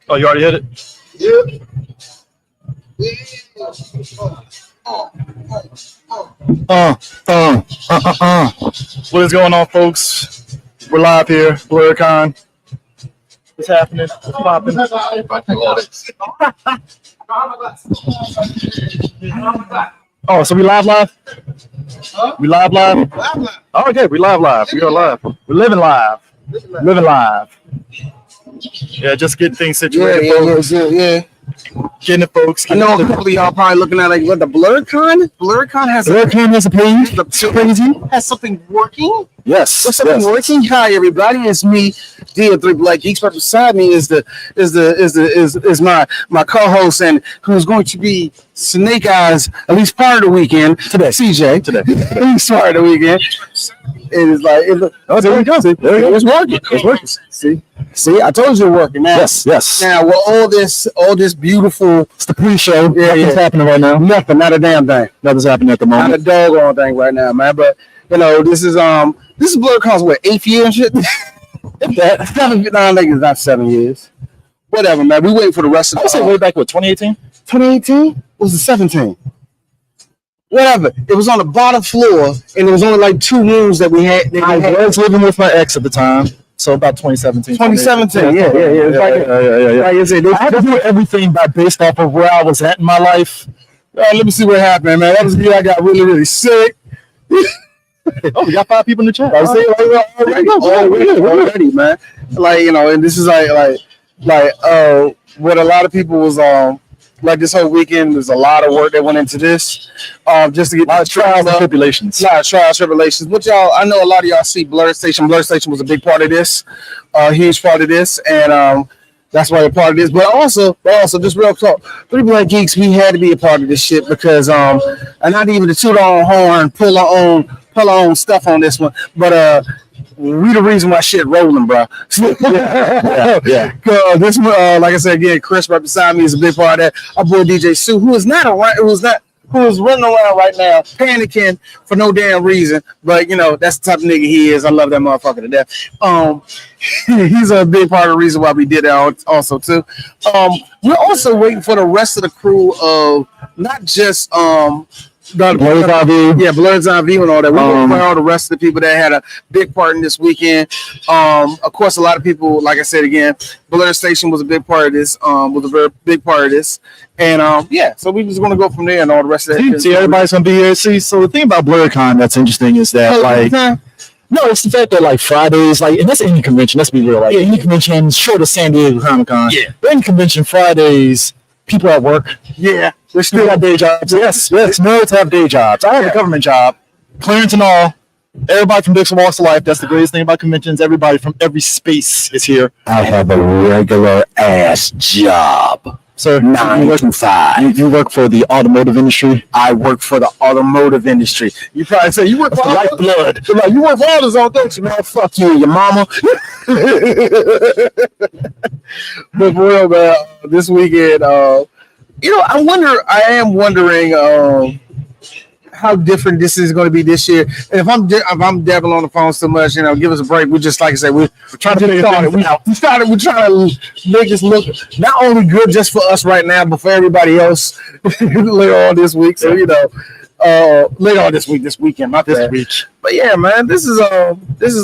Oh, you already hit it? Yeah. What is going on, folks? We're live here, BlerDCon. What's happening? What's popping? Oh, so we live? Huh? We live? Oh, okay, we live. We are live. We're living live. Yeah, just getting things situated. Yeah. Getting it, folks. I know a couple of y'all probably looking at like what the BlerDCon? BlerDCon has a page. Crazy. Has something working? Yes. What's something working? Hi everybody, it's me, D3 Black Geeks. Right beside me is my co-host and who's going to be Snake Eyes at least part of the weekend today. CJ today. At least part of the weekend. It is like there we go. It's working. It's working. See, I told you it's working. Now, yes. Now, with all this beautiful, it's the pre-show. Yeah, Nothing's happening right now. Nothing, not a damn thing. Nothing's happening at the moment. Not a doggone thing right now, man. But you know, this is BlerDCon's what 8th year and shit. If that, I think it's not 7 years. Whatever, man. We waiting for the rest of the. I say way back what 2018. 2018 was the 17. Whatever. It was on the bottom floor, and it was only like 2 rooms that we had. I was living with my ex at the time, so about 2017. 2017, yeah. Like I said, I had to do everything based off of where I was at in my life. Let me see what happened, man. That was the year I got really, really sick. Oh, we got 5 people in the chat. Already, man. Like, you know, and this is like what a lot of people was like this whole weekend. There's a lot of work that went into this, just to get a lot of trials and tribulations. Which I know a lot of y'all see BlerDCon. BlerDCon was a big part of this, a huge part of this, and that's why they're part of this. But also, just real talk, 3 Black Geeks, we had to be a part of this shit because, and not even to toot our own horn, pull our own stuff on this one, but we the reason why shit rolling, bro. Yeah. This one, like I said again, Chris right beside me is a big part of that. Our boy DJ Sue, who is running around right now, panicking for no damn reason. But you know, that's the type of nigga he is. I love that motherfucker to death. He's a big part of the reason why we did that also too. We're also waiting for the rest of the crew of not just Blerds EyeView. Yeah, Blerds EyeView and all that. We waiting for all the rest of the people that had a big part in this weekend. Of course, a lot of people, like I said again, BlerDCon was a big part of this. Was a very big part of this. And so we just gonna go from there and all the rest of that. See, everybody's gonna be here. See, so the thing about BlerDCon that's interesting is that no, it's the fact that like Fridays, and that's any convention. Let's be real, any convention short of San Diego Comic-Con. Yeah, any convention Fridays, people at work. Yeah, they still have day jobs. Yes, nerds have day jobs. I have a government job, clearance and all. Everybody from different walks of life. That's the greatest thing about conventions. Everybody from every space is here. I have a regular ass job. Sir, 9 to 5. You work for the automotive industry. I work for the automotive industry. You probably say you work for Lifeblood. Like you work for all this on things, man. Fuck you and your mama. But for real, man, this weekend, I am wondering how different this is going to be this year. And if I'm dabbling on the phone so much, give us a break. We're just, like I said, we're trying to get started. We're trying to make this look not only good just for us right now, but for everybody else later on this week. So, later on this weekend, not this week. But yeah, man, this is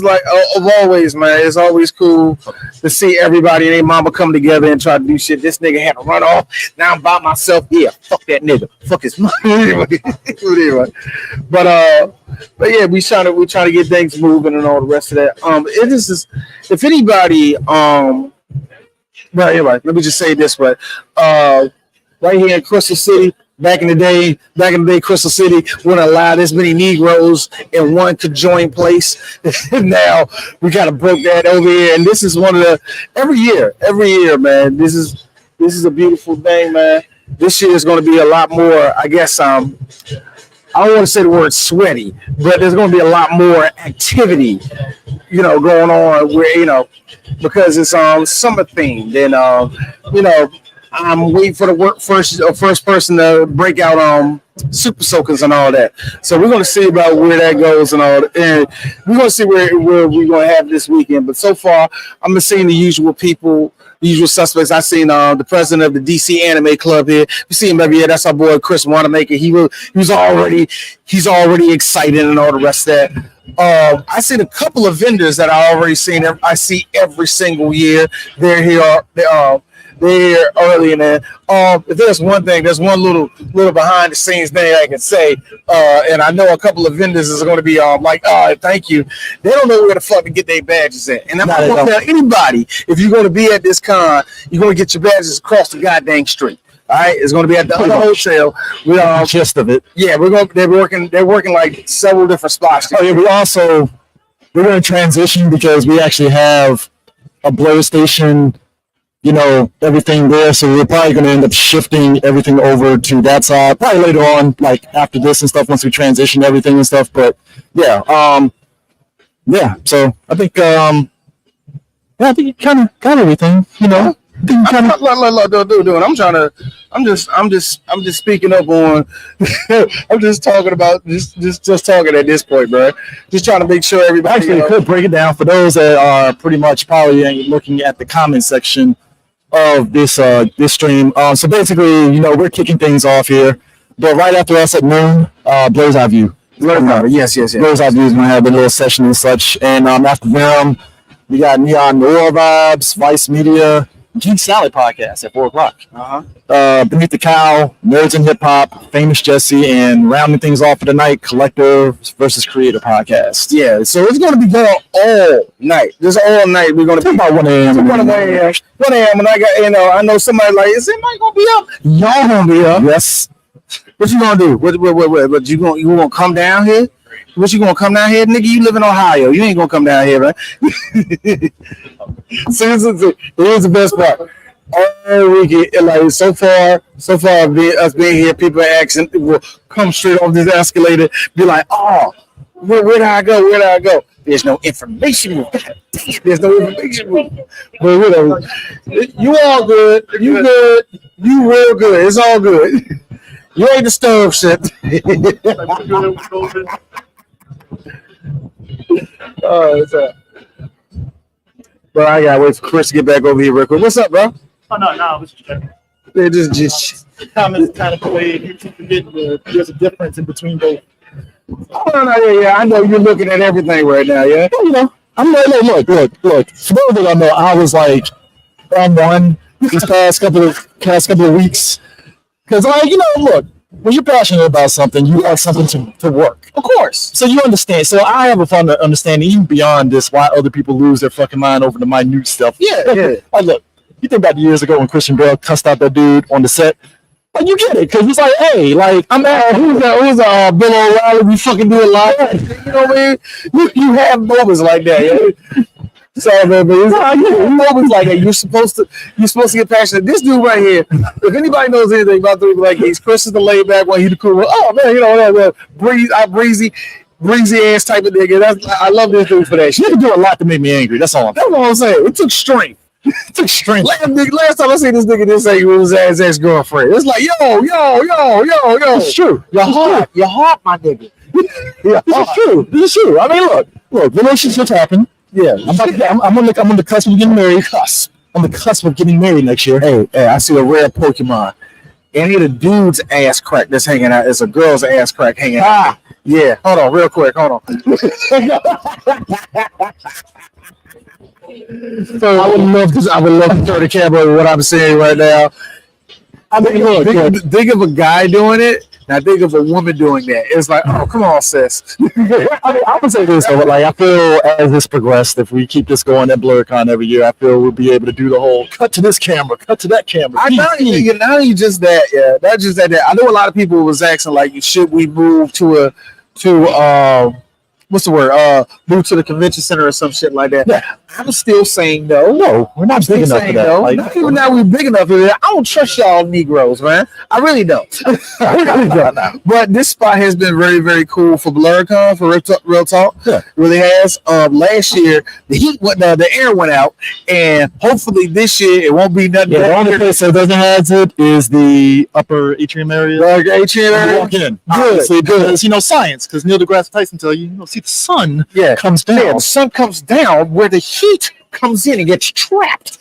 like of always, man. It's always cool to see everybody and their mama come together and try to do shit. This nigga had to run off. Now I'm by myself. Yeah, fuck that nigga. Fuck his money. Anyway. But yeah, we trying to get things moving and all the rest of that. It is if anybody well, anyway, let me just say this, but right here in Crystal City. Back in the day, Crystal City wouldn't allow this many Negroes in one conjoined place. Now we kind of broke that over here, and this is one of the every year, man. This is a beautiful thing, man. This year is going to be a lot more. I guess I don't want to say the word sweaty, but there's going to be a lot more activity, going on where because it's summer themed and I'm waiting for the first person to break out super soakers and all that. So we're gonna see about where that goes and all that. And we're gonna see where we're gonna have this weekend. But so far, I'm just seeing the usual people, the usual suspects. I seen the president of the DC Anime Club here. We see him every year. That's our boy Chris Wanamaker. He's already excited and all the rest of that. I seen a couple of vendors that I already seen. I see every single year. They're here. They're here early in there. If there's one thing, there's one little behind the scenes thing I can say. And I know a couple of vendors is going to be like, thank you. They don't know where the fuck to get their badges at. And I'm not going to tell anybody, if you're going to be at this con, you're going to get your badges across the goddamn street. All right, it's going to be at the other hotel. We are gist of it. Yeah, they're working like several different spots. Oh yeah, we're going to transition because we actually have a Blerd station, you know, everything there. So we're probably going to end up shifting everything over to that side probably later on, like after this and stuff, once we transition everything and stuff. But yeah, so I think, I think you kind of got everything, you know. Dude, I'm just speaking up on. I'm just talking about just talking at this point, bro. Just trying to make sure everybody. Actually, could break it down for those that are pretty much probably looking at the comment section of this stream. So basically, you know, we're kicking things off here, but right after us at noon, Blerd's EyeView. Yes. Blerd's EyeView is gonna have a little session and such, and after them, we got Neon Noir Vibes, Vice Media. Geek Salad podcast at 4:00. Beneath the Cow, Nerds and Hip Hop, Famous Jesse, and rounding things off for the night, Collector versus Creator podcast. Yeah, so it's going to be going all night. Just all night. We're going to be about 1 a.m. 1 a.m. And I know somebody like, is anybody going to be up? Y'all going to be up? Yes. What you going to do? What you going to come down here? What you gonna come down here, nigga? You live in Ohio. You ain't gonna come down here, right? Seriously, here's the best part. All weekend, like so far, us being here, people asking will come straight off this escalator, be like, "Oh, where did I go? Where did I go?" There's no information. There's no information. But whatever. You all good. You good. You real good. It's all good. You ain't disturbed shit. Bro, I gotta wait for Chris to get back over here real quick. What's up, bro? Oh no, I was just checking. They just Comments kind of the way you forget there's a difference in between both. Oh no, yeah. I know you're looking at everything right now, yeah. You know, I'm like, look. For those that I know, I was like on one these past couple of weeks because, like, you know, look. When you're passionate about something, you want something to work. Of course. So you understand. So I have a fun understanding, even beyond this, why other people lose their fucking mind over the minute stuff. Yeah. Like, look, you think about the years ago when Christian Bale cussed out that dude on the set. Like, you get it, because he's like, hey, like, I'm at who's Bill O'Reilly, we fucking do it live. You know what I mean? You have moments like that, yeah. So, man, moments like that. You're supposed to get passionate. This dude right here, if anybody knows anything about the Black Geeks, Chris is the laid back one. He the cool one. Oh man, you know that breezy ass type of nigga. I love this dude for that shit. You can do a lot to make me angry. That's all. That's what I'm saying. It took strength. Last time I seen this nigga this say he was his ex-girlfriend. It's like, yo. It's true. You're hot, my nigga. Yeah, this is true. I mean, look, relationships happen. Yeah, I'm on the cusp of getting married. On the cusp of getting married next year. Hey, I see a rare Pokemon. Any of the dude's ass crack that's hanging out is a girl's ass crack hanging out. Yeah, hold on, real quick, hold on. So I would love to throw the camera over what I'm saying right now. I mean, look, think of a guy doing it. Now think of a woman doing that. It's like, oh, come on, sis. I mean, I would say this though, like I feel as this progressed, if we keep this going at BlerDCon every year, I feel we'll be able to do the whole cut to this camera, cut to that camera. Not only just that, yeah. Not just that. I know a lot of people was asking like, should we move to what's the word? Move to the convention center or some shit like that. Yeah. I'm still saying no. No, we're not big enough for that. No. Like, Not even now we're big enough for that. I don't trust y'all Negroes, man. I really don't. I really don't. But this spot has been very, very cool for BlerDCon, for Real Talk. Yeah. It really has. Last year the heat went, the air went out, and hopefully this year it won't be nothing. the only place that doesn't have it is the upper atrium area. Like atrium area. Walk in. Good. Because science. Because Neil deGrasse Tyson tell you, see the sun comes down. Yeah, the sun comes down where the heat comes in and gets trapped.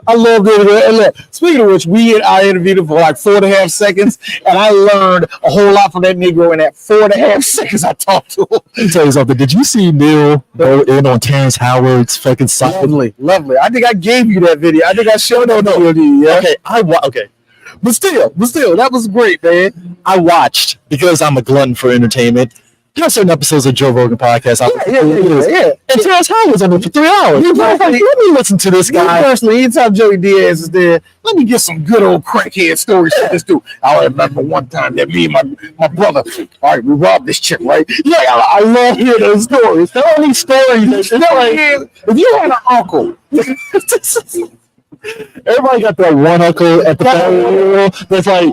I love it. And look, speaking of which, I interviewed him for like 4.5 seconds, and I learned a whole lot from that Negro in that 4.5 seconds I talked to him. Let me tell you something. Did you see Neil go in on Terrence Howard's fucking side? Lovely. I think I gave you that video. I think I showed it to you. Yeah. Okay. But still, that was great, man. I watched, because I'm a glutton for entertainment, certain episodes of Joe Rogan podcast. Yeah. And Terrence Howard was on it for 3 hours. Let me listen to this guy. Personally, anytime Joey Diaz is there, let me get some good old crackhead stories from this dude. I remember one time that me and my brother, all right, we robbed this chick, right? Yeah, I love hearing those stories. They're only stories. If you had an uncle, everybody got that one uncle at the family that's like,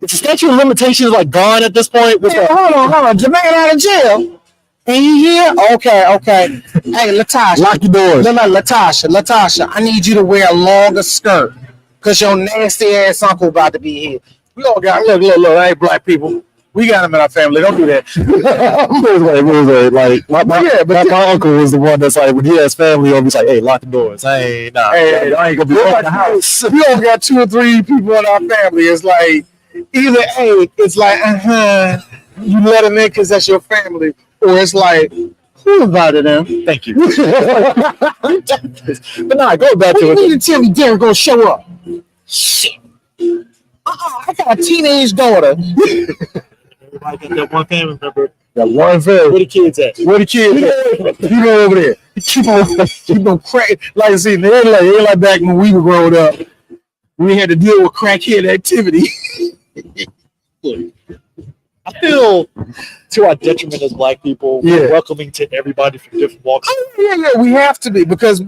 is the statute of limitations like gone at this point? Hold on. Jermaine out of jail. Ain't he here? Okay. Hey, Latasha. Lock your doors. No, Latasha, I need you to wear a longer skirt, because your nasty ass uncle about to be here. We all got, look, hey, black people. We got him in our family. Don't do that. My uncle was the one that's like, when he has family over, he's like, hey, lock the doors. Hey, I ain't gonna be at the house. We all got 2 or 3 people in our family. It's like, either it's like, you let them in because that's your family, or it's like, who invited them? Thank you. But nah, go back to it. You need to tell me Derek gonna show up. Shit. I got a teenage daughter. Everybody got that one family member. That one family. Where the kids at? Where the kids at? You go over there. Keep on crack. Like I said, they're like back when we were growing up. We had to deal with crackhead activity. I feel, to our detriment as black people, we're welcoming to everybody from different walks. Yeah, we have to be, because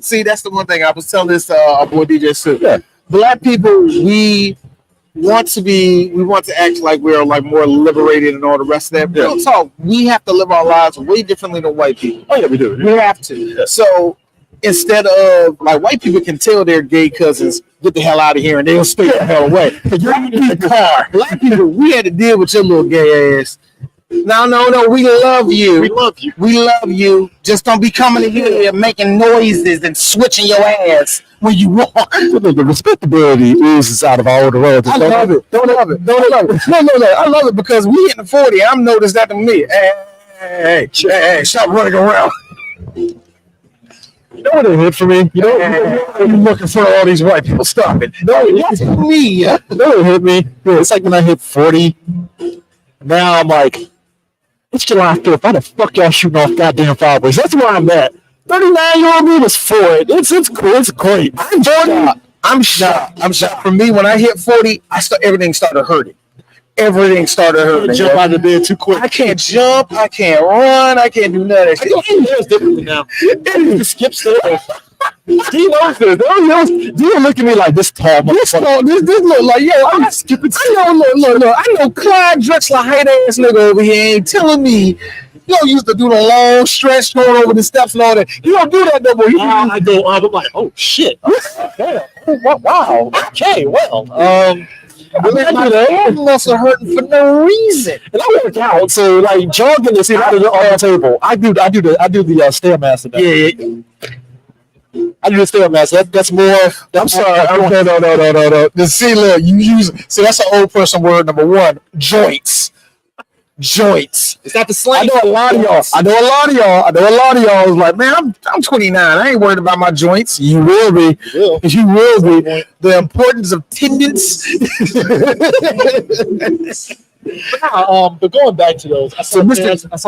see, that's the one thing I was telling this our boy DJ Sue. Yeah. Black people, we want to act like we're like more liberated and all the rest of that. Real talk, we have to live our lives way differently than white people. Oh yeah, we do. We have to. Yeah. So instead of, like, white people can tell their gay cousins, get the hell out of here, and they'll stay the hell away. You're in the car. Black people, we had to deal with your little gay ass. No, we love you. We love you. Just don't be coming in here making noises and switching your ass when you walk. The respectability is out of all the world. I love it. Don't love it. No. I love it, because we hitting 40. I'm noticed that to me. Hey, stop running around. You know what it hit for me? You're looking for all these white people. Stop it. No, that's me. You know what hit me? It's like when I hit 40. Now I'm like, it's July 5th. Why the fuck y'all shooting off goddamn fireworks? That's where I'm at. 39-year-old me was for it. It's cool. It's great. I'm shocked. For me, when I hit 40, everything started hurting. Jump out of bed too quick. I can't jump. I can't run. I can't do nothing. It's differently now. It skips there. He knows this. He look at me like this tall. This look like, I'm skipping. I know Clyde Drexler height ass nigga over here ain't telling me. You don't used to do the long stretch going over the steps and all that. You don't do that no more. I go up. I'm like, oh shit. Wow. Okay. Well. My muscles are hurting for no reason. And I work out, so like jogging is out of the table. I do the Stairmaster. I do the Stairmaster. That's more. I'm sorry. No. See, look, that's an old person word number 1. Joints. Is that the slang? I know a lot of y'all is like, man, I'm 29. I ain't worried about my joints. You will be. You will be. The importance of tendons. But going back to those, I saw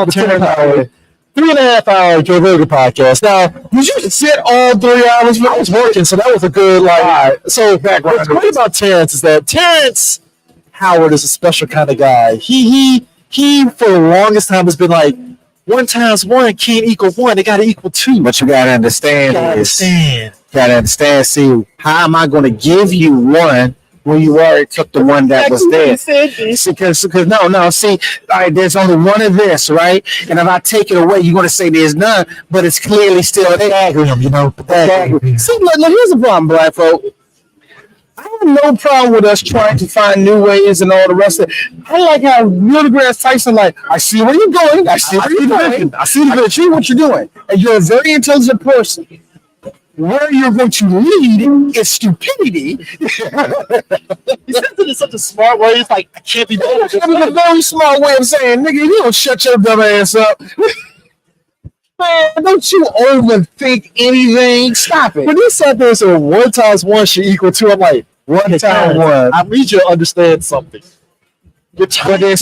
Terrence Howard. 3.5 hour Joe Rogan podcast. Now, did you sit all 3 hours? I was working, so that was a good So what's great about Terrence is that Terrence Howard is a special kind of guy. He he for the longest time has been like, 1 times 1 can't equal 1. They got to equal 2. What you gotta understand Gotta understand. See, how am I going to give you 1 when you already took the one that was there? Because no. See, all right, there's only 1 of this, right? And if I take it away, you're going to say there's none, but it's clearly still there. You know, See, look, here's the problem, black folk. I have no problem with us trying to find new ways and all the rest of it. I like how Neil deGrasse Tyson, like, I see where you're going. I see what you're doing. And you're a very intelligent person. Where you're going to lead is stupidity. He says it in such a smart way. It's like, I can't be done. That was a very smart way of saying, nigga, you don't shut your dumb ass up. Man, don't you overthink anything. Stop it. When he said this, 1 times 1 should equal 2, I'm like, 1 times 1. I need you to understand something. But there's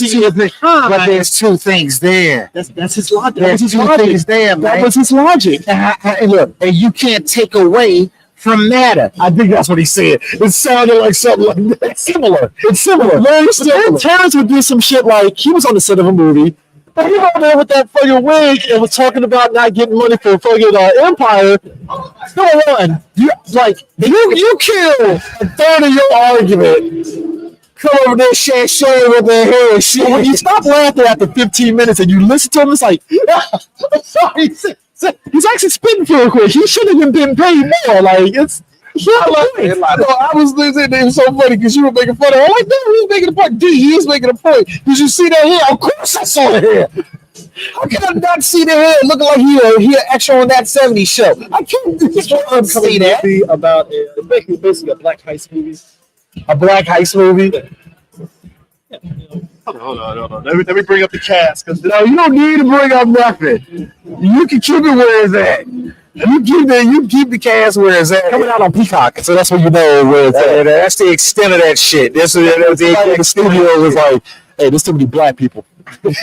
2 things there. That's his logic. There's 2 things there, man. That was his logic. And look, and you can't take away from matter. I think that's what he said. It sounded like something like that. It's similar. Very similar. Terrence would do some shit like he was on the set of a movie. But he over there with that fucking wig and was talking about not getting money for fucking Empire. Come on. You kill a third of your argument. Come over there, showing with their hair and shit. When you stop laughing after 15 minutes and you listen to him, it's like, I'm sorry. He's actually spitting for a quick. He should have been paid more. Like, it's. I was listening. It was so funny because you were making fun of him. I'm like, no, he was making a point. He was making a point. Did you see that hair? Of course I saw the hair. How can I not see the hair looking like he an extra on that 70s show? I can't see that. About basically a black heist movie. A black heist movie? Yeah. Hold on. Let me bring up the cast. No, you don't need to bring up nothing. You can keep it where it's at. You keep the cast where it's at. Coming out on Peacock, so that's what you know where it's at. That's the extent of that shit. The studio was like, hey, there's too many black people. Look,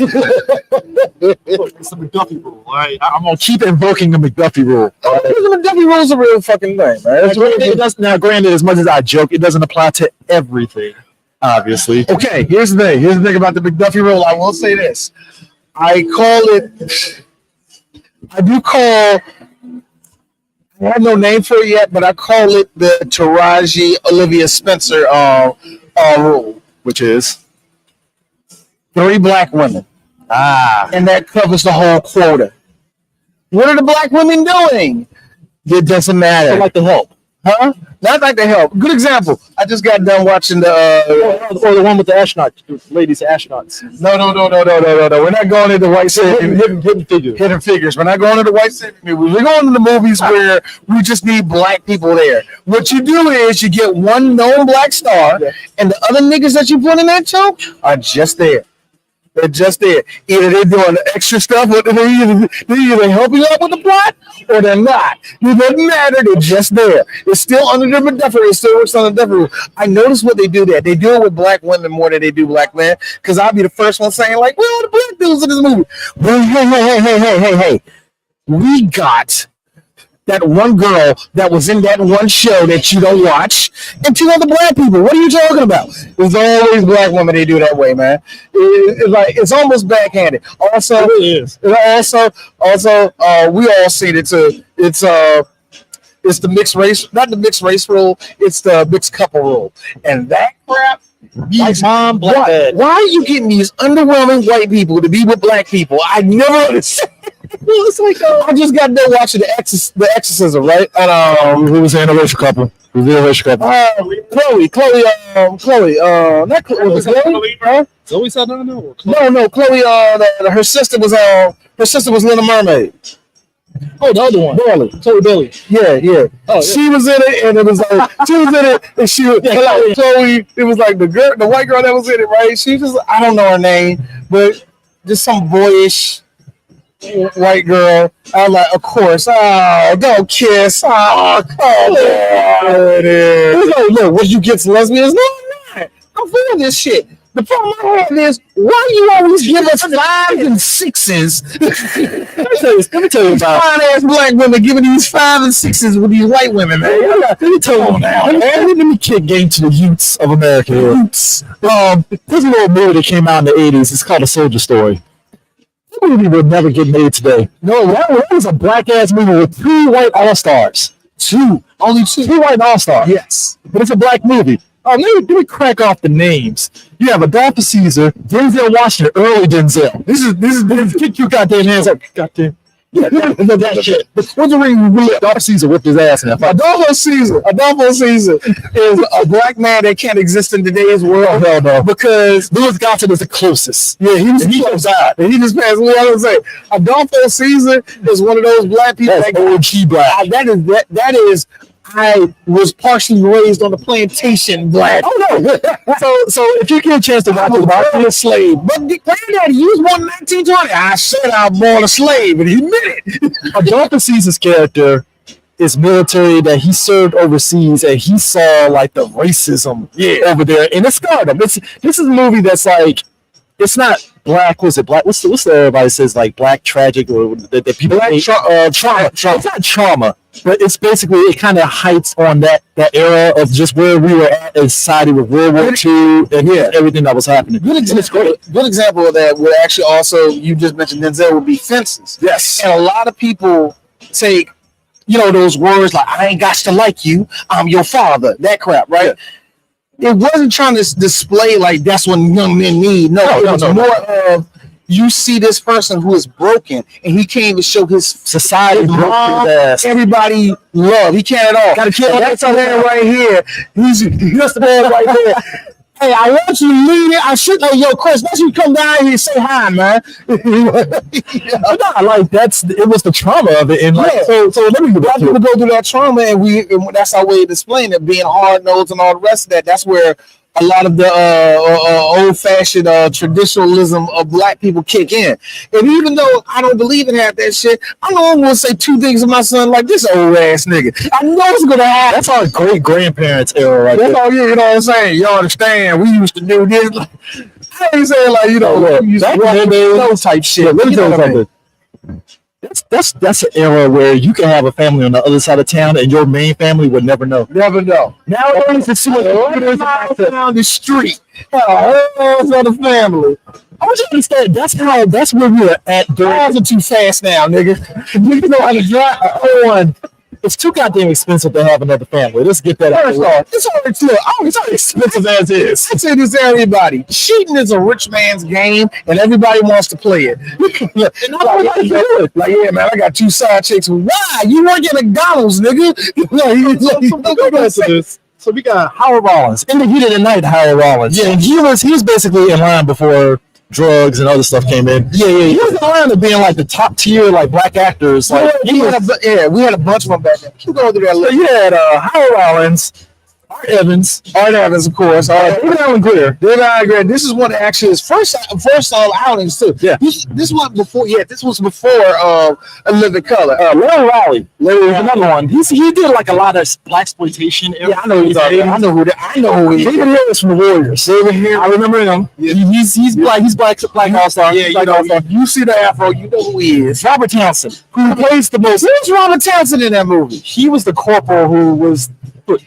it's the McDuffie rule, all right? I'm gonna keep invoking the McDuffie rule. The McDuffie rule is a real fucking thing, man. Granted, as much as I joke, it doesn't apply to everything, obviously. Okay, here's the thing. Here's the thing about the McDuffie rule. I will say this. I have no name for it yet, but I call it the Taraji Olivia Spencer rule, which is 3 black women. And that covers the whole quota. What are the black women doing? It doesn't matter. I'd like to help. Huh? Not like to help. Good example. I just got done watching the or the one with the astronauts, the ladies astronauts. No. We're not going into white hidden figures. Hidden figures. We're not going into white movies. We're going into movies where we just need black people there. What you do is you get one known black star, and the other niggas that you put in that show are just there. They're just there. Either they're doing extra stuff, or they're either helping out with the plot, or they're not. It doesn't matter. They're just there. It's still under the McDuffie. It still works on the McDuffie rule. I notice what they do there. They do it with black women more than they do black men. Because I'll be the first one saying, like, where are the black dudes in this movie? Well, hey. We got that one girl that was in that one show that you don't watch, and 2 other black people. What are you talking about? There's always black women. They do that way, man. It's almost backhanded. Also, it is. Also, we all seen it too. It's the mixed race, not the mixed race rule. It's the mixed couple rule, and that crap. Black mom, black dad. Why are you getting these underwhelming white people to be with black people? I never understand. It's like I just got done watching the Exorcism, right? And who was the interracial couple? Who's the interracial couple? Chloe. Not Chloe. Was it Chloe? Huh? Zoe Saldana? No. Chloe. Her sister was Little Mermaid. Oh, the other one. Chloe Bailey. Yeah. Oh, yeah. She was in it, and it was like she was in it, and she was like Chloe. It was like the white girl that was in it, right? She just I don't know her name, but just some boyish white girl. I was like, of course. Oh, don't kiss. Oh, come on. It is. Like, look, what you get lesbians? No, I'm not. I'm for this shit. The problem I have is, why you always give us 5s and 6s? Let me tell you about Fine-ass black women giving these 5s and 6s with these white women, man. Let me tell you now. Let me kick game to the youths of America here. There's a little movie that came out in the 80s. It's called A Soldier Story. That movie would never get made today. No, that was a black-ass movie with 2 white all-stars. Only 2. 2 white all-stars. Yes. But it's a black movie. Let me crack off the names. You have Adolphus Caesar, Denzel Washington, early Denzel. This is kick your goddamn hands up. Goddamn. Yeah, that shit. What's the ring? Adolphus Caesar whipped his ass in that fight. Adolphus Caesar is a black man that can't exist in today's world. Hell no. Because Louis Gossett is the closest. yeah, he just died. And he just passed away. I was say Adolphus Caesar is one of those black people That's OG black. that is I was partially raised on a plantation black. Oh no! So if you get a chance to watch I'm a slave. But granddaddy, you was born in 1920. I said I was born a slave, and he admitted it. Adolphus Caesar's character is military that he served overseas, and he saw like the racism over there, and it scarred him. This is a movie that's like, it's not black. Was it black? What's the everybody says like black tragic or that people hate? Trauma. It's not trauma. But it's basically, it kind of heights on that era of just where we were at in society with World War II and everything that was happening. Good example of that would actually also, you just mentioned Denzel, would be Fences. Yes. And a lot of people take, those words like, I ain't got to like you, I'm your father, that crap, right? Yeah. It wasn't trying to display like that's what young men need. No, it was more of, you see this person who is broken, and he can't even show his society. Everybody love. He can't at all. Got to kill that man right here. He's the man right there. Hey, I want you to lead it. I should know, yo, Chris. Why don't you come down here and say hi, man? But no, like it was the trauma of it, and like so let me go through that trauma, and that's our way of displaying it, being hard nosed and all the rest of that. That's where a lot of the old-fashioned traditionalism of black people kick in. And even though I don't believe in half that shit, I know I'm going to say 2 things to my son like, this old-ass nigga. I know it's going to happen. That's our great-grandparents era right there. That's all, you know what I'm saying? You understand? We used to do this. I ain't saying like, we used to walk those type shit. Yeah, let me tell you something. That's an era where you can have a family on the other side of town and your main family would never know. Never know. Nowadays, it's down the street. Whole other family. I want you to understand, that's where we were at. Cars are too fast now, nigga. You know how to drive. It's too goddamn expensive to have another family. Let's get that out. First off, it's already expensive as is. I say this to everybody. Cheating is a rich man's game, and everybody wants to play it. Like, yeah, man, I got 2 side chicks. Why? You work at McDonald's, nigga. So we got Howard Rollins. In the heat of the night, Howard Rollins. Yeah, and he was basically in line before drugs and other stuff came in. He was in line to being like the top tier like black actors. Like we had a bunch of them back then. You go through that list. You had Howard Rollins, Art Evans, of course. David Allen Greer. This is one of actually his first outings too. Yeah. This was before. Yeah, this was before A Living Color. Larry Raleigh. Larry was another one. He did like a lot of blaxploitation. Yeah, I know who he is. David Hill is from the Warriors. David Hill, I remember him. Yeah. He's black. He's black all-star. Yeah, you see the afro, you know who he is. Robert Townsend, who plays the most. Who's Robert Townsend in that movie? He was the corporal who was.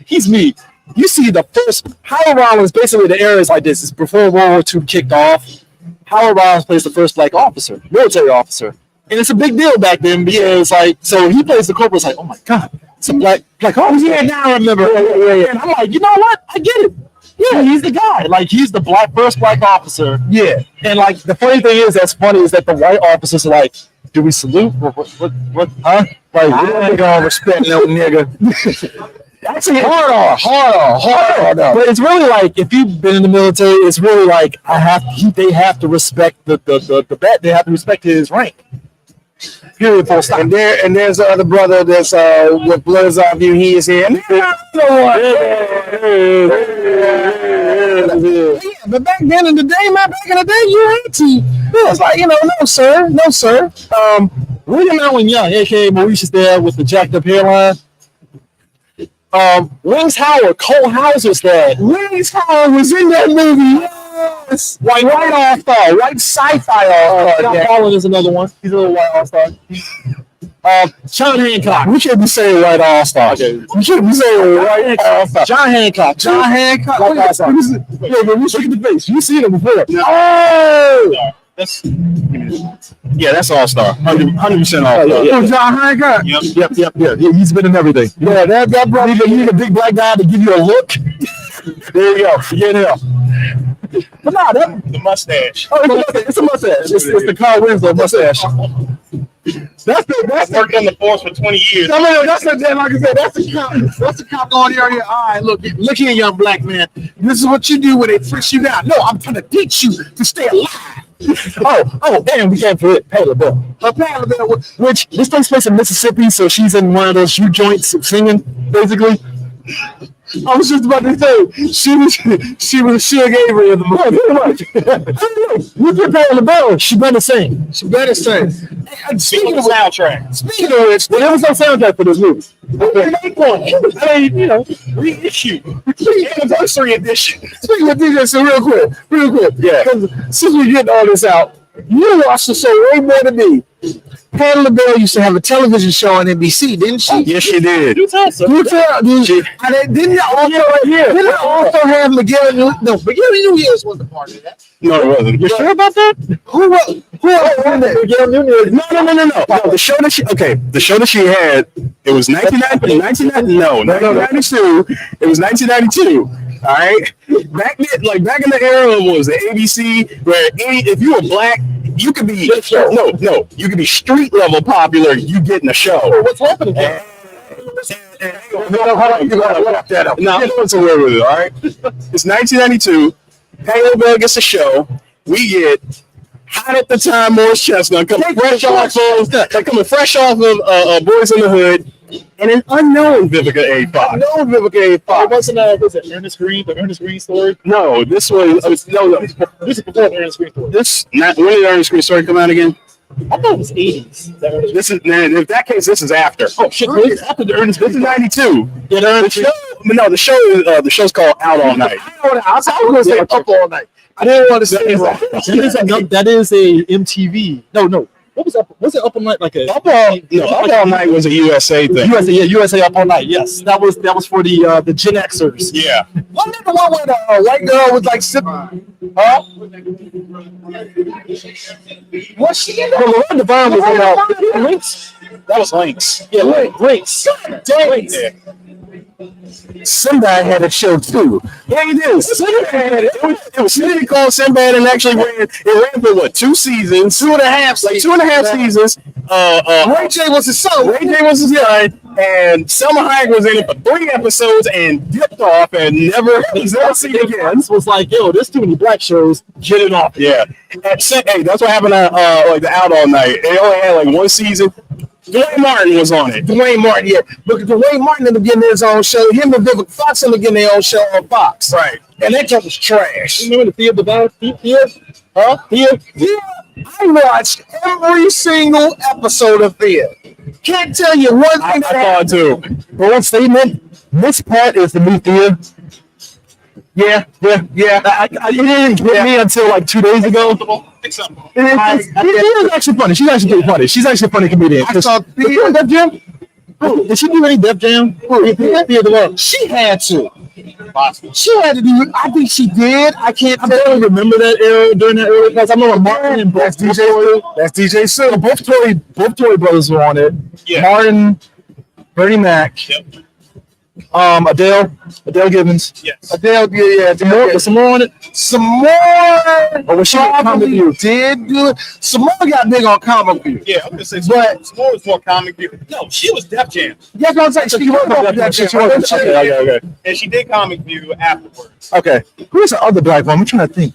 He's me. You see the first Howard Rollins. Basically, the era is like this. It's before World War II kicked off. Howard Rollins plays the first black officer, military officer, and it's a big deal back then because so he plays the corporal. It's like, oh my god, it's a black officer. Yeah, now I remember. Yeah. And I'm like, you know what? I get it. Yeah, he's the guy. Like he's the first black officer. Yeah, and like the funny thing is that's funny is that the white officers are like, do we salute? What? Huh? Like, I don't respect no nigga. Actually, hard on. But it's really like if you've been in the military, it's really like they have to respect the bat. They have to respect his rank. Period. Full stop. And there's the other brother that's with Blerd's EyeView. He is here. Yeah, but back then in the day, you had to. Yeah, it's like no sir. William Allen Young, aka Maurice, there with the jacked up hairline. Wings Howard, Cole Hauser's dad. Wings Howard was in that movie. Yes. White all-star. White sci-fi all-star. John Holland is another one. He's a little white all-star. John Hancock. We shouldn't be saying white all-star. Okay. We shouldn't be saying white all-star. John Hancock. John Hancock. White all-star. Look at the face. You seen him before. Oh! That's that's all-star. 100% all-star. Oh, John Hancock. Yep. He's been in everything. Yeah, that brother. You need a big black guy to give you a look. There you go. Forget him. But nah, The mustache. it's a mustache. It's the Carl Winslow mustache. I've worked on the force for 20 years. No, that's like I said, that's the cop going here. All right, look here, young black man. This is what you do when they frisk you down. No, I'm trying to teach you to stay alive. And we can't forget Patti LaBelle. Which this takes place in Mississippi, so she's in one of those U joints singing, basically. I was just about to say she was Sugar Avery of the movie. Look at Patti LaBelle. She better sing. And Speaking of soundtrack. speaking of which, There was no soundtrack for this movie. make one. I mean, you know, Reissue. Anniversary edition. Speaking of DJ, so real quick. Yeah. 'Cause since we're getting all this out, you watched the show way more than me. Patti LaBelle used to have a television show on NBC, didn't she? Yes, she did. you tell us. Didn't it also have Miguel Nunez? No, Miguel Nunez wasn't part of that. No, it wasn't. You sure about that? Who else in there? Miguel Nunez. No, the show that she had, it was 1992. It was 1992. All right, back in the era of what was the ABC, where if you were black, you could be you could be street level popular. You get in a show. What's happening? No, I'm going somewhere with it. All right, it's 1992. Patti LaBelle gets a show. We get hot at the time Morris Chestnut coming fresh off of Boys in the Hood, and an unknown Vivica A. Fox. It wasn't was it Ernest Green, the Ernest Green story? No, this was This is before the Ernest Green story. when did Ernest Green story come out again? I thought it was 80s. This is in that case. This is after. Oh shit! Really? After the Ernest This is Green. '92. Yeah, The show. The show's called Out All Night. I was going to say up all night. I didn't want to say it wrong. That is a MTV. No. What was up? Was it Up All Night like a Up All Night was a USA thing. USA Up All Night? Yes, that was for the Gen Xers. Yeah. Wasn't it the one where the white girl was like sipping? Huh? Was she in Well, there? Lauren Devine was in Links. That was Lynx. Yeah, Links. Links. Yeah. Sinbad had a show too. Yeah, he did. It was Sinbad called Sinbad, and actually ran for what, 2 seasons, 2.5 seasons. Ray J was his son. Ray J was his son, and Selma Hayek was in it for 3 episodes and dipped off and was never seen again. This was like, yo, there's too many black shows. Get it off. Yeah, hey, that's what happened at the Out All Night. They only had like 1 season. Dwayne Martin was on it. Dwayne Martin, yeah. Look, Dwayne Martin ended up getting his own show. Him and Vivica Fox ended up getting their own show on Fox. Right. And that joke was trash. Remember the Thea Devine? Huh? Thea? Yeah, I watched every single episode of Thea. Can't tell you one I thing that thought too. Bold statement. Miss Pat is the new Thea. Yeah. It didn't get me until like 2 days ago. It is actually funny. She's actually pretty funny. She's actually a funny comedian. I saw Did she do Def Jam? Did she do any Def Jam? Thea Devine. she had to. Possible. She had to do. I think she did. I can't I tell don't remember that era during that era because I remember Martin and That's both DJ Sue. both Tory brothers were on it. Yeah. Martin, Bernie Mac, Yep. Adele Gibbons. Yes. Adele, Was some more on it? Some more. Or was she on Comic probably View? did do it. Some more got big on Comic View. Yeah, I'm gonna say But S'more was more comic view. No, she was Def Jam, that's what I'm saying. She was on that shit. Okay. and she did comic view afterwards. Okay. Who's the other black one? I'm trying to think.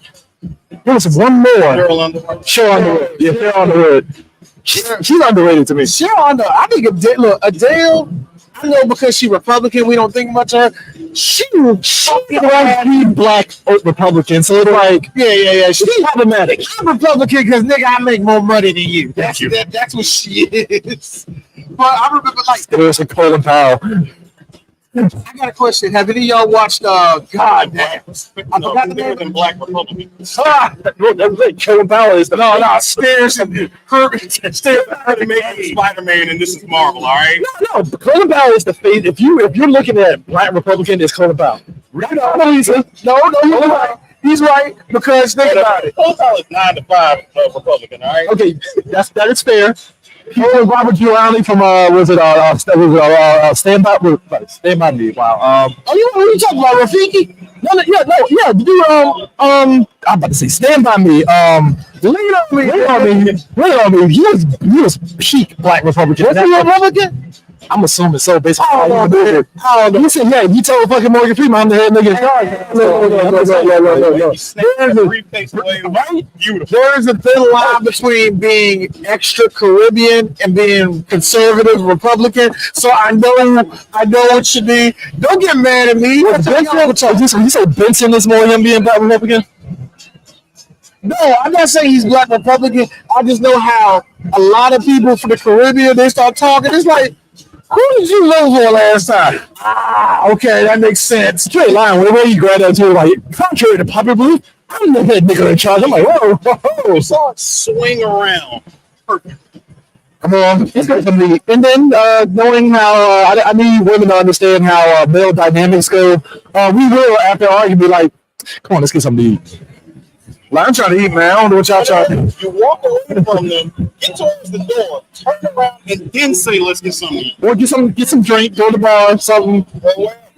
There was one more. Girl Underwood. Cheryl Underwood. Yeah, Cheryl Underwood. She's underrated to me. I think Adele, I know because she's Republican, we don't think much of her. She was black Republican, so it's like, yeah. she's problematic. I'm Republican because nigga, I make more money than you. Thank you. That's what she is. But I remember like There was a Colin Powell. I got a question. Have any of y'all watched? God damn, I forgot the name. Than Black Republican. Colin Powell is No, Stairs and Herbert. Stairs They're making Spider-Man, and this is Marvel. All right. No, Colin Powell is the face. If you're looking at Black Republican, it's Colin Powell. No, he's right. He's right because think about it. Colin Powell is 9 to 5 Republican. All right. Okay, that is fair. Robert Giuliani from Stand By Me. Wow. You talking about Rafiki? Yeah. I'm about to say Stand By Me. Lean on me. He was peak Black Republican. Was he Republican? I'm assuming so, based on how he said, yeah, you tell fucking Morgan Freeman I'm the head nigga. There is a thin line between being extra Caribbean and being conservative Republican. So I know what should be. Don't get mad at me. You say Benson is more him being Black Republican? No, I'm not saying he's Black Republican. I just know how a lot of people from the Caribbean, they start talking. It's like, who did you vote for last time? Okay, that makes sense. You ain't lying. Whenever you grab that too, like, contrary to popular belief, I'm the head nigga in charge. I'm like, whoa. So swing around. Perfect. Come on. And then knowing how I need women to understand how male dynamics go, we will, after arguing, be like, come on, let's get something to eat. Like, I'm trying to eat, man. I don't know what y'all trying to do. You walk away from them, get towards the door, turn around, and then say, "Let's get something to eat." Or get some drink, go to the bar, something.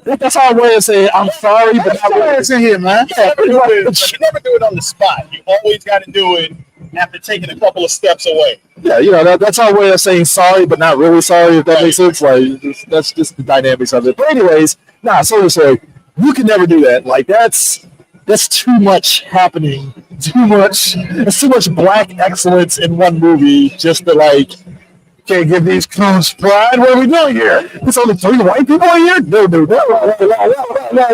That's our way of saying I'm sorry, but not really. It's in here, man. You never do it on the spot. You always got to do it after taking a couple of steps away. Yeah, that's our way of saying sorry, but not really sorry. If that makes sense, like that's just the dynamics of it. But anyways, seriously, you can never do that. Like that's too much happening. It's too much Black excellence in one movie just to like. Can't give these clones pride. What are we doing here? There's only 3 white people in here? No.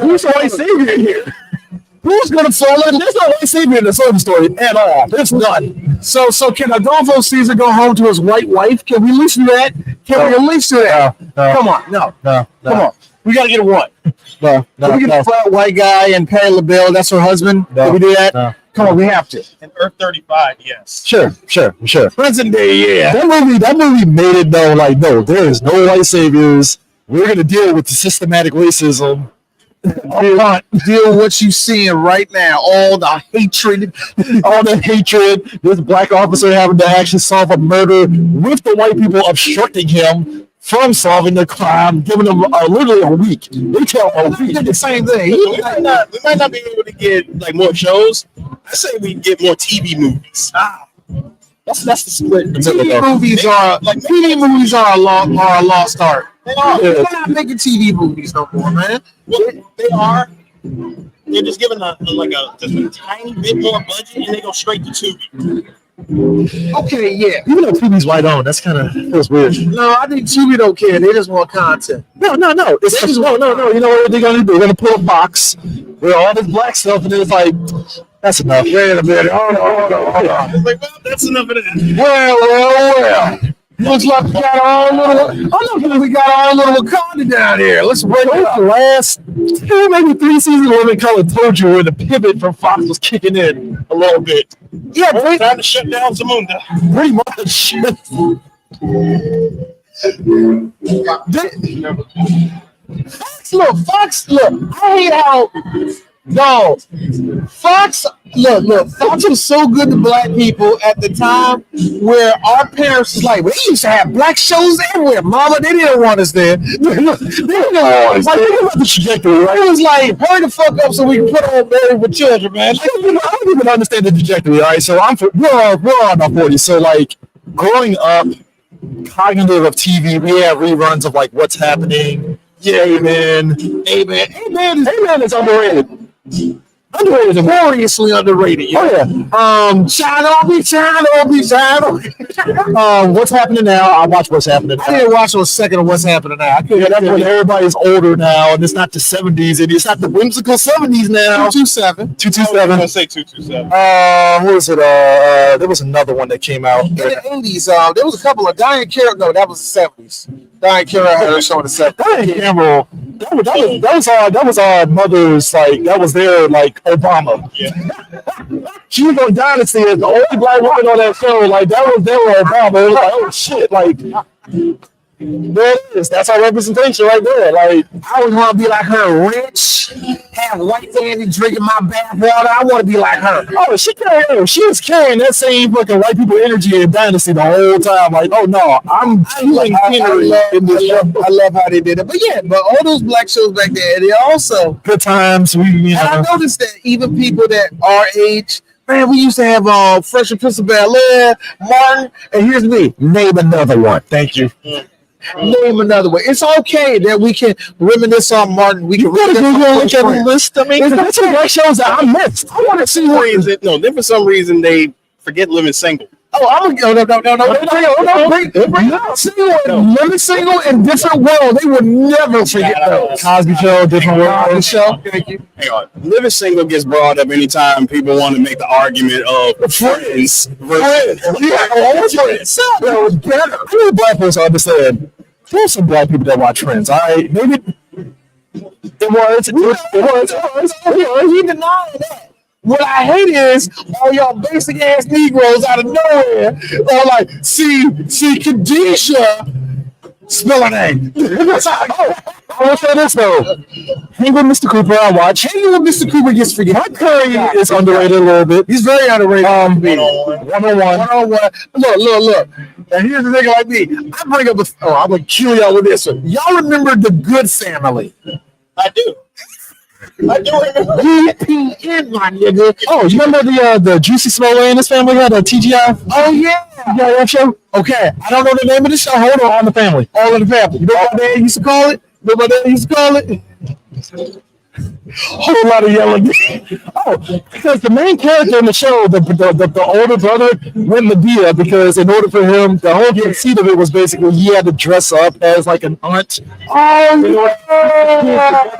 Who's the white savior in here? Who's gonna fall in? There's no white savior in the Southern story at all. There's none. So can Adolfo Caesar go home to his white wife? Can we listen to that? Can we at least do that? No. Come on, no. Come on. We gotta get a one. No. Can we get a flat white guy and Patti LaBelle? That's her husband. No. Can we do that? No. Come on, we have to. In Earth 35, yes. Sure. Present day, yeah. That movie made it though. Like, no, there is no white saviors. We're gonna deal with the systematic racism. Deal with what you seeing right now. All the hatred. This Black officer having to actually solve a murder with the white people obstructing him from solving the crime, giving them literally a week. They tell him a week. Did the same thing. So we might not be able to get like more shows. I say we get more TV movies. That's the split. TV movies are a lost art. They are. They're not making TV movies no more, man. Well, they are. They're just giving just a tiny bit more budget, and they go straight to Tubi. Okay, yeah. Even though Tubi's white on, that's kind of feels weird. No, I think Tubi don't care. They just want content. No. You know what they're gonna do? They're gonna pull a box with all this Black stuff, and then it's like, that's enough. Wait a minute. Hold on. It's like, well, that's enough of that. Well. Looks like we got our own little Wakanda down here. Let's break it up. The last 2, maybe 3 seasons, Living Color told you when the pivot from Fox was kicking in a little bit. Yeah, time to shut down Zamunda. Pretty much. Fox, I hate how. No, Fox was so good to Black people at the time where our parents was like, we used to have Black shows everywhere. Mama, they didn't want us there. They didn't want us there. Think about the trajectory, right? It was like, hurry the fuck up so we can put on Married with Children, man. I don't even understand the trajectory, all right? So we're on our 40s. So, like, growing up, cognitive of TV, we have reruns of, like, what's happening. Yeah, Amen is underrated. Gloriously underrated. Yeah. Oh yeah. Channel. What's happening now? I watch What's Happening Now. I didn't watch a second of What's Happening Now. That's when everybody's older now, and it's not the 70s, and it's not the whimsical 70s now. 227. 227. I was gonna say 227. What was it? There was another one that came out In the 80s, there was a couple of Diane Carroll. No, that was the 70s. Diane Carroll had her show in the 70s. Diane Cameron That was our mother's, like, that was their, like, Obama. Yeah. She was on Dynasty as the only black woman on that show. Like, that was their Obama. It was like, oh shit, like, there it is. That's our representation right there. Like, I would want to be like her, rich, have white Andy drinking my bath water. I want to be like her. oh, she was carrying that same fucking white people energy in Dynasty the whole time. Like, oh no, I'm feeling Henry in this show. I love how they did it. But yeah, but all those black shows back there, they also. Good times. And I noticed that even people that our age, man, we used to have Fresh and Prince of Bel-Air, Martin, and here's me. Name another one. Thank you. Name another one. It's okay that we can reminisce on Martin. We can Google and look at the list. I mean, that's some black shows that I missed. I want to see what. Then for some reason they forget living single. Oh, I'm gonna no. Living single in different world. They would never forget those. Cosby Show, different world. Cosby Show. Thank you. Hang on. Living single gets brought up anytime people want to make the argument of friends versus Friends. That was better. I need a black person to understand. There's some black people that watch Friends. All right, maybe it was. He denied that. What I hate is all y'all basic ass Negroes out of nowhere are like, see, Khadijah, spell her name. I will say this though. Hang with Mr. Cooper, I watch. Hanging with Mr. Cooper gets forget. Mike Curry is underrated a little bit. He's very underrated. One-on-one. Look. And here's the thing like me. I'm gonna kill y'all with this one. Y'all remember the Good Family? I do. I do remember. VPN, my nigga. Oh, you remember the Juicy Smollett and his family had a TGI? Oh yeah. Yeah, that show. Okay, I don't know the name of the show. Hold on, All in the Family. All in the Family. You know what my dad used to call it? Whole lot of yelling. Oh, because the main character in the show, the older brother, went Medea because in order for him, the whole conceit of it was basically he had to dress up as like an aunt.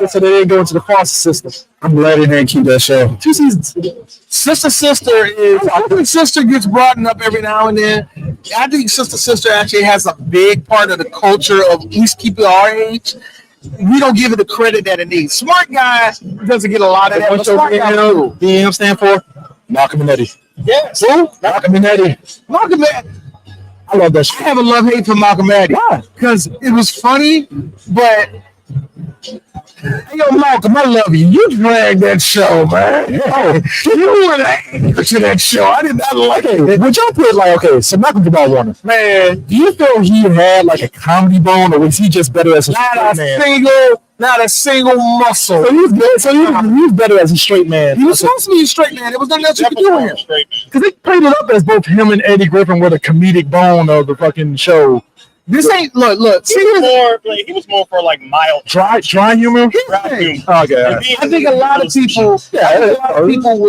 So they didn't go into the foster system. I'm glad they didn't keep that show. 2 seasons. Sister is. I think Sister gets brought up every now and then. I think Sister actually has a big part of the culture of at least people our age. We don't give it the credit that it needs. Smart Guy doesn't get a lot of that. But Smart Guy, BM stand for Malcolm and Eddie. yes. Malcolm and Eddie. Malcolm Eddie. I love that show. I have a love-hate for Malcolm Eddie. Why? Because it was funny, but hey, yo, Malcolm, I love you. You dragged that show, man. Oh, you were the anchor to that show. I did not like it. Would y'all put so Malcolm Jamal Warner, Man, do you feel he had like a comedy bone, or was he just better as a not straight a man? single muscle. So he was good. So he was better as a straight man. He was supposed to be a straight man. There was nothing else you could do with him. Straight man. Because they played it up as both him and Eddie Griffin were the comedic bone of the fucking show. This ain't look. He was more for like mild Dry humor. dry humor. Okay. I think a lot of people, was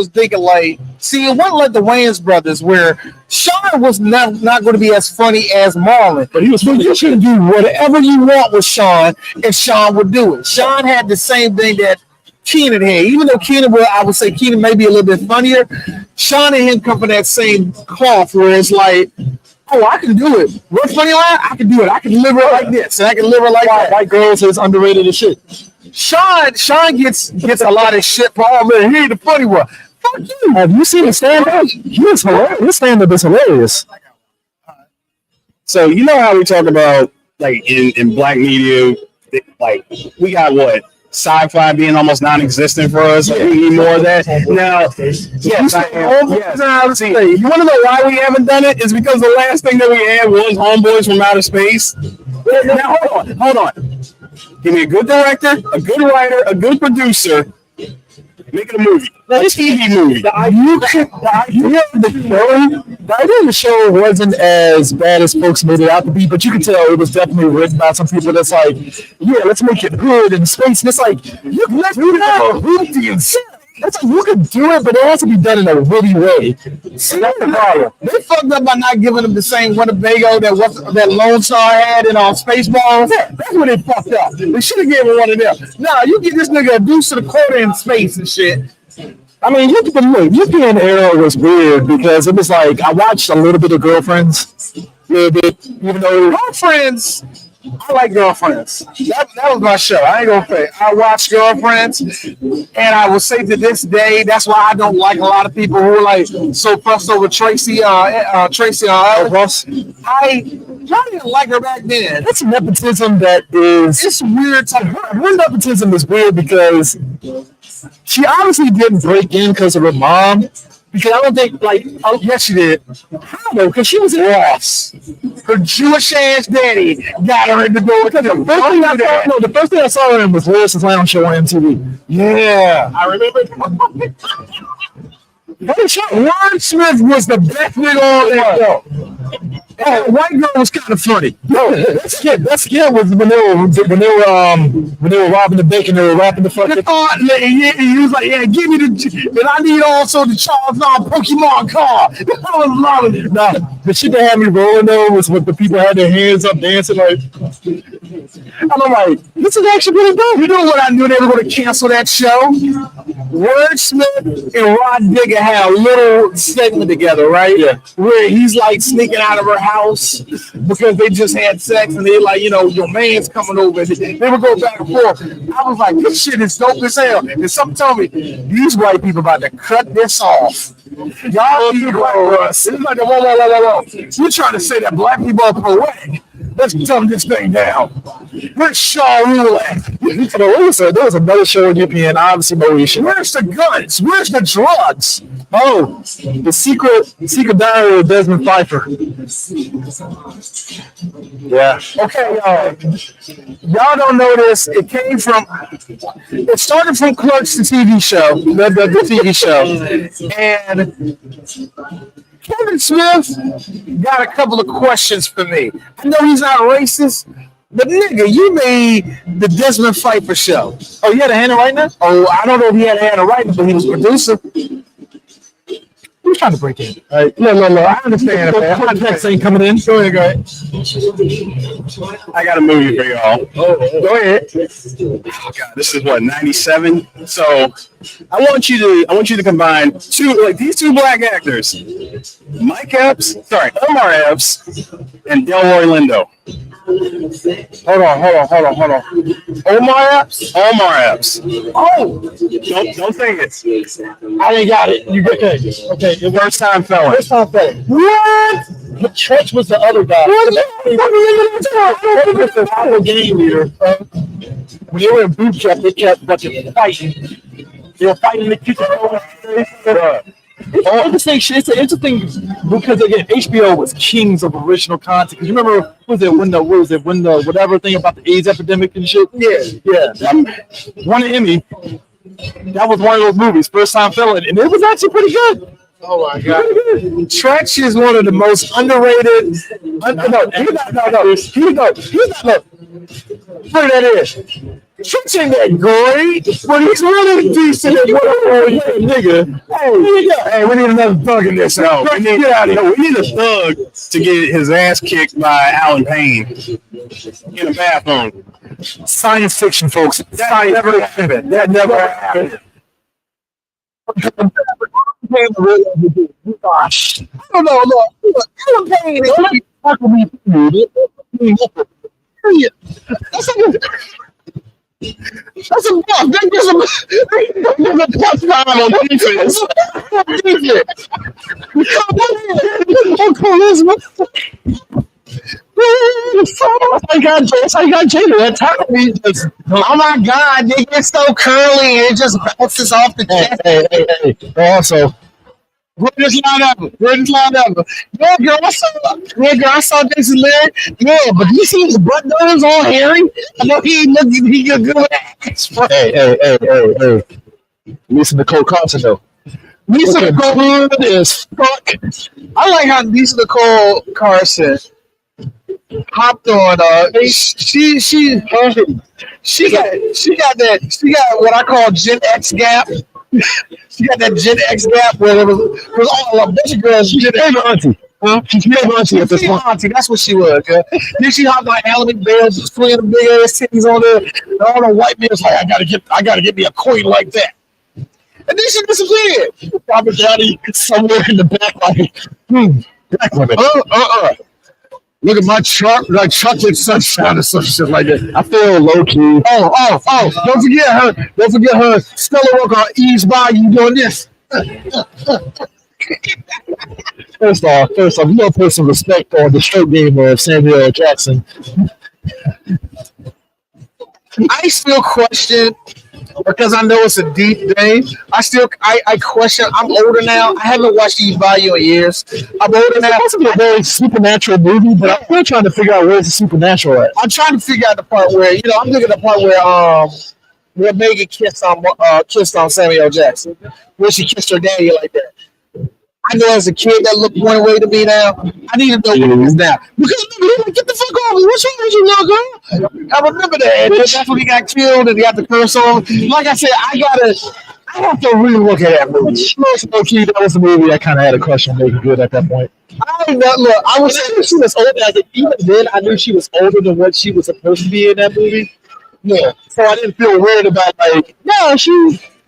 thinking like, see, it wasn't like the Wayans brothers where Sean was not going to be as funny as Marlon, But he was funny. you should do whatever you want with Sean, and Sean would do it. Sean had the same thing that Keenan had, even though I would say Keenan may be a little bit funnier. Sean and him come from that same cloth where it's like, oh, I can do it. What funny line? I can do it. I can deliver it like this, and I can deliver it like that. White girls is underrated as shit. Sean gets a lot of shit for all man. He ain't the funny one. Fuck you. Have you seen his stand-up? He is hilarious. His stand-up is hilarious. So you know how we talk about like in black media, like we got what sci-fi being almost non-existent for us. Like, we need more of that. Now, yes, I am. Yes. See, you want to know why we haven't done it? It's because the last thing that we had was Homeboys from Outer Space. Now, hold on. Give me a good director, a good writer, a good producer. Make it a movie. A TV movie. The idea of the show wasn't as bad as folks made it out to be, but you can tell it was definitely written by some people that's like, yeah, let's make it good in space. And it's like, you can do that. That's like, you can do it, but it has to be done in a witty way. See, that's the problem. They fucked up by not giving them the same Winnebago that Lone Star had in Spaceballs. Yeah, that's when they fucked up. They should have given one of them. Nah, you get this nigga a deuce to the quarter in space and shit. I mean, UPN era was weird because it was like, I watched a little bit of Girlfriends, even though Girlfriends I like Girlfriends. That was my show. I ain't gonna fake. I watched Girlfriends, and I will say to this day, that's why I don't like a lot of people who are like so fussed over Tracy Ellis. I didn't like her back then. That's nepotism that is. It's weird. Her nepotism is weird because she obviously didn't break in because of her mom. Because I don't think, yes, she did. How though? Because she was in Ross. Her Jewish ass daddy got her in the door. The first thing I saw her in was Lewis's Lounge Show on MTV. Yeah. I remember. Wordsmith was the best nigga on that show. And White Girl was kind of funny. No, that skit was when they were robbing the bank and they were rapping the fucking. He was like, yeah, give me and I need also the Charizard Pokemon card. I was loving it. Nah, the shit that had me rolling though was when the people had their hands up dancing like. And I'm like, this is actually pretty dope. You know what I knew they were going to cancel that show? Wordsmith and Rod Digger had a little segment together, right? Yeah. Where he's like sneaking out of her house because they just had sex and they're like, your man's coming over. They would go back and forth. I was like, this shit is dope as hell. And some told me, these white people about to cut this off. Y'all need white us. It's like, whoa. You're trying to say that black people are poetic. Let's dumb this thing down. Where's Shaw Rule at? There was another show in UPN, obviously Mauritia. Where's the guns? Where's the drugs? Oh, the secret diary of Desmond Pfeiffer. Yeah. Okay, y'all don't know this. It started from Clerks, the TV show, the TV show, and Kevin Smith got a couple of questions for me. I know he's not racist, but nigga, you made the Desmond Pfeiffer show. Oh, you had a hand in writing that? Oh, I don't know if he had a hand in writing, but he was producer. He was trying to break in. No. I understand. The context ain't coming in. Go ahead. I got a movie for y'all. Go ahead. Oh God, this is what 97. So I want you to combine these two black actors, Omar Epps and Delroy Lindo. Hold on. Omar Epps. Oh, don't think it. I ain't got it. You get it. Okay, first time felon. What? The Church was the other guy. What? The game leader. When they were in boot camp, they kept fucking fighting. They were fighting in the kitchen. It's interesting because again, HBO was kings of original content. You remember when the whatever thing about the AIDS epidemic and shit? Yeah. Won an Emmy. That was one of those movies, First Time Felon, and it was actually pretty good. Oh my God. Tretch is one of the most underrated. He's not. Bring that in. Tretch ain't that great, but he's really decent at nigga. Hey, we need another thug in this. No, we need a thug to get his ass kicked by Alan Payne in a bathroom. Science fiction, folks. That never happened. Gosh. I don't know. Look, Alan Payne is fucking me. That's a buff. There's a plus time on defense. I got Jada that time. Oh my God, they get so curly and it just bounces off the chest. Hey. Also, Greatest line ever. Yeah, girl, I saw Jason Larry. Yeah, but you see his butt nose all hairy? I know he good with that. Hey. Listen to Cole Carson though. Lisa Nicole is fuck. I like how Lisa Nicole Carson hopped on. She got what I call Gen X gap. She got that Gen X gap where there was all a bunch of girls. She's an auntie. Huh? She's an auntie at this point. Auntie, that's what she was. Then she hopped on Alabama Bells, just playing the big ass titties on there. And all the white men was like, I gotta get me a queen like that. And then she disappeared. Robert Downey somewhere in the back, like, black women. Look at my chocolate sunshine or some shit like that. I feel low key. Oh! Don't forget her. Don't forget her stellar work on Ease By You doing this. First off, you gotta put some respect on the stroke game of Samuel L. Jackson. I still question, because I know it's a deep thing. I question. I'm older now. I haven't watched Ease By You in years. I'm older now. It's supposed to be a very supernatural movie, but I'm still trying to figure out where's the supernatural at. I'm trying to figure out the part where I'm looking at the part where Megan kissed on Samuel L. Jackson, where she kissed her daddy like that. I know as a kid that looked one way to me now. I need to know what it is now. Because he's like, get the fuck off me. What's wrong with you, little girl? I remember that. And that's when he got killed and he got the curse on. Like I said, I have to really look at that movie. Okay, that was a movie I kind of had a question making good at that point. I was saying She was older. Even then, I knew she was older than what she was supposed to be in that movie. yeah. So I didn't feel weird about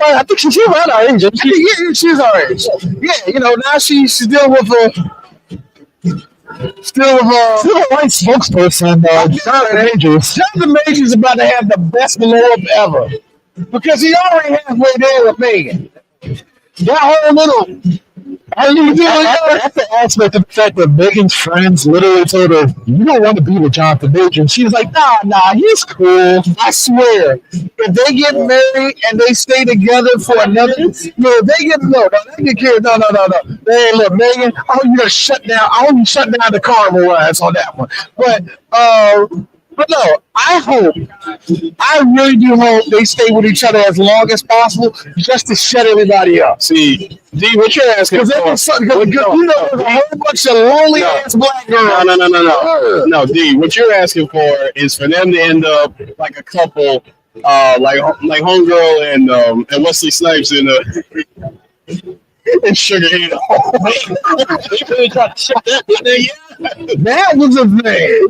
I think she's around our age. Yeah, she's our age. Yeah, now she's still with a white spokesperson. Jonathan Majors. Jonathan Majors is about to have the best love ever because he already halfway there with Megan. That whole little. That's the aspect of the fact that Megan's friends literally told her, "You don't want to be with Jonathan Major," and she was like, "Nah, he's cool." I swear, if they get married and they stay together for another, they get killed. No. Hey, look, Megan, I hope you shut down the Carnival rides on that one. But no, I really do hope they stay with each other as long as possible, just to shut everybody up. See, D, what you're asking for? There's a whole bunch of lonely ass black girls. No, D, what you're asking for is for them to end up like a couple, like Homegirl and Wesley Snipes in Sugarhead. That was a thing.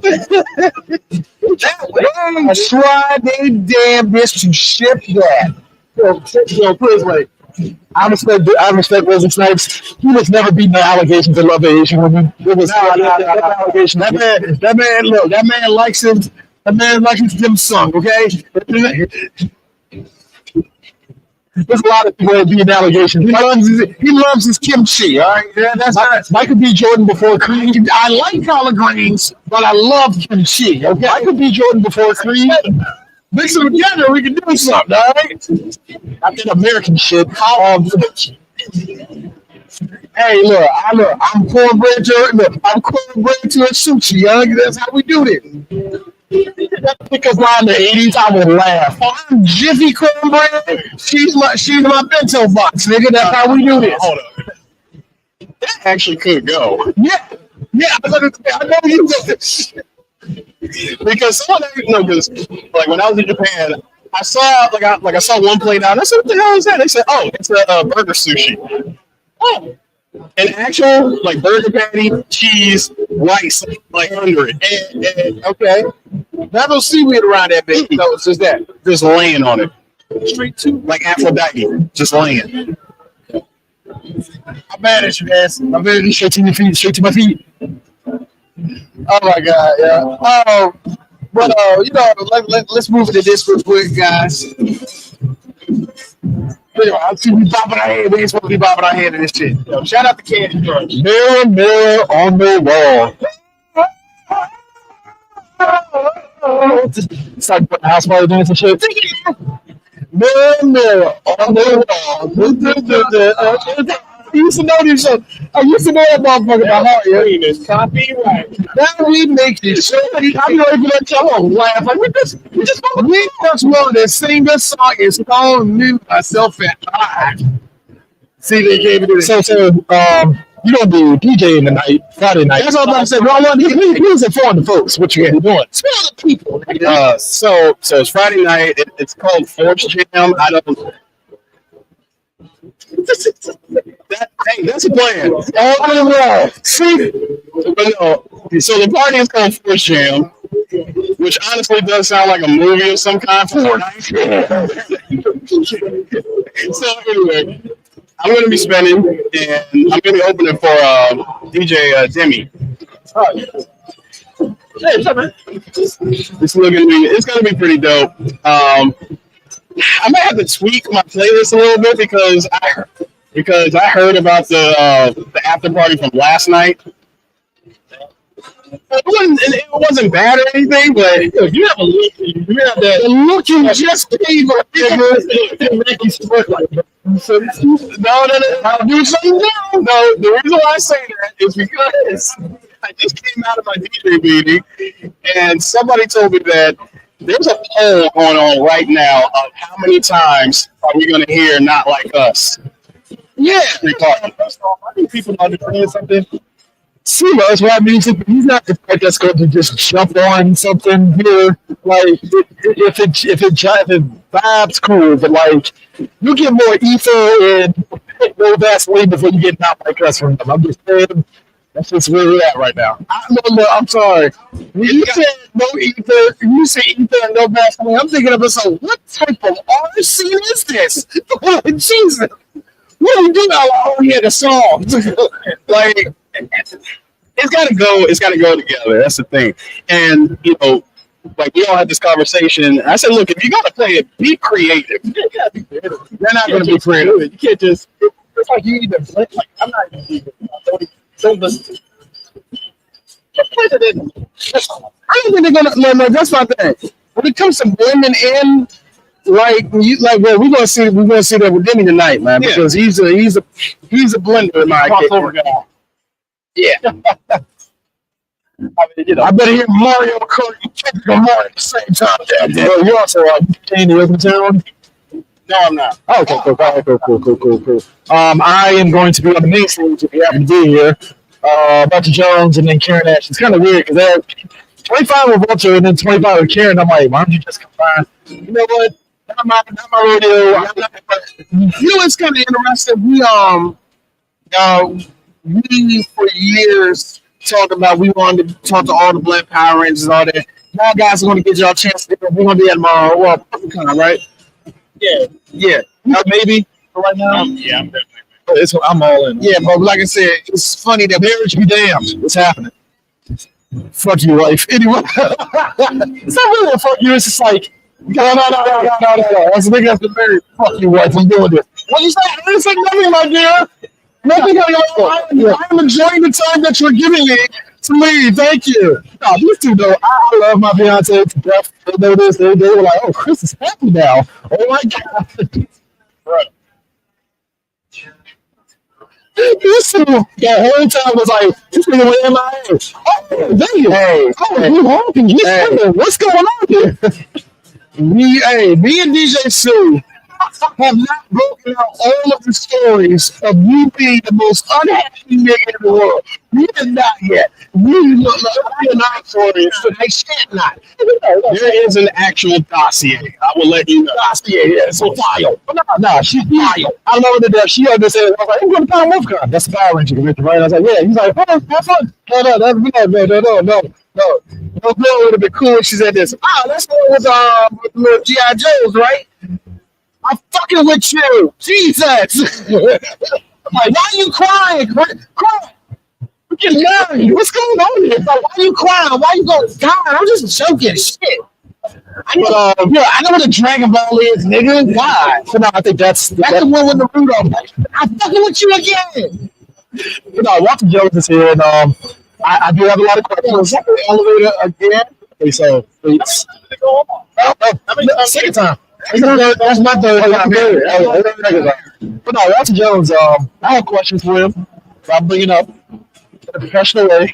They tried their damn best to ship that. Please wait. I respect Wesley Snipes. He was never beating the allegations of love Asian women. It was allegation. That man likes him. That man likes his dim sum. Okay. There's a lot of people being allegations. He loves his kimchi. All right, that's Michael B. Jordan before Creed. I like collard greens, but I love kimchi. Okay, Michael B. Jordan before Creed. Mix them together, we can do something. All right. I did American shit. Hey, look, I'm cornbread to a sushi, young. That's how we do this. Because now in the 80s, I would laugh. I'm Jiffy cornbread. She's my bento box, nigga. That's how we do this. Hold up. That actually could go. Yeah. I know you do this. Because because like when I was in Japan, I saw I saw one plate out. And I said, "What the hell is that?" They said, "Oh, it's a burger sushi." Oh, an actual burger patty, cheese, rice under it. And Okay. Not no seaweed around that bitch. No, it's just that. Just laying on it, straight to Aphrodite, just laying. I'm mad at you, ass. I'm very straight to my feet. Oh my god, yeah. But let's move into this real quick, guys. Anyway, I see we bopping our head. We ain't supposed to be bopping our head in this shit. Shout out to Candy Crush. Mirror, mirror on the wall. It's like putting house party dance and shit. Mirror, mirror on the wall. I used to know this shit. I used to know that motherfucker by heart. Yeah, It's copyright. that remake is so. I'm not even let y'all laugh. Like we just wanted to sing this song. It's called "Me, Myself, and I." See, they gave it. So you don't do DJ tonight, Friday night. That's what I'm about to say. Well, Please inform the folks what you doing. Tell the people. So it's Friday night. It's called Forge Jam. I don't. That's a plan. See, But no, so the party is called Force Jam, which honestly does sound like a movie of some kind. So anyway, I'm going to be spinning, and I'm going to be opening for DJ Demi. It's gonna be pretty dope. I might have to tweak my playlist a little bit because I heard about the after party from last night. It wasn't bad or anything, but you have a look. You have the look you just gave up. No. I'll do something now. No, the reason why I say that is because I just came out of my DJ meeting, and somebody told me that there's a poll going on right now of how many times are we going to hear "Not Like Us." Yeah. First off, I think people understand something. He loves rap music, but he's not the type that's going to just jump on something here. Like, if it vibes, cool, but like, you get more ether and no Vaseline before you get Not Like Us from them. I'm just saying, that's just where we're at right now. I'm sorry. When you said no ether, you said ether and no Vaseline. I'm thinking of so what type of art scene is this? Jesus. What do we do now? Oh, yeah, the song. Like, it's gotta go together. That's the thing. And like we all had this conversation. I said, look, if you gotta play it, be creative. Yeah, be creative. They're not gonna be creative. You can't just. It's like you either play. Like I'm not even. Don't listen. Just play it in. I don't think they're gonna. No, that's my thing. When it comes to blending in, well, we're gonna see that with Demi tonight, man, because he's a blender in my crossover guy. Yeah. I better hear Mario Kart and Kendrick Lamar at the same time. Well, you also playing the open town? No, I'm not. Oh, okay, cool. I am going to be on the main stage if you happen to be here. Walter Jones and then Karen Ash. It's kind of weird because they're 25 with Walter and then 25 with Karen. I'm like, why don't you just combine? You know what? Not my rodeo. You know, it's kind of interesting. We for years talked about we wanted to talk to all the Black Power Rangers and all that. Now, guys, are going to get y'all a chance to do it. We're going to do that tomorrow. Well, BlerDCon, right? Yeah. Maybe right now. Yeah, I'm definitely. I'm all in. Yeah, but like I said, it's funny that marriage be damned. What's happening? Fuck you, life. Anyway, it's not really a fuck you. It's just like, no. That's the nigga that's been married. Fuck you, wife. I'm doing this. What you say? I didn't say nothing, my dear. Nothing. I'm enjoying the time that you're giving me to leave. Thank you. No, these two though, I love my fiance to death. They know this. They were like, oh, Chris is happy now. Oh my god. Right. This two, the whole time was like, this nigga went MIA. Oh, there you go. You home? What's going on here? Me and DJ Sue have not broken out all of the stories of you being the most unhappy nigga in the world. We have not yet. We look like not stories, so they shit not. There is an actual dossier. I will let you know. Dossier, yeah, it's a file. No, she's file. I love her to death. She understands. I was like, I'm going to Power BlerDCon. That's the Power Ranger convention, right? I was like, yeah. He's like, oh, have fun. No. No, would have been cool if she said this. Oh, that's what with little G.I. Joes, right? I'm fucking with you. Jesus. Like, why are you crying? Cry. We're getting married. What's going on here? Like, why are you crying? Why are you going, God, I'm just joking. Shit. I know what a Dragon Ball is, nigga. Why? So no, I think that's the one with the Naruto. I'm fucking with you again. No, Walter Jones is here, and I do have a lot of questions. Elevator again. Okay, so it's second time. That's my third time. But no, Walter Jones, I have questions for him. So I'm bringing up in a professional way.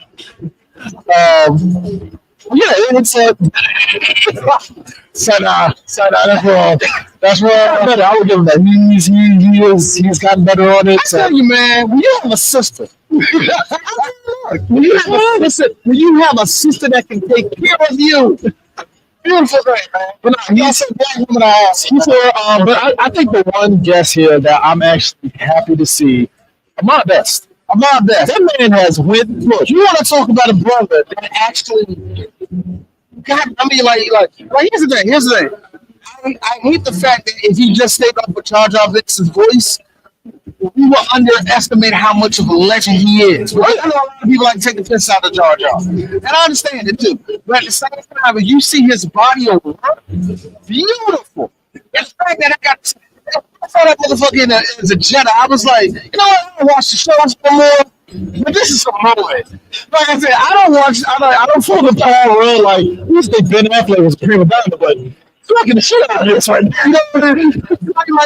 It's that's wrong. I would give him that. He's gotten better on it. I tell you, man, when you have a sister, when you have a sister that can take care of you, beautiful thing, man. But no, he's a black woman. But I think the one guest here that I'm actually happy to see, Ahmad Best. That man has went. Look, you want to talk about a brother that actually. God, I mean, like here's the thing. I hate the fact that if he just stayed up with Jar Jar Binks' voice, we will underestimate how much of a legend he is. Right? I know a lot of people like to take the piss out of Jar Jar, and I understand it too. But at the same time, when you see his body of work, beautiful. And the fact that I saw that motherfucker as a Jedi, I was like, you know what? I don't watch the shows no more. But this is some moment. Like I said, I don't follow the power real like I used to think Ben Affleck was a prima donna, but fucking the shit out of this right now. you know what I mean?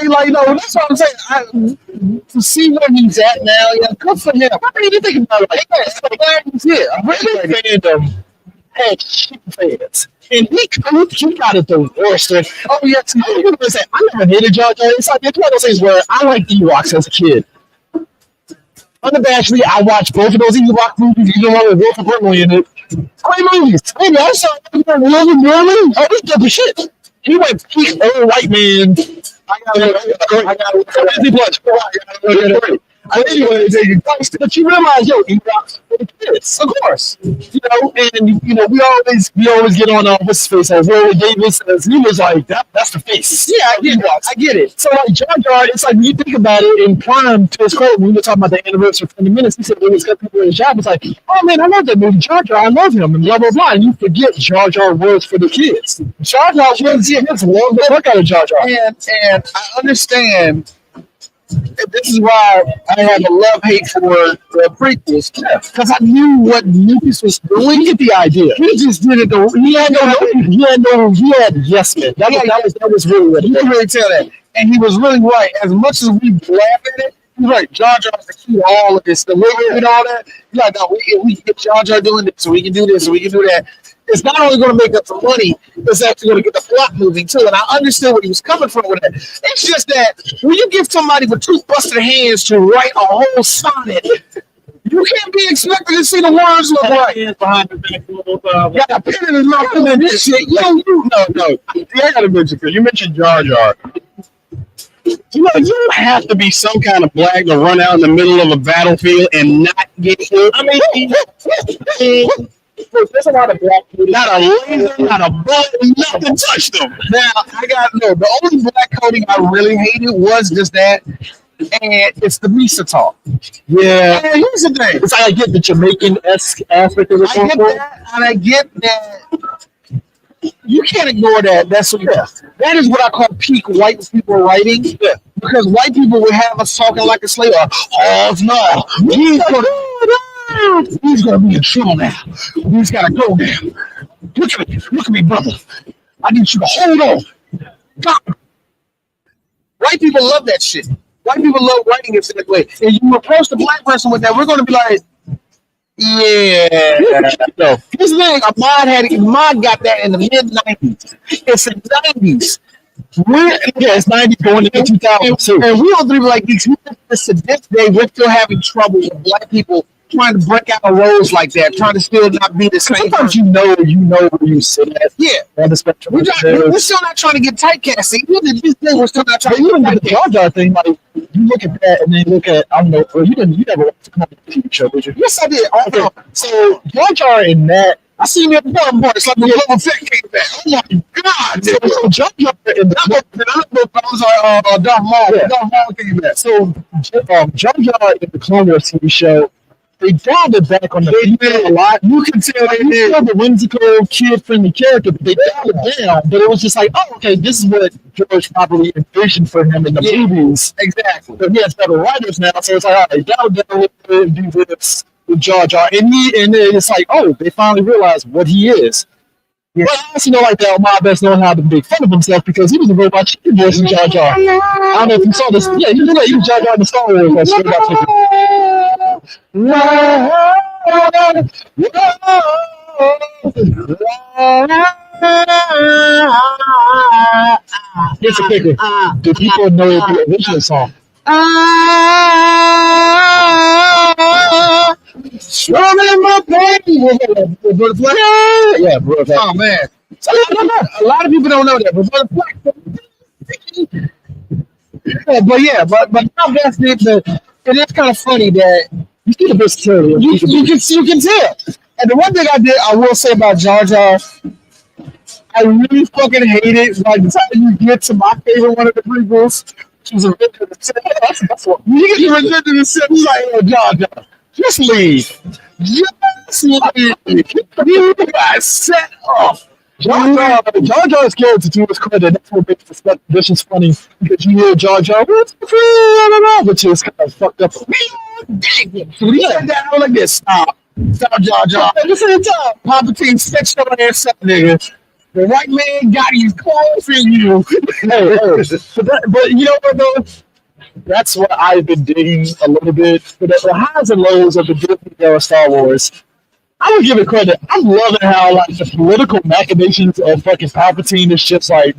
Like, you know, that's what I'm saying. To see where he's at now, yeah, good for him. I mean, you think about it, like, yeah, it's like, glad he's here. I'm really Fandom had shit fans. And he got it the worst. And, oh, yes, I never hated Jar Jar. It's like, it's one of those things where I liked Ewoks as a kid. Unabashedly, I watched both of those Ewok movies, even one with Wolf Brimley in it. Great movies. Maybe I saw Wolf Brimley. Oh, this dope as shit. He went peak old white man. I got Disney Plus. Anyways, but you realize, yo, Ewoks for the kids, of course. You know, and you know, we always get on what's his face, Roy Davis, as he was like, that's the face. Yeah, I get it. So like Jar Jar, it's like when you think about it in Prime, to his credit, when we were talking about the anniversary for 20 minutes, he said when he's got people in his job, it's like, oh man, I love that movie, Jar Jar, I love him, and blah blah blah. And you forget Jar Jar was for the kids. Jar Jar was love the fuck out of Jar Jar. And I understand. This is why I have a love-hate for the prequels, because I knew what Lucas was doing. You get the idea. He just did it. He had yes men. That was really what you can really tell that, and he was really right. As much as we laugh at it, he's right. Jar Jar's the key to all of this. The living and all that. He's like, no, we can get Jar Jar doing this, so we can do this, so we can do that. It's not only going to make up some money, it's actually going to get the plot moving too. And I understand where he was coming from with that. It's just that when you give somebody with two busted hands to write a whole sonnet, you can't be expected to see the words look right. Got a pen in his mouth and this shit. No. I gotta mention, because you mentioned Jar Jar. You know, you don't have to be some kind of black to run out in the middle of a battlefield and not get hit. I mean, there's a lot of black people. Not a laser, not a bullet, nothing touched them. Now, the only black coding I really hated was just that, and it's the Misa talk. Yeah. And here's the thing. It's like I get the Jamaican-esque aspect of it. I get that, and I get that. You can't ignore that. That is what I call peak white people writing. Yeah. Because white people would have us talking like a slave. Oh, no. He's gonna be in trouble now. He's gotta go now. Look at me, brother. I need you to hold on. God. White people love that shit. White people love writing it that way. And you approach the black person with that, we're gonna be like, yeah. No. Here's the thing, Ahmad got that in the mid-90s. It's the 90s. It's 90s going into 2002. And we all three were like, to this day, we're still having trouble with black people trying to break out of roles like that, trying to still not be the same. Sometimes you know where you sit at. Yeah. On the spectrum. We're still not trying to get typecast. We're still not trying to even the Jar Jar thing, like, you look at that and then look at, I don't know, you never watched the TV show, did you? Yes, I did. Okay. So Jar Jar in that, I seen it before. It's like the Boba Fett came back. Oh my God! So Jar Jar in the Darth Maul. Yeah. Darth Maul came back. So Jar Jar in the Clone Wars TV show, they dialed it back on the female a lot. You can tell they did the whimsical, kid-friendly character, but they dialed it down. But it was just like, oh, okay, this is what George probably envisioned for him in the movies. Exactly. But he has better writers now, so it's like, all right, dial it down and do this with Jar Jar. And then it's like, oh, they finally realized what he is. Yeah. But I also know, like that, my best known how to make fun of himself because he was a robot chicken voice in Jar Jar. I don't know if you saw this. Yeah, he was Jar Jar in the Star Wars. Like, straight up chicken. Here's a kicker. Do people know the original song? Strumming my baby. Yeah, bro. Oh man. So, a lot of people don't know that, but now that's it. And it's kind of funny that you see the versatility. You can tell. And the one thing I will say about Jar Jar, I really fucking hate it. Like the time you get to my favorite one of the prequels, She's a revenge of the Sith. That's what You get the revenge of the Sith. He's like, oh, Jar Jar, just leave. Just leave. You got set up. Jar Jar's character, to his credit, that's what makes this is funny, because you hear Jar Jar, which is kind of fucked up. So he said that out like this. Stop, Jar Jar. At the same time, Palpatine set your ass up, nigga. The right man got his clothes in you. But you know what, though? That's what I've been digging a little bit. But the highs and lows of the Disney era Star Wars, I would give it credit. I'm loving how like the political machinations of fucking Palpatine is just like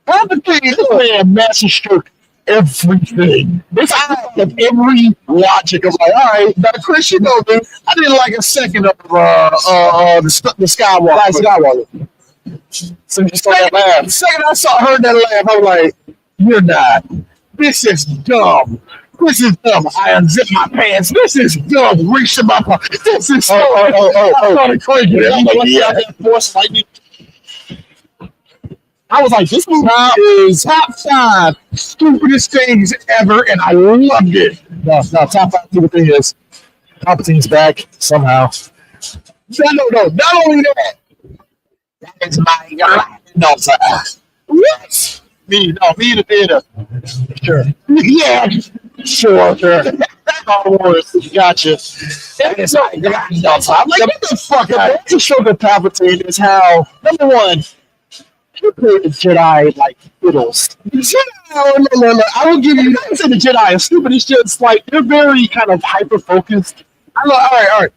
Palpatine. This man master stroke everything. It's out of every logic. I'm like, all right, Now, Chris, you know, man, I didn't like a second of the Skywalker. so you just saw that laugh. The second I heard that laugh, I was like, you're not. This is dumb. This is dumb. I unzip my pants. This is dumb. Reach in my pocket. This is so crazy. I'm like, yeah. Force lightning. I was like, this movie is Top 5 stupidest things ever, and I loved it. no top 5 stupid thing is Palpatine's back somehow. No. Not only that. That is my daughter. What? Me in the theater. Sure. Yeah. Sure. Star Wars, gotcha. That is my daughter. I'm like, get the fuck out. What to show the Palpatine is how, number one, you play the Jedi like fiddles. The Jedi, no. I don't give you I didn't say the Jedi is stupid, it's just like they're very kind of hyper focused. All right.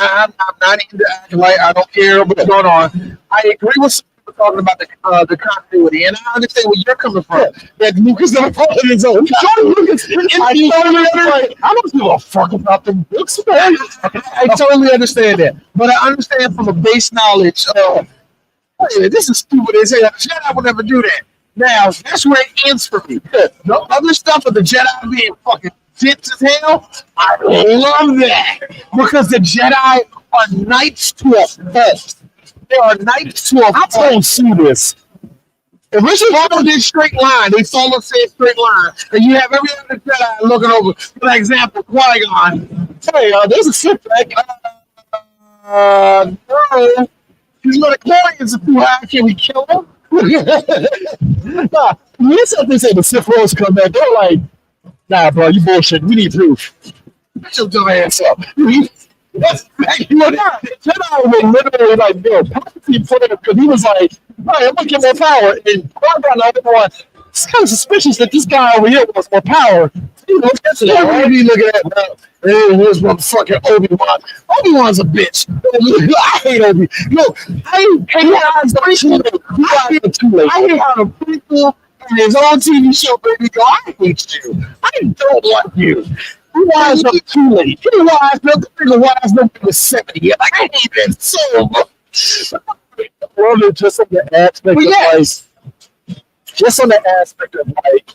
I'm not into acting like I don't care what's going on. I agree with some people talking about the continuity, and I understand where you're coming from. That Lucas never followed his own. George Lucas, I don't give a fuck about the books, man. I totally understand that, but I understand from a base knowledge of, hey, this is stupid as hell. The Jedi will never do that. Now that's where it ends for me. No other stuff of the Jedi being fucking dense as hell. I love that because the Jedi are knights to a fault. They are knights to a fault. I don't see this. If we should follow this straight line, they follow say straight line, and you have every other Jedi looking over. For example, Qui-Gon. Hey, there's a Sith back. No. His midichlorians are too high. Can we kill him? Nah, listen, they say the Sith Lords come back. They're like, nah, bro, you bullshit. We need proof. Get your dumb ass up. That's exactly what Jedi were literally like, yo, Palpatine put it because he was like, all right, I'm gonna get more power. And Qui-Gon and everyone, it's kind of suspicious that this guy over here wants more power. You know, that's it. What are you looking at now? Hey, here's motherfucking Obi-Wan. Obi-Wan's a bitch. I hate Obi. Look, I hate how the prequel and his own TV show baby go, I hate you. I don't like you. He wise up too late. He wise up to the 70. Like, I hate that so much. Love it just on the aspect of like, just on the aspect of like,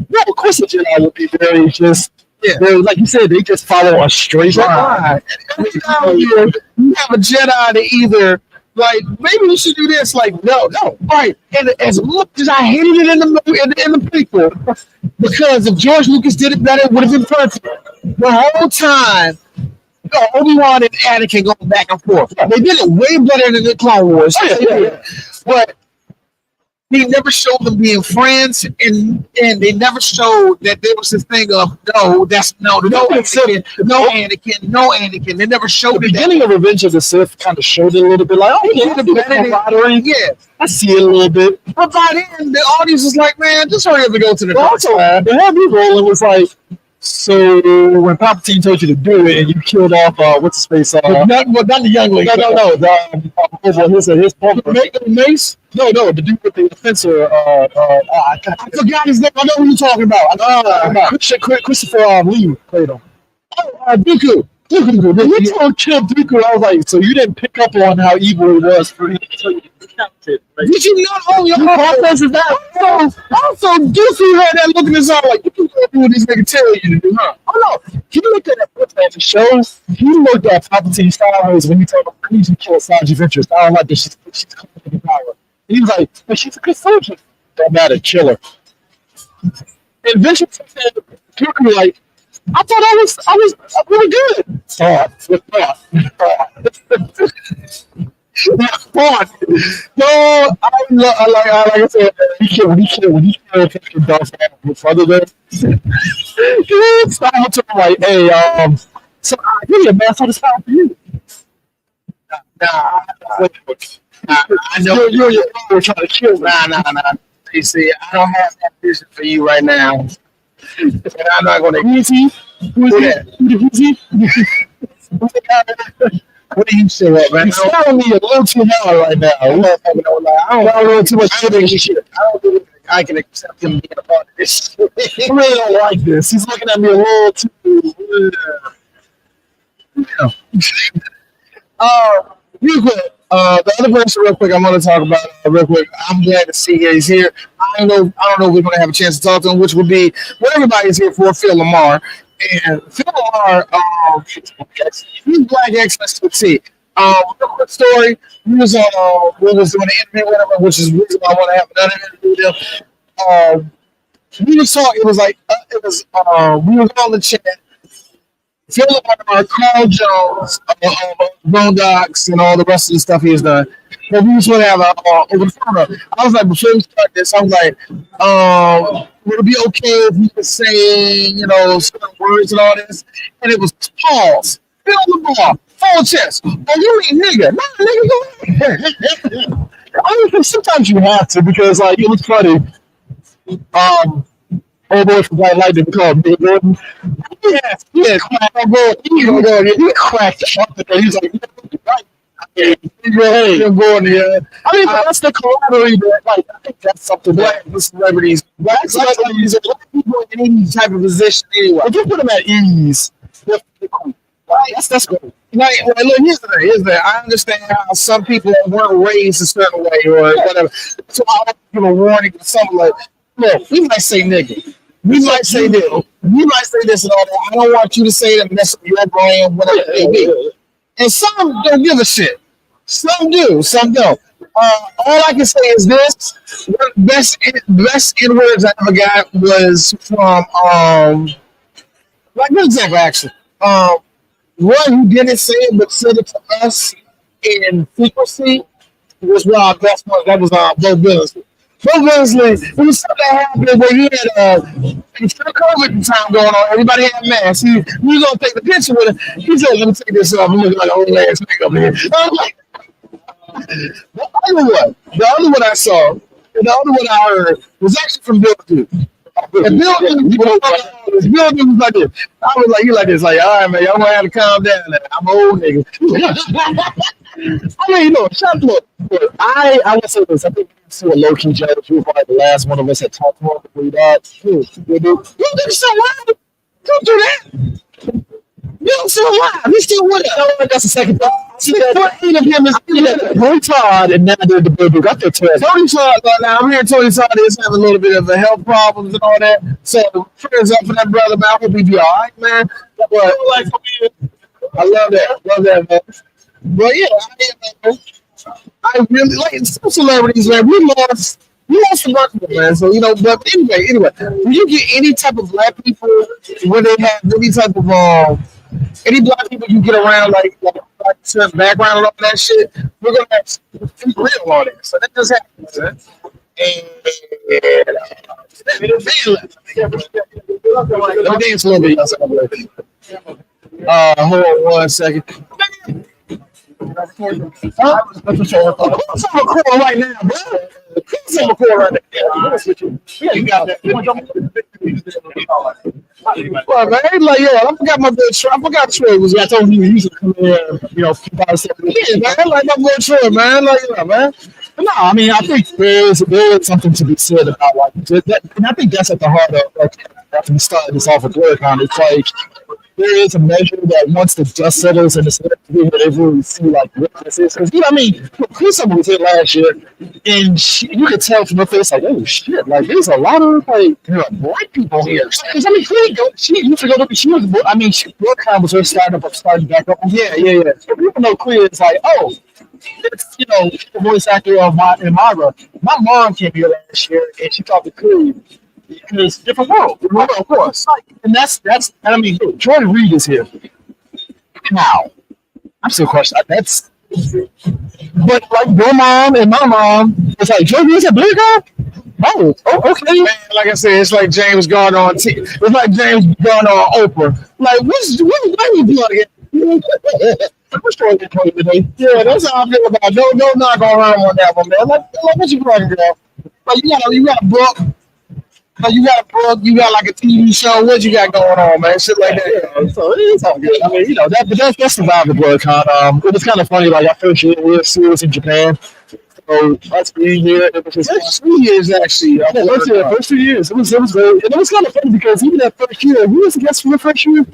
yeah, of course the Jedi would be very just, like you said, they just follow a straight line. Every time you have a Jedi to either, like, maybe we should do this, like, no, right. And as much as I hated it in the prequel, because if George Lucas did it better, it would have been perfect. The whole time, Obi-Wan and Anakin going back and forth. They did it way better than the Clone Wars. But he never showed them being friends, and they never showed that there was this thing of no Anakin. They never showed The beginning of Revenge of the Sith kind of showed it a little bit, like, oh, yeah, I see it a little bit. But by then, the audience was like, man, just hurry up and go to the Also, the heavy rolling was like, so when Palpatine told you to do it and you killed off what's his face? not the youngling. No. His partner. Mace? No, the dude with the fencer. I forgot his name. I know who you're talking about. Christopher Lee played him. Dooku. When you told kill Dooku, I was like, so you didn't pick up on how evil it was for him until you counted. Right? Did you not own your process is that? Also, Dooku had that look in his eye like, you can't do what this nigga tell you to do, huh? Oh no, he looked at that shows. He looked at Palpatine Star when he told him, I need you to kill Sanji Ventress. I don't like that she's coming to the power. And he was like, but she's a good soldier. Don't matter, kill her. And eventually, people were like, I thought I was really good. Thought. No, like I said, he killed fucking Dolph in front of them. So I told him like, hey, so I really a man, so this foul for you. I know you and your brother were trying to kill me. Nah. You see, I don't have that vision for you right now. And I'm not going to. Who is he? Who's that? What do you say, man? He's telling me a little too hard right now. I don't know too much shit. I don't think I can accept him being a part of this. I really don't like this. He's looking at me a little too. Real quick, the other person, real quick, I'm going to talk about real quick. I'm glad to see he's here. I don't know if we're going to have a chance to talk to him, which would be what everybody's here for, Phil Lamar. And Phil Lamar, he's Black Geeks to a T. Real quick story. We was doing an interview with him, which is the reason I want to have another interview with him. We was talking. It was like we was on the chat. Phil Lamar, Carl Jones, Boondocks, and all the rest of the stuff he has done. But we just want to have over the phone. I was like, before we start this, I was like, would it be okay if we could say, certain words and all this? And it was pause. Phil Lamar, full chest. Oh, you mean nigga? Not nigga, go ahead. I mean, sometimes you have to because, like, it was funny. Old boy from White Lightning called Big Gordon. He cracked up and he's like, right. I mean, that's the camaraderie that, like, I think that's something that Black celebrities are people in any type of position anyway. if you put them at ease, that's good. Like, look, here's the thing. I understand how some people weren't raised a certain way or whatever. So I'll give a warning to something like, look, we might say nigga. We might say this. We might say this and all that. I don't want you to say that mess up your brain, whatever it may be. And some don't give a shit. Some do. Some don't. All I can say is this: the best N-words I ever got was from like good example actually. One who didn't say it but said it to us in frequency was one of our best ones. That was Bo Billingsley. Bo Billingsley, it was something that happened where he had COVID time going on. Everybody had masks. We was gonna take the picture with him. He said, "Let me take this off. I'm looking like an old ass nigga up here." I was like, the other one I saw, and the other one I heard was actually from Bill Duke. And Bill Duke was like this. I was like, you like this, like, all right, man, y'all gonna have to calm down. I'm an old nigga. I mean, shut up. I would say this. I think to a low-key judge, you were probably the last one of us that talked to him before he died. You do so loud. Don't do that. You're still alive. He's still with us. That's the second thing. See, the point of him is Tony Todd and now the baby got their test. Tony Todd, now I'm hearing Tony Todd is having a little bit of health problems and all that. So prayers up for that brother, man. I hope he be all right, man. But I love that, man. But yeah, I really like some celebrities, man. We lost a bunch of them, man. So but anyway, when you get any type of black people where they have any type of any black people you get around like certain background and all that shit, we're gonna have to be real on it. So that just happens, man. And let me dance a little bit. Hold on 1 second. I'm recording right now, bro. I'm recording right now. Yeah, you got that. Well, man, like, I forgot my good Troy. I forgot Troy was. I told him he was used to come here, Yeah, man, like my good Troy, man. Like, man. No, I mean, I think there is something to be said about like that, and I think that's at the heart of after we started this off with BlerDCon. It's like there is a measure that once the dust settles and they really see like what this is. Because I mean, Chris was here last year, and you could tell from her face like, oh shit, like there's a lot of like white people here. Because I mean, she used to go to BlerDCon was her starting back up. Yeah. So people know Khleo is like, oh. It's, the voice actor of Myra. My mom came here last year and she talked to Khleo. Because different world. Of course. And and I mean, Jordan Reed is here. How? I'm still questioning. That's. But like your mom and my mom, it's like Jordan Reed's at BlerDCon. Oh, okay. Man, like I said, it's like James Garner on it's like James Garner on Oprah. Like, what's you plugging? What's Jordan Reed today? Yeah, that's how I feel about it. No knock around on that one, man. Like what you plugging, girl? Like you got a book. Like you got a book. You got like a TV show. What you got going on, man? Shit like that. Yeah, so it's all good. I mean, you know that's survived the BlerDCon. It was kind of funny. Like our first year we was in Japan. So us being here, it was just That's 3 years actually. first 2 years. It was great, and it was kind of funny because even that first year, who was the guest for the first year?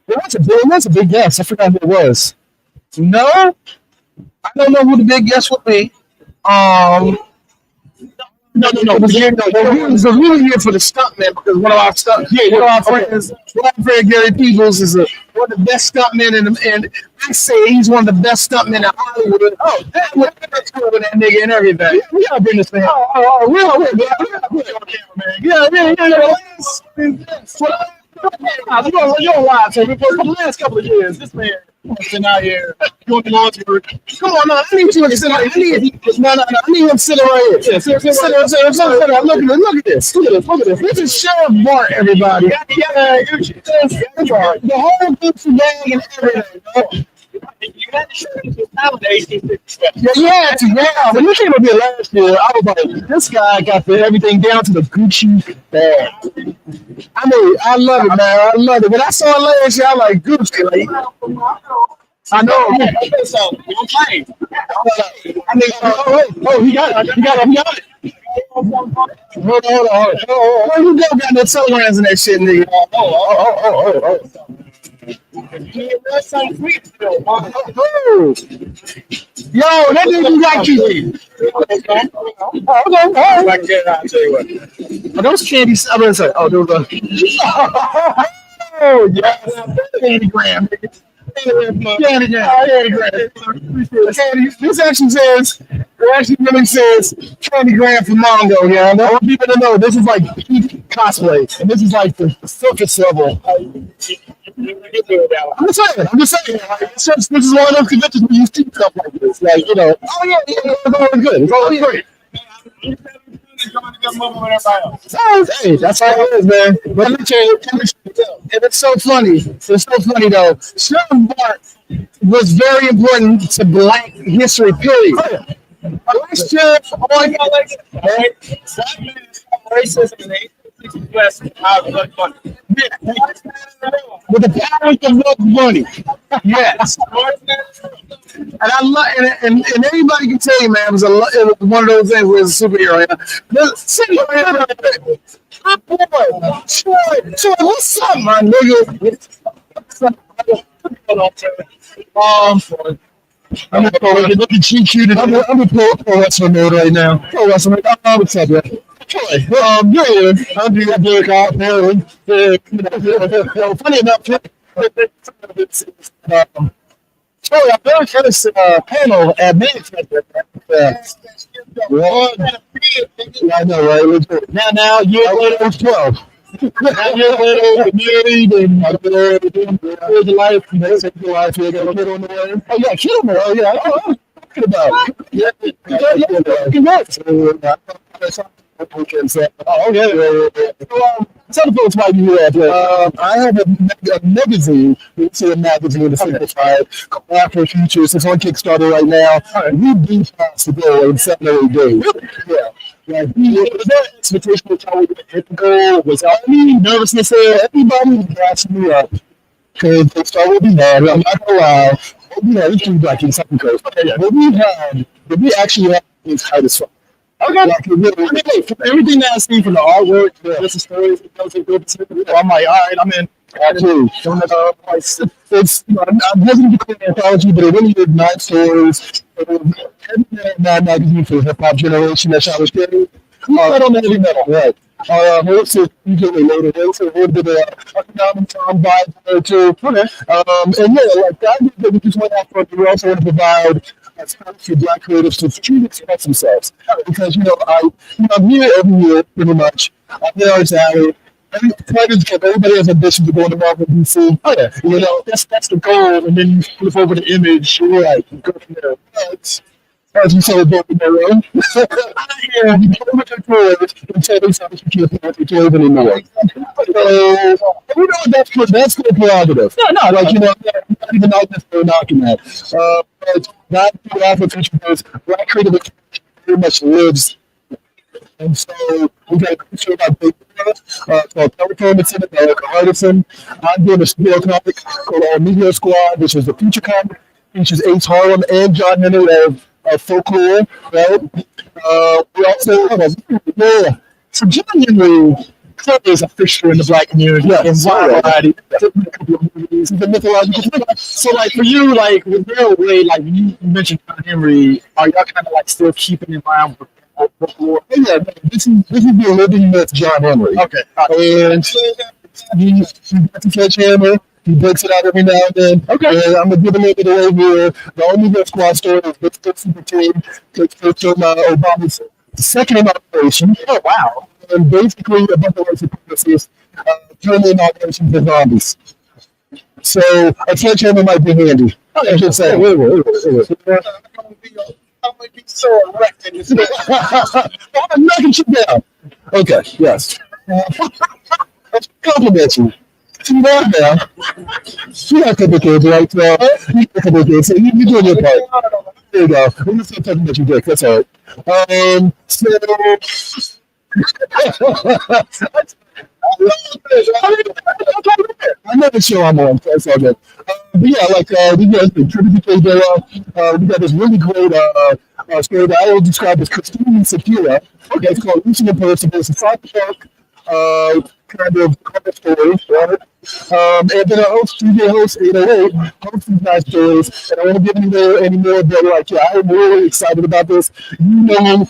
That's a big guest. I forgot who it was. No, I don't know who the big guest would be. No. We were here for the stuntman because one of our friends, Gary Peoples, is one of the best stuntmen and I say he's one of the best stuntmen in Hollywood. Oh, that with that nigga and everything. We gotta bring this man. We on camera, man. You're alive, so for the last couple of years, this man has been out here doing the laundry work. Come on, I need you to sit right here. I need him to sit right here. Sit. Look at this. This is Sheriff Bart, everybody. The whole Gucci gang and everything. you had to show his talent at 1850. Yeah. When you came up here last year, I was like, this guy got everything down to the Gucci bag. I mean, I love it, man. I love it. When I saw it last year, I like Gucci. Like, I know. So, don't play. I mean, he got it. Hold on. Where you go got no telegrams and that shit, nigga? Yo, that nigga got you. Are those candies? I'm gonna say, those are. Oh, yes. Candy gram. This actually says, really says Candy Gram for Mongo, yeah. I want people to know this is like peak cosplay, and this is like the surface level. I'm just saying. Like, it's just, this is one of those conventions where you see stuff like this. Like, you know, it's always good. It's always great. Hey, that's how it is, man. But let me tell you, and it's so funny. It's so funny though. Sheriff Bart was very important to Black history, period. Last year, Racism in the 1860s with the power of love money. Yes. And I love, and anybody can tell you, man, it was one of those things where it's a superhero. Troy, what's up, my nigga? I'm gonna look at GQ. I'm gonna pull wrestling mode right now. Pull wrestling. What's up, man? Troy, you're here. I'm doing a BlerDCon, Maryland. Funny enough, Troy, I'm very first panel at Manchester. I know, right? Now, year later, it was 12. Now, year later, married, and I've been there everything. Here's the life, you know, take the life. You got a kid on the way. Oh, yeah, kid on the way. Oh, yeah. I'm talking about it. Congrats. Oh, okay. Tell the folks why you here. I have a magazine. It's a magazine, the Simplified, called Afro Futures. It's on Kickstarter right now. We beat us to go in 7 or 8 days. Yeah. Like, was there expectation of how we were going to hit the goal? Was any nervousness there? Everybody was asking me up. Because they started to be mad. I'm not going to lie. It's too Black in second coast. But we actually had things tight as fuck. Okay. Like, from everything that I've seen from the artwork, the stories, I'm like, all right, I'm in. Absolutely. It's I wasn't a clear anthology, but it really did 9 stories. Mad magazine for the hip hop generation that I was getting. Metal, heavy metal, right? Also, usually later, there's a little bit of economic time vibe there too. Okay. And yeah, like that, we just went out front. We also want to provide space for Black creatives to truly express themselves. Because I'm here every year pretty much. I'm here on Saturday. Everybody has ambition to go into Marvel DC. Oh yeah, that's the goal, and then you flip over the image, right? Go from there. But, as you said, both in their own. Yeah, you play with your toys and tell me something you can't play with your toys anymore. That's their prerogative. No, I'm not even out there for knocking that. But that Afro feature is Black creative very much lives. And so we got a picture about Big called Telephone. It's in it by Erica Hardison. I'm doing a studio comic called Media Squad, which is the feature comic. Features Ace Harlem and John Henry of Folklore, right? We also have so John Henry is a fixture in the Black community in wide variety. The mythological figure. So, like for you, like with their way, like you mentioned John Henry, are y'all kind of like still keeping in mind with Folklore? Yeah, this is the living myth, John Henry. Okay, and he got to catch Hammer. He breaks it out every now and then. Okay. And I'm going to give a little bit away here. The only Red Squad story is this Super Team takes place on Obama's second inauguration. Oh, wow. And basically, a bunch of white supremacists turn the inauguration to zombies. So, a sledgehammer might be handy. I should say. Wait. I'm going to be so erected. I'm knocking you down. Okay, yes. Compliment you. See that now? You got a couple kids, right? So you got a couple kids, so you're doing your part. There you go. We're just talking about your dick. That's all right. So I'm not sure I'm on. That's all good. But yeah, like we got the tribute to KJ. We got this really great story that I will describe as Christine Sakura. Okay, it's called Lucian and Percival. It's a cyberpunk kind of cover story, right? And then our host, DJ Host 808, hosts these nice stories, and I won't give any more, but like, yeah, I'm really excited about this. You know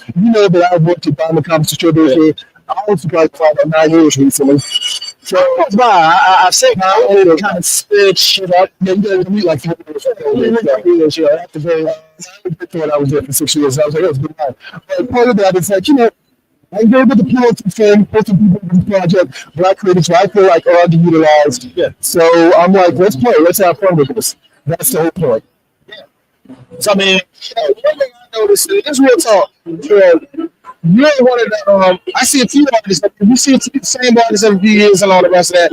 that I've worked at Diamond Comics Distributor. I was surprised for about 9 years recently. So I've said I kind of spit shit up. Yeah, you guys meet like 4 years ago. After very, I thought I was there for 6 years. I was like, that's good time. But part of that is like, I'm able to pull some things, put some people in this project, Black creatives who I feel like are underutilized. Yeah. So I'm like, let's play, let's have fun with this. That's the whole point. Yeah. So I mean, one thing I noticed is real talk. You're one of the I see a few artists, you see the same artists every few years and all the rest of that.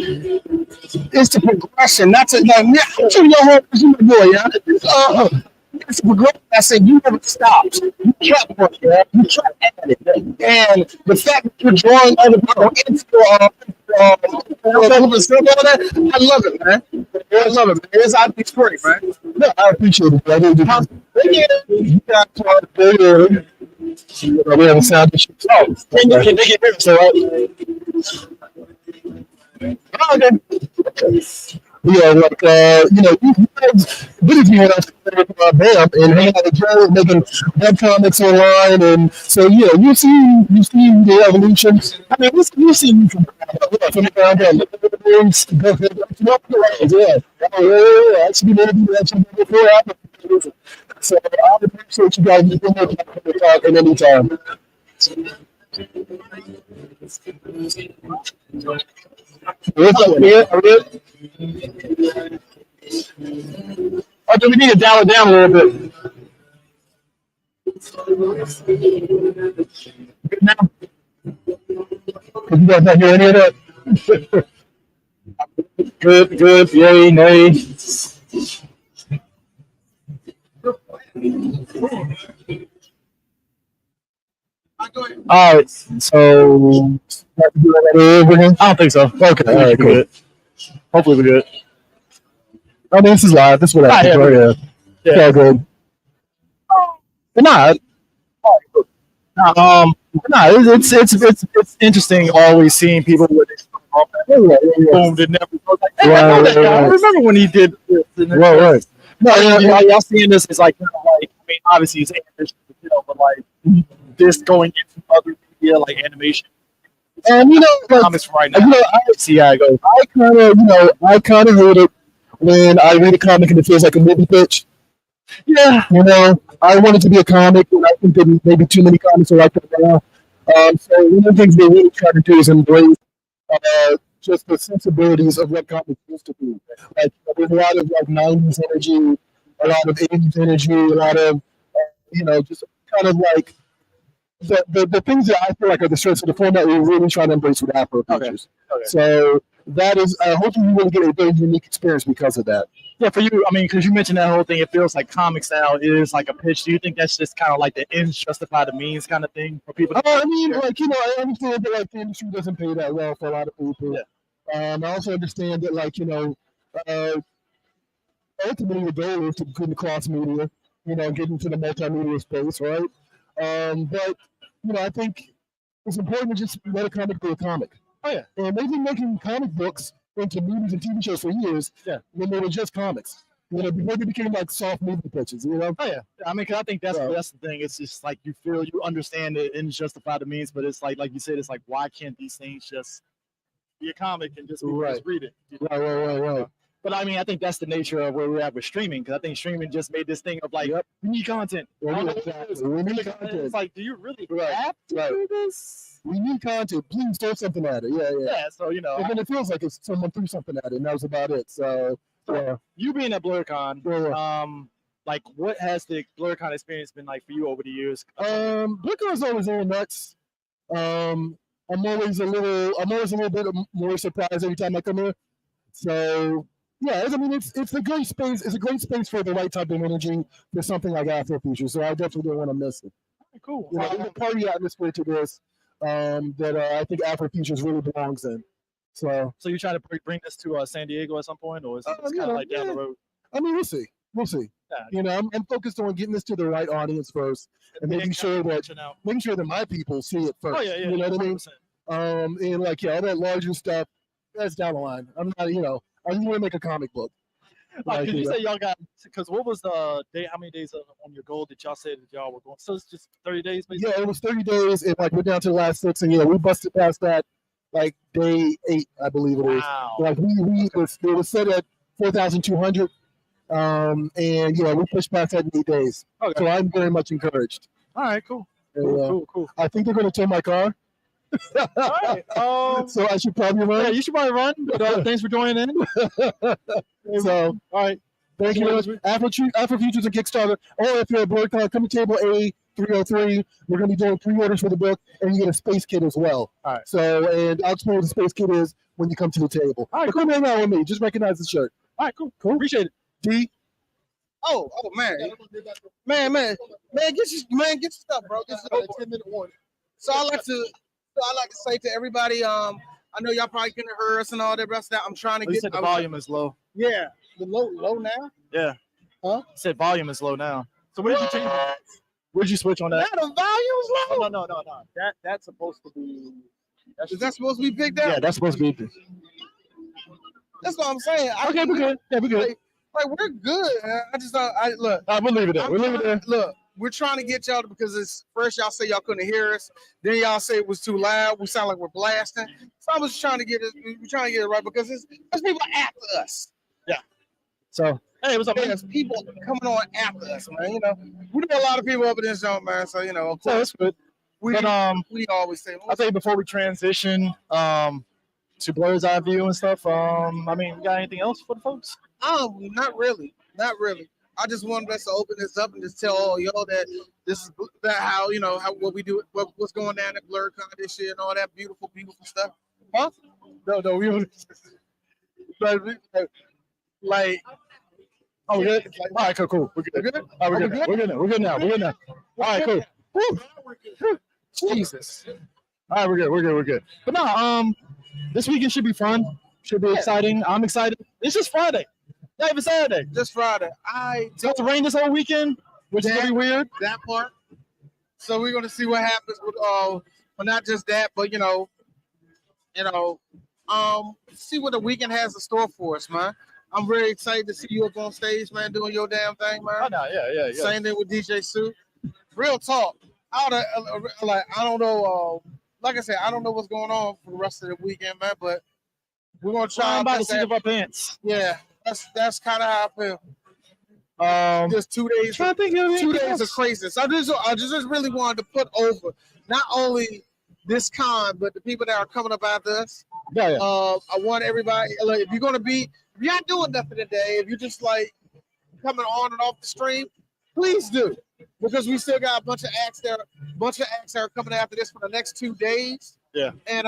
It's the progression, not to like, yeah, I'm sure your whole boy, yeah. It's a progression. I said you never stopped. You kept working. You kept at it. And the fact that you're drawing other people into all that, I love it, man. I love it, man. It's great, man. No, I appreciate it, brother. You got we have a sound issue. Oh, can they get here? So, okay. Yeah, like you guys, what if you want us to BAM and hang out with Joe making web comics online, and so you've seen the evolution. I mean, you've seen from the ground up, look at the rooms, go up the range, yeah. I should be able to do that before. So I appreciate you guys being there to talk at any time. What's up here? Are we good? Or do we need to dial it down a little bit? Good now? Because you guys not hear any of that? Good, yay, nay. All right, so I don't think so. Okay, all right, cool. Hopefully we're good. I mean, this is live. This is what I think. Yeah, good. But it's interesting always seeing people with boom did never. I remember when he did this. Right. No, y'all seeing this is like, I mean, obviously it's animation, but like this going into other media like animation. And comics right now. I see how it goes. I kind of hate it when I read a comic and it feels like a movie pitch. Yeah, you know, I want it to be a comic, and I think that maybe too many comics are like that now. So one of the things they really try to do is embrace just the sensibilities of what comics used to be. Like there's a lot of like '90s energy, a lot of '80s energy, a lot of just kind of like the things that I feel like are the strengths of the format. We really try to embrace with Afro features. Okay. So that is hopefully you really get a very unique experience because of that. Yeah, for you, I mean, because you mentioned that whole thing, it feels like comics now is like a pitch. Do you think that's just kind of like the ends justify the means kind of thing for people? I mean, like I understand that like the industry doesn't pay that well for a lot of people. Yeah. I also understand that like ultimately the goal is to get across media, get into the multimedia space, right? But I think it's important to just let a comic be a comic. Oh yeah, and they've been making comic books into movies and TV shows for years. Yeah, when they were just comics. Before they became like soft movie pitches. Oh yeah, I mean, 'cause I think that's the thing. It's just like you understand it and justify the means, but it's like you said, it's like why can't these things just be a comic and just just read it? Right. But I mean, I think that's the nature of where we're at with streaming, because I think streaming just made this thing of like, we need content. We need content. It's like, do you really have to do this? We need content. Please throw something at it. Yeah. So and then it feels like it's someone threw something at it, and that was about it. So you being at BlerDCon, like what has the BlerDCon experience been like for you over the years? BlerDCon is always a little nuts. I'm always a little bit more surprised every time I come here. So yeah, I mean it's a great space. It's a great space for the right type of energy for something like Afro Future. So I definitely don't want to miss it. Cool. There's a party atmosphere to this that I think Afro Futures really belongs in. So you trying to bring this to San Diego at some point, or is it kind of like down the road? I mean, we'll see. Yeah. I'm focused on getting this to the right audience first, and making sure that my people see it first. Oh yeah. You know what I mean? And like all that larger stuff, that's down the line. I'm not, I just want to make a comic book. Like, you say y'all got, because what was the day, how many days on your goal that y'all said that y'all were going? So it's just 30 days basically? Yeah, it was 30 days, and like we're down to the last 6, and we busted past that like day 8, I believe it is. Wow. Like it was set at 4,200, and we pushed past that in 8 days. Okay. So I'm very much encouraged. All right, cool. Cool. I think they're going to tow my car. All right. So I should probably run. Yeah, you should probably run. But thanks for joining in. So, all right. Thank you very much. Afro Futures and Kickstarter. Or if you're a BlerDCon, come to table A303. We're going to be doing pre-orders for the book, and you get a space kit as well. All right. So, and I'll explain what the space kit is when you come to the table. All right, come hang out with me. Just recognize the shirt. All right, cool. Appreciate it. D. Oh man, get your stuff, bro. This is a 10-minute warning. So I like to say to everybody, I know y'all probably couldn't hear us and all that rest of that. I'm trying to get. You said the volume is low. Yeah, the low now. Yeah. Huh? You said volume is low now. So what did you change? Where'd you switch on that? Yeah, the volume's low. No. That's supposed to be. Is that supposed to be picked up? Yeah, that's supposed to be. That's what I'm saying. Okay, we're good. Yeah, we're good. Like we're good. I just look. We'll leave it there. We'll leave it there. Look, we're trying to get y'all because it's first y'all say y'all couldn't hear us, then y'all say it was too loud. We sound like we're blasting. So I was trying to get it. We're trying to get it right because there's people after us. Yeah. So hey, what's up? There's people coming on after us, man. We know a lot of people up in this zone, man. So of course, that's good. We always say. I think before we transition to Blerd's EyeView and stuff, I mean, you got anything else for the folks? Not really. I just wanted us to open this up and just tell all y'all that this is how what we do, what's going down at BlerDCon this year and all that beautiful stuff. Huh? No, we don't. Like, oh, we're good. All right, cool. We're good. All right, we're good now. All right, cool. Woo. Jesus. All right, we're good. But no, this weekend should be fun. Should be exciting. I'm excited. It's just Friday. Not even Saturday. Just Friday. It's about to rain this whole weekend, which is gonna be weird. That part. So we're gonna see what happens with but not just that, but see what the weekend has in store for us, man. I'm very excited to see you up on stage, man, doing your damn thing, man. Oh no, yeah. Same thing with DJ Sue. Real talk. I don't know. Like I said, I don't know what's going on for the rest of the weekend, man. But we're gonna try. I'm about to see our pants. Yeah, that's kind of how I feel. Just 2 days. I think of 2 days of craziness. I just really wanted to put over not only this con, but the people that are coming up after us. Yeah. I want everybody. Like, if you're not doing nothing today, if you're just like coming on and off the stream, please do, because we still got a bunch of acts there. That are coming after this for the next 2 days. Yeah. And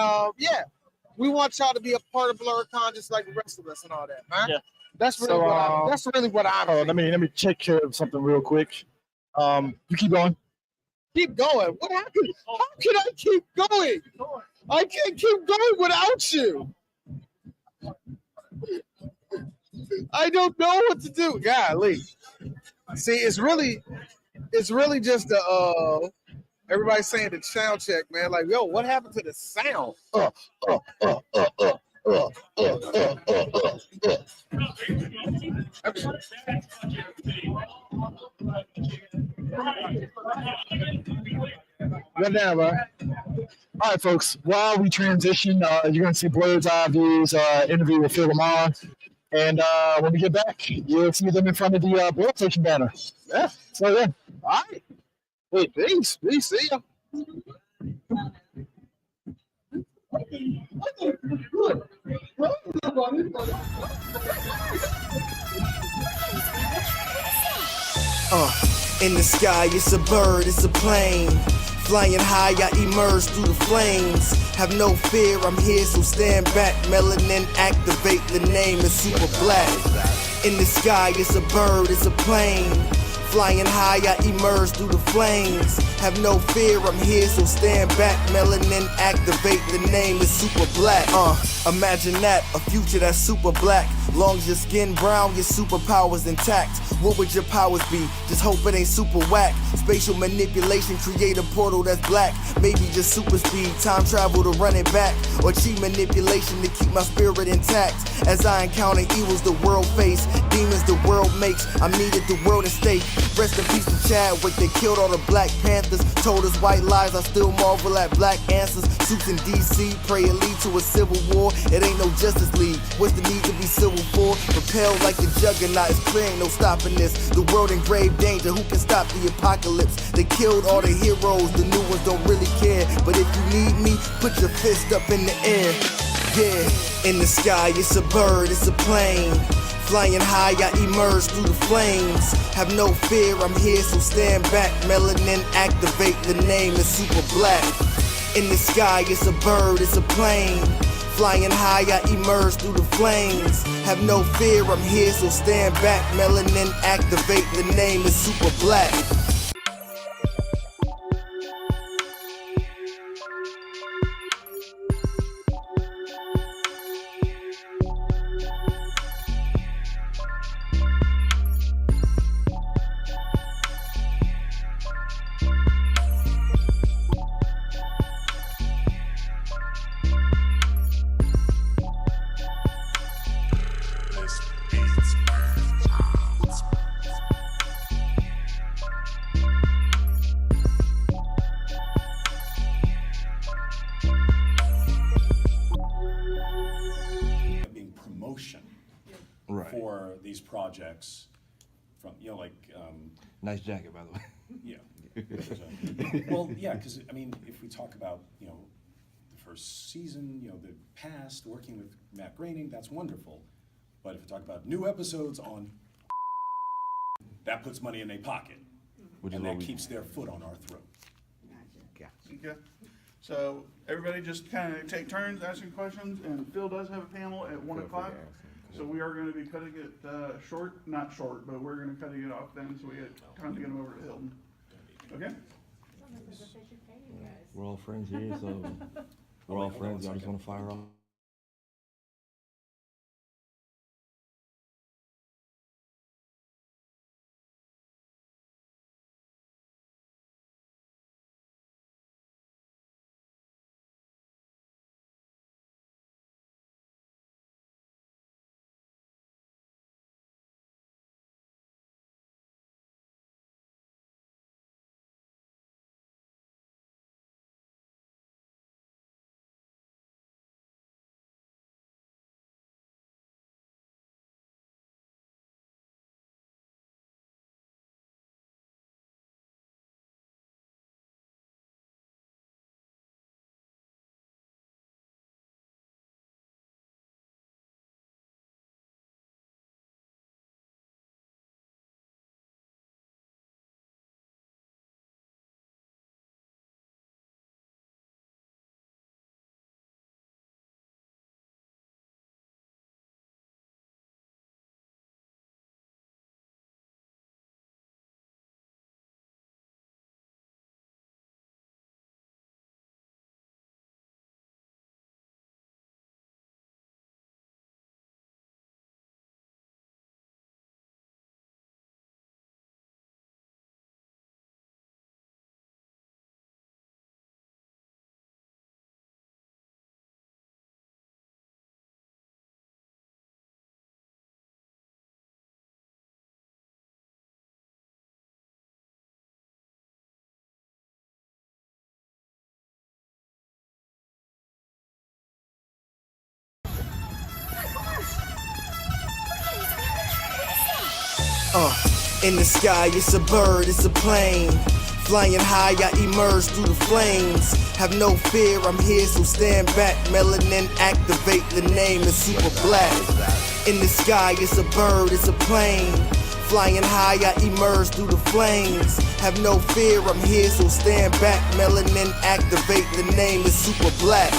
we want y'all to be a part of BlerDCon just like the rest of us and all that, man. Yeah. That's really what I'm. Let me check care of something real quick. You keep going. Keep going. What happened? How can I keep going? I can't keep going without you. I don't know what to do. Golly. See, it's really just everybody's saying the sound check, man. Like, yo, what happened to the sound? Right now, bro. All right, folks. While we transition, you're going to see Blerd's EyeView's interview with Phil Lamar. And when we get back, you'll see them in front of the Blerd Station banner. Yeah. So then. All right. Hey, peace. See ya. In the sky, it's a bird, it's a plane. Flying high, I emerge through the flames. Have no fear, I'm here, so stand back. Melanin activate, the name is super black. In the sky, it's a bird, it's a plane. Flying high, I emerge through the flames. Have no fear, I'm here, so stand back. Melanin activate, the name is super black. Imagine that, a future that's super black. Long as your skin brown, your superpowers intact. What would your powers be? Just hope it ain't super whack. Spatial manipulation, create a portal that's black. Maybe just super speed, time travel to run it back. Or cheat manipulation to keep my spirit intact. As I encounter evils the world face, demons the world makes, I'm needed the world at stake. Rest in peace to Chadwick, they killed all the Black Panthers. Told us white lies, I still marvel at black answers. Suits in DC, pray it lead to a civil war. It ain't no Justice League, what's the need to be civil for? Propelled like the juggernaut, it's clear ain't no stopping this. The world in grave danger, who can stop the apocalypse? They killed all the heroes, the new ones don't really care. But if you need me, put your fist up in the air. Yeah, in the sky, it's a bird, it's a plane. Flying high, I emerge through the flames. Have no fear, I'm here, so stand back. Melanin activate, the name is super black. In the sky, it's a bird, it's a plane. Flying high, I emerge through the flames. Have no fear, I'm here, so stand back. Melanin activate, the name is super black. For these projects, from nice jacket, by the way. Yeah. Well, yeah, because I mean, if we talk about the first season, the past, working with Matt Groening, that's wonderful. But if we talk about new episodes on, that puts money in their pocket, and that keeps their foot on our throat. Okay. So everybody just kind of take turns asking questions, and Phil does have a panel at 1 o'clock. So we are going to be cutting it short, not short, but we're going to cutting it off then, so we get time to get him over to Hilton. Okay? We're all friends here, so we're all friends. Y'all just want to fire off. In the sky, it's a bird, it's a plane. Flying high, I emerge through the flames. Have no fear, I'm here, so stand back. Melanin activate, the name is super black. In the sky, it's a bird, it's a plane. Flying high, I emerge through the flames. Have no fear, I'm here, so stand back. Melanin activate, the name is super black.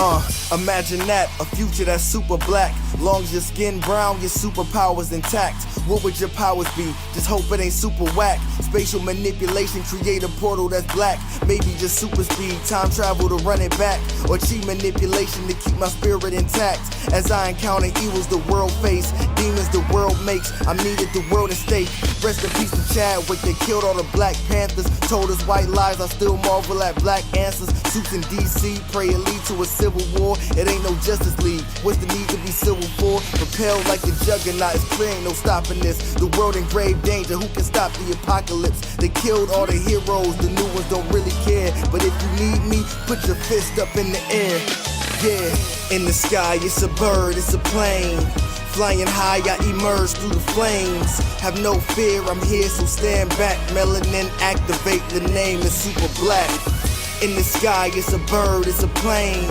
Imagine that, a future that's super black. Long as your skin brown, your superpowers intact. What would your powers be? Just hope it ain't super whack. Spatial manipulation, create a portal that's black. Maybe just super speed, time travel to run it back. Or cheat manipulation to keep my spirit intact. As I encounter evils the world face, demons the world makes, I'm needed the world at stake. Rest in peace to Chadwick, they killed all the Black Panthers. Told us white lies, I still marvel at black answers. Suits in DC, pray it lead to a civil war. It ain't no Justice League, what's the need to be civil for? Propelled like the juggernaut, it's clear ain't no stopping this. The world in grave danger, who can stop the apocalypse? They killed all the heroes, the new ones don't really care. But if you need me, put your fist up in the air. Yeah, in the sky, it's a bird, it's a plane. Flying high, I emerge through the flames. Have no fear, I'm here, so stand back. Melanin activate, the name is super black. In the sky, it's a bird, it's a plane.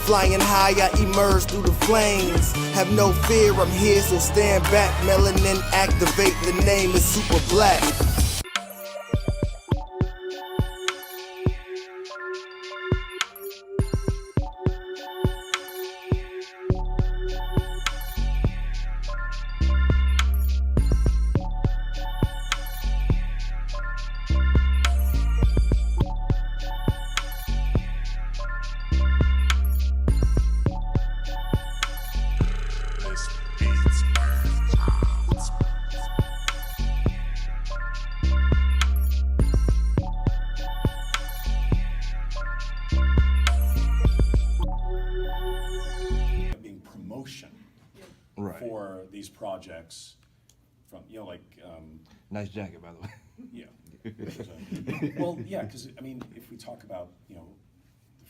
Flying high, I emerge through the flames. Have no fear, I'm here, so stand back. Melanin activate, the name is super black. For these projects from, like... nice jacket, by the way. Yeah. Well, yeah, because, I mean, if we talk about, the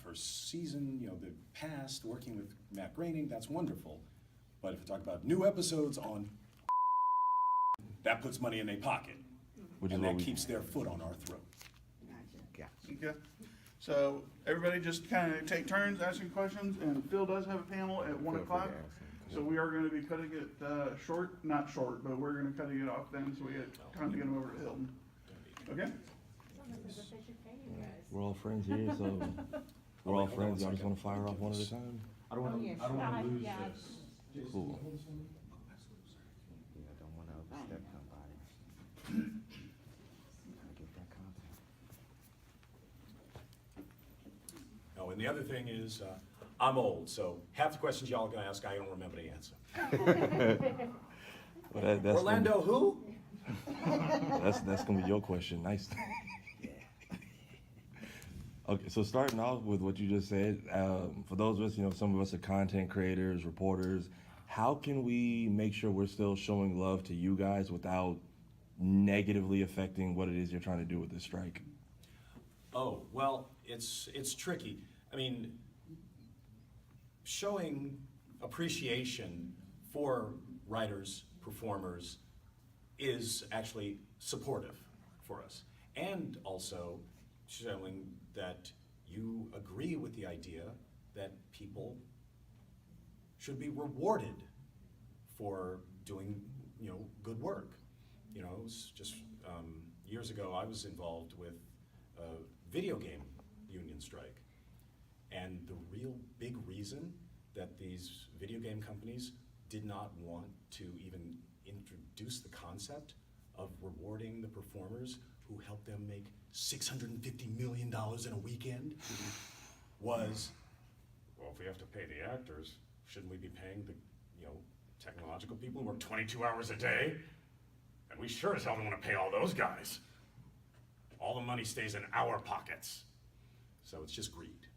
first season, the past, working with Matt Groening, that's wonderful. But if we talk about new episodes on, that puts money in their pocket. And that keeps their foot on our throat. Okay. So everybody just kind of take turns asking questions, and Phil does have a panel at 1 o'clock. So we are going to be cutting it short, not short, but we're going to cutting it off then, so we get time to get him over to Hilton. Okay? We're all friends here, so we're all friends. Y'all just want to fire off one at a time? I don't want to lose this. Cool. I don't want to overstep somebody. Get that content. Oh, and the other thing is, I'm old, so half the questions y'all are gonna ask, I don't remember the answer. Well, that's Orlando who? That's gonna be your question. Nice. Okay, so starting off with what you just said, for those of us, some of us are content creators, reporters. How can we make sure we're still showing love to you guys without negatively affecting what it is you're trying to do with this strike? Oh, well, it's tricky. I mean, showing appreciation for writers, performers, is actually supportive for us. And also showing that you agree with the idea that people should be rewarded for doing, good work. It's just years ago I was involved with a video game union strike. And the real big reason that these video game companies did not want to even introduce the concept of rewarding the performers who helped them make $650 million in a weekend was, well, if we have to pay the actors, shouldn't we be paying the, technological people who work 22 hours a day? And we sure as hell don't want to pay all those guys. All the money stays in our pockets. So it's just greed.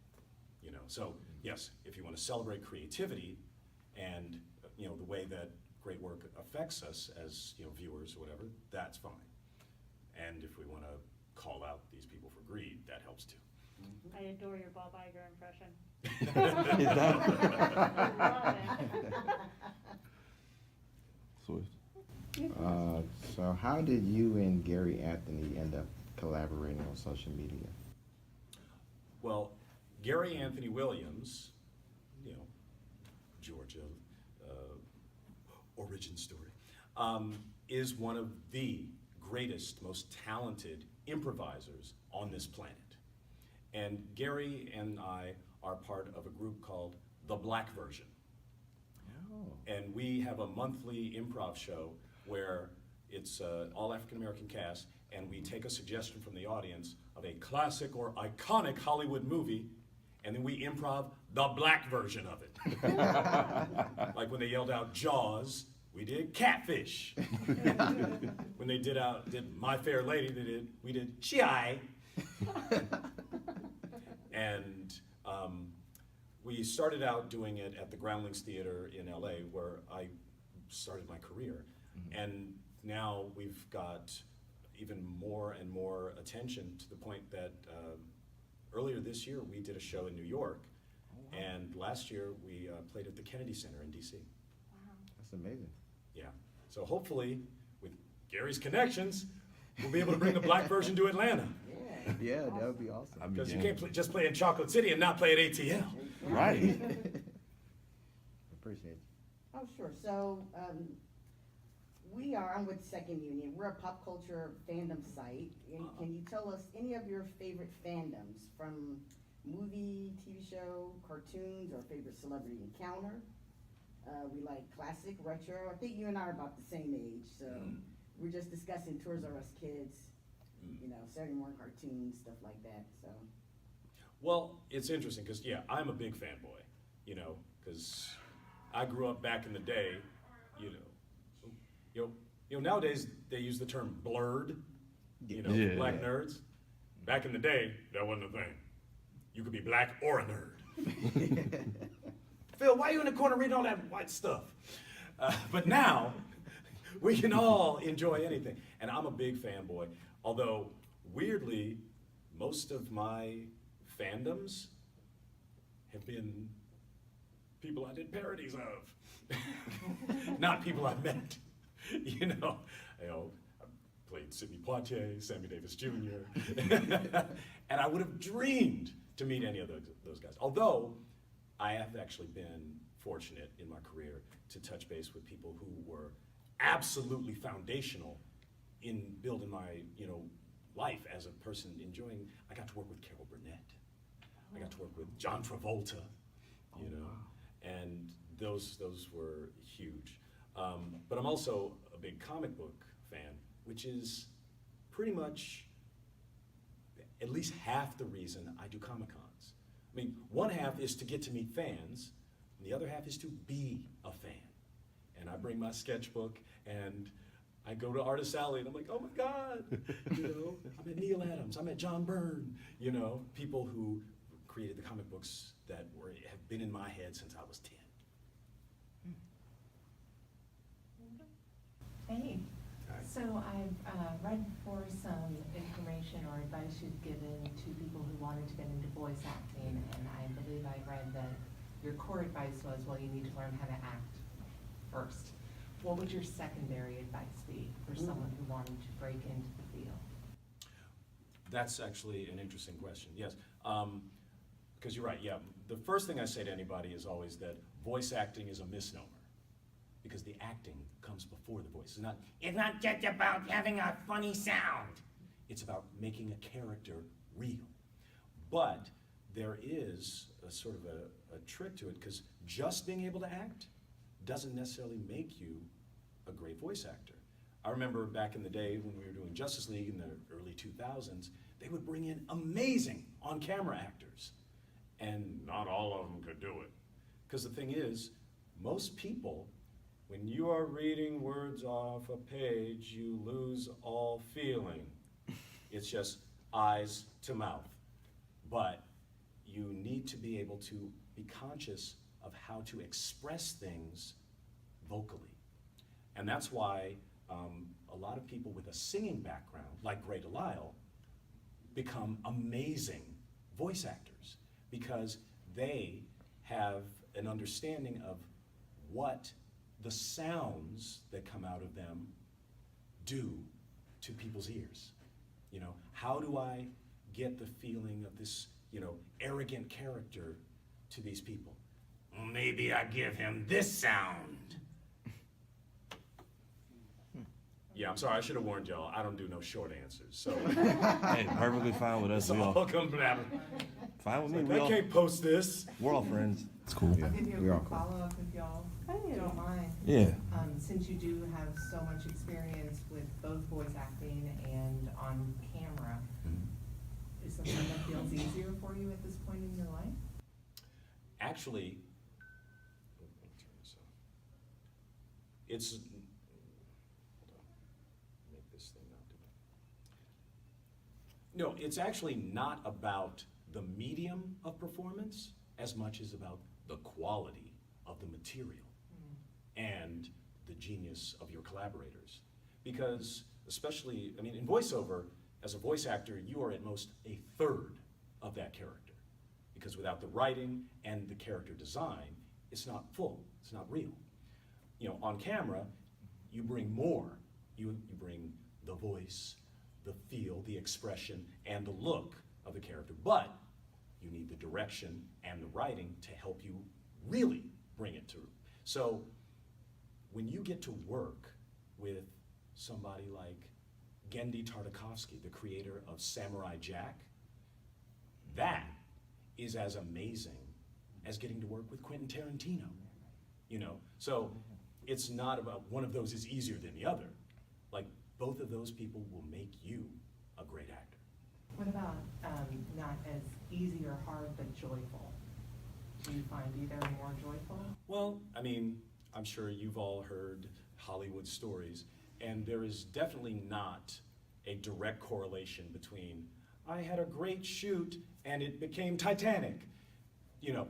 So yes, if you want to celebrate creativity and the way that great work affects us as viewers or whatever, that's fine. And if we want to call out these people for greed, that helps too. I adore your Bob Iger impression. Swift. So how did you and Gary Anthony end up collaborating on social media? Well, Gary Anthony Williams, you know, Georgia, origin story, is one of the greatest, most talented improvisers on this planet. And Gary and I are part of a group called The Black Version. And we have a monthly improv show where it's all African-American cast, and we take a suggestion from the audience of a classic or iconic Hollywood movie, and then we improv the black version of it. Like when they yelled out Jaws, we did Catfish. When they did My Fair Lady, we did She-I. And we started out doing it at the Groundlings Theater in LA, where I started my career. And now we've got even more and more attention, to the point that earlier this year we did a show in New York. And last year we played at the Kennedy Center in DC. That's amazing. Yeah. So hopefully, with Gary's connections, we'll be able to bring the black version to Atlanta. Yeah, that would be awesome. Because you can't just play in Chocolate City and not play at ATL. Right. Appreciate you. Oh, sure. So I'm with Second Union. We're a pop culture fandom site. And can you tell us any of your favorite fandoms, from movie, TV show, cartoons, or favorite celebrity encounter? We like classic, retro. I think you and I are about the same age, so we're just discussing Toys R Us kids, you know, Saturday morning cartoons, stuff like that. So. Well, it's interesting because, yeah, I'm a big fanboy, you know, because I grew up back in the day, you know, nowadays they use the term blerd, you know, black nerds. Back in the day, that wasn't a thing. You could be black or a nerd. Phil, why are you in the corner reading all that white stuff? But now, we can all enjoy anything. And I'm a big fanboy, although, weirdly, most of my fandoms have been people I did parodies of. Not people I met. You know, I played Sidney Poitier, Sammy Davis Jr. And I would have dreamed to meet any of those guys. Although, I have actually been fortunate in my career to touch base with people who were absolutely foundational in building my, you know, life as a person enjoying. I got to work with Carol Burnett. I got to work with John Travolta, you know, and those were huge. But I'm also a big comic book fan, which is pretty much at least half the reason I do Comic-Cons. I mean, one half is to get to meet fans, and the other half is to be a fan. And I bring my sketchbook, and I go to Artist Alley, and I'm like, oh my God, you know, I met Neil Adams, I met John Byrne, you know, people who created the comic books that have been in my head since I was 10. Hey, so I've read for some information or advice you've given to people who wanted to get into voice acting, and I believe I read that your core advice was, well, you need to learn how to act first. What would your secondary advice be for someone who wanted to break into the field? That's actually an interesting question, yes. Because you're right, yeah. The first thing I say to anybody is always that voice acting is a misnomer, because the acting comes before the voice. It's not just about having a funny sound. It's about making a character real. But there is a sort of a trick to it, because just being able to act doesn't necessarily make you a great voice actor. I remember back in the day when we were doing Justice League in the early 2000s, they would bring in amazing on-camera actors, and not all of them could do it. Because the thing is, most people, when you are reading words off a page, you lose all feeling. It's just eyes to mouth. But you need to be able to be conscious of how to express things vocally. And that's why a lot of people with a singing background, like Gray Delisle, become amazing voice actors, because they have an understanding of what the sounds that come out of them do to people's ears? You know, how do I get the feeling of this, you know, arrogant character to these people? Well, maybe I give him this sound. Yeah, I'm sorry, I should have warned y'all. I don't do no short answers, so. Hey, perfectly fine with us. It's We all all come blabber. fine with me. Like, We I all, can't post this. we're all friends. It's cool. I'll give you we a are quick cool. follow-up if y'all don't mind. Yeah. Since you do have so much experience with both voice acting and on camera, is something that feels easier for you at this point in your life? Actually, it's, hold on, make this thing not do it. No, it's actually not about the medium of performance as much as about the quality of the material and the genius of your collaborators. Because especially, I mean, in voiceover, as a voice actor, you are at most a third of that character. Because without the writing and the character design, it's not full, it's not real. You know, on camera, you bring more. You bring the voice, the feel, the expression, and the look of the character. But you need the direction and the writing to help you really bring it through. So when you get to work with somebody like Genndy Tartakovsky, the creator of Samurai Jack, that is as amazing as getting to work with Quentin Tarantino, you know? So it's not about one of those is easier than the other. Like, both of those people will make you a great actor. What about not as easy or hard, but joyful? Do you find either more joyful? Well, I mean, I'm sure you've all heard Hollywood stories, and there is definitely not a direct correlation between I had a great shoot and it became Titanic. You know,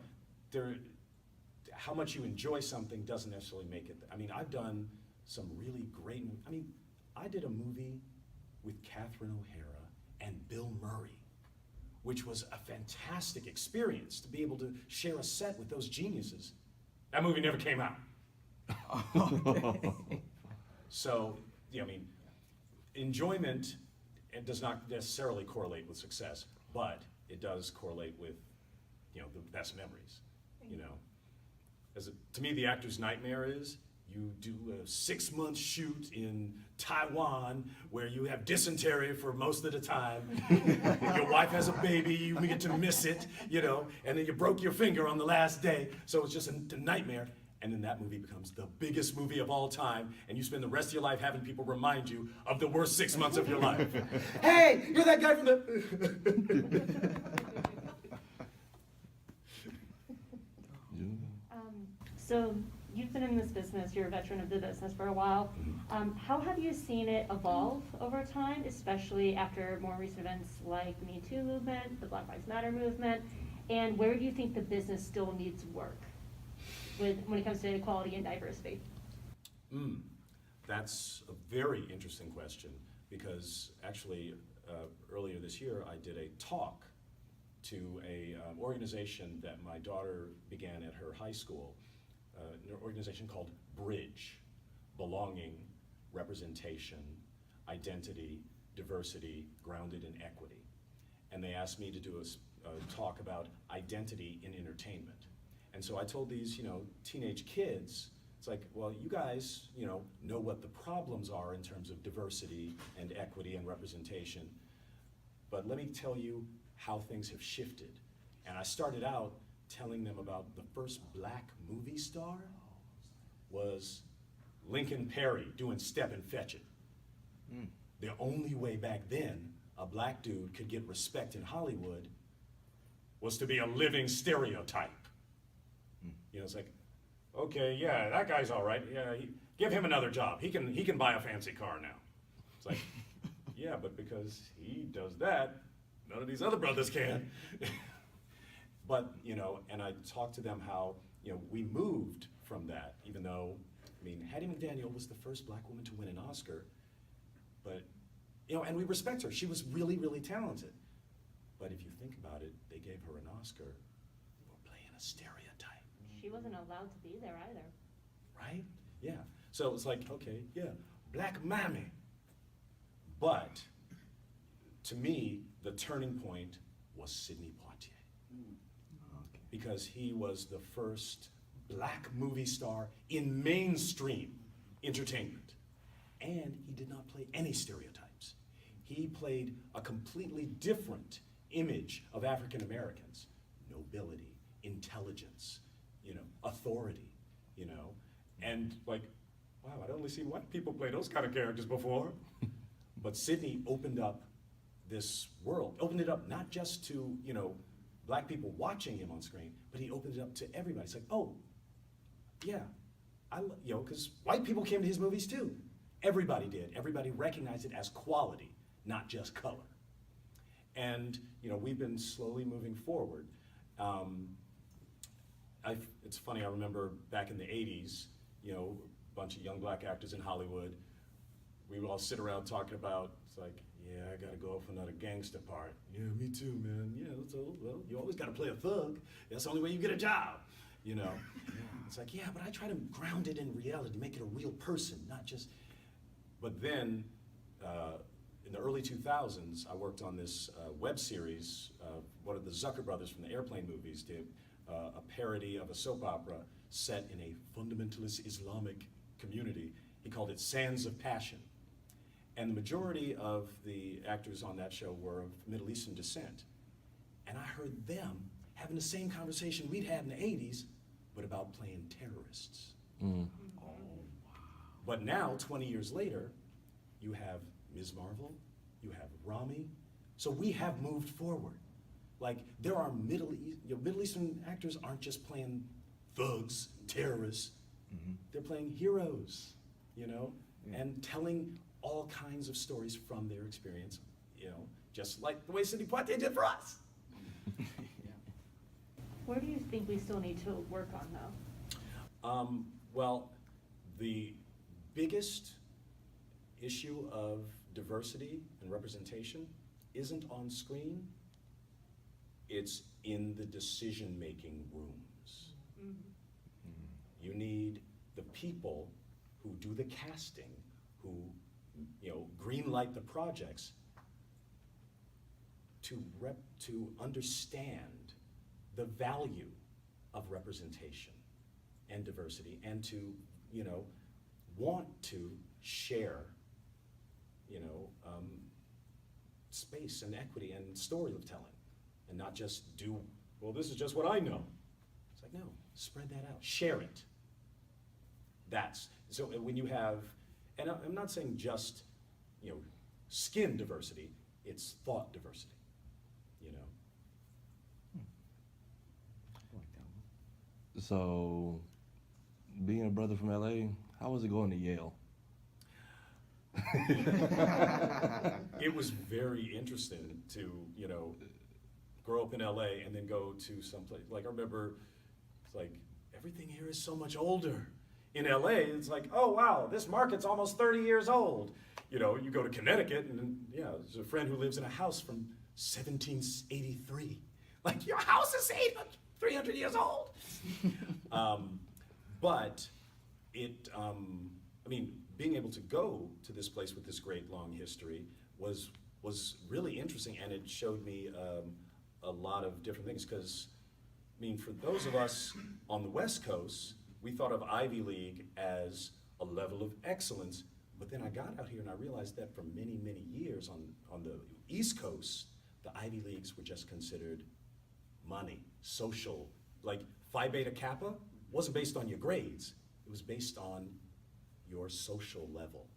how much you enjoy something doesn't necessarily make it. I mean, I've done some really great, I mean, I did a movie with Catherine O'Hara and Bill Murray, which was a fantastic experience to be able to share a set with those geniuses. That movie never came out. So, yeah, I mean, enjoyment, it does not necessarily correlate with success, but it does correlate with, you know, the best memories, you know. To me, the actor's nightmare is you do a 6-month shoot in Taiwan where you have dysentery for most of the time. Your wife has a baby, you get to miss it, you know, and then you broke your finger on the last day, so it's just a nightmare. And then that movie becomes the biggest movie of all time, and you spend the rest of your life having people remind you of the worst 6 months of your life. Hey, you're that guy from the... So you've been in this business, you're a veteran of the business for a while. How have you seen it evolve over time, especially after more recent events like the Me Too movement, the Black Lives Matter movement, and where do you think the business still needs work when it comes to equality and diversity? That's a very interesting question, because actually earlier this year I did a talk to a organization that my daughter began at her high school, an organization called Bridge, Belonging, Representation, Identity, Diversity, Grounded in Equity. And they asked me to do a talk about identity in entertainment. And so I told these, you know, teenage kids, it's like, well, you guys, you know what the problems are in terms of diversity and equity and representation, but let me tell you how things have shifted. And I started out telling them about the first black movie star was Lincoln Perry doing Step and Fetch It. The only way back then a black dude could get respect in Hollywood was to be a living stereotype. You know, it's like, okay, yeah, that guy's all right. Yeah, give him another job. He can buy a fancy car now. It's like, yeah, but because he does that, none of these other brothers can. But, you know, and I talked to them how, you know, we moved from that, even though, I mean, Hattie McDaniel was the first black woman to win an Oscar, but, you know, and we respect her. She was really, really talented. But if you think about it, they gave her an Oscar for playing a stereotype. She wasn't allowed to be there either. Right? Yeah. So it's like, okay, yeah, black mammy. But to me, the turning point was Sidney Poitier. Because he was the first black movie star in mainstream entertainment. And he did not play any stereotypes. He played a completely different image of African Americans. Nobility, intelligence, authority, And like, wow, I'd only seen white people play those kind of characters before. But Sidney opened up this world, opened it up not just to, black people watching him on screen, but he opened it up to everybody. It's like, oh, yeah, because white people came to his movies too. Everybody did. Everybody recognized it as quality, not just color. And, we've been slowly moving forward. It's funny, I remember back in the 80s, a bunch of young black actors in Hollywood, we would all sit around talking about, it's like, yeah, I gotta go for another gangster part. Yeah, me too, man. Yeah, well, you always gotta play a thug. That's the only way you get a job, It's like, yeah, but I try to ground it in reality, make it a real person, not just, but then, in the early 2000s, I worked on this web series, one of the Zucker brothers from the Airplane movies did, a parody of a soap opera set in a fundamentalist Islamic community. He called it Sands of Passion. And the majority of the actors on that show were of Middle Eastern descent. And I heard them having the same conversation we'd had in the 80s, but about playing terrorists. Oh, wow. But now, 20 years later, you have Ms. Marvel, you have Rami. So we have moved forward. Like, there are Middle Eastern actors aren't just playing thugs, terrorists. They're playing heroes, and telling all kinds of stories from their experience, just like the way Sidney Poitier did for us. Where do you think we still need to work on, though? Well, the biggest issue of diversity and representation isn't on screen, it's in the decision-making rooms. You need the people who do the casting, who green light the projects, to understand the value of representation and diversity, and to want to share space and equity and storytelling, and not just do, well, this is just what I know. It's like, no, spread that out, share it. So when you have, and I'm not saying just, skin diversity, it's thought diversity, So, being a brother from LA, how was it going to Yale? It was very interesting to, grow up in LA and then go to someplace. Like, I remember, it's like, everything here is so much older. In LA, it's like, oh wow, this market's almost 30 years old. You go to Connecticut and there's a friend who lives in a house from 1783. Like, your house is 300 years old. But it, being able to go to this place with this great long history was really interesting, and it showed me a lot of different things, because, for those of us on the West Coast, we thought of Ivy League as a level of excellence, but then I got out here and I realized that for many, many years on the East Coast, the Ivy Leagues were just considered money, social. Like, Phi Beta Kappa wasn't based on your grades, it was based on your social level.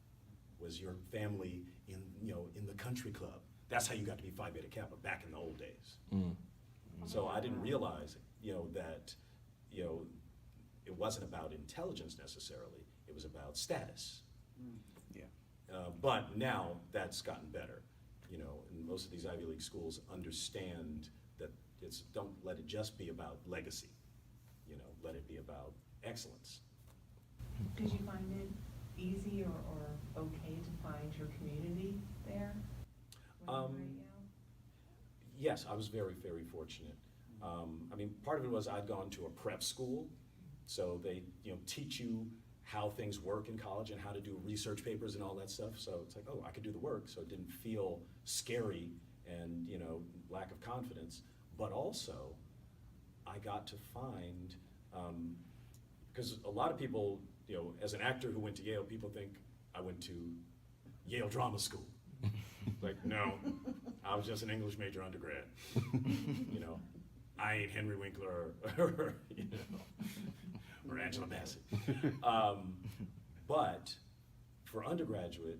Was your family in the country club? That's how you got to be Phi Beta Kappa back in the old days. So I didn't realize, that, it wasn't about intelligence necessarily, it was about status. But now that's gotten better, and most of these Ivy League schools understand that don't let it just be about legacy, let it be about excellence. Did you find it easy or okay to find your community there? Yes, I was very, very fortunate. Part of it was I'd gone to a prep school, so they, teach you how things work in college and how to do research papers and all that stuff. So it's like, oh, I could do the work, so it didn't feel scary and, you know, lack of confidence. But also, I got to find, because a lot of people, you know, as an actor who went to Yale, people think I went to Yale Drama School. Like, no, I was just an English major undergrad. You know, I ain't Henry Winkler or you know, or Angela Bassett. But for undergraduate,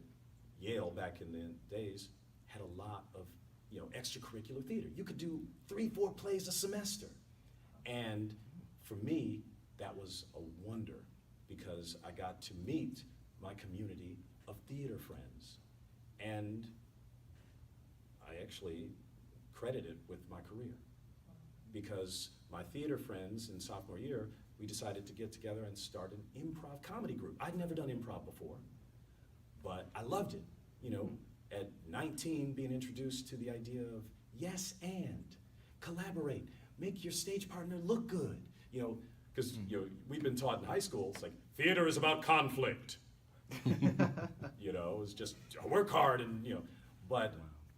Yale back in the days had a lot of, you know, extracurricular theater. You could do 3-4 plays a semester. And for me, that was a wonder because I got to meet my community of theater friends. And I actually credit it with my career because my theater friends in sophomore year, we decided to get together and start an improv comedy group. I'd never done improv before, but I loved it. You know, at 19, being introduced to the idea of yes and, collaborate, make your stage partner look good. You know, because you know, we've been taught in high school, it's like, theater is about conflict. You know, it's just work hard and, you know, but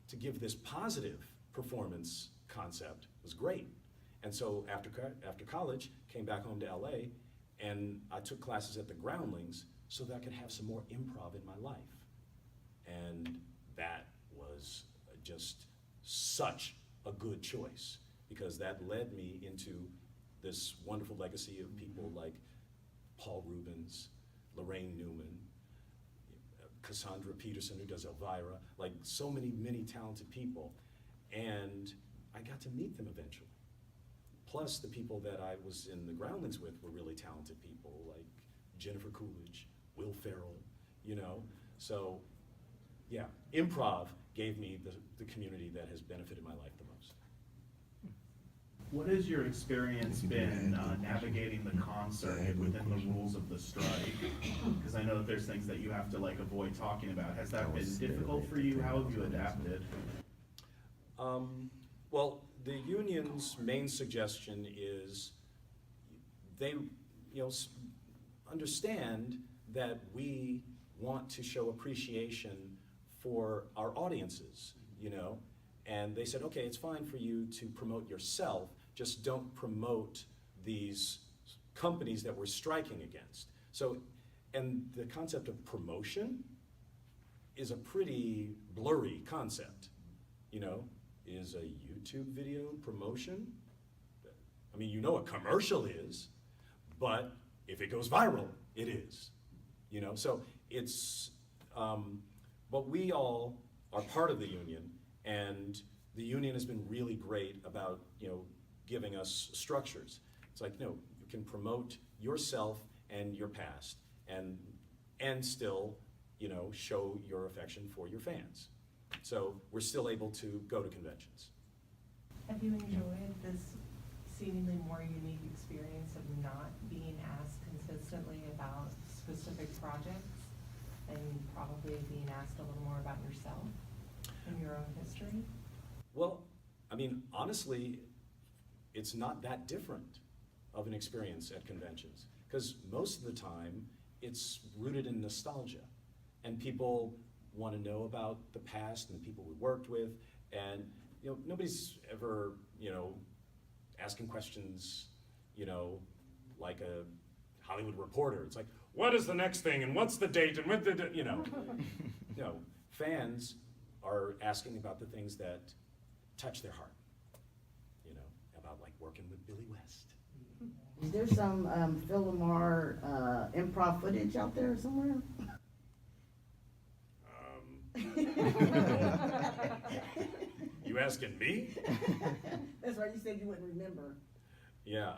to give this positive performance concept was great. And so after college, came back home to LA, and I took classes at the Groundlings so that I could have some more improv in my life. And that was just such a good choice because that led me into this wonderful legacy of people like Paul Rubens, Lorraine Newman, Cassandra Peterson, who does Elvira, like so many talented people. And I got to meet them eventually. Plus the people that I was in the Groundlings with were really talented people, like Jennifer Coolidge, Will Ferrell, you know? So yeah, improv gave me the community that has benefited my life the most. What has your experience been navigating the concert within the rules of the strike? Because I know that there's things that you have to like avoid talking about. Has that been difficult for you? How have you adapted? Well, the union's main suggestion is they, you know, understand that we want to show appreciation for our audiences, you know, and they said, okay, it's fine for you to promote yourself, just don't promote these companies that we're striking against. So, and the concept of promotion is a pretty blurry concept, you know. Is a YouTube video promotion? I mean, you know a commercial is, but if it goes viral, it is, you know. So it's, but we all are part of the union, and the union has been really great about, you know, giving us structures. It's like, no, you can promote yourself and your past, and still, you know, show your affection for your fans. So we're still able to go to conventions. Have you enjoyed this seemingly more unique experience of not being asked consistently about specific projects and probably being asked a little more about yourself and your own history? Well, I mean, honestly, it's not that different of an experience at conventions because most of the time it's rooted in nostalgia and people want to know about the past and the people we worked with, and you know, nobody's ever, you know, asking questions, you know, like a Hollywood Reporter. It's like, what is the next thing, and what's the date, and what the, you know, you know, fans are asking about the things that touch their heart, you know, about like working with Billy West. Is there some Phil Lamar improv footage out there somewhere? You asking me? That's right, you said you wouldn't remember. Yeah,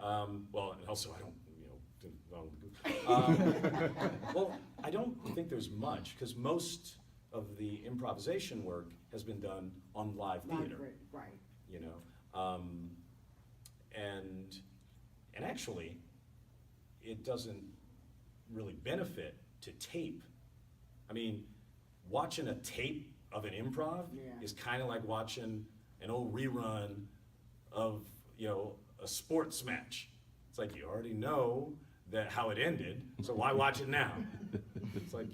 well, and also I don't, you know, well, I don't think there's much, because most of the improvisation work has been done on live theater. Right. You know, and actually, it doesn't really benefit to tape. I mean, watching a tape of an improv is kind of like watching an old rerun of, you know, a sports match. It's like you already know that how it ended, so why watch it now? It's like,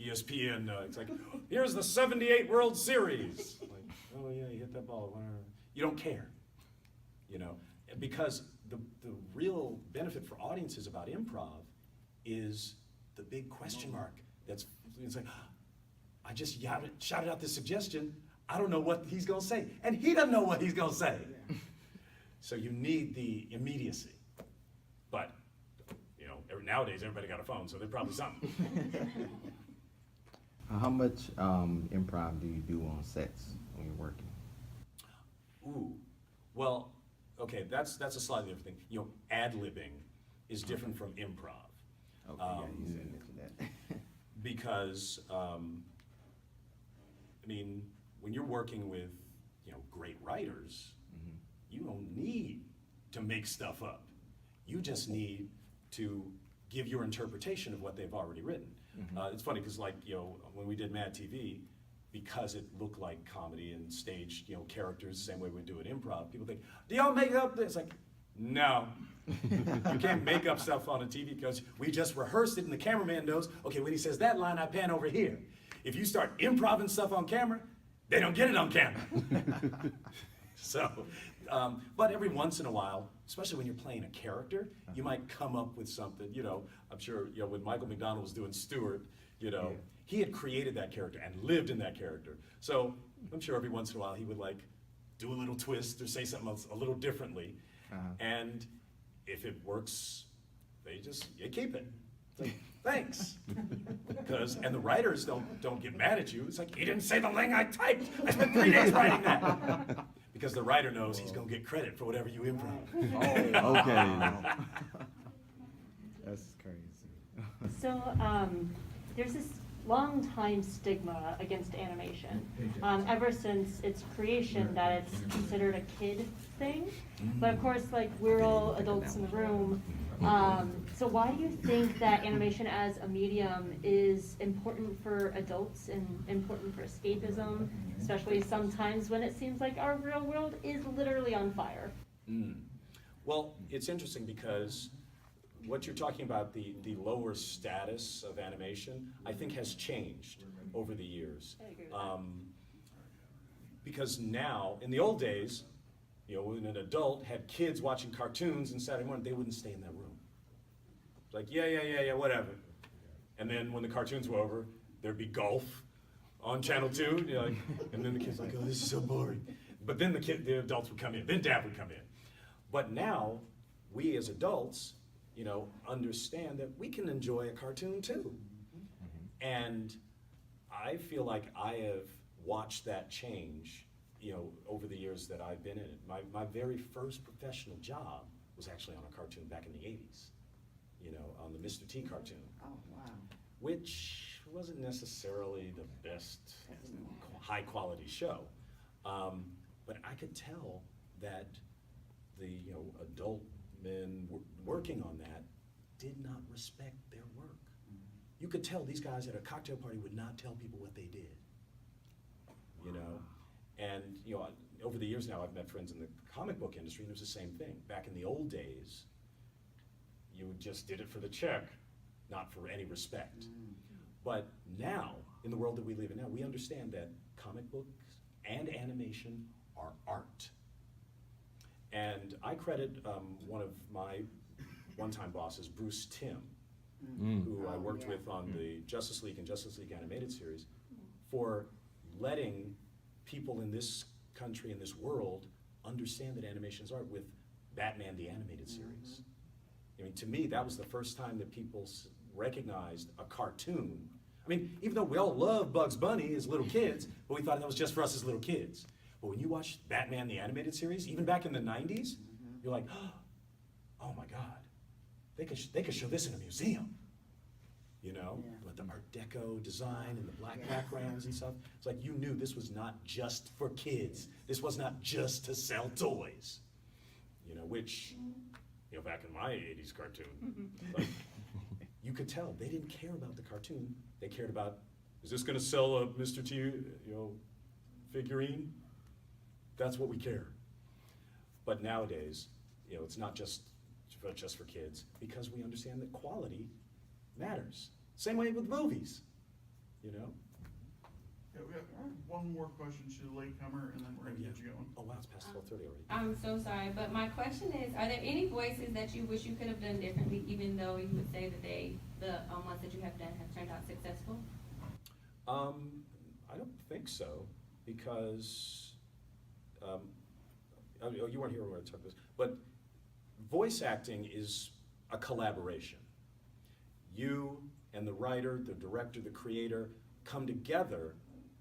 ESPN, it's like, here's the 78 World Series. Like, oh yeah, you hit that ball, whatever. You don't care, because the real benefit for audiences about improv is the big question mark. It's like, I just shouted out this suggestion, I don't know what he's gonna say, and he doesn't know what he's gonna say. So you need the immediacy. But, nowadays everybody got a phone, so there's probably something. How much improv do you do on sets when you're working? Ooh, well, okay, that's a slightly different thing. Ad-libbing is different from improv. Okay, yeah, you did mention that. Because, when you're working with, great writers, you don't need to make stuff up. You just need to give your interpretation of what they've already written. It's funny because, when we did Mad TV, because it looked like comedy and staged, characters the same way we do it improv, people think, do y'all make up this? Like, no. You can't make up stuff on a TV because we just rehearsed it and the cameraman knows, okay, when he says that line, I pan over here. If you start improvising stuff on camera, they don't get it on camera. So, but every once in a while, especially when you're playing a character, you might come up with something, I'm sure, when Michael McDonald was doing Stewart, he had created that character and lived in that character. So I'm sure every once in a while he would do a little twist or say something else a little differently. And if it works, they keep it. It's like, thanks. And the writers don't get mad at you. It's like, he didn't say the thing I typed. I spent 3 days writing that. Because the writer knows he's going to get credit for whatever you improv. Oh, okay. That's crazy. So there's this long time stigma against animation, ever since its creation, that it's considered a kid thing. But of course, we're all adults in the room. So why do you think that animation as a medium is important for adults and important for escapism, especially sometimes when it seems like our real world is literally on fire? Well, it's interesting because what you're talking about, the lower status of animation, I think has changed over the years. I agree with that. Because now, in the old days, when an adult had kids watching cartoons on Saturday morning, they wouldn't stay in that room. It's like, yeah, whatever. And then when the cartoons were over, there'd be golf on Channel 2, and then the kids like, oh, this is so boring. But then the adults would come in, then Dad would come in. But now, we as adults, understand that we can enjoy a cartoon too. And I feel like I have watched that change, over the years that I've been in it. My very first professional job was actually on a cartoon back in the 80s, on the Mr. T cartoon. Oh, wow. Which wasn't necessarily the best high quality show. But I could tell that the adult men working on that did not respect their work. You could tell these guys at a cocktail party would not tell people what they did. And over the years now, I've met friends in the comic book industry, and it was the same thing. Back in the old days, you just did it for the check, not for any respect. But now, in the world that we live in now, we understand that comic books and animation are art. And I credit one of my one-time bosses, Bruce Timm, who I worked with on the Justice League and Justice League animated series, for letting people in this country, in this world, understand that animation is art with Batman the Animated Series. To me, that was the first time that people recognized a cartoon. Even though we all loved Bugs Bunny as little kids, but we thought that was just for us as little kids. But when you watch Batman the Animated Series, even back in the 90s, you're like, oh my God, they could show this in a museum. With the Art Deco design and the black backgrounds and stuff. It's like you knew this was not just for kids. This was not just to sell toys. Which, back in my 80s cartoon, you could tell they didn't care about the cartoon. They cared about, is this going to sell a Mr. T, figurine? That's what we care. But nowadays, it's not just just for kids, because we understand that quality matters. Same way with movies, you know? Yeah, we got one more question to the latecomer, and then we're gonna get you going. Oh wow, it's past 12:30 already. I'm so sorry, but my question is, are there any voices that you wish you could have done differently, even though you would say that the ones that you have done have turned out successful? I don't think so, because, you weren't here when I talked this, but voice acting is a collaboration. You and the writer, the director, the creator come together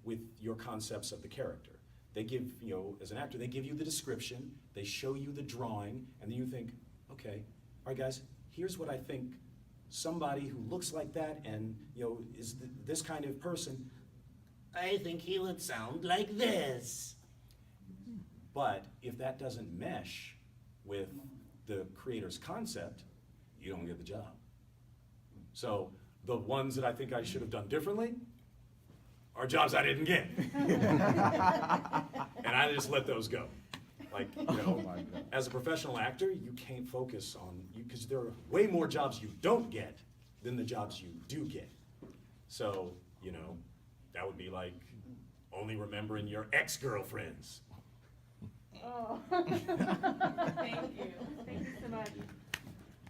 with your concepts of the character. They give, you know, as an actor, they give you the description, they show you the drawing, and then you think, okay, all right guys, here's what I think somebody who looks like that and, you know, is this kind of person, I think he would sound like this. But if that doesn't mesh with the creator's concept, you don't get the job. So the ones that I think I should have done differently are jobs I didn't get. And I just let those go. Like, you know, as a professional actor, you can't focus on, because there are way more jobs you don't get than the jobs you do get. So, you know, that would be like only remembering your ex-girlfriends. Oh. Thank you. Thank you so much.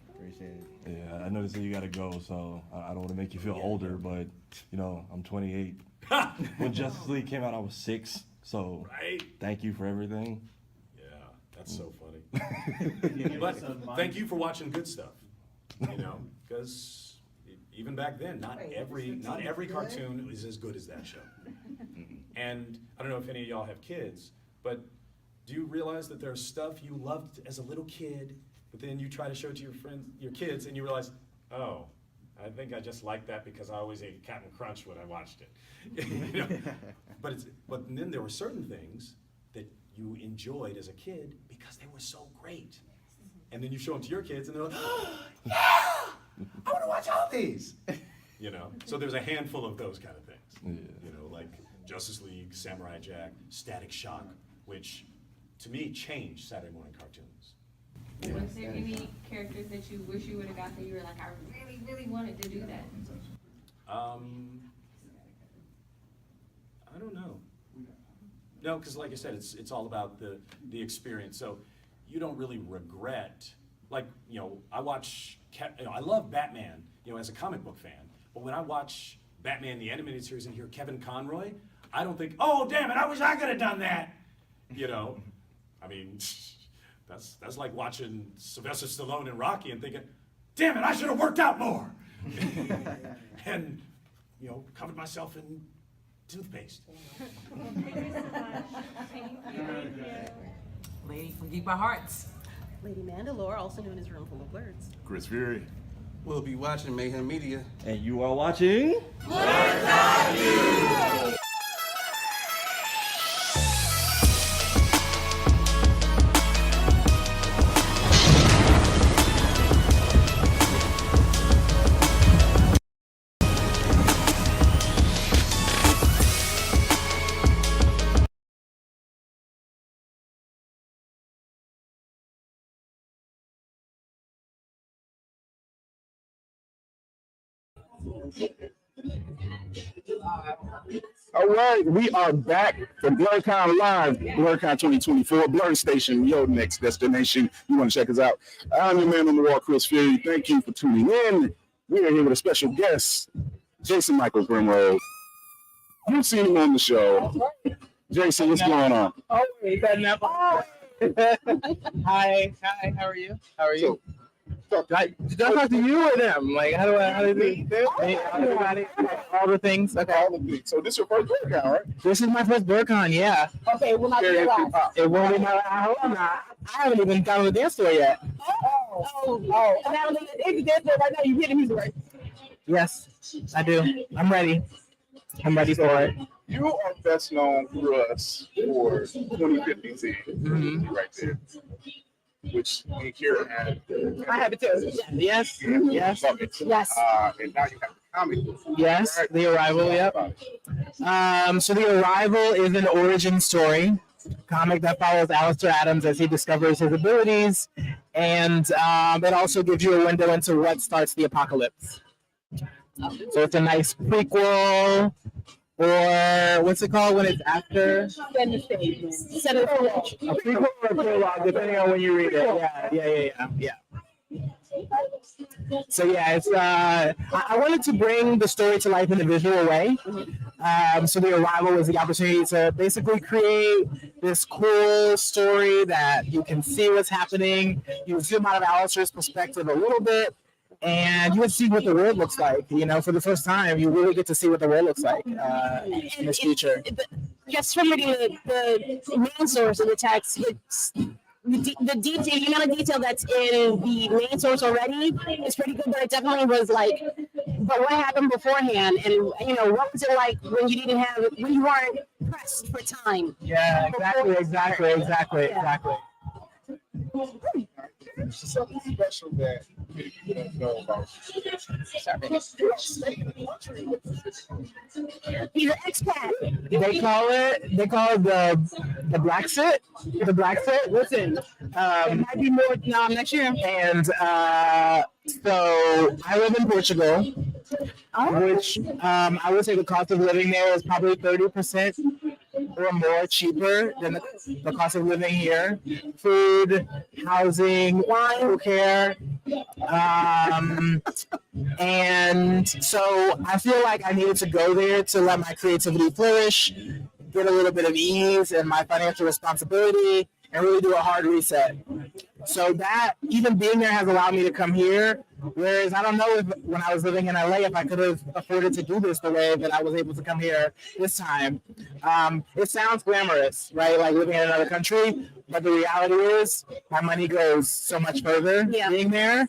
Appreciate it. Yeah, I know they say you gotta go, so I don't want to make you feel older, but you know, I'm 28. When Justice League came out, I was 6. So thank you for everything. Yeah, that's so funny. But thank you for watching good stuff. You know, because even back then, not every cartoon is as good as that show. And I don't know if any of y'all have kids, but do you realize that there's stuff you loved as a little kid, but then you try to show it to your friends, your kids, and you realize, oh, I think I just liked that because I always ate Captain Crunch when I watched it. You know? But then there were certain things that you enjoyed as a kid because they were so great. And then you show them to your kids and they're like, oh, yeah, I want to watch all these. You know, so there's a handful of those kind of things. Yeah. You know, like Justice League, Samurai Jack, Static Shock, which to me changed Saturday morning cartoons. Was there any characters that you wish you would have got that you were like, I really, really wanted to do that? I don't know. No, because like I said, it's all about the experience. So you don't really regret, like, you know, I love Batman, you know, as a comic book fan, but when I watch Batman the animated series and hear Kevin Conroy, I don't think, oh, damn it, I wish I could have done that. You know, I mean, that's like watching Sylvester Stallone in Rocky and thinking, damn it, I should have worked out more. And, you know, covered myself in toothpaste. Thank you so much. Thank you. Lady from Deep Our Hearts. Lady Mandalore, also known as Roomful of Blerds. Chris Fury. We'll be watching Mayhem Media. And you are watching EyeView. All right, we are back from BlerDCon Live, BlerDCon 2024, Blerd Station, your next destination. You want to check us out. I'm your man on the wall, Chris Fury. Thank you for tuning in. We are here with a special guest, Jason Michael Primrose. You've seen him on the show. Jason, what's going on? Oh, wait, that never. Hi, how are you? How are you? Did I talk to you or them? Like, how do they everybody, all the things? Okay. All the things. So this is your first BlerDCon, right? This is my first BlerDCon, yeah. Okay, well, not your last. It won't be my last. I hope not. I haven't even gone to the dance floor yet. Oh. And now, if you dance floor right now, you hear the music, right? Yes, I do. I'm ready. I'm ready for it. You are best known through us for 2050 team, right there. Which me here had. I have it too. Yes. Yes. Yes. And now you have the comic book. Yes. Right? The Arrival. Yep. So The Arrival is an origin story comic that follows Alistair Adams as he discovers his abilities and it also gives you a window into what starts the apocalypse. So it's a nice prequel, or what's it called when it's after? Set the stage. Set A prequel or a prologue, depending on when you read it. Yeah. So yeah, it's I wanted to bring the story to life in a visual way. So the arrival was the opportunity to basically create this cool story that you can see what's happening. You zoom out of Alistair's perspective a little bit, and you would see what the world looks like. You know, for the first time, you really get to see what the world looks like in this future. Just from reading the main source of the text, it's the detail, the amount of detail that's in the main source already is pretty good, but it definitely was like, but what happened beforehand, and you know, what was it like when you didn't have, when you weren't pressed for time? Yeah, exactly. Something special that people don't know about. He's an expat. They call it the black sit. The black sit. Listen, it might be more next year. And so I live in Portugal, which I would say the cost of living there is probably 30% or more cheaper than the cost of living here. Food, housing, wine, care. And so I feel like I needed to go there to let my creativity flourish, get a little bit of ease in my financial responsibility, and really do a hard reset. So that, even being there has allowed me to come here, whereas I don't know if when I was living in LA, if I could have afforded to do this the way that I was able to come here this time. It sounds glamorous, right? Like living in another country, but the reality is my money goes so much further being there.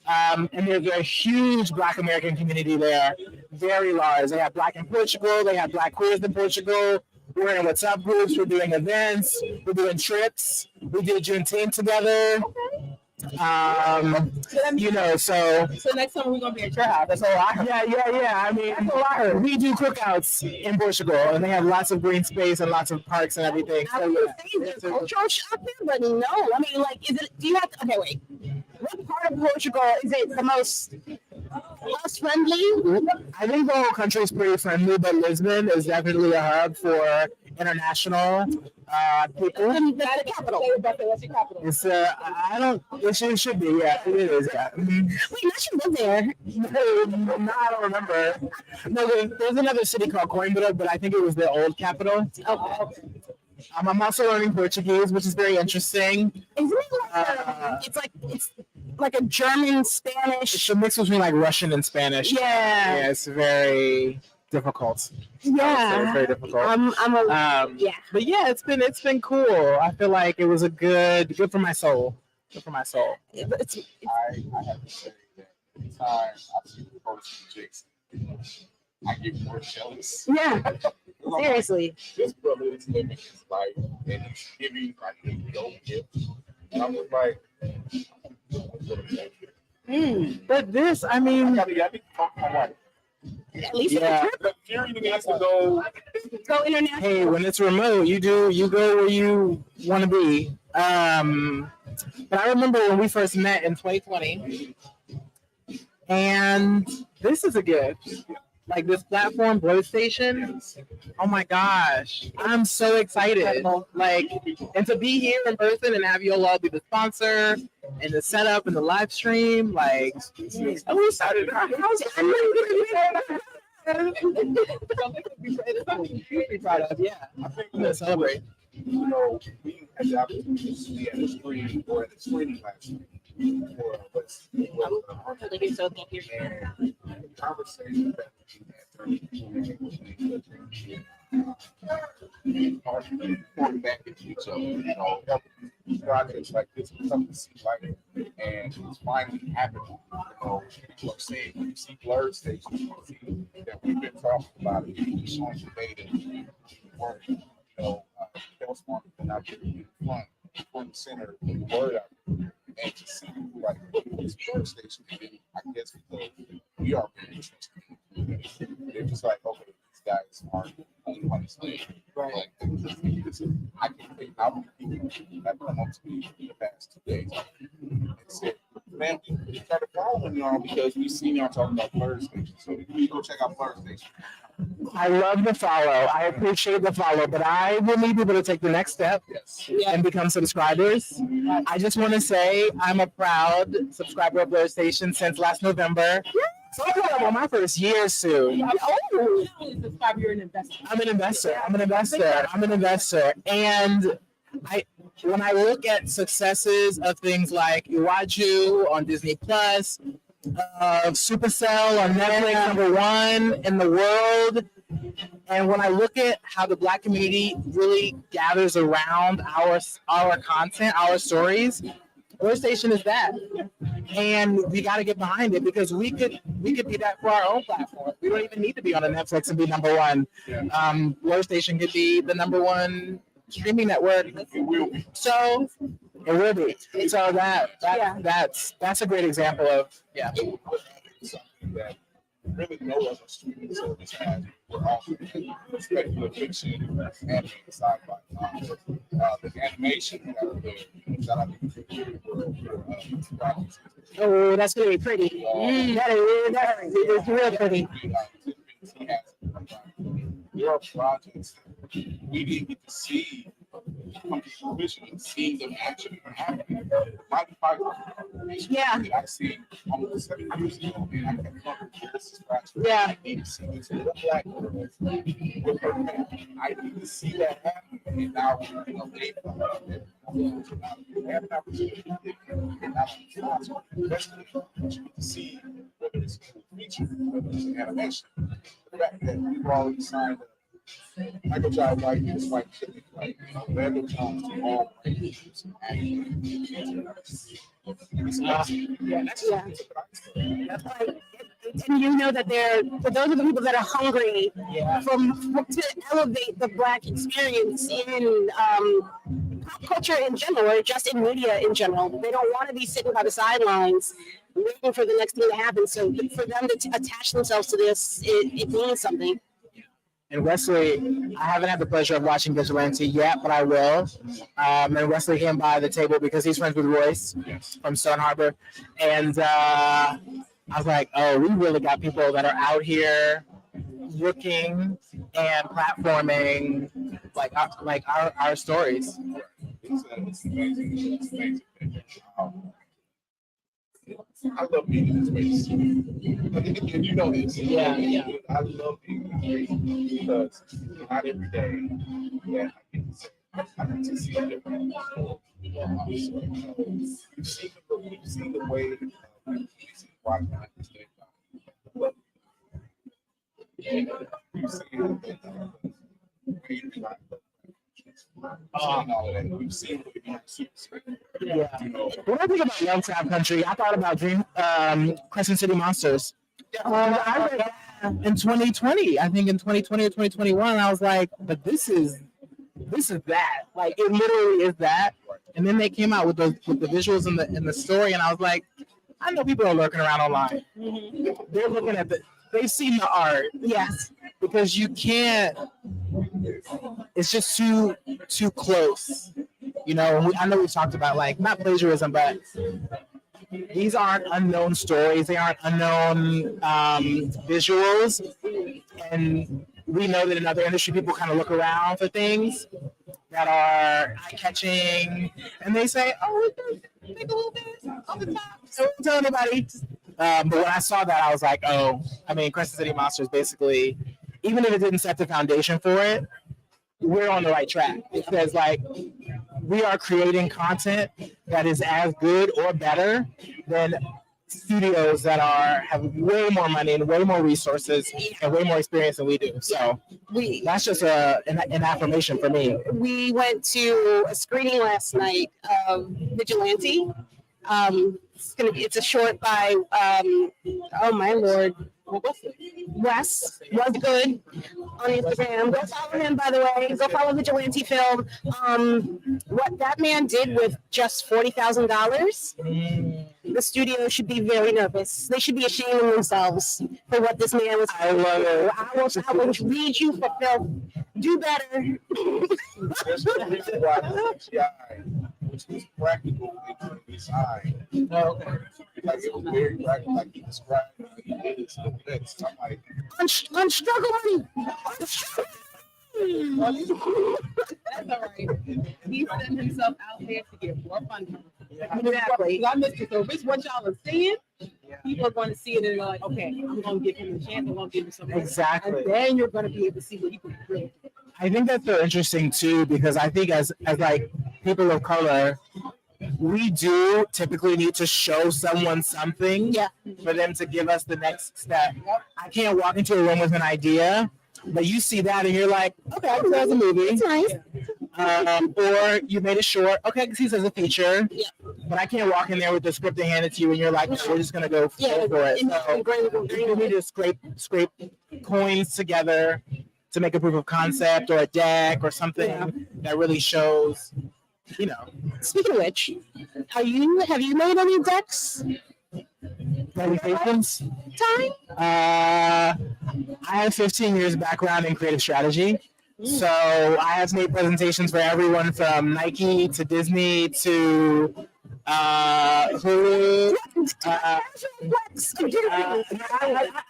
And there's a huge Black American community there, very large. They have Black in Portugal, they have Black queers in Portugal. We're in WhatsApp groups, we're doing events, we're doing trips. We did Juneteenth together. You know, so next time we're gonna be at your house. That's all I heard. Yeah. I mean, that's all I heard. We do cookouts in Portugal, and they have lots of green space and lots of parks and everything. I was gonna say there's cultural shock there, but no. I mean, like, is it? Do you have to? Okay, wait. What part of Portugal is it the most friendly? I think the whole country is pretty friendly, but Lisbon is definitely a hub for international people. That's the capital. What's your capital? It's I don't. It should be. Yeah, it is. Yeah. Wait, not you live there. No, I don't remember. No, there's another city called Coimbra, but I think it was the old capital. Okay. I'm also learning Portuguese, which is very interesting. Isn't it like it's like a German Spanish? It's a mix between like Russian and Spanish. Yeah. It's very difficult. Yeah. It's very difficult. Yeah. But yeah, it's been cool. I feel like it was a good for my soul. Good for my soul. I have to say that every time I see the post Jason, I get more jealous. Yeah. Seriously. This brother is living his life and he's giving like a dope gift. And I'm just like, But this, I mean, I need to talk to my wife. At least Fury needs to go international. Hey, when it's remote, you go where you want to be. But I remember when we first met in 2020, and this is a gift. Like this platform, Blerd Station. Oh my gosh, I'm so excited! Like, and to be here in person and have you all be the sponsor and the setup and the live stream. Like, I'm excited. Be proud of. Yeah, I think I'm gonna celebrate. You know, we had the opportunity to be at the screen or at the screening last week. For what's the conversation that we had pouring back into each other, you know, projects like this come to see light, and it's finally happening. You know, people are saying when you see Blerd Station, you see that we've been talking about it, we've shown debate work. You know, Khleo Smart and not getting front center of the word out there. And to see like this Blerd Station, I guess because we are very interested. They're just like, okay, these guys aren't on the stage. Right. Like, I can think how many people have come up to me in the past 2 days. man, we started following y'all because we seen y'all talking about BlerDCon. So you go check out BlerDCon. I love the follow. I appreciate the follow, but I will need people to take the next step and become subscribers. I just want to say I'm a proud subscriber of Blerd Station since last November. So I'm on my first year soon. Oh, you're an investor. I'm an investor. And when I look at successes of things like EyeView on Disney Plus, Supercell on Netflix, #1 in the world, and when I look at how the Black community really gathers around our content, our stories, Blerd Station is that, and we got to get behind it because we could be that for our own platform. We don't even need to be on a Netflix and be #1. Blerd Station could be the #1 streaming network. It will be. So it will be. So that's a great example of Something that really no other streaming service has. We're also speculative fiction, animated sci-fi, the animation that I think Oh, that's gonna be pretty. That is real pretty. There are projects we didn't get to see come to fruition, seeing them actually happening. I see almost 7 years ago, and I kept talking this is I need to see this little black girl with her family. I need to see that happen, and now they have an opportunity to see whether it's a feature, whether it's an animation. The fact that we've already signed up. Michael Jai White is white chicken, like Randall Jones, all white issues, and and you know that for those of the people that are hungry to elevate the Black experience in pop culture in general, or just in media in general. They don't want to be sitting by the sidelines waiting for the next thing to happen. So for them to attach themselves to this, it means something. And Wesley, I haven't had the pleasure of watching Vigilante yet, but I will. And Wesley came by the table because he's friends with Royce from Stone Harbor. And I was like, oh, we really got people that are out here looking and platforming our stories. It's amazing. I love being in this space. You know this. I love being in this space because not every day I get to see a different story. You've seen the way you see why you've seen When I think about Lovecraft Country, I thought about Crescent City Monsters. I read that in 2020. I think in 2020 or 2021, I was like, but this is that. Like, it literally is that. And then they came out with the visuals and the story, and I was like, I know people are lurking around online. They're looking at they've seen the art. Yes. Because you can't. It's just too close. You know, I know we've talked about not plagiarism, but these aren't unknown stories. They aren't unknown visuals, and we know that in other industry people kind of look around for things that are eye-catching, and they say, "Oh, take a little bit on the top." So don't tell anybody. But when I saw that, I was like, "Oh, I mean, Crescent City Monsters basically, even if it didn't set the foundation for it, we're on the right track." It says we are creating content that is as good or better than studios that have way more money and way more resources and way more experience than we do. So that's just an affirmation for me. We went to a screening last night of Vigilante. It's a short by oh my lord, Wes was good on Instagram. Go follow him, by the way. Go follow Vigilante Film. What that man did with just $40,000, the studio should be very nervous. They should be ashamed of themselves for what this man was. I love it. I will read you for film. Do better. There's no reason why CGI, which is practical in design, like it was very graphic, like he described he did it so fast. I'm like, On struggle money. That's all right. He sent himself out there to get more funding. Exactly. I missed it. So if it's what y'all are seeing, people are going to see it and they're like, okay, I'm going to give him a chance. I'm going to give him something. Exactly. And then you're going to be able to see what he can really do. I think that's so interesting too, because I think as like people of color, we do typically need to show someone something for them to give us the next step. I can't walk into a room with an idea, but you see that and you're like, okay, that's a movie. It's nice. Or you made it short. Okay, I can see this as a feature. Yeah. But I can't walk in there with the script and hand it to you and you're like, no, we're just gonna go for it. So you need to scrape coins together to make a proof of concept or a deck or something that really shows, you know. Speaking of which, have you made any decks? Presentations? Time? I have 15 years background in creative strategy. So I have made presentations for everyone from Nike to Disney to Hulu. I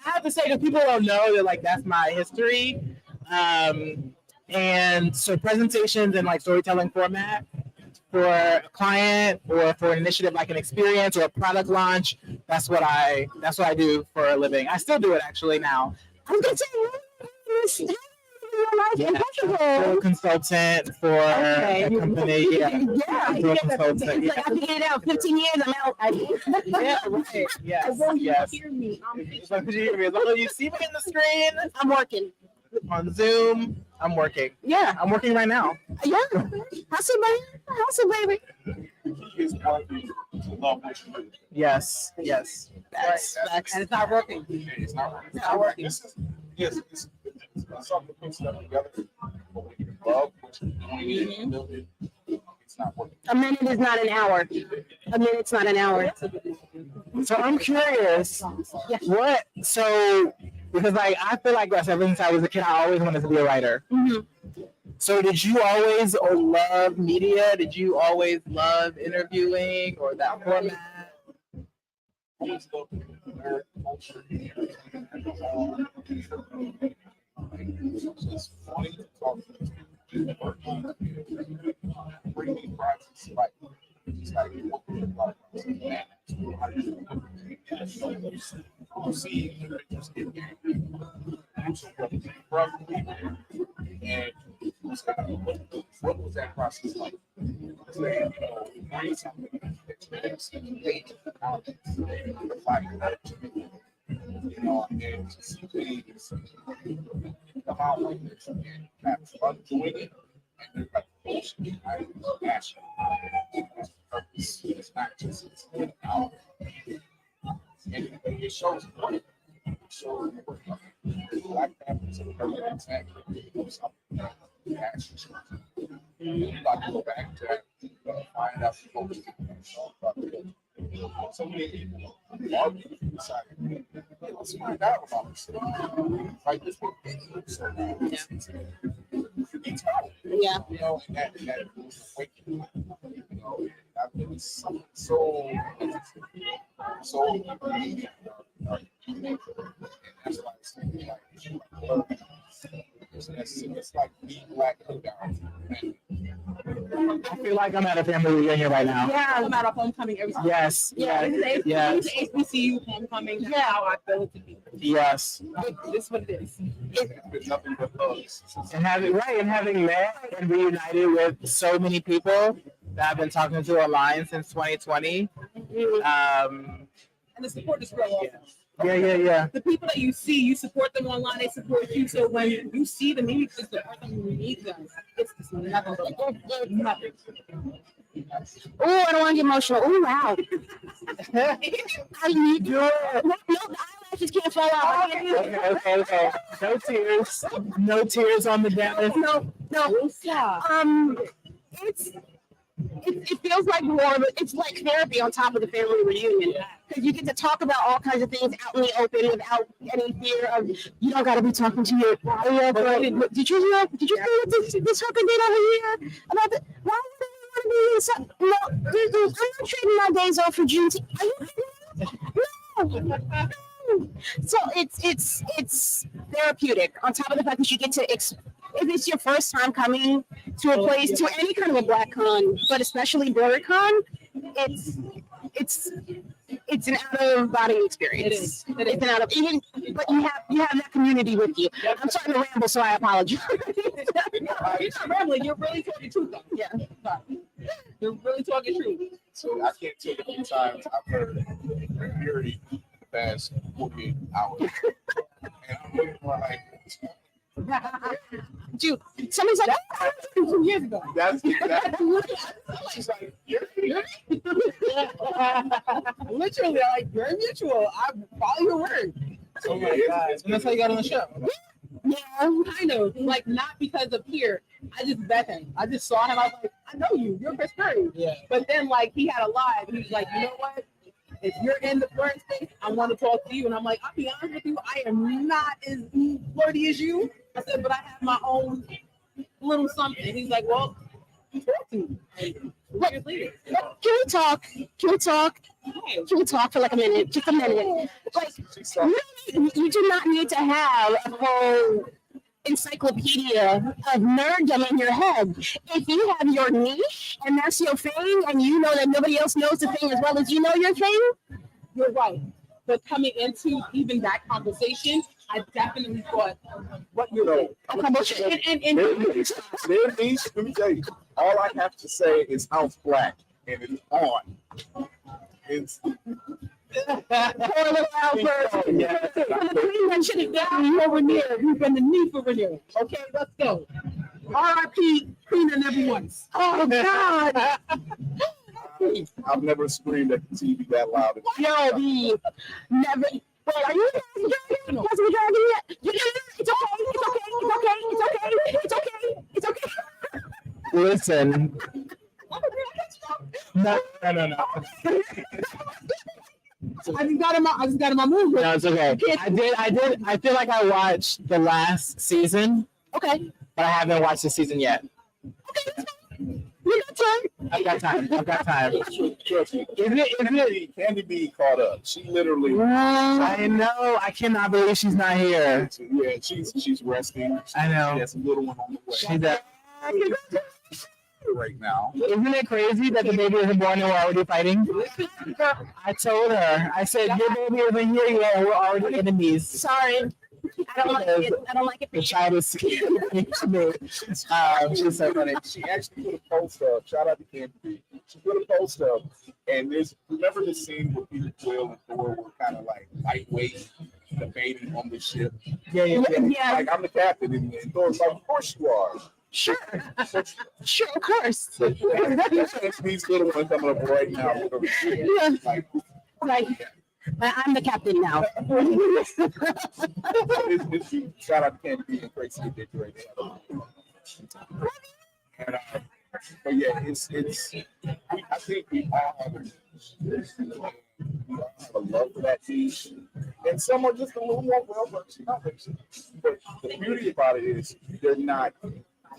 have to say, because people don't know that, like, that's my history. And so presentations in like storytelling format for a client or for an initiative like an experience or a product launch, that's what I do for a living. I still do it actually now. I'm gonna say a consultant for a company. I figured it out. 15 years, I'm out. Yes. Hear me. As long as you hear me, as long as you see me in the screen, I'm working. On Zoom, I'm working. Yeah. I'm working right now. Yeah. Hustle, baby. Yes. Facts. And it's not working. It's not working. It's something to put stuff together. But when you love what you're doing, build it, it's not working. A minute is not an hour. A minute's not an hour. So I'm curious. What? So because like I feel like ever since I was a kid, I always wanted to be a writer. So did you always love media? Did you always love interviewing or that format? Always loved nerd culture. It's funny to talk to bringing projects like it's like see just get and what was that process like? Bring something you know, and to see things come out like this and have fun doing it, and there's like passion, purpose. It's not just it's out, and it shows work. It shows work. Black Panthers are perfect example of something that passion shows. You got to go back to that, find out the folks about it. So many people are deciding, hey, let's find out about this. Like this book, so yeah. You know, and that was awakening. You know, I've been something so unique. And that's why it's like it's like being black down. I feel like I'm at a family reunion right now. Yeah, I'm at a homecoming every time. Yes. This is HBCU homecoming. That's how I feel it to be. Yes. This is what it is. It's nothing but hugs. And having met and reunited with so many people that I've been talking to online since 2020. And the support is real awesome. Yeah. The people that you see, you support them online, they support you. So when you see them, maybe it's support them when you need them. It's just nothing. Nothing. Oh, I don't want to get emotional. Oh, wow. I need to. No, the eyelashes can't fall out. Okay. No tears on the dance. No. It feels like more of it's like therapy on top of the family reunion, because you get to talk about all kinds of things out in the open without any fear of you don't got to be talking to your. Did you hear what this hooker did over here about the? Why would they want to be inside? No, I'm not trading my days off for Juneteenth. Are you kidding me? So it's therapeutic. On top of the fact that you get to, if it's your first time coming to a place, to any kind of a Black con, but especially BlerDCon, it's an out of body experience. It's an out of even, but you have that community with you. I'm starting to ramble, so I apologize. You're not rambling. You're really talking truth, though. Yeah. You're really talking truth. So I can't tell you how many times I've heard Fury the past 48 hours. And I'm looking for like, Dude, somebody's like, 2 years ago. That's exactly. She's like, you're Literally, like, very mutual. I follow your word. Oh my God. And that's how you got on the show. Yeah, kind of. Like, not because of here. I just met him. I just saw him. I was like, I know you. You're Chris Curry. Yeah. But then, like, he had a live. He was like, you know what? If you're in the Blerd space, I want to talk to you. And I'm like, I'll be honest with you, I am not as flirty as you. I said, but I have my own little something. He's like, well, talk to me. Can we talk? Can we talk for like a minute? Just a minute. Like, you do not need to have a whole encyclopedia of nerddom in your head. If you have your niche and that's your thing, and you know that nobody else knows the thing as well as you know your thing, you're right. But coming into even that conversation, I definitely thought what you're doing. Let me tell you, all I have to say is House Black, and it's on. It's poor little Albert. The queen that should have gotten you over there. You've been the knee for Rainier. Okay, let's go. R.I.P. Queen and everyone. Oh God. I've never screamed at the TV that loud. Yo, never. Wait, are you dragging? Has we dragging yet? It's okay. Listen. No. I just got in my mood. No, it's okay. I did. I feel like I watched the last season. Okay. But I haven't watched the season yet. Okay. We got time. I've got time. Isn't it? Candy B caught up. She literally. I know. I cannot believe she's not here. Yeah, she's resting. I know. She has a little one on the way. She's right now. Isn't it crazy that the baby isn't born and we're already fighting? I told her. I said, your baby isn't here yet and we're already enemies. Sorry. I don't like it. The child is scared of me. She's so funny. She actually put a post up. Shout out to Candy B. She put a post up, and remember the scene where Peter Quill and Thor were kind of like lightweight debating on the ship? Yeah. Like, I'm the captain, and Thor's like, of course you are. Sure, of course. These little ones coming up right now. Yeah. Like, I'm the captain now. Shout out to Candy B and Tracy did right there. But yeah, it's. I think we all have a love for that niche, and some are just a little more well-versed. But the beauty about it is they're not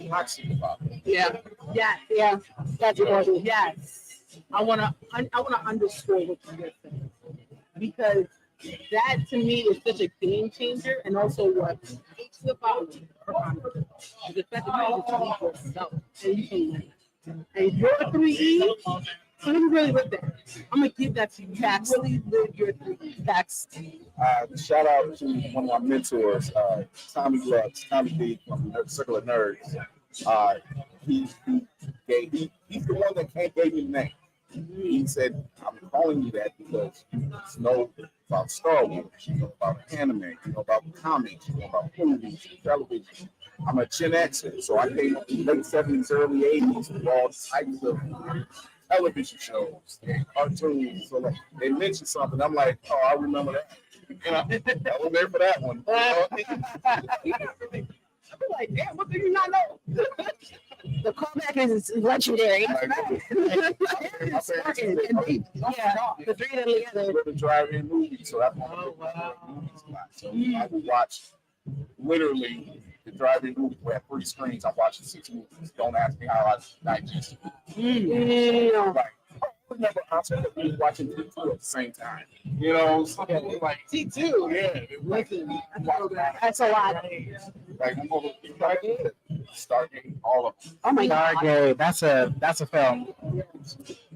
toxic about it. Yeah. That's important. Yes. I wanna underscore what you just said, because that to me is such a game changer, and also what makes the following. The fact that you just leave yourself and you can live. And your 3E, so you really live that. I'm gonna give that to you. Facts. Really live your 3E. Facts. Shout out to one of my mentors, Tommy Lux, Tommy D from the Circle of Nerds. He's the one that gave me the name. He said, I'm calling you that because you know about Star Wars, you know about anime, you know about comics, you know about movies, television. I'm a Gen Xer, so I came up in the late 70s, early 80s with all types of television shows and cartoons. So like, they mentioned something, I'm like, oh, I remember that. And I was there for that one. I'm like, damn, what do you not know? The callback is legendary. Yeah, the three of them together. The drive-in movie, so that's one of the movies. So I would watch literally the drive-in movie. We have 3 screens. I'm watching 6 movies. Don't ask me how I digest it. Right. remember Armstrong watching T2 at the same time. You know, something like T2. Yeah, it was That's a lot. like Stargate, all of them. Oh my God. Stargate, that's a film.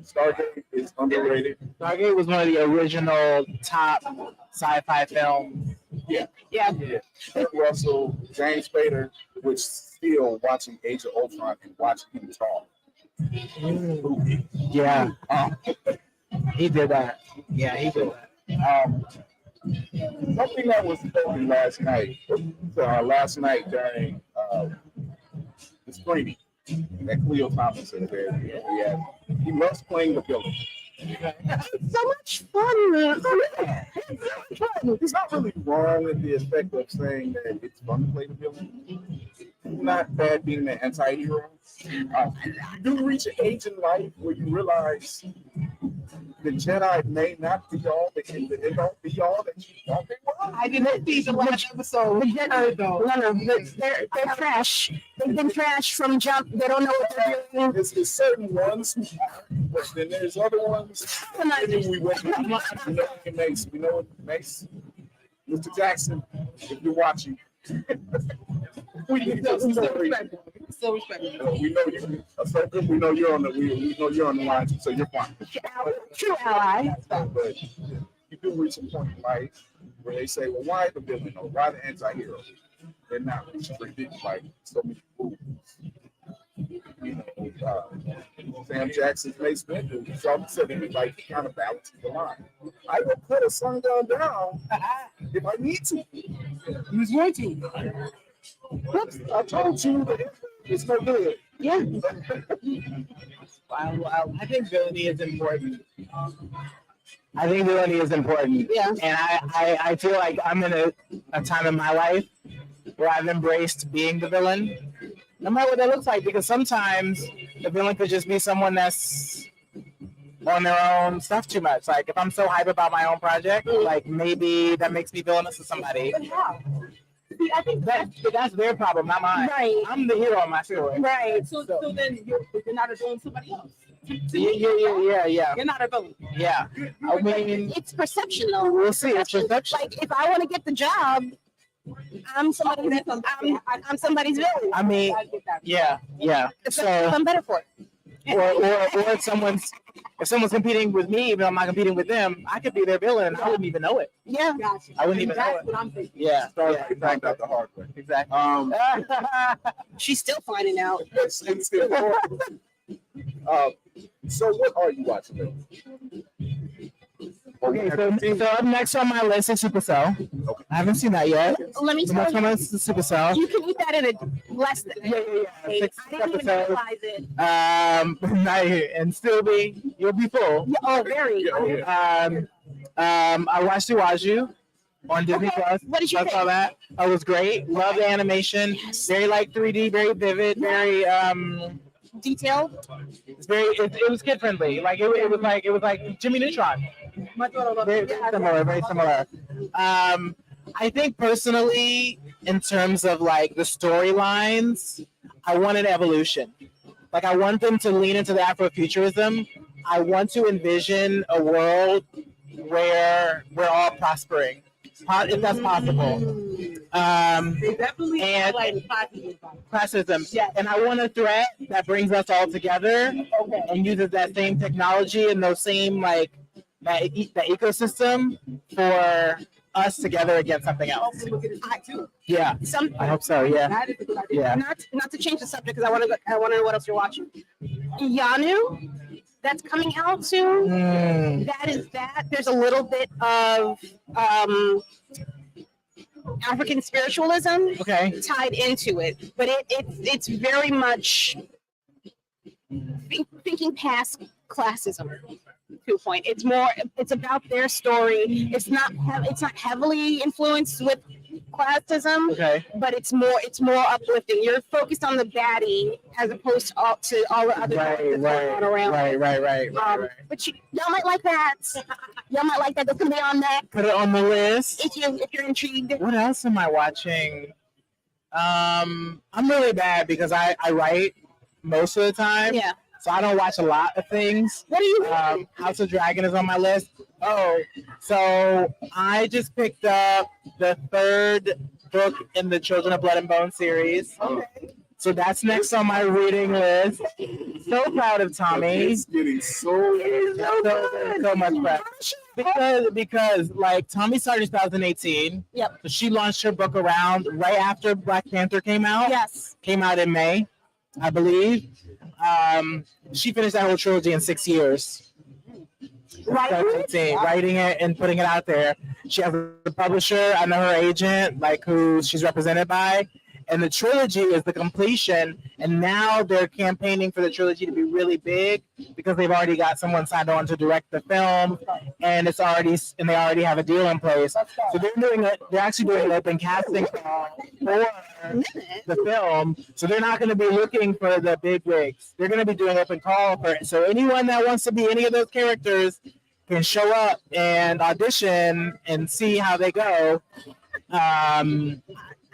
Stargate is underrated. Stargate was one of the original top sci-fi films. Yeah. Yeah. Kurt Russell, James Spader, which still watching Age of Ultron and watching him talk. Yeah. He did that. Yeah, he did that. Something that was filmed last night during the screening that Khleo Thomas said there. Yeah, he loves playing the villain. So much fun. It's not really wrong in the aspect of saying that it's fun to play the villain. It's not bad being the anti-hero. You do reach an age in life where you realize the Jedi may not be all that they don't be all that you thought they were. I didn't see the last episode. They're trash. They've been trash from jump. They don't know what they're doing. There's certain ones who are, but then there's other ones. We know what Mace. Mr. Jackson, if you're watching, we need your story. So respectful. We know you. Ahsoka, we know you're on the we know you're on the line, so you're fine. True ally. But you do reach a point in life where they say, "Well, why the villain or why the anti-hero?" They're not restricted like so many rules. You know, Sam Jackson's Mace Windu, he's always said it like kind of balances the line. I will put a sun gun down if I need to. He's going to. Whoops, I told you that it's no good. Yeah. Wow. I think villainy is important. I think villainy is important. Yeah. And I feel like I'm in a time in my life where I've embraced being the villain, no matter what that looks like, because sometimes the villain could just be someone that's on their own stuff too much. Like if I'm so hype about my own project, like maybe that makes me villainous to somebody. See, I think that's their problem, not mine. Right. I'm the hero of my story. Right. So then you're not a villain, somebody else. Yeah. You're not a villain. Yeah. I mean, It's perception, though. we'll see. It's perception. Like if I want to get the job, I'm somebody's villain. I mean, yeah. So So, I'm better for it. or if someone's competing with me, even though I'm not competing with them, I could be their villain and I wouldn't even know it. Yeah. Gotcha. I wouldn't even know That's it. what I'm thinking. Yeah. Found out the hard way. Exactly. She's still finding out. It's still so what are you watching then? Okay, so up next on my list is Supercell. Okay. I haven't seen that yet. Let me The tell next one you, is Supercell. you can eat that in a less than. Yeah. I didn't even episodes. realize it. And still you'll be full. Yeah, oh, very. I watched Iwaju on Disney Plus. What did you I think? saw that. It was great. Love the animation. Very like 3D, very vivid, very detailed. It's very. It was kid friendly. Like it was like Jimmy Neutron. Very similar. I think personally, in terms of like the storylines, I wanted evolution. Like I want them to lean into the Afrofuturism. I want to envision a world where we're all prospering, if that's possible. They definitely highlighted Classism. Yes. And I want a threat that brings us all together and uses that same technology and those same like that ecosystem for us together against something else. Yeah, I hope so. Yeah, yeah. Not to change the subject because I want to know what else you're watching. Yanu, that's coming out soon. That is that. There's a little bit of African spiritualism tied into it, but it's very much thinking past classism. To a point, it's about their story. It's not heavily influenced with classism, but it's more uplifting. You're focused on the baddie as opposed to all the other things that's going on around. Right. But y'all might like that. Y'all might like that. That's gonna be on that. Put it on the list. If you're intrigued. What else am I watching? I'm really bad because I write most of the time. Yeah. so I don't watch a lot of things. What are you House of Dragon is on my list. Oh, so I just picked up the 3rd book in the Children of Blood and Bone series. Okay. So that's next on my reading list. So proud of Tommy. It's getting so much prep. Because like Tommy started in 2018. Yep. So she launched her book around right after Black Panther came out. Yes. Came out in May, I believe. She finished that whole trilogy in 6 years. Writing it and putting it out there. She has a publisher. I know her agent, like who she's represented by. And the trilogy is the completion, and now they're campaigning for the trilogy to be really big because they've already got someone signed on to direct the film, and they already have a deal in place. So they're actually doing an open casting for the film. So they're not going to be looking for the big wigs. They're going to be doing open call for it. So anyone that wants to be any of those characters can show up and audition and see how they go.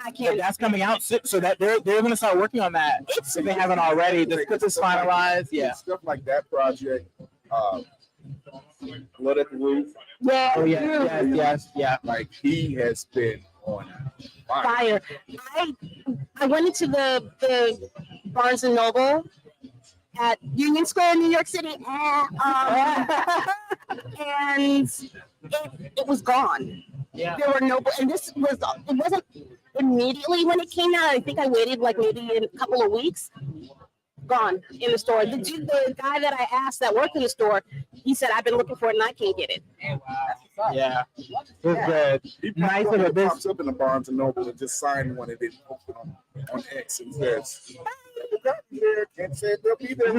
I can't. That's coming out soon, so that they're going to start working on that if they haven't already. The script is finalized. Yeah, stuff like that project. Blood at the Roof. Yeah. Oh yeah. Like he has been on fire. I went into the Barnes and Noble at Union Square, New York City, and it was gone. Yeah. There were no, and it wasn't immediately when it came out. I think I waited like maybe a couple of weeks. Gone in the store. The guy that I asked that worked in the store, he said, I've been looking for it and I can't get it. Yeah. It's good. He Nice of a pops up in the Barnes and Noble and just signed one and then post it on X and says, can't say they'll be there.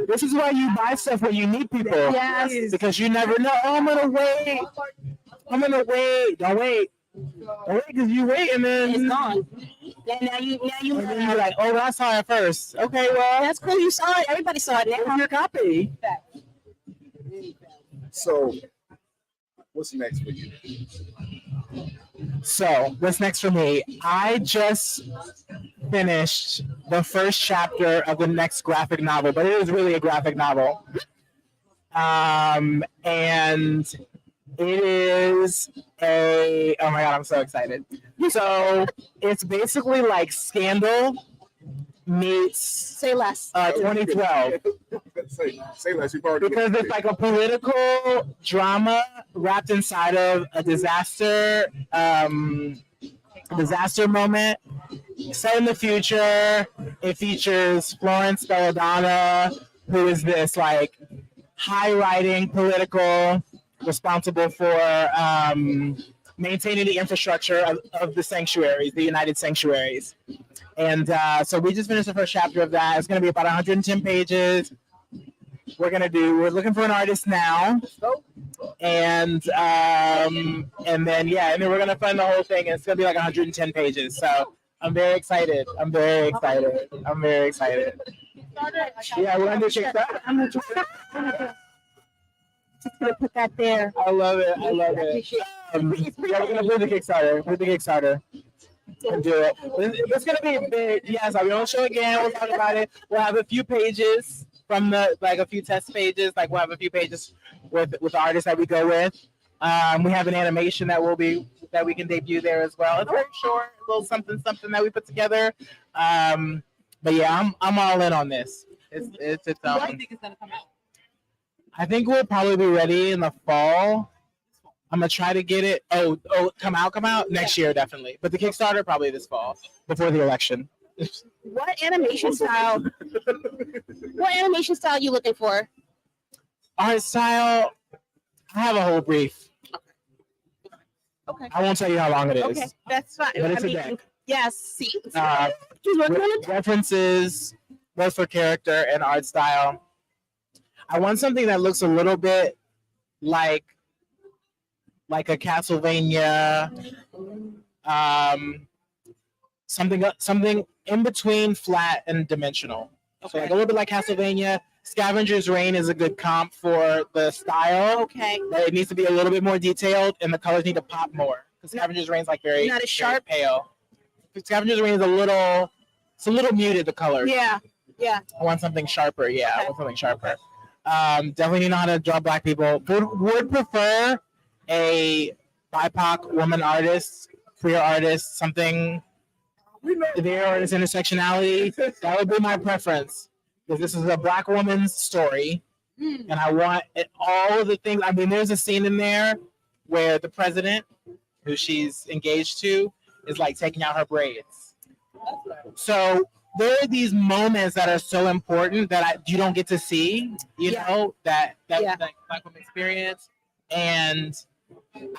This is why you buy stuff when you need people. Yes. Because you never know. Oh, I'm gonna wait. Don't wait. Because you wait and then it's gone. Yeah, now you and then you're like, oh, well, I saw it first. Okay, well, that's cool. You saw it. Everybody saw it. Now your copy. So, what's next for you? So, what's next for me? I just finished the first chapter of the next graphic novel, but it is really a graphic novel. And it is oh my God, I'm so excited. So it's basically like Scandal meets Say Less. 2012. Say less. You've already Because it's like a political drama wrapped inside of a disaster moment. Set in the future, it features Florence Belladonna, who is this like high-riding political responsible for maintaining the infrastructure of the sanctuaries, the United Sanctuaries. And so we just finished the first chapter of that. It's going to be about 110 pages. We're looking for an artist now. And then we're going to fund the whole thing. And it's going to be like 110 pages. So I'm very excited. Yeah, we're going to check that. Just gonna put that there. I love it. We're gonna put the Kickstarter. And do it. It's gonna be big. Yes, I'll be on the show again. We'll talk about it. We'll have a few pages from a few test pages. Like we'll have a few pages with the artists that we go with. We have an animation that we can debut there as well. It's very short, a little something that we put together. But yeah, I'm all in on this. It's When do you think it's gonna come out? I think we'll probably be ready in the fall. I'm gonna try to get it. Come out next year definitely. But the Kickstarter probably this fall before the election. What animation style? Are you looking for? Art style. I have a whole brief. Okay. I won't tell you how long it is. Okay, that's fine. But it's a deck. Yes. See. He's working on it. References, both for character and art style. I want something that looks a little bit like a Castlevania, something in between flat and dimensional. So like a little bit like Castlevania. Scavenger's Reign is a good comp for the style. Okay. But it needs to be a little bit more detailed, and the colors need to pop more. Because Scavenger's Reign is like very not as sharp, very pale. Scavenger's Reign is a little muted. The colors. Yeah. Yeah. I want something sharper. Yeah, I want something sharper. Definitely know how to draw black people. Would prefer a BIPOC woman artist, queer artist, something there, artist intersectionality. That would be my preference. Because this is a black woman's story. And I want all of the things. I mean, there's a scene in there where the president, who she's engaged to, is like taking out her braids. So there are these moments that are so important that you don't get to see, you know, that black woman experience. And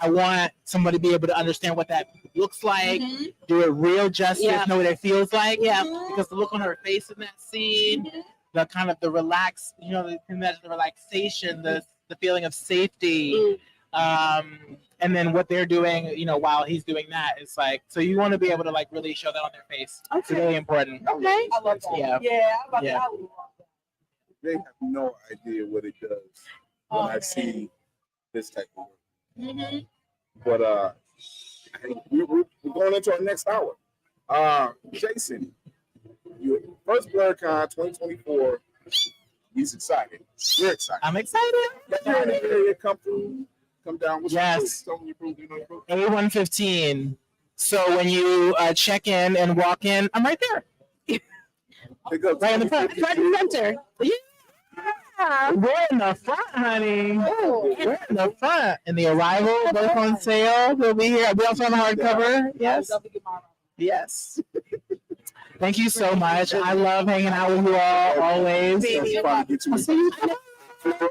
I want somebody to be able to understand what that looks like, do it real justice, know what it feels like. Yeah. Because the look on her face in that scene, the kind of the relaxed, you know, you can imagine the relaxation, the feeling of safety. And then what they're doing, you know, while he's doing that, it's like, so you want to be able to like really show that on their face. Okay. It's really important. Okay. I love that. Yeah. Yeah. They have no idea what it does when I see this type of work. But we're going into our next hour. Jason, your first BlerDCon 2024. He's excited. We're excited. I'm excited. You're in the area. Come down. What's yes. your booth? You know, A115. So when you check in and walk in, I'm right there. Right in the front. Right in the center. Yeah. We're in the front, honey. We're in the front. And the arrival, both on sale. We'll be here. We also on the hardcover. Yes. Yes. Thank you so much. I love hanging out with you all always.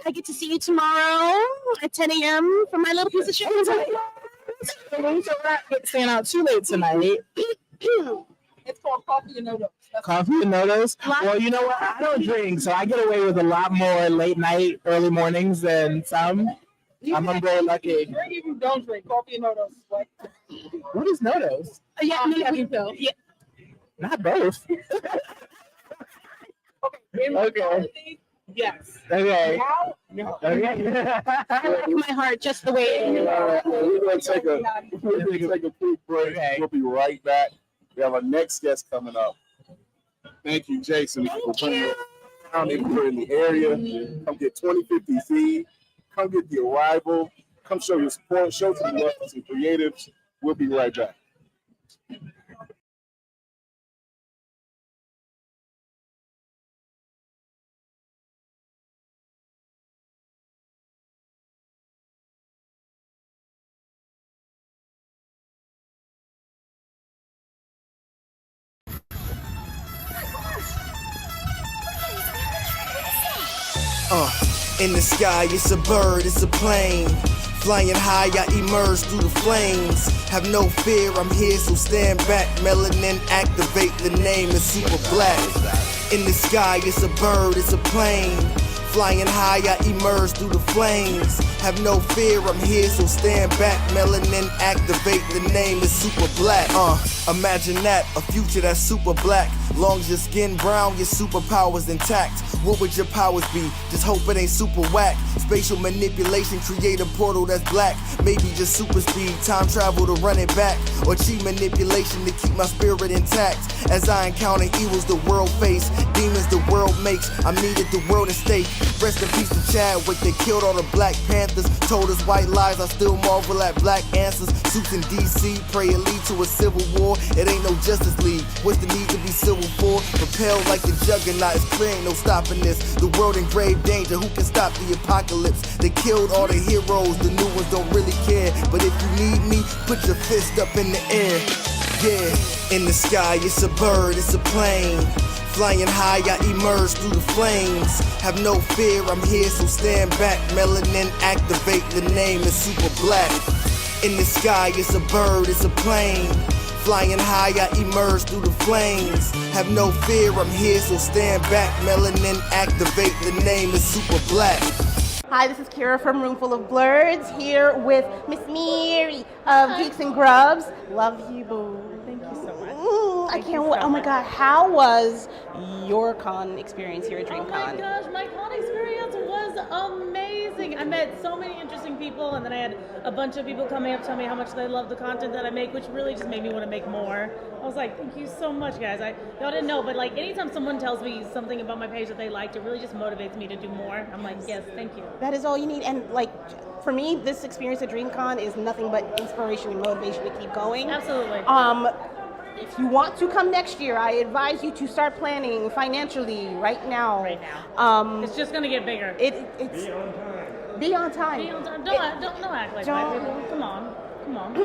I get to see you tomorrow at 10 a.m. for my little piece of shit. So we're not staying out too late tonight. It's called Coffee and Nodos. Coffee and Nodos? Well, you know what? I don't drink, so I get away with a lot more late night, early mornings than some. I'm very lucky. Drink if you don't drink. Coffee and Nodos. What is Nodos? Yeah. Not both. Okay. Yes. Okay. No. Okay. I like my heart just the way it is. We're going to take a quick break. Okay. We'll be right back. We have our next guest coming up. Thank you, Jason, for bringing us down. If you're in the area, come get 2050 feed. Come get the arrival. Come show your support. Show some love to some creatives. We'll be right back. In the sky, it's a bird, it's a plane. Flying high, I emerge through the flames. Have no fear, I'm here, so stand back. Melanin activate, the name is super black. In the sky, it's a bird, it's a plane. Flying high, I emerge through the flames. Have no fear, I'm here, so stand back. Melanin activate, the name is super black. Imagine that, a future that's super black. Long as your skin brown, your superpowers intact. What would your powers be? Just hope it ain't super whack. Spatial manipulation, create a portal that's black. Maybe just super speed, time travel to run it back. Or cheat manipulation to keep my spirit intact. As I encounter evils the world face, demons the world makes, I'm needed the world at stake. Rest in peace to Chadwick, they killed all the Black Panthers. Told us white lies, I still marvel at black answers. Suits in DC, pray it lead to a civil war. It ain't no Justice League, what's the need to be civil for? Propelled like the juggernaut, it's clear ain't no stopping this. The world in grave danger, who can stop the apocalypse? They killed all the heroes, the new ones don't really care. But if you need me, put your fist up in the air. Yeah, in the sky, it's a bird, it's a plane. Flying high, I emerge through the flames. Have no fear, I'm here, so stand back. Melanin activate, the name is super black. In the sky, it's a bird, it's a plane. Flying high, I emerge through the flames. Have no fear, I'm here, so stand back. Melanin activate, the name is super black. Hi, this is Kira from Roomful of Blerds, here with Miss Mary of Geeks and Grubs. Love you, boo. Thank you so much. I can't wait. Oh my God, how was your con experience here at DreamCon? Oh my gosh, my con experience was amazing. I met so many interesting people, and then I had a bunch of people coming up tell me how much they love the content that I make, which really just made me want to make more. I was like, thank you so much, guys. Y'all didn't know, but like anytime someone tells me something about my page that they liked, it really just motivates me to do more. I'm like, yes, thank you. That is all you need. And like, for me, this experience at DreamCon is nothing but inspiration and motivation to keep going. Absolutely. If you want to come next year, I advise you to start planning financially right now. Right now. It's just gonna get bigger. It's be on time. Be on time. Don't act like white people. Come on.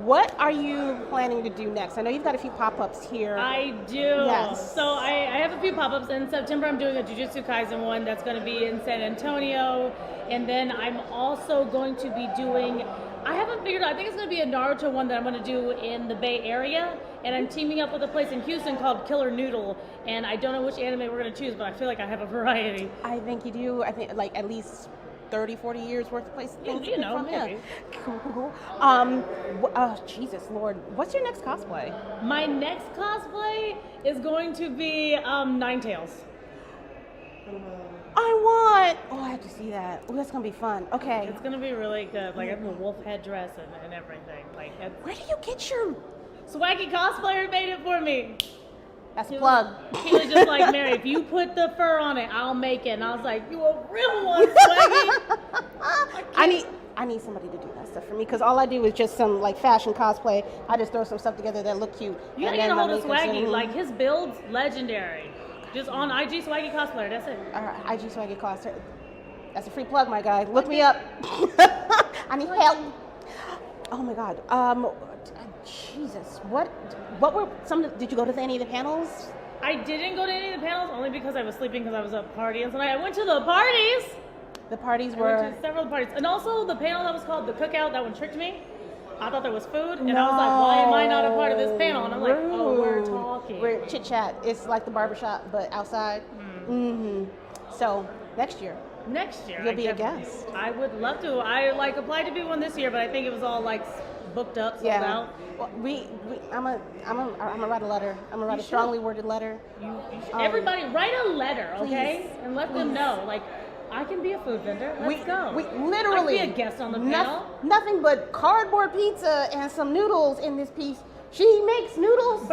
What are you planning to do next? I know you've got a few pop-ups here. I do. Yes. So I have a few pop-ups. In September, I'm doing a Jujutsu Kaisen one that's going to be in San Antonio. And then I'm also going to be doing, I haven't figured out, I think it's going to be a Naruto one that I'm going to do in the Bay Area. And I'm teaming up with a place in Houston called Killer Noodle. And I don't know which anime we're going to choose, but I feel like I have a variety. I think you do. I think like at least 30, 40 years worth of places. You know, maybe. Cool. Jesus Lord. What's your next cosplay? My next cosplay is going to be Ninetales. I have to see that. Oh, that's gonna be fun. Okay. It's gonna be really good. Like I have a wolf headdress and everything. Like where do you get your Swaggy cosplayer made it for me? That's a plug. He was just like, Mary, if you put the fur on it, I'll make it. And I was like, you a real one, Swaggy. I need somebody to do that stuff for me because all I do is just some like fashion cosplay. I just throw some stuff together that look cute. You gotta get a hold of Swaggy. Like his build's legendary. Just on IG Swaggy Cosplayer. That's it. All right, IG Swaggy Cosplayer. That's a free plug, my guy. Look me up. I need help. Oh my God. Jesus. What were some? Did you go to any of the panels? I didn't go to any of the panels only because I was sleeping because I was up partying tonight. I went to the parties. The parties I were went to several parties, and also the panel that was called the Cookout. That one tricked me. I thought there was food, and I was like, why am I not a part of this panel? And I'm like, oh, we're talking. We're chit chat. It's like the barbershop, but outside. So next year. You'll be a guest. I would love to. I like applied to be one this year, but I think it was all like booked up, sold out. Well, I'm gonna write a letter. I'm gonna write a strongly worded letter. You should, everybody write a letter, okay? Please. And let them know, like, I can be a food vendor. Let's go. We literally I can be a guest on the panel. Nothing but cardboard pizza and some noodles in this piece. She makes noodles.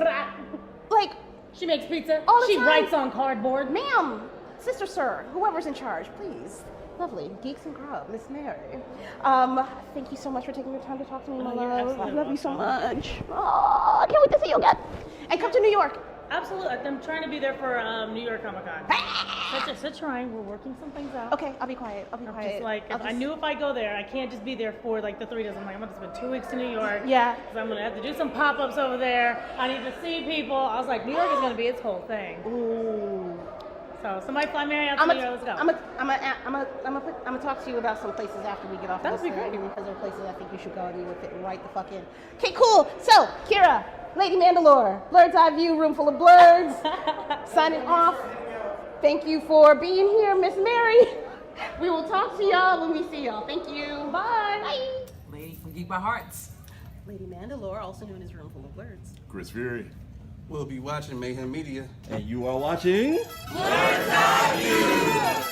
Like she makes pizza. All the she time. writes on cardboard. Ma'am, sister, sir, whoever's in charge, please. Lovely. Geeks and Grub, Miss Mary. Thank you so much for taking your time to talk to me, my love. I love you so much. Oh, I can't wait to see you again. And come to New York. Absolutely. I'm trying to be there for New York Comic Con. Such trying. We're working some things out. Okay, I'll be quiet. Just like, I knew if I go there, I can't just be there for like the 3 days. I'm like, I'm going to spend 2 weeks in New York. Yeah. Because I'm going to have to do some pop-ups over there. I need to see people. I was like, New York is going to be its whole thing. Ooh. So somebody fly Mary out to New York. Let's go. I'm gonna talk to you about some places after we get off. That would be great. Because there are places I think you should go and you would fit right the fuck in. Okay, cool. So, Kira, Lady Mandalore, Blerd's EyeView, room full of Blerds. Signing off. Thank you for being here, Miss Mary. We will talk to y'all when we see y'all. Thank you. Bye. Bye. Lady from Geek by Hearts. Lady Mandalore, also known as Room Full of Blerds. Chris Fury. We'll be watching Mayhem Media. And you are watching Blerd's EyeView.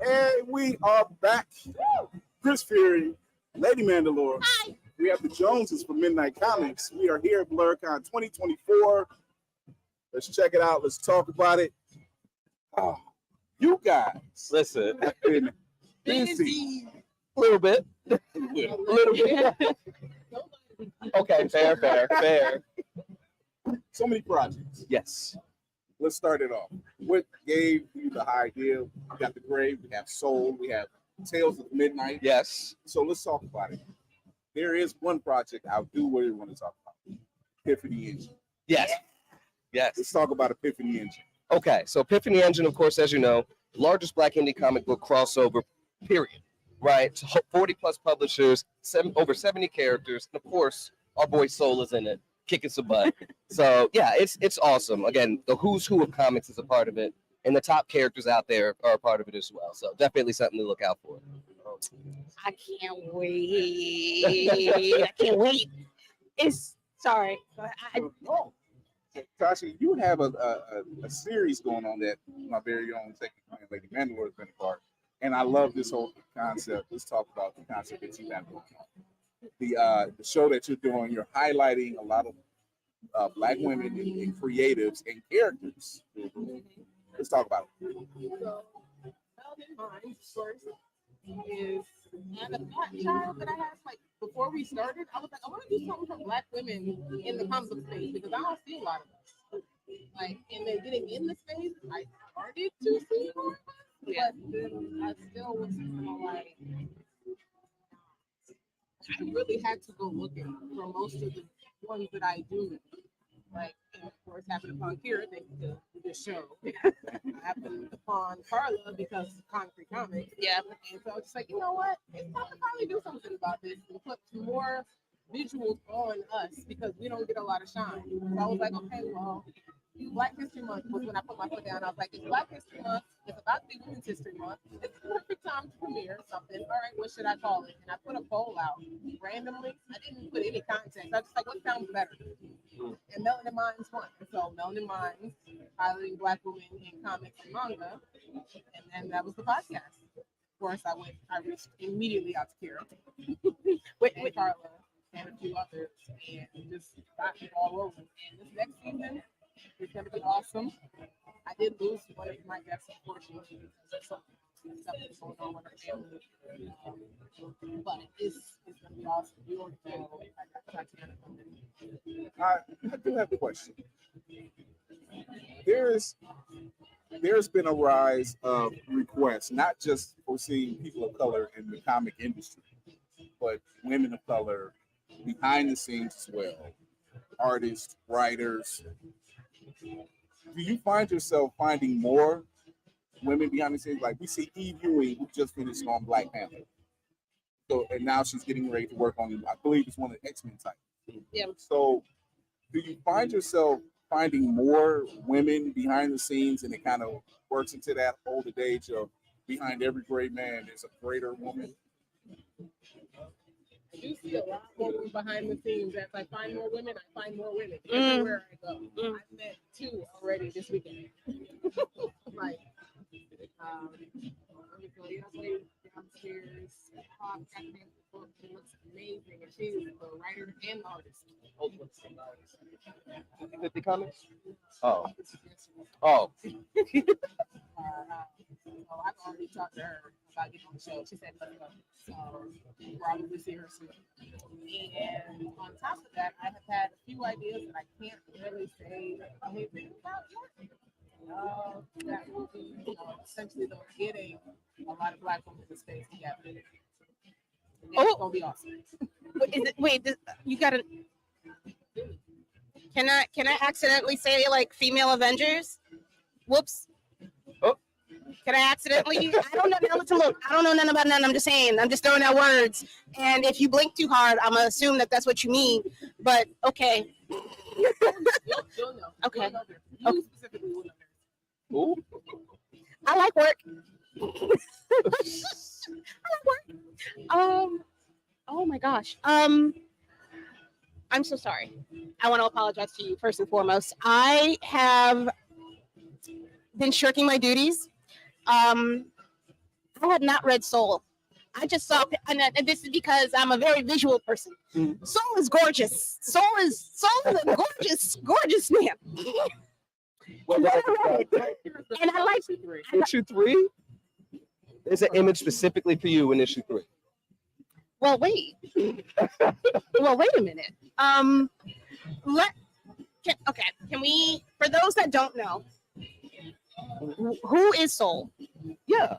Hey, we are back. Chris Fury, Lady Mandalore. Hi. We have the Joneses from Midnight Comics. We are here at BlerDCon 2024. Let's check it out. Let's talk about it. Oh, you guys, listen, have been busy. A little bit. A little bit. Okay, fair. So many projects. Yes. Let's start it off. What gave you the idea? We got the Grave, we have Soul, we have Tales of Midnight. Yes. So let's talk about it. There is one project I do really want to talk about. Epiphany Engine. Yes. Yes. Let's talk about Epiphany Engine. Okay, so Epiphany Engine, of course, as you know, largest Black indie comic book crossover, period. Right? 40 plus publishers, over 70 characters, and of course, our boy Soul is in it, kicking some butt. So yeah, it's awesome. Again, the who's who of comics is a part of it, and the top characters out there are a part of it as well. So definitely something to look out for. I can't wait. I can't wait. It's sorry. Tasha, you have a series going on that my very own second friend, Lady Mandalore, has been a part. And I love this whole concept. Let's talk about the concept that you have going on. The show that you're doing, you're highlighting a lot of Black women and creatives and characters. Let's talk about it. So, mine first is and a Black child that I had like before we started. I was like, I want to do something for Black women in the comic book space because I don't see a lot of us. Like, and then getting in the space, I started to see more of us, but then I still was kind of like, I really had to go looking for most of the ones that I do. Like, and of course, happened upon Kira, thanks to this show. Happened upon Carla because of Concrete Comics. Yeah. And so I was just like, you know what? It's time to probably do something about this and put more visuals on us because we don't get a lot of shine. So I was like, okay, well, Black History Month was when I put my foot down. I was like, it's Black History Month. It's about to be Women's History Month. It's the perfect time to premiere something. All right, what should I call it? And I put a poll out randomly. I didn't put any context. I was just like, what sounds better? And Melanin Minds won. And so Melanin Minds, highlighting Black women in comics and manga. And then that was the podcast. Of course, I reached immediately out to Kira. with Carla and a few others. And just got it all over. And this next season, it's going to be awesome. I did lose one of my guests, unfortunately, because of stuff that's going on with her family. But it's going to be awesome. You already know I got Tatiana coming. I do have a question. There's been a rise of requests, not just for seeing people of color in the comic industry, but women of color behind the scenes as well. Artists, writers. Do you find yourself finding more women behind the scenes? Like we see EyeView, who just finished on Black Panther. So and now she's getting ready to work on, I believe it's one of the X-Men type. Yeah. So do you find yourself finding more women behind the scenes, and it kind of works into that old adage of behind every great man there's a greater woman? I do see a lot more women behind the scenes. As I find more women, I find more women everywhere I go. I've met 2 already this weekend. Like, lady downstairs, book. She looks amazing, and she's the writer and the artist. 50 comics? Oh. Oh. So I've already talked to her about getting on the show. She said, let's go. So we'll probably see her soon. And on top of that, I have had a few ideas that I can't really say anything about yet. That will be, essentially though, getting a lot of Black women in the space together. And it's gonna be awesome. You gotta. Can I accidentally say like female Avengers? Whoops. Oh. Can I accidentally? I don't know. Look, I don't know nothing about nothing. I'm just saying. I'm just throwing out words. And if you blink too hard, I'm gonna assume that that's what you mean. But okay. You'll know. Okay. You specifically will know. Ooh. I like work. I like work. Oh my gosh. I'm so sorry. I want to apologize to you first and foremost. I have been shirking my duties. I had not read Soul. I just saw, and this is because I'm a very visual person. Soul is gorgeous. Soul is a gorgeous man. And I like Issue 3? There's an image specifically for you in issue 3. Well, wait. Wait a minute. Can we, for those that don't know, who is Soul? Yeah.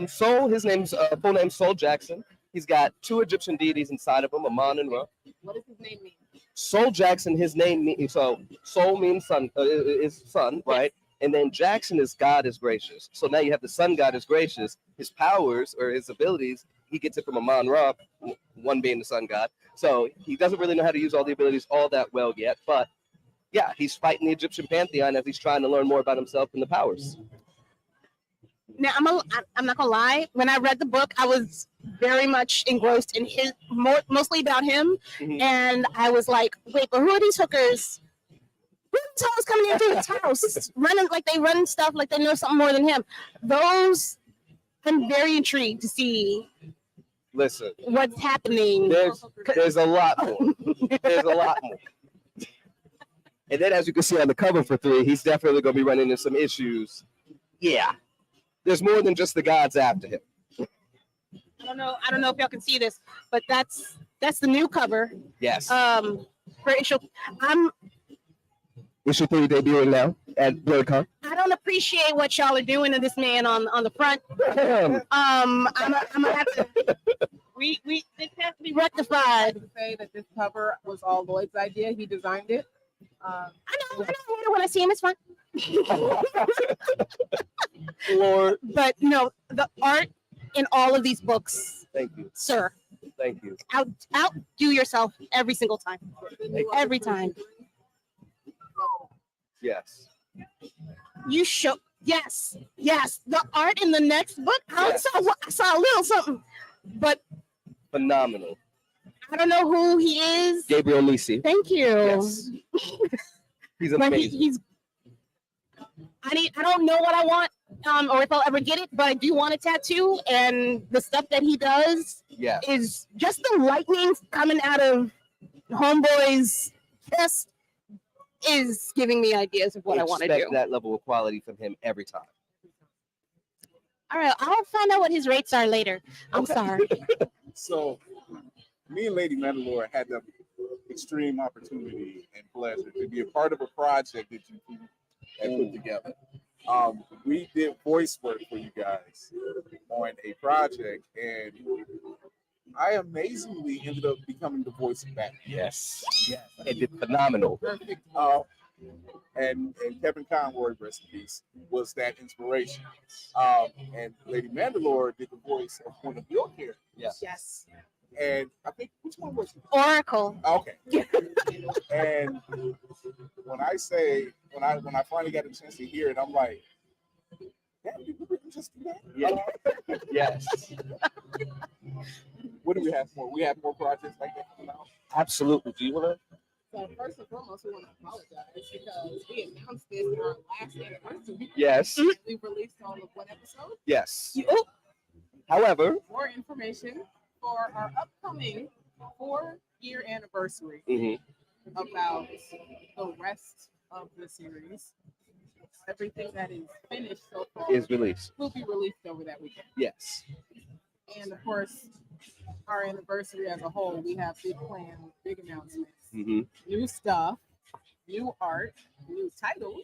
Soul, his name's full name's Soul Jackson. He's got 2 Egyptian deities inside of him, Amun and Ra. What does his name mean? Soul Jackson, his name means, so Soul means son, is son, right? And then Jackson is God is gracious. So now you have the sun god is gracious. His powers or his abilities, he gets it from Amon Ra, one being the sun god. So he doesn't really know how to use all the abilities all that well yet. But yeah, he's fighting the Egyptian pantheon as he's trying to learn more about himself and the powers. Now I'm not gonna lie. When I read the book, I was very much engrossed in his mostly about him, and I was like, wait, but who are these hookers? Who are these hoes coming into his house, running like they run stuff like they know something more than him? Those I'm very intrigued to see. Listen, what's happening. There's a lot more. There's a lot more. And then, as you can see on the cover for 3, he's definitely going to be running into some issues. Yeah, there's more than just the gods after him. I don't know if y'all can see this, but that's the new cover. Yes. For issue, Issue 3 debuting now at BlerDCon. I don't appreciate what y'all are doing to this man on the front. I'm gonna have to. This has to be rectified. To say that this cover was all Lloyd's idea. He designed it. I know when I see him, it's fine. Lord. But no, the art in all of these books. Thank you, sir. Thank you. Outdo yourself every single time. Every time. Yes. You show. Yes. The art in the next book. I saw a little something, but Phenomenal. I don't know who he is. Gabriel Nisi. Thank you. Yes. He's But amazing. I don't know what I want, or if I'll ever get it, but I do want a tattoo, and the stuff that he does is just the lightning coming out of Homeboy's chest is giving me ideas of what I want to Expect do. that level of quality from him every time. All right, I'll find out what his rates are later. I'm sorry. So, me and Lady Mandalore had the extreme opportunity and pleasure to be a part of a project that you had put together. We did voice work for you guys on a project, and I amazingly ended up becoming the voice of Batman. Yes. It did phenomenal. Perfect. And Kevin Conroy, rest in peace, was that inspiration. And Lady Mandalore did the voice of one of your characters. Yes. And I think, which one was it? Oracle. Okay. And when I finally got a chance to hear it, I'm like, damn, did we really just do that? Yeah. Yes. What do we have more? We have more projects like that coming out? Absolutely. Do you want to? So first and foremost, we want to apologize because we announced this in our last anniversary. Yes. We released all of one episode. Yes. However, More information for our upcoming 4-year anniversary about the rest of the series. Everything that is finished so far is released. will be released over that weekend. Yes. And of course, our anniversary as a whole, we have big plans, big announcements, new stuff, new art, new titles,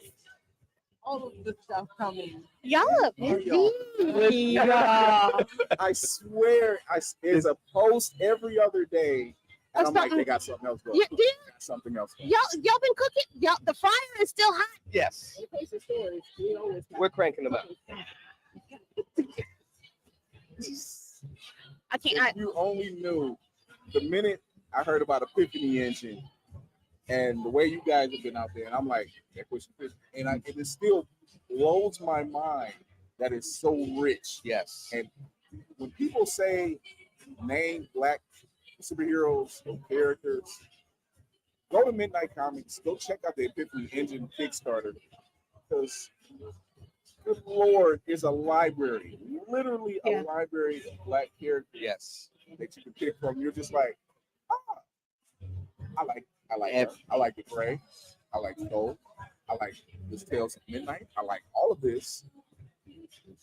all of the stuff coming. Y'all are busy. I swear, it's a post every other day. And I'm like, they got something else going. Yeah, They got something else going. Y'all been cooking. The fryer is still hot. Yes. We're cranking them out. If you only knew the minute I heard about Epiphany Engine and the way you guys have been out there, and I'm like, they're pushing this, and it still blows my mind that it's so rich. Yes. And when people say name Black superheroes or characters, go to Midnight Comics, go check out the Epiphany Engine Kickstarter, because good Lord, is a library, literally a library of Black characters that you can pick from. You're just like, I like the Gray, I like Gold, I like this Tales of Midnight, I like all of this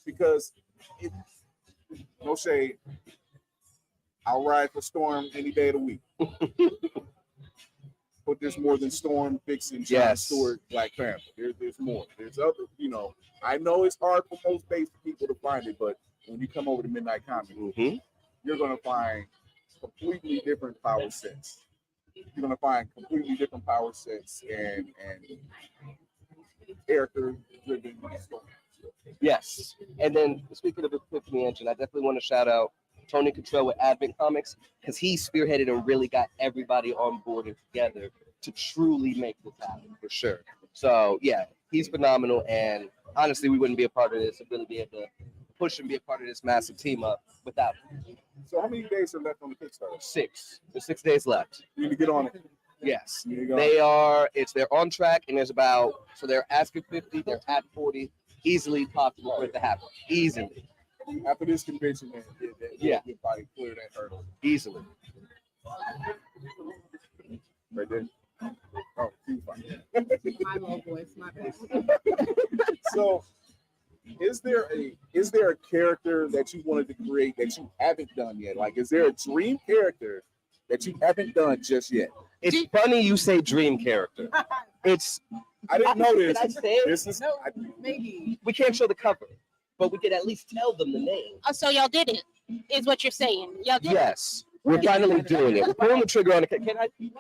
because it, no shade, I'll ride for Storm any day of the week. But there's more than Storm, Vixen, John Stewart, Black Panther. There's more. There's other, I know it's hard for most basic people to find it, but when you come over to Midnight Comics, you're going to find completely different power sets. You're going to find completely different power sets and character-driven story. Yes. And then speaking of Epiphany Engine, I definitely want to shout out Tony Cottrell with Advent Comics because he spearheaded and really got everybody on board and together to truly make this happen for sure. So yeah, he's phenomenal, and honestly, we wouldn't be a part of this and really be able to push and be a part of this massive team up without him. So how many days are left on the Kickstarter? 6. There's 6 days left. You need to get on it. Yes, You need to get on they it. are. They're on track, and there's about they're asking 50, they're at 40, easily possible for it to happen. Easily. After this convention, man, Yeah. you'll probably clear that hurdle. Easily. Right there. Oh, too funny. My low voice, my bad. So, is there a character that you wanted to create that you haven't done yet? Like, is there a dream character that you haven't done just yet? It's funny you say dream character. It's I didn't know this. Did I say it? This is No, maybe. We can't show the cover, but we could at least tell them the name. Oh, so y'all did it, is what you're saying. Y'all did Yes, we're finally doing it. We're pulling the trigger on it. Can we?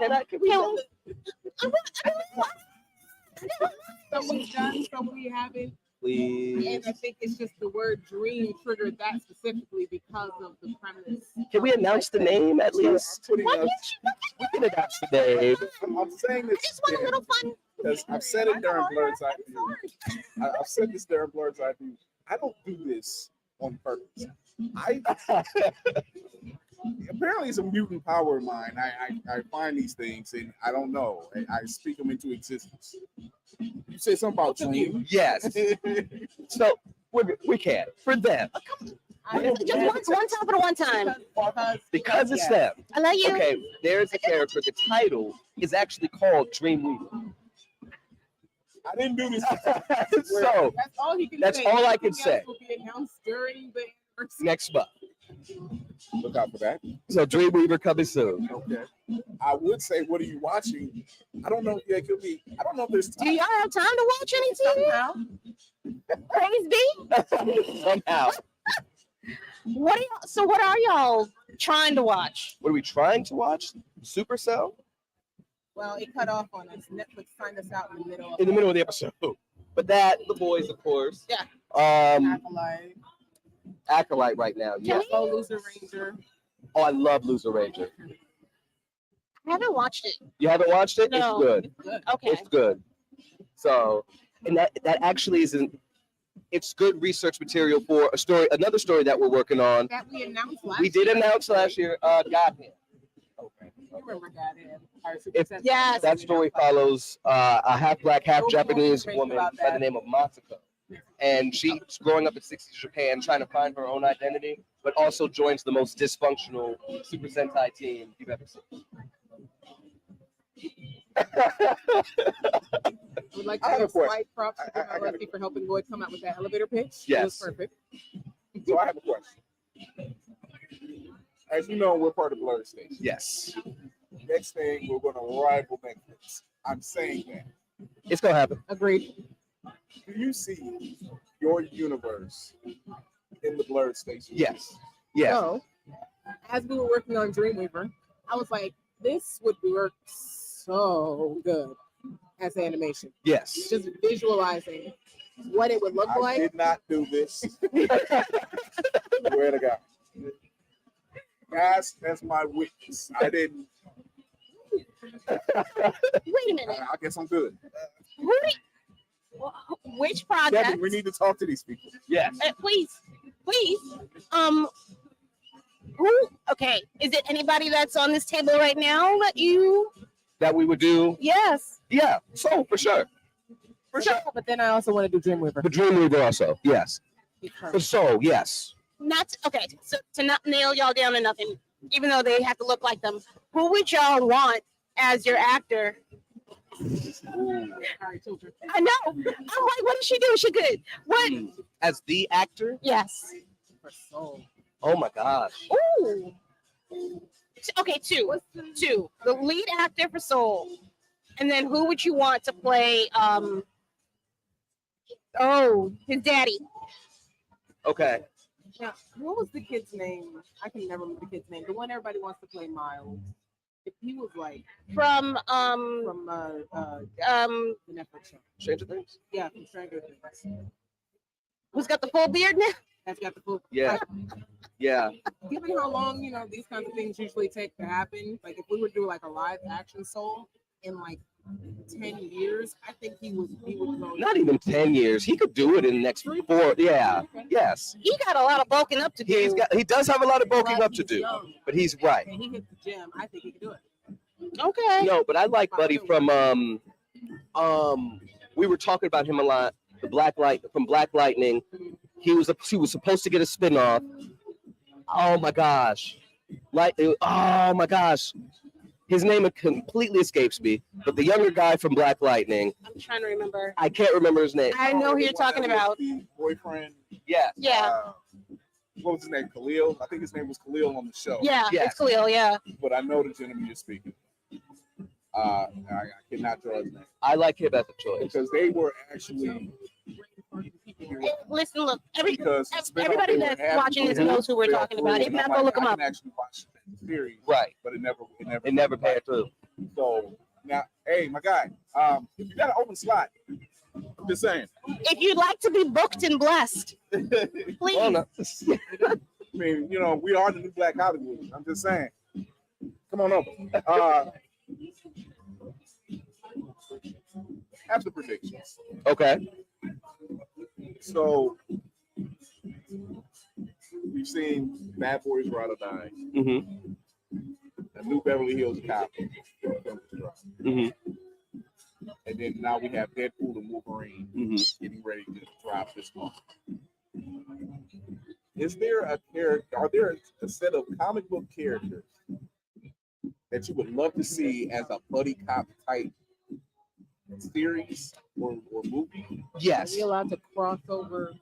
Some we done, some we haven't. Please. And I think it's just the word dream triggered that specifically because of the premise. Can we announce the name at least? We can announce the name. I'm saying this. Just want a little fun. Because I've said it during Blerd's EyeView. I've said this during Blerd's EyeView. I don't do this on purpose. Apparently it's a mutant power of mine. I find these things and I don't know. I speak them into existence. You say something about dream? Yes. So we can for them Just one time for the one time. because it's them. I love you. Okay, there's a character. The title is actually called Dreamweaver. I didn't do this. So That's all he can that's say. all I can Everything say. else will be announced during the anniversary. Next month. Look out for that. So Dreamweaver coming soon. Okay. I would say, what are you watching? I don't know. Yeah, it could be. I don't know if there's Do y'all have time to watch any TV? Praise be. Somehow. What are y'all trying to watch? What are we trying to watch? Supercell? Well, it cut off on us. Netflix signed us out in the middle. In the middle of the episode. But that, the boys, of course. Yeah. Acolyte. Acolyte right now. Yeah. Oh, Loser Ranger. Oh, I love Loser Ranger. I haven't watched it. You haven't watched it? No. It's good. It's good. Okay. It's good. So, and that actually isn't. It's good research material for a story, another story that we're working on. That we announced last We did year. announce last year. Godhead. You remember Godhead? If that story follows a half black, half Japanese woman by the name of Matsuko. And she's growing up in 60s Japan, trying to find her own identity, but also joins the most dysfunctional Super Sentai team you've ever seen. Would like to I have give a question. slight props to Roxxy for helping Lloyd come out with that elevator pitch. It was Yes. perfect. So I have a question. As you know, we're part of Blerd Station. Yes. Next thing, we're going to rival Netflix. I'm saying that. It's going to happen. Agreed. Do you see your universe in the Blerd Station? Yes. Yes. So, as we were working on Dreamweaver, I was like, this would work so good as animation. Yes. Just visualizing what it would look I like. did not do this. Swear to God. Guys, that's my witness. I didn't. Wait a minute. I guess I'm good. Which project? Kevin, we need to talk to these people. Yes. Please. Who? Okay. Is it anybody that's on this table right now That we would do? Yes. Yeah. So, for sure. For sure. But then I also want to do Dreamweaver. The Dreamweaver also. Yes. So, yes. Not okay. So to not nail y'all down to nothing, even though they have to look like them, who would y'all want as your actor? I know. I'm like, what did she do? Is she good? What? As the actor? Yes. For Soul. Oh my gosh. Ooh. Okay, two. The lead actor for Soul, and then who would you want to play? His daddy. Okay. Now, what was the kid's name? I can never remember the kid's name. The one everybody wants to play Miles. If he was like from the Netflix show. Stranger Things. Yeah, from Stranger Things. Who's got the full beard now? That's got the full. Yeah. Yeah. Given how long these kinds of things usually take to happen, like if we would do like a live action Soul in like 10 years, I think he would go. Not even 10 years. He could do it in the next 4. Yeah. Yes. He got a lot of bulking up to do. He does have a lot of bulking up to do, but he's right. And he hit the gym. I think he can do it. Okay. No, but I like Buddy from we were talking about him a lot. The Black Lightning. He was supposed to get a spinoff. Oh my gosh. Oh my gosh. His name completely escapes me, but the younger guy from Black Lightning. I'm trying to remember. I can't remember his name. I know who you're talking about. Boyfriend. Yeah. Yeah. What was his name? Khleo. I think his name was Khleo on the show. Yeah, it's Khleo. Yeah. But I know the gentleman you're speaking. I cannot draw his name. I like him as a choice because they were actually. Listen, look. Everybody Everybody that's watching this knows who we're talking about. If not, go look them up. Actually watch the series, right? But it never panned through. So now, hey, my guy, if you got an open slot, I'm just saying. If you'd like to be booked and blessed, please. I mean, we are the new Black Hollywood. I'm just saying. Come on over. Have the predictions. Okay. So we've seen Bad Boys Ride or Die. Mm-hmm. A new Beverly Hills Cop. Mm-hmm. And then now we have Deadpool and Wolverine getting ready to drop this month. Is there a character? Are there a set of comic book characters that you would love to see as a buddy cop type series or movie? Yes. Are we allowed to cross over?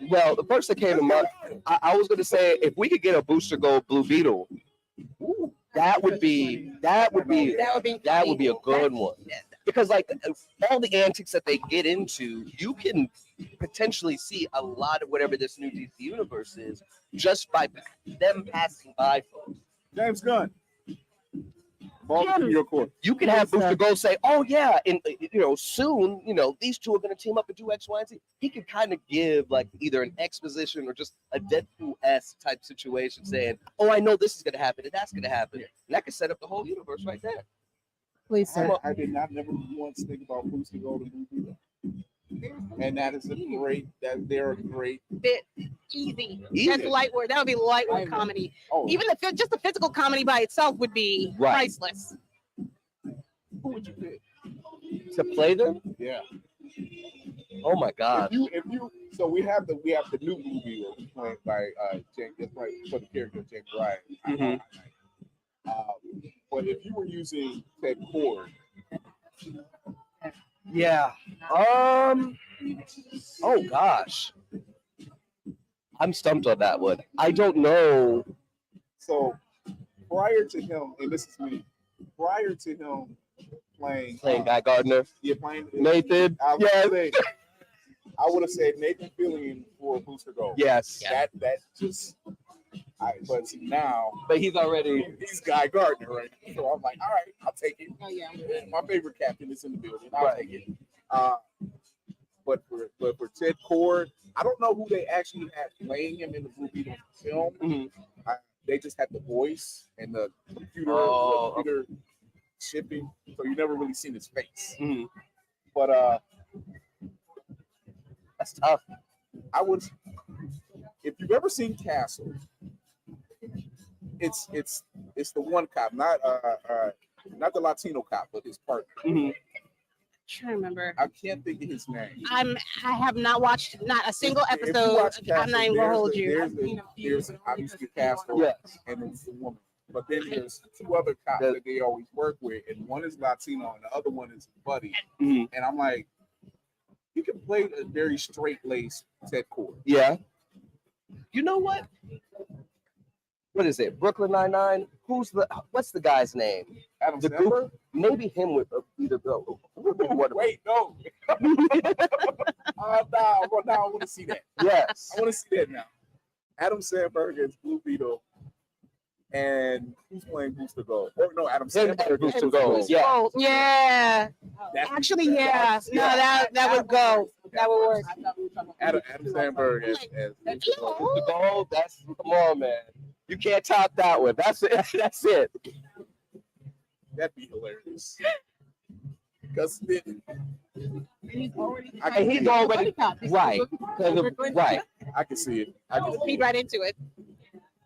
Well, the first that came to mind, I was going to say if we could get a Booster Gold Blue Beetle, that would be a good one. Because like all the antics that they get into, you can potentially see a lot of whatever this new DC universe is just by them passing by folks. James Gunn. Your court. You can have Booster Gold say, "Oh yeah, and soon, these two are going to team up and do X, Y, and Z." He could kind of give like either an exposition or just a Deadpool-esque type situation, saying, "Oh, I know this is going to happen and that's going to happen," and that could set up the whole universe right there. Please, sir. I did not never once think about Booster Gold and Blue Beetle. And that is they're a great bit easy. That's light work. That would be light work comedy. Oh. Even just the physical comedy by itself would be priceless. Who would you pick to play them? Yeah. Oh my God. If you so we have the new Blue Beetle played by James, for the character James Ryan. But if you were using Ted Cord. Yeah. Oh gosh. I'm stumped on that one. I don't know. So prior to him, and this is me, prior to him playing Guy Gardner. Yeah, playing Nathan. I would have said Nathan Fillion for Booster Gold. Yes. That just but now he's Guy Gardner, right? So I'm like, all right, I'll take it. Oh yeah. My favorite captain is in the building. I'll take it. But for Ted Cord, I don't know who they actually had playing him in the Blue Beetle film. They just had the voice and the computer shipping, so you never really seen his face. But that's tough. I would, if you've ever seen Castle, it's the one cop, not the Latino cop, but his partner. Trying to remember. I can't think of his name. I have not watched not a single episode. I'm not even gonna hold you. There's obviously Castle, and it's the woman. But then there's two other cops that they always work with, and one is Latino, and the other one is Buddy. And I'm like, you can play a very straight-laced Ted Cord. Yeah. You know what? What is it? Brooklyn Nine-Nine? What's the guy's name? Adam Sandler? Maybe him with either go. Wait, no. Now I want to see that. Yes. I want to see that now. Adam Sandberg as Blue Beetle. And who's playing Booster Gold? Or no, Adam Sandler. Booster Gold. Yeah. Oh, yeah. That's- Actually, yeah. No, that would go. That would work. Adam Sandberg as Booster Gold. Booster Gold. That's come on, man. You can't top that one. That's it. That's it. That'd be hilarious. Because He's already right. Right. I can see it. I can see Feed it. right into it.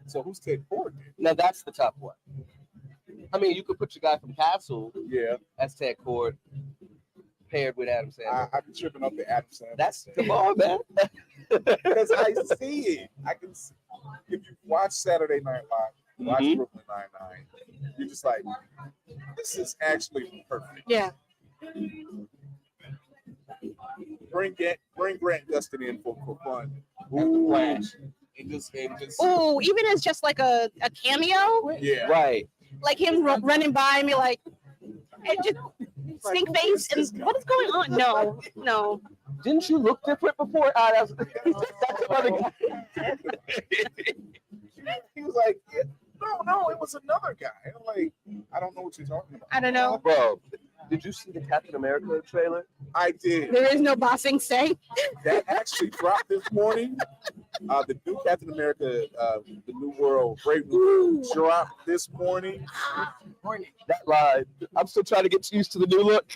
So who's Ted Ford? Now that's the tough one. I mean, you could put your guy from Castle as Ted Cord paired with Adam Sandler. I've been tripping up the Adam Sandler. That's come on, man. Because I see it. I can see. If you watch Saturday Night Live, watch Brooklyn Nine-Nine, you're just like, this is actually perfect. Yeah. Bring Grant Gustin in for fun. Ooh. Flash. And just Oh, even as just like a cameo. Yeah. Right. Like him running by me, like, and just stink face, and what is going on? No. Didn't you look different before? That's another guy. He was like, no, it was another guy. I'm like, I don't know what you're talking about. I don't know. Bro, did you see the Captain America trailer? I did. There is no bossing say. That actually dropped this morning. The new Captain America, the New World, Brave New World dropped this morning. That line. I'm still trying to get used to the new look.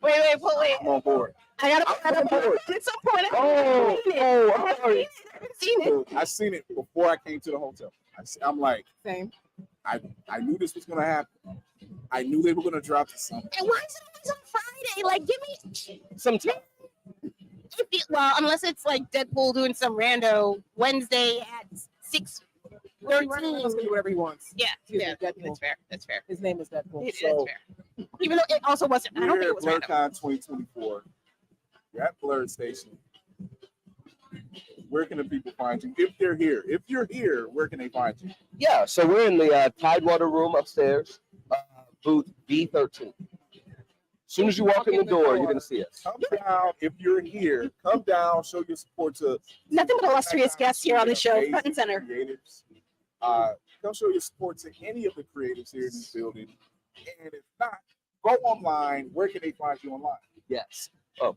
Wait. I'm on board. I gotta at some point. I haven't seen it. I seen it before I came to the hotel. I'm like, same. I knew this was gonna happen. I knew they were gonna drop this. And why is it always on Friday? Like, give me some time. Well, unless it's like Deadpool doing some rando Wednesday at 6:13. He do whatever he wants. Yeah, Deadpool. That's fair. His name is Deadpool. That's fair. Even though it also wasn't. I don't think it was random. BlerDCon 2024. You're at Blerd Station. Where can the people find you? If they're here. If you're here, where can they find you? Yeah, so we're in the Tidewater room upstairs, booth B13. As soon as you walk in the door, you're going to see us. Come down. If you're here, come down, show your support to Nothing but illustrious guests here on the show, front and center. Creatives. Come show your support to any of the creatives here in this building. And if not, go online. Where can they find you online? Yes. Oh.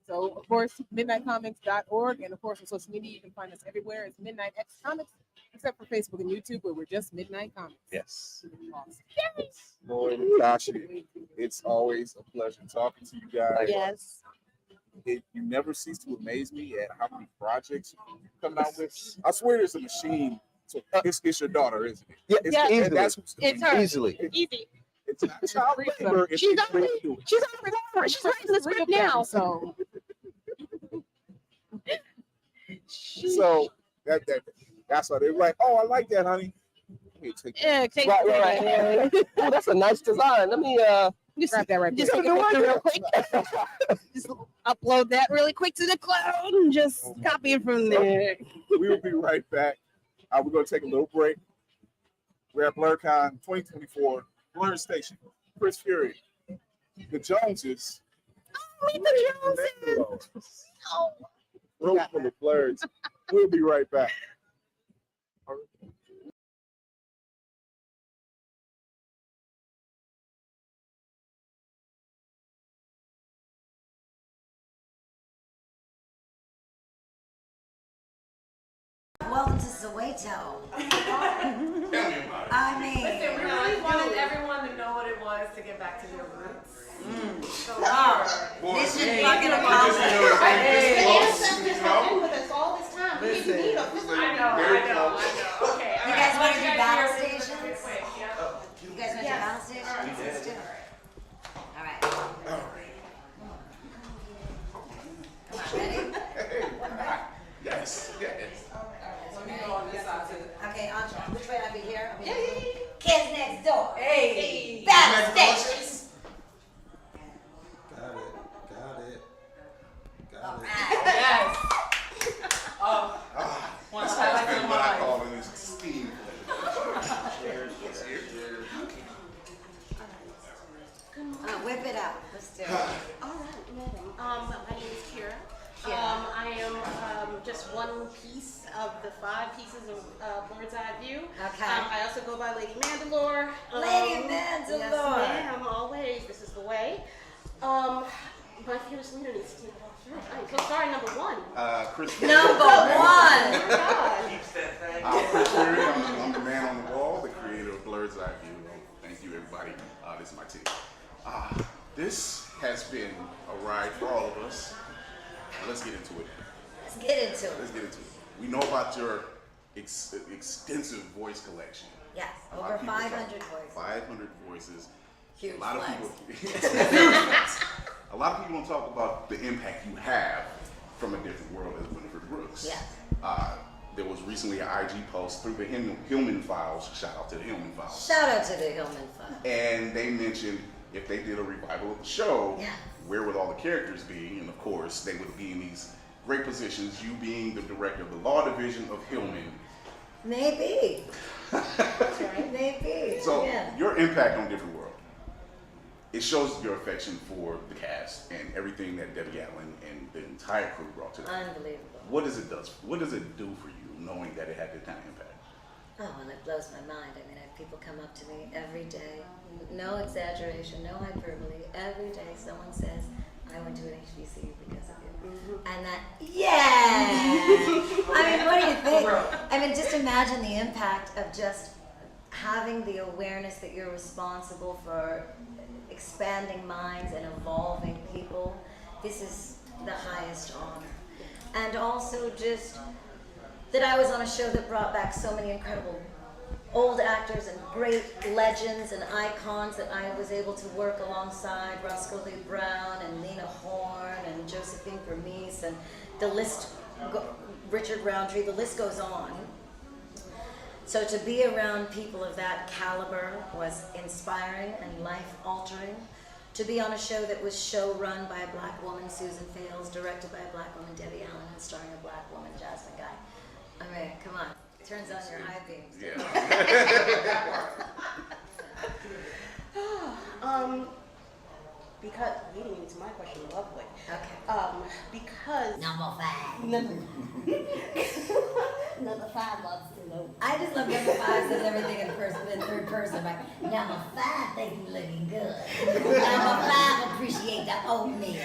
So, of course, midnightcomics.org, and of course, on social media, you can find us everywhere. It's Midnight X Comics, except for Facebook and YouTube, where we're just Midnight Comics. Yes. Awesome. Lord, Tashi, it's always a pleasure talking to you guys. Yes. You never cease to amaze me at how many projects you come out with. I swear there's a machine. So it's your daughter, isn't it? Yeah, Easily. That's who's It's her. Easily. Easy. It's not child labor. It's She's on great to do it. She's writing the script now. So, So that's why they're like, oh, I like that, honey. Here, take that. Take Right. Oh, that's a nice design. Let me just grab that right Just there. take a picture real quick. Just upload that really quick to the cloud and just copy it from there. We will be right back. We're going to take a little break. We're at BlerDCon 2024, Blerd Station. Chris Fury, the Joneses. Oh, meet the Joneses. Oh. Room full of Blerds. We'll be right back. Welcome to Soweto. I mean, Listen, we really wanted everyone to know what it was to get back to their roots. So mission fucking accomplished. Ancestors have been with us all this time. We didn't need a physical. I know. Okay. You guys want to do battle Here, stations? You guys want to do battle stations? Let's do it. All right. Come on, ready? Yes. Okay, Andre, which way I'll be here? Kids next door. Hey. Battle stations. Got it. All right. Yes. Oh. One That's time been what I call in this Steve. Whip it out. Let's do it. All right, my name is Kira. I am just one piece of the 5 pieces of Bird's Eye View. Okay. I also go by Lady Mandalore. Lady Mandalore. Yes, ma'am, always. This is the way. My fearless leader needs to take it off first. I'm so sorry, number 1. Chris. Number 1. Oh my God. I'm Chris Leary. I'm the man on the wall, the creator of Blerd's EyeView. Thank you, everybody. This is my team. This has been a ride for all of us. Let's get into it. Let's get into it. Let's get into it. We know about your extensive voice collection. Yes, A lot of over people 500 talk- voices. 500 voices. Huge A lot flex. of people. A lot of people don't talk about the impact you have from a different world as Winifred Brooks. Yes. There was recently an IG post through the Hillman Files. Shout out to the Hillman Files. Shout out to the Hillman Files. And they mentioned if they did a revival of the show, Yeah. where would all the characters be? And of course, they would be in these great positions. You being the director of the law division of Hillman. Maybe. That's right. Maybe. So yeah. your impact on Different World. It shows your affection for the cast and everything that Debbie Allen and the entire crew brought to them. Unbelievable. What does it do for you knowing that it had that kind of impact? Oh, and it blows my mind. I mean, I have people come up to me every day, no exaggeration, no hyperbole. Every day someone says, I went to an HBCU because of you. And that, yeah! I mean, what do you think? I mean, just imagine the impact of just having the awareness that you're responsible for expanding minds and evolving people. This is the highest honor. And also just that I was on a show that brought back so many incredible old actors and great legends and icons that I was able to work alongside Roscoe Lee Brown and Nina Horn and Josephine Bermise and the list, Richard Roundtree, the list goes on. So to be around people of that caliber was inspiring and life-altering. To be on a show that was show-run by a black woman, Susan Fales, directed by a black woman, Debbie Allen, and starring a black woman, Jasmine Guy. I mean, come on. It turns on your high beams. Yeah. Because leading into my question, lovely. Okay. Because number 5. Number 5 loves to know. I just love number 5 says everything in third person. Like, number 5 think you looking good. Number 5 appreciate the oatmeal.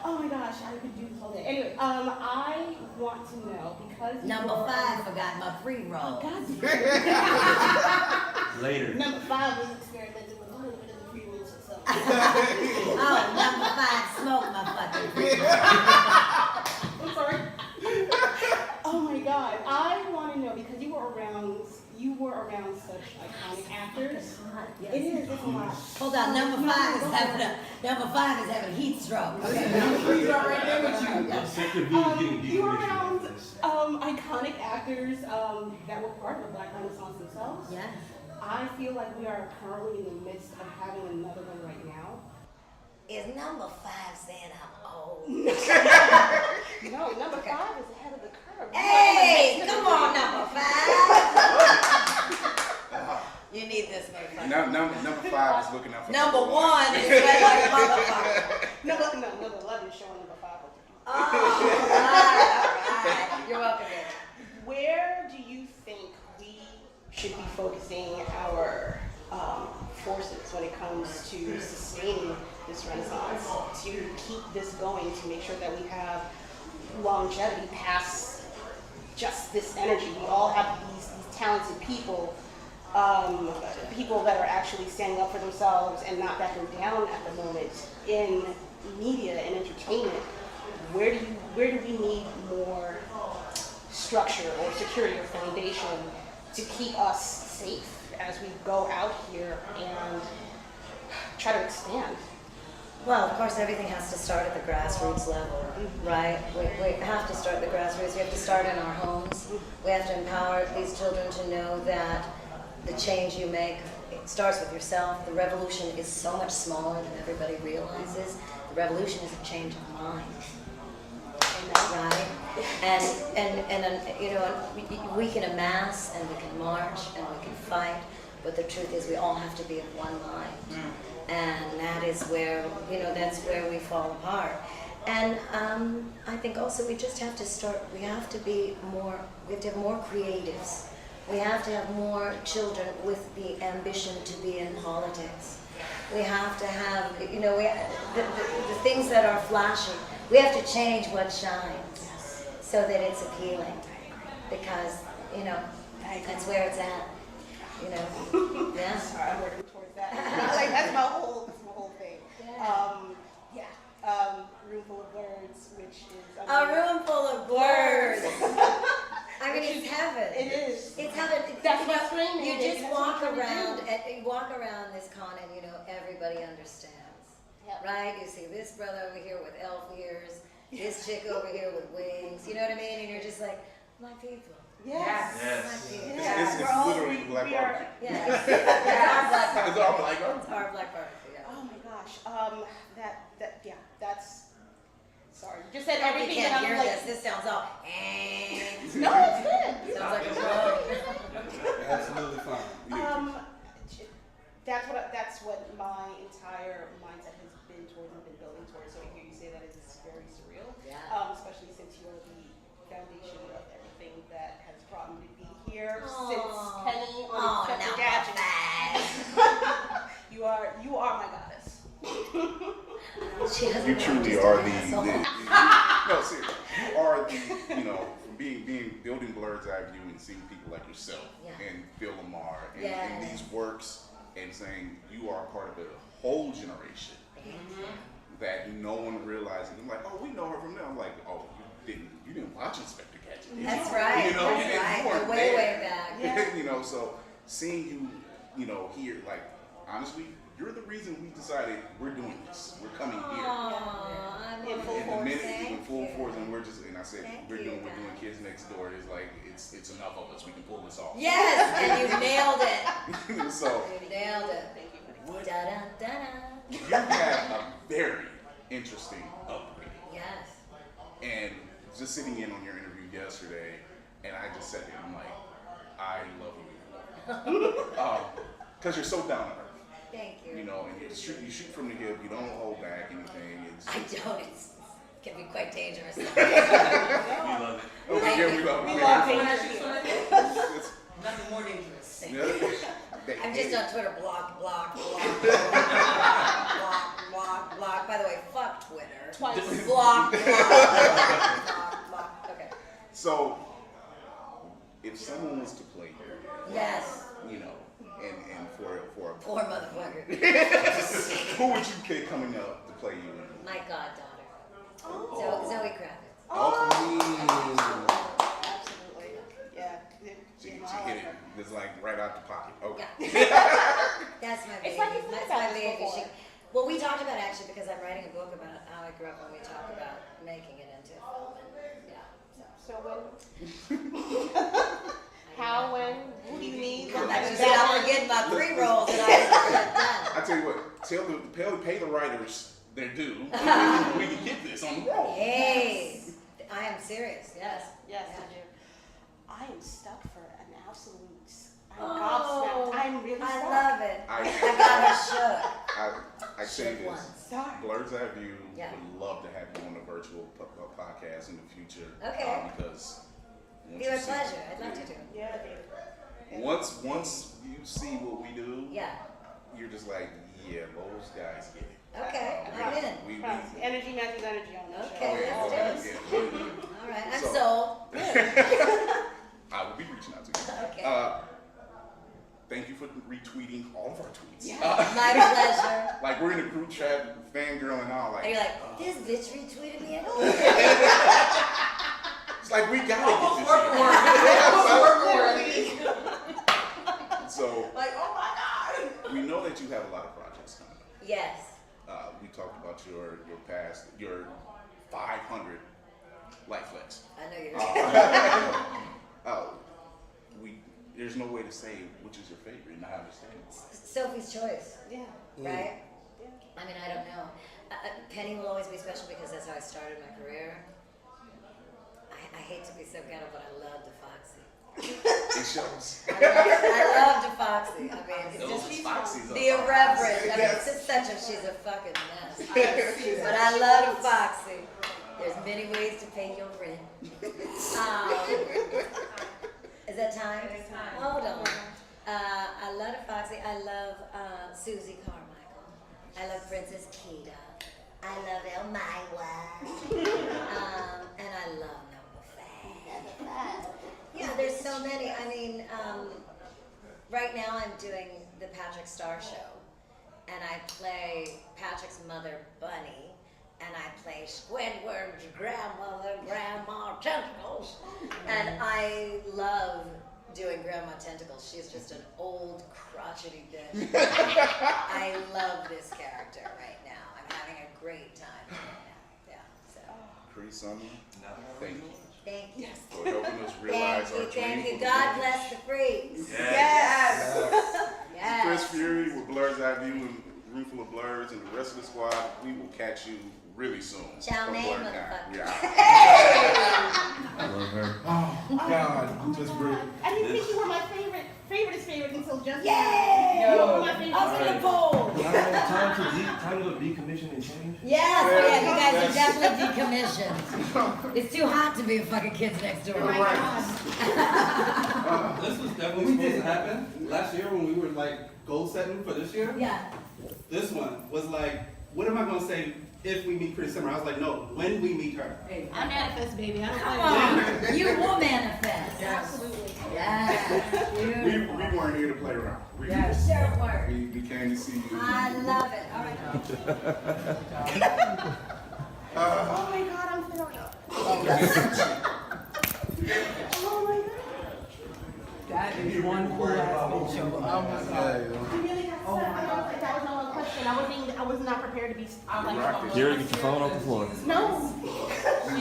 Oh my gosh, I could do this all day. Anyway, I want to know because number 5 forgot my pre-roll. Later. Number 5 was experimenting with a little bit of the pre-rolls itself. Oh, number 5 smoked my fucking pre-roll. I'm sorry. Oh my god, I want to know because you were around such iconic actors. Yes. It is. It's a lot. Hold on, number 5 is having a heat stroke. Okay, number 3's right there with you. Yes. You were around iconic actors that were part of the Black Renaissance themselves. Yes. I feel like we are currently in the midst of having another one right now. Is number 5 saying I'm old? No, number 5 is ahead of the curve. Hey, come on, number 5. You need this, motherfucker. Number 5 is looking out for number 1 is sweat like a motherfucker. Number 11 is showing number 5. Oh, all right. You're welcome. Where do you think we should be focusing our forces when it comes to sustaining this renaissance, to keep this going, to make sure that we have longevity past just this energy? We all have these talented people, people that are actually standing up for themselves and not backing down at the moment in media and entertainment. Where do we need more structure or security or foundation to keep us safe as we go out here and try to expand? Well, of course, everything has to start at the grassroots level, right? We have to start at the grassroots. We have to start in our homes. We have to empower these children to know that the change you make, it starts with yourself. The revolution is so much smaller than everybody realizes. The revolution is a change of mind, right? And you know, we can amass and we can march and we can fight, but the truth is we all have to be of one mind. And that is where, that's where we fall apart. And I think also we just have to we have to have more creatives. We have to have more children with the ambition to be in politics. We have to have, the things that are flashy. We have to change what shines so that it's appealing. Because, that's where it's at. Yeah. Sorry, I'm working towards that. Like that's my whole thing. Room full of Blerds, which is a room full of Blerds. I mean, it's heaven. It is. It's heaven. That's my screaming. You just walk around this con, and everybody understands, right? You see this brother over here with elf ears, this chick over here with wings. You know what I mean? And you're just like, my people. Yes. My people. It's literally Black Barbecue. Yes. It's our Black Barbecue. It's our Black Barbecue. It's our Black Barbecue. Yeah. Oh my gosh. That's. Sorry, you just said everything. You can't that I'm hear like, this. This sounds all. No, it's good. Sounds like a drug. Absolutely fine. That's what my entire mindset has been towards and been building towards. So to hear you say that is very surreal. Yeah. Especially since you're the foundation of everything that has brought me to be here since Penny on Inspector Gadget. You are my goddess. You truly are no, seriously, you are the, from building Blerd's EyeView and seeing people like yourself and Phil Lamar and these works and saying you are part of a whole generation that no one realizes. I'm like, oh, we know her from there. I'm like, oh, you didn't watch Inspector Gadget. That's right. You weren't way back. Yeah. So seeing you, here, like, honestly, you're the reason we decided we're doing this. We're coming here. I'm in full and the force. minute in full force, and I said we're doing Kids Next Door. It's like it's enough of us. We can pull this off. Yes, and you nailed it. So you nailed it. Thank you. You have a very interesting upbringing. Yes. And just sitting in on your interview yesterday, and I just sat there. I'm like, I love you, because you're so down to earth. Thank you. And you shoot from the hip. You don't hold back anything. I don't. It can be quite dangerous. We love it. Okay, yeah, we love it. We love dangerous. Nothing more dangerous. I'm just on Twitter. Block. By the way, fuck Twitter. Twice. Block. Okay. So, if someone was to play you, yes. And for poor motherfucker. Who would you pick coming up to play you in? My goddaughter. Oh. Zoe Kravitz. Absolutely. Yeah. She hit it. It's like right out the pocket. Okay. Yeah. That's my baby. It's like That's my baby. Well, we talked about actually because I'm writing a book about how I grew up, and we talk about making it into a film. And, So when? How, when, who do you need? I'm forgetting my pre-rolls that I I tell you what, pay the writers their due. We can get this on the roll. Hey, I am serious. Yes. Yes, I do. I am stuck for an absolute. I'm gobsmacked. I'm really stuck. I love it. I got her shook. I say this. Sorry. Blerd's EyeView would love to have you on a virtual podcast in the future. Okay. Because be my pleasure. I'd love to do. Yeah. Once you see what we do, you're just like, yeah, those guys get it. Okay, I'm in. Energy matches energy on this show. Okay, let's do it. All right, I'm sold. I will be reaching out to you. Okay. Thank you for retweeting all of our tweets. Yeah, my pleasure. Like, we're in a group chat, fangirl and all. Like, and you're like, this bitch retweeted me. It's like, we gotta get this shit. So, like, oh my God. We know that you have a lot of projects coming up. Yes. We talked about your past, your 500 light flex. I know you're there's no way to say which is your favorite, and I understand. Sophie's Choice. Yeah. Right? Yeah. I mean, I don't know. Penny will always be special because that's how I started my career. I hate to be so ghetto, but I love the Foxy. It shows. I love Foxy. I mean, it's Those just Foxys the are irreverent. I mean, Yes. it's just such a, she's a fucking mess. But I love Foxy. There's many ways to pay your rent. Is that time? It's time. Hold on. I love Foxy. I love Susie Carmichael. I love Princess Keita. I love Elmira. And I love Number 5. Yeah, there's so many. I mean, right now I'm doing the Patrick Star Show, and I play Patrick's mother, Bunny, and I play Squidward's grandmother, Grandma Tentacles, and I love doing Grandma Tentacles. She's just an old, crotchety bitch. I love this character right now. I'm having a great time right now. Yeah, so. Chris Summer, thank you. Thank you. For helping us realize our dream. Thank you. God bless the freaks. Yes. Yes. Chris Fury with Blerd's EyeView and Room Full of Blerds and the rest of the squad. We will catch you really soon. Ciao, Come man, BlerDCon. motherfucker. Yeah. I love her. Oh, God. Just great. I didn't think you were my favorite until just Yay! now. You were my favorite. I was gonna bowl. Time to decommission and change. Yes, yeah, you guys are definitely decommissioned. It's too hot to be a fucking kids next door. This was definitely supposed to happen last year when we were like goal setting for this year. Yeah. This one was like, what am I gonna say if we meet Chris Summer? I was like, no, when we meet her. Hey, I manifest, baby. I don't Come play. on, you will manifest. Absolutely. Yes. We weren't here to play around. We, Yes. Sure were. we came to see you. I love it. All right. Oh my God, I'm throwing up. Oh my God. That is one cool ass bitch show. Oh my God. You really got oh my God. That was my one question. I was not prepared to be. Here, get your phone off the floor. No.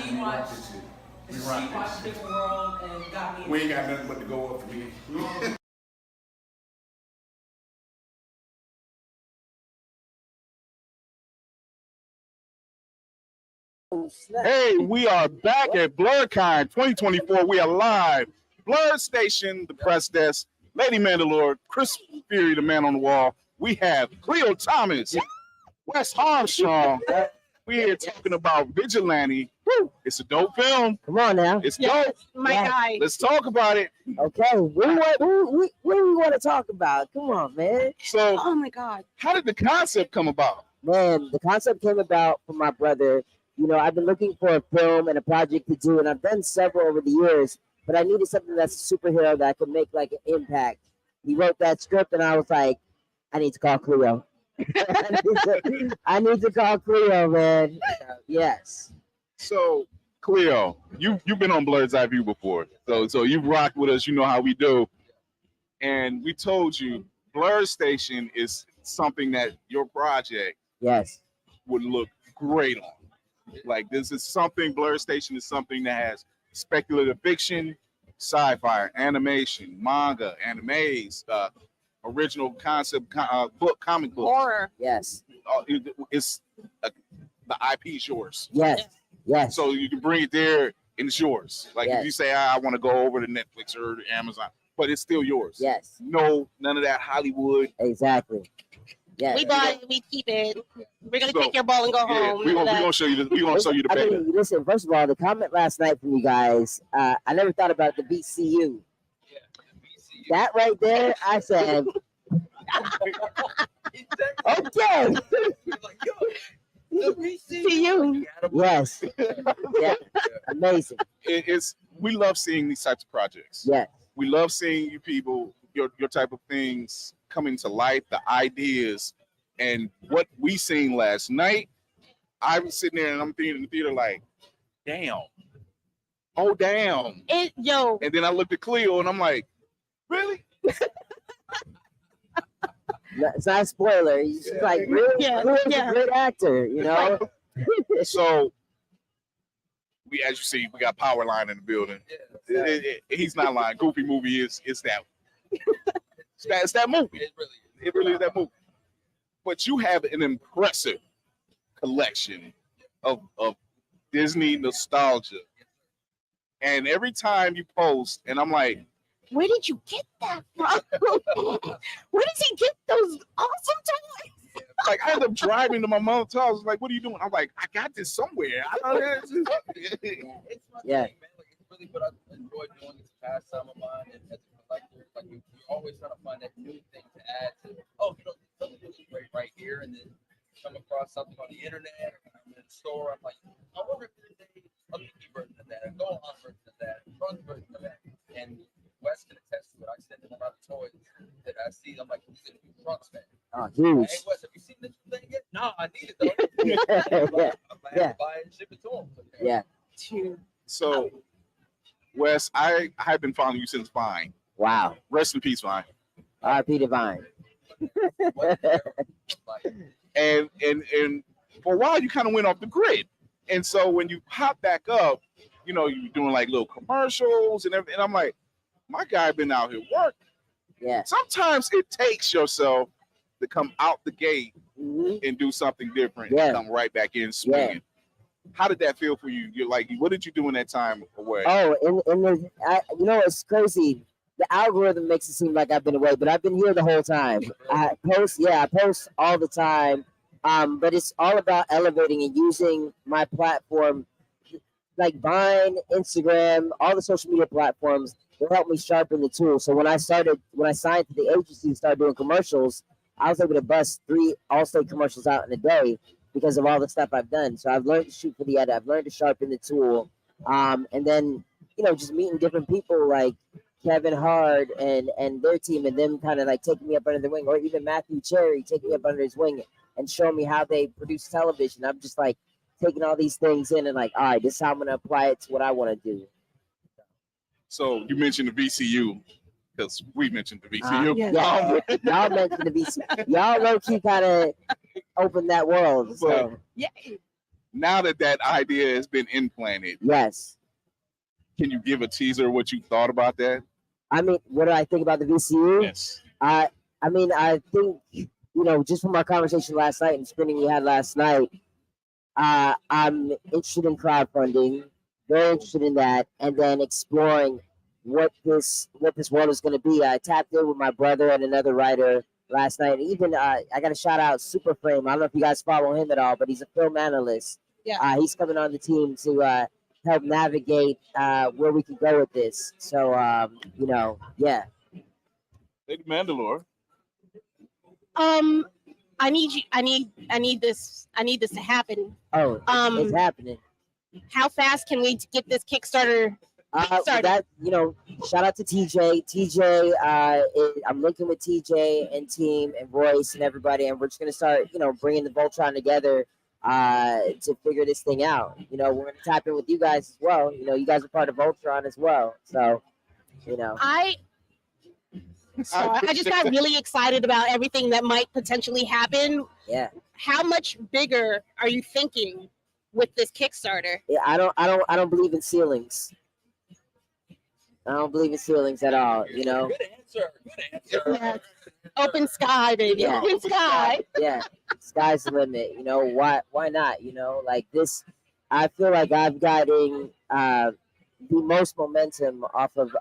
She watched Different World and got me. We ain't got nothing but to go up for me. Hey, we are back at BlerDCon 2024. We are live. Blerd Station, the press desk, Lady Mandalore, Chris Fury, the man on the wall. We have Khleo Thomas, Wes Armstrong. We here talking about Vigilante. Woo, it's a dope film. Come on now. It's dope. My guy. Let's talk about it. Okay. What do we want to talk about? Come on, man. So, oh my God. How did the concept come about? Man, the concept came about from my brother. You know, I've been looking for a film and a project to do, and I've done several over the years, but I needed something that's a superhero that I could make like an impact. He wrote that script, and I was like, I need to call Khleo. I need to call Khleo, man. Yes. So, Khleo, you've been on Blerd's EyeView before, so you've rocked with us. You know how we do, and we told you Blerd Station is something that your project would look great on. Like this is something. Blerd Station is something that has speculative fiction, sci-fi, animation, manga, animes, original concept book, comic book, horror. Yes. It's the IP is yours. Yes. Yes. So you can bring it there, and it's yours. Like if you say I want to go over to Netflix or Amazon, but it's still yours. Yes. No, none of that Hollywood. Exactly. Yes. We buy it, we keep it. We're gonna take your ball and go home. We're gonna show you. We're gonna show you the I paper. mean, listen, first of all, the comment last night from you guys, I never thought about the BCU. That right there, I said, okay. BCU. Yes. Yeah. Amazing. We love seeing these types of projects. Yeah. We love seeing you people, your type of things coming to life, the ideas, and what we seen last night. I was sitting there and I'm thinking in the theater like, damn. Oh damn. And then I looked at Khleo and I'm like, really? It's not a spoiler. He's just like, really? Khleo is a great actor, you know? So as you see, we got Powerline in the building. He's not lying. Goofy movie is that. It's that movie. It really is that movie. But you have an impressive collection of Disney nostalgia. And every time you post, and I'm like, where did you get that from? Where does he get those awesome toys? Like I ended up driving to my mom's house. I was like, "What are you doing?" I'm like, "I got this somewhere." I don't know. Yeah. It's really what I enjoy doing this pastime of mine, and as a collector, like you're always trying to find that new thing to add to. Oh, you know, something really great right here, and then come across something on the internet or I'm in the store. I'm like, I wonder if there's a leaky version of that, a go-on version of that, a trunk version of that. And Wes can attest to it. I send him a lot of toys that I see. I'm like, he's a new trunks fan. Oh, huge. Hey, Wes, have you seen this thing yet? No, I need it though. I'm gonna have to buy it and ship it to him. Yeah. So, Wes, I have been following you since Vine. Wow. Rest in peace, Vine. R.I.P. Divine. And for a while you kind of went off the grid. And so when you pop back up, you know, you're doing like little commercials and everything. And I'm like, my guy been out here working. Yeah. Sometimes it takes yourself to come out the gate and do something different and come right back in swinging. How did that feel for you? You're like, what did you do in that time away? Oh, you know, it's crazy. The algorithm makes it seem like I've been away, but I've been here the whole time. I post all the time. But it's all about elevating and using my platform, like Vine, Instagram, all the social media platforms, to help me sharpen the tool. So when I signed to the agency and started doing commercials, I was able to bust 3 Allstate commercials out in a day because of all the stuff I've done. So I've learned to shoot for the edit. I've learned to sharpen the tool. And then, you know, just meeting different people like Kevin Hard and their team, and them kind of like taking me up under their wing, or even Matthew Cherry taking me up under his wing and showing me how they produce television. I'm just like taking all these things in and like, all right, this is how I'm going to apply it to what I want to do. So you mentioned the VCU, because we mentioned the VCU. Y'all mentioned the VCU. Y'all low-key kind of opened that world. So. Now that idea has been implanted. Yes. Can you give a teaser of what you thought about that? I mean, what do I think about the VCU? Yes. I mean, I think, you know, just from our conversation last night and screening we had last night, I'm interested in crowdfunding, very interested in that, and then exploring what this world is going to be. I tapped in with my brother and another writer last night. Even I got to shout out Super Frame. I don't know if you guys follow him at all, but he's a film analyst. Yeah. He's coming on the team to help navigate where we can go with this. So, you know, yeah. Lady Mandalore. I need this to happen. Oh, it's happening. How fast can we get this Kickstarter started? That, you know, shout out to TJ. I'm linking with TJ and team and Royce and everybody, and we're just gonna start, you know, bringing the Voltron together to figure this thing out. You know, we're gonna tap in with you guys as well. You know, you guys are part of Voltron as well, so you know. I just got really excited about everything that might potentially happen. Yeah. How much bigger are you thinking with this Kickstarter? Yeah, I don't believe in ceilings. I don't believe in ceilings at all. You know. Good answer. Yeah. Open sky, baby. Yeah. Open sky. Yeah, sky's the limit. You know, why not? You know, like this, I feel like I've gotten the most momentum off of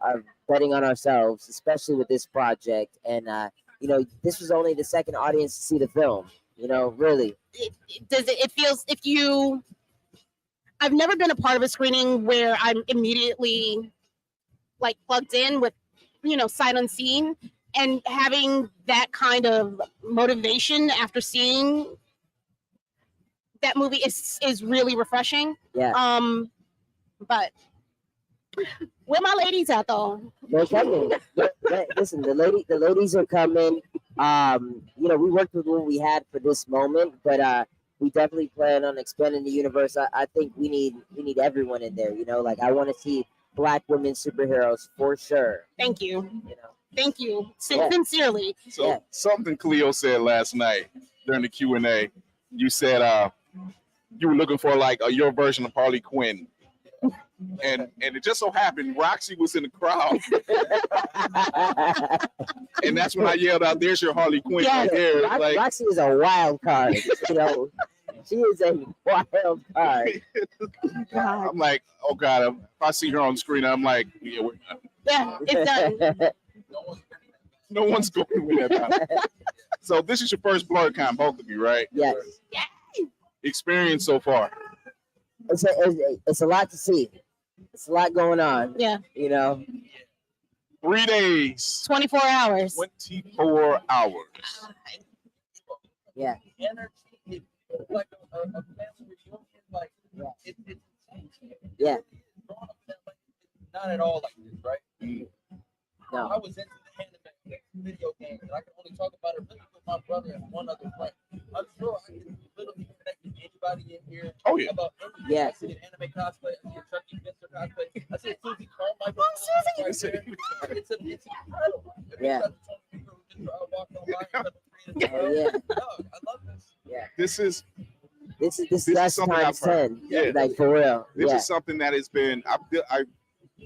betting on ourselves, especially with this project. And you know, this was only the second audience to see the film. You know, really. It feels, if you, I've never been a part of a screening where I'm immediately like plugged in with, you know, sight unseen, and having that kind of motivation after seeing that movie is really refreshing. Yeah. But where my ladies at though? They're coming. Listen, the ladies are coming. You know, we worked with what we had for this moment, but we definitely plan on expanding the universe. I think we need everyone in there. You know, like I want to see Black women superheroes for sure. Thank you. You know. Thank you. Sincerely. So something Khleo said last night during the Q&A. You said you were looking for like your version of Harley Quinn. And it just so happened Roxxy was in the crowd. And that's when I yelled out, "There's your Harley Quinn right there." Like, Roxxy is a wild card. You know, she is a wild card. I'm like, oh God, if I see her on the screen, I'm like, yeah, Yeah, it's done. No one's going to win that battle. So this is your first BlerDCon, both of you, right? Yes. Experience so far. It's a lot to see. It's a lot going on. Yeah. You know. 3 days. 24 hours. 24 hours. Yeah. Yeah. Not at all like this, right? No. I was into the anime video games, and I can only talk about it really with my brother and one other friend. I'm sure I can literally connect with anybody in here about anything. Yes. I see an anime cosplay, I see a Chucky Finster cosplay, I see a Susie Carmichael. It's incredible. Yeah. Yeah. Yeah. No, I love this. Yeah. This is that's something times I've heard. 10. Yeah. Like for real. This Yeah. is something that has been, I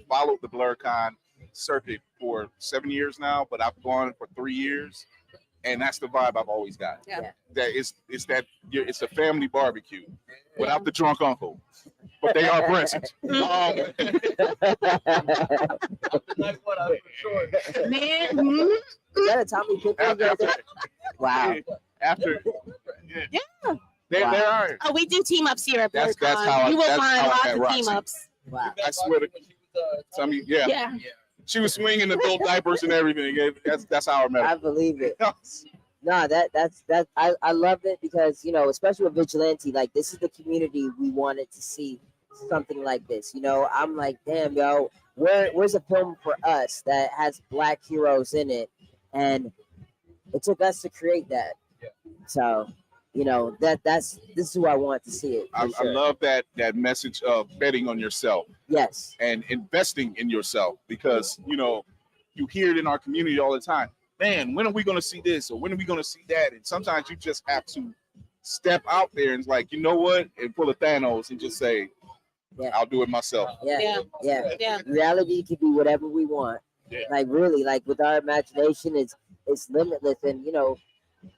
followed the BlerDCon circuit for 7 years now, but I've gone for 3 years, and that's the vibe I've always got. Yeah. That it's a family barbecue without the drunk uncle, but they are present. Man, Is that a Tommy Pickles? Wow. After, yeah. There are. Oh, we do team ups here at That's BlerDCon. how You will that's find how I lots met of Roxxy. team ups. Wow. I swear to Tommy, yeah. Yeah. She was swinging the little diapers and everything. That's how I met her. I believe it. No, that's I love it because, you know, especially with Vigilante, like this is the community we wanted to see something like this. You know, I'm like, damn, yo, where's a film for us that has Black heroes in it? And it took us to create that. So, you know, this is who I want to see it. I love that message of betting on yourself. Yes. And investing in yourself, because, you know, you hear it in our community all the time. Man, when are we going to see this, or when are we going to see that? And sometimes you just have to step out there and like, you know what, and pull a Thanos and just say, I'll do it myself. Yeah. Reality can be whatever we want. Yeah. Like really, like with our imagination, it's limitless. And you know,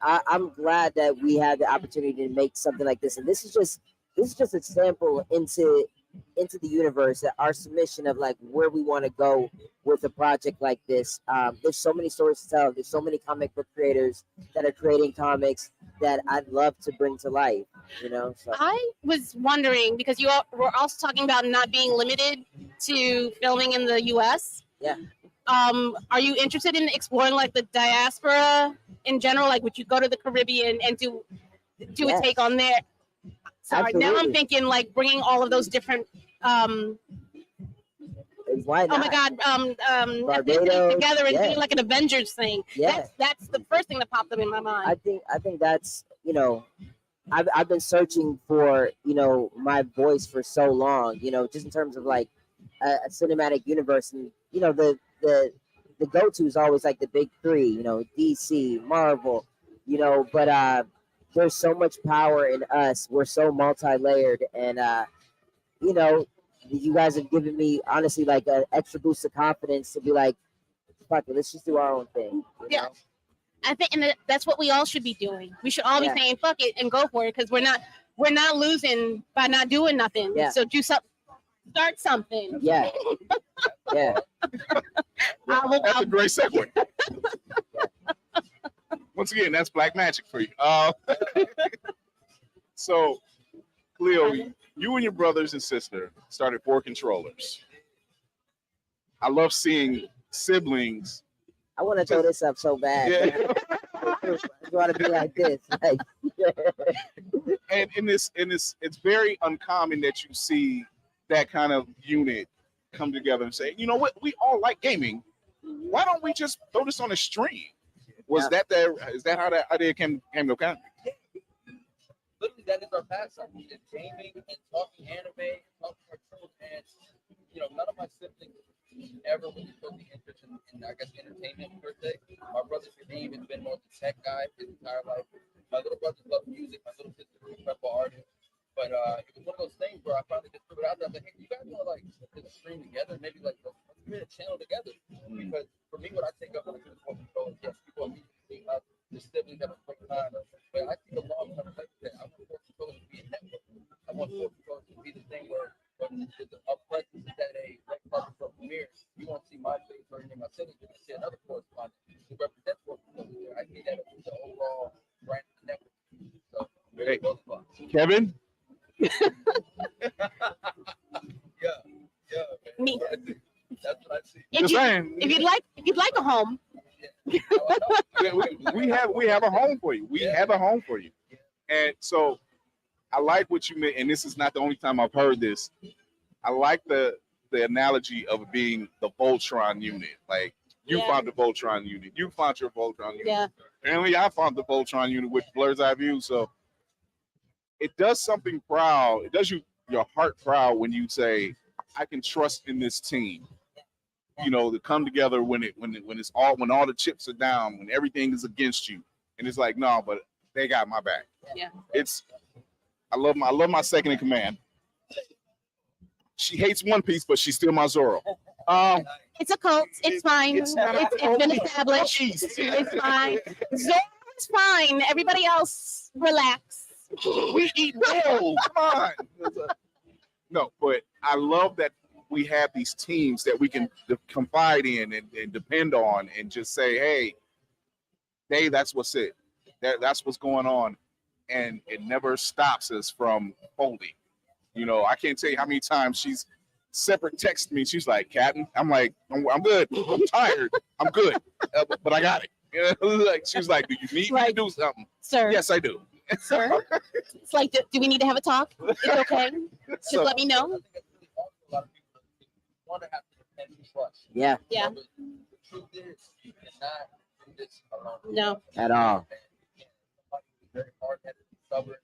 I'm glad that we had the opportunity to make something like this. And this is just a sample into the universe, our submission of like where we want to go with a project like this. There's so many stories to tell. There's so many comic book creators that are creating comics that I'd love to bring to life, you know. So. I was wondering, because you all were also talking about not being limited to filming in the US. Yeah. Are you interested in exploring like the diaspora in general? Like, would you go to the Caribbean and do a take on there? Sorry, now I'm Absolutely. thinking like bringing all of those different Why not? oh my god ethnicities Barbados, together and yeah. doing like an Avengers thing. Yeah. That's the first thing that popped up in my mind. I think that's, you know, I've been searching for, you know, my voice for so long, you know, just in terms of like a cinematic universe. And you know, the go-to is always like the big three, you know, DC, Marvel, you know, but there's so much power in us. We're so multi-layered, and you know, you guys have given me honestly like an extra boost of confidence to be like, fuck it, let's just do our own thing. You know? I think, and that's what we all should be doing. We should all be saying fuck it and go for it, because we're not losing by not doing nothing. Yeah. So do something, start something. Yeah. Yeah. That's a great segue. Once again, that's black magic for you. So, Khleo, you and your brothers and sister started 4 controllers. I love seeing siblings. I want to throw this up so bad. Yeah. I want to be like this. Like, And in this, it's very uncommon that you see that kind of unit come together and say, you know what, we all like gaming. Why don't we just throw this on a stream? Is that how that idea came to account? Literally, that is our pastime. It's gaming and talking anime, talking cartoons, and you know, none of my siblings ever really took the interest in I guess entertainment per se. My brother Kadeem has been more the tech guy his entire life. My little brothers love music. My little sister is an incredible artist. But it was one of those things where I finally just threw it out there. I was like, hey, you guys want to like just stream together? Maybe like let's create a channel together. Because for me, what I think of when I do the 4 controllers, yes, people immediately see us, the siblings have a great time. But I think a long term like that. I want 4 controllers to be a network. I want 4 controllers to be the thing where when there's a presence at a red carpet for premiere, you want to see my face. Hey, Kevin. Me. That's what I see. If, if you'd like a home, we have a home for you. We have a home for you. And so I like what you meant, and this is not the only time I've heard this. I like the analogy of being the Voltron unit. Like you found the Voltron unit. You found your Voltron unit. Yeah. Apparently I found the Voltron unit with Blerd's EyeView. So it does something proud. It does your heart proud when you say, I can trust in this team. You know, to come together when all the chips are down, when everything is against you, and it's like, no, but they got my back. Yeah. I love my second in command. She hates One Piece, but she's still my Zoro. it's a cult. It's fine. It's been established. It's fine. Zoro's fine. Everybody else, relax. We eat well. Come on. No, but I love that we have these teams that we can confide in and depend on and just say, hey, that's what's it. That's what's going on. And it never stops us from folding. You know, I can't tell you how many times she's separate texted me. She's like, Captain, I'm like, I'm good. I'm tired. I'm good. But I got it. You know, like she was like, do you need me to do something? Sir. Yes, I do. Sir. It's like, do we need to have a talk? It's okay. Just let me know. Want to have to depend and trust. Yeah. Yeah. The truth is, you cannot do this alone. No. At all. Very hard-headed and stubborn.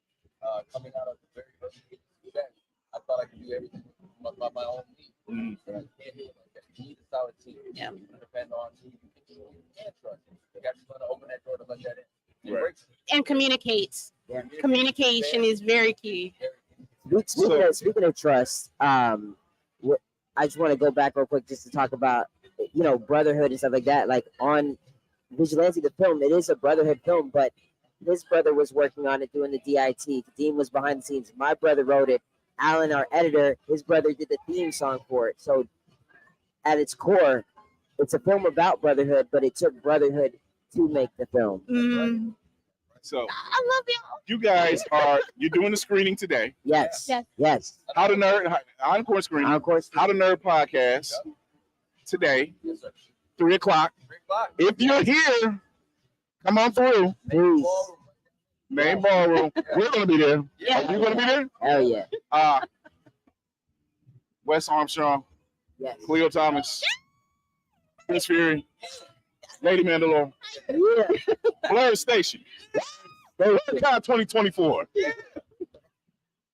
Coming out of the very first age of that, I thought I could do everything by my own means. But I can't do it like that. You need a solid team. Yeah. You can depend on who you can trust. You got to open that door to let that in. Right. And communicate. Yeah. Communication is very key. Speaking of trust, I just want to go back real quick just to talk about, brotherhood and stuff like that. Like on Vigilante, the film, it is a brotherhood film, but his brother was working on it, doing the DIT. Dean was behind the scenes. My brother wrote it. Alan, our editor, his brother did the theme song for it. So at its core, it's a film about brotherhood, but it took brotherhood to make the film. Mm. So I love y'all. you guys you're doing the screening today. Yes. Yes. How to Nerd Encore screening. How to Nerd podcast today, 3 o'clock. If you're here, come on through. Please. Main ballroom. We're gonna be there. Yeah. Are you gonna be there? Hell yeah. Wes Armstrong. Yes. Khleo Thomas. Chris Fury. Lady Mandalore. Yeah. Blerd Station. BlerDCon 2024.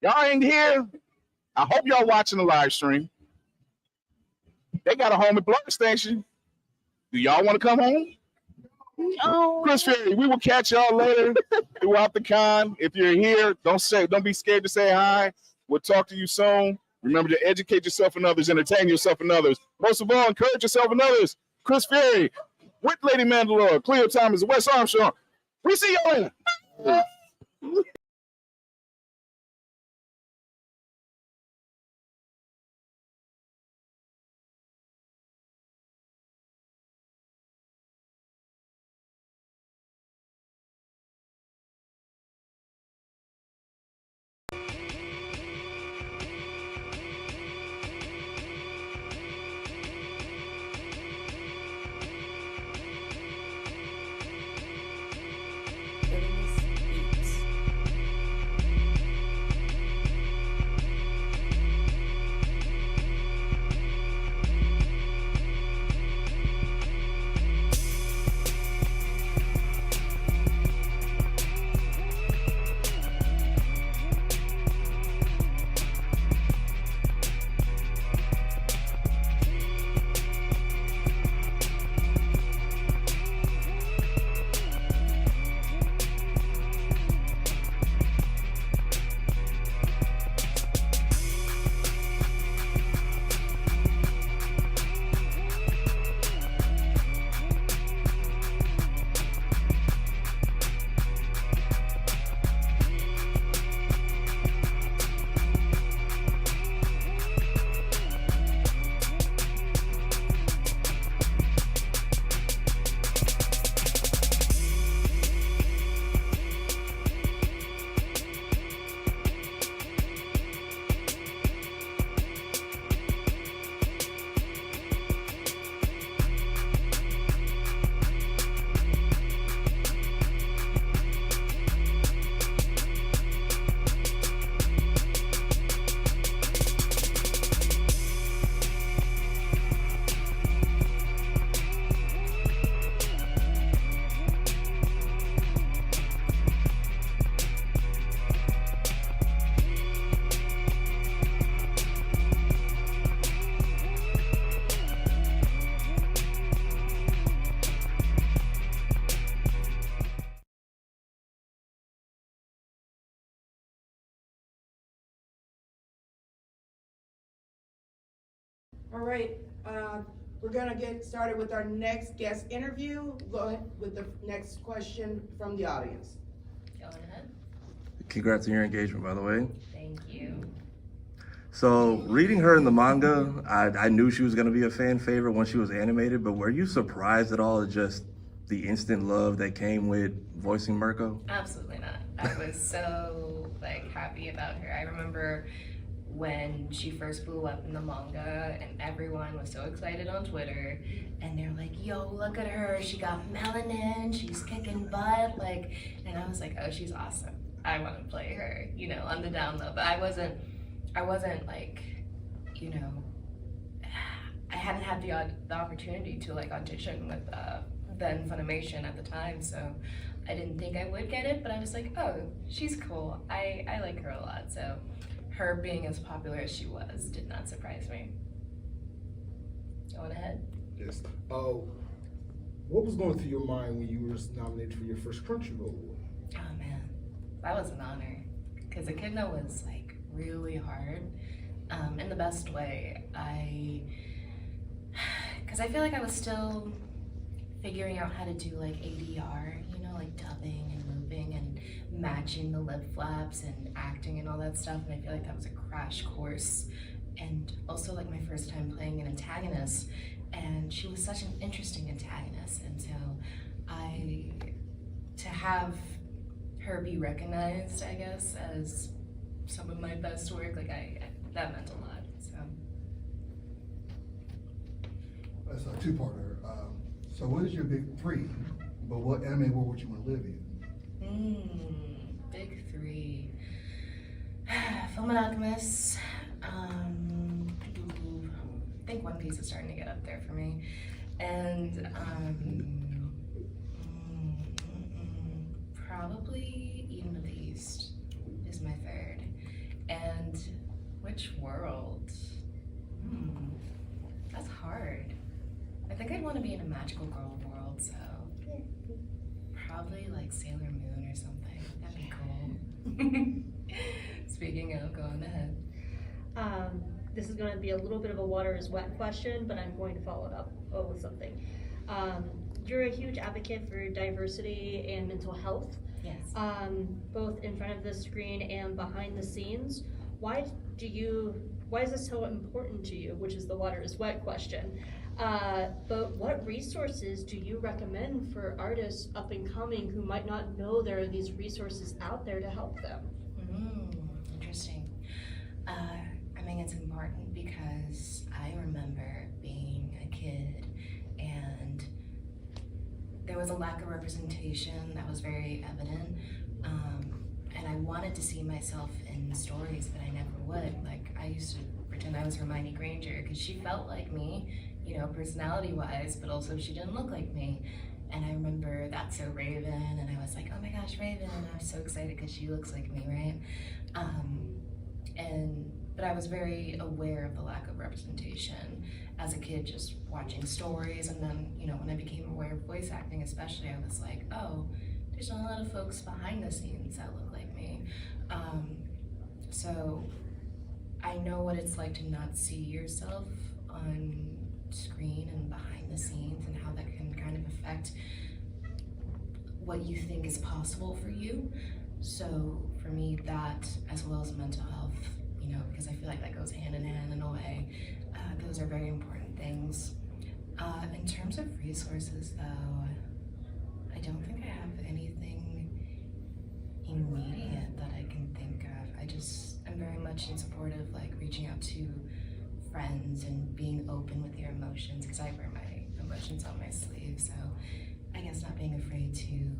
Y'all ain't here. I hope y'all watching the live stream. They got a home at Blerd Station. Do y'all want to come home? No. Chris Fury, we will catch y'all later throughout the con. If you're here, don't be scared to say hi. We'll talk to you soon. Remember to educate yourself and others, entertain yourself and others. Most of all, encourage yourself and others. Chris Fury, with Lady Mandalore, Khleo Thomas, Wes Armstrong. We see y'all later. Feeling this beat. All right, we're gonna get started with our next guest interview. Go ahead with the next question from the audience. Go ahead. Congrats on your engagement, by the way. Thank you. So reading her in the manga, I knew she was gonna be a fan favorite once she was animated, but were you surprised at all at just the instant love that came with voicing Mirko? Absolutely not. I was so happy about her. I remember when she first blew up in the manga and everyone was so excited on Twitter and they're like, yo, look at her, she got melanin, she's kicking butt, and I was like, oh, she's awesome. I want to play her, on the down low. But I wasn't I hadn't had the opportunity to audition with then Funimation at the time, so I didn't think I would get it, but I was like, oh, she's cool. I like her a lot, so her being as popular as she was did not surprise me. Going ahead. Yes. What was going through your mind when you were nominated for your first Crunchyroll Award? Oh man, that was an honor, because Echidna was really hard, in the best way. Because I feel like I was still figuring out how to do ADR, dubbing and moving and matching the lip flaps and acting and all that stuff, and I feel like that was a crash course. And also my first time playing an antagonist, and she was such an interesting antagonist, and so to have her be recognized, I guess, as some of my best work, that meant a lot. So that's a two-parter. So what is your big three? But what anime world would you want to live in? Big three. Film and Alchemist. I think One Piece is starting to get up there for me. And probably Eden of the East is my third. And which world? That's hard. I think I'd want to be in a magical girl world, so probably Sailor Moon or something. That'd be cool. Speaking of, going ahead. This is going to be a little bit of a water is wet question, but I'm going to follow it up with something. You're a huge advocate for diversity and mental health. Yes. Both in front of the screen and behind the scenes. Why is this so important to you? Which is the water is wet question. But what resources do you recommend for artists up and coming who might not know there are these resources out there to help them? Interesting. I mean, it's important because I remember being a kid and there was a lack of representation that was very evident. And I wanted to see myself in stories, but I never would. I used to pretend I was Hermione Granger because she felt like me, personality-wise, but also she didn't look like me. And I remember That's So Raven, and I was like, oh my gosh, Raven, and I was so excited because she looks like me, right? But I was very aware of the lack of representation as a kid, just watching stories, and then, when I became aware of voice acting especially, I was like, oh, there's not a lot of folks behind the scenes that look like me. So I know what it's like to not see yourself on screen and behind the scenes, and how that can kind of affect what you think is possible for you. So for me, that, as well as mental health, because I feel like that goes hand in hand in a way, those are very important things. In terms of resources though, I don't think I have anything immediate that I can think of. I'm very much in support of reaching out to friends and being open with your emotions, because I wear my emotions on my sleeve. So I guess not being afraid to,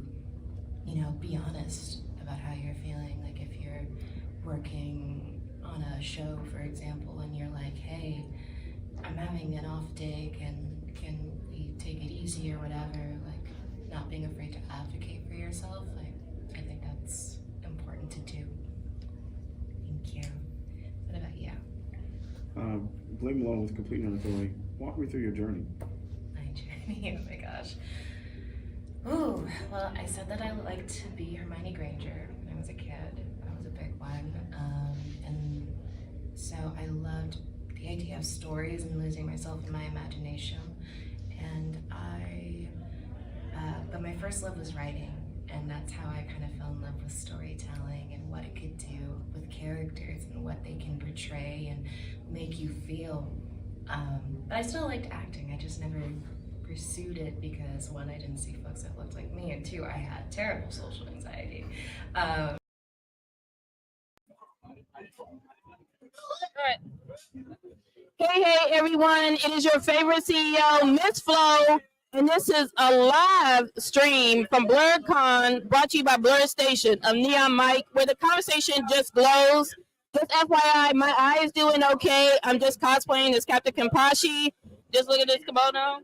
be honest about how you're feeling. If you're working on a show, for example, and you're like, hey, I'm having an off day, can we take it easy or whatever, not being afraid to advocate for yourself, I think that's important to do. Thank you. What about you? Blame Alone with complete non-authority. Walk me through your journey. My journey, oh my gosh. Ooh, well, I said that I liked to be Hermione Granger when I was a kid. That was a big one. And so I loved the idea of stories and losing myself in my imagination. And but my first love was writing, and that's how I kind of fell in love with storytelling and what it could do with characters and what they can portray and make you feel. But I still liked acting. I just never pursued it because one, I didn't see folks that looked like me, and two, I had terrible social anxiety. All right. Hey, everyone. It is your favorite CEO, Miss Flo, and this is a live stream from BlerDCon brought to you by Blerd Station of Neon Mike, where the conversation just glows. Just FYI, my eye is doing okay. I'm just cosplaying as Captain Kenpachi. Just look at this kimono.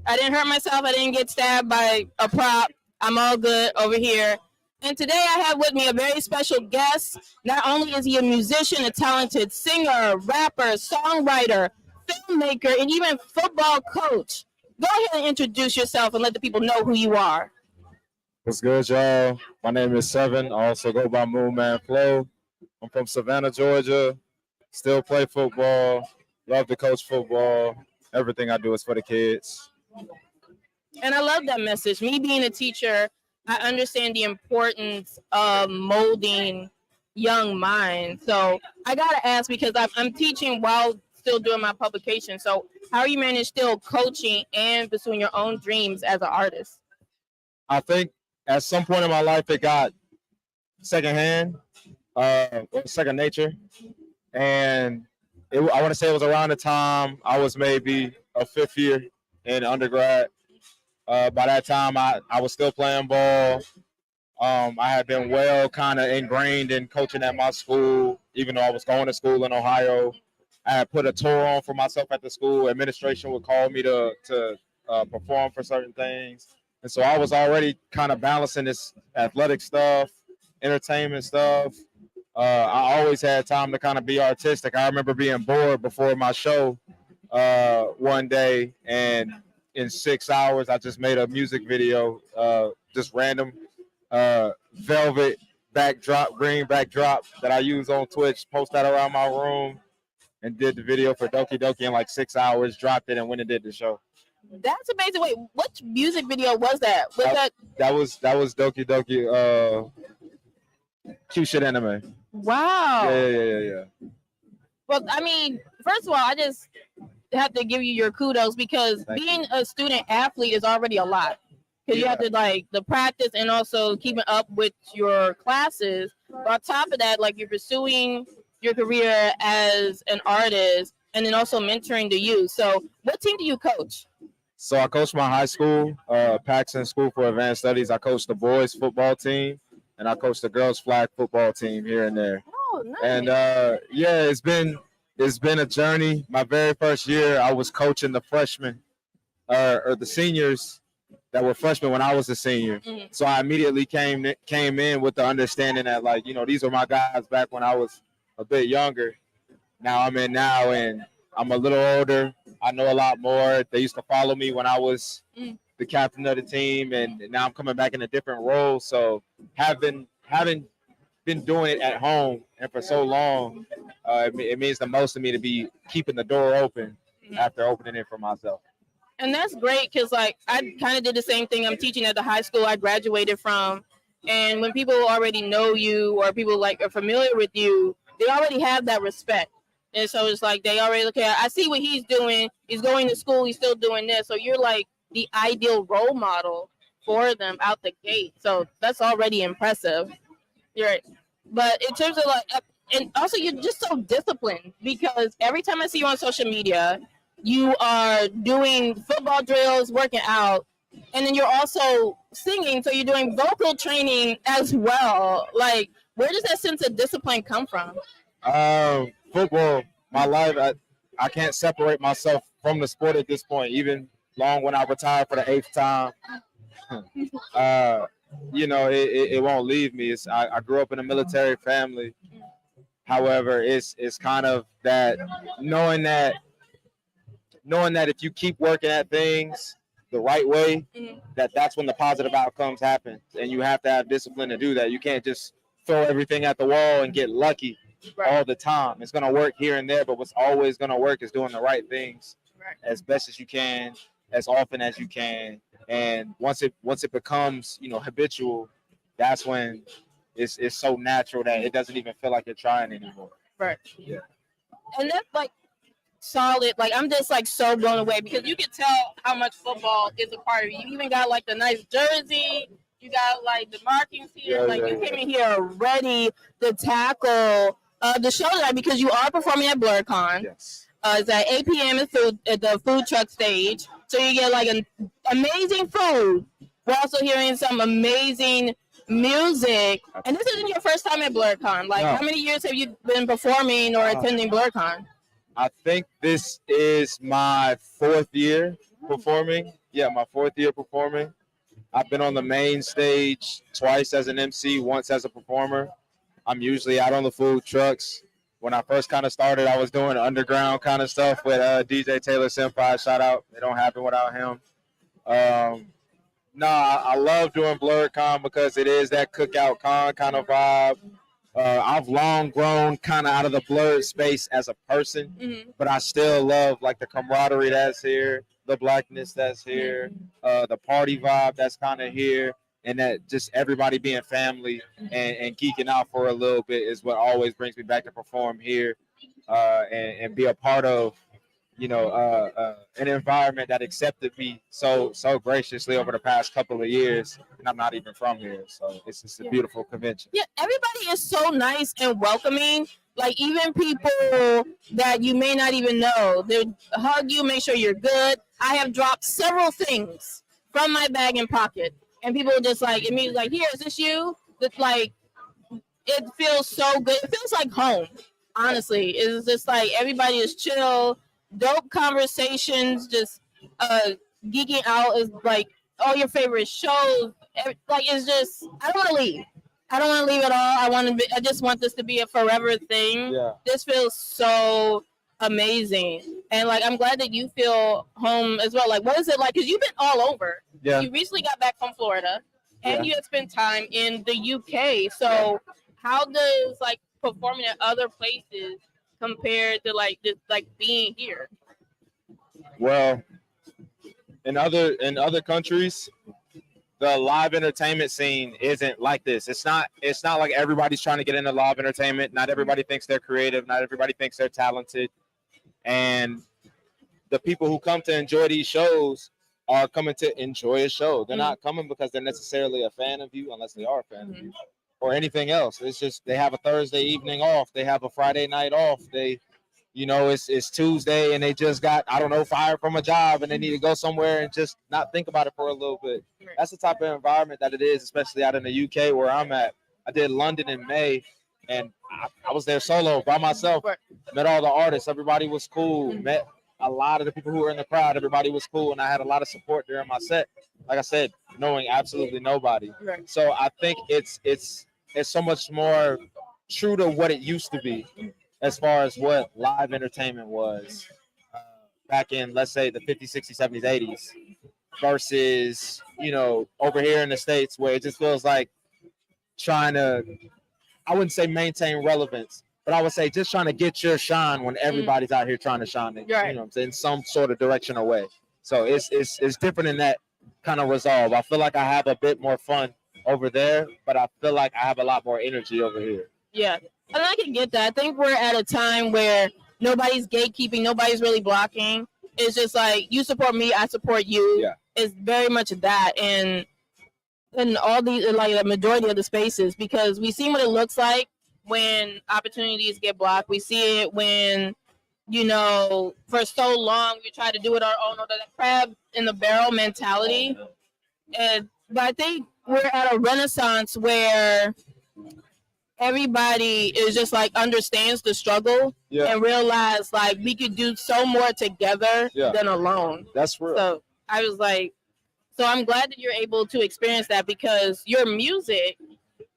I didn't hurt myself. I didn't get stabbed by a prop. I'm all good over here. And today I have with me a very special guest. Not only is he a musician, a talented singer, rapper, songwriter, filmmaker, and even football coach. Go ahead and introduce yourself and let the people know who you are. What's good, y'all? My name is Seven. I also go by Moon Man Flo. I'm from Savannah, Georgia. Still play football. Love to coach football. Everything I do is for the kids. And I love that message. Me being a teacher, I understand the importance of molding young minds. So I got to ask, because I'm teaching while still doing my publication. So how are you managing still coaching and pursuing your own dreams as an artist? I think at some point in my life, it got secondhand, second nature. And I want to say it was around the time I was maybe a fifth year in undergrad. By that time, I was still playing ball. I had been well kind of ingrained in coaching at my school, even though I was going to school in Ohio. I had put a tour on for myself at the school. Administration would call me to perform for certain things. And so I was already kind of balancing this athletic stuff, entertainment stuff. I always had time to kind of be artistic. I remember being bored before my show one day, and in 6 hours, I just made a music video, just random velvet backdrop, green backdrop that I use on Twitch, post that around my room, and did the video for Doki Doki in like 6 hours, dropped it, and went and did the show. That's amazing. Wait, what music video was that? That was Doki Doki, cute shit anime. Wow. Yeah. Well, I mean, first of all, I just have to give you your kudos, because being a student athlete is already a lot. Because you have to the practice and also keeping up with your classes. But on top of that, you're pursuing your career as an artist and then also mentoring the youth. So what team do you coach? So I coach my high school, Paxton School for Advanced Studies. I coach the boys football team, and I coach the girls flag football team here and there. Oh, nice. And it's been a journey. My very first year, I was coaching the freshmen or the seniors that were freshmen when I was a senior. Mm-hmm. So I immediately came in with the understanding that these are my guys back when I was a bit younger. Now I'm in now, and I'm a little older. I know a lot more. They used to follow me when I was the captain of the team, and now I'm coming back in a different role. So having been doing it at home and for so long, it means the most to me to be keeping the door open after opening it for myself. And that's great, because I kind of did the same thing. I'm teaching at the high school I graduated from, and when people already know you or people are familiar with you, they already have that respect. And so it's they already look at, I see what he's doing. He's going to school. He's still doing this. So you're the ideal role model for them out the gate. So that's already impressive. You're right. But in terms of and also you're just so disciplined, because every time I see you on social media, you are doing football drills, working out, and then you're also singing. So you're doing vocal training as well. Where does that sense of discipline come from? Football, my life, I can't separate myself from the sport at this point, even long when I retired for the 8th time. It won't leave me. I grew up in a military family. However, it's kind of that knowing that if you keep working at things the right way, that's when the positive outcomes happen. And you have to have discipline to do that. You can't just throw everything at the wall and get lucky. all the time. It's gonna work here and there, but what's always gonna work is doing the right things as best as you can, as often as you can. And once it becomes, habitual, that's when it's so natural that it doesn't even feel like you're trying anymore. Right. Yeah. And that's like solid. Like I'm just like so blown away because you can tell how much football is a part of it. You even got like the nice jersey. You got like the markings here. You came in here ready to tackle the show tonight because you are performing at BlerDCon. Yes. It's at 8 p.m. at the food truck stage. So you get like an amazing food. We're also hearing some amazing music. And this isn't your first time at BlerDCon. Like, No. how many years have you been performing or attending BlerDCon? I think this is my 4th year performing. Yeah, my 4th year performing. I've been on the main stage twice as an MC, once as a performer. I'm usually out on the food trucks. When I first kind of started, I was doing underground kind of stuff with DJ Taylor Senpai. Shout out. It don't happen without him. I love doing BlerDCon because it is that cookout con kind of vibe. I've long grown kind of out of the Blerd space as a person, but I still love like the camaraderie that's here, the blackness that's here, the party vibe that's kind of here, and that just everybody being family and geeking out for a little bit is what always brings me back to perform here and be a part of, an environment that accepted me so graciously over the past couple of years, and I'm not even from here, so it's just a beautiful convention. Yeah, everybody is so nice and welcoming. Like even people that you may not even know, they hug you, make sure you're good. I have dropped several things from my bag and pocket, and people just like immediately like, "Here, is this you?" It's like it feels so good. It feels like home. Honestly, it's just like everybody is chill. Dope conversations, just geeking out is like all your favorite shows. Like it's just I don't want to leave. I don't want to leave at all. I just want this to be a forever thing. Yeah. This feels so amazing, and like I'm glad that you feel home as well. Like what is it like? Because you've been all over. Yeah. You recently got back from Florida, and you had spent time in the UK. So how does like performing at other places compared to like just like being here? Well, in other countries, the live entertainment scene isn't like this. It's not like everybody's trying to get into live entertainment. Not everybody thinks they're creative. Not everybody thinks they're talented. And the people who come to enjoy these shows are coming to enjoy a show. They're not coming because they're necessarily a fan of you, unless they are a fan of you, or anything else. It's just they have a Thursday evening off. They have a Friday night off. It's Tuesday and they just got, fired from a job and they need to go somewhere and just not think about it for a little bit. That's the type of environment that it is, especially out in the UK where I'm at. I did London in May and I was there solo by myself. Met all the artists. Everybody was cool. Met a lot of the people who were in the crowd. Everybody was cool. And I had a lot of support during my set. Like I said, knowing absolutely nobody. So I think it's so much more true to what it used to be as far as what live entertainment was back in, let's say, the 50s, 60s, 70s, 80s versus, over here in the States where it just feels like trying to, I wouldn't say maintain relevance, but I would say just trying to get your shine when everybody's out here trying to shine in some sort of direction or way. So it's different in that kind of resolve. I feel like I have a bit more fun over there, but I feel like I have a lot more energy over here. Yeah, and I can get that. I think we're at a time where nobody's gatekeeping, nobody's really blocking. It's just like you support me, I support you. Yeah. It's very much that, and all these like the majority of the spaces, because we see what it looks like when opportunities get blocked. We see it when for so long we try to do it our own, or the crab in the barrel mentality. But I think we're at a renaissance where everybody is just like understands the struggle and realize like we could do so more together than alone. That's real. So I was like, so I'm glad that you're able to experience that because your music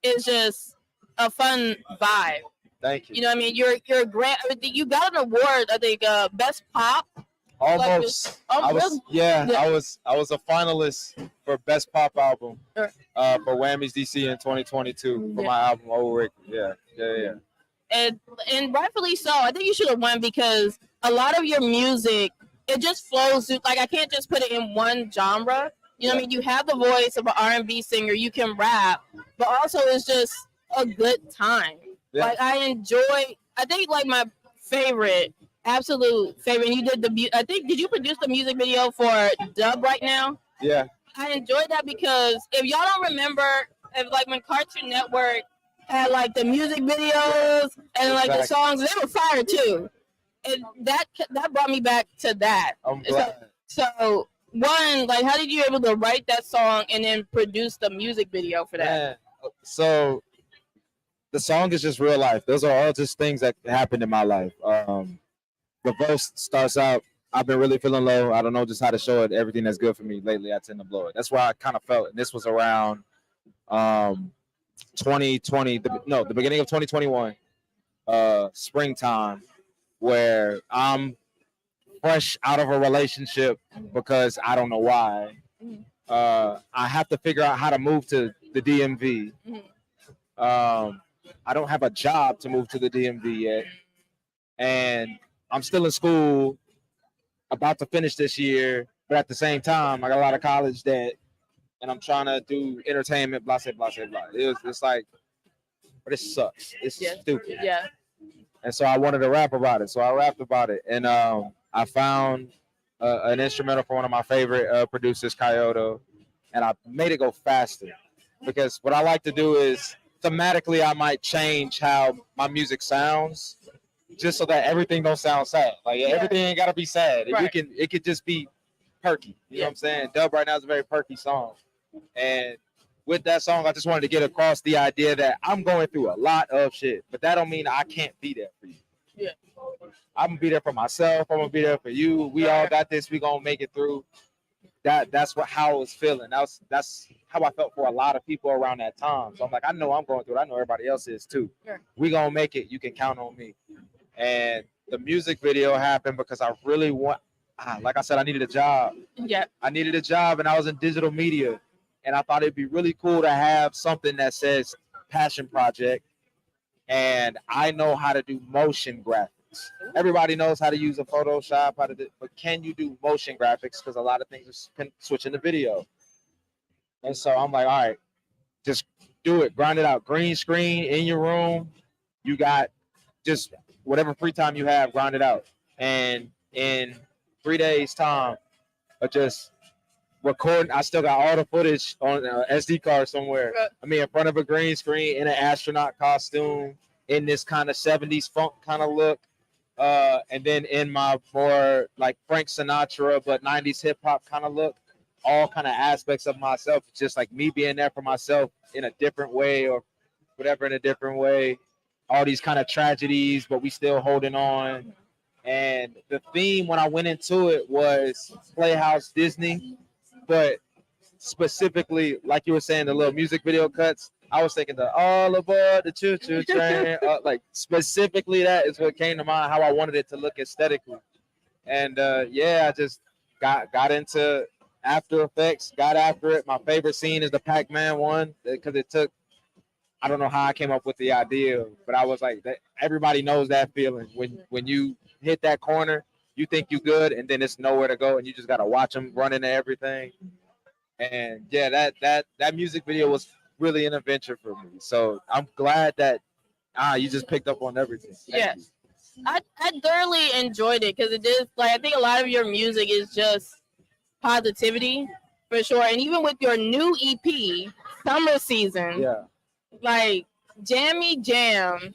is just a fun vibe. Thank you. You know what I mean? You're great. You got an award, I think, best pop. Almost. I was a finalist for best pop album for Whammy's DC in 2022 for my album Old Rick. Yeah. and rightfully so. I think you should have won because a lot of your music, it just flows through. Like I can't just put it in one genre. You know what I mean? You have the voice of an R&B singer. You can rap, but also it's just a good time. Yeah. Like I enjoy. I think like my favorite, absolute favorite. And you did I think did you produce the music video for Dub right now? Yeah. I enjoyed that because if y'all don't remember, if like when Cartoon Network had like the music videos and like the songs, they were fire too. And that brought me back to that. I'm glad. So one, like, how did you able to write that song and then produce the music video for that? Man, so the song is just real life. Those are all just things that happened in my life. The verse starts out, I've been really feeling low. I don't know just how to show it. Everything that's good for me lately, I tend to blow it. That's why I kind of felt. And this was around 2020, the beginning of 2021, springtime, where I'm fresh out of a relationship because I don't know why. I have to figure out how to move to the DMV. I don't have a job to move to the DMV yet. And I'm still in school, about to finish this year, but at the same time, I got a lot of college debt, and I'm trying to do entertainment, blah, blah, blah, blah. It's like, but it sucks. It's stupid. Yeah. And so I wanted to rap about it. So I rapped about it. And I found an instrumental for one of my favorite producers, Khleo, and I made it go faster. Because what I like to do is, thematically, I might change how my music sounds, just so that everything don't sound sad. Like everything ain't gotta be sad. Right. It could just be perky. You know what I'm saying? Dub right now is a very perky song. And with that song, I just wanted to get across the idea that I'm going through a lot of shit, but that don't mean I can't be there for you. Yeah. I'm gonna be there for myself. I'm gonna be there for you. We all got this. We gonna make it through. That's how I was feeling. That's how I felt for a lot of people around that time. So I'm like, I know I'm going through it. I know everybody else is too. Sure. We gonna make it. You can count on me. And the music video happened because I really like I said, I needed a job. Yeah. I needed a job, and I was in digital media. And I thought it'd be really cool to have something that says passion project. And I know how to do motion graphics. Everybody knows how to use a Photoshop, but can you do motion graphics? Because a lot of things are switching to video. And so I'm like, all right, just do it. Grind it out. Green screen in your room. You got just whatever free time you have, grind it out. And in 3 days' time of just recording, I still got all the footage on an SD card somewhere. I mean, in front of a green screen, in an astronaut costume, in this kind of 70s funk kind of look. And then in my more like Frank Sinatra, but 90s hip hop kind of look. All kind of aspects of myself, just like me being there for myself in a different way or whatever in a different way. All these kind of tragedies, but we still holding on. And the theme when I went into it was Playhouse Disney, but specifically, like you were saying, the little music video cuts, I was thinking the all aboard the choo-choo train. Like specifically that is what came to mind, how I wanted it to look aesthetically. And I just got into After Effects, got after it. My favorite scene is the Pac-Man one because it took, I don't know how I came up with the idea, but I was like, everybody knows that feeling when you hit that corner, you think you good, and then it's nowhere to go, and you just gotta watch them run into everything. And yeah, that music video was really an adventure for me. So I'm glad that you just picked up on everything. Thank you. I thoroughly enjoyed it because it is like I think a lot of your music is just positivity for sure, and even with your new EP, Summer Season, like Jammy Jam,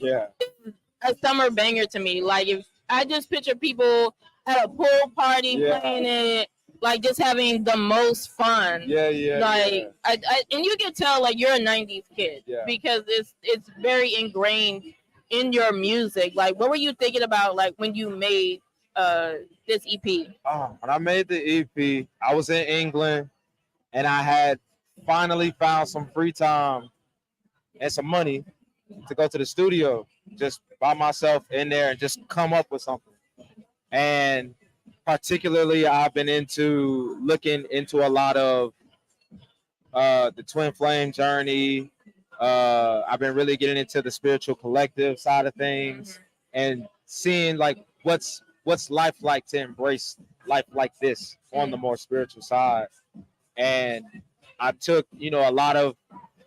a summer banger to me. Like if I just picture people at a pool party playing it, like just having the most fun. Like I and you can tell like you're a 90s kid because it's very ingrained in your music. Like what were you thinking about like when you made this EP? When I made the EP, I was in England and I had finally found some free time and some money to go to the studio just by myself in there and just come up with something. And particularly, I've been looking into a lot of the Twin Flame journey, I've been really getting into the spiritual collective side of things and seeing like what's life like to embrace life like this on the more spiritual side. And I took, you know, a lot of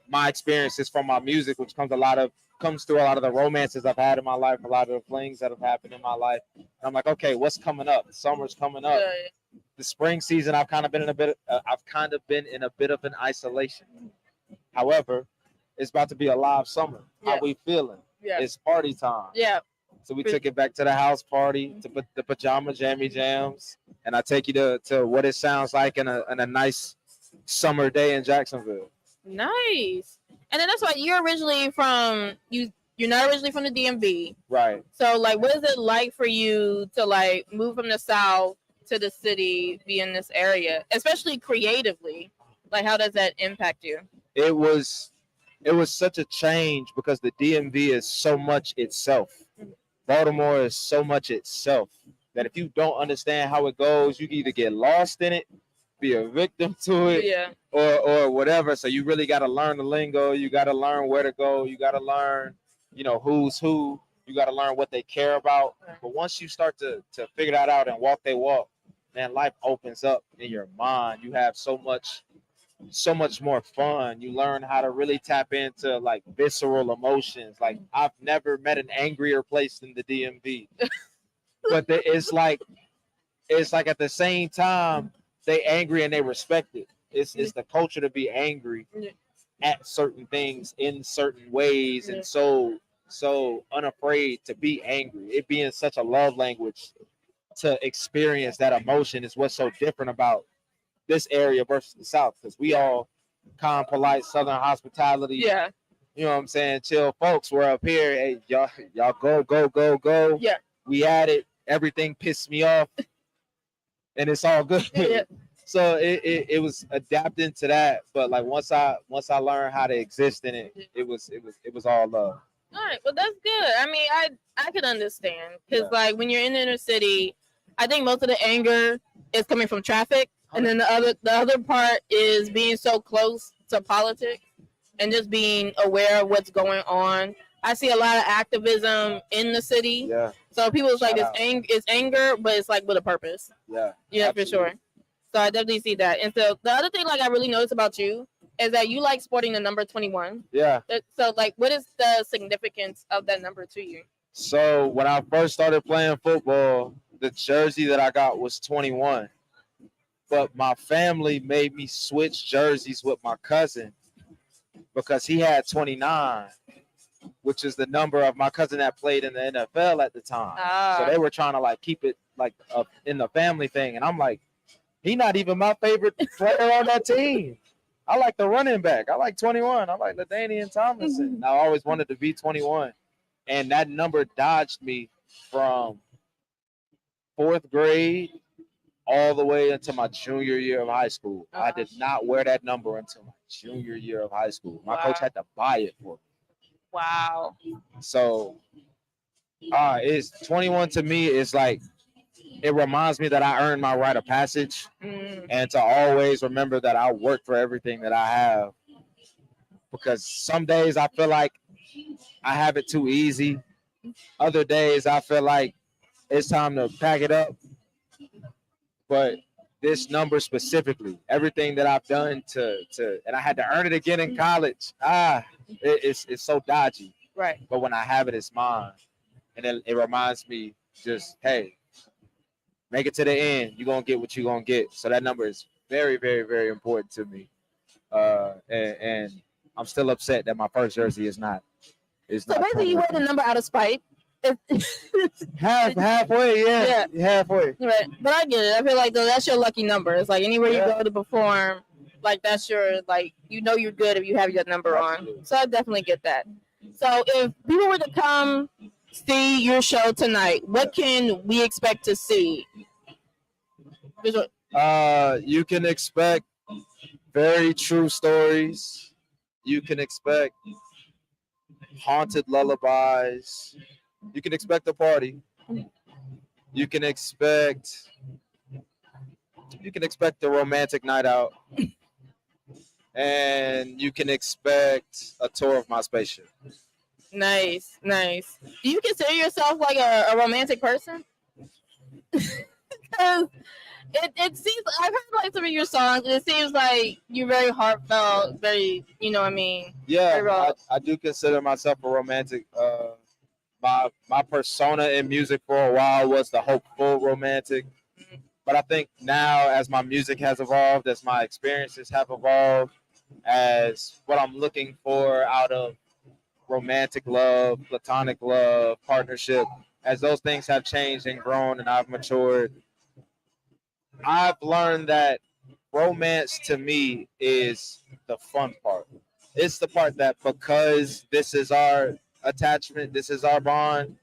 my experiences from my music, which comes through a lot of the romances I've had in my life, a lot of the flings that have happened in my life. And I'm like, okay, what's coming up? Summer's coming up. The spring season, I've kind of been in a bit of an isolation. However, it's about to be a live summer. How we feeling? It's party time. So we took it back to the house party, to put the pajama jammy jams, and I take you to what it sounds like in a nice summer day in Jacksonville. Nice. And then that's why you're originally from you're not originally from the DMV. Right. So like what is it like for you to like move from the South to the city, be in this area, especially creatively? Like how does that impact you? It was such a change because the DMV is so much itself. Baltimore is so much itself that if you don't understand how it goes, you can either get lost in it, be a victim to it, or whatever. So you really got to learn the lingo. You got to learn where to go. You got to learn, you know, who's who. You got to learn what they care about. But once you start to figure that out and walk they walk, man, life opens up in your mind. You have so much more fun. You learn how to really tap into like visceral emotions. Like I've never met an angrier place than the DMV. But it's like at the same time they angry and they respect it. It's the culture to be angry at certain things in certain ways and so unafraid to be angry. It being such a love language to experience that emotion is what's so different about this area versus the South, because we all calm, polite, Southern hospitality. Yeah. You know what I'm saying? Chill folks. We're up here. Hey, y'all go. Yeah. We at it. Everything pissed me off. And it's all good. Yeah. So it was adapting to that. But like once I learned how to exist in it, it was all love. All right, well that's good. I mean, I could understand because like when you're in the inner city, I think most of the anger is coming from traffic. And then the other part is being so close to politics and just being aware of what's going on. I see a lot of activism in the city. Yeah. So people it's like it's anger, but it's like with a purpose. Yeah. Yeah, absolutely. For sure. So I definitely see that. And so the other thing like I really noticed about you is that you like sporting the number 21. Yeah. So like what is the significance of that number to you? So when I first started playing football, the jersey that I got was 21. But my family made me switch jerseys with my cousin because he had 29, which is the number of my cousin that played in the NFL at the time. So they were trying to like keep it like up in the family thing. And I'm like, he not even my favorite player on that team. I like the running back. I like 21. I like LaDainian Tomlinson. I always wanted to be 21. And that number dodged me from 4th grade all the way into my junior year of high school. I did not wear that number until my junior year of high school. My coach had to buy it for me. Wow. So it's 21 to me is like, it reminds me that I earned my rite of passage and to always remember that I work for everything that I have. Because some days I feel like I have it too easy. Other days I feel like it's time to pack it up. But this number specifically, everything that I've done and I had to earn it again in college. It's so dodgy. Right. But when I have it, it's mine. And it reminds me just, hey, make it to the end. You're going to get what you're going to get. So that number is very, very, very important to me. And I'm still upset that my first jersey is not. So basically you wear the number out of spite. Halfway, yeah. Halfway. Right. But I get it. I feel like though that's your lucky number. It's like anywhere you go to perform, like that's your like you know you're good if you have your number on. So I definitely get that. So if people were to come see your show tonight, what can we expect to see? You can expect very true stories. You can expect haunted lullabies. You can expect a party. You can expect a romantic night out. and you can expect a tour of my spaceship. Nice. Do you consider yourself like a romantic person? Because it seems, I've heard like some of your songs, and it seems like you're very heartfelt, very, you know what I mean? Yeah, I do consider myself a romantic. My persona in music for a while was the hopeful romantic. But I think now, as my music has evolved, as my experiences have evolved, as what I'm looking for out of romantic love, platonic love, partnership, as those things have changed and grown and I've matured, I've learned that romance to me is the fun part. It's the part that, because this is our attachment, this is our bond,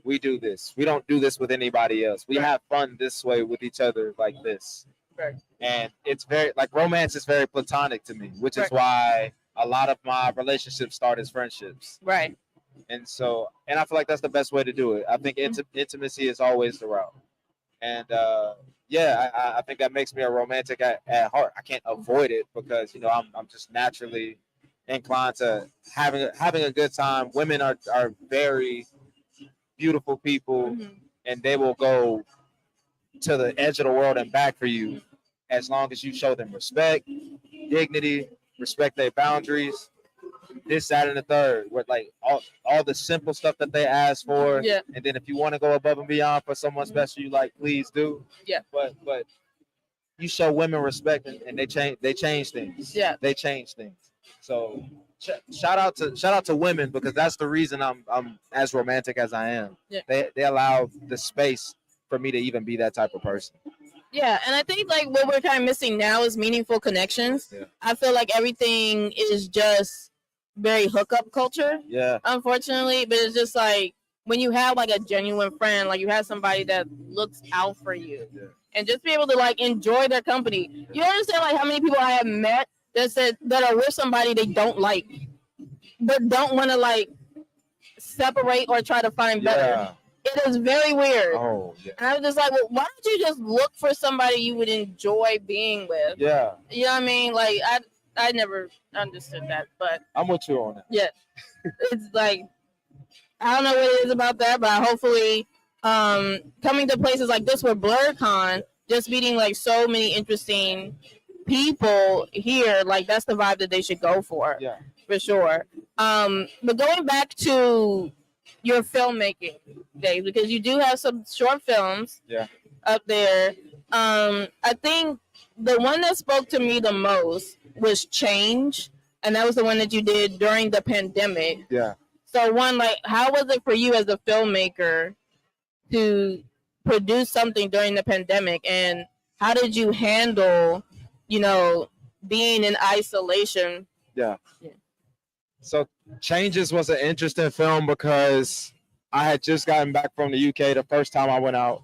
we do this. We don't do this with anybody else. We have fun this way with each other, like this. Right. And it's very, like, romance is very platonic to me, which is why a lot of my relationships start as friendships. Right. And so, and I feel like that's the best way to do it. I think intimacy is always the route. And I think that makes me a romantic at heart. I can't avoid it because, you know, I'm just naturally inclined to having a good time. Women are very beautiful people, and they will go to the edge of the world and back for you as long as you show them respect, dignity, respect their boundaries, this, that, and the third. With like all the simple stuff that they ask for. Yeah. And then if you want to go above and beyond for someone special, you like, please do. Yeah. But you show women respect, and they change things. Yeah. They change things. So shout out to women, because that's the reason I'm as romantic as I am. Yeah. They allow the space for me to even be that type of person. Yeah, and I think like what we're kind of missing now is meaningful connections. Yeah. I feel like everything is just very hookup culture. Yeah. Unfortunately, but it's just like when you have like a genuine friend, like you have somebody that looks out for you, and just be able to like enjoy their company. You understand like how many people I have met that are with somebody they don't like, but don't want to like separate or try to find better. Yeah. It is very weird. Oh, yeah. And I was just like, well, why don't you just look for somebody you would enjoy being with? Yeah. You know what I mean? Like, I never understood that, but I'm with you on that. yeah. It's like, I don't know what it is about that, but hopefully coming to places like this with BlerDCon, just meeting like so many interesting people here, like that's the vibe that they should go for. Yeah. For sure. But going back to your filmmaking days, because you do have some short films up there. I think the one that spoke to me the most was Change, and that was the one that you did during the pandemic. Yeah. So one, like, how was it for you as a filmmaker to produce something during the pandemic, and how did you handle, you know, being in isolation? Yeah. So Changes was an interesting film because I had just gotten back from the UK the first time I went out.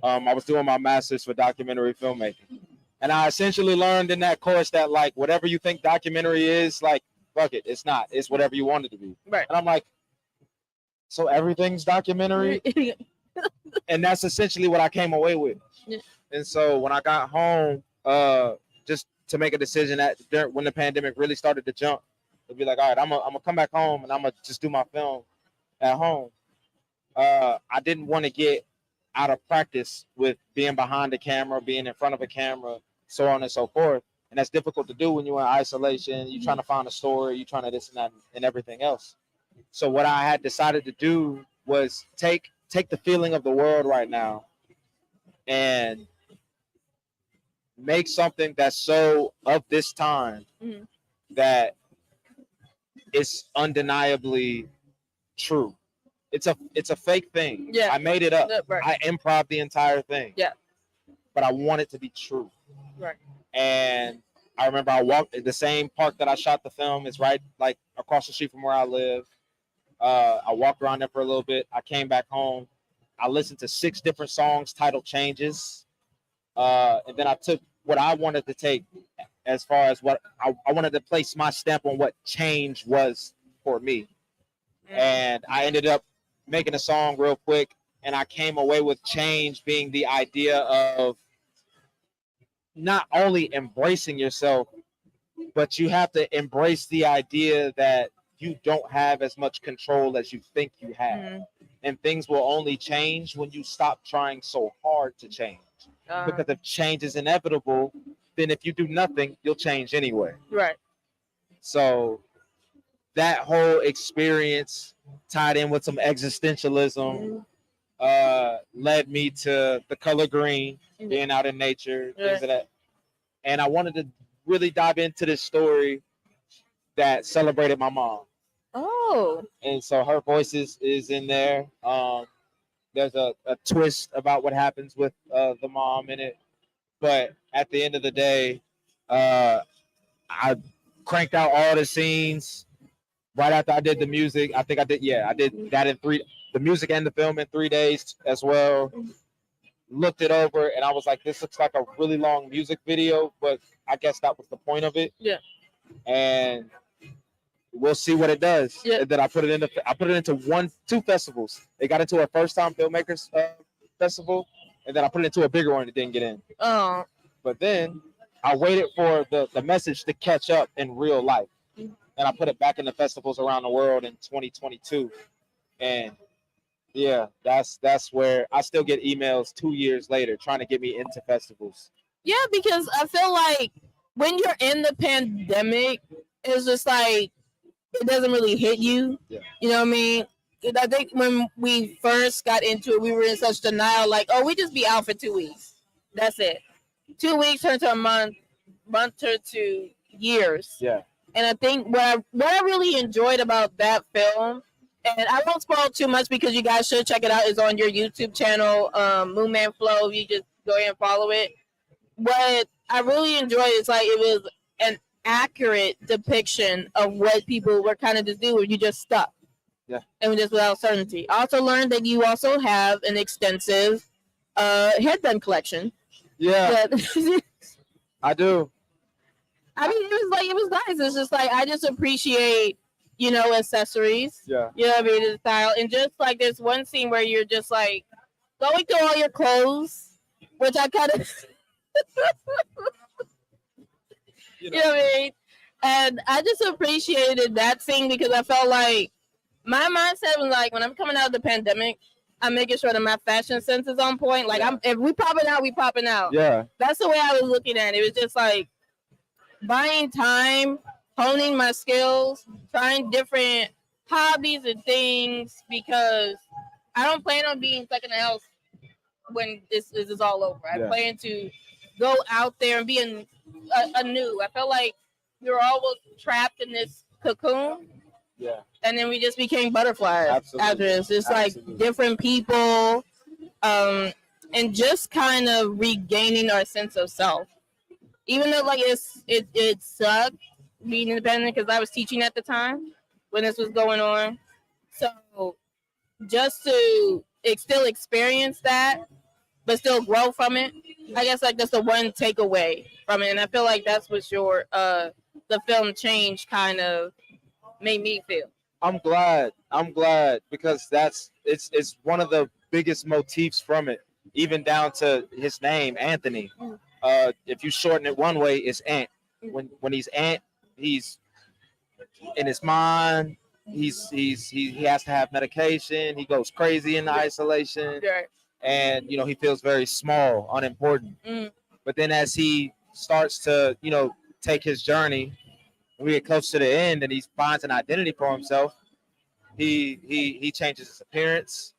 I was doing my master's for documentary filmmaking. And I essentially learned in that course that like whatever you think documentary is, like, fuck it, it's not. It's whatever you want it to be. Right. And I'm like, so everything's documentary? And that's essentially what I came away with. Yeah. And so when I got home, just to make a decision when the pandemic really started to jump, to be like, all right, I'm gonna come back home and I'm gonna just do my film at home. I didn't want to get out of practice with being behind the camera, being in front of a camera, so on and so forth. And that's difficult to do when you're in isolation. You're trying to find a story, you're trying to this and that and everything else. So what I had decided to do was take the feeling of the world right now and make something that's so of this time that it's undeniably true. It's a fake thing. Yeah. I made it up. Right. I improv the entire thing. Yeah. But I want it to be true. Right. And I remember I walked in the same park that I shot the film. It's right like across the street from where I live. I walked around there for a little bit. I came back home. I listened to 6 different songs titled Changes. And then I took what I wanted to take as far as what I wanted to place my stamp on what change was for me. And I ended up making a song real quick, and I came away with change being the idea of not only embracing yourself but you have to embrace the idea that you don't have as much control as you think you have. And things will only change when you stop trying so hard to change. Because if change is inevitable, then if you do nothing, you'll change anyway. Right. So that whole experience tied in with some existentialism led me to the color green, being out in nature, things of that. And I wanted to really dive into this story that celebrated my mom. Oh. And so her voice is in there. There's a twist about what happens with the mom in it. But at the end of the day, I cranked out all the scenes right after I did the music. I think I did that in the music and the film in 3 days as well. Looked it over and I was like, this looks like a really long music video, but I guess that was the point of it. Yeah. And we'll see what it does. Yeah. And then I put it into 2 festivals. It got into a first time filmmakers festival, and then I put it into a bigger one that didn't get in. Oh. But then I waited for the message to catch up in real life. And I put it back in the festivals around the world in 2022. And yeah, that's where I still get emails 2 years later trying to get me into festivals. Yeah, because I feel like when you're in the pandemic, it's just like it doesn't really hit you. Yeah. You know what I mean? I think when we first got into it, we were in such denial, like, oh, we just be out for 2 weeks. That's it. 2 weeks turned to a month turned to years. Yeah. And I think what I really enjoyed about that film, and I won't spoil too much because you guys should check it out, is on your YouTube channel, Moonman Flow. You just go ahead and follow it. What I really enjoyed is like it was an accurate depiction of what people were kind of just doing. You just stuck. Yeah. And just without certainty. I also learned that you also have an extensive headband collection. Yeah. I do. I mean, it was nice. It's just like I just appreciate, accessories. Yeah. You know what I mean? The style. And just like there's one scene where you're just like going through all your clothes, which I kind of you know what I mean? And I just appreciated that scene because I felt like my mindset was like when I'm coming out of the pandemic, I'm making sure that my fashion sense is on point. Like if we popping out, we popping out. Yeah. That's the way I was looking at it. It was just like buying time, honing my skills, trying different hobbies and things because I don't plan on being stuck in the house when this is all over. I plan to go out there and be anew. I felt like we were almost trapped in this cocoon. Yeah. And then we just became butterflies. Absolutely. After this. It's like different people, and just kind of regaining our sense of self. Even though like it sucked being independent because I was teaching at the time when this was going on. So just to still experience that, but still grow from it. I guess like that's the one takeaway from it, and I feel like that's what the film Change kind of made me feel. I'm glad because it's one of the biggest motifs from it, even down to his name, Anthony. If you shorten it one way, it's Ant. When he's Ant, he's in his mind. He has to have medication. He goes crazy in isolation. Right. And he feels very small, unimportant. But then as he starts to take his journey, we get close to the end and he finds an identity for himself. He changes his appearance.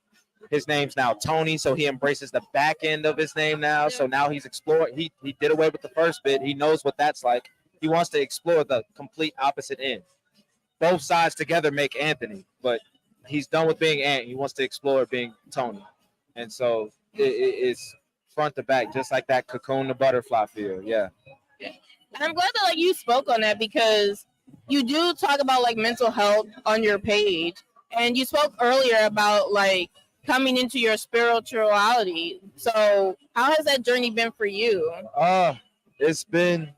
His name's now Tony, so he embraces the back end of his name now. So now he's exploring. He did away with the first bit. He knows what that's like. He wants to explore the complete opposite end. Both sides together make Anthony, but he's done with being Ant. He wants to explore being Tony. And so it's front to back, just like that cocoon to butterfly feel. Yeah. And I'm glad that you spoke on that because you do talk about mental health on your page, and you spoke earlier about coming into your spirituality. So how has that journey been for you? It's been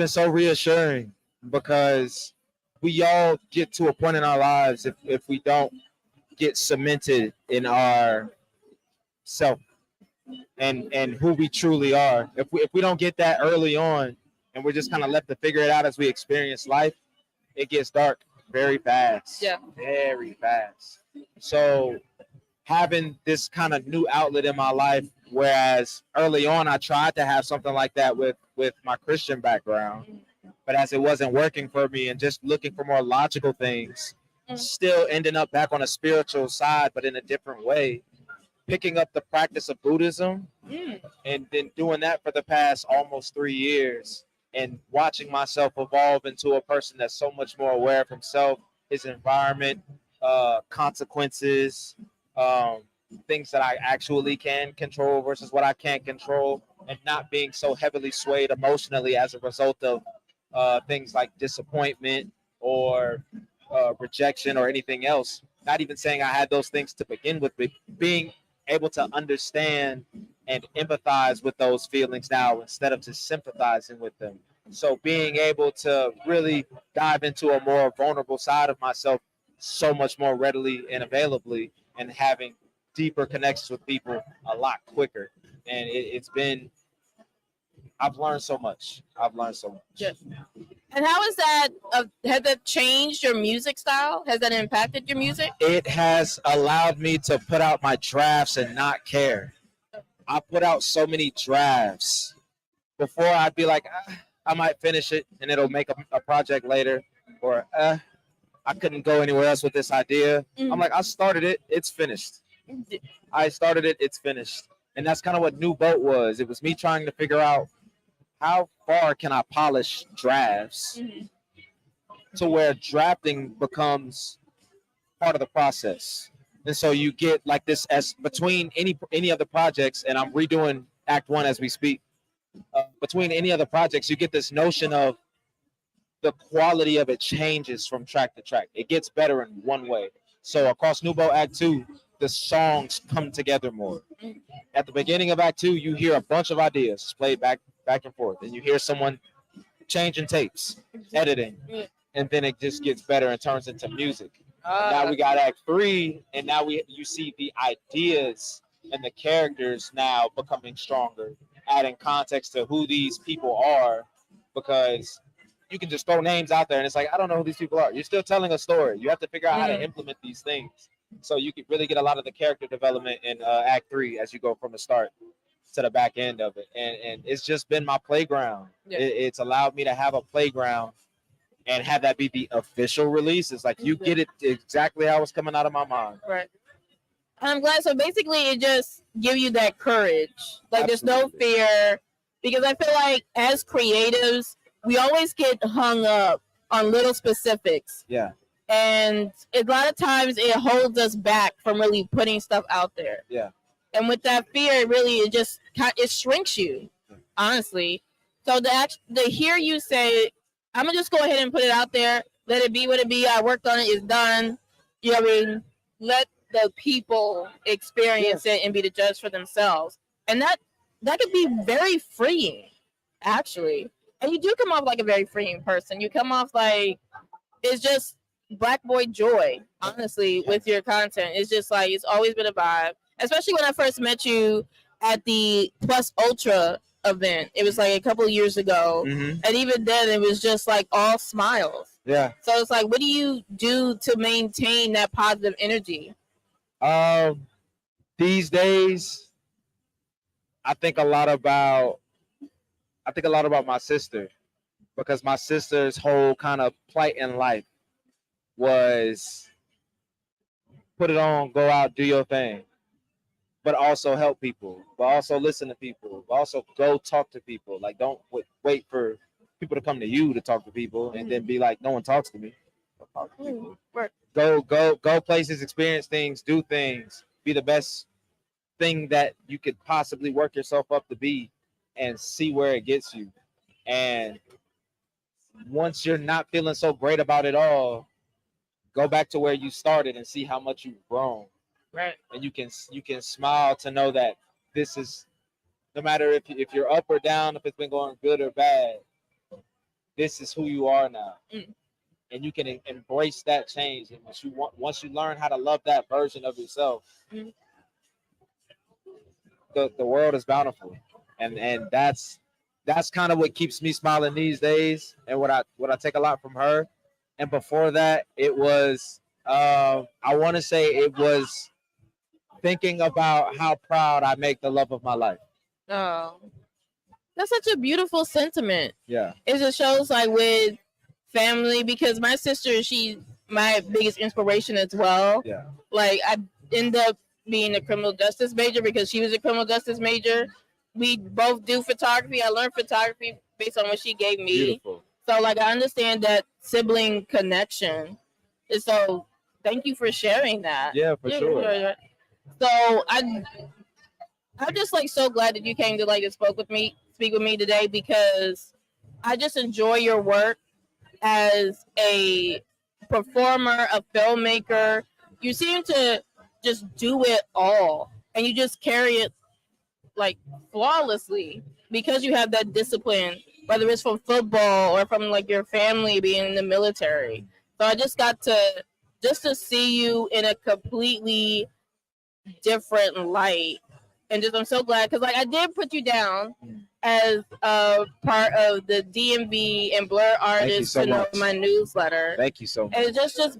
so reassuring because we all get to a point in our lives if we don't get cemented in our self and who we truly are. If we don't get that early on, and we're just kind of left to figure it out as we experience life, it gets dark very fast. Yeah. Very fast. So having this kind of new outlet in my life, whereas early on I tried to have something like that with my Christian background, but as it wasn't working for me and just looking for more logical things, still ending up back on a spiritual side, but in a different way, picking up the practice of Buddhism and then doing that for the past almost 3 years and watching myself evolve into a person that's so much more aware of himself, his environment, consequences, things that I actually can control versus what I can't control, and not being so heavily swayed emotionally as a result of things like disappointment or rejection or anything else. Not even saying I had those things to begin with, but being able to understand and empathize with those feelings now instead of just sympathizing with them. So being able to really dive into a more vulnerable side of myself so much more readily and availably, and having deeper connections with people a lot quicker. And it's been, I've learned so much. Yes. And how is that, has that changed your music style? Has that impacted your music? It has allowed me to put out my drafts and not care. I put out so many drafts. Before I'd be like, I might finish it and it'll make a project later, or I couldn't go anywhere else with this idea. I'm like, I started it, it's finished. I started it, it's finished. And that's kind of what New Boat was. It was me trying to figure out how far can I polish drafts to where drafting becomes part of the process. And so you get like this, as between any of the projects, and I'm redoing Act 1 as we speak, between any other projects, you get this notion of the quality of it changes from track to track. It gets better in one way. So across New Boat Act 2, the songs come together more. At the beginning of Act 2, you hear a bunch of ideas played back and forth, and you hear someone changing tapes, editing, and then it just gets better and turns into music. Now we got Act 3, and now you see the ideas and the characters now becoming stronger, adding context to who these people are, because you can just throw names out there and it's like, I don't know who these people are. You're still telling a story. You have to figure out how to implement these things. So you can really get a lot of the character development in Act 3 as you go from the start to the back end of it. And it's just been my playground. Yeah. It's allowed me to have a playground and have that be the official release. It's like you get it exactly how it's coming out of my mind. Right. I'm glad. So basically it just gives you that courage. Like There's no fear, because I feel like as creatives, we always get hung up on little specifics. Yeah. And a lot of times it holds us back from really putting stuff out there. Yeah. And with that fear, it shrinks you, honestly. So to hear you say, I'm gonna just go ahead and put it out there, let it be what it be. I worked on it, it's done. You know what I mean? Let the people experience it and be the judge for themselves. And that could be very freeing, actually. And you do come off like a very freeing person. You come off like it's just Black boy joy, honestly, with your content. It's just like it's always been a vibe. Especially when I first met you at the Plus Ultra event. It was like a couple of years ago. And even then it was just like all smiles. Yeah. So it's like, what do you do to maintain that positive energy? These days, I think a lot about my sister, because my sister's whole kind of plight in life was put it on, go out, do your thing, but also help people, but also listen to people, but also go talk to people. Like, don't wait for people to come to you to talk to people and then be like, no one talks to me. Go places, experience things, do things, be the best thing that you could possibly work yourself up to be, and see where it gets you. And once you're not feeling so great about it all, go back to where you started and see how much you've grown. Right. And you can smile to know that this is, no matter if you're up or down, if it's been going good or bad, this is who you are now. And you can embrace that change. And once you learn how to love that version of yourself, the world is bountiful. And that's that's kind of what keeps me smiling these days, and what I take a lot from her. And before that, it was I want to say it was thinking about how proud I make the love of my life. Oh, that's such a beautiful sentiment. Yeah. It just shows like with family, because my sister, she's my biggest inspiration as well. Yeah. Like I ended up being a criminal justice major because she was a criminal justice major. We both do photography. I learned photography based on what she gave me. Beautiful. So like I understand that sibling connection. And so thank you for sharing that. Yeah, for sure. So I'm just like so glad that you came to like speak with me today, because I just enjoy your work as a performer, a filmmaker. You seem to just do it all, and you just carry it like flawlessly because you have that discipline, whether it's from football or from like your family being in the military. So I just got to see you in a completely different light, and just I'm so glad, because like I did put you down as a part of the DMV and Blerd artists so to know much. my newsletter. Thank you so much. And it's just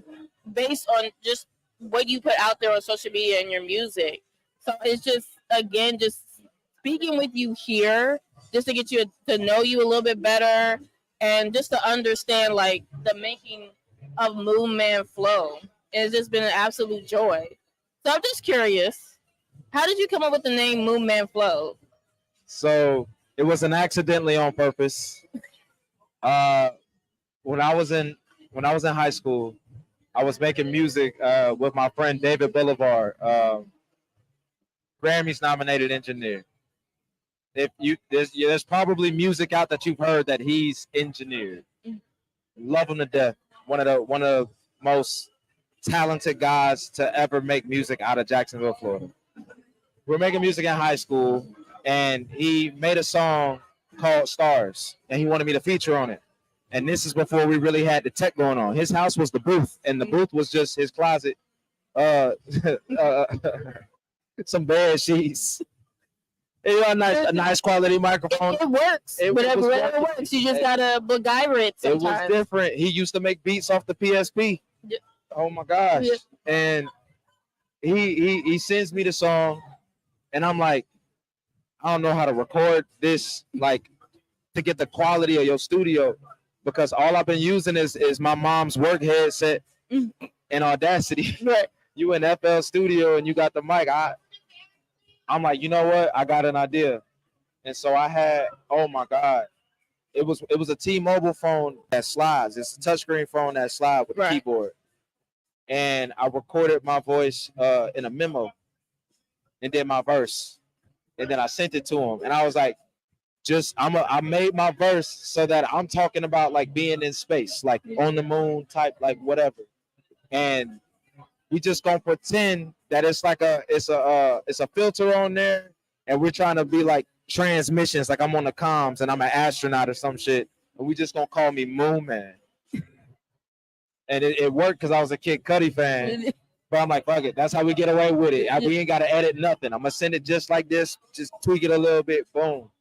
based on just what you put out there on social media and your music. So it's just, again, just speaking with you here, just to get you to know you a little bit better, and just to understand like the making of Moon Man Flow. It's just been an absolute joy. So I'm just curious, how did you come up with the name Moon Man Flow? So it wasn't accidentally on purpose. When I was in high school, I was making music with my friend David Boulevard, Grammys nominated engineer. There's probably music out that you've heard that he's engineered. Love him to death. One of the most talented guys to ever make music out of Jacksonville, Florida. We're making music in high school, and he made a song called Stars, and he wanted me to feature on it. And this is before we really had the tech going on. His house was the booth, and the booth was just his closet, some bed sheets. You know, a nice quality microphone. It works. Whatever works. You just gotta MacGyver it sometimes. It was different. He used to make beats off the PSP. Yeah. Oh my gosh. Yeah. And he sends me the song, and I'm like, I don't know how to record this, like, to get the quality of your studio, because all I've been using is my mom's work headset and Audacity. Right. You in FL Studio and you got the mic. I'm like, you know what? I got an idea. And so I had, oh my God, it was a T-Mobile phone that slides. It's a touchscreen phone that slides with a keyboard. And I recorded my voice in a memo and did my verse. And then I sent it to him. And I was like, I made my verse so that I'm talking about like being in space, like on the moon type, like whatever. And we just gonna pretend that it's like it's a filter on there, and we're trying to be like transmissions, like I'm on the comms and I'm an astronaut or some shit, and we just gonna call me Moon Man. And it worked because I was a Kid Cudi fan. But I'm like, fuck it, that's how we get away with it. We ain't gotta edit nothing. I'm gonna send it just like this, just tweak it a little bit, boom.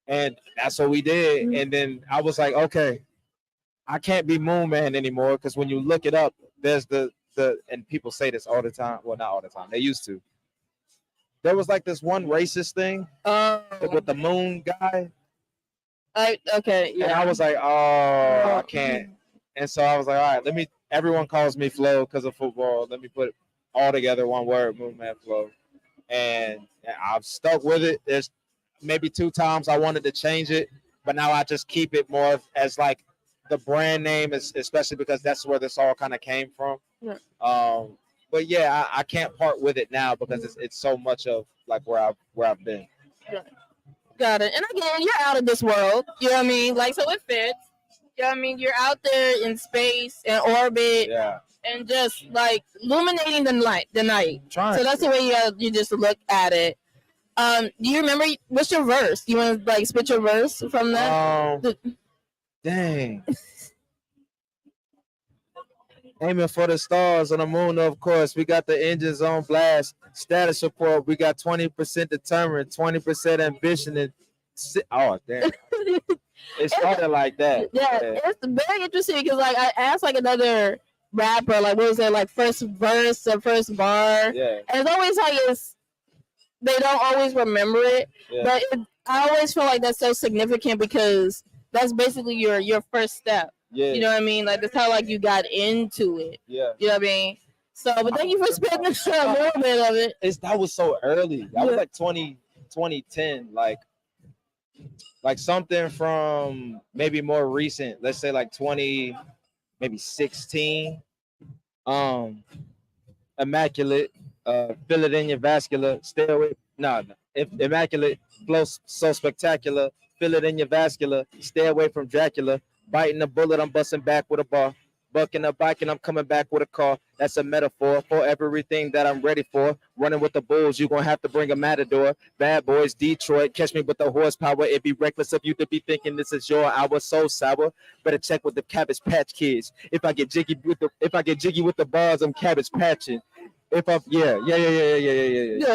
And that's what we did. And then I was like, okay, I can't be Moon Man anymore, because when you look it up, there's the and people say this all the time. Well, not all the time. They used to. There was like this one racist thing with the moon guy. Okay, yeah. And I was like, oh, I can't. And so I was like, all right, everyone calls me Flo because of football. Let me put it all together, one word, Moon Man Flo. And I've stuck with it. There's maybe 2 times I wanted to change it, but now I just keep it more as like the brand name, especially because that's where this all kind of came from. Yeah. But yeah, I can't part with it now because it's so much of like where I've been. Got it. And again, you're out of this world. You know what I mean? Like, so it fits. You know what I mean? You're out there in space and orbit. Yeah. And just like illuminating the night. Trying so that's the way you just look at it. Do you remember what's your verse? You want to like spit your verse from that? Dang. Aiming for the stars on the moon, of course. We got the engines on blast. Status report. We got 20% determined, 20% ambition, and Oh damn! It started like that. Yeah, it's very interesting because like I asked like another rapper, like what was it, like first verse or first bar? Yeah. And it's always like they don't always remember it, Yeah. but I always feel like that's so significant because that's basically your first step. Yeah. You know what I mean? Like that's how like you got into it. Yeah. You know what I mean? So, but thank you for spending a little bit of it. That was so early. That was like 2010. Like something from maybe more recent. Let's say like 16. Immaculate. Feel it in your vascular. Stay away. If immaculate flows so spectacular. Feel it in your vascular. Stay away from Dracula. Biting a bullet, I'm busting back with a bar. Bucking a bike and I'm coming back with a car. That's a metaphor for everything that I'm ready for. Running with the bulls, you're going to have to bring a matador. Bad boys, Detroit, catch me with the horsepower. It'd be reckless of you to be thinking this is your hour. So sour. Better check with the Cabbage Patch Kids. If I get jiggy with the bars, I'm cabbage patching. Yeah.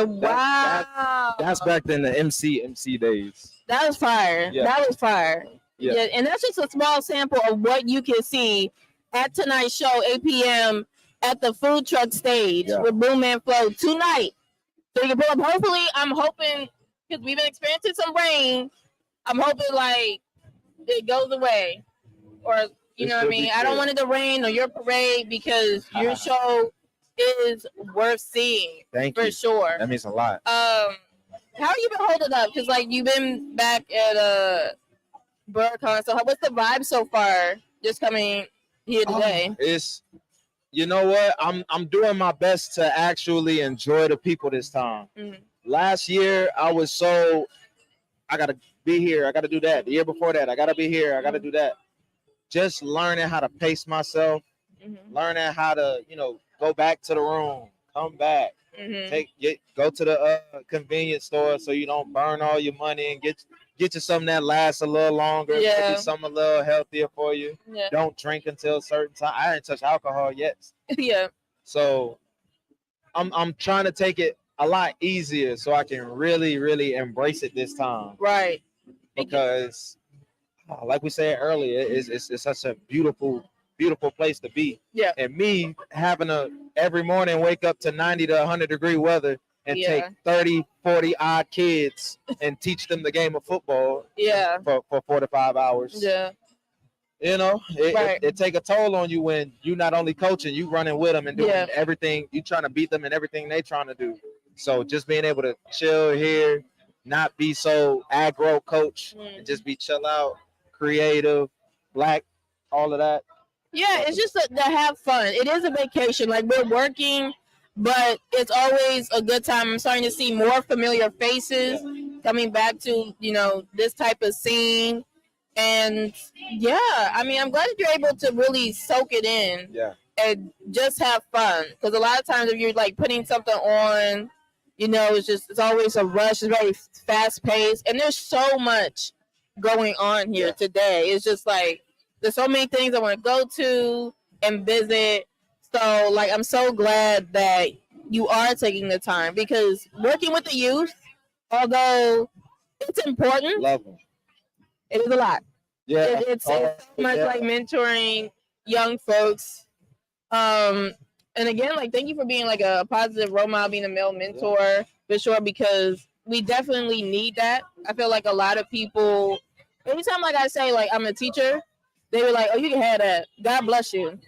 Wow. That's back in the MC days. That was fire. Yeah. That was fire. Yeah. And that's just a small sample of what you can see at tonight's show, 8 p.m. at the food truck stage with Boom and Flow tonight. So you can pull up. Hopefully, I'm hoping, because we've been experiencing some rain, I'm hoping like it goes away. Or, you know what I mean? I don't want it to rain or your parade because your show is worth seeing. Thank for you. Sure. That means a lot. How have you been holding up? Because like you've been back at BlerDCon. So what's the vibe so far? Just coming here today. It's, you know what? I'm doing my best to actually enjoy the people this time. Mm-hmm. Last year I was I gotta be here. I gotta do that. The year before that, I gotta be here. I gotta do that. Just learning how to pace myself. Mm-hmm. Learning how to, go back to the room, come back, go to the convenience store so you don't burn all your money and get you something that lasts a little longer, maybe something a little healthier for you. Yeah. Don't drink until a certain time. I didn't touch alcohol yet. Yeah. So I'm trying to take it a lot easier so I can really, really embrace it this time. Right. Because like we said earlier, it's such a beautiful place to be. Yeah. And me having to every morning wake up to 90 to 100 degree weather and take 30, 40 odd kids and teach them the game of football for 4 to 5 hours. Yeah. It take a toll on you when you not only coaching, you running with them and doing everything. You trying to beat them in everything they trying to do. So just being able to chill here, not be so aggro coach, and just be chill out, creative, black, all of that. Yeah, it's just to have fun. It is a vacation. Like we're working, but it's always a good time. I'm starting to see more familiar faces coming back to, this type of scene. And I mean, I'm glad that you're able to really soak it in and just have fun. Because a lot of times if you're like putting something on, it's always a rush. It's very fast paced. And there's so much going on here today. It's just like, there's so many things I want to go to and visit. So, like, I'm so glad that you are taking the time because working with the youth, although it's important, love them. It is a lot. Yeah, it's so much like mentoring young folks. And again, like, thank you for being like a positive role model, being a male mentor for sure, because we definitely need that. I feel like a lot of people, anytime like I say like I'm a teacher, they were like, "Oh, you can have that. God bless you."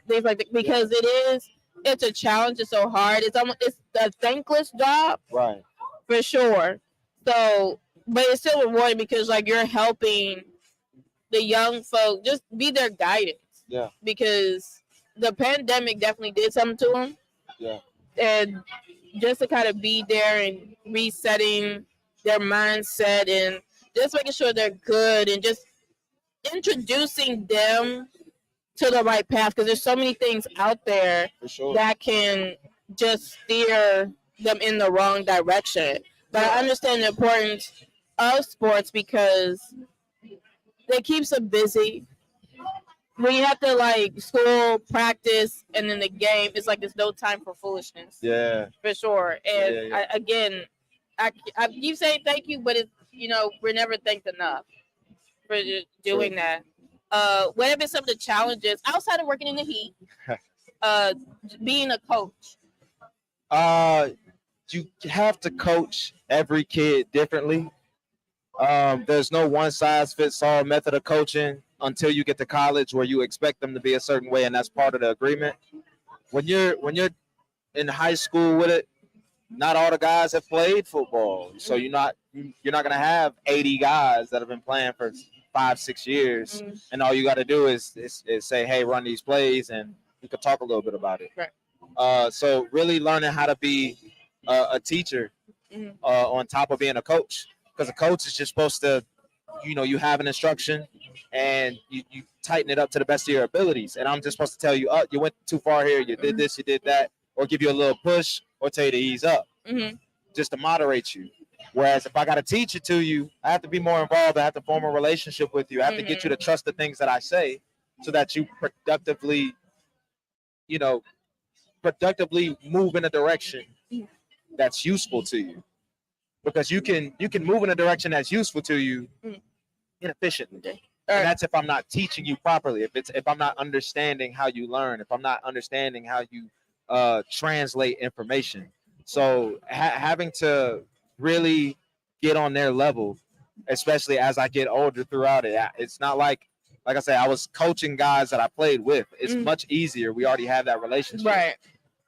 Things like that, because it's a challenge. It's so hard. It's a thankless job, right? For sure. So, but it's still rewarding because like you're helping the young folk just be their guidance. Yeah. Because the pandemic definitely did something to them. Yeah. And just to kind of be there and resetting their mindset and just making sure they're good and just introducing them to the right path, because there's so many things out there that can just steer them in the wrong direction. But I understand the importance of sports because it keeps them busy. When you have to like school, practice, and then the game, it's like there's no time for foolishness. Yeah, for sure. And I keep saying thank you, but we're never thanked enough for doing that. What have been some of the challenges outside of working in the heat? Being a coach. You have to coach every kid differently. There's no one size fits all method of coaching until you get to college where you expect them to be a certain way, and that's part of the agreement. When you're in high school with it, not all the guys have played football, so you're not gonna have 80 guys that have been playing for 5-6 years, and all you got to do is say, hey, run these plays, and we could talk a little bit about it. Right. So really learning how to be a teacher on top of being a coach, because a coach is just supposed to, you have an instruction and you tighten it up to the best of your abilities. And I'm just supposed to tell you, you went too far here, you did this, you did that, or give you a little push or tell you to ease up, just to moderate you. Whereas if I got to teach it to you, I have to be more involved. I have to form a relationship with you. I have to get you to trust the things that I say so that you productively move in a direction that's useful to you. Because you can move in a direction that's useful to you inefficiently. And that's if I'm not teaching you properly, if I'm not understanding how you learn, if I'm not understanding how you translate information. So having to really get on their level, especially as I get older throughout it. It's not like I said, I was coaching guys that I played with. It's much easier. We already have that relationship. Right.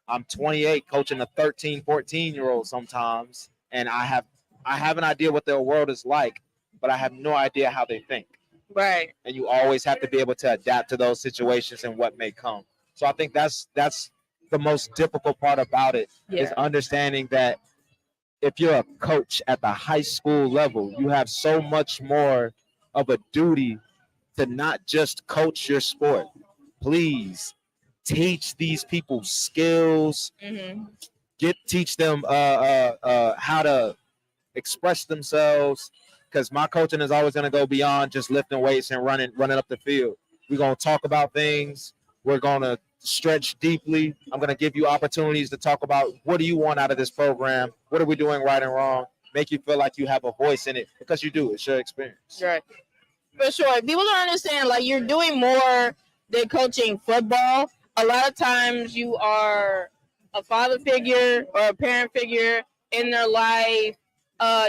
I'm 28 coaching a 13, 14-year-old sometimes, and I have an idea what their world is like, but I have no idea how they think. Right. And you always have to be able to adapt to those situations and what may come. So I think that's the most difficult part about it, is understanding that if you're a coach at the high school level, you have so much more of a duty to not just coach your sport. Please teach these people skills. Teach them how to express themselves. Because my coaching is always going to go beyond just lifting weights and running up the field. We're going to talk about things. We're going to stretch deeply. I'm going to give you opportunities to talk about what do you want out of this program? What are we doing right and wrong? Make you feel like you have a voice in it, because you do. It's your experience. Right. For sure. People don't understand, like, you're doing more than coaching football. A lot of times you are a father figure or a parent figure in their life.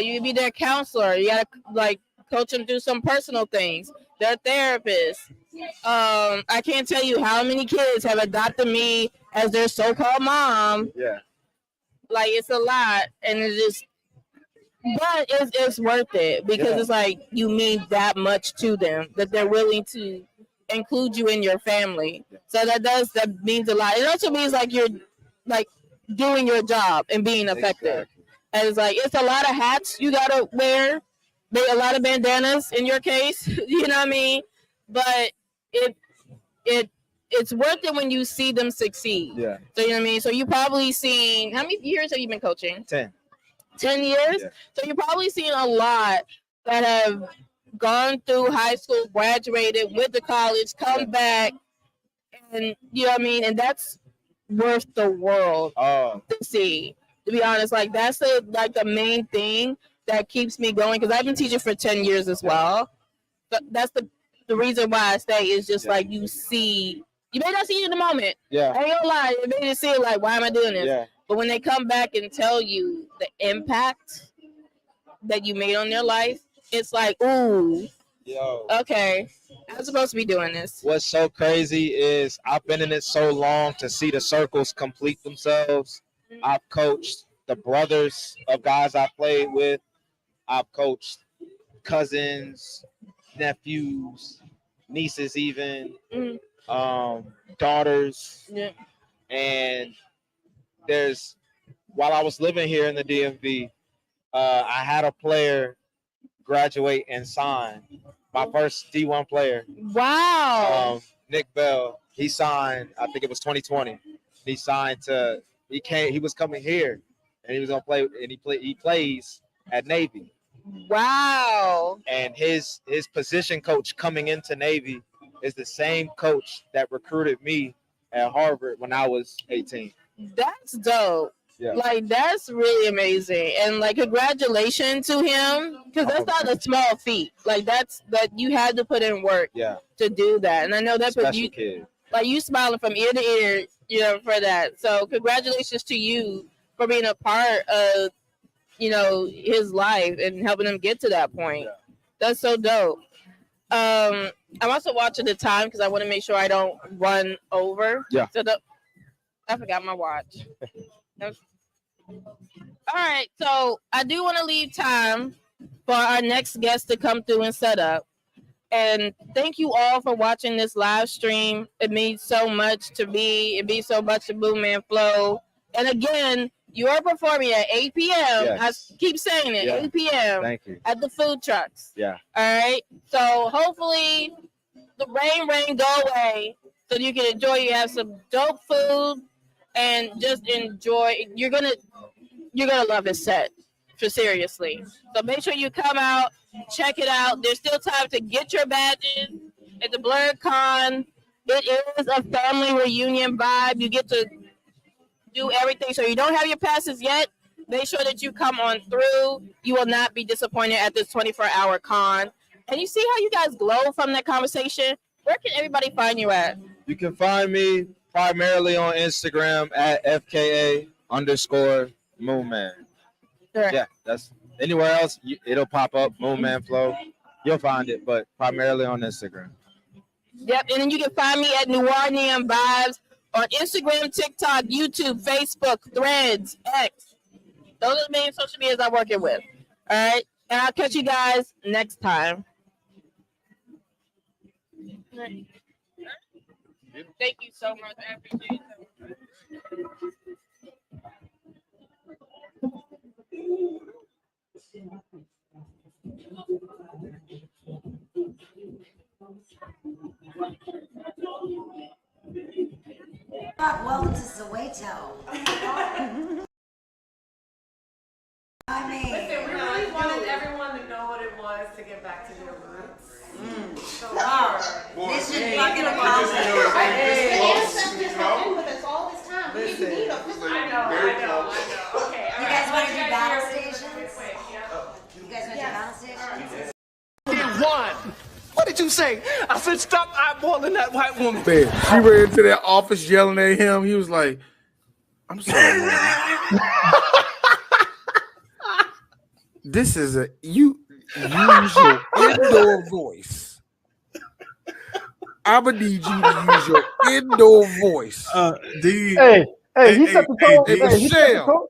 You can be their counselor. You got to, coach them through some personal things. Their therapist. I can't tell you how many kids have adopted me as their so-called mom. Yeah. Like, it's a lot, and but it's worth it, because it's like you mean that much to them that they're willing to include you in your family. So that means a lot. It also means like you're doing your job and being effective. Exactly. And it's a lot of hats you gotta wear, a lot of bandanas in your case. You know what I mean? But it's worth it when you see them succeed. Yeah. So you know what I mean? So you probably seen, how many years have you been coaching? 10 years? Yeah. So you've probably seen a lot that have gone through high school, graduated, went to college, come back, and you know what I mean? And that's worth the world to see. To be honest, that's the main thing that keeps me going, because I've been teaching for 10 years as well. But that's the reason why I stay, is just you see, you may not see it in the moment. Yeah. I ain't gonna lie, you may just see it why am I doing this? Yeah. But when they come back and tell you the impact that you made on their life, it's ooh, okay, I'm supposed to be doing this. What's so crazy is I've been in it so long to see the circles complete themselves. I've coached the brothers of guys I played with. I've coached cousins, nephews, nieces, even daughters. Yeah. And while I was living here in the DMV, I had a player graduate and sign, my first D1 player. Wow. Nick Bell. He signed, I think it was 2020. He signed he was coming here, and he was gonna play, and he plays at Navy. Wow. And his position coach coming into Navy is the same coach that recruited me at Harvard when I was 18. That's dope. Yeah. Like that's really amazing, and like congratulations to him because that's not a small feat. Like that you had to put in work to do that, and I know that Special you kid. like you smiling from ear to ear, you know, for that. So congratulations to you for being a part of, you know, his life and helping him get to that point. That's so dope. I'm also watching the time because I want to make sure I don't run over. Yeah. So I forgot my watch. All right, so I do want to leave time for our next guest to come through and set up. And thank you all for watching this live stream. It means so much to me. It means so much to Boom Man Flow. And again, you are performing at 8 p.m. Yes. I keep saying it, Yeah. 8 p.m. Thank you. At the food trucks. Yeah. All right. So hopefully the rain go away so you can enjoy. You have some dope food and just enjoy. You're gonna love his set. For seriously. So make sure you come out, check it out. There's still time to get your badges at the BlerDCon. It is a family reunion vibe. You get to do everything. So you don't have your passes yet. Make sure that you come on through. You will not be disappointed at this 24-hour con. And you see how you guys glow from that conversation? Where can everybody find you at? You can find me primarily on Instagram at FKA_Moonman. Sure. Yeah, that's anywhere else. It'll pop up Moonman Flow. You'll find it, but primarily on Instagram. Yep, and then you can find me at Noir Neon Vibes on Instagram, TikTok, YouTube, Facebook, Threads, X. Those are the main social medias I'm working with. All right, and I'll catch you guys next time. Thank you so much. I appreciate it. Welcome to Soweto. I mean, listen, we really wanted everyone to know what it was to get back to their roots. So Mission fucking accomplished. With us all this time. We didn't need a physical. I know. Okay, You guys want to do battle stations? You guys want to do battle stations? What did you say? I said stop eyeballing that white woman. Man, she ran into that office yelling at him. He was like, I'm sorry, man. This is you use your indoor voice. I'm gonna need you to use your indoor voice. Hey, he set the tone. Hey, Michelle,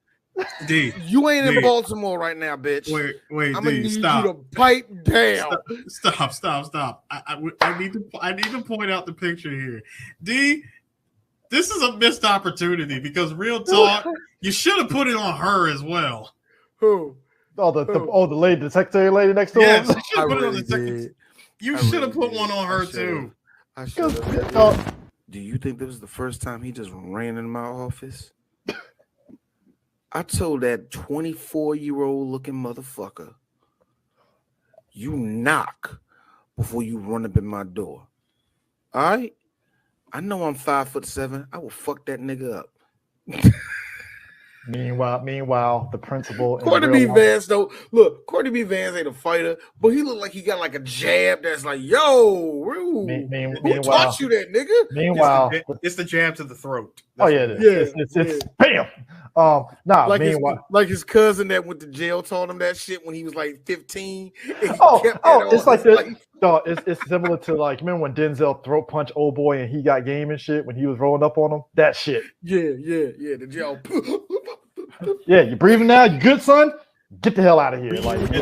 D, you ain't in D. Baltimore right now, bitch. Wait, I'm gonna D, need stop. you to pipe down. Stop. I need to point out the picture here. D, this is a missed opportunity because real talk, you should have put it on her as well. Who? The lady, the secretary lady next to him. Yes, You should have put it on the secretary. You should have put one on her too. I should have. Do you think this was the first time he just ran in my office? I told that 24-year-old looking motherfucker, you knock before you run up in my door. All right? I know I'm 5'7". I will fuck that nigga up. Meanwhile, the principal. Courtney B. Vance, though, look, Courtney B. Vance ain't a fighter, but he look like he got like a jab that's like, yo, who taught you that, nigga? Meanwhile, it's the jab to the throat. Oh yeah, it is. It's bam. Like his cousin that went to jail taught him that shit when he was like 15. It's like this. No, it's similar to like, remember when Denzel throat punched old boy and he got game and shit when he was rolling up on him? That shit. Yeah. The jail. Yeah, you breathing now? You good, son? Get the hell out of here.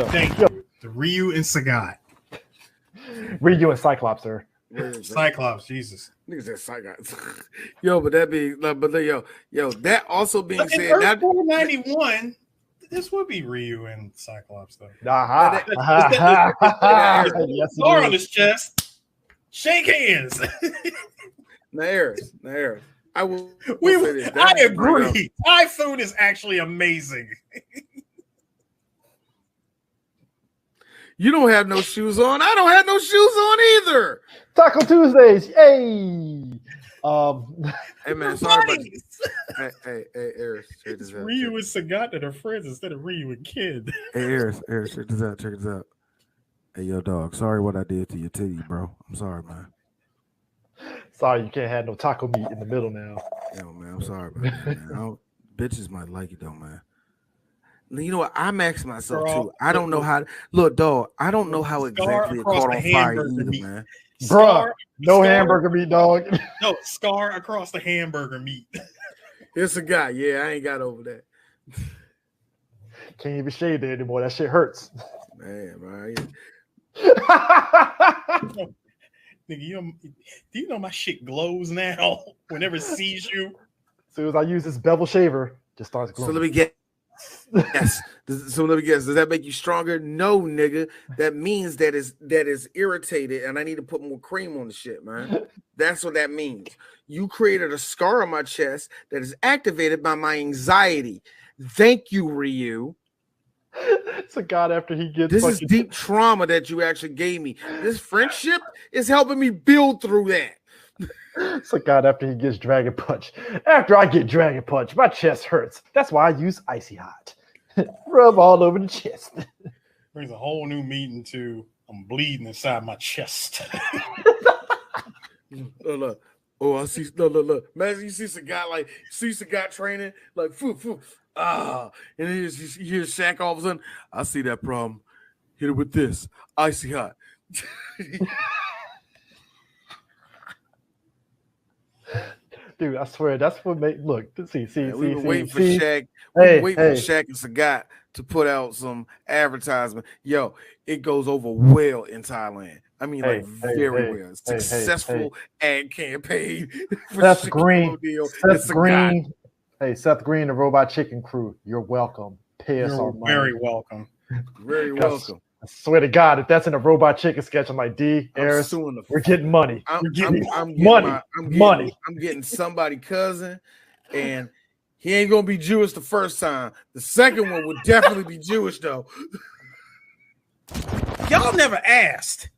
Thank you. The Ryu and Sagat. Ryu and Cyclops, sir. Cyclops, Jesus. Niggas said Cyclops. Yo, but that be like, but yo, that also being But in said, Earth that 491, this would be Ryu and Cyclops, though. Yes, Star on his chest. Shake hands. Nair. I agree. Thai food is actually amazing. You don't have no shoes on. I don't have no shoes on either. Taco Tuesdays. Hey. Hey man, sorry about hey, Eris, check this out. Ryu and Sagat that are friends instead of Ryu and Kid. Hey, Eris, check this out. Hey, yo, dog. Sorry what I did to your titty, bro. I'm sorry, man. Sorry, you can't have no taco meat in the middle now. Yo, man, I'm sorry about that, man. Bitches might like it though, man. You know what? I'm asking myself too. I don't know how. Look, dog. I don't know how exactly it caught on fire either, man. Bruh, no hamburger meat, dog. No, scar across the hamburger meat. It's a guy. Yeah, I ain't got over that. Can't even shave it anymore. That shit hurts. Man, right. Nigga, do you know my shit glows now whenever it sees you? As soon as I use this bevel shaver, just starts glowing. So let me get. Yes. So let me guess. Does that make you stronger? No, nigga. That means that is irritated, and I need to put more cream on the shit, man. That's what that means. You created a scar on my chest that is activated by my anxiety. Thank you, Ryu. So God, after he gets this is deep trauma that you actually gave me. This friendship is helping me build through that. So God, after he gets Dragon Punch. After I get Dragon Punch, my chest hurts. That's why I use Icy Hot. Rub all over the chest. Brings a whole new meaning to I'm bleeding inside my chest. Look. Oh, I see. Look. Imagine you see some guy training, like, and then you hear Shaq all of a sudden. I see that problem. Hit it with this. Icy Hot. Dude, I swear that's what made look. See. We were waiting for Shaq. Hey, for Shaq and Sagat to put out some advertisement. Yo, it goes over well in Thailand. I mean, very well. Successful ad campaign. Seth Green. Seth Green. Hey, Seth Green, the Robot Chicken crew. You're welcome. Pay us our money. Very welcome. Very welcome. I swear to God, if that's in a Robot Chicken sketch, I'm like, Eris, we're getting money. I'm getting money. I'm getting somebody cousin, and he ain't gonna be Jewish the first time. The second one would definitely be Jewish though. Y'all never asked.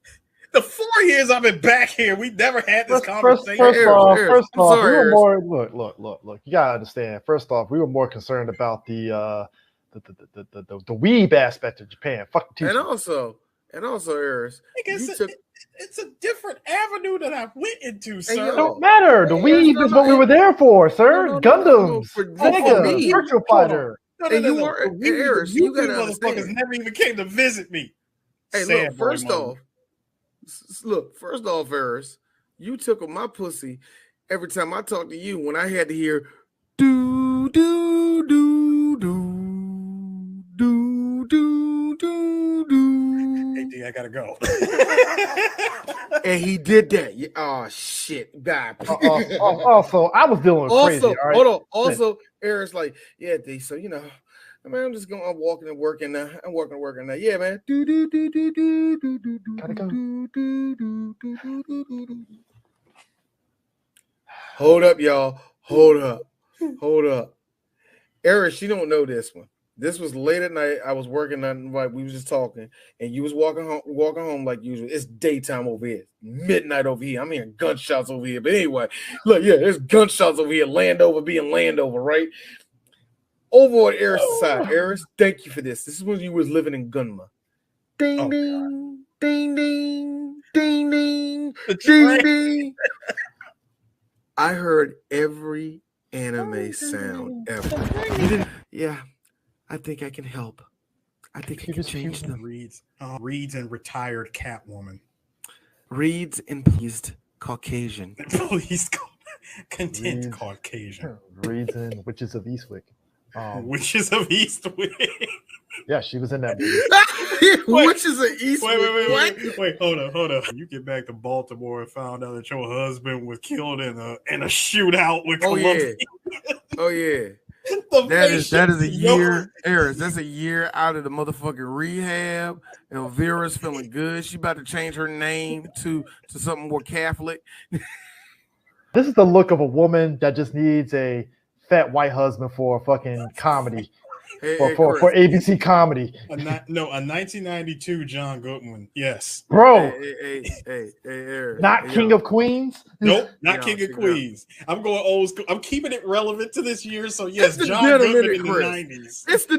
The 4 years I've been back here, we never had this conversation. First off, we were more look. You gotta understand. First off, we were more concerned about the weeb aspect of Japan. Fuck the and also, Eris, it's a different avenue that I went into, sir. It don't matter. The weeb is what we were there for, sir. Gundams, Sega, Virtual Fighter. Eris, you gotta understand. Motherfuckers never even came to visit me. Hey, look, first off, Eris, you took my pussy every time I talked to you when I had to hear do do do do do do do do. Hey D, I gotta go. And he did that. Oh shit, God. Also, I was dealing with crazy. All right? Hold on. Also, Eris like, yeah, D. So I mean, I'm just going. I'm walking and working now. Yeah, man. Gotta go. Hold up, y'all. Hold up. Eris, you don't know this one. This was late at night. I was working on, like, we was just talking, and you was walking home like usual. It's daytime over here, midnight over here. I'm hearing gunshots over here. But anyway, look, yeah, there's gunshots over here. Landover being Landover, right? Over on Eris' side. Eris, thank you for this. This is when you was living in Gunma. Ding, ding, ding, ding, ding, ding, ding, ding. I heard every anime sound ever. Yeah, I think I can help. I think I can change them. Reads and retired Catwoman. Reads and pleased Caucasian. Pleased content Caucasian. Reads and Witches of Eastwick. Witches of Eastwick. Yeah, she was in that movie. Witches of Eastwick. Wait, hold on. You get back to Baltimore and found out that your husband was killed in a shootout with Columbia. Oh yeah. That is a year, Eris. That's a year out of the motherfucking rehab. Elvira's feeling good. She about to change her name to something more Catholic. This is the look of a woman that just needs a fat white husband for a fucking comedy. for ABC comedy. A 1992 John Goodwin. Yes, bro. Hey, Eric. Not King of Queens. Nope, not King of Queens. I'm going old school. I'm keeping it relevant to this year. So yes, John Goodman in the 90s. It's the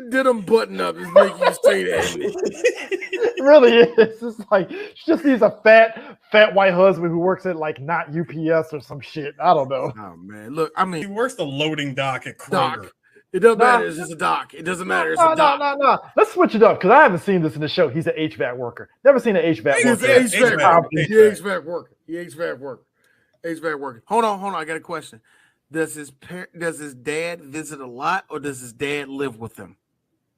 denim button up is making you say that. It really is. It's like she just needs a fat white husband who works at like not UPS or some shit. I don't know. Oh man, look, I mean, he works the loading dock at Kroger. It doesn't matter. It's just a dock. It doesn't matter. It's a dock. No. Let's switch it up because I haven't seen this in the show. He's an HVAC worker. Never seen an HVAC worker. HVAC worker. HVAC worker. Hold on. I got a question. Does his dad visit a lot, or does his dad live with him?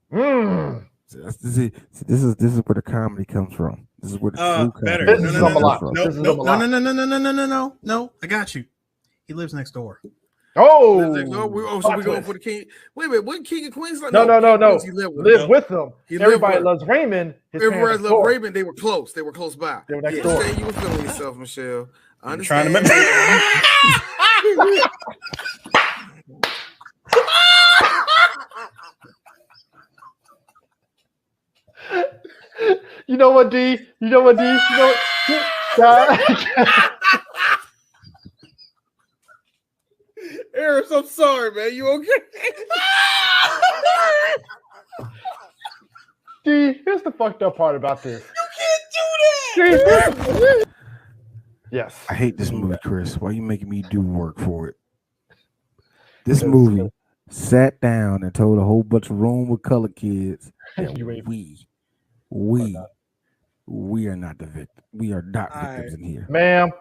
This is where the comedy comes from. This is where the better. No. I got you. He lives next door. Oh, so we're going for the king. Wait a minute, wasn't King of Queens? No. He lived with them. Everybody loves Raymond. Everybody loves Raymond. They were close. They were close by. They were next door. You were feeling yourself, Michelle. I I'm trying to You know what, D? Eris, I'm sorry, man. You okay? D, here's the fucked up part about this. You can't do that. Yes. I hate this movie, Chris. Why are you making me do work for it? This movie sat down and told a whole bunch of room with color kids that we are not the victim. We are not victims in here. Ma'am,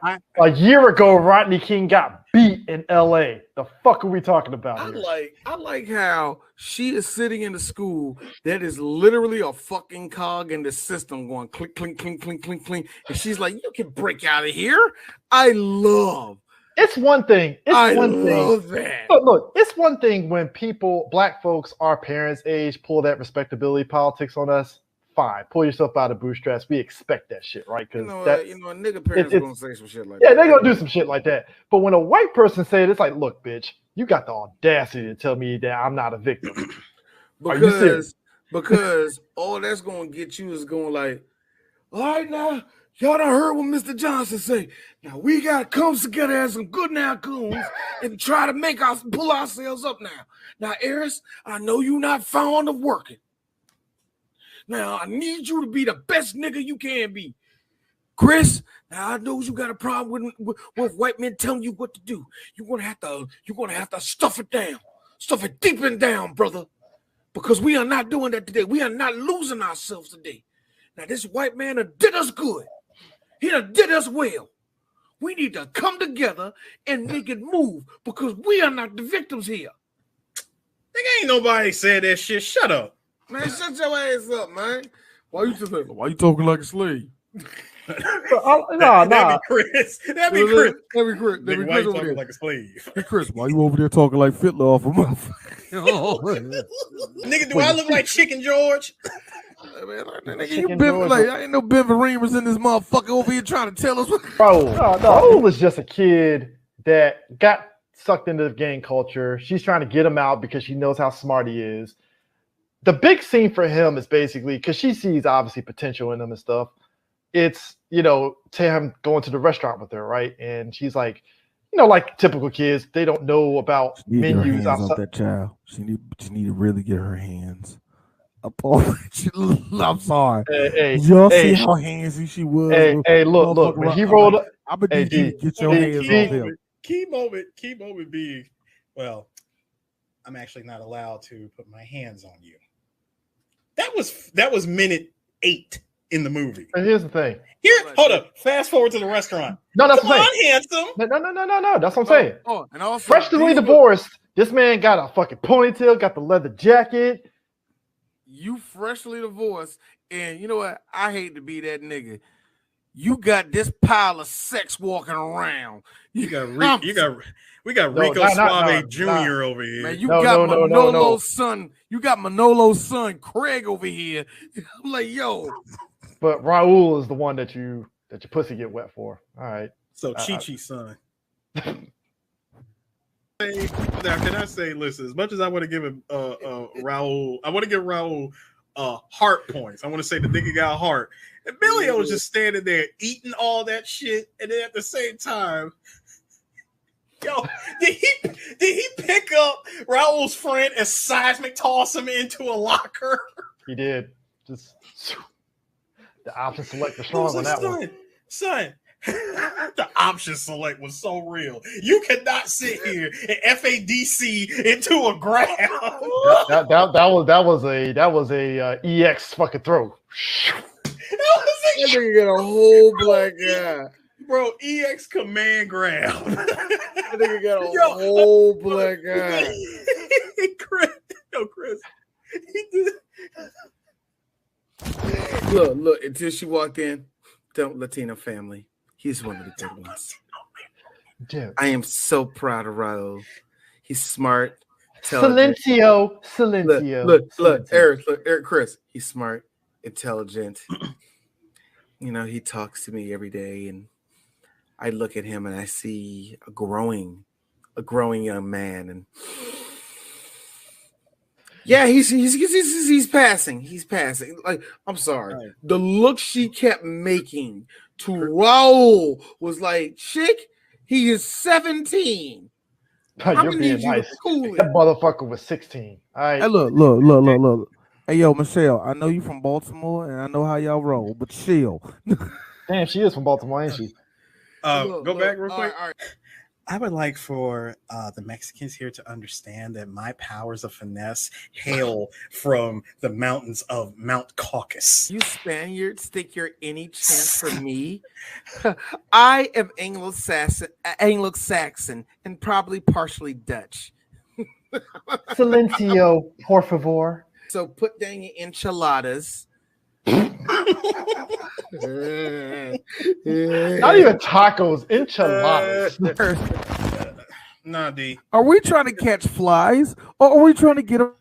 a year ago, Rodney King got beat in LA. The fuck are we talking about here? I like how she is sitting in the school that is literally a fucking cog in the system going clink, clink, clink, clink, clink, clink. And she's like, you can break out of here. It's one thing. I love that. But look, it's one thing when people, black folks, our parents' age, pull that respectability politics on us. Fine, pull yourself out of bootstraps. We expect that shit, right? Because nigga parents are gonna say some shit like that. Yeah, they're gonna do some shit like that. But when a white person say it, it's like, look, bitch, you got the audacity to tell me that I'm not a victim. Because all that's gonna get you is going like, all right now, y'all done heard what Mr. Johnson say. Now we gotta come together as some good now goons and try to pull ourselves up now. Now, Eris, I know you're not fond of working. Now, I need you to be the best nigga you can be. Chris, now I know you got a problem with white men telling you what to do. You're gonna have to stuff it down. Stuff it deep and down, brother. Because we are not doing that today. We are not losing ourselves today. Now, this white man did us good. He did us well. We need to come together and make it move because we are not the victims here. Nigga, ain't nobody said that shit. Shut up. Man, shut your ass up, man. Why you talking like a slave? Nah. That'd be Chris. That'd be Chris. Why you talking like a slave? Hey, Chris, why you over there talking like Fiddler off a motherfucker? Nigga, do I look like Chicken George? I ain't no Ben Vereen was in this motherfucker over here trying to tell us what. Bro, Raul was just a kid that got sucked into the gang culture. She's trying to get him out because she knows how smart he is. The big scene for him is basically because she sees obviously potential in him and stuff. It's, to him going to the restaurant with her, right? And she's like, like typical kids, they don't know about menus outside. That child. She need to really get her hands up on. I'm sorry. Y'all see how handsy she was. Hey, look. When he rolled up, I'm gonna need you to get your hands off him. Key moment being, well, I'm actually not allowed to put my hands on you. That was minute 8 in the movie. And here's the thing. Hold up. Fast forward to the restaurant. No, that's Come what I'm on, saying. handsome. No. That's what I'm saying. And also, freshly divorced, this man got a fucking ponytail, got the leather jacket. You freshly divorced, and you know what? I hate to be that nigga. You got this pile of sex walking around. We got Rico Suave Jr. over here. Man, you got Manolo's son. You got Manolo's son, Craig, over here. I'm like, yo. But Raul is the one that your pussy get wet for. All right. So Chi-Chi's son. Now, can I say, listen, as much as I want to give him Raul, I want to give Raul heart points. I want to say the nigga got heart. And Emilio was just standing there eating all that shit, and then at the same time, yo, did he pick up Raul's friend and seismic toss him into a locker? He did. Just the option select was strong on that one. Son, the option select was so real. You cannot sit here and FADC into a grab. That was a EX fucking throw. That nigga got a whole black guy. Bro, EX command grab. That nigga got a whole black guy. Chris. He did. Look, until she walked in, don't Latino family. He's one of the good ones. Dude. I am so proud of Raul. He's smart. Silencio. Look, Eric, Chris. He's smart, intelligent. You know, he talks to me every day, and I look at him and I see a growing young man, and yeah, he's passing. He's passing. Like, I'm sorry. Right. The look she kept making to Raul was like, chick, he is 17. You're being nice. That motherfucker was 16. All right. Hey, look. Hey, yo, Michelle, I know you from Baltimore, and I know how y'all roll, but chill. Damn, she is from Baltimore, ain't she? Go back real quick. All right. I would like for the Mexicans here to understand that my powers of finesse hail from the mountains of Mount Caucasus. You Spaniards think you're any chance for me? I am Anglo-Saxon and probably partially Dutch. Silencio, por favor. So put down your enchiladas. Not even tacos, enchiladas. Nah, D. Are we trying to catch flies, or are we trying to get a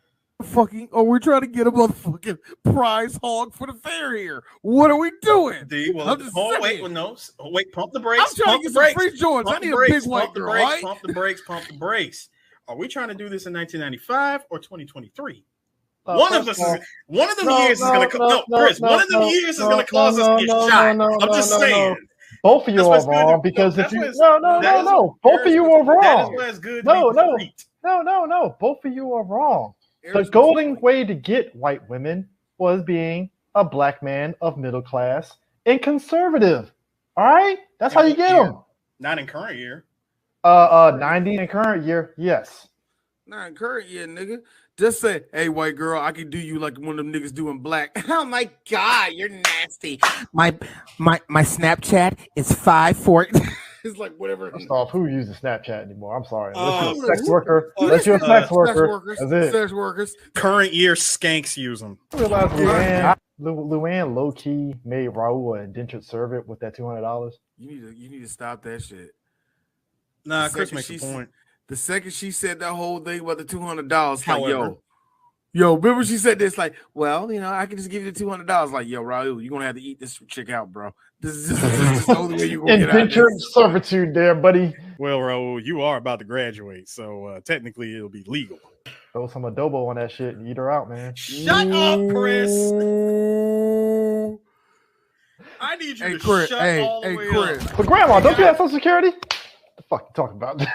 motherfucking prize hog for the fair here? What are we doing? D, well, wait, pump the brakes. I'm trying to get some free joints. I need a big white girl, right? Pump the brakes. Are we trying to do this in 1995 or 2023? One of them years is going to cause us to get shot. I'm just saying. Both of you are wrong because if you both of you are wrong. No. Both of you are wrong. The golden way to get white women was being a black man of middle class and conservative. All right, that's how you get them. Not in current year. 90 in current year, yes. Not in current year, nigga. Just say, hey, white girl, I can do you like one of them niggas doing black. Oh my God, you're nasty. My Snapchat is 540. It's like whatever. First off, who uses Snapchat anymore? I'm sorry. Unless you're a sex worker. Unless you're a sex worker. That's it. Sex workers. Current year skanks use them. I realized Luann low-key made Raul an indentured servant with that $200. You need to stop that shit. Nah, Chris makes a point. The second she said that whole thing about the $200, like, yo, remember she said this, like, well, you know, I can just give you the $200. Like, yo, Raul, you're gonna have to eat this chick out, bro. This is the only way you're gonna get out. Indentured servitude there, buddy. Well, Raul, you are about to graduate, so technically it'll be legal. Throw some adobo on that shit and eat her out, man. Shut up, Chris. I need you to shut all the way up. But Grandma, don't you have Social Security? What the fuck you talking about? No,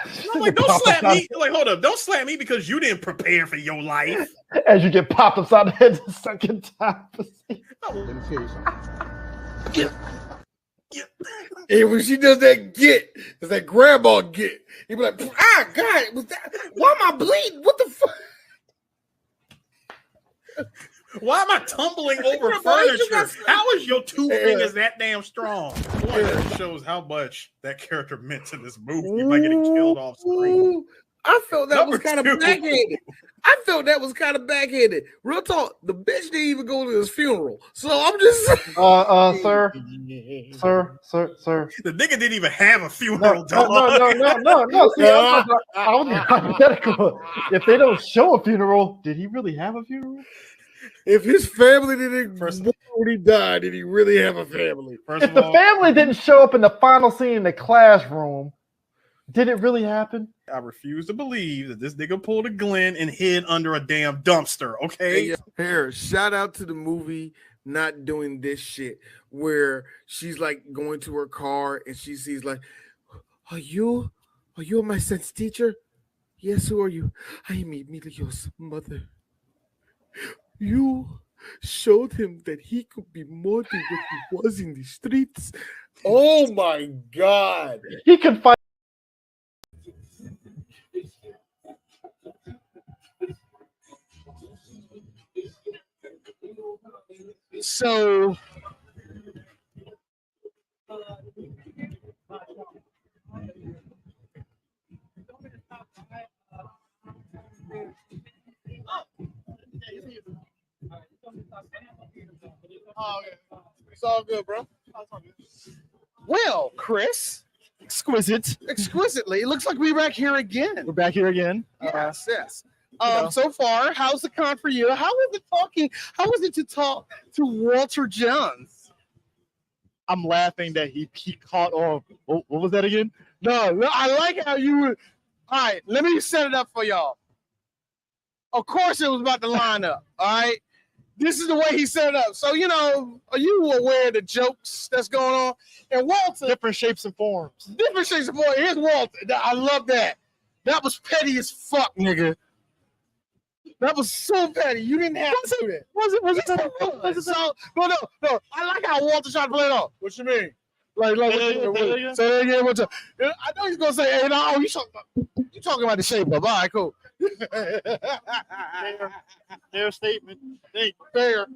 like, don't slap me. Like, hold up. Don't slap me because you didn't prepare for your life. As you get popped upside the head the second time. Let me tell you something. Get. And when she does that it's that grandma get. He be like, God, was that? Why am I bleeding? What the fuck? Why am I tumbling over furniture? How is your two fingers that damn strong? Boy, that shows how much that character meant to this movie by getting killed off screen. I felt that was kind of backhanded. Real talk, the bitch didn't even go to his funeral. So I'm just sir. The nigga didn't even have a funeral. No. See, I was hypothetical. If they don't show a funeral, did he really have a funeral? If his family didn't when he died, did he really have a family? If the family didn't show up in the final scene in the classroom, Did it really happen? I refuse to believe that this nigga pulled a Glenn and hid under a damn dumpster. Okay. Hey, here, shout out to the movie Not Doing This Shit, where she's like going to her car and she sees like, Are you my sense teacher? Yes, who are you? I am Emilio's mother. You showed him that he could be more than what he was in the streets. Oh my God. He could fight. So It's all good, bro. Well, Chris, exquisitely. It looks like we're back here again. We're back here again. Yes. So far, how's the con for you? How was it talking? How was it to talk to Walter Jones? I'm laughing that he caught on. What was that again? No, I like how you were. All right, let me set it up for y'all. Of course, it was about the lineup. All right. This is the way he set it up. So, you know, are you aware of the jokes that's going on? And Walter. Different shapes and forms. Different shapes and forms. Here's Walter. I love that. That was petty as fuck, nigga. That was so petty. You didn't have to do that. Was it? So, no. I like how Walter tried to play it off. What you mean? Like, Say that again. What's up? I know he's gonna say, "Hey, no, you talking about the shape up." All right, cool. Fair statement. Fair.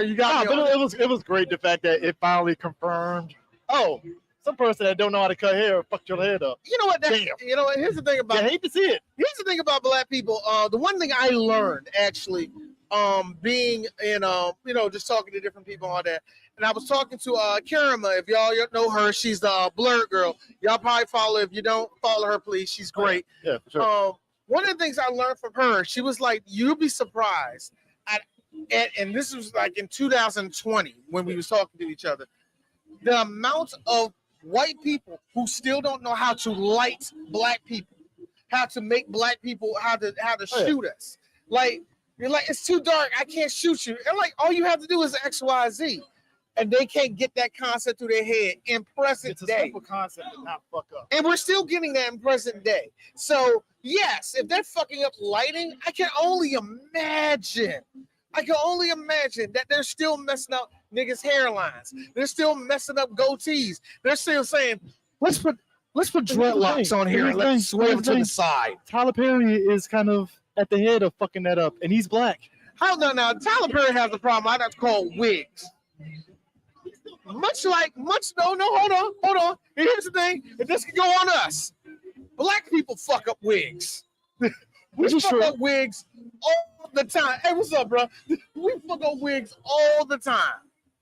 You got me. But it was great. The fact that it finally confirmed. Oh, some person that don't know how to cut hair fucked your head up. You know what? You know what? Here's the thing about. I hate to see it. Here's the thing about black people. The one thing I learned actually, being in just talking to different people on that. And I was talking to Karima. If y'all know her, she's the Blerd girl. Y'all probably follow her. If you don't follow her, please. She's great. Yeah, for sure. One of the things I learned from her, she was like, "You'd be surprised." And this was like in 2020 when we was talking to each other. The amount of white people who still don't know how to light black people, how to make black people, how to shoot us. Like you're like, it's too dark. I can't shoot you. And like all you have to do is X, Y, Z. And they can't get that concept through their head in present It's a day. simple concept to not fuck up. And we're still getting that in present day. So yes, if they're fucking up lighting, I can only imagine that they're still messing up niggas' hairlines. They're still messing up goatees. They're still saying, let's put dreadlocks on here and let's sway them to the side. Tyler Perry is kind of at the head of fucking that up, and he's black. How now? Tyler Perry has a problem I like to call wigs. Hold on. And here's the thing, if this can go on us, black people fuck up wigs. We fuck up wigs all the time. Hey, what's up, bro? We fuck up wigs all the time.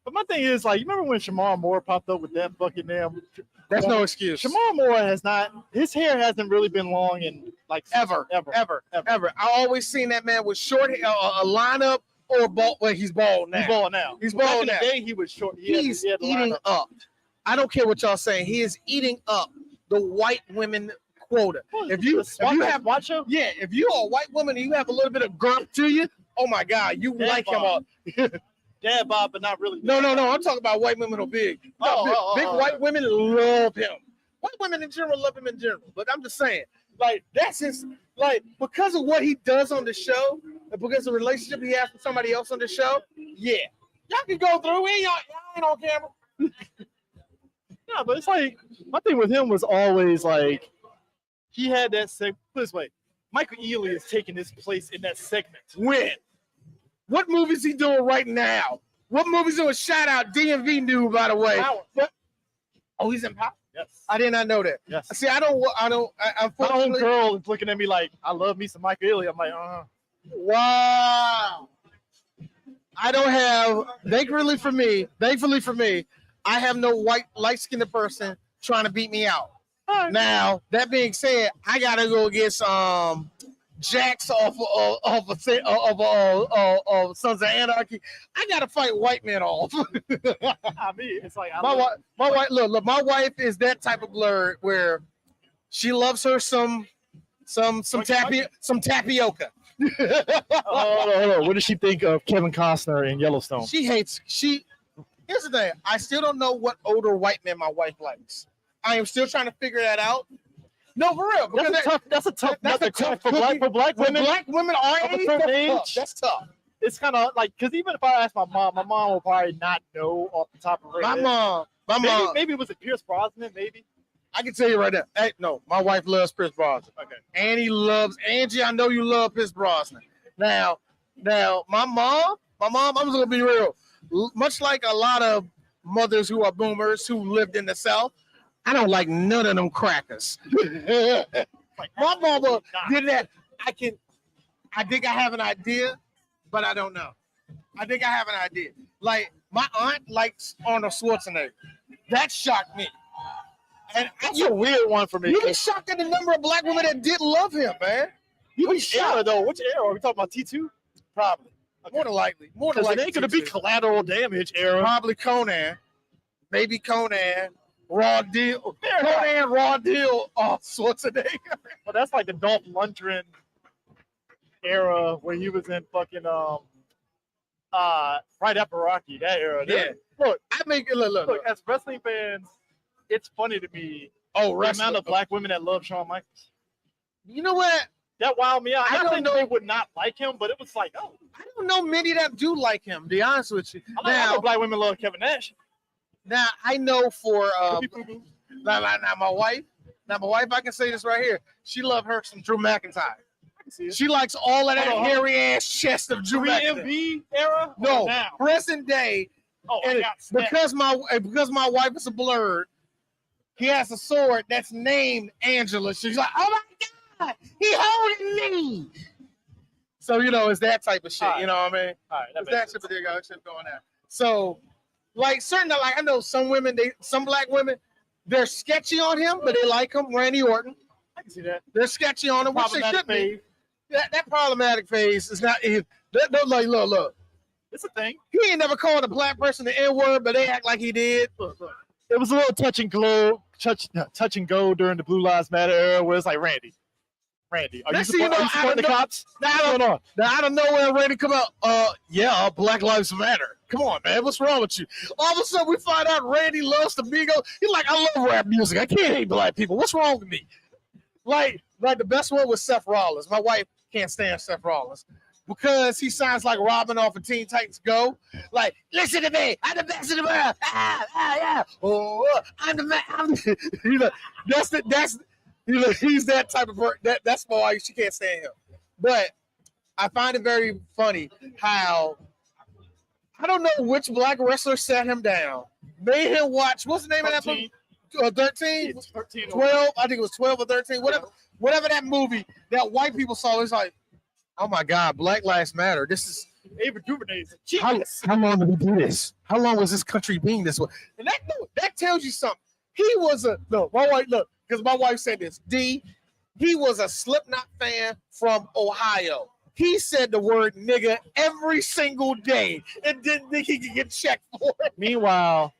But my thing is, like, you remember when Shamar Moore popped up with that fucking damn? That's no excuse. Shamar Moore his hair hasn't really been long in like ever. I always seen that man with short hair, a lineup or bald. Well, he's bald now. He's bald Back in now. the day, he was short. He's eating up. I don't care what y'all saying. He is eating up the white women quota. If you have if you are a white woman and you have a little bit of girth to you, oh my God, you Dad like bod. him up. Dad bod, but not really. No. I'm talking about white women who are big. Big white women love him. White women in general love him in general. But I'm just saying, like, that's his, like, because of what he does on the show, and because of the relationship he has with somebody else on the show, yeah. Y'all can go through. Y'all ain't on camera. Yeah, but it's like, my thing with him was always like, he had that segment. Put it this way, Michael Ealy is taking his place in that segment. When? What movie's he doing right now? What movie's doing? Shout out DMV new, by the way. Oh, he's in Power. Yes. I did not know that. Yes. See, I my own girl is looking at me like, I love me some Michael Ealy. I'm like, Wow. I don't have, thankfully for me, I have no white light-skinned person trying to beat me out. Right. Now, that being said, I gotta go get some Jacks off of Sons of Anarchy. I gotta fight white men off. I mean, it's like my wife. Look, my wife is that type of Blerd where She loves her some tapioca. Hold on. What does she think of Kevin Costner in Yellowstone? Here's the thing. I still don't know what older white man my wife likes. I am still trying to figure that out. No, for real. That's a tough for black women. Black women our age, that's tough. It's kind of like, because even if I ask my mom will probably not know off the top of her head. My mom. Maybe it was Pierce Brosnan, maybe. I can tell you right now. Hey, no, my wife loves Pierce Brosnan. Okay. Angie, I know you love Pierce Brosnan. Now, my mom, I'm just gonna be real. Much like a lot of mothers who are boomers who lived in the South, I don't like none of them crackers. My mama did that. I think I have an idea, but I don't know. I think I have an idea. Like, my aunt likes Arnold Schwarzenegger. That shocked me. And that's a weird one for me. You'd be shocked at the number of black women that did love him, man. Which era, though? Which era? Are we talking about T2? Probably. Okay. More than likely. It ain't going to be Collateral Damage era. Probably Conan. Maybe Conan. Raw Deal. Conan, Raw Deal. Oh, Schwarzenegger. Well, that's like the Dolph Lundgren era where he was in fucking right after Rocky. That era. Yeah. Look, look. As wrestling fans, it's funny to me. The amount of black women that love Shawn Michaels. You know what? That wowed me out. I don't know they would not like him, but it was like, oh. I don't know many that do like him, to be honest with you. I know black women love Kevin Nash. Now, I know for now my wife, I can say this right here. She loved her some Drew McIntyre. She likes all of that hairy ass chest of Drew McIntyre. MB era? No, present day. Oh, and because my wife is a Blerd, he has a sword that's named Angela. She's like, oh my God, he holding me. So, it's that type of shit. You know what I mean? All right, it's that type of shit going on. So, I know some women, some black women, they're sketchy on him, but they like him. Randy Orton. I can see that. They're sketchy on him, which they should be. That problematic phase is not. Look. It's a thing. He ain't never called a black person the N-word, but they act like he did. Look. It was a little touch and go during the Blue Lives Matter era, where it's like, Randy, are you supporting the cops? Now, out of nowhere, Randy come out. Yeah, Black Lives Matter. Come on, man, what's wrong with you? All of a sudden, we find out Randy loves the Migos. He's like, I love rap music. I can't hate black people. What's wrong with me? Like the best one was Seth Rollins. My wife can't stand Seth Rollins because he sounds like Robin off of Teen Titans Go. Like, listen to me, I'm the best in the world. Yeah. Oh, I'm the man. He's that type of person. That's why she can't stand him. But I find it very funny how I don't know which black wrestler sat him down, made him watch. What's the name 13. Of that movie? 13? 12? I think it was 12 or 13. Whatever that movie that white people saw, it's like, oh my God, Black Lives Matter. This is Ava DuVernay's. How long did we do this? How long was this country being this way? And that tells you something. He was because my wife said this. He was a Slipknot fan from Ohio. He said the word nigga every single day and didn't think he could get checked for it. Meanwhile,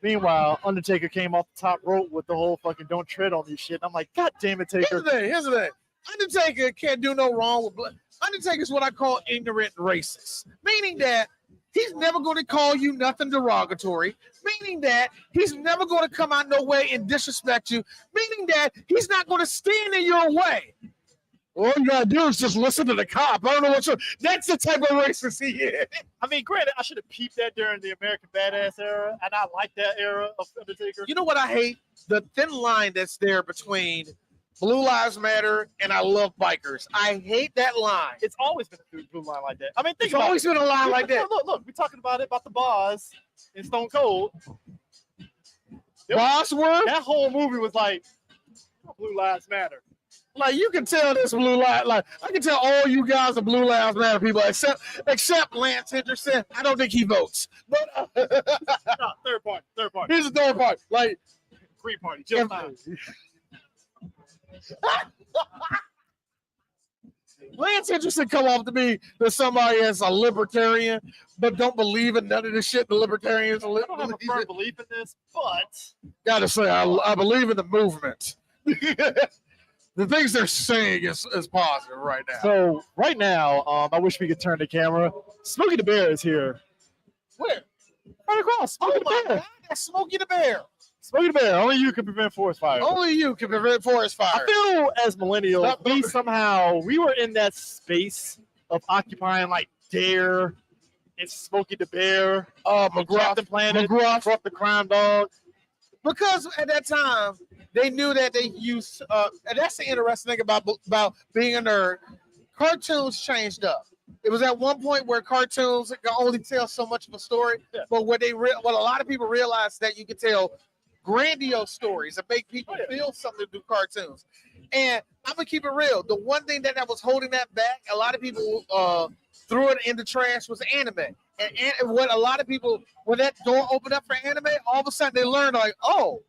Undertaker came off the top rope with the whole fucking don't tread on me shit. I'm like, God damn it, Taker. Here's the thing. Undertaker can't do no wrong with blood. Undertaker is what I call ignorant racist, meaning that he's never going to call you nothing derogatory, meaning that he's never going to come out no way and disrespect you, meaning that he's not going to stand in your way. All you gotta do is just listen to the cop. I don't know that's the type of racist he is. I mean, granted, I should have peeped that during the American Badass era, and I like that era of Undertaker. You know what I hate? The thin line that's there between Blue Lives Matter and I love bikers. I hate that line. It's always been a blue line like that. I mean, it's always been a line like that. Look, we're talking about the bars in Stone Cold. Boss word? That whole movie was like, Blue Lives Matter. Like, you can tell this Blue Lives, like, I can tell all you guys are Blue Lives Matter people, except Lance Henderson. I don't think he votes. But no, third party. Here's the third party. Like, Green Party, just Lance Henderson come off to me that somebody is a libertarian, but don't believe in none of the shit the libertarians I don't have a firm belief in this, but gotta say, I believe in the movement. the things they're saying is positive right now. So right now, I wish we could turn the camera. Smokey the Bear is here. Where? Right across. Smokey the Bear. God, that's Smokey the Bear. Smokey the Bear. Only you can prevent forest fire. Only you can prevent forest fire. I feel as millennials, we were in that space of occupying like Dare and Smokey the Bear, McGruff, Planet, McGruff the Crime Dog. Because at that time they knew that they used, and that's the interesting thing about being a nerd. Cartoons changed up. It was at one point where cartoons could only tell so much of a story, but what a lot of people realized that you could tell grandiose stories and make people feel something through cartoons. And I'm gonna keep it real. The one thing that was holding that back, a lot of people threw it in the trash, was anime. And what a lot of people, when that door opened up for anime, all of a sudden they learned like, oh,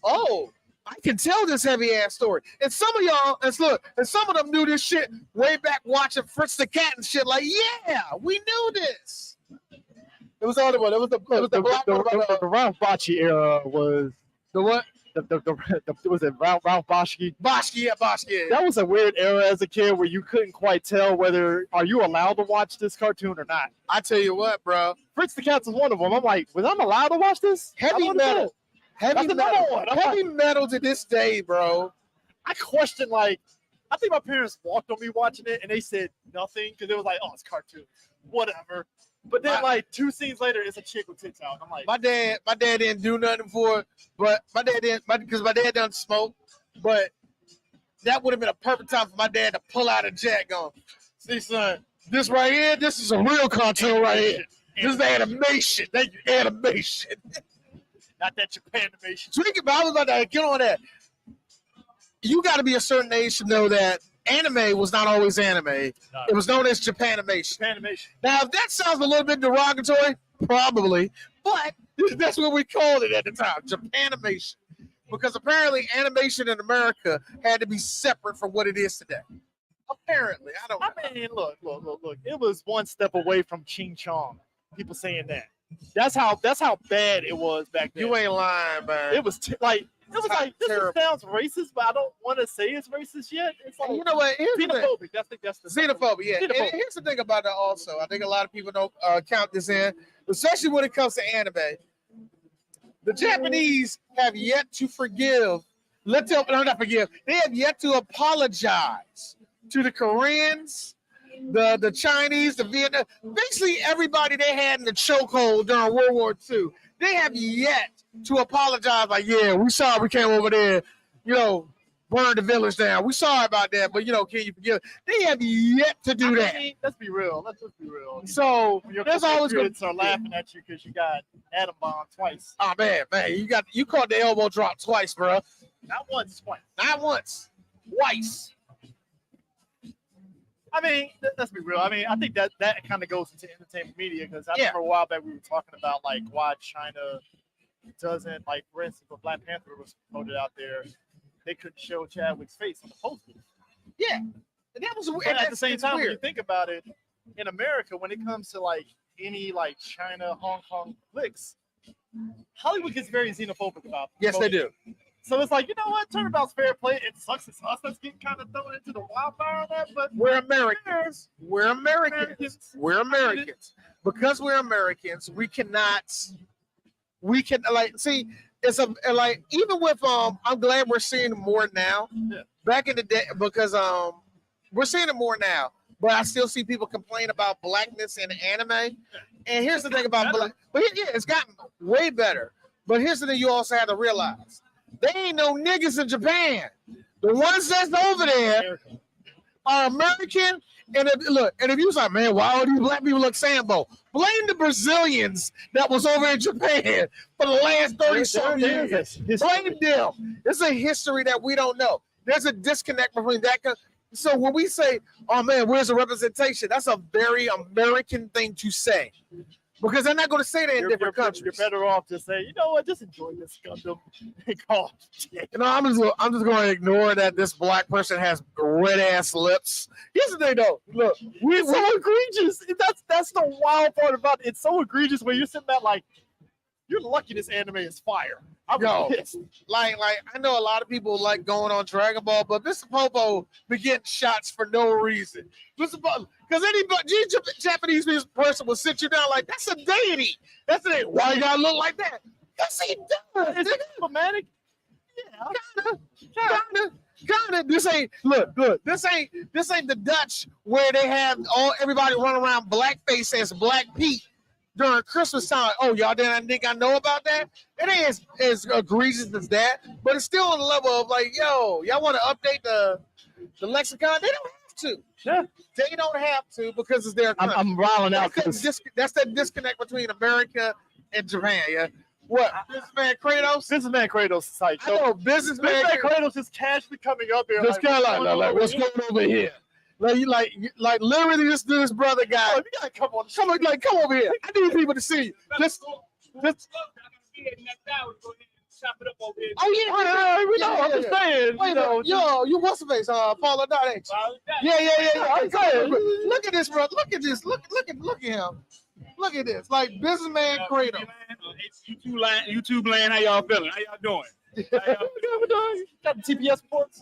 I can tell this heavy ass story. And some of y'all, and some of them knew this shit way back watching Fritz the Cat and shit. Like, yeah, we knew this. It was the other one. It was the Ralph Bakshi era was the what? Was it Ralph Bakshi? Bakshi. That was a weird era as a kid where you couldn't quite tell whether are you allowed to watch this cartoon or not. I tell you what, bro. Fritz the Cat was one of them. I'm like, was I allowed to watch this? Heavy metal. Heavy metal to this day, bro. I question, like, I think my parents walked on me watching it and they said nothing because it was like, oh, it's cartoon, whatever. But then, like 2 scenes later, it's a chick with tits out. I'm like, my dad didn't do nothing for it, but my dad didn't, because my dad doesn't smoke. But that would have been a perfect time for my dad to pull out a jack on. See, son, this right here, this is a real cartoon right here. This is the animation. Thank you, animation. Not that Japan animation. Speaking about, I was about to get on that. You got to be a certain age to know that anime was not always anime. It was known as Japanimation. Now, if that sounds a little bit derogatory, probably, but that's what we called it at the time, Japanimation. Because apparently animation in America had to be separate from what it is today. Apparently, I don't know. I mean, look. It was one step away from Ching Chong. People saying that. That's how bad it was back then. You ain't lying, man. It was this sounds racist, but I don't want to say it's racist yet. It's like, you know what? Xenophobic. I think that's the xenophobia. Yeah. And here's the thing about that also. I think a lot of people don't count this in, especially when it comes to anime. The Japanese have yet to forgive. They have yet to apologize to the Koreans, the Chinese, the Vietnam, basically everybody they had in the chokehold during World War II. They have yet to apologize. Like, yeah, we sorry we came over there, burned the village down. We sorry about that, but can you forgive? They have yet to do that. Let's be real. Let's just be real. So there's always going to laughing at you because you got atom bomb twice. Oh man, you caught the elbow drop twice, bro. Not once, twice. Not once, twice. I mean, let's be real. I mean, I think that kind of goes into entertainment media because I remember a while back we were talking about like why China doesn't, like, for instance, when Black Panther was promoted out there, they couldn't show Chadwick's face on the posters. Yeah, and that was weird. At the same time, when you think about it, in America, when it comes to like any like China, Hong Kong flicks, Hollywood gets very xenophobic about. Yes, they do. So it's like, you know what? Turnabout's fair play. It sucks. It's us that's getting kind of thrown into the wildfire on that, but we're Americans. We're Americans. We're Americans. Because we're Americans, we can see. It's even with I'm glad we're seeing more now. Yeah. Back in the day, because we're seeing it more now. But I still see people complain about blackness in anime. Yeah. And here's the thing about black. But yeah, it's gotten way better. But here's the thing you also have to realize. They ain't no niggas in Japan. The ones that's over there are American. And if you was like, man, why all these black people look Sambo? Blame the Brazilians that was over in Japan for the last 30-some years. Blame them. It's a history that we don't know. There's a disconnect between that. So when we say, oh man, where's the representation? That's a very American thing to say. Because they're not going to say that in different countries. You're better off to say, you know what, just enjoy this Gundam. I'm just going to ignore that this black person has red ass lips. Here's the thing, though. Look, it's so egregious. That's the wild part about it. It's so egregious when you're sitting there like, You're lucky this anime is fire. I'm pissed. Like I know a lot of people like going on Dragon Ball, but Mr. Popo be getting shots for no reason. Because any Japanese person will sit you down like, that's a deity. That's a deity. Why you gotta look like that? Because he does. Is it problematic? Yeah, kinda. This ain't This ain't the Dutch where they have everybody run around blackface as Black Pete during Christmas time. Oh, y'all didn't think I know about that? It ain't as egregious as that, but it's still on the level of like, yo, y'all want to update the lexicon? They don't have to. Yeah. They don't have to because it's their country. I'm riling out. That's that disconnect between America and Japan, yeah. What? Businessman Kratos? Businessman Kratos is like, I know Businessman Kratos is casually coming up here. Just kind of like what's going on over here? Like literally this brother guy. Oh, you gotta come on. Come over here. I need people to see you. We know. I'm just saying. You what's the face? Paula Dot. Yeah. I'm saying. Look at this, bro. Look at this. Look at him. Look at this. Like Businessman Kratos. YouTube land. How y'all feeling? How y'all doing? Got the TPS ports.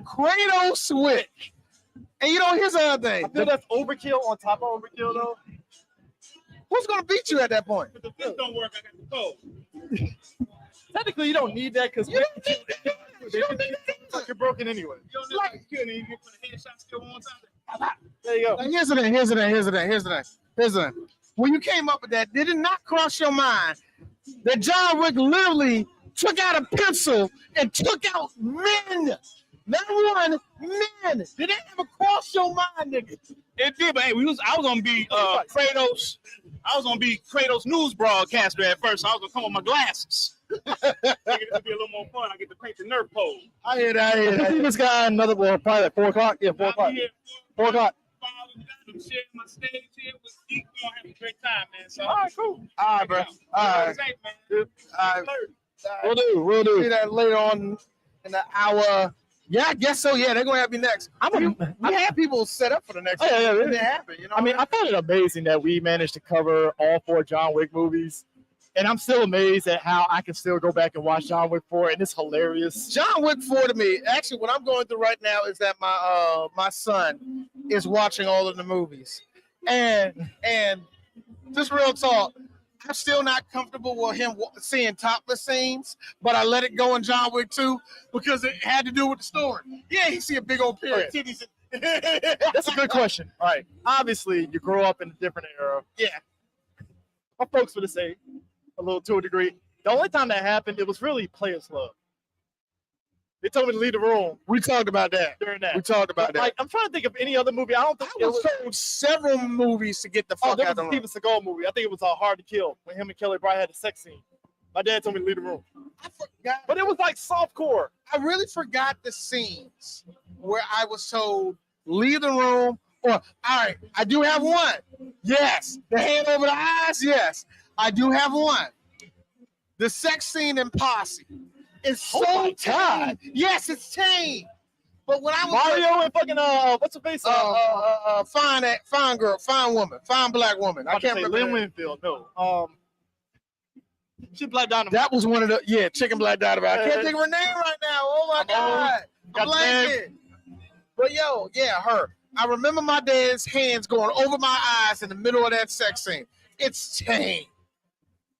Kratos Switch. And here's the other thing. I feel that's overkill on top of overkill, though. Who's gonna beat you at that point? If the fist don't work, I got the code. Technically, you don't need that because you're broken anyway. There you go. Now, here's the thing. When you came up with that, did it not cross your mind that John Wick literally took out a pencil and took out men? Not one, men. Did it ever cross your mind, nigga? It did, but hey, I was gonna be Kratos. I was gonna be Kratos news broadcaster at first. So I was gonna come with my glasses. It would be a little more fun. I get to paint the Nerf pole. I hear that. See this guy probably at 4 o'clock. Yeah, 4 o'clock. 4 o'clock. I'm sharing my stage here with Zeke. We're gonna have a great time, man. So, all right, cool. All right, bro. All right. We'll do. See that later on in the hour. Yeah, I guess so. Yeah, they're gonna have me next. We had people set up for the next. Yeah. It didn't happen. You know. I mean, I found it amazing that we managed to cover all 4 John Wick movies, and I'm still amazed at how I can still go back and watch John Wick 4, and it's hilarious. John Wick 4 to me, actually, what I'm going through right now is that my son is watching all of the movies, and just real talk. I'm still not comfortable with him seeing topless scenes, but I let it go in John Wick 2 because it had to do with the story. Yeah, he see a big old pair of titties. That's a good question. All right. Obviously, you grow up in a different era. Yeah. My folks would say, to a degree. The only time that happened, it was really Players Club. They told me to leave the room. We talked about that. During that. We talked about that. Like, I'm trying to think of any other movie. I was told several movies to get the fuck out of the room. There was a Steven Seagal movie. I think it was Hard to Kill when him and Kelly Bry had a sex scene. My dad told me to leave the room. I forgot. But it was like softcore. I really forgot the scenes where I was told, leave the room. Or, all right, I do have one. Yes. The hand over the eyes. Yes. I do have one. The sex scene in Posse. It's so tame. Yes, it's tame. But when I was Mario and fucking what's her face? Fine girl, fine woman, fine black woman. I can't remember. Lynn Winfield. No. She Black Dynamite. That was one of the Chicken Black Dynamite. I can't think of her name right now. Oh my God. I'm blanking. But her. I remember my dad's hands going over my eyes in the middle of that sex scene. It's tame.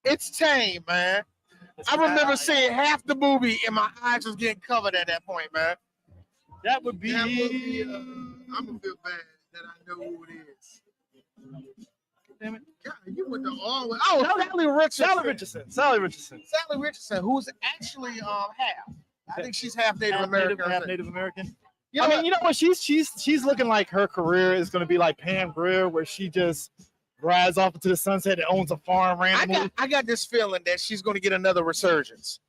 It's tame, man. I remember seeing half the movie and my eyes was getting covered at that point, man. That would be. I'm gonna feel bad that I know who it is. Damn it! God, you went the all way. Oh, Sally Richardson, who's actually half. I think she's half Native American. Half Native American. I mean, you know what? She's looking like her career is going to be like Pam Grier, where she just rides off into the sunset and owns a farm randomly. I got this feeling that she's going to get another resurgence.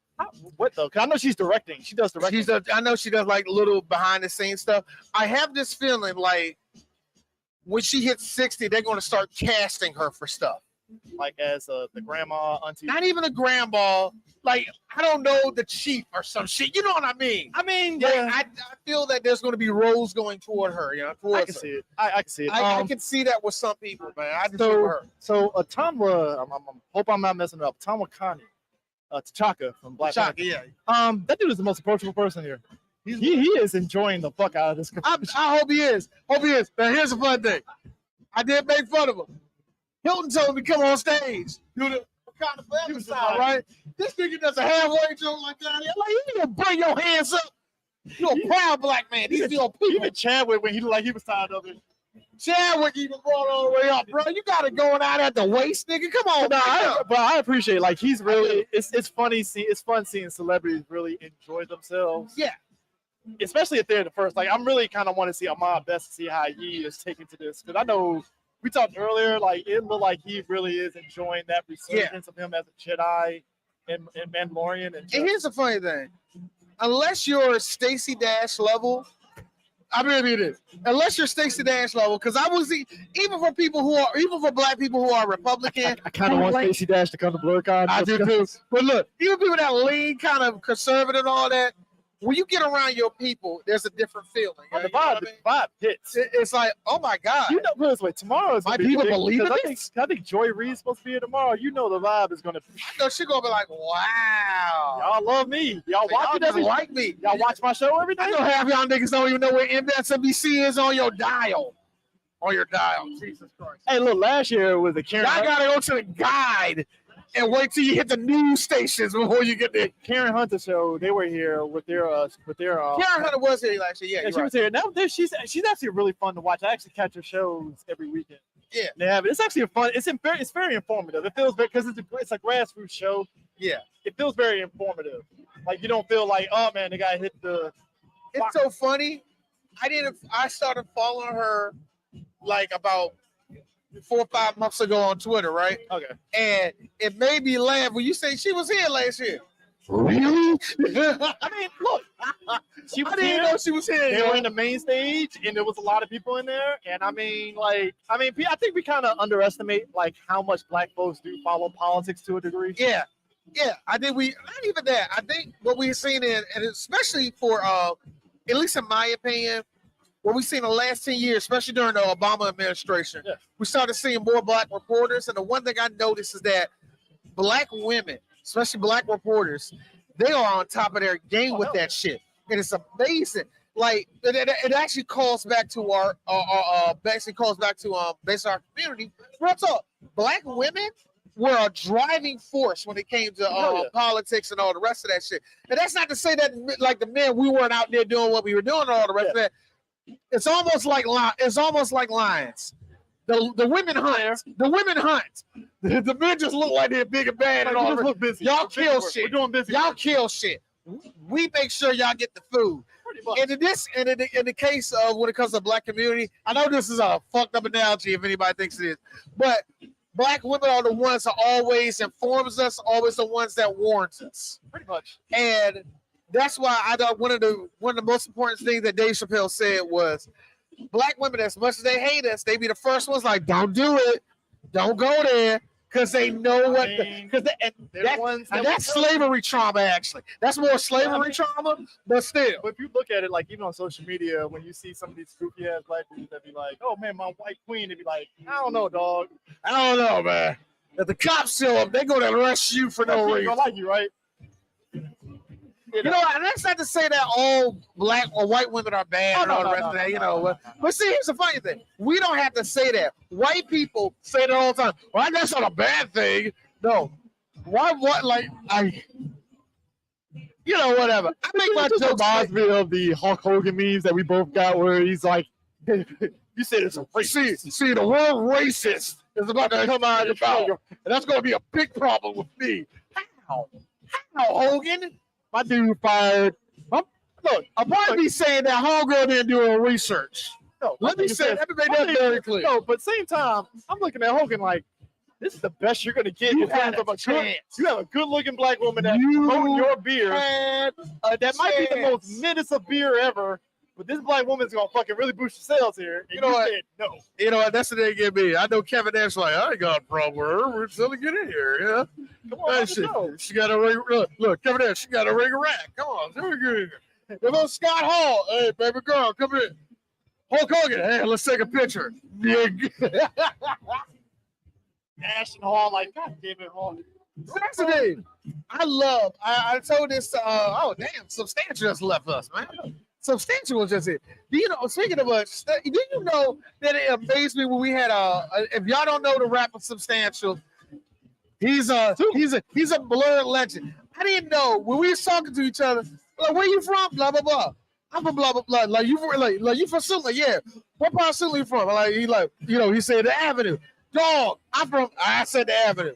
What though? Because I know she's directing. She does directing. I know she does like little behind the scenes stuff. I have this feeling like when she hits 60, they're going to start casting her for stuff. like as the grandma, auntie. Not even a grandma. Like, I don't know, the chief or some shit. You know what I mean? I mean, like, yeah. I feel that there's going to be roles going toward her. You know, I can see it. I can see it. I can see that with some people, man. I just see So, with her. so Atamwa, I hope I'm not messing it up. Atamwa Kani, T'Chaka from Black T'Chaka, Panther. yeah. That dude is the most approachable person here. He is enjoying the fuck out of this. I hope he is. Hope he is. Now, here's a fun thing. I did make fun of him. Hilton told me to come on stage. Do the kind of family style, right? This nigga does a halfway joke like that. Like, you need to bring your hands up. You're a proud black man. These your people. Even Chadwick, when he was tired of it. Chadwick even brought all the way up, bro. You got it going out at the waist, nigga. Come on, but I appreciate, like, he's really. It's funny. It's fun seeing celebrities really enjoy themselves. Yeah. Especially if they're the first. Like, I'm really kind of want to see Ahmad Best to see how he is taken to this, because I know. We talked earlier, like it looked like he really is enjoying that resurgence of him as a Jedi and Mandalorian. And here's the funny thing: unless you're Stacey Dash level, I mean it is. Unless you're Stacey Dash level, because I was even for black people who are Republican, I kind of want Stacey Dash to come to BlerDCon. I do too. But look, even people that lean kind of conservative and all that. When you get around your people, there's a different feeling. The vibe hits. It's like, oh my god! You know, put it this way, tomorrow is my people believe in this. I think Joy Reid's supposed to be here tomorrow. You know, the vibe is gonna. I know she's gonna be like, wow, y'all love me. Y'all watch it. Like me. Y'all watch my show every day. I know half y'all niggas don't even know where MSNBC is on your dial. On your dial. Jesus Christ. Hey, look, last year was the Karen. I gotta go to the guide. And wait till you hit the news stations before you get there. Karen Hunter show. They were here with their. Karen Hunter was here last year. Yeah, she was here. Now she's actually really fun to watch. I actually catch her shows every weekend. Yeah, they have it. It's actually fun. It's very informative. It feels because it's a grassroots show. Yeah, it feels very informative. Like you don't feel like, oh man, the guy hit the. It's so funny. I started following her like about 4 or 5 months ago on Twitter, right? Okay. And it made me laugh when you say she was here last year. Really? I mean, look. I didn't know she was here. They were in the main stage, and there was a lot of people in there. And I think we kind of underestimate like how much black folks do follow politics to a degree. Yeah. I think not even that. I think what we've seen and especially for at least in my opinion. What we've seen in the last 10 years, especially during the Obama administration, we started seeing more black reporters. And the one thing I noticed is that black women, especially black reporters, they are on top of their game with that shit. And it's amazing. Like, it actually calls back to our community. Real talk, black women were a driving force when it came to politics and all the rest of that shit. And that's not to say that, like, the men, we weren't out there doing what we were doing and all the rest of that. It's almost like lions. The women hunt. The women hunt. The men just look like they're big and bad and all. Look busy. Y'all kill shit. We're doing busy. Y'all kill shit. We make sure y'all get the food. And in the case of when it comes to the black community, I know this is a fucked up analogy if anybody thinks it is, but black women are the ones that always informs us, always the ones that warns us. Pretty much. And that's why I thought one of the most important things that Dave Chappelle said was black women, as much as they hate us, they be the first ones like, don't do it, don't go there, because they know what. That's slavery trauma. Actually, that's more slavery trauma, but still. But if you look at it, like even on social media, when you see some of these goofy ass black dudes that be like, "Oh man, my white queen," they be like, "I don't know, dog. I don't know, man." If the cops show up, they're gonna arrest you for no reason. They don't like you, right? You know, and that's not to say that all black or white women are bad and all the rest of that, you know. But see, here's the funny thing. We don't have to say that. White people say that all the time. Well, that's not a bad thing. No. Whatever. I make my just jokes. Reminds me of the Hulk Hogan memes that we both got where he's like, you said it's a racist. See, the word racist is about to come out of your mouth. And that's going to be a big problem with me. How, Hogan? My dude fired. Look, I'll probably be saying that homegirl didn't do her research. No, let me say that. Let me make that very clear. No, but same time, I'm looking at Hogan like, this is the best you're going to get in terms of a chance. You have a good-looking black woman that promotes your beer. That might be the most menace of beer ever. but this black woman's gonna fucking really boost your sales here. And You know what? said no. You know what? That's the thing get me. I know Kevin Nash like, I ain't got a problem with her. We're still get in here. Yeah. Come on, let's shit. go. She got a ring. Look, Kevin Nash. She got a ring rack. Come on, let me get in here. Come on, Scott Hall. Hey, baby girl, come in. Hulk Hogan. Hey, let's take a picture. Ashton Hall, like, God damn it, Hall. That's the thing. I told this. Oh damn, Substantial just left us, man. Substantial was just it. Do you know? Speaking of which, do you know that it amazed me when we had if y'all don't know the rapper Substantial, he's a Blerd legend. I didn't know when we was talking to each other. Like, where you from? Blah blah blah. I'm from blah blah blah. Like you from Sula? Yeah. What part of Sula you from? Like he said the Avenue. Dog, I said the Avenue.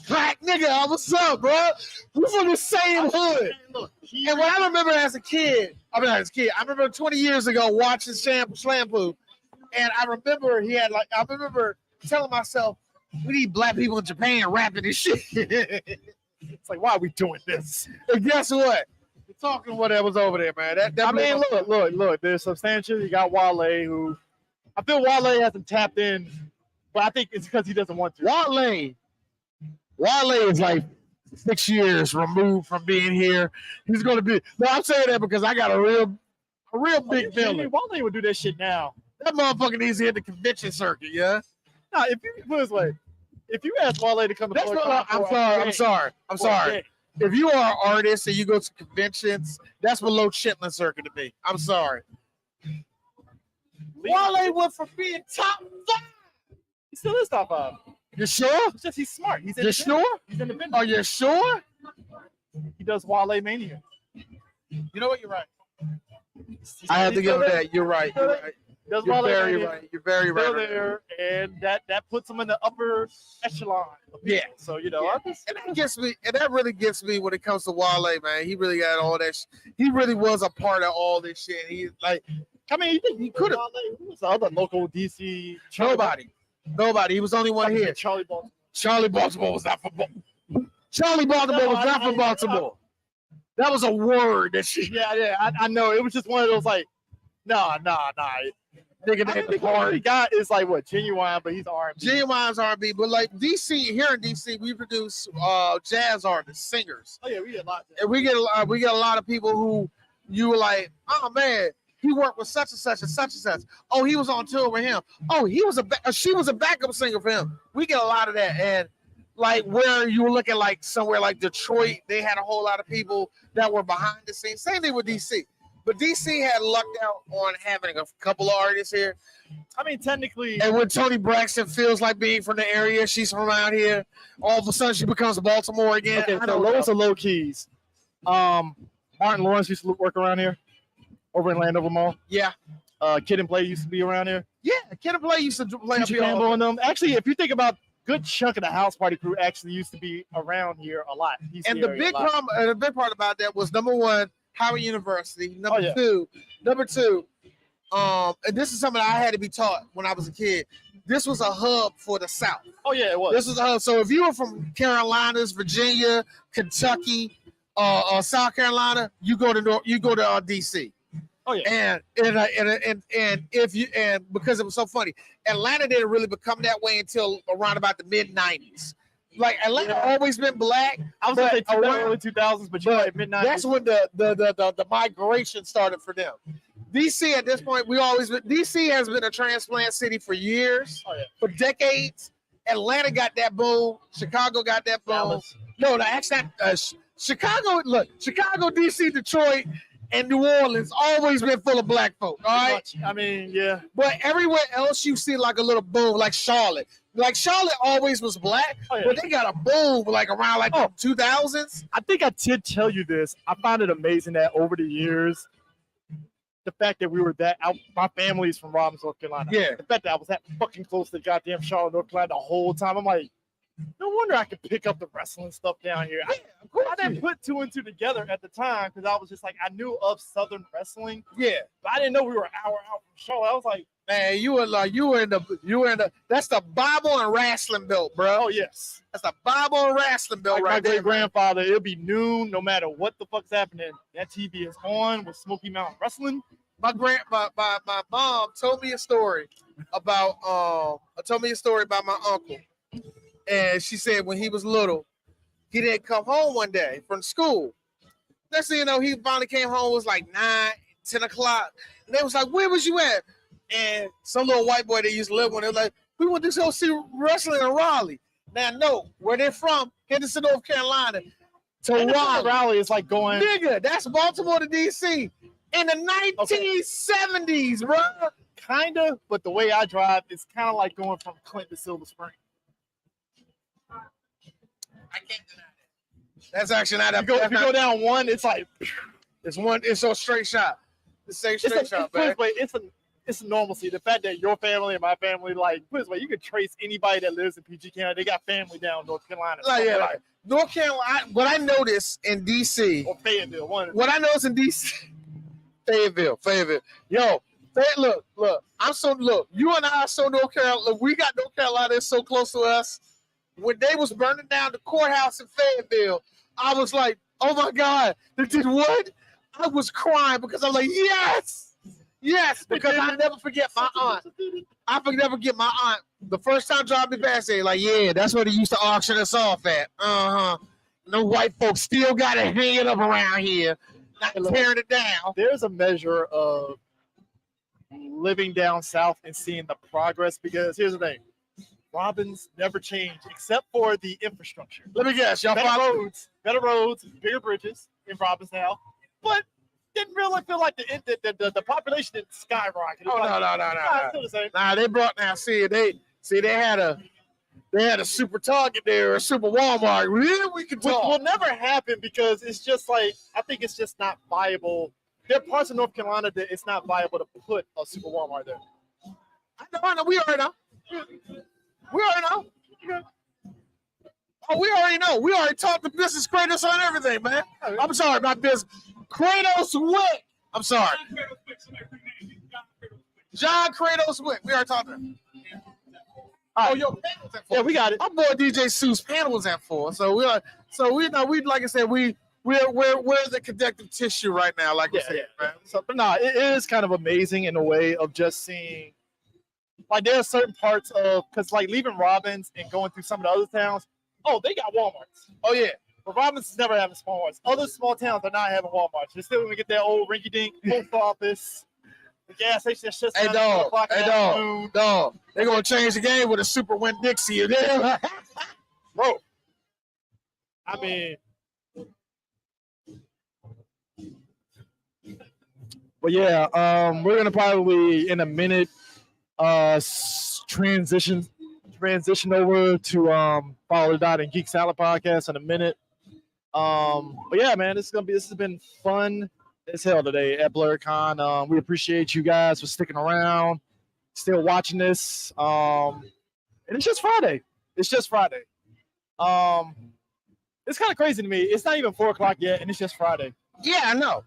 Black nigga, what's up, bro? We from the same hood. And what I remember as a kid, I remember 20 years ago watching Shampoo, and I remember I remember telling myself, we need black people in Japan rapping this shit. It's like, why are we doing this? And guess what? We're talking whatever was over there, man. Look, there's Substantial. You got Wale, who I feel Wale hasn't tapped in, but I think it's because he doesn't want to. Wale is like 6 years removed from being here. He's going to be. No, I'm saying that because I got a real big feeling. Wale would do that shit now. That motherfucker needs to hit the convention circuit, yeah? No, if you put it this way, if you ask Wale to come to I'm sorry. If you are an artist and you go to conventions, that's below Chitlin circuit to me. I'm sorry. Wale went from being top 5. He still is top 5. You sure? It's just he's smart. He's you sure? He's independent. Are you sure? He does Wale Mania. You know what? You're right. I have to give him that. You're right. You're right. You're very right. You're very right. There, and that puts him in the upper echelon. Yeah. So and that gets me. And that really gets me when it comes to Wale, man. He really got all that. He really was a part of all this shit. He like. I mean, you think he could have? Who was the other local DC? Nobody. He was the only one here. Charlie Baltimore. Charlie Baltimore was not from Baltimore. Charlie Baltimore was not from Baltimore. That was a word that she. Yeah. I know. It was just one of those like, nah. Nigga, the part he got is like what Genuine, but he's R&B. Genuine's R&B, but like DC here in DC, we produce jazz artists, singers. Oh yeah, we get a lot. And we get a lot of people who you were like, oh man. He worked with such and such and such and such. Oh, he was on tour with him. Oh, she was a backup singer for him. We get a lot of that. And like where you were looking like somewhere like Detroit, they had a whole lot of people that were behind the scenes. Same thing with DC. But DC had lucked out on having a couple of artists here. I mean, technically. And when Toni Braxton feels like being from the area, she's from around here, all of a sudden she becomes Baltimore again. Okay, so lowest of low keys. Martin Lawrence used to work around here. Over in Landover Mall. Yeah. Kid and Play used to be around here. Yeah, Kid and Play used to play up here. Campbell and them. Actually, if you think about good chunk of the house party crew actually used to be around here a lot. And the big problem, the big part about that was number one, Howard University. Number two, and this is something I had to be taught when I was a kid. This was a hub for the South. Oh yeah, it was. This was a hub. So if you were from Carolinas, Virginia, Kentucky, South Carolina, you go to DC. Oh yeah, and because it was so funny, Atlanta didn't really become that way until around about the mid '90s. Like Atlanta always been black. I was gonna say early 2000s, but you're like mid '90s. That's when the migration started for them. DC at this point, DC has been a transplant city for years, for decades. Atlanta got that boom. Chicago got that boom. No, actually, Chicago, DC, Detroit, and New Orleans always been full of black folk. All right. I mean, yeah. But everywhere else you see like a little boom, like Charlotte. Like Charlotte always was black, but they got a boom like around like the 2000s. I think I did tell you this. I found it amazing that over the years, the fact that we were my family's from Robbins, North Carolina. Yeah. The fact that I was that fucking close to goddamn Charlotte, North Carolina the whole time. I'm like, no wonder I could pick up the wrestling stuff down here. I didn't put two and two together at the time because I was just like, I knew of Southern wrestling. Yeah. But I didn't know we were an hour out from Charlotte. I was like, man, you were in the that's the Bible and wrestling belt, bro. Oh yes. That's the Bible and wrestling belt like right my there. great grandfather, it'll be noon, no matter what the fuck's happening. That TV is on with Smoky Mountain Wrestling. my mom told me a story about my uncle, and she said when he was little, he didn't come home one day from school. Next thing you know, he finally came home. It was like 9, 10 o'clock, and they was like, "Where was you at?" And some little white boy they used to live with, they were like, "We went to go see wrestling in Raleigh." Now, no, where they're from, Henderson, North Carolina, to Raleigh. Raleigh is like going. Nigga, that's Baltimore to DC in the 1970s, bro. Kind of, but the way I drive, it's kind of like going from Clinton to Silver Spring. I can't deny that. That's actually not that. If you go down one, it's like it's a straight shot. It's a straight shot, man. It's a normalcy. The fact that your family and my family, like, put this way, you could trace anybody that lives in PG County. They got family down in North Carolina. Like North Carolina. What I noticed in DC or Fayetteville, what I noticed in DC, Fayetteville. Yo, look. You and I are so North Carolina. Look, we got North Carolina that's so close to us. When they was burning down the courthouse in Fayetteville, I was like, "Oh my God, they did what?" I was crying because I'm like, Yes, because I never forget my aunt. I never forget my aunt. The first time driving me past, they like, yeah, that's where they used to auction us off at. No white folks still got to hang it up around here, not tearing it down. There's a measure of living down south and seeing the progress, because here's the thing. Robbins never changed except for the infrastructure. Let me guess, y'all better roads, bigger bridges in Robbins now, but didn't really feel like the population didn't skyrocket. Oh, no. Still the same. Nah, they brought now. They had a super Target there, or a super Walmart. Really, we could talk. Which will never happen because it's just like, I think it's just not viable. There are parts of North Carolina that it's not viable to put a super Walmart there. I know. We already know. Oh, we already know. We already talked to business Kratos on everything, man. I'm sorry, not business. Kratos Wick. I'm sorry. John Kratos Wick. We already talked to him. Oh, your panel was at 4. Yeah, we got it. My boy DJ Sue's panel was at 4. So we like I said, we're the connective tissue right now, like we said, man. So, but no, it is kind of amazing in a way of just seeing, like, there are certain parts of, because like leaving Robbins and going through some of the other towns, they got Walmarts. Oh yeah. But Robbins is never having small ones. Other small towns are not having Walmarts. You're still going to get that old rinky-dink post office, the gas station that shuts down at 4 o'clock in the afternoon. Dog. They're going to change the game with a Super Winn-Dixie in there. Bro. I mean. But yeah, we're going to probably, in a minute, transition over to Follow the Dot and Geek Salad podcast in a minute. But yeah, man, this has been fun as hell today at BlerDCon. We appreciate you guys for sticking around, still watching this. And it's just Friday. It's kind of crazy to me. It's not even 4 o'clock yet, and it's just Friday. Yeah, I know.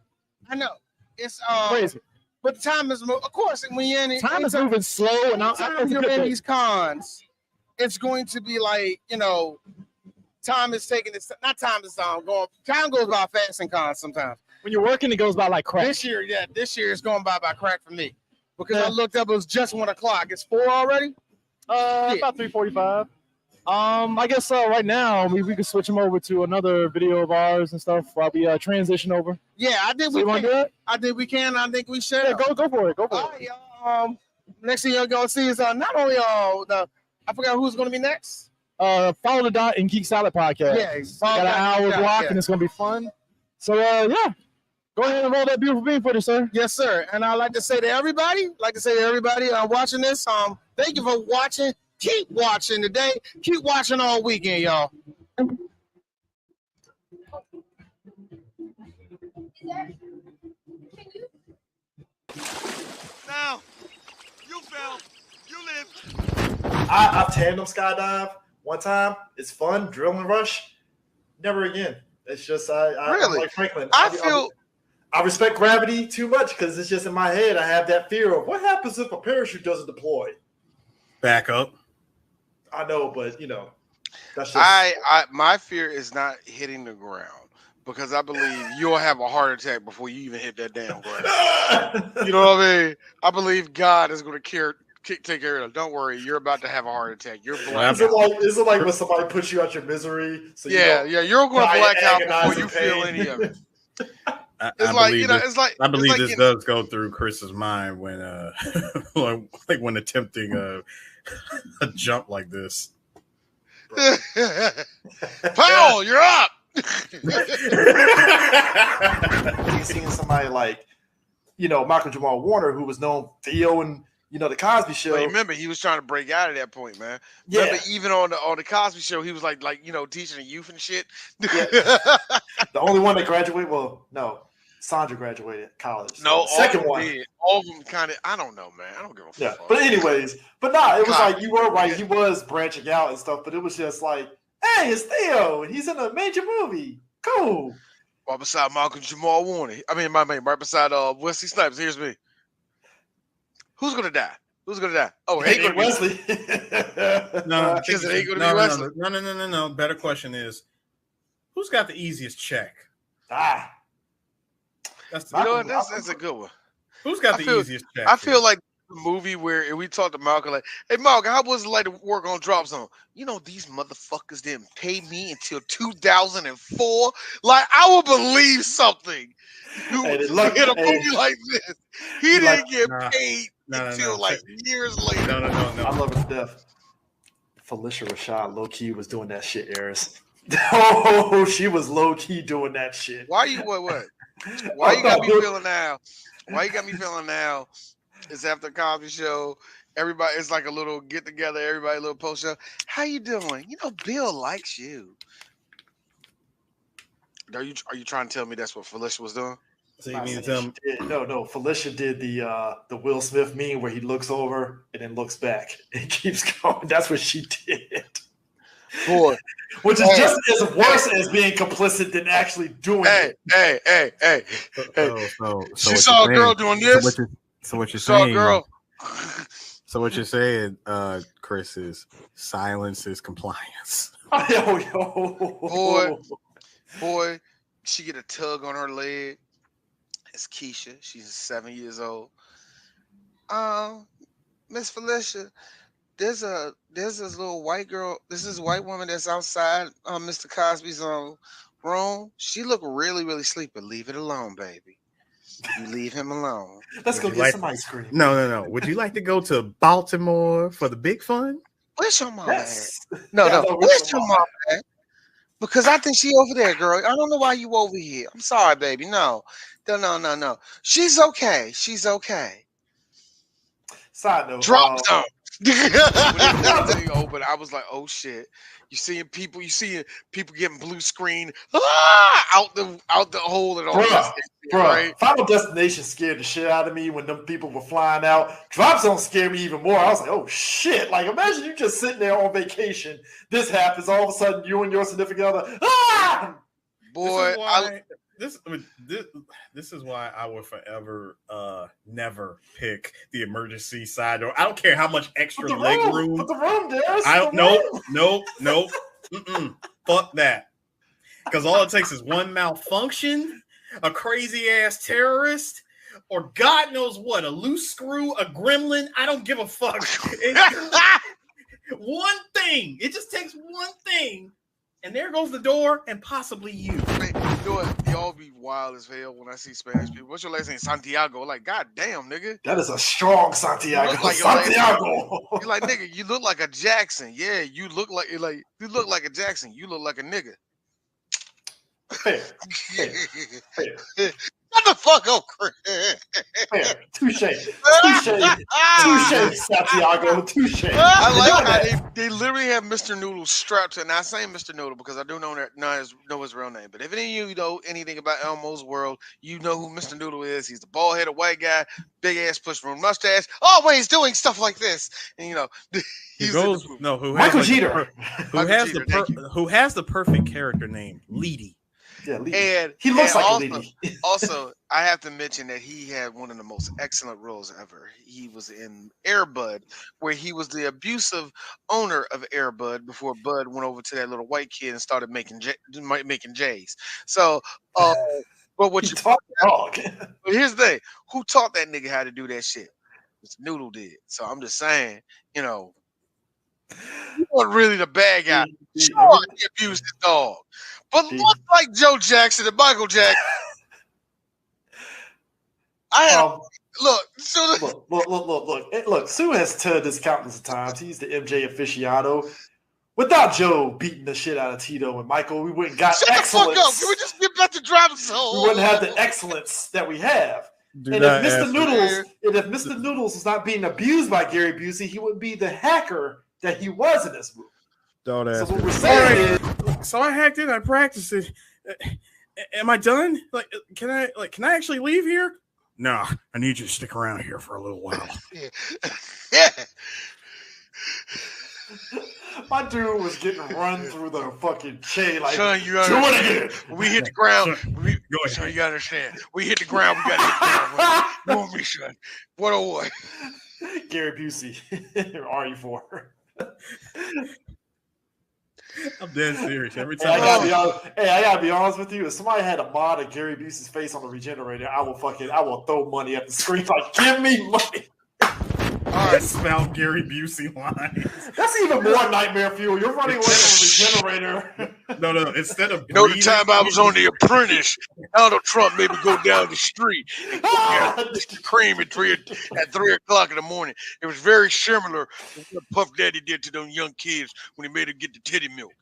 It's crazy. But the time is, of course, when you're in it, time is moving slow, and I'm you're in these cons. It's going to be like, time is taking its time goes by fast in cons sometimes. When you're working, it goes by like crack. This year it's going by crack for me. Because I looked up, it was just 1 o'clock. It's 4 already? About 3:45. I guess right now we can switch them over to another video of ours and stuff while we transition over. Yeah, I think we can. I think we can. I think we should. Yeah, go for it. Right, next thing you're gonna see is not only I forgot who's gonna be next. Follow the Dot and Geek Salad podcast. Yeah, got an hour block and it's gonna be fun. So yeah, go ahead and roll that beautiful beam footage, sir. Yes, sir. And I'd like to say to everybody, watching this, thank you for watching. Keep watching today. Keep watching all weekend, y'all. Now, you fell. You lived. I tandem skydive one time. It's fun. Drilling rush. Never again. It's just really? Like Franklin. I respect gravity too much because it's just in my head. I have that fear of what happens if a parachute doesn't deploy. Back up. I know, but that's just my fear is not hitting the ground. because I believe you'll have a heart attack before you even hit that damn ground. You know what I mean? I believe God is going to take care of it. Don't worry, you're about to have a heart attack. You're black. Is it like when somebody puts you out your misery? So you're going to black out before you feel any of it. I believe this does go through Chris's mind when like when attempting a jump like this. Powell, you're up. You seeing somebody like, Michael Jamal Warner, who was known Theo and the Cosby Show. Well, remember, he was trying to break out of that point, man. Yeah. Remember, even on the Cosby Show, he was like teaching the youth and shit. Yeah. The only one that graduated, Sandra graduated college. No, second one. All of them kind of. I don't know, man. I don't give a fuck. Yeah, but anyways, it was like you were right. He was branching out and stuff, but it was just like, hey, it's Theo, and he's in a major movie. Cool. Right beside Malcolm Jamal Warner. I mean, right beside Wesley Snipes. Here's me. Who's gonna die? Who's gonna die? Oh, it ain't Wesley. No, because it ain't gonna be Wesley. No. Better question is, who's got the easiest check? That's a good one. Who's got the easiest check? I feel like the movie where we talked to Malcolm, like, hey Malcolm, how was it like to work on Drop Zone? These motherfuckers didn't pay me until 2004. Like, I would believe something. In a movie like this, he didn't get paid until years later. No. I love it to death. Felicia Rashad low key was doing that shit, Eris. Oh, she was low key doing that shit. Why you what? Why you got me feeling now? Why you got me feeling now? It's after the Cosby Show. Everybody, it's like a little get together. Everybody, a little post show. How you doing? Bill likes you. Are you trying to tell me that's what Felicia was doing? So you mean to tell me? No. Felicia did the Will Smith meme where he looks over and then looks back and keeps going. That's what she did. Boy, which is just as worse as being complicit than actually doing it. Hey. So she saw a girl doing this. So what you're saw saying? A girl. So what you're saying, Chris, is silence is compliance. Boy, she get a tug on her leg. It's Keisha. She's 7 years old. Miss Felicia, there's this little white girl. This is a white woman that's outside Mr. Cosby's room. She look really, really sleepy. Leave it alone, baby. You leave him alone. Let's go get some ice cream. No. Would you like to go to Baltimore for the big fun? Where's your mom at? No. Where's your mom at? Because I think she over there, girl. I don't know why you over here. I'm sorry, baby. No. She's okay. Side note. Drop zone. Open, I was like, oh shit. You seeing people getting blue screen out the hole and all that. Right? Final Destination scared the shit out of me when them people were flying out. Drop Zone scared me even more. I was like, oh shit. Like, imagine you just sitting there on vacation. This happens, all of a sudden you and your significant other. Boy, this is why I will forever never pick the emergency side door. I don't care how much extra leg room. Put the room there. Nope. Fuck that. Because all it takes is one malfunction, a crazy ass terrorist, or God knows what, a loose screw, a gremlin. I don't give a fuck. One thing. It just takes one thing. And there goes the door, and possibly you. You know what? Y'all be wild as hell when I see Spanish people. What's your last name? Santiago. Like, god damn, nigga. That is a strong Santiago. You're like, nigga, you look like a Jackson. Yeah, you look like a Jackson. You look like a nigga. Fair. What the fuck up, Chris? Touche, Santiago. Touche. I like how they literally have Mr. Noodle strapped to. Now I say Mr. Noodle because I do know his real name. But if any of you know anything about Elmo's world, you know who Mr. Noodle is. He's the bald-headed white guy, big ass push room mustache, always doing stuff like this. And Michael Jeter. Who has the perfect character name? Leedy. Yeah, and he looks like a lady. Also, I have to mention that he had one of the most excellent roles ever. He was in Air Bud, where he was the abusive owner of Air Bud before Bud went over to that little white kid and started making J's. So, but what you taught? But here's the thing: who taught that nigga how to do that shit? Mr. Noodle did. So I'm just saying, you know, he wasn't really the bad guy. Sure, he abused his dog, but look like Joe Jackson and Michael Jackson. Look. Sue has told this countless of times. He's the MJ aficionado. Without Joe beating the shit out of Tito and Michael, we wouldn't got excellence. Shut the fuck up. Can we just get back to driving soul? We wouldn't have the excellence that we have. And if Mr. Noodles was not being abused by Gary Busey, he would be the hacker that he was in this movie. Don't ask. So what we're saying is, so I hacked it. I practiced it. Am I done? Can I actually leave here? No, I need you to stick around here for a little while. Yeah. My dude was getting run through the fucking chain like, son, you do it again. When we hit the ground, Son, you gotta understand. We hit the ground, we gotta hit the ground. You want me, son? What a what? Gary Busey, RE4. I'm dead serious. Every Hey, time I gotta be honest with you. If somebody had a mod of Gary Busey's face on the regenerator, I will throw money at the screen. Like, give me money. I smell Gary Busey lines. That's even more nightmare fuel. You're running away from the regenerator. No. Instead of you know, the time I was on The Apprentice, Donald Trump made me go down the street and get cream at 3 o'clock in the morning. It was very similar to what Puff Daddy did to them young kids when he made them get the titty milk.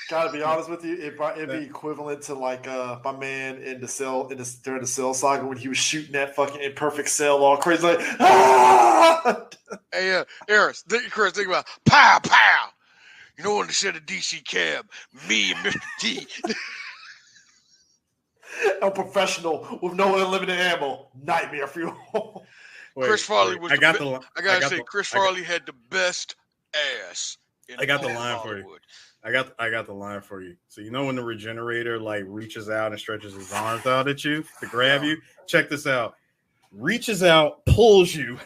Gotta be honest with you, it'd be equivalent to like my man in the cell during the Cell Saga when he was shooting that fucking imperfect cell all crazy like. Hey, Chris, think about pow, pow. You know when they said a DC cab, me and Mr. T. A professional with no unlimited ammo. Nightmare fuel. Chris Farley was. I gotta say, Chris Farley had the best ass. I got the line for you. I got the line for you. So you know when the regenerator like reaches out and stretches his arms out at you to grab you? Check this out. Reaches out, pulls you.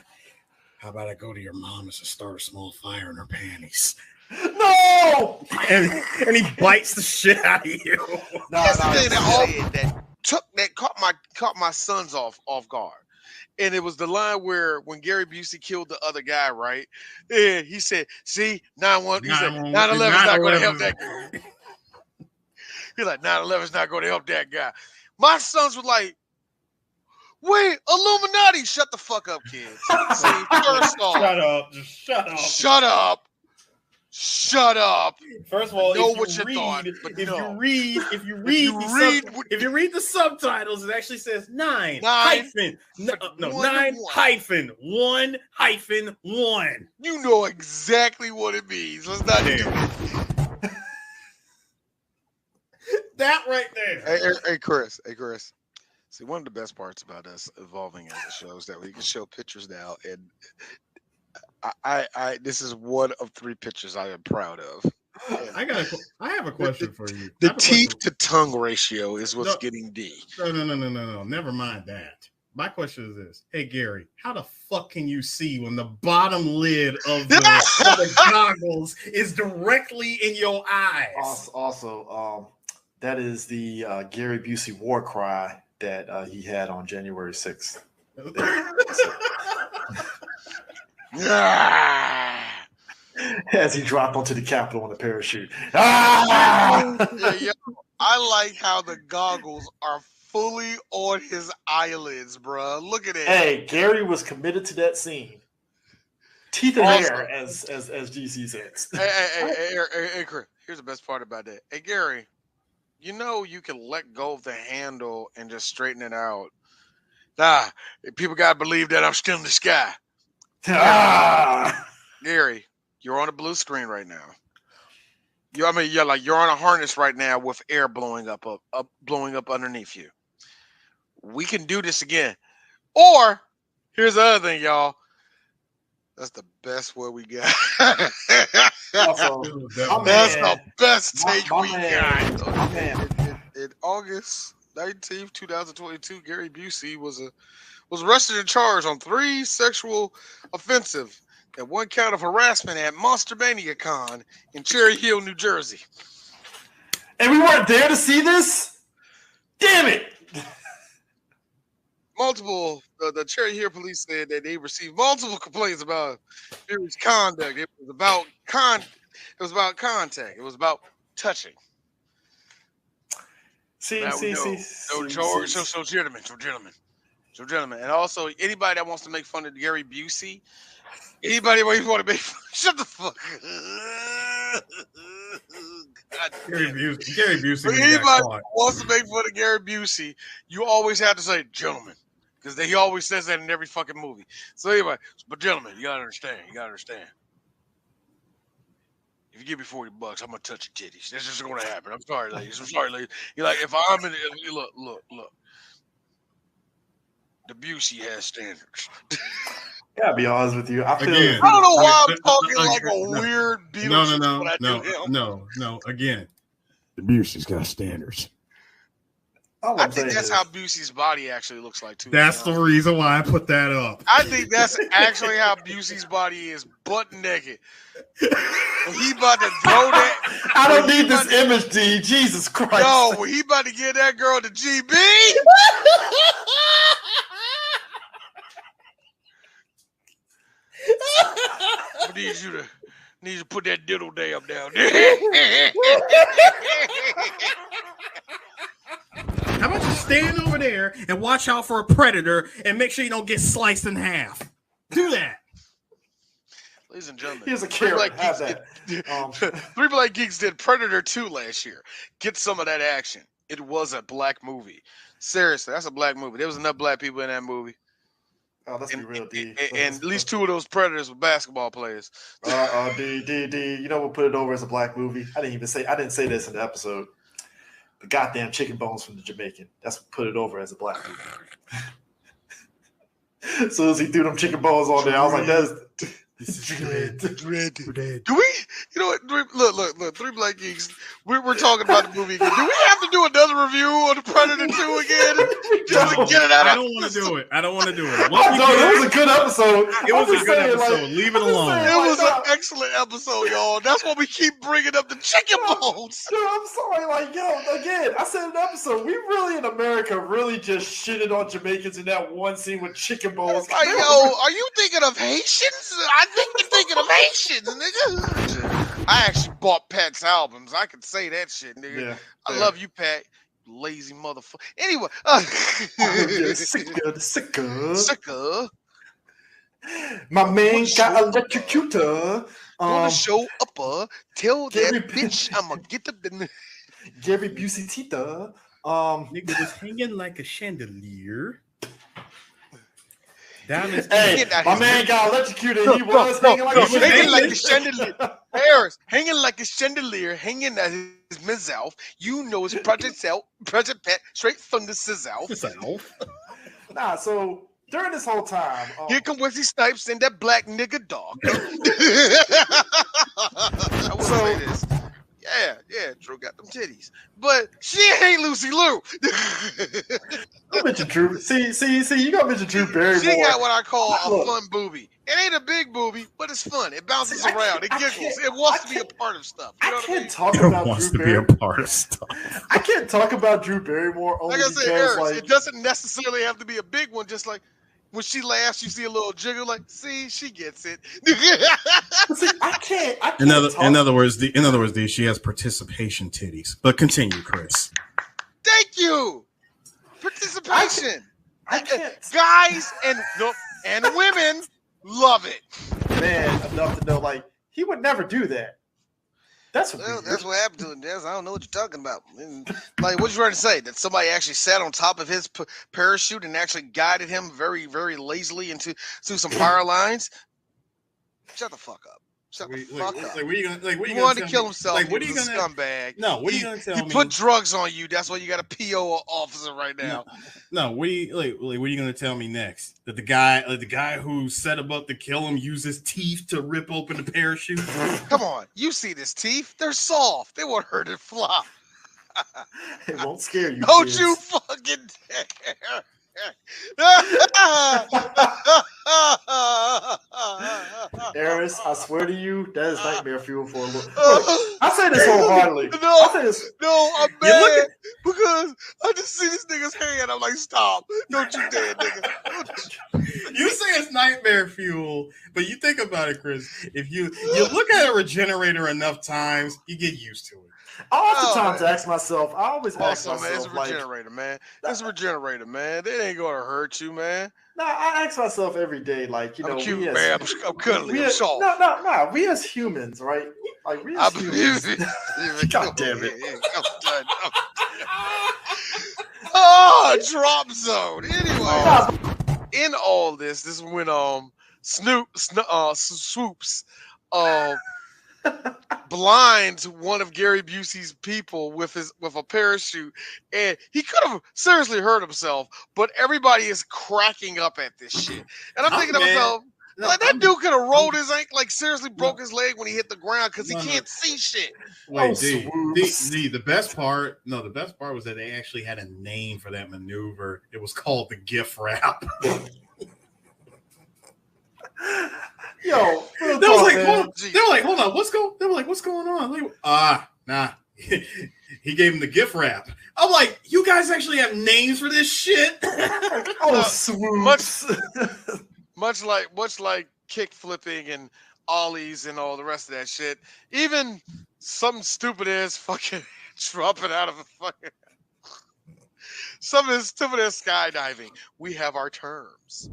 How about I go to your mom and start a small fire in her panties? No! And he bites the shit out of you. That's the thing that caught my sons off guard. And it was the line where when Gary Busey killed the other guy, right? Yeah, he said, see, 9-1. He said 9/11's not going to help that guy. He's like, 9/11's not going to help that guy. My sons were like, wait, Illuminati! Shut the fuck up, kids. See, first off, shut up. Just shut up. Shut up. Shut up. First of all, know if what you you thought, read, but if no. you read the subtitles, it actually says 9 hyphen 1. You know exactly what it means. Let's not do that right there. Hey, Chris. See, one of the best parts about us evolving as a show is that we can show pictures now, and I this is one of 3 pictures I am proud of. I have a question for you. The teeth to tongue ratio is what's getting D. No. Never mind that. My question is this: hey Gary, how the fuck can you see when the bottom lid of the goggles is directly in your eyes? Also, that is the Gary Busey war cry that he had on January 6th. As he dropped onto the Capitol in a parachute. Yeah, I like how the goggles are fully on his eyelids, bro. Look at it. Hey, Gary was committed to that scene. Teeth and hair, as GC says. Hey, Chris, here's the best part about that. Hey, Gary, you know you can let go of the handle and just straighten it out. Nah, people gotta believe that I'm still in the sky. Gary, you're on a blue screen right now. You're on a harness right now with air blowing up underneath you. We can do this again. Or here's the other thing, y'all. That's the best one we got. That's the best take we got. In August 19th, 2022, Gary Busey was arrested and charged on 3 sexual offensive and 1 count of harassment at Monster Mania Con in Cherry Hill, New Jersey. And we weren't there to see this? Damn it! The Cherry Hill police said that they received multiple complaints about Fury's conduct. It was about contact. It was about touching. Gentlemen. And also, anybody that wants to make fun of Gary Busey, anybody want to make fun, shut the fuck up. Gary Busey. Anybody wants to make fun of Gary Busey, you always have to say, gentlemen, because he always says that in every fucking movie. So anyway, but gentlemen, you gotta understand. If you give me $40, I'm gonna touch your titties. That's just gonna happen. I'm sorry, ladies. You're like, if I'm in it, look. The Busey has standards. Gotta be honest with you. I don't know why I'm talking like a weird Beatles. No. Again, the Busey's got standards. I think that's how Busey's body actually looks like too. That's the reason why I put that up. I think that's actually how Busey's body is, butt naked. And he about to throw that. I don't need this image, D. Jesus Christ. No, when he about to get that girl to GB. I need you to put that diddle down there. How about you stand over there and watch out for a predator and make sure you don't get sliced in half? Do that. Ladies and gentlemen, here's a carrot. Have that. 3 Black Geeks did Predator 2 last year. Get some of that action. It was a black movie. Seriously, that's a black movie. There was enough black people in that movie. Oh, let's be real, D. And at least 2 of those predators were basketball players. D. You know what put it over as a black movie? I didn't say this in the episode. The goddamn chicken bones from the Jamaican. That's what put it over as a black movie. As soon as he threw them chicken bones on there, I was like, this is dread. Do we? You know what? Look. 3 Black Geeks. We're talking about the movie again. Do we have to do another review on the Predator 2 again? Just to get it out. I don't want to do it. It was a good episode. It was a good episode. Leave it alone. It was an excellent episode, y'all. That's why we keep bringing up the chicken bones. Dude, I'm sorry. Again, I said in the episode, we really in America really just shitted on Jamaicans in that one scene with chicken bones. Like, are you thinking of Haitians? I think you're thinking of Haitians, nigga. I actually bought Pat's albums. I can say that shit, nigga. Yeah, I love you, Pat. Lazy motherfucker. Anyway, sicker. My man got electrocutor. Gonna show up. Tell that bitch I'ma get the Gary Busey Tita. Nigga was hanging like a chandelier. Hey, my man got electrocuted. He was hanging like a chandelier. Harris, hanging like a chandelier, hanging at his mizalf. You know it's Project Pet, straight from the sizzalf. Nah, so during this whole time, here come Wesley Snipes and that black nigga dog. I will say this. Yeah, Drew got them titties, but she ain't Lucy Liu. I mentioned Drew. See, you got to mention Drew Barrymore. She got what I call a fun boobie. It ain't a big boobie, but it's fun. It bounces around. It giggles. It wants to be a part of stuff. You know what I mean? Talk about wants Drew to be a part of stuff. I can't talk about Drew Barrymore only like I said, because, Harris, it doesn't necessarily have to be a big one. Just like when she laughs, you see a little jiggle. Like, see, she gets it. See, I can't. In other words, D, she has participation titties. But continue, Chris. Thank you. Participation. I can't. Guys and women love it. Man, enough to know, like, he would never do that. That's what happened to him. I don't know what you're talking about. Like, what you trying to say? That somebody actually sat on top of his parachute and actually guided him very, very lazily into some fire lines? Shut the fuck up. Shut the fuck up. He wanted to kill himself. Like, what are you gonna scumbag? No, what are you gonna tell me? He put drugs on you. That's why you got a PO officer right now. No, what are you gonna tell me next? That the guy who set about to kill him used his teeth to rip open the parachute? Come on, you see his teeth? They're soft. They won't hurt it flop. It won't scare you. Don't kids. you fucking dare. Eris, I swear to you, that is nightmare fuel for a little. I say this wholeheartedly. No, I'm mad because I just see this nigga's hand. I'm like, stop. Don't you dare, nigga. You say it's nightmare fuel, but you think about it, Chris. If you look at a regenerator enough times, you get used to it. I oftentimes ask myself, I always ask myself, it's a regenerator, man. It's a regenerator, man. They ain't gonna hurt you, man. No, I ask myself every day, like, you know, I'm cute, we as, man. I'm cuddly. I'm soft. No. We as humans, right? Like, we as humans. God damn it. I'm done. Oh, drop zone. Anyway, in all this is when Swoops blinds one of Gary Busey's people with a parachute, and he could have seriously hurt himself, but everybody is cracking up at this shit. And I'm thinking to myself, like, that dude could have rolled his ankle, like seriously broke his leg when he hit the ground because he can't see shit. Wait, the best part was that they actually had a name for that maneuver. It was called the gift wrap. Yo, they were like, hold on, what's going on? Like, nah. He gave him the gift wrap. I'm like, you guys actually have names for this shit? Swoops. Much like kick flipping and ollies and all the rest of that shit. Even some stupid ass fucking dropping out of a fucking some of this stupid ass skydiving. We have our terms.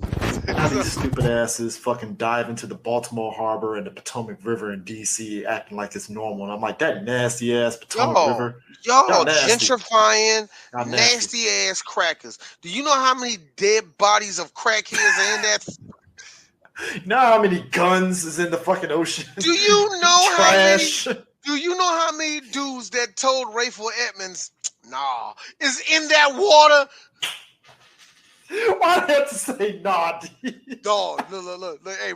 How these stupid asses fucking dive into the Baltimore Harbor and the Potomac River in DC acting like it's normal. And I'm like, that nasty ass Potomac River. Y'all gentrifying nasty ass crackers. Do you know how many dead bodies of crackheads are in that? You know how many guns is in the fucking ocean? Do you know Trash. Do you know how many dudes that told Rayful Edmonds, nah, is in that water? Why do I have to say nah? Dog, look, hey,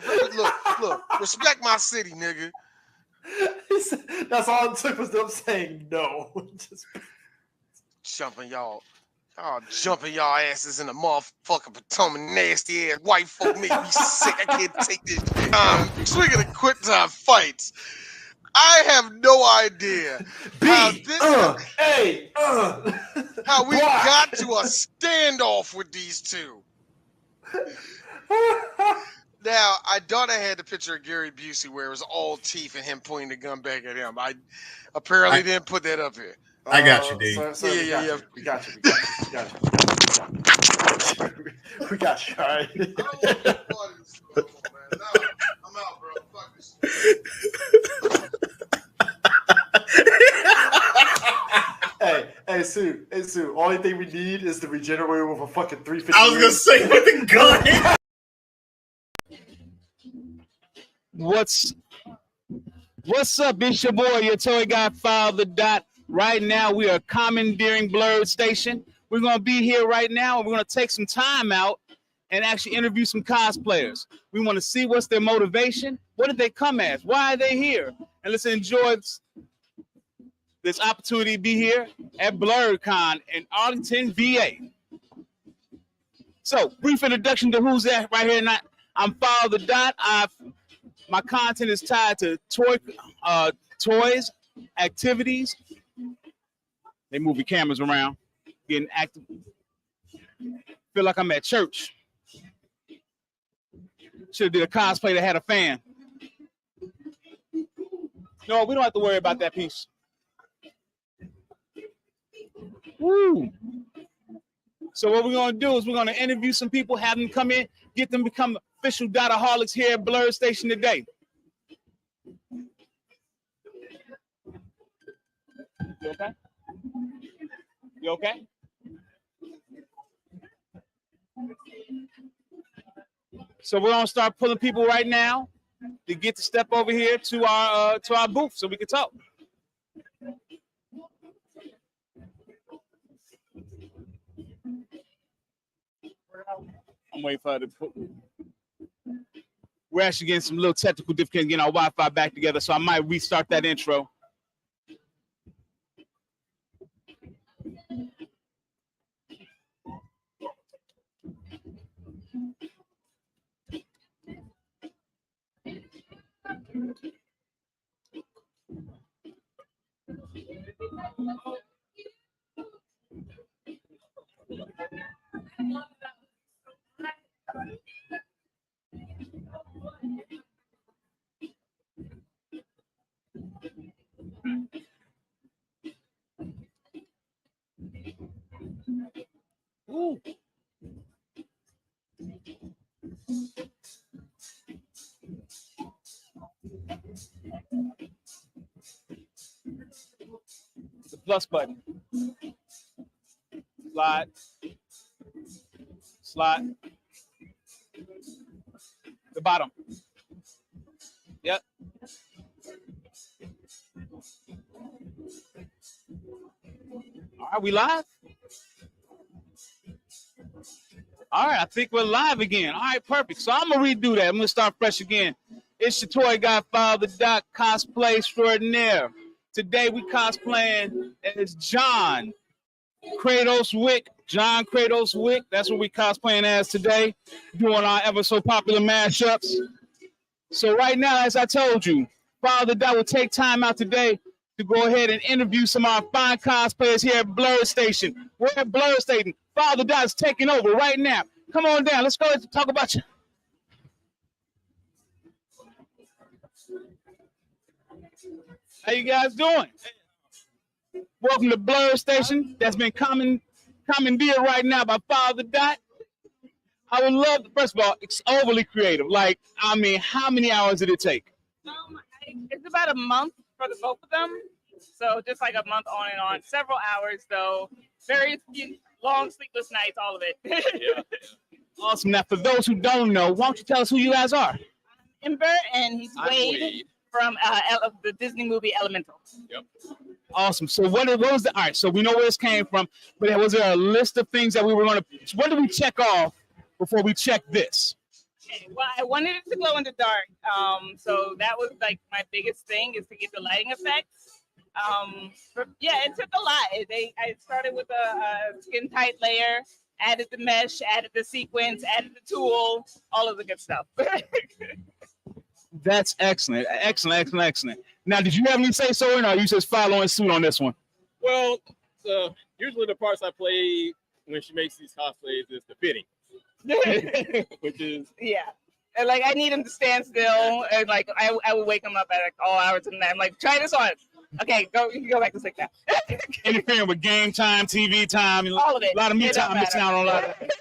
look, respect my city, nigga. That's all it took was them saying no. Just jumping y'all asses in the motherfucking Potomac, nasty ass white folk make me sick. I can't take this. Speaking of quick time fights, I have no idea how we got to a standoff with these two. Now, I thought I had the picture of Gary Busey where it was all teeth and him pointing the gun back at him. I apparently didn't put that up here. I got you, D. Yeah. We got you. We got you. All right. I don't want to be part of this no more, man. No, I'm out, bro. Fuck this shit. Hey, Sue. Only thing we need is the regenerator with a fucking 350. I was gonna say with the gun. What's up? It's your boy, your toy guy, Father Dot. Right now, we are commandeering Blerd Station. We're gonna be here right now, and we're gonna take some time out and actually interview some cosplayers. We want to see what's their motivation. What did they come as? Why are they here? And let's enjoy this opportunity to be here at BlerDCon in Arlington, VA. So, brief introduction to who's that right here. I'm Father Dot. My content is tied to toys, activities. They move your cameras around, getting active. Feel like I'm at church. Should have did a cosplay that had a fan. No, we don't have to worry about that piece. Woo! So what we're gonna do is we're gonna interview some people, have them come in, get them become official Dotaholics here at Blerd Station today. You okay? You okay? So we're gonna start pulling people right now to get to step over here to our booth so we can talk. I'm waiting for her to put. We're actually getting some little technical difficulties getting our Wi-Fi back together, so I might restart that intro. Ooh. The plus button. Slide. Slide. The bottom. Yep. All right, we live? All right, I think we're live again. All right, perfect. So I'm going to redo that. I'm going to start fresh again. It's your toy godfather, Doc, cosplay extraordinaire. Today we cosplaying as John Kratos Wick. John Kratos Wick. That's what we cosplaying as today, doing our ever so popular mashups. So right now, as I told you, Father Doc will take time out today to go ahead and interview some of our fine cosplayers here at Blerd Station. We're at Blerd Station. Father Doc is taking over right now. Come on down. Let's go ahead and talk about you. How you guys doing? Welcome to Blerd Station. That's been commandeered right now by Father Doc. I would love to, first of all, it's overly creative. Like, I mean, how many hours did it take? It's about a month for the both of them. So just like a month on and on. Several hours, though. Very long, sleepless nights, all of it. Yeah. Awesome. Now, for those who don't know, why don't you tell us who you guys are? Ember, and he's Wade from the Disney movie Elemental. Yep. Awesome. So what was the, all right, so we know where this came from, but was there a list of things that we were going to, what did we check off before we check this? Okay, well, I wanted it to glow in the dark. So that was like my biggest thing, is to get the lighting effects. But yeah, it took a lot. I started with a skin tight layer, added the mesh, added the sequence, added the tool, all of the good stuff. That's excellent. Excellent. Now, did you have any say so, or are you just following suit on this one? Well, usually the parts I play when she makes these cosplays is the fitting. Which is and like I need him to stand still, and like I would wake him up at like all hours of the night. I'm like, try this on. Okay, you can go back to sleep now. Interfering with game time, TV time, all of it. A lot of me time missing out on a lot of it.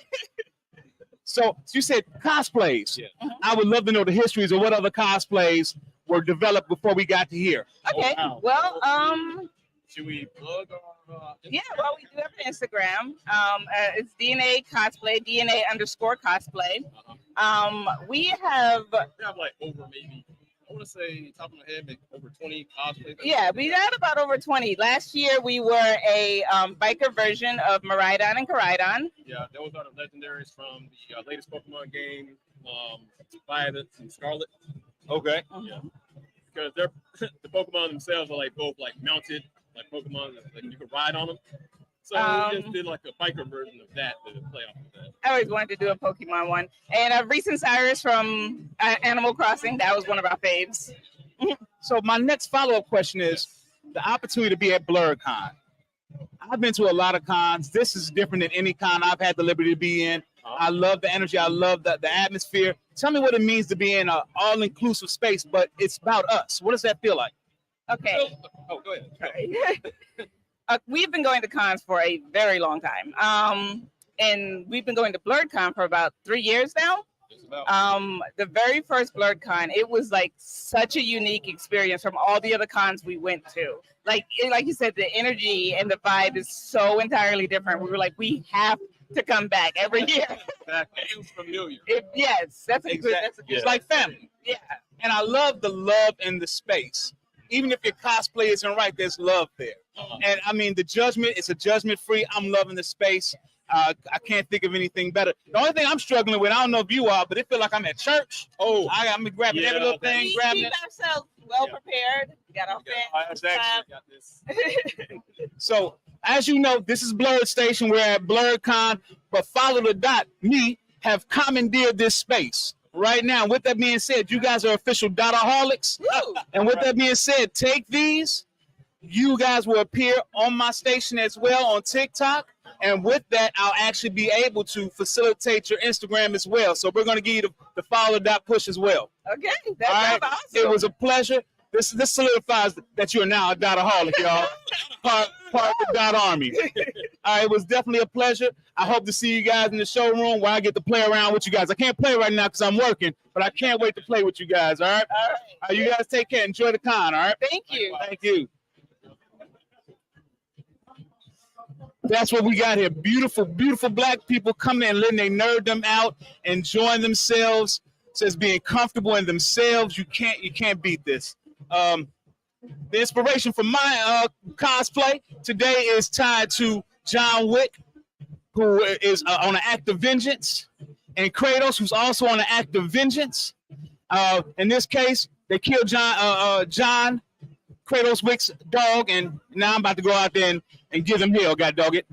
So you said cosplays. Yeah. I would love to know the histories of what other cosplays were developed before we got to here. Okay. Oh, wow. Well, should we plug on? Yeah, well, we do have an Instagram. It's DNA cosplay, DNA_cosplay. We have like over maybe, I want to say top of my head, maybe over 20 cosplays. Yeah, we had about over 20. Last year, we were a biker version of Miraidon and Koraidon. Yeah, those are the legendaries from the latest Pokemon game, Violet and Scarlet. Okay. Yeah, because they're the Pokemon themselves are like both like mounted, like Pokemon, like you can ride on them. So we just did like a biker version of that to play off of that. I always wanted to do a Pokemon one. And Recent Cyrus from Animal Crossing, that was one of our faves. So my next follow-up question is the opportunity to be at BlerDCon. I've been to a lot of cons. This is different than any con I've had the liberty to be in. I love the energy. I love the atmosphere. Tell me what it means to be in an all-inclusive space, but it's about us. What does that feel like? Okay. Oh, go ahead. We've been going to cons for a very long time. And we've been going to BlerDCon for about 3 years now. The very first BlerDCon, it was like such a unique experience from all the other cons we went to. Like you said, the energy and the vibe is so entirely different. We were like, we have to come back every year. Exactly. It was familiar. Yes, that's a good. That's a good. It's like family. Yeah. And I love the love in the space. Even if your cosplay isn't right, there's love there. And I mean, the judgment, it's a judgment free. I'm loving the space. I can't think of anything better. The only thing I'm struggling with, I don't know if you are, but it feel like I'm at church. Oh, I'm grabbing every little thing, grabbing it. Ourselves well prepared. We got our fans. So, as you know, this is Blerd Station. We're at BlerDCon, but Follow the Dot, me, have commandeered this space. right now. With that being said, you guys are official Dotaholics. And with that being said, take these. You guys will appear on my station as well on TikTok. And with that, I'll actually be able to facilitate your Instagram as well. So we're going to give you the follow dot push as well. Okay, All right. awesome. It was a pleasure. This solidifies that you are now a Dotaholic, y'all. part of the Dot Army. All right, it was definitely a pleasure. I hope to see you guys in the showroom where I get to play around with you guys. I can't play right now because I'm working, but I can't wait to play with you guys. All right. All right. You guys take care. Enjoy the con. All right. Thank you. Thank you. That's what we got here. Beautiful, beautiful black people coming and letting they nerd them out, enjoying themselves, says being comfortable in themselves. You can't beat this. The inspiration for my cosplay today is tied to John Wick, who is on an act of vengeance, and Kratos, who's also on an act of vengeance. In this case, they killed John Kratos Wick's dog, and now I'm about to go out there and give them hell, god dog it.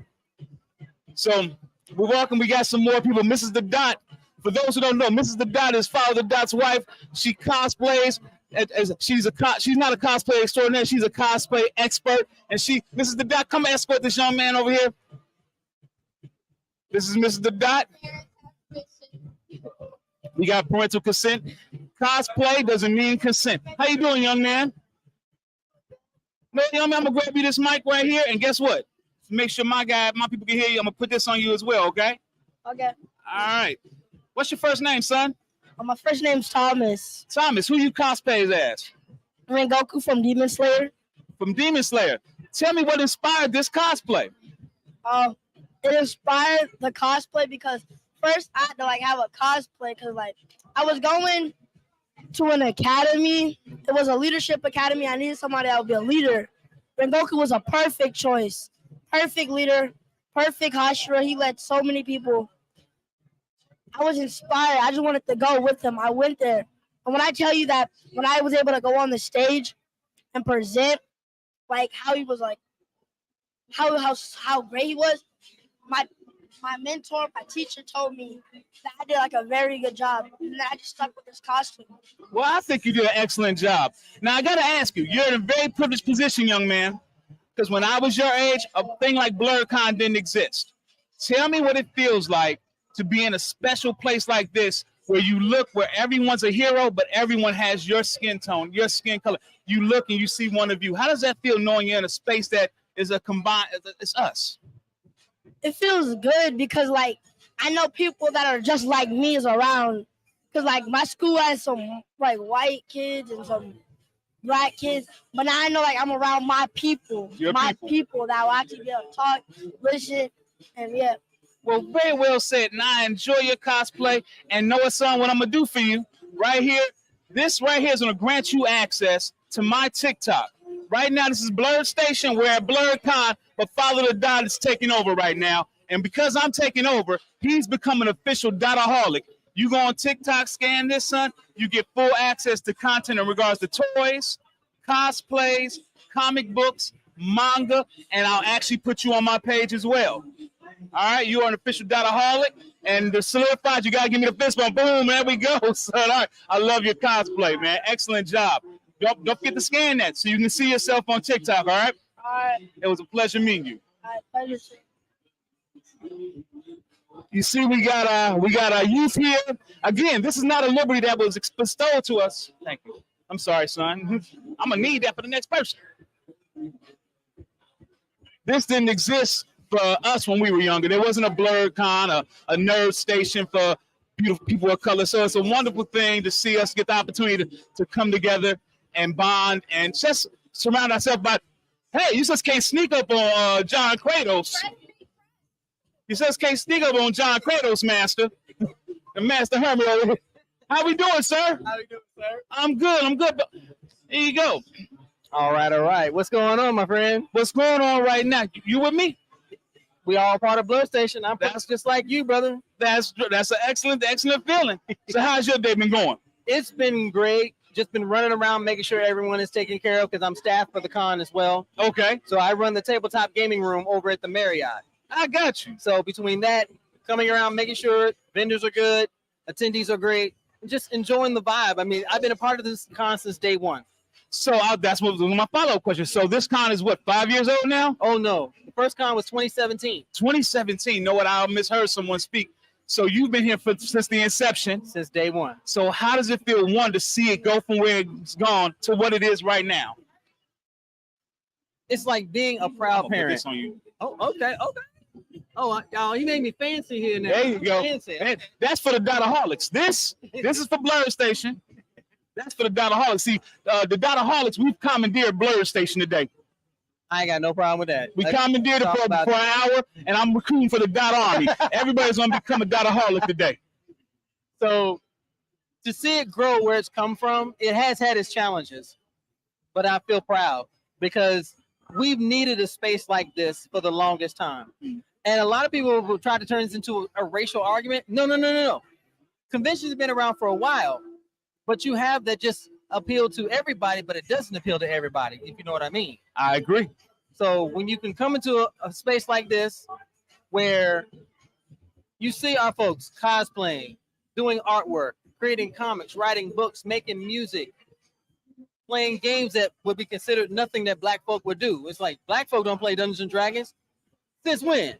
So we're welcome. We got some more people. Mrs. The Dot. For those who don't know, Mrs. The Dot is Father the Dot's wife. She cosplays. She's not a cosplay extraordinaire. She's a cosplay expert. And Mrs. The Dot, come escort this young man over here. This is Mrs. The Dot. We got parental consent. Cosplay doesn't mean consent. How you doing, young man? Young man, I'm gonna grab you this mic right here, and guess what? Make sure my people can hear you. I'm gonna put this on you as well, okay? Okay. All right. What's your first name, son? My first name's Thomas. Thomas, who you cosplays as? Rengoku from Demon Slayer. From Demon Slayer. Tell me what inspired this cosplay. It inspired the cosplay because first I had to have a cosplay because I was going to an academy. It was a leadership academy. I needed somebody that would be a leader. Rengoku was a perfect choice. Perfect leader. Perfect Hashira. He led so many people. I was inspired. I just wanted to go with him. I went there. And when I tell you that when I was able to go on the stage and present how he was how great he was, my mentor, my teacher told me that I did a very good job. And I just stuck with this costume. Well, I think you did an excellent job. Now, I got to ask you, you're in a very privileged position, young man, because when I was your age, a thing like BlerDCon didn't exist. Tell me what it feels like to be in a special place like this where everyone's a hero, but everyone has your skin tone, your skin color. You look and you see one of you. How does that feel knowing you're in a space that is it's us? It feels good because I know people that are just like me is around. Because my school has some white kids and some black kids, but now I know I'm around my people. People that will actually be able to talk, listen, and yeah. Well, very well said. And I enjoy your cosplay. And Noah, son, what I'm gonna do for you right here. This right here is gonna grant you access to my TikTok. Right now, this is Blerd Station. We're at BlerDCon, but Father the Dot is taking over right now. And because I'm taking over, he's become an official Dotaholic. You go on TikTok, scan this, son. You get full access to content in regards to toys, cosplays, comic books, manga, and I'll actually put you on my page as well. All right, you are an official Dotaholic, and the solidified, you gotta give me the fist bump. Boom, there we go, son. All right, I love your cosplay, man. Excellent job. Don't forget to scan that so you can see yourself on TikTok. All right. All right. It was a pleasure meeting you. All right, pleasure. You see, we got our youth here. Again, this is not a liberty that was bestowed to us. Thank you. I'm sorry, son. I'm gonna need that for the next person. This didn't exist for us when we were younger. There wasn't a BlerDCon, a nerd station for beautiful people of color. So it's a wonderful thing to see us get the opportunity to come together and bond and just surround ourselves by. Hey, you just can't sneak up on John Kratos. You just can't sneak up on John Kratos, Master. The Master Hermit over here. How we doing, sir? How we doing, sir? I'm good. Here you go. All right. What's going on, my friend? What's going on right now? You with me? We all part of Blerd Station. That's just like you, brother. That's an excellent feeling. So how's your day been going? It's been great. Just been running around making sure everyone is taken care of because I'm staff for the con as well. Okay. So I run the tabletop gaming room over at the Marriott. I got you. So between that, coming around, making sure vendors are good, attendees are great, just enjoying the vibe. I mean, I've been a part of this con since day one. So that's what was my follow-up question. So this con is what, 5 years old now? Oh no, the first con was 2017. 2017. Know what? I misheard someone speak. So you've been here since the inception, since day one. So how does it feel, one, to see it go from where it's gone to what it is right now? It's like being a proud parent. This on you. Oh, okay. Oh, you made me fancy here now. There you go. Fancy. That's for the Dotaholics. This is for Blerd Station. That's for the Dotaholics. See, the Dotaholics, we've commandeered Blerd Station today. I ain't got no problem with that. We commandeered it for an hour, and I'm recruiting for the Dot Army. Everybody's gonna become a Dotaholic today. So to see it grow where it's come from, it has had its challenges, but I feel proud because we've needed a space like this for the longest time. And a lot of people will try to turn this into a racial argument. No. Conventions have been around for a while, but you have that just appeal to everybody, but it doesn't appeal to everybody, if you know what I mean. I agree. So when you can come into a space like this where you see our folks cosplaying, doing artwork, creating comics, writing books, making music, playing games that would be considered nothing that black folk would do. It's like black folk don't play Dungeons and Dragons. Since when?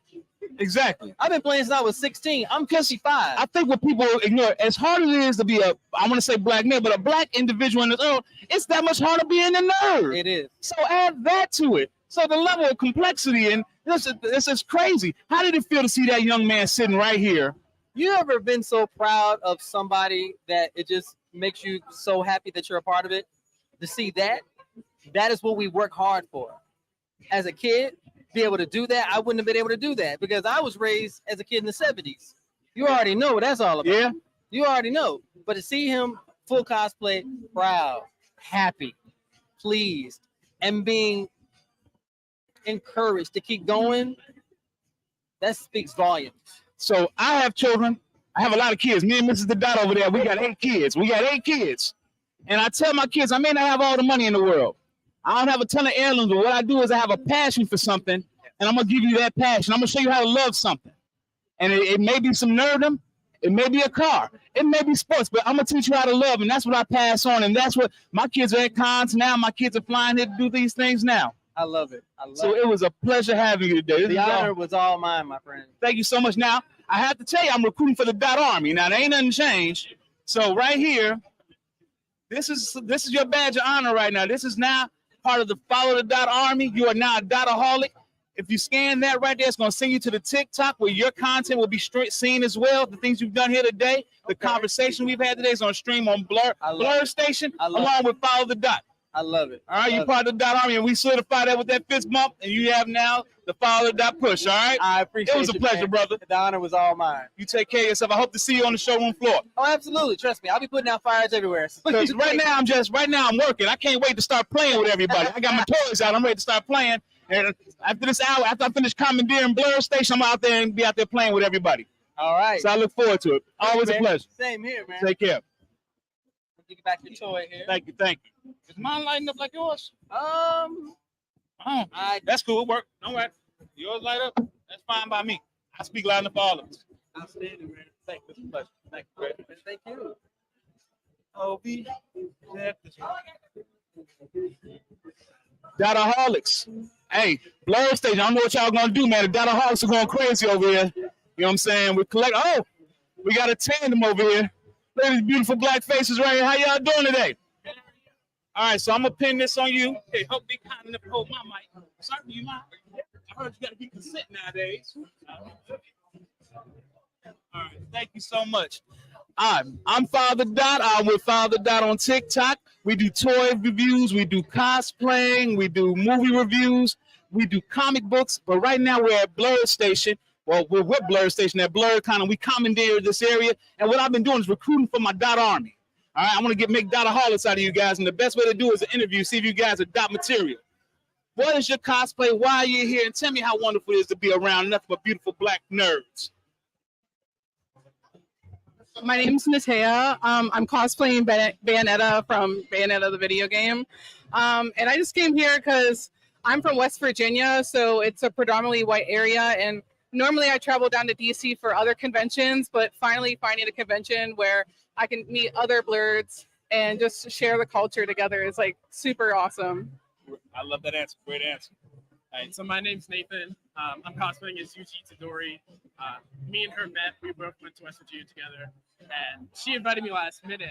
Exactly. I've been playing since I was 16. I'm 55. I think what people ignore, as hard as it is to be I want to say black man, but a black individual in his own, it's that much harder being a nerd. It is. So add that to it. So the level of complexity, and this is crazy. How did it feel to see that young man sitting right here? You ever been so proud of somebody that it just makes you so happy that you're a part of it? To see that is what we work hard for. As a kid, be able to do that, I wouldn't have been able to do that because I was raised as a kid in the 70s. You already know what that's all about. Yeah. You already know. But to see him full cosplay, proud, happy, pleased, and being encouraged to keep going, that speaks volumes. So I have children. I have a lot of kids. Me and Mrs. The Dot over there, we got 8 kids. And I tell my kids, I may not have all the money in the world. I don't have a ton of heirlooms, but what I do is I have a passion for something, and I'm going to give you that passion. I'm going to show you how to love something. And it may be some nerdom. It may be a car. It may be sports, but I'm going to teach you how to love, and that's what I pass on. And that's what my kids are at cons now. My kids are flying here to do these things now. I love it. It was a pleasure having you today. The honor was all mine, my friend. Thank you so much. Now, I have to tell you, I'm recruiting for the Dot Army. Now, there ain't nothing changed. So right here, this is your badge of honor right now. This is now part of the Follow the Dot Army. You are now a Dotaholic. If you scan that right there, it's going to send you to the TikTok where your content will be seen as well. The things you've done here today, the conversation we've had today is on stream on Blerd Station along with Follow the Dot. I love it. All right, you're part of the Dot Army, and we solidify that with that fist bump, and you have now the Follow the Dot push, all right? I appreciate it. It was a pleasure, brother. The honor was all mine. You take care of yourself. I hope to see you on the showroom floor. Oh, absolutely. Trust me. I'll be putting out fires everywhere. Because right now I'm working. I can't wait to start playing with everybody. I got my toys out. I'm ready to start playing. And after this hour, after I finish commandeering Blerd Station, I'm out there and be out there playing with everybody. All right. So I look forward to it. Always a pleasure. Same here, man. Take care. You get back your toy here. Thank you. Is mine lighting up like yours? That's cool. It worked. Don't worry. Yours light up. That's fine by me. I speak loud enough for all of us. Outstanding, man. Thank you. It's a pleasure. Thank you. Thank you. Dotaholics. Hey, Blerd Station. I don't know what y'all gonna do, man. The Dotaholics are going crazy over here. You know what I'm saying? We got a tandem over here. Look at these beautiful black faces right here. How y'all doing today? All right, so I'm gonna pin this on you. Hey, hope be kind enough to hold my mic. Sorry, you mind? I heard you gotta be consent nowadays. All right, thank you so much. I'm Father Dot. I'm with Father Dot on TikTok. We do toy reviews, we do cosplaying, we do movie reviews, we do comic books. But right now we're at Blerd Station. Well, we're with Blerd Station at BlerDCon, and we commandeered this area. And what I've been doing is recruiting for my Dot Army. All right, I want to make Dotaholics out of you guys, and the best way to do it is an interview, see if you guys are Dot material. What is your cosplay? Why are you here? And tell me how wonderful it is to be around nothing but beautiful black nerds. My name's Natea. I'm cosplaying Bayonetta from Bayonetta the video game. And I just came here because I'm from West Virginia, so it's a predominantly white area, and normally I travel down to DC for other conventions, but finally finding a convention where I can meet other Blerds and just share the culture together is like super awesome. I love that answer. Great answer. All right, so my name's Nathan. I'm cosplaying as Yuji Itadori. Me and her met. We both went to West Virginia together, and she invited me last minute.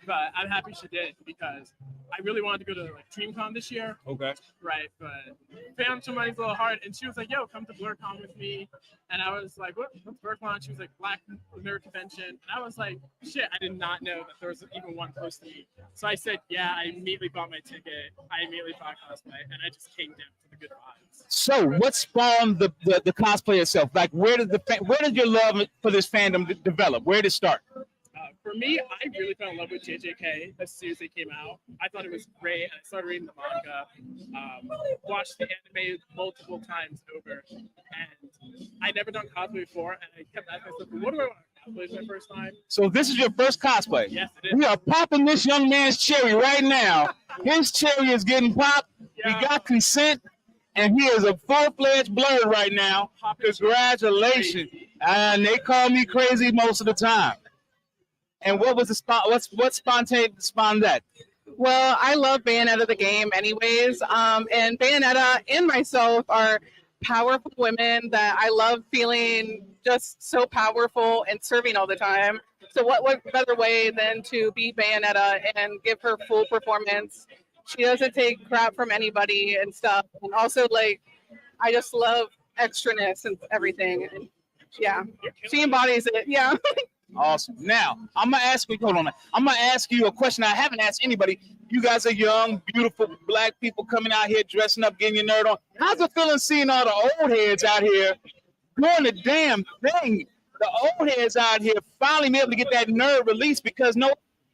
But I'm happy she did because I really wanted to go to like DreamCon this year. Okay. Right, but financial money's a little hard. And she was like, "Yo, come to BlerDCon with me." And I was like, "What's BlerDCon?" She was like, "Black Nerd Convention." And I was like, "Shit, I did not know that there was even one close to me." So I said, "Yeah." I immediately bought my ticket. I immediately bought cosplay, and I just came down for the good vibes. So, what spawned the cosplay itself? Like, where did your love for this fandom develop? Where did it start? For me, I really fell in love with JJK as soon as they came out. I thought it was great. I started reading the manga, watched the anime multiple times over, and I never done cosplay before. And I kept asking myself, "What do I want to cosplay for my first time?" So this is your first cosplay? Yes, it is. We are popping this young man's cherry right now. His cherry is getting popped. Yeah. We got consent, and he is a full-fledged Blerd right now. Congratulations. And they call me crazy most of the time. And what was the what spontaneous spawned that? Well, I love Bayonetta the game anyways. And Bayonetta and myself are powerful women that I love feeling just so powerful and serving all the time. So what better way than to be Bayonetta and give her full performance? She doesn't take crap from anybody and stuff. And also, like, I just love extraness and everything. And yeah, she embodies it. Yeah. Awesome. Now, I'm going to ask you, hold on. I'm going to ask you a question I haven't asked anybody. You guys are young, beautiful black people coming out here, dressing up, getting your nerd on. How's it feeling seeing all the old heads out here doing the damn thing? The old heads out here finally be able to get that nerd release because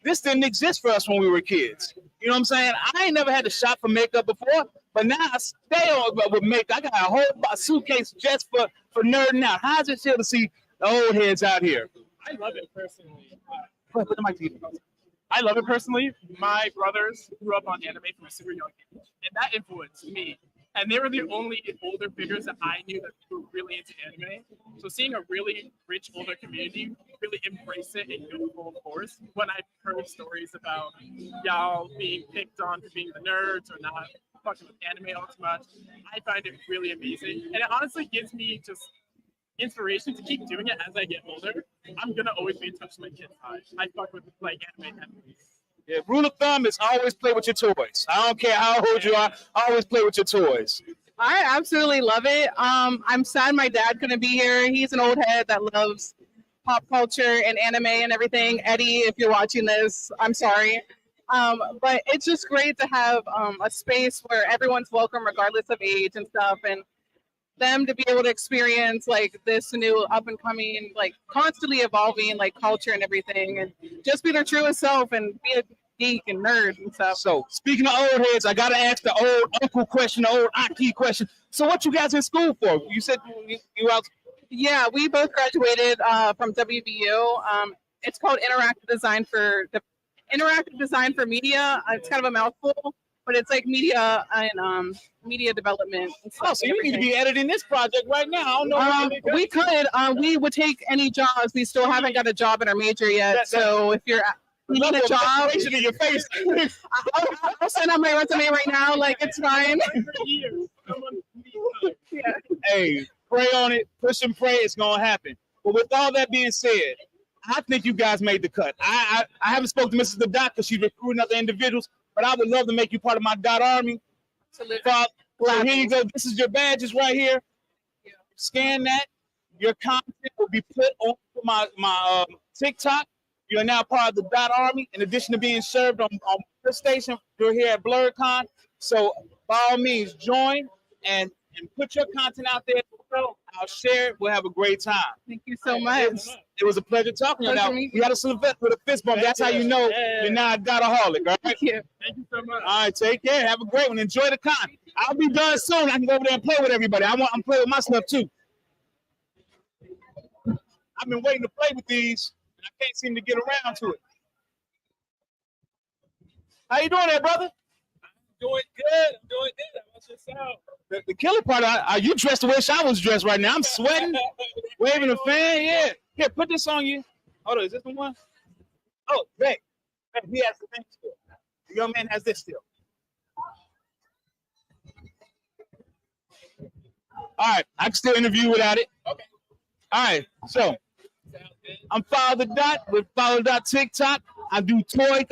this didn't exist for us when we were kids. You know what I'm saying? I ain't never had to shop for makeup before, but now I stay on with makeup. I got a whole suitcase just for nerding out. How's it feel to see the old heads out here? I love it personally. I love it personally. My brothers grew up on anime from a super young age, and that influenced me. And they were the only older figures that I knew that were really into anime. So seeing a really rich older community really embrace it and go full force. When I've heard stories about y'all being picked on for being the nerds or not fucking with anime all too much, I find it really amazing. And it honestly gives me just inspiration to keep doing it as I get older. I'm gonna always be in touch with my kids' eyes. I fuck with like anime heavily. Yeah, rule of thumb is always play with your toys. I don't care how old you are, always play with your toys. I absolutely love it. I'm sad my dad couldn't be here. He's an old head that loves pop culture and anime and everything. Eddie, if you're watching this, I'm sorry. But it's just great to have a space where everyone's welcome regardless of age and stuff, and them to be able to experience like this new up and coming, like constantly evolving like culture and everything, and just be their truest self and be a geek and nerd and stuff. So speaking of old heads, I gotta ask the old uncle question, the old auntie question. So what you guys in school for? You said you out. Yeah, we both graduated from WVU. It's called Interactive Design for Media. It's kind of a mouthful, but it's like media and media development. And stuff. Oh, so you need to be editing this project right now. I don't know. We could. We would take any jobs. We still haven't got a job in our major yet. So if you're need a job, in your face. I'll send out my resume right now. Like it's fine. Yeah. Hey, pray on it. Push and pray. It's gonna happen. But with all that being said, I think you guys made the cut. I haven't spoken to Mrs. The Dot because she's recruiting other individuals, but I would love to make you part of my Dot Army. So here you go. This is your badges right here. Scan that. Your content will be put on my TikTok. You're now part of the Dot Army. In addition to being served on this station, you're here at BlerDCon. So by all means, join and put your content out there. I'll share it. We'll have a great time. Thank you so much. It was a pleasure talking to you. Now, we got to salute with a fist bump. That's how you know you're now a Dotaholic, all right? Thank you. Thank you so much. All right, take care. Have a great one. Enjoy the con. I'll be done soon. I can go over there and play with everybody. I'm playing with my stuff too. I've been waiting to play with these, and I can't seem to get around to it. How you doing there, brother? doing good. I'm doing good. What's yourself? The killer part, are you dressed the way I was dressed right now? I'm sweating, waving a fan. Yeah. Here, put this on you. Hold on, is this the one? Oh, hey, he has the thing still. The young man has this still. All right, I can still interview without it. Okay. All right, so I'm Father Dot with Father Dot TikTok. I do toy,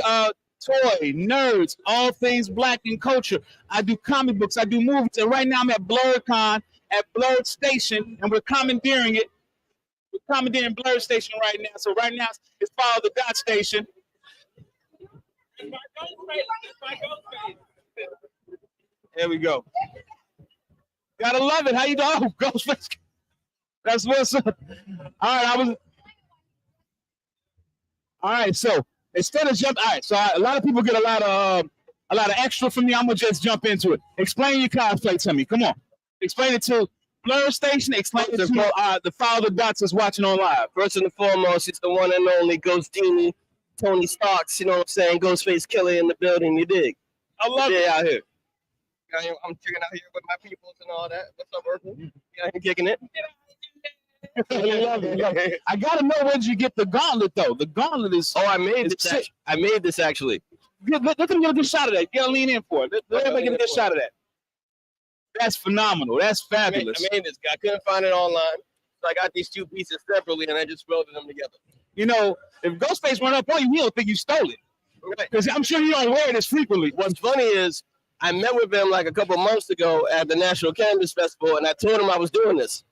nerds, all things black and culture. I do comic books, I do movies, and right now I'm at BlerDCon at Blerd Station, and we're commandeering it. We're commandeering Blerd Station right now. So right now it's Father Dot Station. There we go. Gotta love it. How you doing? Oh, Ghostface. That's what's up. All right, so instead of jump, all right, so a lot of people get a lot of extra from me. I'm gonna just jump into it. Explain your cosplay to me. Come on. Explain it to Blerd Station. Explain it to the Father Dots that's watching on live. First and foremost, it's the one and only Ghostini, Tony Starks. You know what I'm saying? Ghostface Killer in the building. You dig? I love it out here. I'm checking out here with my peoples and all that. What's up, Urkel? Yeah, I'm kicking it. I love it. I gotta know where did you get the gauntlet though? The gauntlet is. Oh, I made this. I made this actually. Let them get a good shot of that. You gotta lean in for it. Let everybody get a good shot of that. That's phenomenal. That's fabulous. I made this. I couldn't find it online, so I got these two pieces separately, and I just welded them together. You know, if Ghostface run up on you, he don't think you stole it. Because I'm sure you don't wear this frequently. What's funny is I met with him like a couple months ago at the National Cannabis Festival, and I told him I was doing this.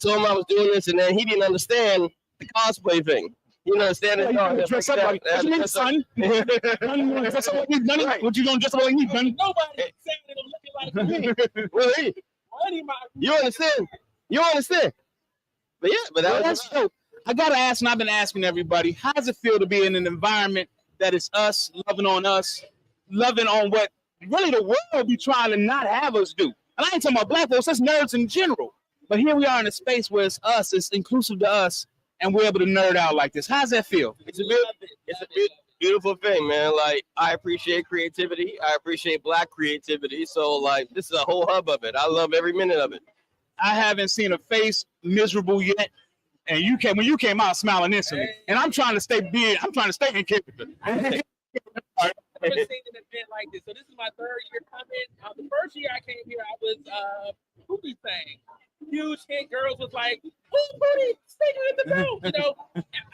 And then he didn't understand the cosplay thing. You understand it? No, dress up like that, son. What you gonna dress up like me, son? Nobody saying it looking like me. Really? You understand? But yeah, but that's dope. I gotta ask, and I've been asking everybody, how does it feel to be in an environment that is us, loving on what really the world be trying to not have us do? And I ain't talking about black folks, that's nerds in general. But here we are in a space where it's us, it's inclusive to us, and we're able to nerd out like this. How does that feel? It's a beautiful thing, man. Like, I appreciate creativity. I appreciate black creativity. So, like, this is a whole hub of it. I love every minute of it. I haven't seen a face miserable yet. And when you came out smiling instantly. And I'm trying to stay in character. I've never seen an event like this. So this is my third year coming. The first year I came here, I was Pootie thing. Huge hit. Girls was like, "Who's Pootie? Stick her in the belt." You know,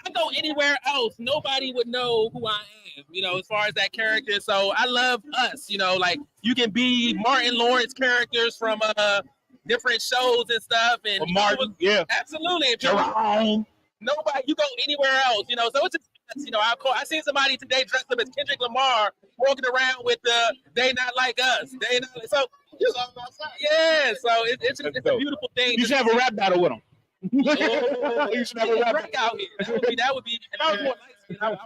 I go anywhere else, nobody would know who I am. You know, as far as that character. So I love us. You know, like you can be Martin Lawrence characters from different shows and stuff. And Martin, yeah, absolutely. If Jerome. Nobody, you go anywhere else. You know, so it's just, you know, I seen somebody today dressed up as Kendrick Lamar walking around with the "They Not Like Us." They not so. Yeah, so it's a beautiful thing. You should have a rap battle with them. You should have a rap battle out here. That would be more nice.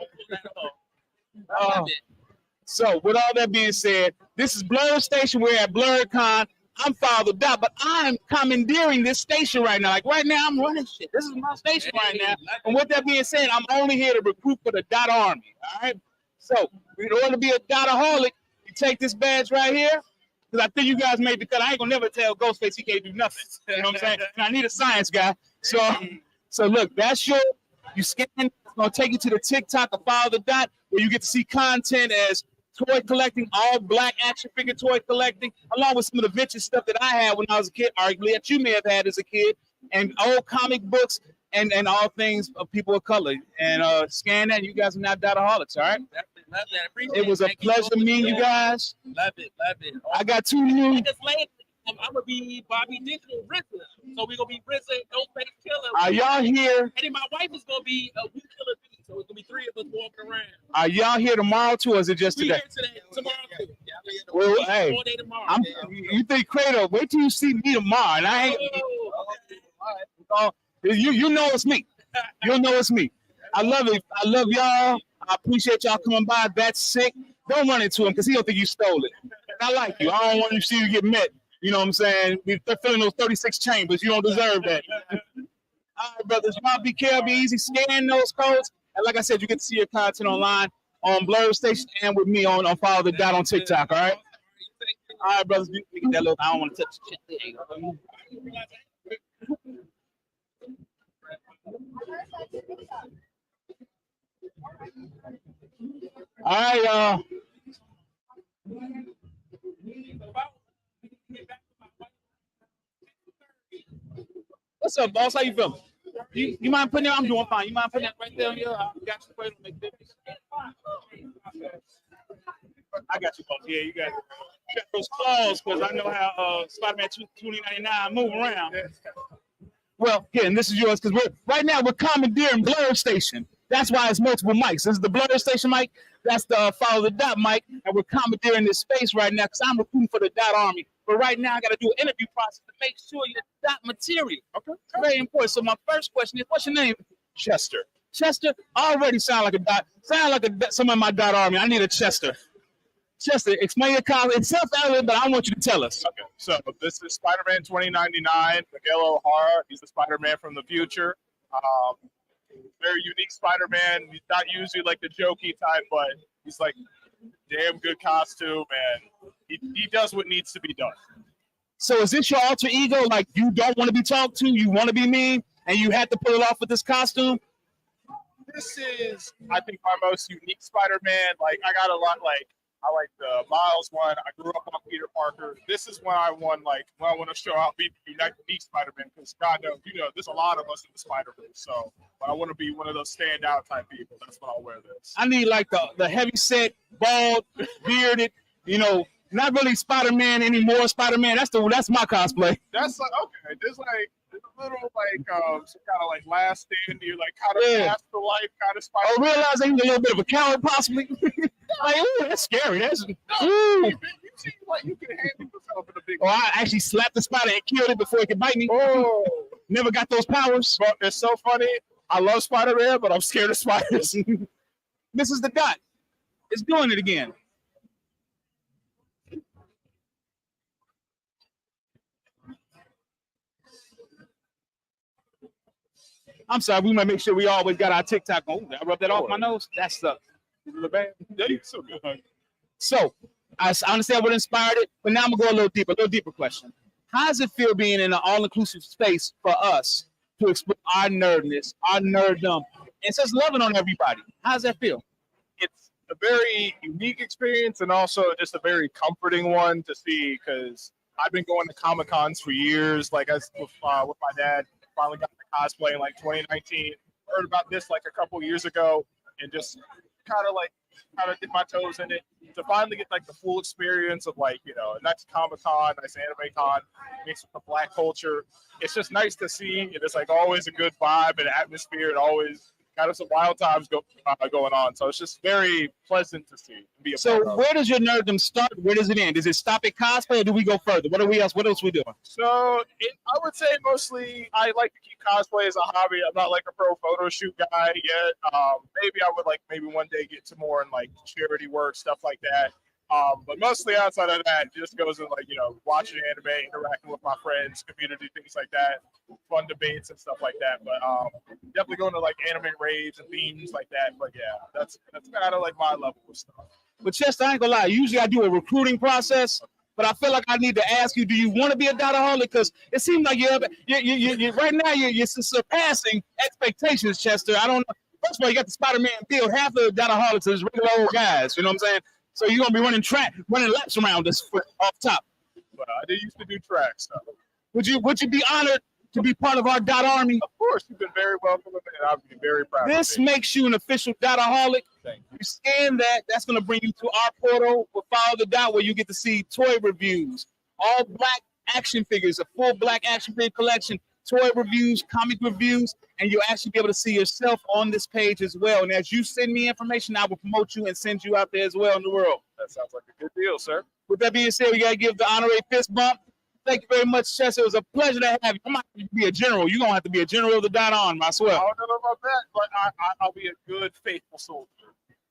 So, with all that being said, this is Blerd Station. We're at BlerDCon. I'm Father Dot, but I'm commandeering this station right now. Like right now, I'm running shit. This is my station right now. And with that being said, I'm only here to recruit for the Dot Army. All right. So, in order to be a Dotaholic, you take this badge right here. Because I think you guys made the cut. I ain't gonna never tell Ghostface he can't do nothing. You know what I'm saying? And I need a science guy. So look, that's your. You scan. It's gonna take you to the TikTok of Father Dot, where you get to see content as toy collecting, all black action figure toy collecting, along with some of the vintage stuff that I had when I was a kid, arguably that you may have had as a kid, and old comic books and all things of people of color. And scan that, and you guys are now Dotaholics, all right? Love that. It was a pleasure meeting you guys. Love it. I got two new. I'm gonna be Bobby Digital RZA. So we're gonna be RZA, Ghostface Killer. Are y'all here? And then my wife is gonna be We Killer B. So it's gonna be three of us walking around. Are y'all here tomorrow too, or is it just today? Tomorrow too. Well, hey, all day tomorrow. You think Khleo? Wait till you see me tomorrow, and I ain't. You know it's me. You'll know it's me. I love it. I love y'all. I appreciate y'all coming by. That's sick. Don't run into him because he don't think you stole it. I like you. I don't want to see you get met. You know what I'm saying? They're filling those 36 chambers. You don't deserve that. All right, brothers. Y'all be careful. Be easy. Scan those codes. And like I said, you get to see your content online on Blerd Station and with me on Follow the Dot on TikTok. All right. All right, brothers, we get that little. I don't want to touch the shit. There you go. All right, y'all. What's up, boss? How you feeling? You mind putting it? I'm doing fine. You mind putting it right there on your? I got you. Wait, make this. I got you, boss. Yeah, you got those claws because I know how Spider-Man 2099 move around. Well, yeah, and this is yours because right now we're commandeering Blerd Station. That's why it's multiple mics. This is the Blerd Station mic. That's the Follow the Dot mic, and we're commandeering this space right now because I'm recruiting for the Dot Army. But right now, I got to do an interview process to make sure you're Dot material. Okay, very important. So my first question is, what's your name? Chester. Chester already sound like a Dot. Sound like some of my Dot Army. I need a Chester. Chester, explain your comment. It's self-evident, but I want you to tell us. Okay, so this is Spider-Man 2099, Miguel O'Hara. He's the Spider-Man from the future. Very unique Spider-Man. He's not usually like the jokey type, but he's like damn good costume, and he does what needs to be done. So is this your alter ego? Like you don't want to be talked to, you want to be mean, and you had to pull it off with this costume? This is, I think, my most unique Spider-Man. Like I got a lot. Like I like the Miles one. I grew up on Peter Parker. This is when I want to show out being unique Spider-Man because God knows, there's a lot of us in the Spider-Man. So I want to be one of those standout type people. That's when I'll wear this. I need like the heavy set, bald, bearded, not really Spider-Man anymore. Spider-Man, that's my cosplay. That's like okay. There's a little some kind of like last stand. You're like kind of past the life kind of Spider-Man. Oh, realizing a little bit of a coward possibly. Like, ooh, that's scary. That's you seem like you can handle yourself in a big. Oh, I actually slapped the spider and killed it before it could bite me. Oh, never got those powers. But it's so funny. I love Spider-Man, but I'm scared of spiders. This is the Dot. It's doing it again. I'm sorry. We might make sure we always got our TikTok on. I rub that off my nose. That's the bad. So good. So I understand what inspired it, but now I'm gonna go a little deeper question. How does it feel being in an all-inclusive space for us to explore our nerdness, our nerddom, and just loving on everybody? How does that feel? It's a very unique experience and also just a very comforting one to see because I've been going to Comic-Cons for years. Like with my dad, finally got the cosplay in like 2019. Heard about this like a couple years ago and just kind of dip my toes in it to finally get like the full experience of like, nice Comic-Con, nice Anime Con, mixed with the Black culture. It's just nice to see. And it's like always a good vibe and atmosphere and always kind of some wild times going on. So it's just very pleasant to see. And be a part of. Where does your nerddom start? Where does it end? Does it stop at cosplay or do we go further? What else we doing? So I would say mostly I like to keep cosplay as a hobby. I'm not like a pro photo shoot guy yet. Maybe I would maybe one day get to more in like charity work, stuff like that. But mostly outside of that, it just goes in watching anime, interacting with my friends, community, things like that, fun debates and stuff like that. But definitely going to like anime raves and themes like that. But yeah, that's kind of like my level of stuff. But Chester, I ain't gonna lie. Usually I do a recruiting process, but I feel like I need to ask you: do you want to be a Dotaholic? Because it seems like you're right now you're surpassing expectations, Chester. I don't know. First of all, you got the Spider-Man build. Half of the Dotaholics is regular old guys. You know what I'm saying? So you're gonna be running laps around us off top. Well, I did used to do track stuff. Would you be honored to be part of our Dot Army? Of course, you've been very welcome, and I'll be very proud. This makes you an official Dotaholic. Thank you. You scan that. That's gonna bring you to our portal. We'll follow the Dot where you get to see toy reviews, all black action figures, a full black action figure collection, toy reviews, comic reviews, and you'll actually be able to see yourself on this page as well. And as you send me information, I will promote you and send you out there as well in the world. That sounds like a good deal, sir. With that being said, we got to give the honorary fist bump. Thank you very much, Chester. It was a pleasure to have you. I might have to be a general. You're going to have to be a general of the Dot Army, I swear. I don't know about that, but I'll be a good, faithful soldier.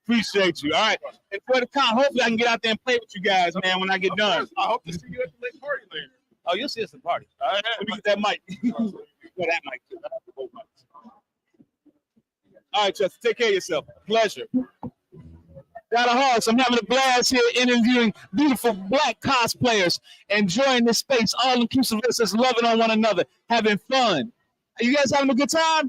Appreciate you. All right. And for the con, hopefully I can get out there and play with you guys, man, when I get done. I hope to see you at the late party later. Oh, you'll see us at the party. All right. Let me get that mic. Well, that mic, too. I have to hold mics. All right, Chester. Take care of yourself. Pleasure. Dadahogs, I'm having a blast here interviewing beautiful black cosplayers, enjoying this space, all inclusive, just loving on one another, having fun. Are you guys having a good time?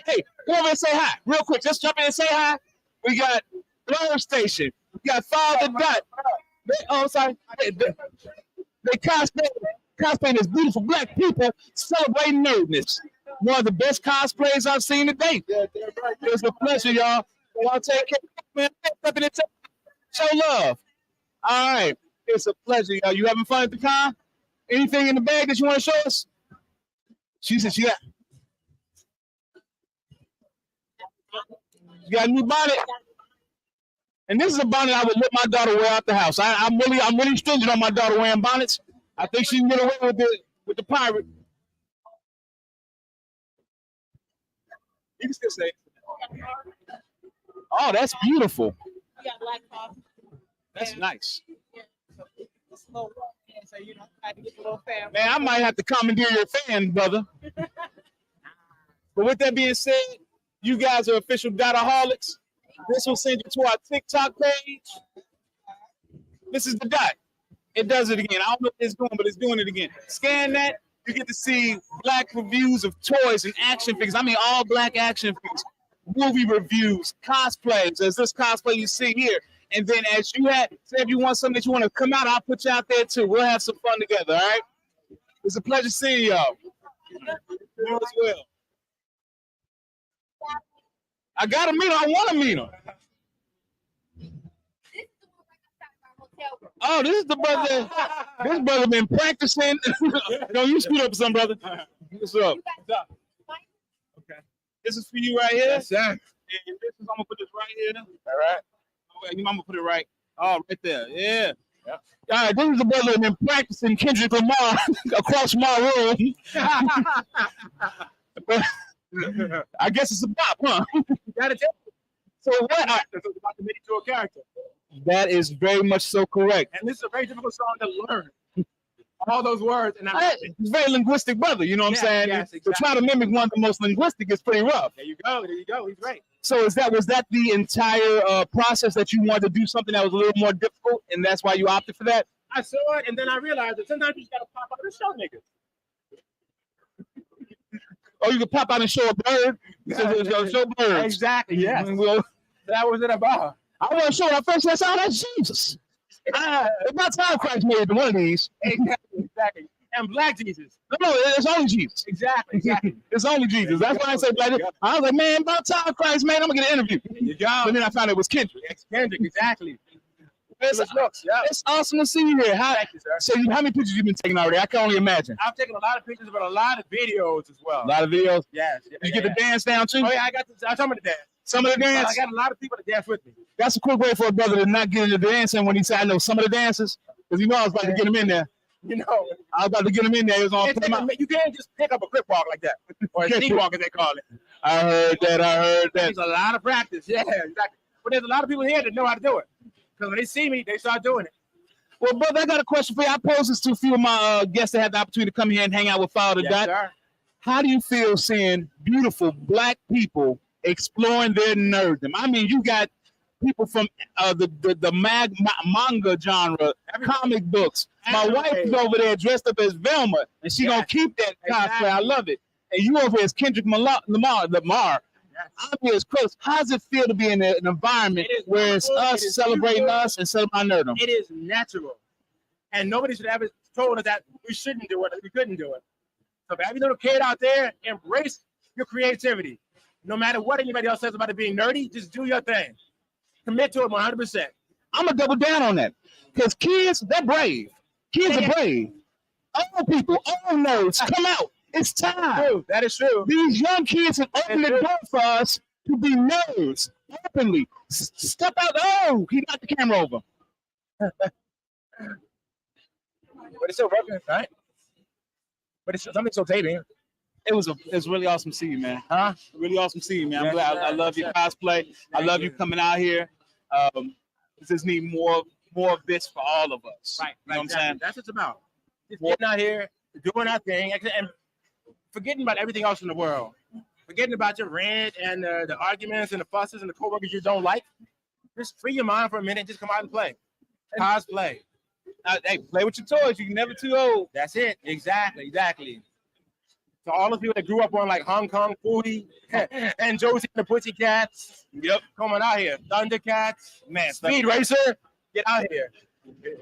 Hey, come over and say hi, real quick. Just jump in and say hi. We got Blerd Station. We got Father Dot. Sorry. They cosplaying as beautiful black people celebrating nerdness. One of the best cosplays I've seen to date. It's a pleasure, y'all. Y'all take care, man. Show love. All right. It's a pleasure, y'all. You having fun at the con? Anything in the bag that you want to show us? She said she got. You got a new bonnet. And this is a bonnet I would let my daughter wear out the house. I'm really stringent on my daughter wearing bonnets. I think she can get away with the pirate. You can still say it. Oh, that's beautiful. That's nice. Man, I might have to commandeer your fan, brother. But with that being said, you guys are official Dotaholics. This will send you to our TikTok page. This is the dot. It does it again. I don't know what it's doing, but it's doing it again. Scan that. You get to see black reviews of toys and action figures. I mean, all black action figures. Movie reviews, cosplays, as this cosplay you see here. And then as you say if you want something that you want to come out, I'll put you out there too. We'll have some fun together, all right? It's a pleasure seeing y'all. You as well. I gotta meet her. I want to meet her. Oh, this is the brother. This brother been practicing. No, you scoot up, some brother. What's up? Okay. This is for you right here. Yes, sir. And this is, I'm gonna put this right here. All right. Okay, I'm gonna put it right. Oh, right there. Yeah. Yep. All right. This is the brother that been practicing Kendrick Lamar across my room. I guess it's a bop, huh? You gotta tell me. So what? It's about to make you a character. That is very much so correct. And this is a very difficult song to learn. All those words. And it's very linguistic, brother. You know what I'm saying? Yes, exactly. To try to mimic one of the most linguistic is pretty rough. There you go. There you go. He's great. So was that the entire process that you wanted to do something that was a little more difficult, and that's why you opted for that? I saw it, and then I realized that sometimes you just gotta pop out and show niggas. Oh, you can pop out and show a bird. Show birds. Exactly. Yes. Well, that was it about. I want to show that first. That's all. That's Jesus. It's my time Christ made one of these. Exactly. And Black Jesus. No, it's only Jesus. Exactly. It's only Jesus. That's why I say Black. I was like, man, about time Christ, man, I'm gonna get an interview. You go. But then I found it was Kendrick. Kendrick, exactly. It's awesome to see you here. Thank you, sir. So, how many pictures you been taking already? I can only imagine. I've taken a lot of pictures, but a lot of videos as well. A lot of videos. Yes. You get the dance down too. Oh yeah, I got some of the dance. Some of the dance. I got a lot of people to dance with me. That's a quick way for a brother to not get into dancing when he said, "I know some of the dances," because you know I was about to get him in there. You know, I was about to get him in there. It was on. You can't just pick up a grip walk like that, or a sneak walk as they call it. I heard that. There's a lot of practice. Yeah, exactly. But there's a lot of people here that know how to do it. Because when they see me, they start doing it. Well, brother, I got a question for you. I posed this to a few of my guests that had the opportunity to come here and hang out with Father Dot. Sir. How do you feel seeing beautiful black people exploring their nerddom? I mean, you got people from the manga genre, comic books. My wife is over there dressed up as Velma, and she gonna keep that cosplay. I love it. And you over here as Kendrick Lamar. I'm here as Chris. How does it feel to be in an environment where it's us celebrating us and celebrating nerdom? It is natural. And nobody should ever told us that we shouldn't do it, that we couldn't do it. So for every little kid out there, embrace your creativity. No matter what anybody else says about it being nerdy, just do your thing. Commit to it 100%. I'm going to double down on that. Because kids, they're brave. Kids are brave. Old people, old nerds, come out. It's time. True. That is true. These young kids have opened the door for us to be nerds openly. Step out. Oh, he got the camera over. But it's still working, right? But it's something so taping. It's really awesome to see you, man. Huh? Really awesome to see you, man. I'm glad. I love your cosplay. I love you coming out here. Just need more of this for all of us. Right. You know what I'm saying? That's what it's about. Just getting out here, doing our thing, and forgetting about everything else in the world. Forgetting about your rant and the arguments and the fusses and the coworkers you don't like. Just free your mind for a minute. Just come out and play. Cosplay. Hey, play with your toys. You're never too old. That's it. Exactly. So all of you that grew up on like Hong Kong Foodie and Josie and the Pussycats. Yep. Coming out here. Thundercats. Man, Speed Racer. Get out here.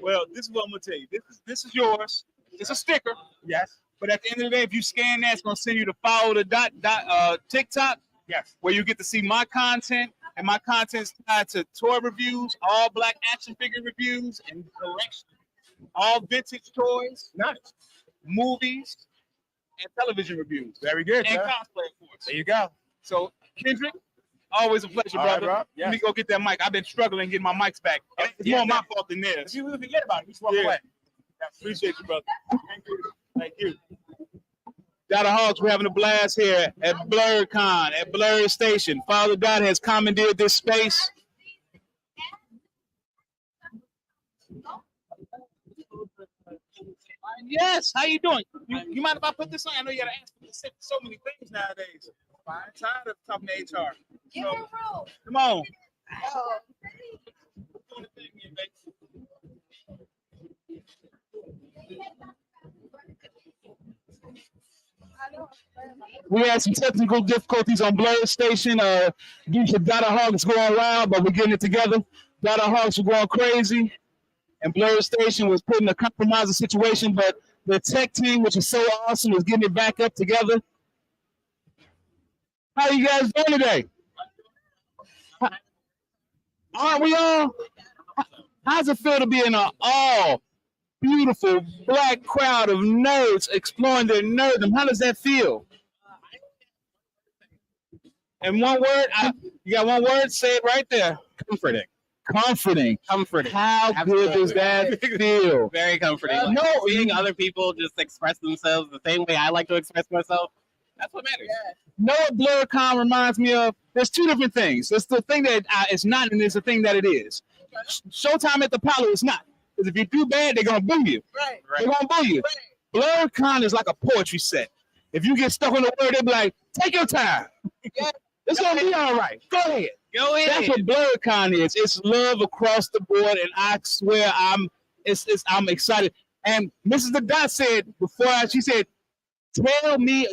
Well, this is what I'm gonna tell you. This is yours. It's a sticker. Yes. But at the end of the day, if you scan that, it's gonna send you to follow the TikTok. Yes. Where you get to see my content, and my content's tied to toy reviews, all black action figure reviews, and collection, all vintage toys, nice, movies, and television reviews. Very good. And sir. cosplay, of course. There you go. So Kendrick, always a pleasure, All right, brother. bro. Let Yes. me go get that mic. I've been struggling getting my mics back. It's more my fault than theirs. You forget about it. You just walk away. Appreciate you, brother. Thank you. Dada Hogs, we're having a blast here at BlerDCon, at Blerd Station. Father God has commandeered this space. Yes, how you doing? You mind if I put this on? I know you gotta answer so many things nowadays. I'm tired of talking to HR. So, come on. We had some technical difficulties on Blerd Station. Due to Dada Hogs going wild, but we're getting it together. Dada Hogs were going crazy, and Blerd Station was put in a compromising situation, but the tech team, which is so awesome, is getting it back up together. How you guys doing today? Aren't we all? How's it feel to be in an all beautiful black crowd of nerds exploring their nerddom? How does that feel? And one word, you got one word? Say it right there. Comforting. Comforting. Comforting. How good does that feel? Very comforting. No, Seeing other people just express themselves the same way I like to express myself, that's what matters. Know what BlerDCon reminds me of? There's two different things. There's the thing that it's not, and there's the thing that it is. Showtime at the Apollo is not. Because if you do bad, they're going to boo you. Right. They're going to boo you. Right. BlerDCon is like a poetry set. If you get stuck on the word, they'll be like, take your time. It's going to be all right. Go ahead. Go ahead. That's what BlerDCon is. It's love across the board, and I swear I'm excited. And Mrs. The Dot said before, she said, tell me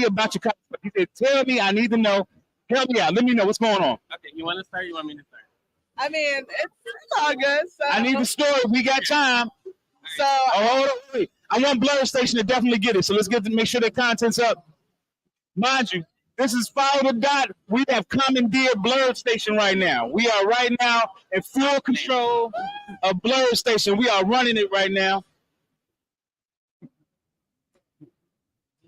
about your cosplay. She said, tell me, I need to know. Help me out. Let me know what's going on. Okay, you want to start? You want me to start? I mean, it's all good. So. I need the story. We got time. So hold on, wait. I want Blerd Station to definitely get it. So let's make sure the content's up. Mind you, this is Follow the Dot. We have commandeered Blerd Station right now. We are right now in full control of Blerd Station. We are running it right now.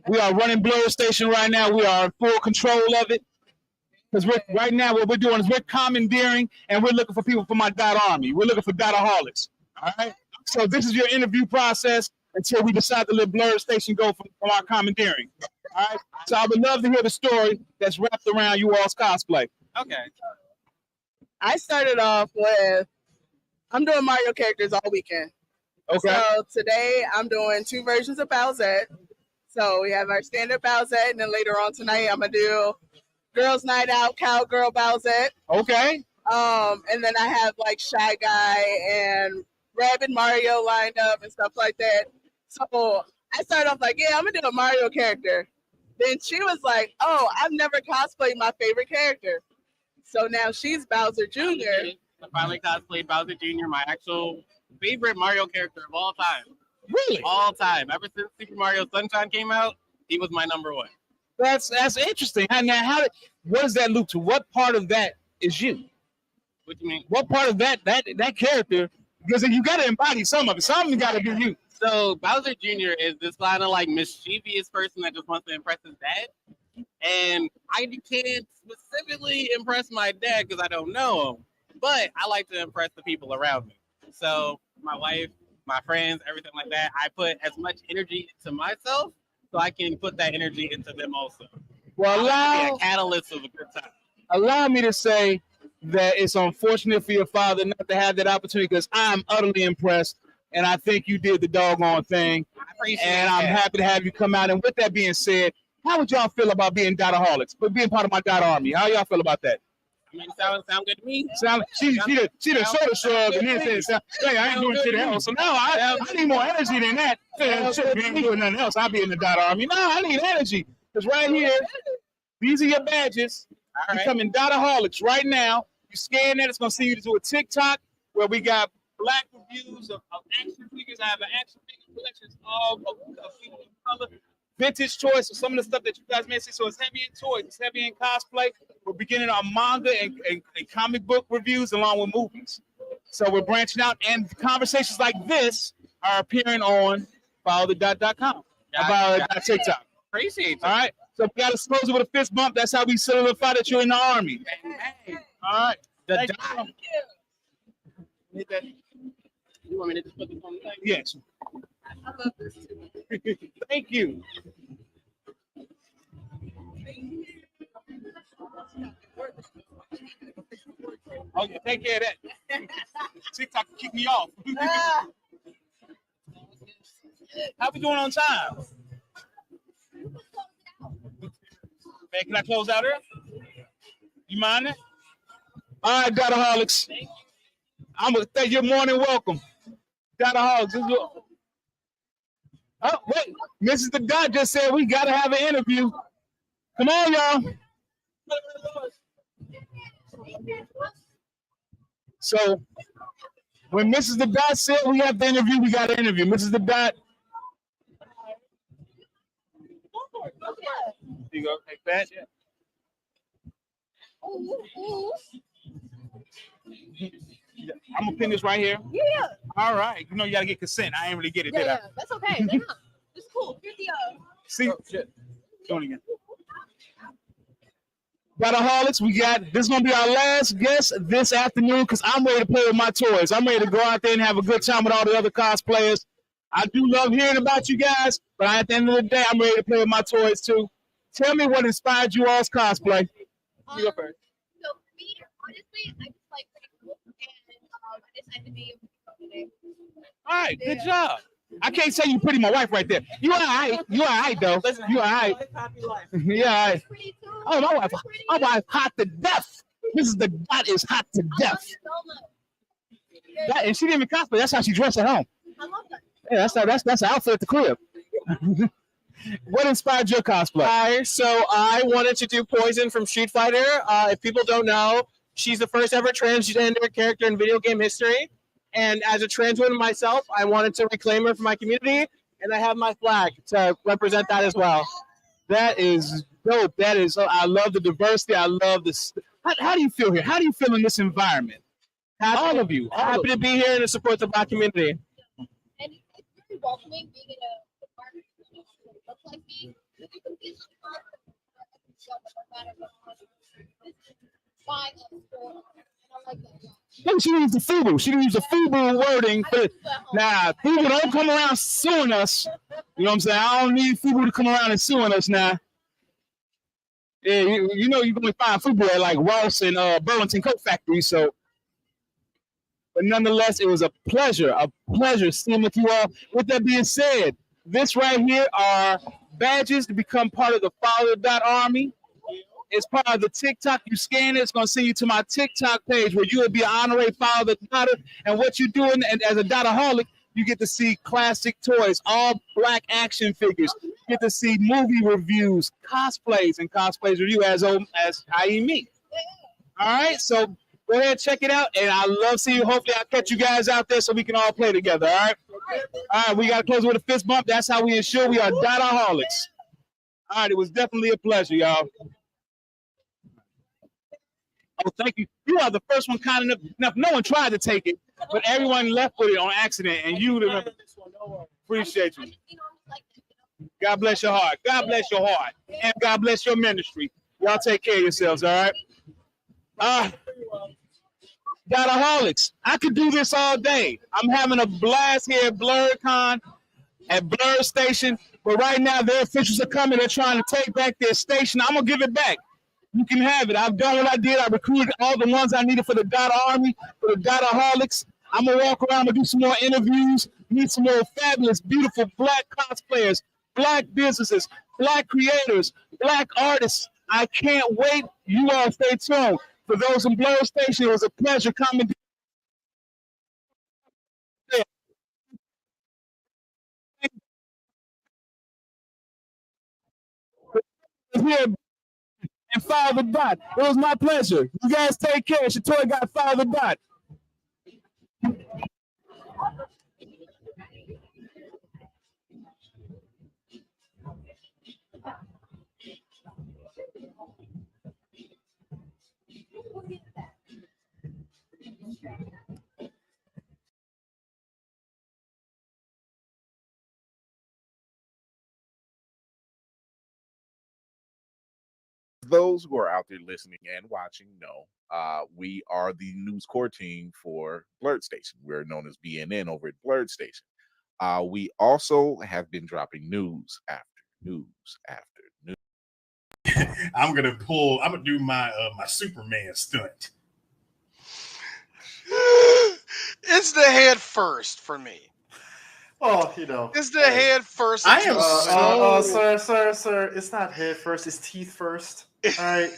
We are running Blerd Station right now. We are in full control of it. Because right now what we're doing is we're commandeering and we're looking for people for my Dot Army. We're looking for Dotaholics. All right. So this is your interview process until we decide to let Blerd Station go from our commandeering. All right. So I would love to hear the story that's wrapped around you all's cosplay. Okay. I started off with I'm doing Mario characters all weekend. Okay. So today I'm doing 2 versions of Bowsette. So we have our standard Bowsette, and then later on tonight I'm gonna do Girls Night Out Cowgirl Bowsette. Okay. And then I have like Shy Guy and Rabbit Mario lined up and stuff like that. So I started off like, yeah, I'm gonna do a Mario character. Then she was like, oh, I've never cosplayed my favorite character. So now she's Bowser Jr. I finally cosplayed Bowser Jr., my actual favorite Mario character of all time. Really? All time. Ever since Super Mario Sunshine came out, he was my number one. That's interesting. Now, what does that loop to? What part of that is you? What do you mean? What part of that character? Because you got to embody some of it. Some got to be you. So Bowser Jr. is this kind of like mischievous person that just wants to impress his dad. And I can't specifically impress my dad because I don't know him. But I like to impress the people around me. So my wife, my friends, everything like that, I put as much energy into myself so I can put that energy into them also. Well, be a catalyst of a good time. Allow me to say that it's unfortunate for your father not to have that opportunity because I'm utterly impressed and I think you did the doggone thing. And I'm happy to have you come out. And with that being said, how would y'all feel about being Dotaholics, but being part of my Dot Army? How y'all feel about that? I mean, sound good to me. She the shoulder shrug and then says, "Hey, I ain't doing shit else." So now I need more energy than that. Shit, we ain't doing nothing else. I'll be in the dot army. No, I need energy because right here, these are your badges. You come in Dotaholics right now. You scan that. It's gonna send you to a TikTok where we got black reviews of action figures. I have an action figure collection of people of color. Vintage toys, so some of the stuff that you guys may see. So it's heavy in toys, it's heavy in cosplay. We're beginning our manga and comic book reviews along with movies. So we're branching out, and conversations like this are appearing on followthe.com about TikTok. Appreciate it. All right. So we got to close it with a fist bump. That's how we solidify that you're in the army. All right. The dot. You want me to just put this on the thing? Yes. I love this too. Thank you. Oh, yeah, take care of that. TikTok can kick me off. How we doing on time? Man, can I close out here? You mind it? All right, Dotaholics. I'm gonna thank you. Morning welcome. Dotaholics. Oh, wait. Mrs. The Dot just said we gotta have an interview. Come on, y'all. So when Mrs. The Dot said we have to interview, we got to interview. Mrs. The Dot. Here you go. Take that. I'm gonna pin this right here. Yeah. All right. You know you gotta get consent. I ain't really get it, did I? That's okay. They're not. It's cool. Here's the See? Oh, shit. Doing it again. Dotaholics, we got this is gonna be our last guest this afternoon because I'm ready to play with my toys. I'm ready to go out there and have a good time with all the other cosplayers. I do love hearing about you guys, but at the end of the day, I'm ready to play with my toys too. Tell me what inspired you all's cosplay. You go first. So for me, honestly, I just like pretty cool, and I decided to be today. All right, good job. I can't say you pretty, my wife right there. You all right? You all right though? You all right? Yeah, all right. Oh, my wife hot to death. Mrs. The Dot is hot to death. That, and she didn't even cosplay. That's how she dressed at home. I love that. Yeah, that's the outfit at the crib. What inspired your cosplay? Hi, so I wanted to do Poison from Street Fighter. If people don't know, she's the first ever transgender character in video game history. And as a trans woman myself, I wanted to reclaim her for my community, and I have my flag to represent that as well. That is dope. That is, I love the diversity. I love this. How do you feel here? How do you feel in this environment? All of you. Happy to be here and to support the Black community. And it's very welcoming being in a department that looks like me. You can be Look, she used the FUBU. She used the FUBU wording. Nah, FUBU don't come around suing us. You know what I'm saying? I don't need FUBU to come around and suing us now. Yeah, you know you're going to find FUBU at like Ross and Burlington Coat Factory. So, but nonetheless, it was a pleasure seeing with you all. With that being said, this right here are badges to become part of the Follow the Army. It's part of the TikTok. You scan it, it's going to send you to my TikTok page where you will be an honorary Follow the Dotter. And what you're doing, and as a Dotaholic, you get to see classic toys, all black action figures. You get to see movie reviews, cosplays, and cosplays review as i.e. me. All right, so go ahead, check it out. And I love seeing you. Hopefully, I'll catch you guys out there so we can all play together. All right? All right, we got to close with a fist bump. That's how we ensure we are Dotaholics. All right, it was definitely a pleasure, y'all. Oh, thank you. You are the first one kind enough. No one tried to take it, but everyone left with it on accident, and you remember. Appreciate you. God bless your heart. God bless your heart. And God bless your ministry. Y'all take care of yourselves, all right? Dotaholics. I could do this all day. I'm having a blast here at BlerDCon, at Blerd Station, but right now their officials are coming. They're trying to take back their station. I'm going to give it back. You can have it. I've done what I did. I recruited all the ones I needed for the Dot Army, for the Dotaholics. I'm going to walk around and do some more interviews, meet some more fabulous, beautiful black cosplayers, black businesses, black creators, black artists. I can't wait. You all stay tuned. For those in Blerd Station, it was a pleasure coming. Here and follow the dot. It was my pleasure. You guys take care. It's your toy guy, follow the dot. Those who are out there listening and watching know we are the news core team for Blerd Station. We're known as BNN over at Blerd Station. We also have been dropping news after news after news. I'm gonna do my my Superman stunt. It's the head first for me. Oh, you know, it's the head first. I am sir. It's not head first. It's teeth first. All right.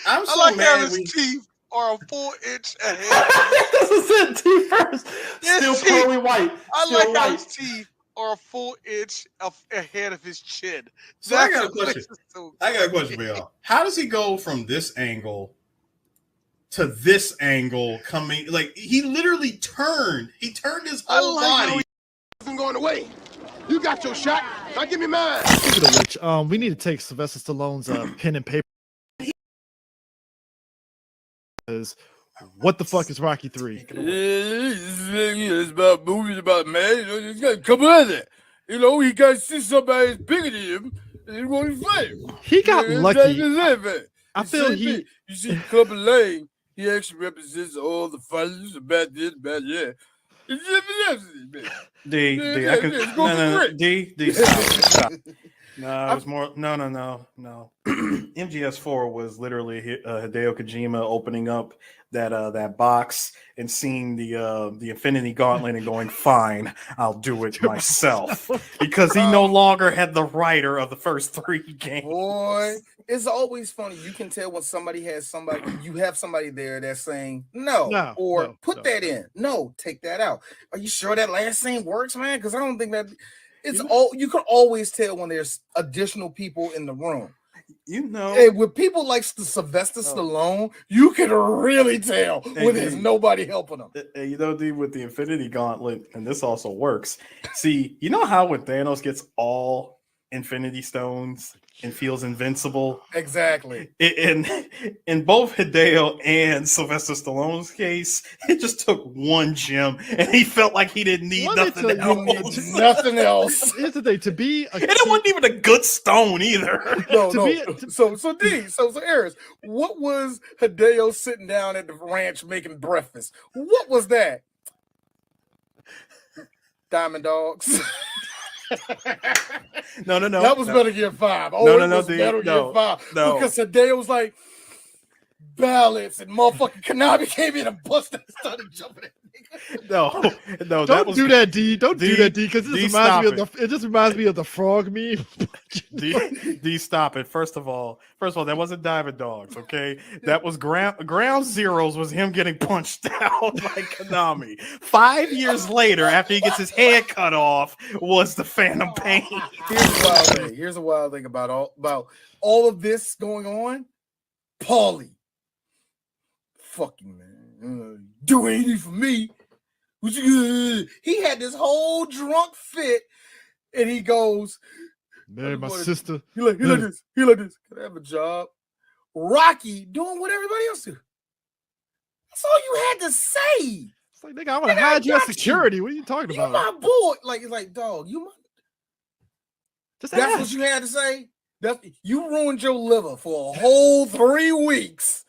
I'm I like how his teeth are a full inch ahead. This is it. Teeth first. Still pearly white. I Still like how white. his teeth are a full inch ahead of his chin. So I got a question. I got a question for y'all. How does he go from this angle to this angle? Coming like he literally turned. He turned his whole body. I'm going away. You got your shot. Now give me mine. Speaking of which, we need to take Sylvester Stallone's pen and paper. What the fuck is Rocky 3? It's about movies about man. You know, you got to come with it. You know, he got to see somebody that's bigger than him, and he want to fight him. He got lucky. I feel you see Clubber Lang. He actually represents all the fighters, the bad this, bad yeah. D, I could D, stop. No, it was more. No. MGS4 was literally Hideo Kojima opening up that box and seeing the Infinity Gauntlet and going, "Fine, I'll do it myself," because he no longer had the writer of the first 3 games. Boy, it's always funny. You can tell when somebody has somebody. You have somebody there that's saying no, put that in. No, take that out. Are you sure that last scene works, man? Because I don't think that. It's all you can always tell when there's additional people in the room. You know, and with people like Sylvester Stallone, you can really tell when there's nobody helping them. You know, D, with the Infinity Gauntlet, and this also works. See, you know how when Thanos gets all Infinity Stones and feels invincible? Exactly. In both Hideo and Sylvester Stallone's case, it just took one gem, and he felt like he didn't need nothing else. Nothing else. Here's the thing: to be, and it wasn't even a good stone either. So Aris, what was Hideo sitting down at the ranch making breakfast? What was that? Diamond Dogs. No. That was Metal Gear 5. Oh, No, Metal Gear 5. No. Because Hideo was like ballads and motherfucking Konami came in and busted and started jumping at No. Don't do that, D. Don't do that, D. Because it just reminds me of the frog meme. D, stop it. First of all, that wasn't Diamond Dogs, okay? That was Ground Zeroes was him getting punched out by Konami. 5 years later, after he gets his head cut off, was the Phantom Pain. Here's a wild thing about all of this going on. Paulie. Fucking man. Do anything for me. He had this whole drunk fit, and he goes, "Man, my sister." He like this. Can I have a job? Rocky doing what everybody else do. That's all you had to say. It's like, nigga, I want to hide your security. What are you talking about? You my boy. Like, it's like, dog, you my. That's what you had to say. You ruined your liver for a whole 3 weeks.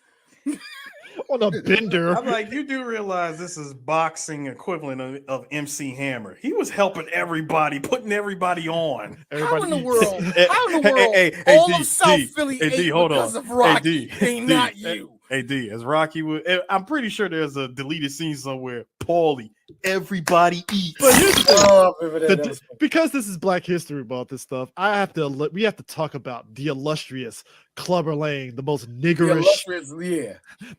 On a bender. I'm like, you do realize this is boxing equivalent of MC Hammer. He was helping everybody, putting everybody on. How in the world? All of South Philly ate because of Rocky. Not you. Hey D, as Rocky would, I'm pretty sure there's a deleted scene somewhere. Paulie, everybody eats. But here's the thing. Oh, that was because this is Black History Month and stuff, we have to talk about the illustrious Clubber Lang, the most niggerish,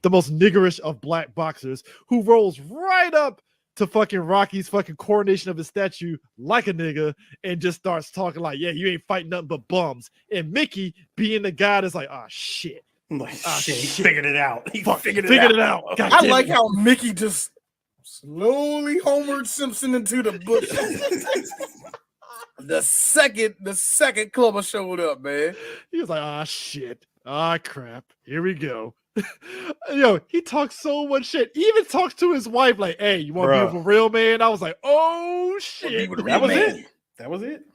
the most niggerish of black boxers, who rolls right up to fucking Rocky's fucking coronation of his statue like a nigga and just starts talking like, yeah, you ain't fighting nothing but bums. And Mickey being the guy that's like, oh shit. Like, shit, he figured it out. He figured it out. God I damn like it. how Mickey just slowly Homered Simpson into the bush. the second Clubber showed up, man. He was like, ah shit. Ah crap. Here we go. Yo, he talks so much shit. He even talks to his wife like, hey, you want to be with a real man? I was like, oh shit. That was it. That was it.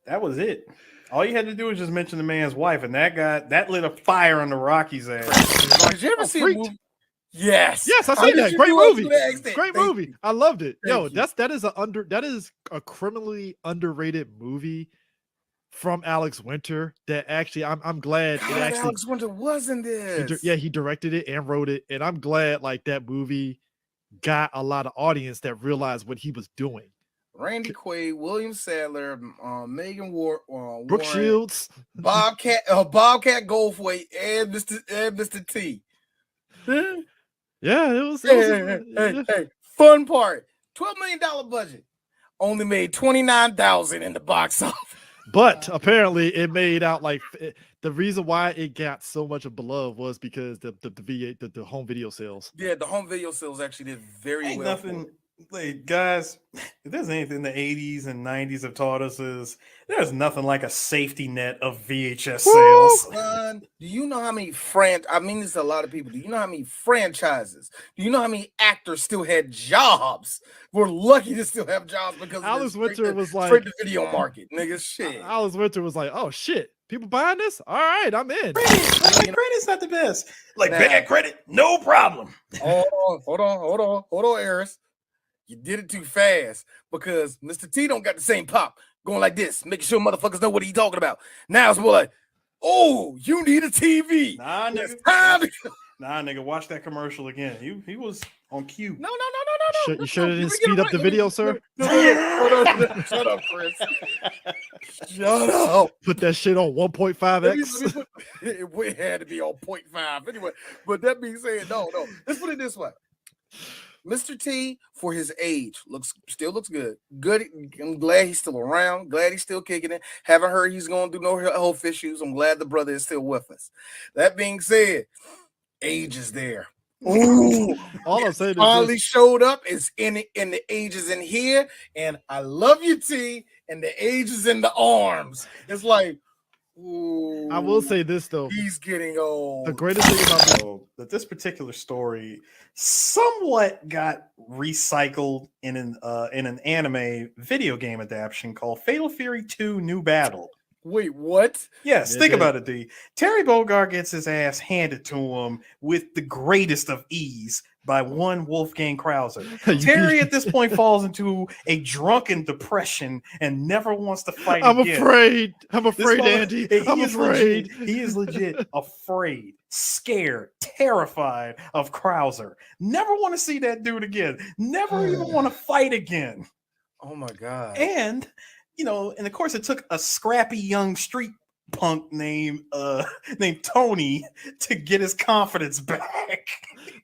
That was it. All you had to do was just mention the man's wife, and that lit a fire under Rocky's ass. Did you ever see a movie? Yes. Yes, I seen that. Great movie. Great movie. I loved it. Yo, that is a criminally underrated movie from Alex Winter that actually I'm glad God, it actually Alex Winter wasn't this. He directed it and wrote it, and I'm glad like that movie got a lot of audience that realized what he was doing. Randy Quaid, William Sadler, Megan Brooke Warren, Shields, Bobcat Goldthwait, and Mr. T. Yeah, it was. Hey, fun part. $12 million budget, only made $29,000 in the box office. But apparently, it made out like the reason why it got so much of beloved was because the home video sales. Yeah, the home video sales actually did very well. Nothing. Like, guys, if there's anything the 80s and 90s have taught us is there's nothing like a safety net of VHS sales. Son, do you know how many I mean this to a lot of people. Do you know how many franchises? Do you know how many actors still had jobs? We're lucky to still have jobs because Alex Winter was like straight to video market, nigga. Shit. Alex Winter was like, oh shit, people buying this? All right, I'm in. Credit's not the best. Like bad credit, no problem. Hold on, Eris. You did it too fast because Mr. T don't got the same pop going like this, making sure motherfuckers know what he's talking about. Now it's more like, oh, you need a TV. Nah, nigga, watch that commercial again. He was on cue. No. You sure didn't speed up the video, sir? Shut up, Chris. Shut up. Put that shit on 1.5x. It had to be on 0.5 anyway. But that being said, no. Let's put it this way. Mr. T, for his age, still looks good. Good. I'm glad he's still around. Glad he's still kicking it. Haven't heard he's going to do no health issues. I'm glad the brother is still with us. That being said, age is there. Ooh, all I'm saying is finally showed up. It's in the age is in here, and I love you, T. And the age is in the arms. It's like, ooh, I will say this though. He's getting old. The greatest thing about this particular story somewhat got recycled in an anime video game adaptation called Fatal Fury 2 New Battle. Wait, what? Yes, think about it, D. Terry Bogard gets his ass handed to him with the greatest of ease by one Wolfgang Krauser. Terry at this point falls into a drunken depression and never wants to fight again. I'm afraid, Andy. I'm afraid. He is legit afraid, scared, terrified of Krauser. Never want to see that dude again. Never even want to fight again. Oh my God. And and of course, it took a scrappy young street punk named Tony to get his confidence back.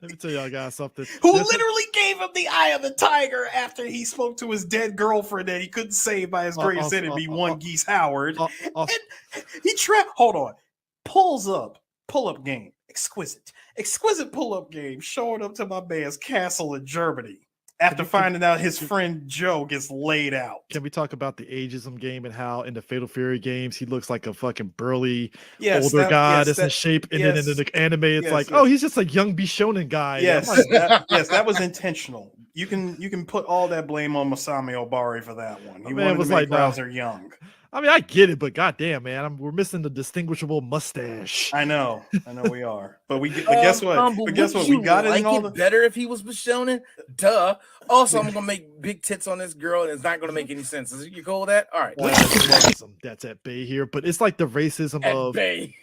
Let me tell y'all guys something. Who literally gave him the eye of the tiger after he spoke to his dead girlfriend that he couldn't save by his greatest enemy, one Geese Howard. And he pull-up game, exquisite pull-up game, showing up to my man's castle in Germany. After finding out his friend Joe gets laid out. Can we talk about the ageism game and how in the Fatal Fury games he looks like a fucking burly older guy that's in shape, and then in the anime it's like, oh, he's just a young Bishonen guy. Yes, that was intentional. You can put all that blame on Masami Obari for that one. He wanted to make Krauser young. I mean, I get it, but goddamn, man, we're missing the distinguishable mustache. I know we are, but guess what? We got it in all the better if he was Bishonen. Duh. Also, I'm gonna make big tits on this girl, and it's not gonna make any sense. Is you cool with that? All right. That's at bay here, but it's like the racism of bay.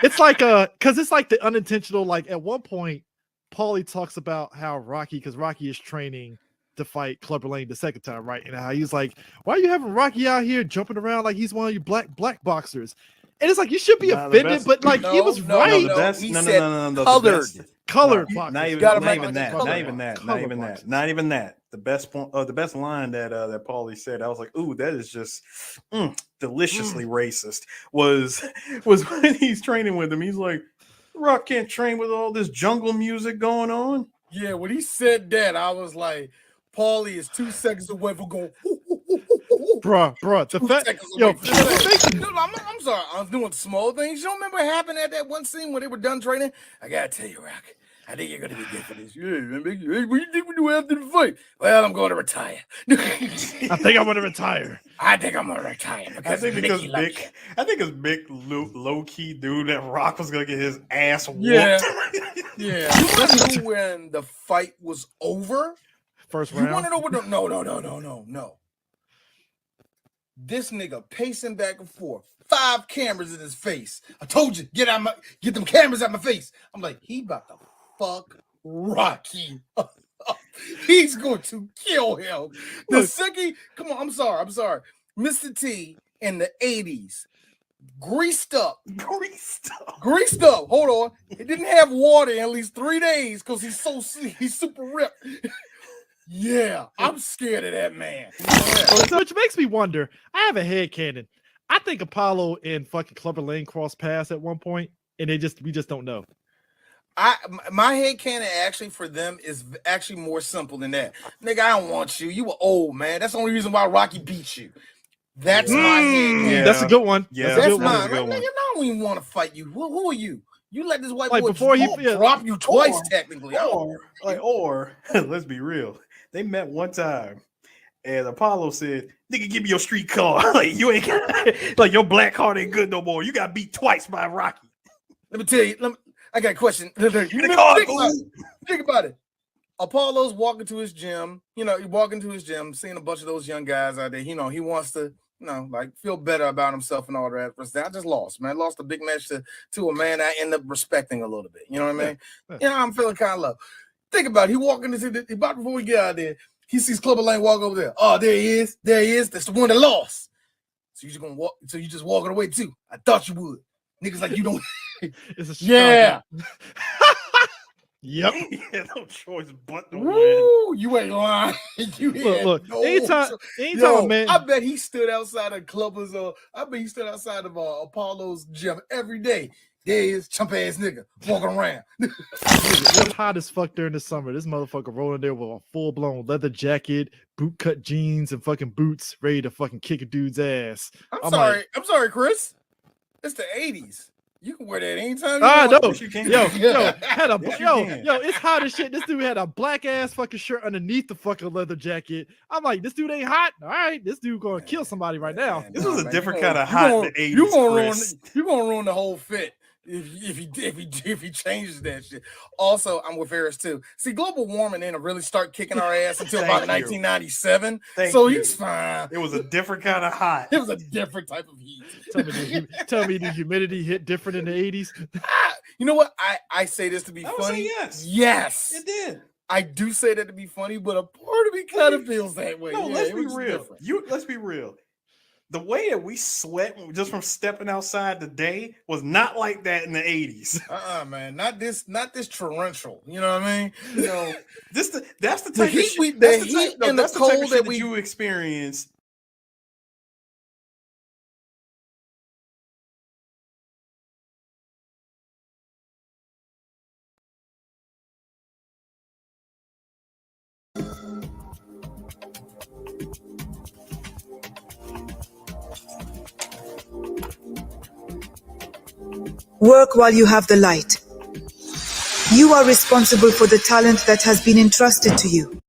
it's like because it's like the unintentional. Like at one point, Paulie talks about how Rocky, because Rocky is training to fight Clubber Lang the second time, right? And how he's like, "Why are you having Rocky out here jumping around like he's one of your black boxers?" And it's like you should be offended, but like he was right. No, the best, He no, said the colored, best, colored no, boxers. not even, Gotta not make even it that, colored not even boxers. that, not even Colored that, not even that. The best point, the best line that that Paulie said, I was like, "Ooh, that is just deliciously racist." Was when he's training with him. He's like, "Rock can't train with all this jungle music going on." Yeah, when he said that, I was like, Paulie is 2 seconds away from going. Bruh, the fact, yo, I'm sorry, I'm doing small things. You don't remember what happened at that one scene when they were done training? I gotta tell you, Rock, I think you're gonna be good for this. Yeah, what do you think we do after the fight? Well, I'm going to retire. I think I'm gonna retire. I think I'm gonna retire because because Mickey Mick, I think it's Mick low key dude that Rock was gonna get his ass whooped. Yeah, yeah. You want to know when the fight was over? First You round. want to know what? No. This nigga pacing back and forth, 5 cameras in his face. I told you, get them cameras out my face. I'm like, he about to fuck Rocky. He's going to kill him. The second, come on, I'm sorry. Mr. T in the 80s, greased up. Hold on. He didn't have water in at least 3 days because he's super ripped. Yeah, I'm scared of that man. Which makes me wonder. I have a headcanon. I think Apollo and fucking Clubber Lang crossed paths at one point, and we just don't know. My headcanon actually for them is actually more simple than that. Nigga, I don't want you. You were old, man. That's the only reason why Rocky beat you. That's my headcanon. Yeah. That's a good one. Yeah, That's mine. a good Like, one. nigga, I don't even want to fight you. Who are you? You let this white Like, boy before he drop you twice, technically. Or let's be real, they met one time, and Apollo said, "Nigga, give me your street car. Like you ain't like your black card ain't good no more. You got beat twice by Rocky." Let me tell you. I got a question. Think about it. Apollo's walking to his gym. Seeing a bunch of those young guys out there. He wants to, like feel better about himself and all that. I just lost, man. Lost a big match to a man I end up respecting a little bit. You know what I mean? Yeah. I'm feeling kind of low. Think about it. He walking into about before we get out there. He sees Clubber Lang walk over there. Oh, there he is. That's the one that lost. So you just gonna walk. So you just walking away too. I thought you would. Niggas like you don't. It's a yeah. Yep. He had no choice but to Woo, you ain't lying. Look, anytime, man. I bet he stood outside of Clubber's. I bet he stood outside of Apollo's gym every day. There he is, chump ass nigga walking around. It's hot as fuck during the summer. This motherfucker rolling there with a full blown leather jacket, boot cut jeans, and fucking boots, ready to fucking kick a dude's ass. I'm sorry, Chris. It's the 80s. You can wear that anytime. No, You can. yo, it's hot as shit. This dude had a black ass fucking shirt underneath the fucking leather jacket. I'm like, this dude ain't hot. All right, this dude gonna kill somebody right now. This was a different kind of hot in the 80s. You gonna ruin the whole fit if he changes that shit. Also, I'm with Ferris too. See, global warming didn't really start kicking our ass until about 1997. He's fine. It was a different kind of hot. It was a different type of heat. Tell me the humidity hit different in the 80s. You know what? I say this to be funny. Yes. Yes. It did. I do say that to be funny, but a part of me kind of feels that way. No, Yeah, let's it be was real. different. Let's be real. The way that we sweat just from stepping outside today was not like that in the 80s. Man, not this torrential. You know what I mean? That's the type the of heat, shit, the heat and the that's the type cold of shit that you experience. Work while you have the light. You are responsible for the talent that has been entrusted to you.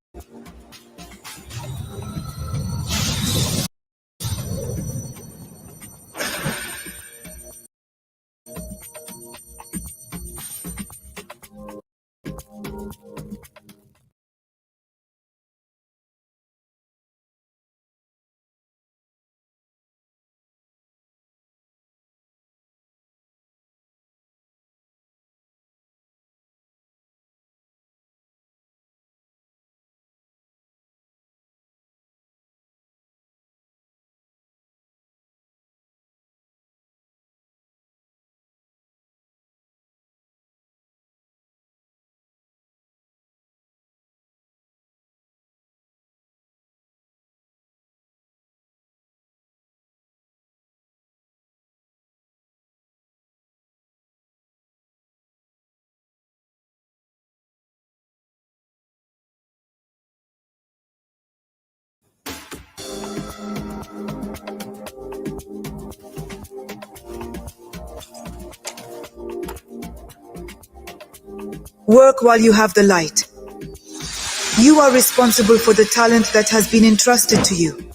Work while you have the light. You are responsible for the talent that has been entrusted to you.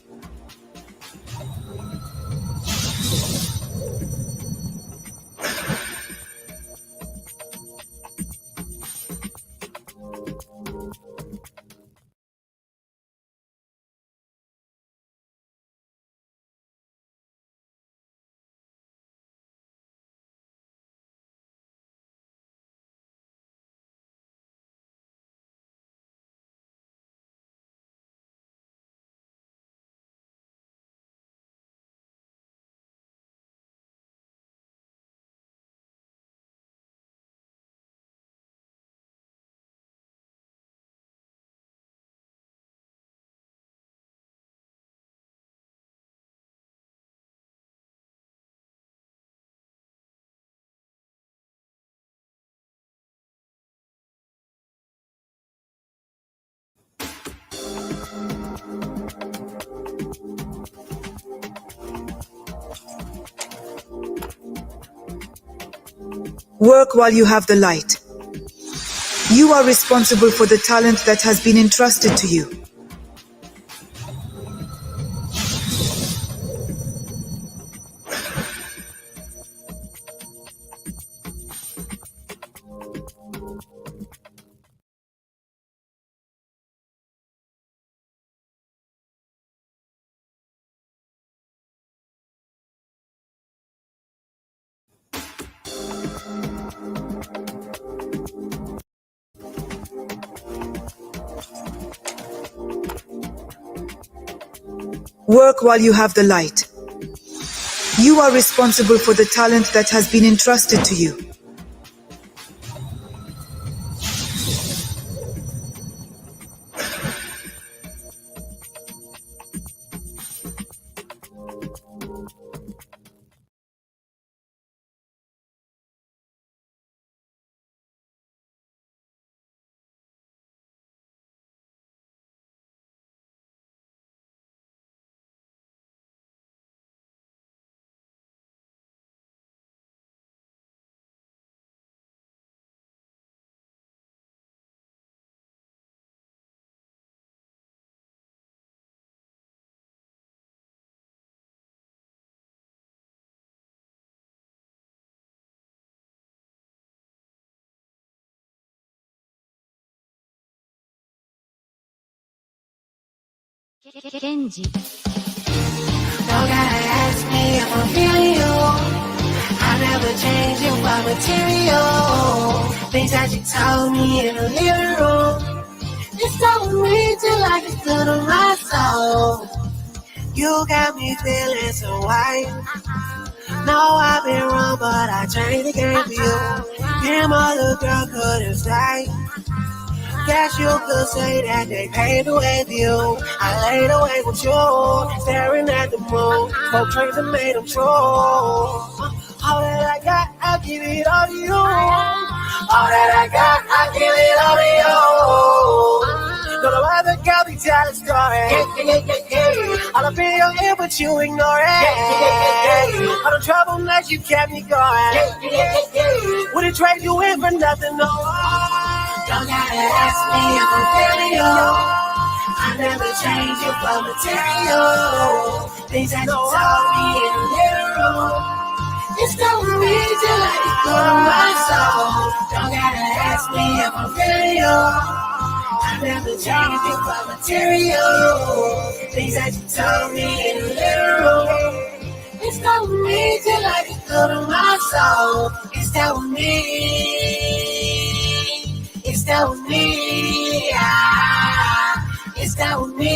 Work while you have the light. You are responsible for the talent that has been entrusted to you. Work while you have the light. You are responsible for the talent that has been entrusted to you. Kenji. Don't gotta ask me if I'm feeling you. I never change you for material. Things that you told me in the living room. It's so me till I get stood on my soul. You got me feeling so white. No, I've been wrong, but I changed the game for you. Damn, other girl couldn't stay. Guess you could say that they paved the way for you. I laid awake with you, staring at the moon. Spoke trains and made them true. All that I got, I'll give it all to you. All that I got, I'll give it all to you. Don't know other girl be telling story. All up in your ear, but you ignore it. All the trouble that you kept me going. Wouldn't trade you in for nothing, no. Don't gotta ask me if I'm feeling you. I never change you for material. Things that you told me in the living room. It's telling me till I get good on my soul. Don't gotta ask me if I'm feeling you. I never change you for material. Things that you told me in the living room. It's telling me till I get good on my soul. It's telling me. It's that with me, it's that with me,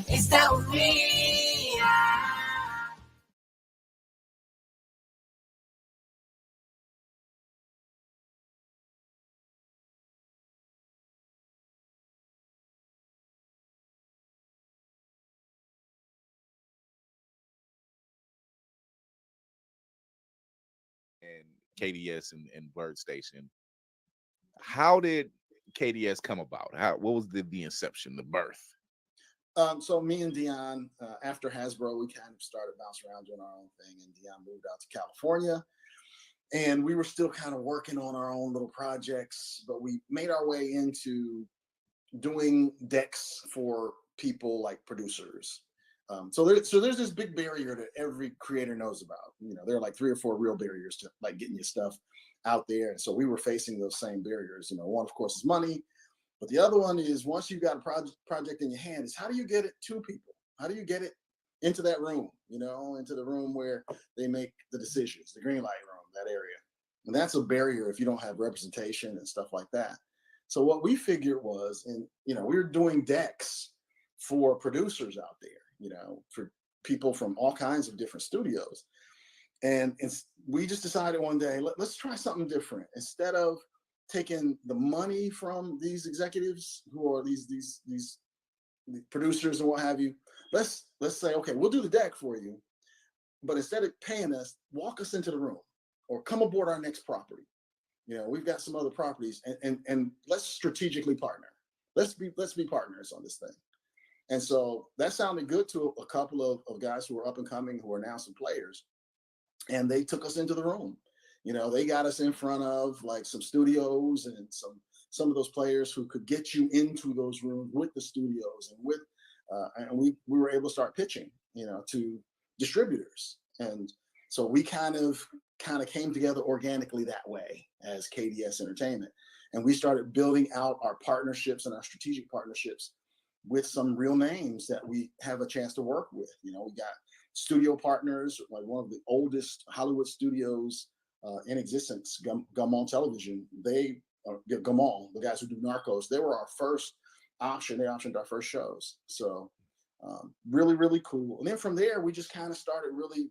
it's that with me. And KDS and Blerd Station. How did KDS come about? What was the inception, the birth? So me and Dion, after Hasbro, we kind of started bouncing around doing our own thing, and Dion moved out to California. And we were still kind of working on our own little projects, but we made our way into doing decks for people like producers. So there's this big barrier that every creator knows about. You know, there are like 3 or 4 real barriers to like getting your stuff out there. And so we were facing those same barriers. You know, one, of course, is money, but the other one is once you've got a project in your hand, is how do you get it to people? How do you get it into that room, you know, into the room where they make the decisions, the green light room, that area. And that's a barrier if you don't have representation and stuff like that. So what we figured was, and you know, we were doing decks for producers out there, you know, for people from all kinds of different studios. And we just decided one day, let's try something different. Instead of taking the money from these executives who are these producers and what have you, let's say, okay, we'll do the deck for you, but instead of paying us, walk us into the room or come aboard our next property. You know, we've got some other properties, and let's strategically partner. Let's be partners on this thing. And so that sounded good to a couple of guys who were up and coming, who are now some players, and they took us into the room. You know, they got us in front of like some studios and some of those players who could get you into those rooms with the studios and with and we were able to start pitching, you know, to distributors. And so we kind of came together organically that way as KDS Entertainment. And we started building out our partnerships and our strategic partnerships with some real names that we have a chance to work with. You know, we got studio partners, like one of the oldest Hollywood studios in existence, Gaumont Television. They are Gaumont, the guys who do Narcos. They were our first option. They optioned our first shows. So really, really cool. And then from there, we just kind of started really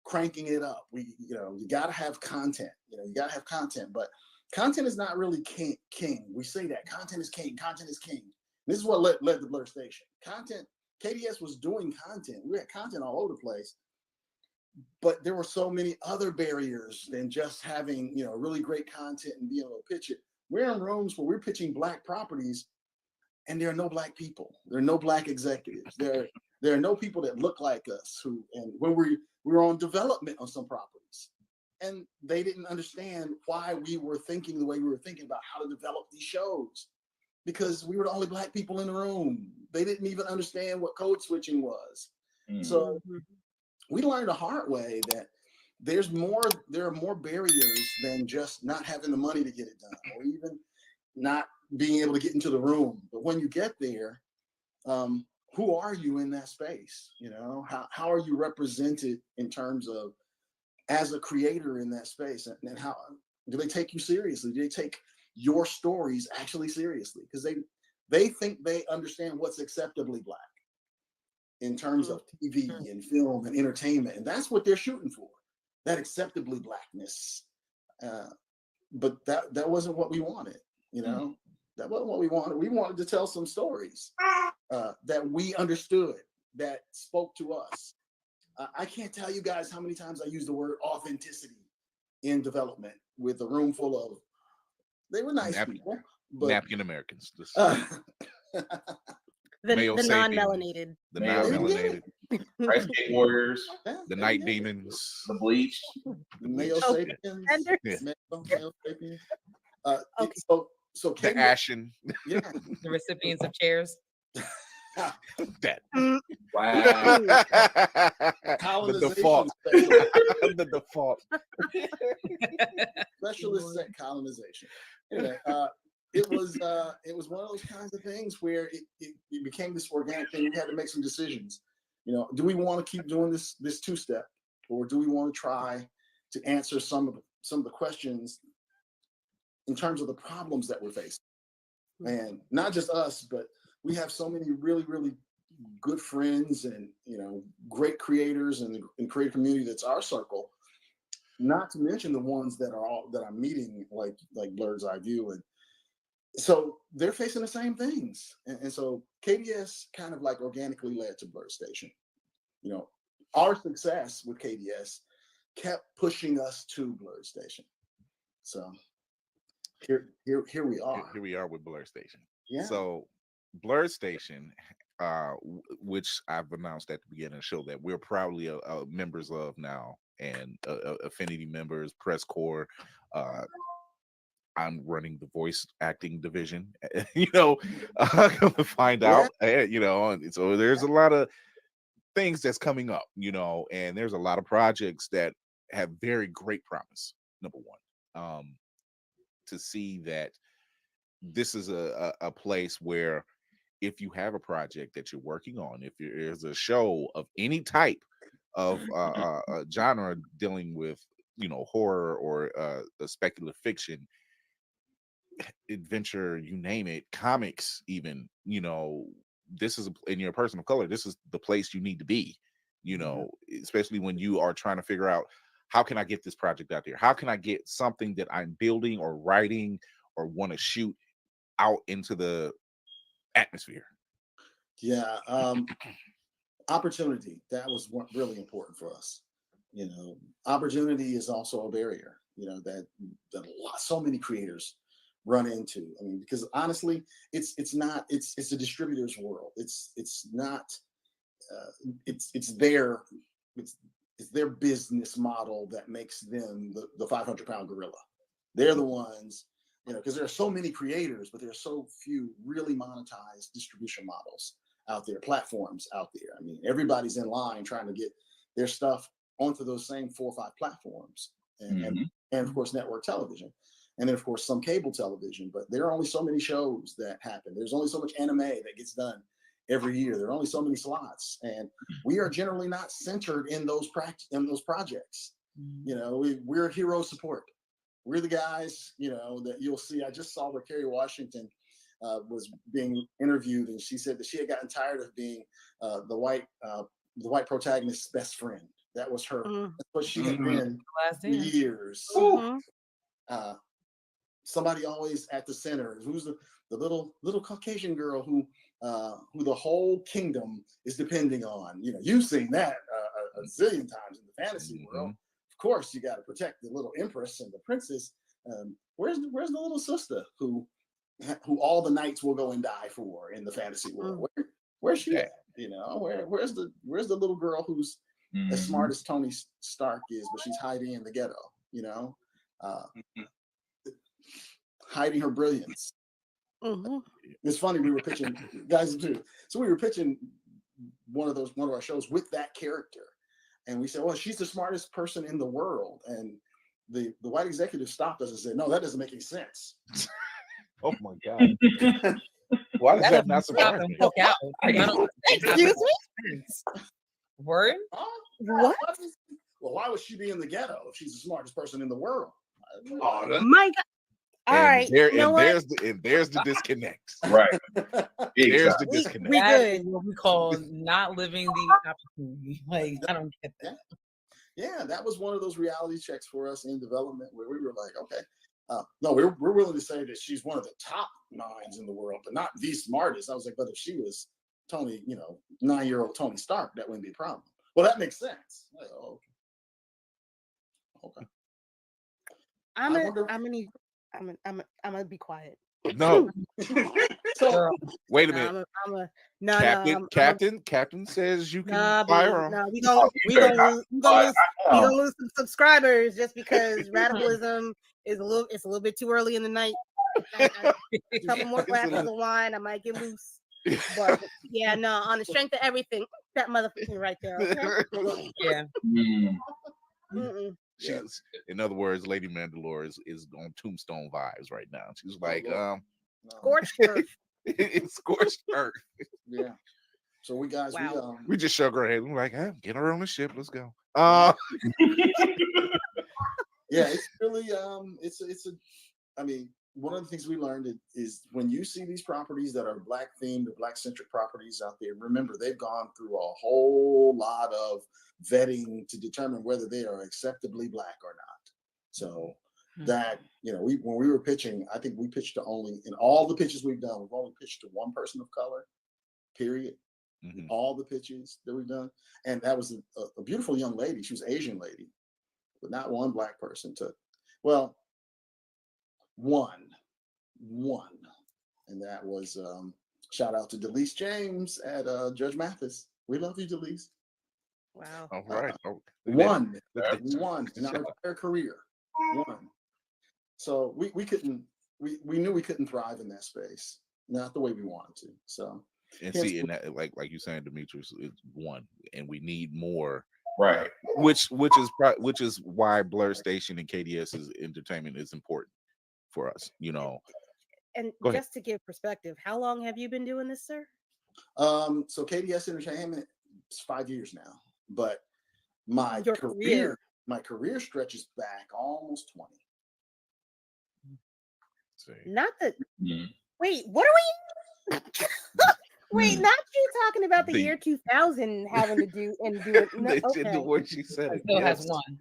cranking it up. You know, you got to have content. You know, you got to have content, but content is not really king. We say that content is king. Content is king. This is what led to Blerd Station. Content. KDS was doing content. We had content all over the place, but there were so many other barriers than just having, you know, really great content and being able to pitch it. We're in rooms where we're pitching Black properties, and there are no Black people. There are no Black executives. There are no people that look like us. And when we were on development on some properties, and they didn't understand why we were thinking the way we were thinking about how to develop these shows, because we were the only Black people in the room. They didn't even understand what code switching was. So we learned the hard way that there are more barriers than just not having the money to get it done, or even not being able to get into the room. But when you get there, who are you in that space? You know, how are you represented in terms of as a creator in that space, and how do they take you seriously? Do they take your stories actually seriously? Because they think they understand what's acceptably Black in terms of TV and film and entertainment, and that's what they're shooting for, that acceptably Blackness. But that wasn't what we wanted. You know, that wasn't what we wanted. We wanted to tell some stories that we understood, that spoke to us. I can't tell you guys how many times I used the word authenticity in development with a room full of, they were nice people, but napkin Americans. The non-melanated. The non-melanated. Rice Cake Warriors. The Night Demons. The Bleach. Male sapiens. Male sapiens. Okay. So the Ashen. Yeah. The recipients of chairs. That. Wow. The default. The default. Specialist set colonization. Anyway, it was one of those kinds of things where it became this organic thing. We had to make some decisions. You know, do we want to keep doing this two-step, or do we want to try to answer some of the questions in terms of the problems that we're facing? And not just us, but we have so many really, really good friends and, you know, great creators in creative community that's our circle. Not to mention the ones that I'm meeting, like Blerd's EyeView, and so they're facing the same things. And so KDS kind of like organically led to Blerd Station. You know, our success with KDS kept pushing us to Blerd Station. So here we are. Here we are with Blerd Station. Yeah. So Blerd Station, which I've announced at the beginning of the show that we're proudly members of now and affinity members, press corps. I'm running the voice acting division, come to find out, and so there's a lot of things that's coming up, and there's a lot of projects that have very great promise. Number one, to see that this is a place where if you have a project that you're working on, if there's a show of any type of genre dealing with, horror or speculative fiction, adventure, you name it, comics, even, this is in your person of color, this is the place you need to be, especially when you are trying to figure out, how can I get this project out there? How can I get something that I'm building or writing or want to shoot out into the atmosphere? Yeah. Opportunity. That was really important for us. Opportunity is also a barrier, that so many creators run into. I mean, because honestly, it's a distributor's world. It's their business model that makes them the 500-pound gorilla. They're the ones, because there are so many creators, but there are so few really monetized distribution models out there, platforms out there. I mean, everybody's in line trying to get their stuff onto those same 4 or 5 platforms, and of course network television, and then of course some cable television. But there are only so many shows that happen. There's only so much anime that gets done every year. There are only so many slots, and we are generally not centered in those projects. We're hero support. We're the guys, that you'll see. I just saw where Kerry Washington was being interviewed, and she said that she had gotten tired of being the white protagonist's best friend. That was her. That's what she had been for years. Somebody always at the center. Who's the little Caucasian girl who the whole kingdom is depending on? You've seen that a zillion times in the fantasy world. Of course, you got to protect the little empress and the princess. Where's the little sister who all the knights will go and die for in the fantasy world? Where's she at? Where's the little girl who's as smart as Tony Stark is, but she's hiding in the ghetto? Hiding her brilliance. It's funny, we were pitching guys too. So we were pitching one of our shows with that character, and we said, well, she's the smartest person in the world, and the white executive stopped us and said, no, that doesn't make any sense. Oh my God. Why does that not surprise me? Excuse me? Word? What? Well, why would she be in the ghetto if she's the smartest person in the world? My God. All right. There's the disconnect. Right. There's the disconnect. That is what we call not living the opportunity. Like, I don't get that. Yeah, that was one of those reality checks for us in development where we were like, okay, no, we're willing to say that she's one of the top minds in the world, but not the smartest. I was like, but if she was Tony, 9-year-old Tony Stark, that wouldn't be a problem. Well, that makes sense. Like, oh, okay. I'm gonna be quiet. No. So wait a minute. Captain says you can fire him. No, we gonna lose some subscribers just because radicalism is a little bit too early in the night. A couple more glasses of wine, I might get loose. But yeah, no, on the strength of everything, that motherfucker right there. Okay? Yeah. She's, in other words, Lady Mandalore is on Tombstone vibes right now. She's like, scorched earth. It's scorched earth. Yeah. So we guys, we just shook our head. We're like, get her on the ship. Let's go. Yeah, it's really I mean, one of the things we learned is when you see these properties that are Black themed or Black centric properties out there, remember they've gone through a whole lot of vetting to determine whether they are acceptably Black or not. So that, when we were pitching, I think we pitched to only, in all the pitches we've done, we've only pitched to one person of color, period. All the pitches that we've done. And that was a beautiful young lady. She was an Asian lady, but not one Black person took. Well, one, and that was shout out to Delise James at Judge Mathis. We love you, Delise. Wow. All right. One in our entire career. One. So we couldn't. We knew we couldn't thrive in that space. Not the way we wanted to. So. And see, and that, like you're saying, Demetrius, it's one, and we need more. Right. Which is why Blerd Station and KDS entertainment is important for us. You know. And Go ahead. just to give perspective, how long have you been doing this, sir? So KDS Entertainment is 5 years now, but my career stretches back almost 20. Not the. Wait, what are we? Wait, not you talking about the year 2000 having to do and do it. No, okay. The way she said it. Still has one.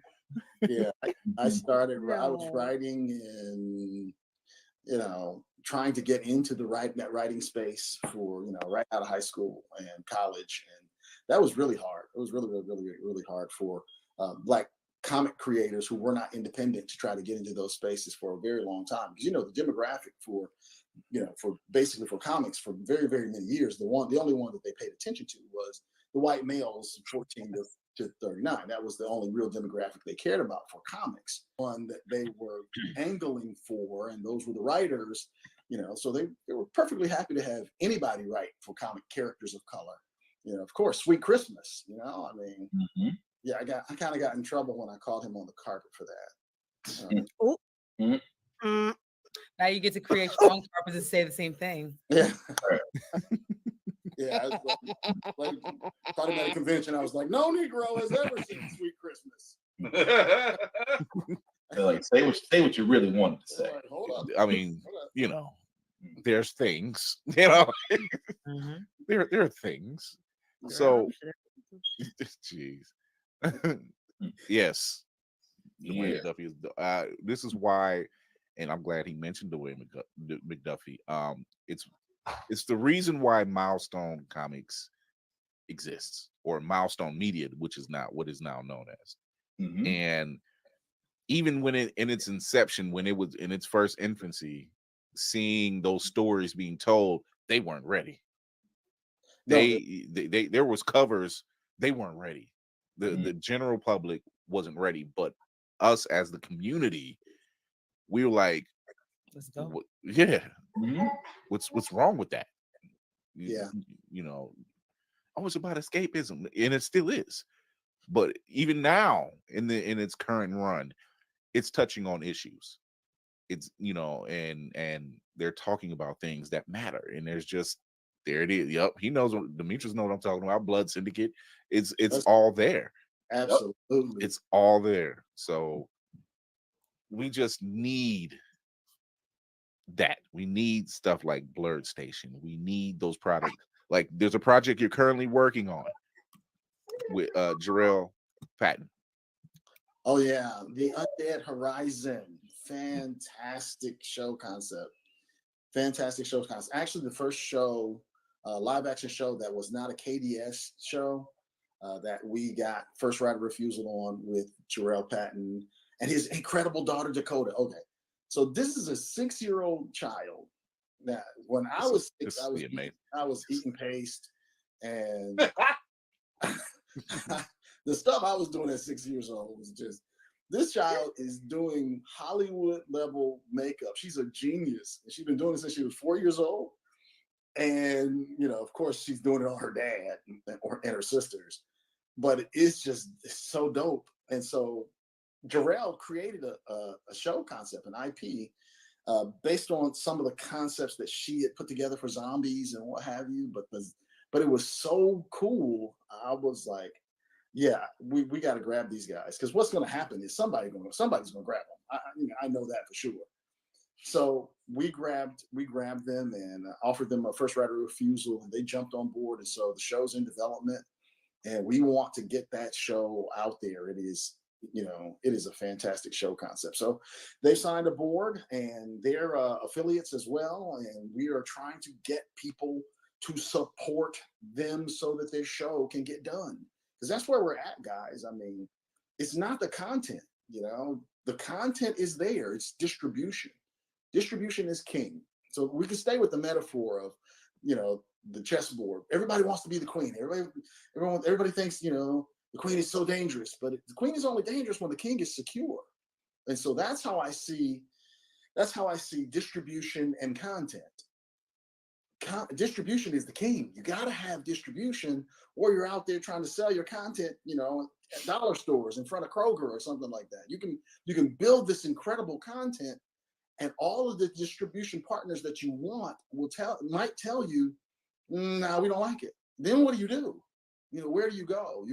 Yeah, I started. I was writing and trying to get into the writing space for right out of high school and college, and that was really hard. It was really hard for Black comic creators who were not independent to try to get into those spaces for a very long time. Because the demographic for for comics for very, very many years, the only one that they paid attention to was the white males 14 to 39. That was the only real demographic they cared about for comics. One that they were angling for, and those were the writers, so they were perfectly happy to have anybody write for comic characters of color. Of course, Sweet Christmas, I mean, yeah, I kind of got in trouble when I called him on the carpet for that. Now you get to create your own carpets and say the same thing. Yeah. Yeah. Like, thought about a convention. I was like, no Negro has ever seen Sweet Christmas. Like, say what you really wanted to say. Like, hold up. I mean, there's things, there are things. So, jeez. Yes. Dwayne McDuffie is. This is why, and I'm glad he mentioned Dwayne McDuffie. It's the reason why Milestone Comics exists, or Milestone Media, which is not what is now known as. And even when in its inception, when it was in its first infancy, seeing those stories being told, they weren't ready. There was covers, they weren't ready. The general public wasn't ready, but us as the community, we were like, let's go. What's wrong with that? Yeah. It's about escapism, and it still is. But even now, in its current run, it's touching on issues. It's and they're talking about things that matter. And there's just there it is. Yep, he knows. Demetrius knows what I'm talking about. Blood Syndicate. It's all there. Absolutely, it's all there. So we just need that. We need stuff like Blerd Station. We need those products. Like there's a project you're currently working on with Jarrell Patton. Oh yeah, the Undead Horizon. Fantastic show concept. Actually, the first show, live action show that was not a KDS show, that we got first right of refusal on with Jarrell Patton and his incredible daughter Dakota. Okay, so this is a 6-year-old child. Now, when I was 6, I was eating paste, and the stuff I was doing at 6 years old was just. This child is doing Hollywood level makeup. She's a genius. And she's been doing it since she was 4 years old. And, of course, she's doing it on her dad and her sisters. But it's so dope. And so Jarrell created a show concept, an IP, based on some of the concepts that she had put together for zombies and what have you. But it was so cool. I was like, yeah, we got to grab these guys, because what's going to happen is somebody's going to grab them. I know that for sure. So we grabbed them and offered them a first right of refusal, and they jumped on board. And so the show's in development, and we want to get that show out there. It is a fantastic show concept. So they signed aboard, and they're affiliates as well, and we are trying to get people to support them so that their show can get done. Because that's where we're at, guys. I mean, it's not the content, the content is there. It's distribution. Distribution is king. So we can stay with the metaphor of, the chessboard. Everybody wants to be the queen. Everybody thinks, the the queen is so dangerous, but the queen is only dangerous when the king is secure. And so that's how I see distribution and content. Distribution is the king. You got to have distribution, or you're out there trying to sell your content, at dollar stores in front of Kroger or something like that. You can build this incredible content, and all of the distribution partners that you want might tell you, no, we don't like it. Then what do? Where do you go?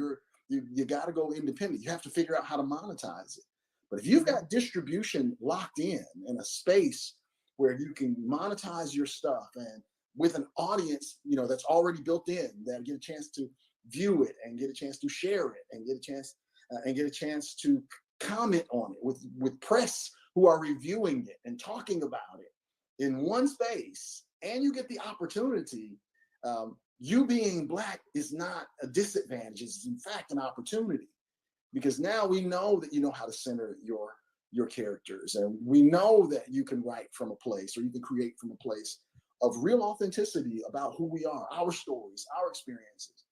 You got to go independent. You have to figure out how to monetize it. But if you've got distribution locked in a space where you can monetize your stuff, and with an audience, that's already built in, that get a chance to view it and get a chance to share it and get a chance to comment on it with press who are reviewing it and talking about it in one space, and you get the opportunity. You being Black is not a disadvantage; it's in fact an opportunity, because now we know that you know how to center your characters, and we know that you can write from a place, or you can create from a place of real authenticity about who we are, our stories, our experiences.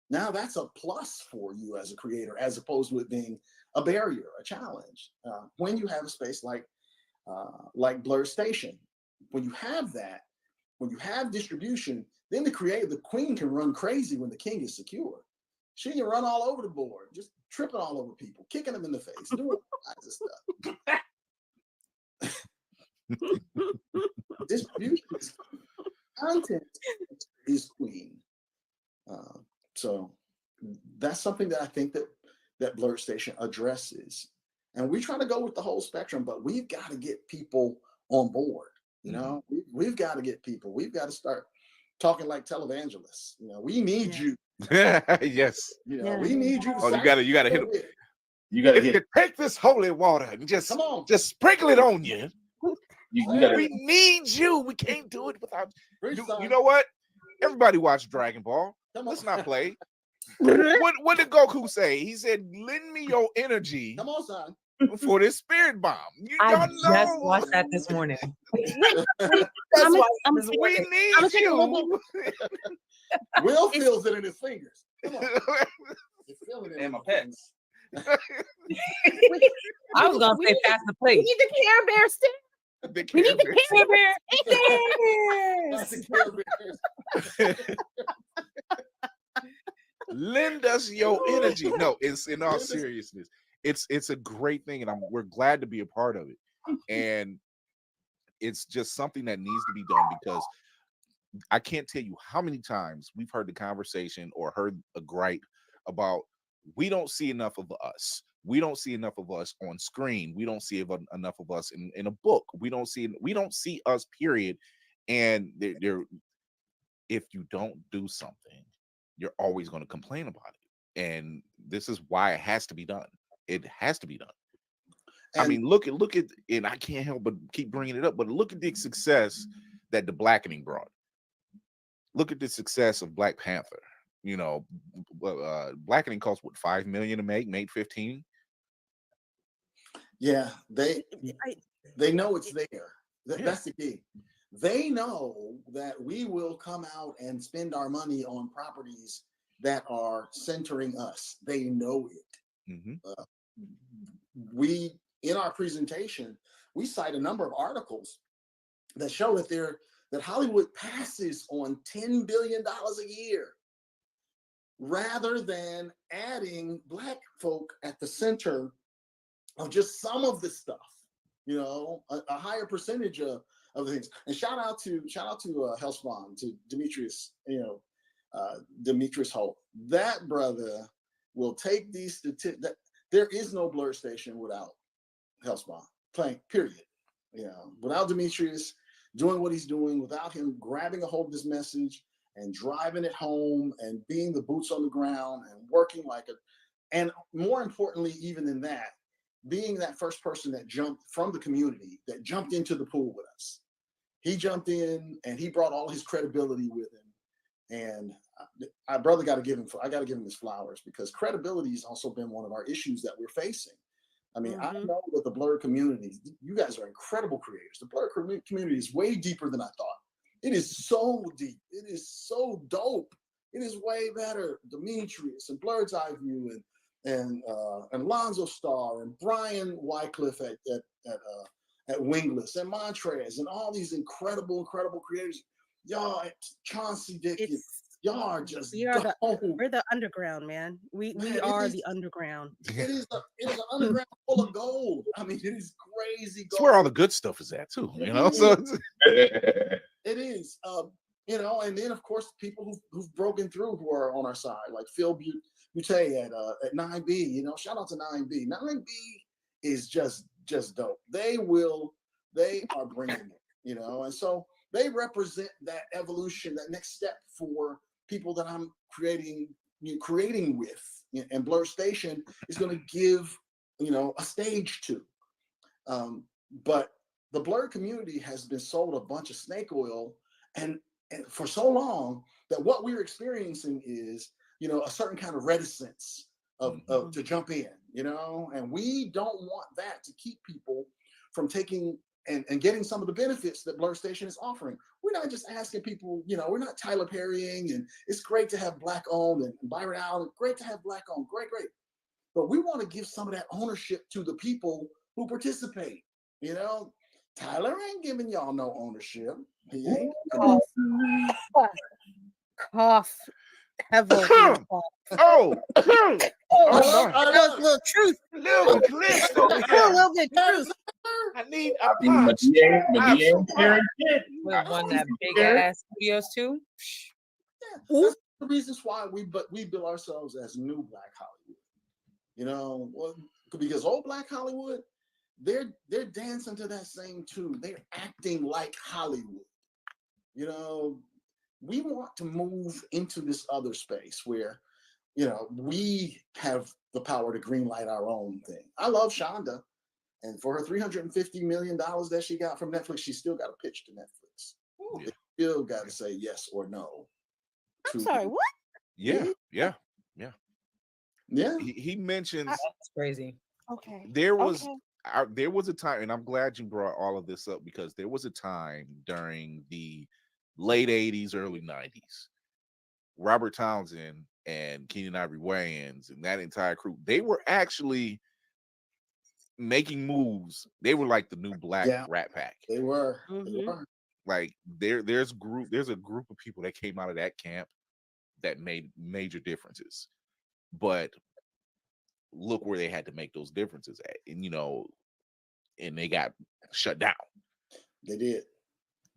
Now that's a plus for you as a creator, as opposed to it being a barrier, a challenge. When you have a space like Blerd Station, when you have that, when you have distribution, then the queen can run crazy when the king is secure. She can run all over the board, just tripping all over people, kicking them in the face, doing all kinds of stuff. Distribution is content is queen. So that's something that I think that Blerd Station addresses. And we try to go with the whole spectrum, but we've got to get people on board. We've got to get people. We've got to start talking like televangelists. We need you. Yes. We need you. You gotta hit them. You gotta hit. Take this holy water and just sprinkle it on you. We need you. We can't do it without you. You know what? Everybody watch Dragon Ball. Let's not play. What did Goku say? He said, "Lend me your energy." Come on, son. For this spirit bomb. I just watched that this morning. We need you. Will feels it in his fingers. Come on. And my pets. I was gonna say pass the plate. We need the Care Bear stick. We need the Care Bear. That's the Care Bears. Lend us your energy. No, it's in all seriousness. It's a great thing, and we're glad to be a part of it. And it's just something that needs to be done, because I can't tell you how many times we've heard the conversation or heard a gripe about, we don't see enough of us. We don't see enough of us on screen. We don't see enough of us in a book. We don't see us, period. And if you don't do something, you're always going to complain about it. And this is why it has to be done. It has to be done. And I mean, look at, and I can't help but keep bringing it up, but look at the success that the blackening brought. Look at the success of Black Panther. Blackening cost what, $5 million to make, made 15. Yeah, they know it's there. That's the key. They know that we will come out and spend our money on properties that are centering us. They know it. Mm-hmm. We, in our presentation, we cite a number of articles that show that Hollywood passes on $10 billion a year, rather than adding Black folk at the center of just some of the stuff, a higher percentage of the things. And shout out to Hellspawn, to Demetrius, Demetrius Holt. That brother will take these statistics. There is no Blerd Station without Hellspawn playing, period. Without Demetrius doing what he's doing, without him grabbing a hold of this message and driving it home and being the boots on the ground and working and more importantly, even than that, being that first person that jumped from the community, that jumped into the pool with us. He jumped in and he brought all his credibility with him. And I got to give him his flowers, because credibility has also been one of our issues that we're facing. I mean, I know that the Blerd community, you guys are incredible creators. The Blerd community is way deeper than I thought. It is so deep. It is so dope It is way better. Demetrius and Blerd's EyeView and Lonzo Starr and Brian Wycliffe at Wingless and Montrez and all these incredible creators. Y'all, Chauncey Dickens, y'all are just we're the underground, man. We are the underground. It is an underground full of gold. I mean, it is crazy gold. It's where all the good stuff is at too, you know. So it is, you know, and then of course people who've broken through who are on our side, like Phil Butte at 9B. You know, shout out to 9B. 9B is just dope. They are bringing it, you know, and so they represent that evolution, that next step for people that I'm creating with, and Blerd Station is going to give, you know, a stage to. But the Blerd community has been sold a bunch of snake oil, and for so long that what we're experiencing is, you know, a certain kind of reticence of to jump in, you know, and we don't want that to keep people from taking and getting some of the benefits that Blerd Station is offering. We're not just asking people, you know, we're not Tyler Perrying, and it's great to have Black owned, and Byron Allen, great to have Black owned, great. But we want to give some of that ownership to the people who participate. You know, Tyler ain't giving y'all no ownership. He ain't. Cough. Heavily. Oh, little truth. Little glitch over A here. little bit truth. I need With one that big ass studios too. That's the reasons why we bill ourselves as new Black Hollywood. You know, well, because old Black Hollywood, they're dancing to that same tune. They're acting like Hollywood. You know, we want to move into this other space where, you know, we have the power to greenlight our own thing. I love Shonda, and for her $350 million that she got from Netflix, she still got to pitch to Netflix. They still got to say yes or no. I'm sorry, what? Yeah. He mentions That's crazy. Okay. there was a time, and I'm glad you brought all of this up, because there was a time during the late 80s, early 90s, Robert Townsend and Keenan Ivory Wayans and that entire crew, they were actually making moves. They were like the new Black Rat Pack. They were. Like there's a group of people that came out of that camp that made major differences. But look where they had to make those differences at, and you know, and they got shut down. They did.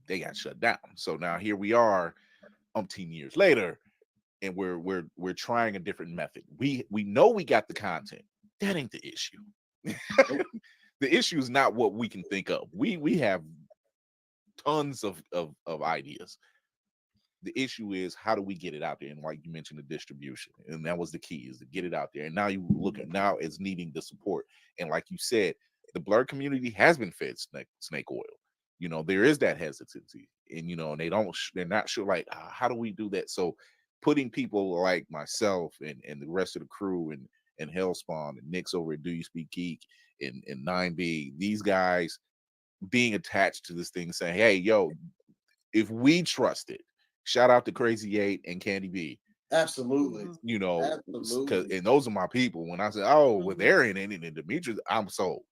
They got shut down. So now here we are, umpteen years later, and we're trying a different method. We know we got the content. That ain't the issue. The issue is not what we can think of. We have tons of ideas. The issue is, how do we get it out there? And like you mentioned, the distribution, and that was the key, is to get it out there. And now you look at now it's needing the support. And like you said, the Blerd community has been fed snake oil. You know, there is that hesitancy, and you know, and they're not sure, like, how do we do that? So putting people like myself and the rest of the crew and Hellspawn and Nick's over at Do You Speak Geek and 9B, these guys being attached to this thing, saying, hey, yo, if we trust it, shout out to Crazy 8 and Candy B. Absolutely. You know, and those are my people. When I say, oh, well, they're in it, and Demetrius, I'm sold.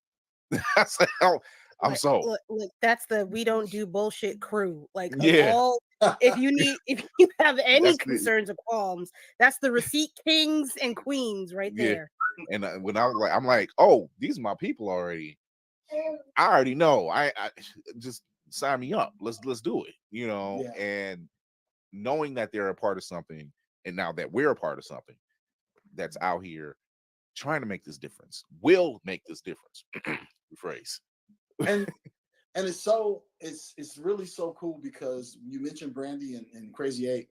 I said, oh, I'm sold. Look, that's the we don't do bullshit crew. Like, yeah. If you have any concerns or qualms, that's the receipt kings and queens right there. And when I'm like, oh, these are my people already. I already know. I just sign me up. Let's do it. You know, and knowing that they're a part of something, and now that we're a part of something that's out here trying to make this difference, will make this difference. Rephrase. And it's really so cool, because you mentioned Brandy and Crazy 8.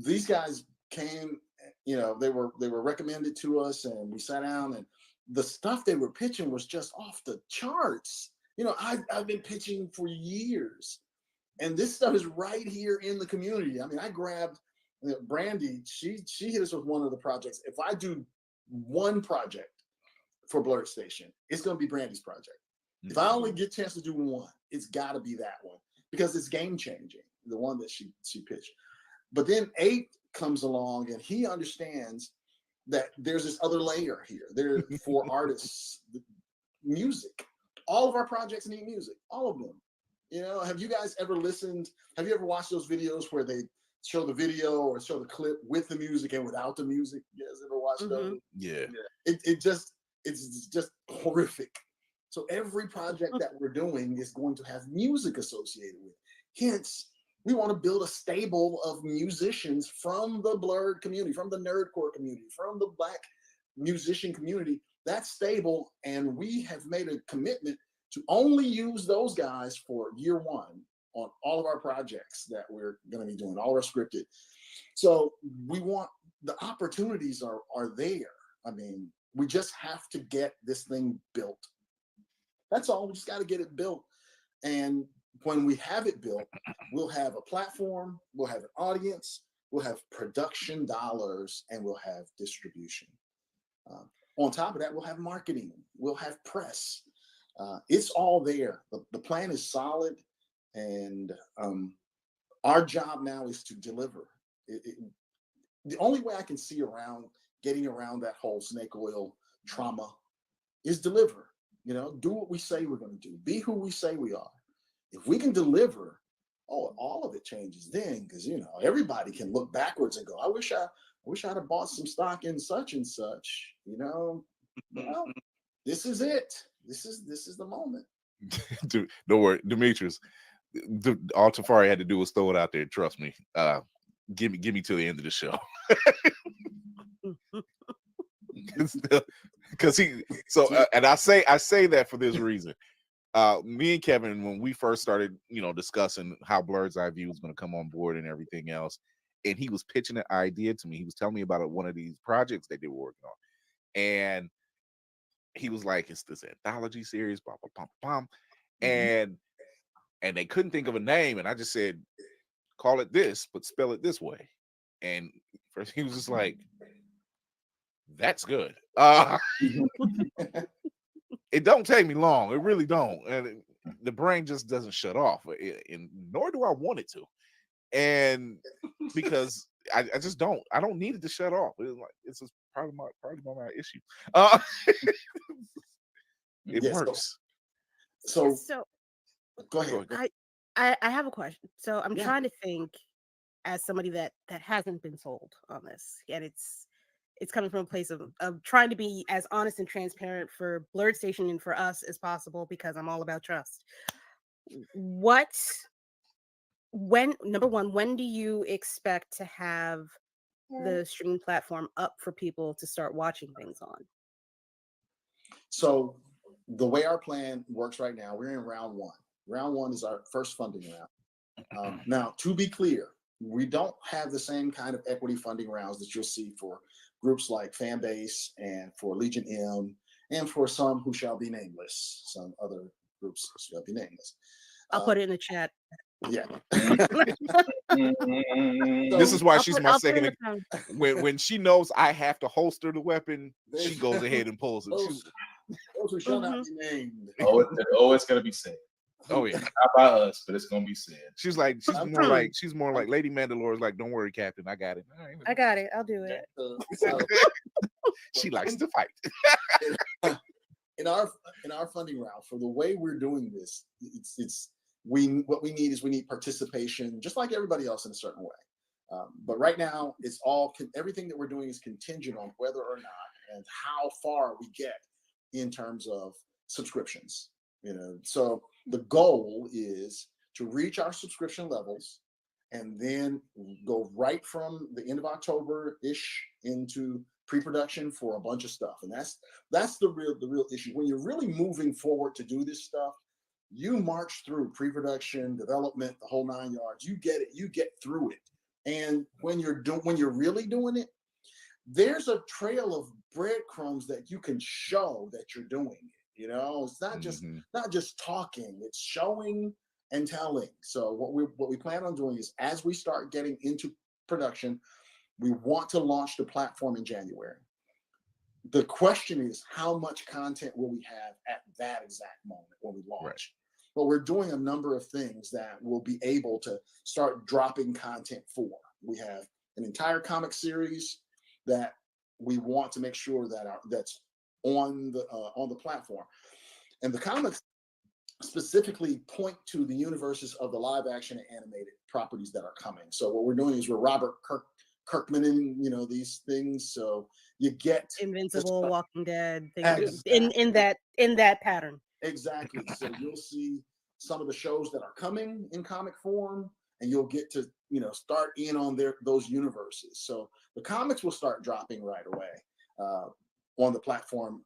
These guys came, you know, they were recommended to us, and we sat down, and the stuff they were pitching was just off the charts. You know, I've been pitching for years, and this stuff is right here in the community. I mean, I grabbed Brandy. She hit us with one of the projects. If I do one project for Blerd Station, it's going to be Brandy's project. If I only get a chance to do one, it's got to be that one, because it's game changing, the one that she pitched. But then 8 comes along and he understands that there's this other layer here. There for artists, music. All of our projects need music, all of them. You know, have you guys ever listened? Have you ever watched those videos where they show the video or show the clip with the music and without the music? You guys ever watched those? Yeah. It's just horrific. So every project that we're doing is going to have music associated with. Hence, we want to build a stable of musicians from the Blerd community, from the nerdcore community, from the Black musician community. That's stable, and we have made a commitment to only use those guys for year one on all of our projects that we're going to be doing, all are scripted. So we want, the opportunities are there. I mean, we just have to get this thing built. That's all. We just got to get it built. And when we have it built, we'll have a platform, we'll have an audience, we'll have production dollars, and we'll have distribution. On top of that, we'll have marketing, we'll have press. It's all there. The plan is solid, and our job now is to deliver. The only way I can see getting around that whole snake oil trauma is deliver. You know, do what we say we're going to do. Be who we say we are. If we can deliver, all of it changes then, because, you know, everybody can look backwards and go, I wish I'd have bought some stock in such and such, you know. Well, this is it. This is the moment. Dude, don't worry, Demetrius. All Tafari had to do was throw it out there. Trust me. Give me to the end of the show. Because and I say that for this reason. Me and Kevin, when we first started, you know, discussing how Blerd's EyeView was going to come on board and everything else, and he was pitching an idea to me. He was telling me about one of these projects that they were working on, and he was like, "It's this anthology series, blah blah blah blah," and they couldn't think of a name, and I just said, "Call it this, but spell it this way." And first he was just like, "That's good." It don't take me long. It really don't. And the brain just doesn't shut off, and nor do I want it to. And because I just don't. I don't need it to shut off. It's just part of my issue. It works. So go ahead. I have a question. So I'm trying to think as somebody that hasn't been sold on this, and it's coming from a place of trying to be as honest and transparent for Blerd Station and for us as possible, because I'm all about trust. Number one, when do you expect to have the streaming platform up for people to start watching things on? So the way our plan works right now, we're in round one. Round one is our first funding round. Now, to be clear, we don't have the same kind of equity funding rounds that you'll see for groups like Fanbase and for Legion M and for some who shall be nameless. Some other groups shall be nameless. I'll put it in the chat. Yeah. This is why she's my second. When she knows I have to holster the weapon, she goes ahead and pulls it. Those who shall not be named. It's gonna be said. Oh yeah, not by us, but it's gonna be said. She's more like Lady Mandalore is like, don't worry, Captain, I got it. I got it. I'll do it. She likes to fight. In our funding round, for the way we're doing this, what we need participation, just like everybody else in a certain way. But right now, it's everything that we're doing is contingent on whether or not and how far we get in terms of subscriptions. You know, so the goal is to reach our subscription levels and then go right from the end of October-ish into pre-production for a bunch of stuff. And that's the real issue. When you're really moving forward to do this stuff, you march through pre-production, development, the whole 9 yards. You get it, you get through it. And when you're really doing it, there's a trail of breadcrumbs that you can show that you're doing it. You know, it's not just talking, it's showing and telling. So what we plan on doing is, as we start getting into production, we want to launch the platform in January. The question is, how much content will we have at that exact moment when we launch? Right. But we're doing a number of things that we'll be able to start dropping content for. We have an entire comic series that we want to make sure that that's on the platform. And the comics specifically point to the universes of the live action and animated properties that are coming. So what we're doing is we're Robert Kirkmaning, these things. So you get Invincible, Walking Dead, things Exactly. in that pattern. Exactly. So you'll see some of the shows that are coming in comic form, and you'll get to start in on those universes. So the comics will start dropping right away on the platform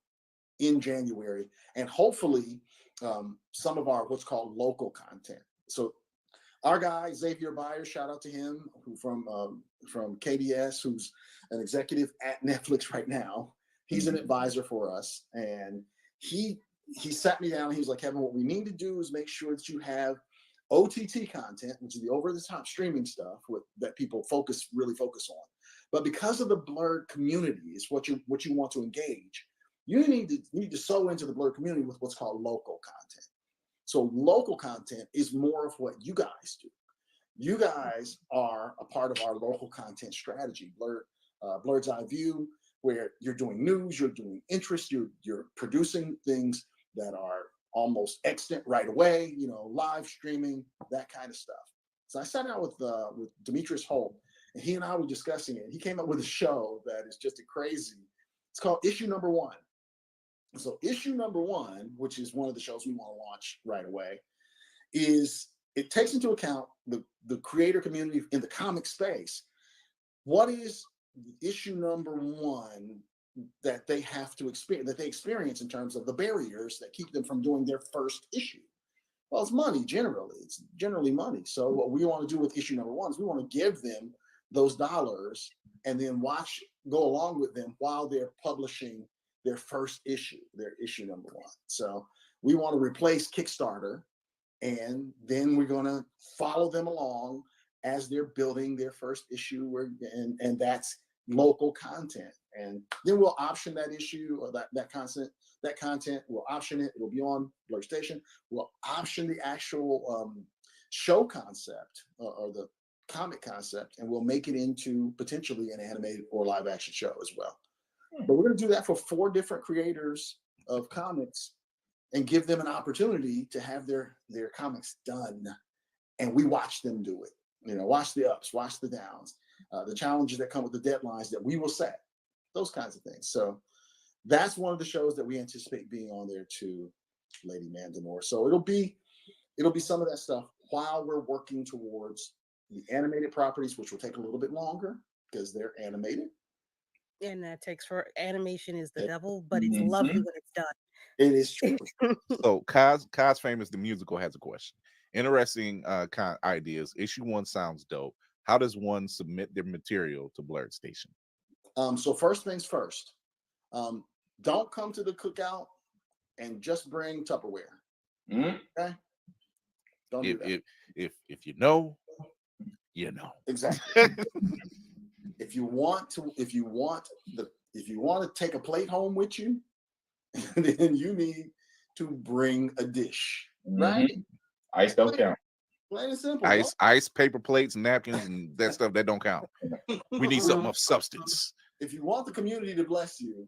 in January, and hopefully some of our what's called local content. So our guy Xavier Byers, shout out to him, who from KBS, who's an executive at Netflix right now. He's an advisor for us, and he sat me down and he was like, Kevin, what we need to do is make sure that you have OTT content, which is the over-the-top streaming stuff that people really focus on. But because of the Blerd community is what you want to engage, you need to sew into the Blerd community with what's called local content. So local content is more of what you guys do. You guys are a part of our local content strategy, Blerd's EyeView, where you're doing news, you're doing interest, you're producing things that are almost extant right away, live streaming, that kind of stuff. So I sat down with Demetrius Holt, and he and I were discussing it. He came up with a show that is just crazy. It's called Issue Number One. So Issue Number One, which is one of the shows we want to launch right away, it takes into account the creator community in the comic space. What is issue number one that they have to experience in terms of the barriers that keep them from doing their first issue? Well, it's money generally. It's generally money. So what we want to do with issue number one is we want to give them those dollars and then go along with them while they're publishing their first issue, their issue number one. So we want to replace Kickstarter, and then we're going to follow them along as they're building their first issue, and that's local content. And then we'll option that issue or that content. We'll option it. It'll be on Blerd Station. We'll option the actual show concept or the comic concept, and we'll make it into potentially an animated or live action show as well. But we're going to do that for 4 different creators of comics and give them an opportunity to have their comics done. And we watch them do it. Watch the ups, watch the downs, the challenges that come with the deadlines that we will set, those kinds of things. So that's one of the shows that we anticipate being on there too, Lady Mandamore. So it'll be some of that stuff while we're working towards the animated properties, which will take a little bit longer because they're animated. And that takes animation is the devil, but it's lovely when it's done. It is true. So Kaz Famous the Musical has a question. Interesting ideas. Issue 1 sounds dope. How does one submit their material to Blerd Station? So first things first, don't come to the cookout and just bring Tupperware. Okay? Don't do that. If you know. Exactly. If you want to take a plate home with you, then you need to bring a dish, right? Ice don't count. Plain and simple. Ice, paper plates, napkins, and that stuff that don't count. We need something of substance. If you want the community to bless you,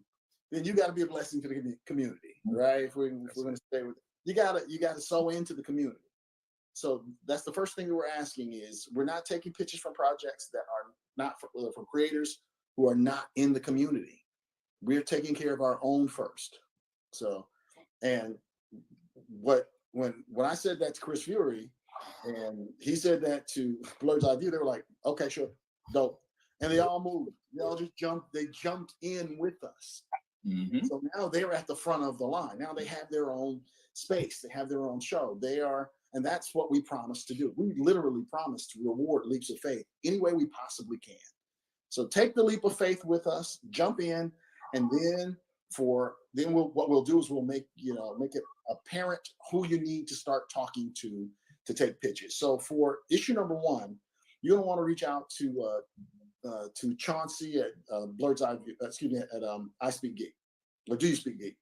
then you got to be a blessing to the community, right? If we're going to stay with it, you gotta sew into the community. So that's the first thing that we're asking is we're not taking pitches from projects that are not from creators who are not in the community. We're taking care of our own first. So, and when I said that to Chris Fury, and he said that to Blerd's EyeView, they were like, okay, sure, dope. And they all moved. They all just jumped in with us. So now they're at the front of the line. Now they have their own space. They have their own show. And that's what we promised to do. We literally promised to reward leaps of faith any way we possibly can. So take the leap of faith with us, jump in, and then what we'll do is we'll make it apparent who you need to start talking to take pitches. So for issue number 1, you're gonna want to reach out to Chauncey at Blerd's EyeView, at I Speak Geek. Or Do You Speak Geek?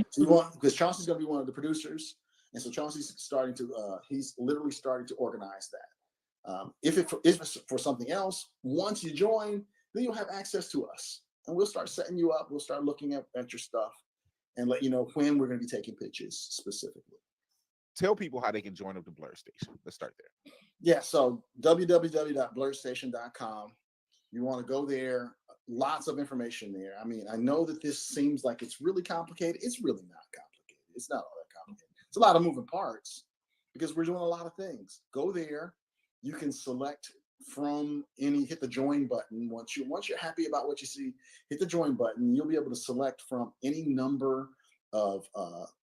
So because Chauncey's gonna be one of the producers. And so Chauncey's he's literally starting to organize that. If it's for something else, once you join, then you'll have access to us, and we'll start setting you up. We'll start looking at your stuff and let you know when we're going to be taking pitches specifically. Tell people how they can join up the Blerd Station. Let's start there. Yeah, so www.blerdstation.com. You want to go there. Lots of information there. I mean, I know that this seems like it's really complicated. It's really not complicated. It's not all that complicated. It's a lot of moving parts because we're doing a lot of things. Go there. You can select from hit the join button. Once you're happy about what you see, hit the join button. You'll be able to select from any number of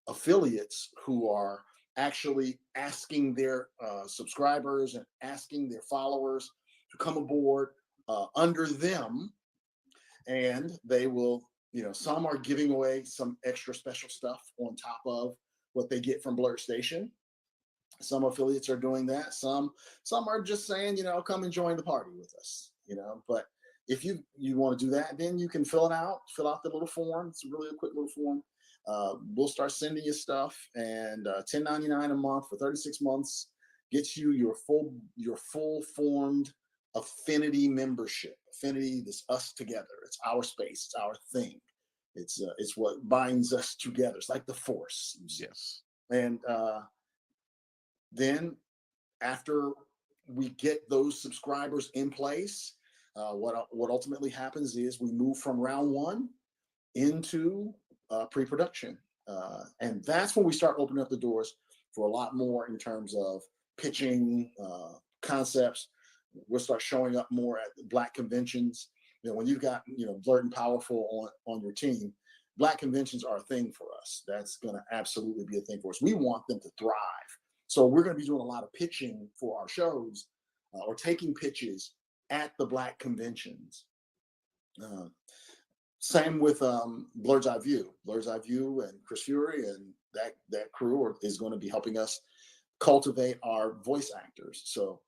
affiliates who are actually asking their subscribers and asking their followers to come aboard under them, and they will, some are giving away some extra special stuff on top of what they get from Blerd Station. Some affiliates are doing that. Some are just saying, come and join the party with us, but if you want to do that, then you can fill out the little form. It's really a quick little form. We'll start sending you stuff, and $10.99 a month for 36 months gets you your full formed affinity membership. Affinity, this us together. It's our space. It's our thing. It's what binds us together. It's like the Force. Yes. And then after we get those subscribers in place, what ultimately happens is we move from round one into pre-production, and that's when we start opening up the doors for a lot more in terms of pitching concepts. We'll start showing up more at Black conventions. When you've got Blerd and Powerful on your team, Black conventions are a thing for us. That's going to absolutely be a thing for us. We want them to thrive, so we're going to be doing a lot of pitching for our shows or taking pitches at the Black conventions. Same with Blerd's EyeView. Blerd's EyeView and Chris Fury and that crew is going to be helping us cultivate our voice actors. So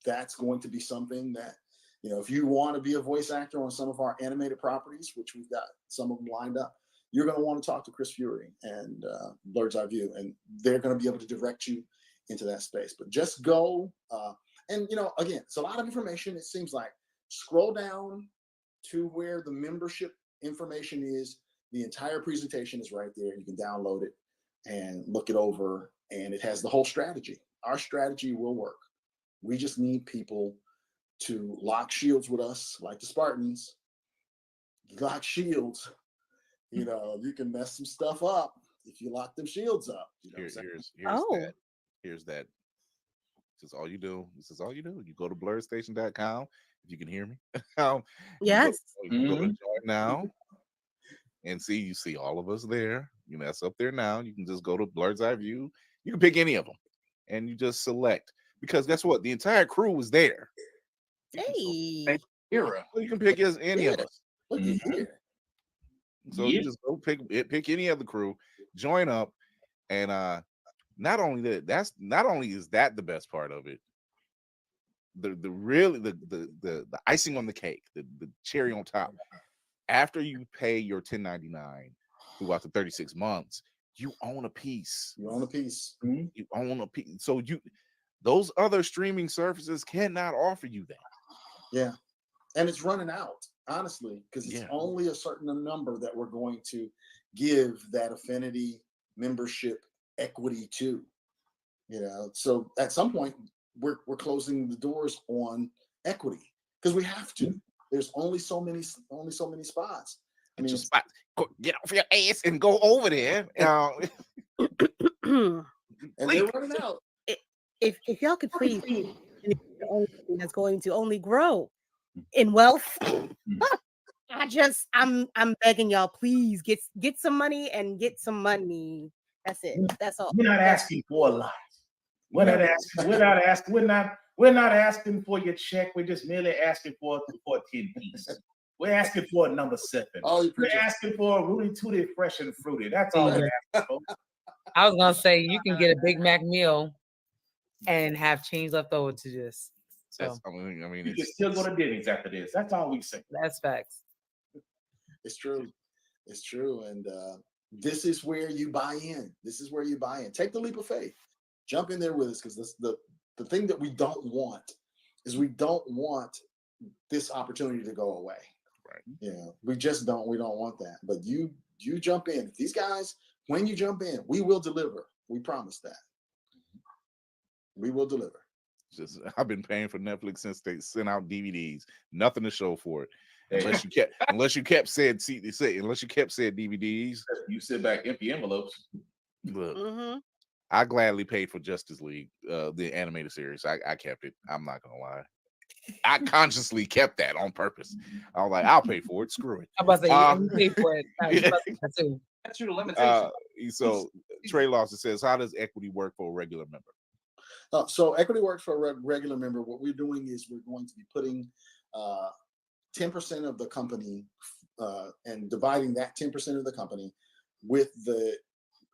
that's going to be something that, if you want to be a voice actor on some of our animated properties, which we've got some of them lined up, you're going to want to talk to Chris Fury and Blerd's EyeView, and they're going to be able to direct you into that space. But just go, and again, it's a lot of information. It seems like scroll down to where the membership information is. The entire presentation is right there. You can download it and look it over, and it has the whole strategy. Our strategy will work. We just need people to lock shields with us, like the Spartans. Lock shields. You can mess some stuff up if you lock them shields up. Here's that. This is all you do. You go to BlerdStation.com. If you can hear me. Yes. You go to join now and you see all of us there. That's up there now. You can just go to Blerd's EyeView. You can pick any of them and you just select, because guess what? The entire crew is there. Hey. You can pick any of us. Look at here. So you just go pick any other crew, join up, and not only is that the best part of it. The icing on the cake, the cherry on top. After you pay your $10.99 throughout the 36 months, you own a piece. You own a piece. You own a piece. So those other streaming services cannot offer you that. Yeah, and it's running out, honestly, because it's only a certain number that we're going to give that affinity membership equity to. So at some point we're closing the doors on equity because we have to. There's only so many spots. I mean, get off your ass and go over there. And they're running out. If y'all could please, that's going to only grow in wealth. I'm begging y'all, please get some money and get some money. That's it. That's all. We're not asking for a lot. We're not asking for your check. We're just merely asking for a 10 piece. We're asking for a number 7. We're asking for a Rudy Tooty fresh and fruity. That's all we're asking for. I was gonna say you can get a Big Mac meal and have change left over to this. So you can still go to Denny's after this. That's all we say. That's facts. It's true. It's true. And this is where you buy in. Take the leap of faith. Jump in there with us, because the thing that we don't want is we don't want this opportunity to go away. Right. Yeah, we just don't. We don't want that. But you jump in. These guys, when you jump in, we will deliver. We promise that. We will deliver. Just I've been paying for Netflix since they sent out DVDs. Nothing to show for it. Unless you kept saying DVDs. You sit back empty envelopes. Look, I gladly paid for Justice League, the animated series. I kept it. I'm not gonna lie. I consciously kept that on purpose. I was like, I'll pay for it. Screw it. I'm about to say you pay for it. That's your limitation. So Trey Lawson says, how does equity work for a regular member? So equity works for a regular member. What we're doing is we're going to be putting 10% of the company and dividing that 10% of the company with the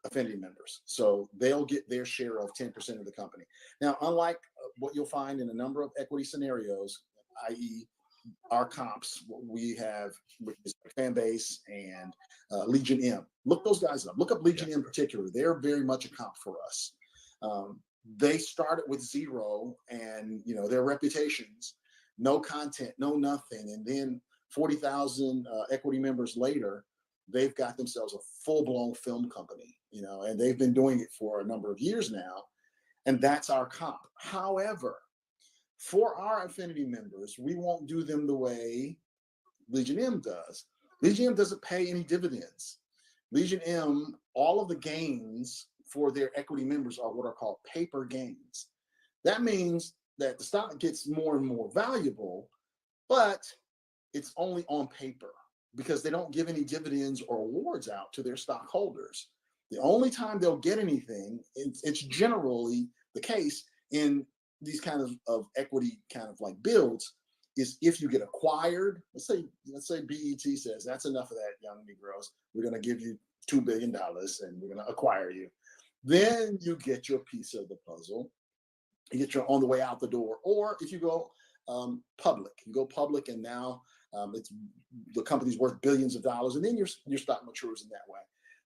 affinity members. So they'll get their share of 10% of the company. Now, unlike what you'll find in a number of equity scenarios, i.e. our comps, what we have, which is fan base and Legion M. Look those guys up. Look up Legion M in particular. They're very much a comp for us. They started with 0 and, you know, their reputations, no content, no nothing. And then 40,000 equity members later, they've got themselves a full-blown film company, you know, and they've been doing it for a number of years now. And that's our comp. However, for our affinity members, we won't do them the way Legion M does. Legion M doesn't pay any dividends. Legion M, all of the gains for their equity members are what are called paper gains. That means that the stock gets more and more valuable, but it's only on paper because they don't give any dividends or awards out to their stockholders. The only time they'll get anything, it's generally the case in these kind of equity kind of like builds, is if you get acquired. Let's say BET says that's enough of that, young Negroes. We're going to give you $2 billion and we're going to acquire you. Then you get your piece of the puzzle. You get your on the way out the door. Or if you go public, and now it's the company's worth billions of dollars, and then your stock matures in that way.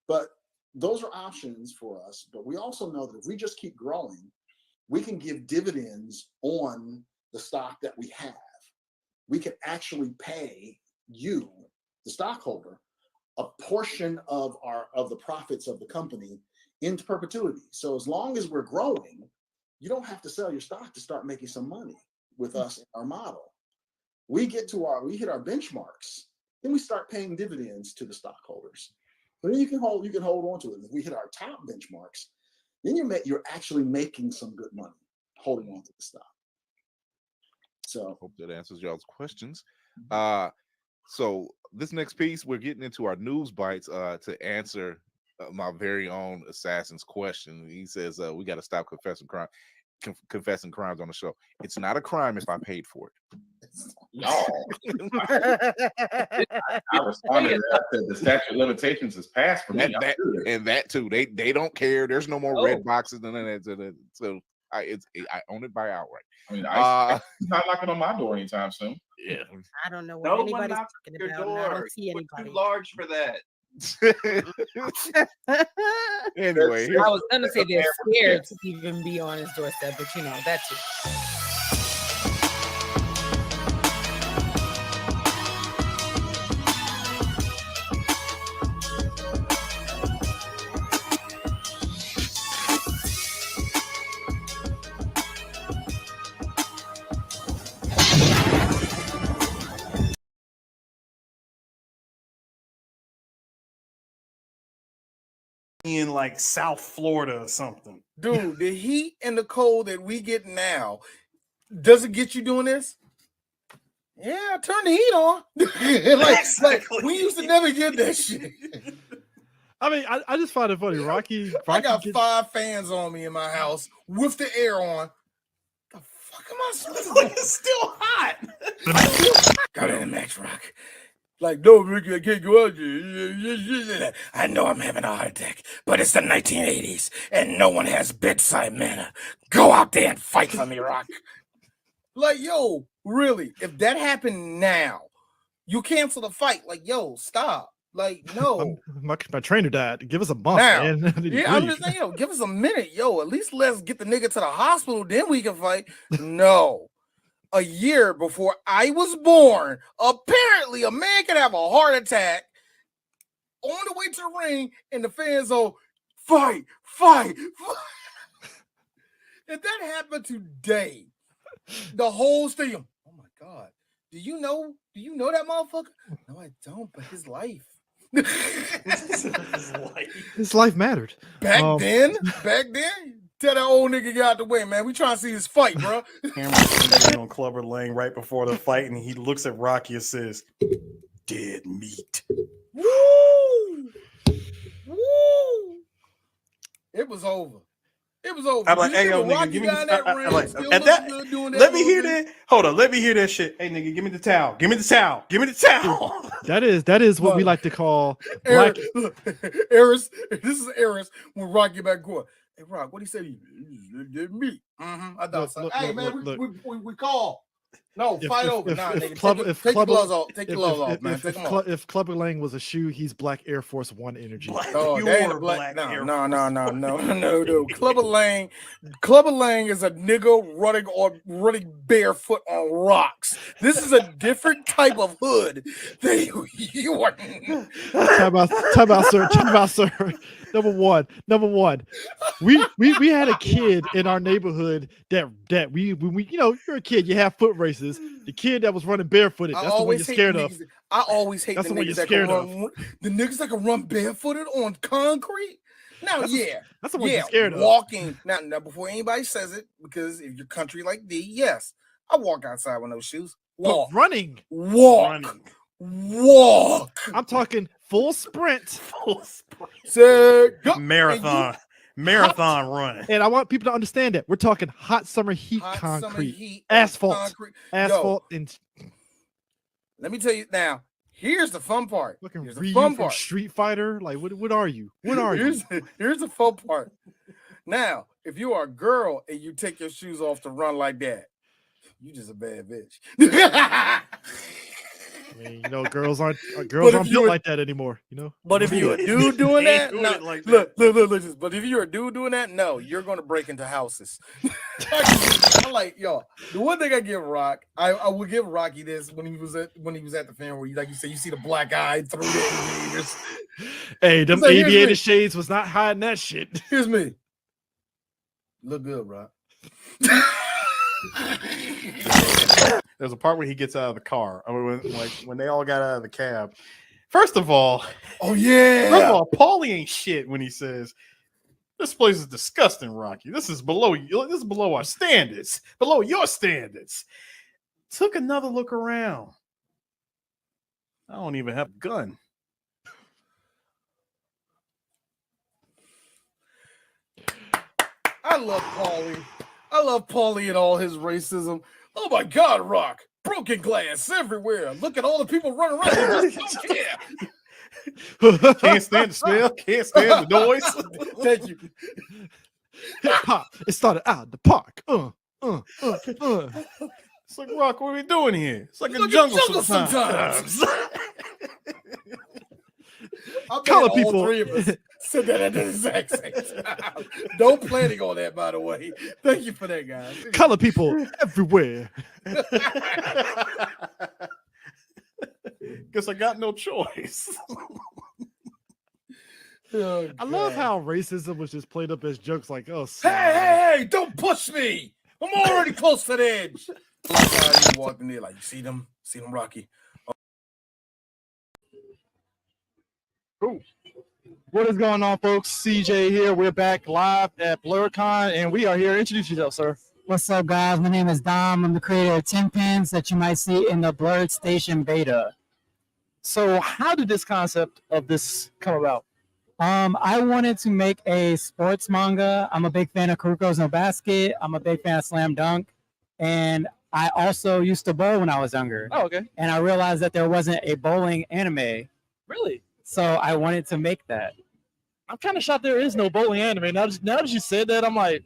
But those are options for us. But we also know that if we just keep growing, we can give dividends on the stock that we have. We can actually pay you, the stockholder, a portion of the profits of the company into perpetuity. So as long as we're growing, you don't have to sell your stock to start making some money with us in our model. We hit our benchmarks, then we start paying dividends to the stockholders. But then you can hold on to it. If we hit our top benchmarks, then you're actually making some good money holding on to the stock. So hope that answers y'all's questions. So this next piece, we're getting into our news bites to answer my very own assassin's question. He says we got to stop confessing crimes on the show. It's not a crime if I paid for it. No. I responded to that. The statute of limitations is passed for me. That too. They don't care. There's no more red boxes than that. So I own it by outright. I mean, it's not knocking on my door anytime soon. Yeah. I don't know what anybody's talking your about. door. I don't see anybody. We're too large for that. Anyway, I was gonna say they're scared to even be on his doorstep, but you know that's it. In like South Florida or something. Dude, the heat and the cold that we get now, does it get you doing this? Yeah, turn the heat on. like we used to never get that shit. I mean, I just find it funny. Rocky I got 5 fans on me in my house with the air on. The fuck am I supposed to do? It's still hot. Got in the Max Rock. Like, no, Ricky, I can't go out there. I know I'm having a heart attack, but it's the 1980s, and no one has bedside manner. Go out there and fight for me, Rock. Like, yo, really, if that happened now, you cancel the fight. Like, yo, stop. Like, no. My trainer died. Give us a bump, Now, man. yeah, I'm just saying, yo, give us a minute. Yo, at least let's get the nigga to the hospital, then we can fight. No. a year before I was born. Apparently, a man can have a heart attack on the way to the ring, and the fans go, fight, fight, fight. If that happened today, the whole stadium, oh my God, do you know that motherfucker? No, I don't, but his life. His life mattered. Back then, tell that old nigga get out the way, man. We trying to see his fight, bro. Cameron's on Clubber Lane right before the fight, and he looks at Rocky and says, "Dead meat." Woo! Woo! It was over. It was over. I'm like, hey, yo, nigga, give me let me hear that. Hold on, let me hear that shit. Hey, nigga, give me the towel. Give me the towel. Give me the towel. That is what we like to call Eris. This is Eris when Rock get back going. Hey, Rock, what he said? Did me. I thought so. Hey, man, we call. No, fight over. Nah, nigga, take your gloves off. Take your gloves off, man. Take them off. If Clubber Lang was a shoe, he's Black Air Force One energy. Oh, they ain't a black. No. Clubber Lang is a nigga running barefoot on rocks. This is a different type of hood than you are. Time out, sir. Number one. We had a kid in our neighborhood that we you're a kid, you have foot races. The kid that was running barefooted, that's the one you're scared of. I always hate the niggas that can run. The niggas that can run barefooted on concrete. Now, that's the one you're scared of. Walking now before anybody says it, because if you're country like D, yes, I walk outside with no shoes. Walk. But running. Walk. I'm talking full sprint. Marathon running. And I want people to understand that we're talking hot summer heat concrete, asphalt. And let me tell you now. Here's the fun part. Here's the fun part. Street Fighter, like what are you? What are you? Here's the fun part. Now, if you are a girl and you take your shoes off to run like that, you just a bad bitch. I mean, girls aren't built like that anymore. But if you're a dude doing that, look. But if you're a dude doing that, no, you're gonna break into houses. I'm like, yo, the one thing I give Rock, I would give Rocky this when he was at the fan where, like you said, you see the black eye through the aviators. Hey, them aviator shades was not hiding that shit. Here's me. Look good, Rock. There's a part where he gets out of the car. I mean, when they all got out of the cab. First of all, Paulie ain't shit when he says, "This place is disgusting, Rocky. This is below our standards, below your standards." Took another look around. I don't even have a gun. I love Paulie and all his racism. Oh my God, Rock! Broken glass everywhere. Look at all the people running around. Can't stand the smell. Can't stand the noise. Thank you. Hip hop. It started out in the park. It's like, Rock, what are we doing here? It's like a jungle sometimes. Color people. All three of us said that at the exact same time. Don't planning on that, by the way. Thank you for that, guys. Color people everywhere. Guess I got no choice. I love how racism was just played up as jokes like, oh, hey, don't push me. I'm already close to the edge. Like how you walked in there, like, you see them, Rocky. Cool. What is going on, folks? CJ here. We're back live at BlerDCon, and we are here. Introduce yourself, sir. What's up, guys? My name is Dom. I'm the creator of TenPinz that you might see in the Blerd Station beta. So how did this concept of this come about? I wanted to make a sports manga. I'm a big fan of Kuroko's No Basket. I'm a big fan of Slam Dunk. And I also used to bowl when I was younger. Oh, okay. And I realized that there wasn't a bowling anime. Really? So I wanted to make that. I'm kind of shocked there is no bowling anime. Now that you said that, I'm like,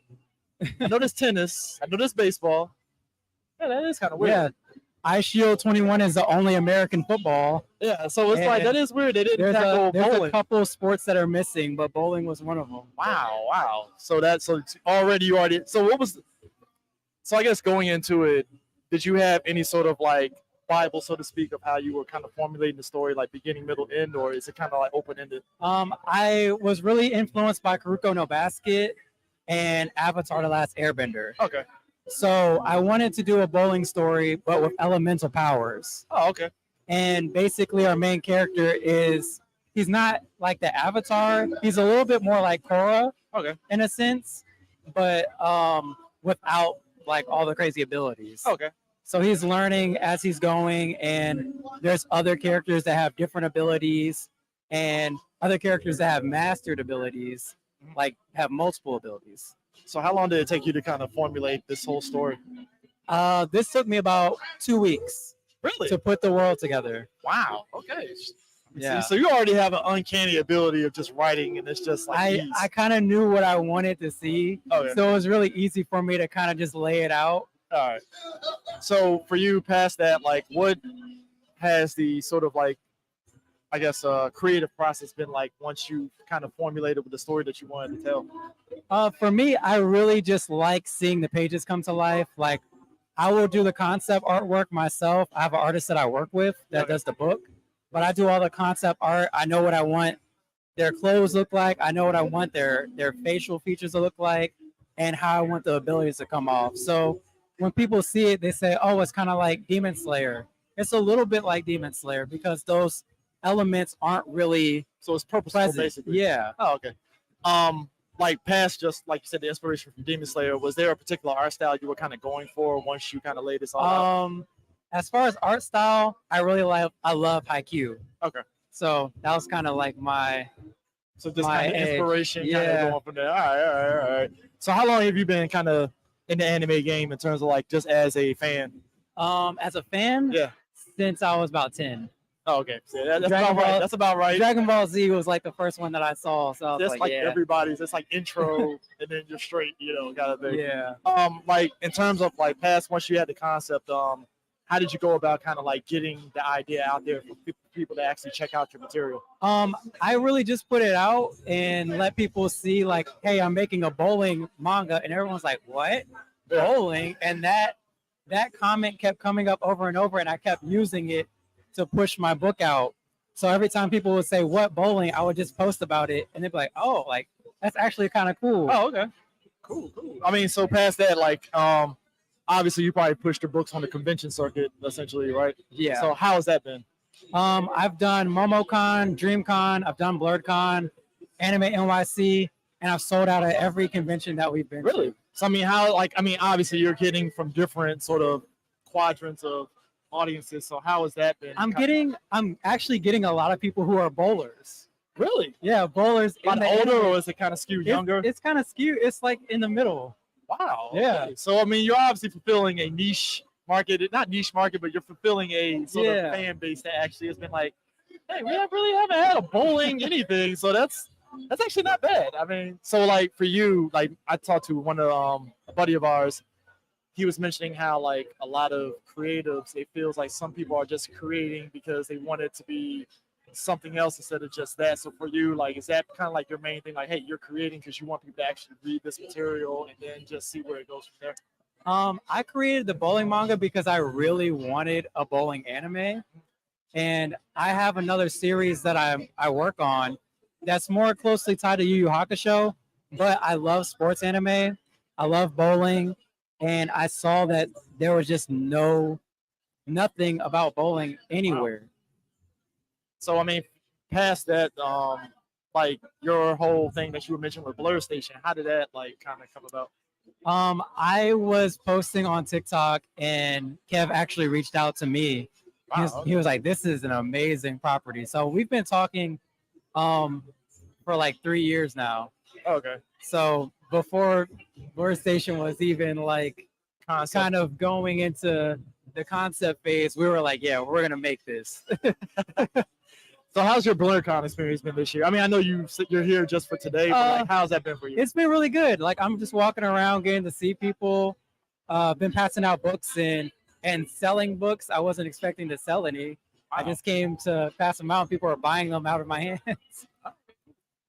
I know there's tennis. I know there's baseball. Yeah, that is kind of weird. Yeah. Ice Shield 21 is the only American football. Yeah, so it's like, that is weird. They didn't tackle bowling. There's a couple of sports that are missing, but bowling was one of them. Wow. So I guess going into it, did you have any sort of like Bible, so to speak, of how you were kind of formulating the story, like beginning, middle, end, or is it kind of like open ended? I was really influenced by Kuroko no Basket and Avatar: The Last Airbender. Okay. So I wanted to do a bowling story, but with elemental powers. Oh, okay. And basically, our main character he's not like the Avatar. He's a little bit more like Korra, okay, in a sense, but without like all the crazy abilities. Okay. So he's learning as he's going, and there's other characters that have different abilities, and other characters that have mastered abilities, like have multiple abilities. So how long did it take you to kind of formulate this whole story? This took me about 2 weeks. Really? To put the world together. Wow. Okay. Yeah. So you already have an uncanny ability of just writing, and it's just like I kind of knew what I wanted to see, Okay. so it was really easy for me to kind of just lay it out. All right. So for you, past that, like, what has the sort of like, I guess, creative process been like once you kind of formulated with the story that you wanted to tell? For me, I really just like seeing the pages come to life. Like, I will do the concept artwork myself. I have an artist that I work with that does the book, but I do all the concept art. I know what I want their clothes look like. I know what I want their facial features to look like, and how I want the abilities to come off. So when people see it, they say, "Oh, it's kind of like Demon Slayer." It's a little bit like Demon Slayer because those elements aren't really so it's purposeful, present. basically. Yeah. Oh, okay. Like past, just like you said, the inspiration from Demon Slayer, was there a particular art style you were kind of going for once you kind of laid this all out? As far as art style, I love Haikyuu. Okay. So that was kind of like my just my kind of edge. inspiration, kind Yeah. of going from there. All right. So how long have you been kind of in the anime game in terms of like just as a fan? As a fan, Yeah. since I was about 10. Oh, okay. So that's about right. That's about right. Dragon Ball Z was like the first one that I saw. So I was That's like yeah. everybody's. It's like intro, and then you're straight. Kind of thing. Yeah. Like in terms of like past, once you had the concept, how did you go about kind of like getting the idea out there for people to actually check out your material? I really just put it out and let people see like, hey, I'm making a bowling manga, and everyone's like, what? Bowling? And that comment kept coming up over and over, and I kept using it to push my book out. So every time people would say, what bowling? I would just post about it, and they'd be like, oh, like that's actually kind of cool. Oh, okay. Cool. I mean, so past that, like, obviously you probably pushed your books on the convention circuit, essentially, right? Yeah. So how has that been? I've done MomoCon, DreamCon, I've done BlerDCon, Anime NYC, and I've sold out at every convention that we've been Really? to. So obviously you're getting from different sort of quadrants of audiences. So how has that been? I'm actually getting a lot of people who are bowlers. Really? Yeah, bowlers. A lot older, or is it kind of skewed younger? It's kind of skewed. It's like in the middle. Wow. Yeah. Okay. So I mean, you're obviously fulfilling a niche market, not niche market, but you're fulfilling a sort of fan base that actually has been like, hey, we haven't had a bowling anything. So that's actually not bad. I mean, so like for you, like I talked to one of a buddy of ours. He was mentioning how like a lot of creatives, it feels like some people are just creating because they want it to be something else instead of just that. So for you, like, is that kind of like your main thing? Like, hey, you're creating because you want people to actually read this material and then just see where it goes from there. I created the bowling manga because I really wanted a bowling anime, and I have another series that I work on that's more closely tied to Yu Yu Hakusho. But I love sports anime. I love bowling. And I saw that there was just nothing about bowling anywhere. So, I mean, past that, like your whole thing that you were mentioning with Blerd Station, how did that like kind of come about? I was posting on TikTok, and Kev actually reached out to me. Wow. He was like, this is an amazing property. So we've been talking for like 3 years now. Okay. So before Blerd Station was even like kind of going into the concept phase, we were like, yeah, we're gonna make this. So how's your BlerDCon experience been this year? I mean, I know you're here just for today, but like, how's that been for you? It's been really good. Like, I'm just walking around getting to see people. Been passing out books and selling books. I wasn't expecting to sell any. Wow. I just came to pass them out. People are buying them out of my hands.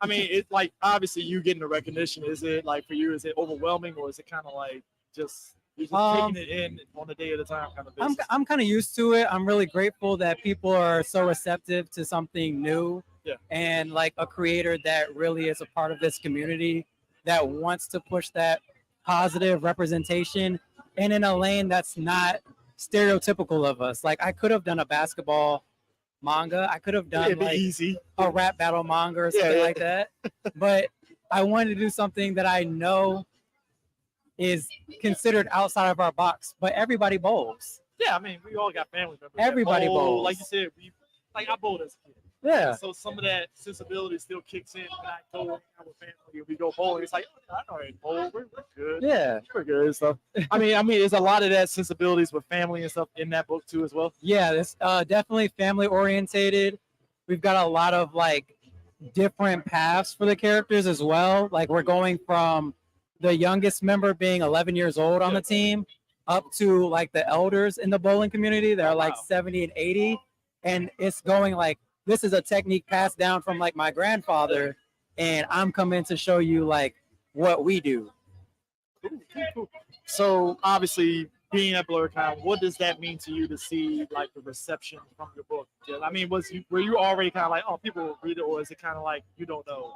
I mean, it's like obviously you getting the recognition. Is it like for you? Is it overwhelming, or is it kind of like just You're just taking it in on a day at a time kind of basis. I'm kind of used to it. I'm really grateful that people are so receptive to something new. Yeah. And like a creator that really is a part of this community that wants to push that positive representation and in a lane that's not stereotypical of us. Like I could have done a basketball manga. I could have done like easy. a rap battle manga or something like that. But I wanted to do something that I know is considered outside of our box, but everybody bowls. Yeah, I mean, we all got family members. Everybody bowls. Like you said, I bowled as a kid. Yeah. So some of that sensibility still kicks in when I go hang out with family and we go bowling. It's like, oh, I know I ain't bowl. We're good. Yeah. We're good and stuff. I mean, there's a lot of that sensibilities with family and stuff in that book too as well. Yeah, it's definitely family orientated. We've got a lot of like different paths for the characters as well. Like we're going from the youngest member being 11 years old on the team up to like the elders in the bowling community. They're like 70 and 80. And it's going like, this is a technique passed down from like my grandfather. And I'm coming to show you like what we do. Cool. So obviously being at BlerDCon, what does that mean to you to see like the reception from your book? I mean, were you already kind of like, oh, people will read it, or is it kind of like you don't know?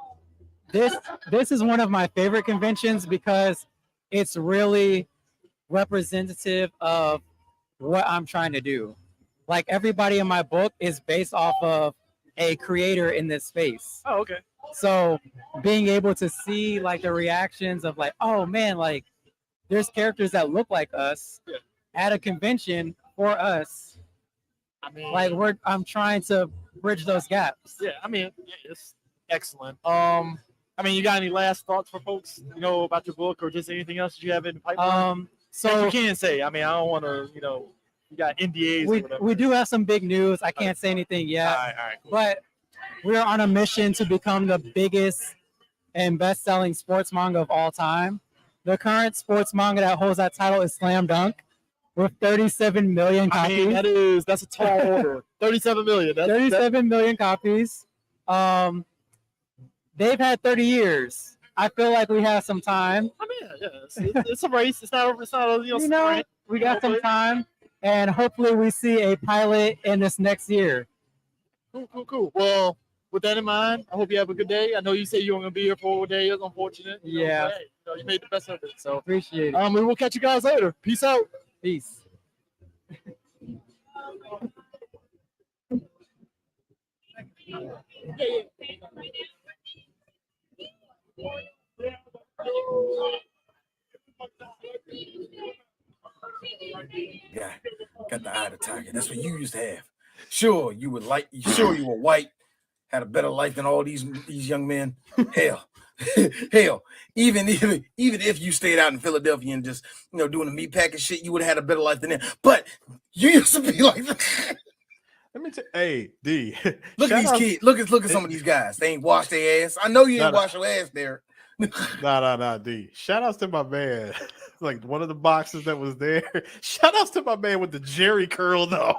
This is one of my favorite conventions because it's really representative of what I'm trying to do. Like everybody in my book is based off of a creator in this space. Oh, okay. So being able to see like the reactions of like, oh man, like there's characters that look like us at a convention for us. I mean, like I'm trying to bridge those gaps. Yeah, I mean, it's excellent. I mean, you got any last thoughts for folks, about your book or just anything else that you have in the pipeline? So you can say. I mean, I don't want to, you got NDAs or whatever. We do have some big news. I can't say anything yet. All right, cool. But we're on a mission to become the biggest and best-selling sports manga of all time. The current sports manga that holds that title is Slam Dunk with 37 million copies. I mean, that's a tall order. 37 million. 37 million copies. They've had 30 years. I feel like we have some time. I mean, yeah, it's a race. It's not a sprint. We got some time, and hopefully we see a pilot in this next year. Cool. Well, with that in mind, I hope you have a good day. I know you said you were going to be here for a day. It's unfortunate. Yeah. But, hey, you made the best of it. So appreciate it. We will catch you guys later. Peace out. Peace. Yeah, got the eye of the tiger. That's what you used to have. Sure, you were white, had a better life than all these young men. Hell, even if you stayed out in Philadelphia and just doing the meat packing shit, you would have had a better life than them. But you used to be like that. Let me tell hey, D. Look at these kids. Look at some of these guys. They ain't washed their ass. I know you ain't wash your ass there. Nah, D. Shout outs to my man. Like one of the boxes that was there. Shout outs to my man with the Jerry curl, though.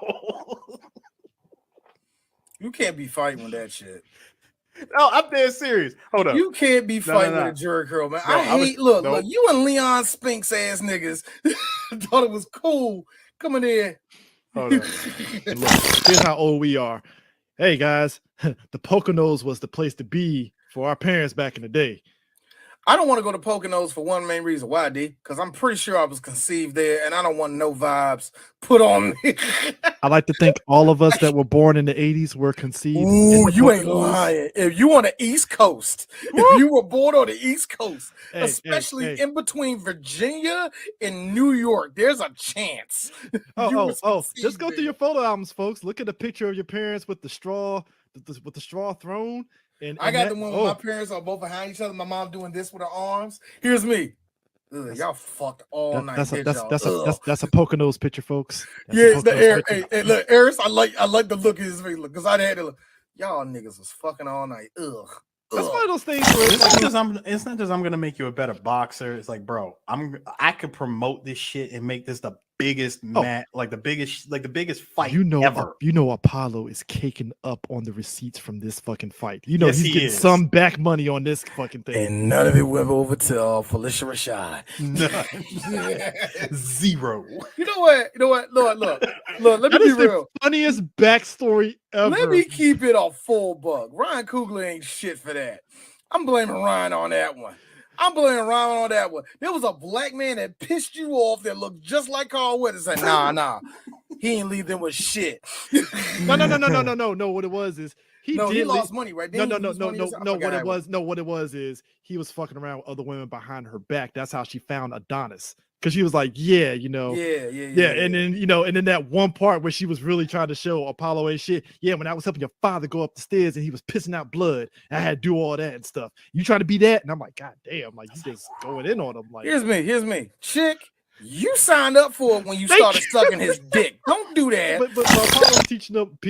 You can't be fighting with that shit. No, I'm dead serious. Hold up. You can't be fighting with a Jerry curl, man. Look, you and Leon Spinks ass niggas thought it was cool coming in. Hold on. Look, here's how old we are. Hey guys, the Poconos was the place to be for our parents back in the day. I don't want to go to Poconos for one main reason. Why, D? Because I'm pretty sure I was conceived there, and I don't want no vibes put on me. I like to think all of us that were born in the 80s were conceived. Ooh, you ain't lying. If you on the East Coast, if you were born on the East Coast, especially in between Virginia and New York, there's a chance. Just go through your photo albums, folks. Look at the picture of your parents with the straw, with the straw throne. I got the one where my parents are both behind each other. My mom doing this with her arms. Here's me. Ugh, y'all fucked all night. That's a Poconos picture, folks. It's the air. Hey, look, Eris, I like the look of his face. Because I had to look. Y'all niggas was fucking all night. Ugh. That's one of those things where it's not just I'm gonna make you a better boxer. It's like, bro, I could promote this shit and make this the biggest like the biggest fight ever. You know Apollo is caking up on the receipts from this fucking fight. You know Yes, he's he getting is. some back money on this fucking thing. And none of it went over to Felicia Rashad. Zero. You know what? Look. Let me That be is the real. funniest backstory ever. Let me keep it a full buck. Ryan Coogler ain't shit for that. I'm blaming Ryan on that one. There was a black man that pissed you off that looked just like Carl Weathers. Said, nah. He ain't leave them with shit. No. What it was is he lost money, right? No. What it was is he was fucking around with other women behind her back. That's how she found Adonis. Because she was like, yeah. And then, and then that one part where she was really trying to show Apollo ain't shit. Yeah, when I was helping your father go up the stairs and he was pissing out blood, I had to do all that and stuff. You trying to be that? And I'm like, God damn, like you just going in on him. Like, here's me. Chick, you signed up for it when you started sucking his dick. Don't do that. But Apollo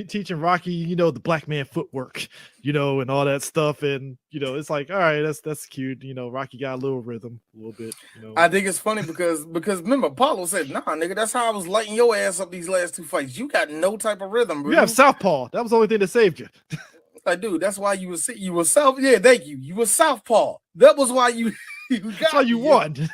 teaching Rocky, the black man footwork, and all that stuff. And it's like, all right, that's cute. Rocky got a little rhythm, a little bit. I think it's funny because remember, Apollo said, nah, nigga, that's how I was lighting your ass up these last two fights. You got no type of rhythm, bro. You have southpaw. That was the only thing that saved you. Like, dude, that's why you were south. Yeah, thank you. You were southpaw. That was why you. That's how you won.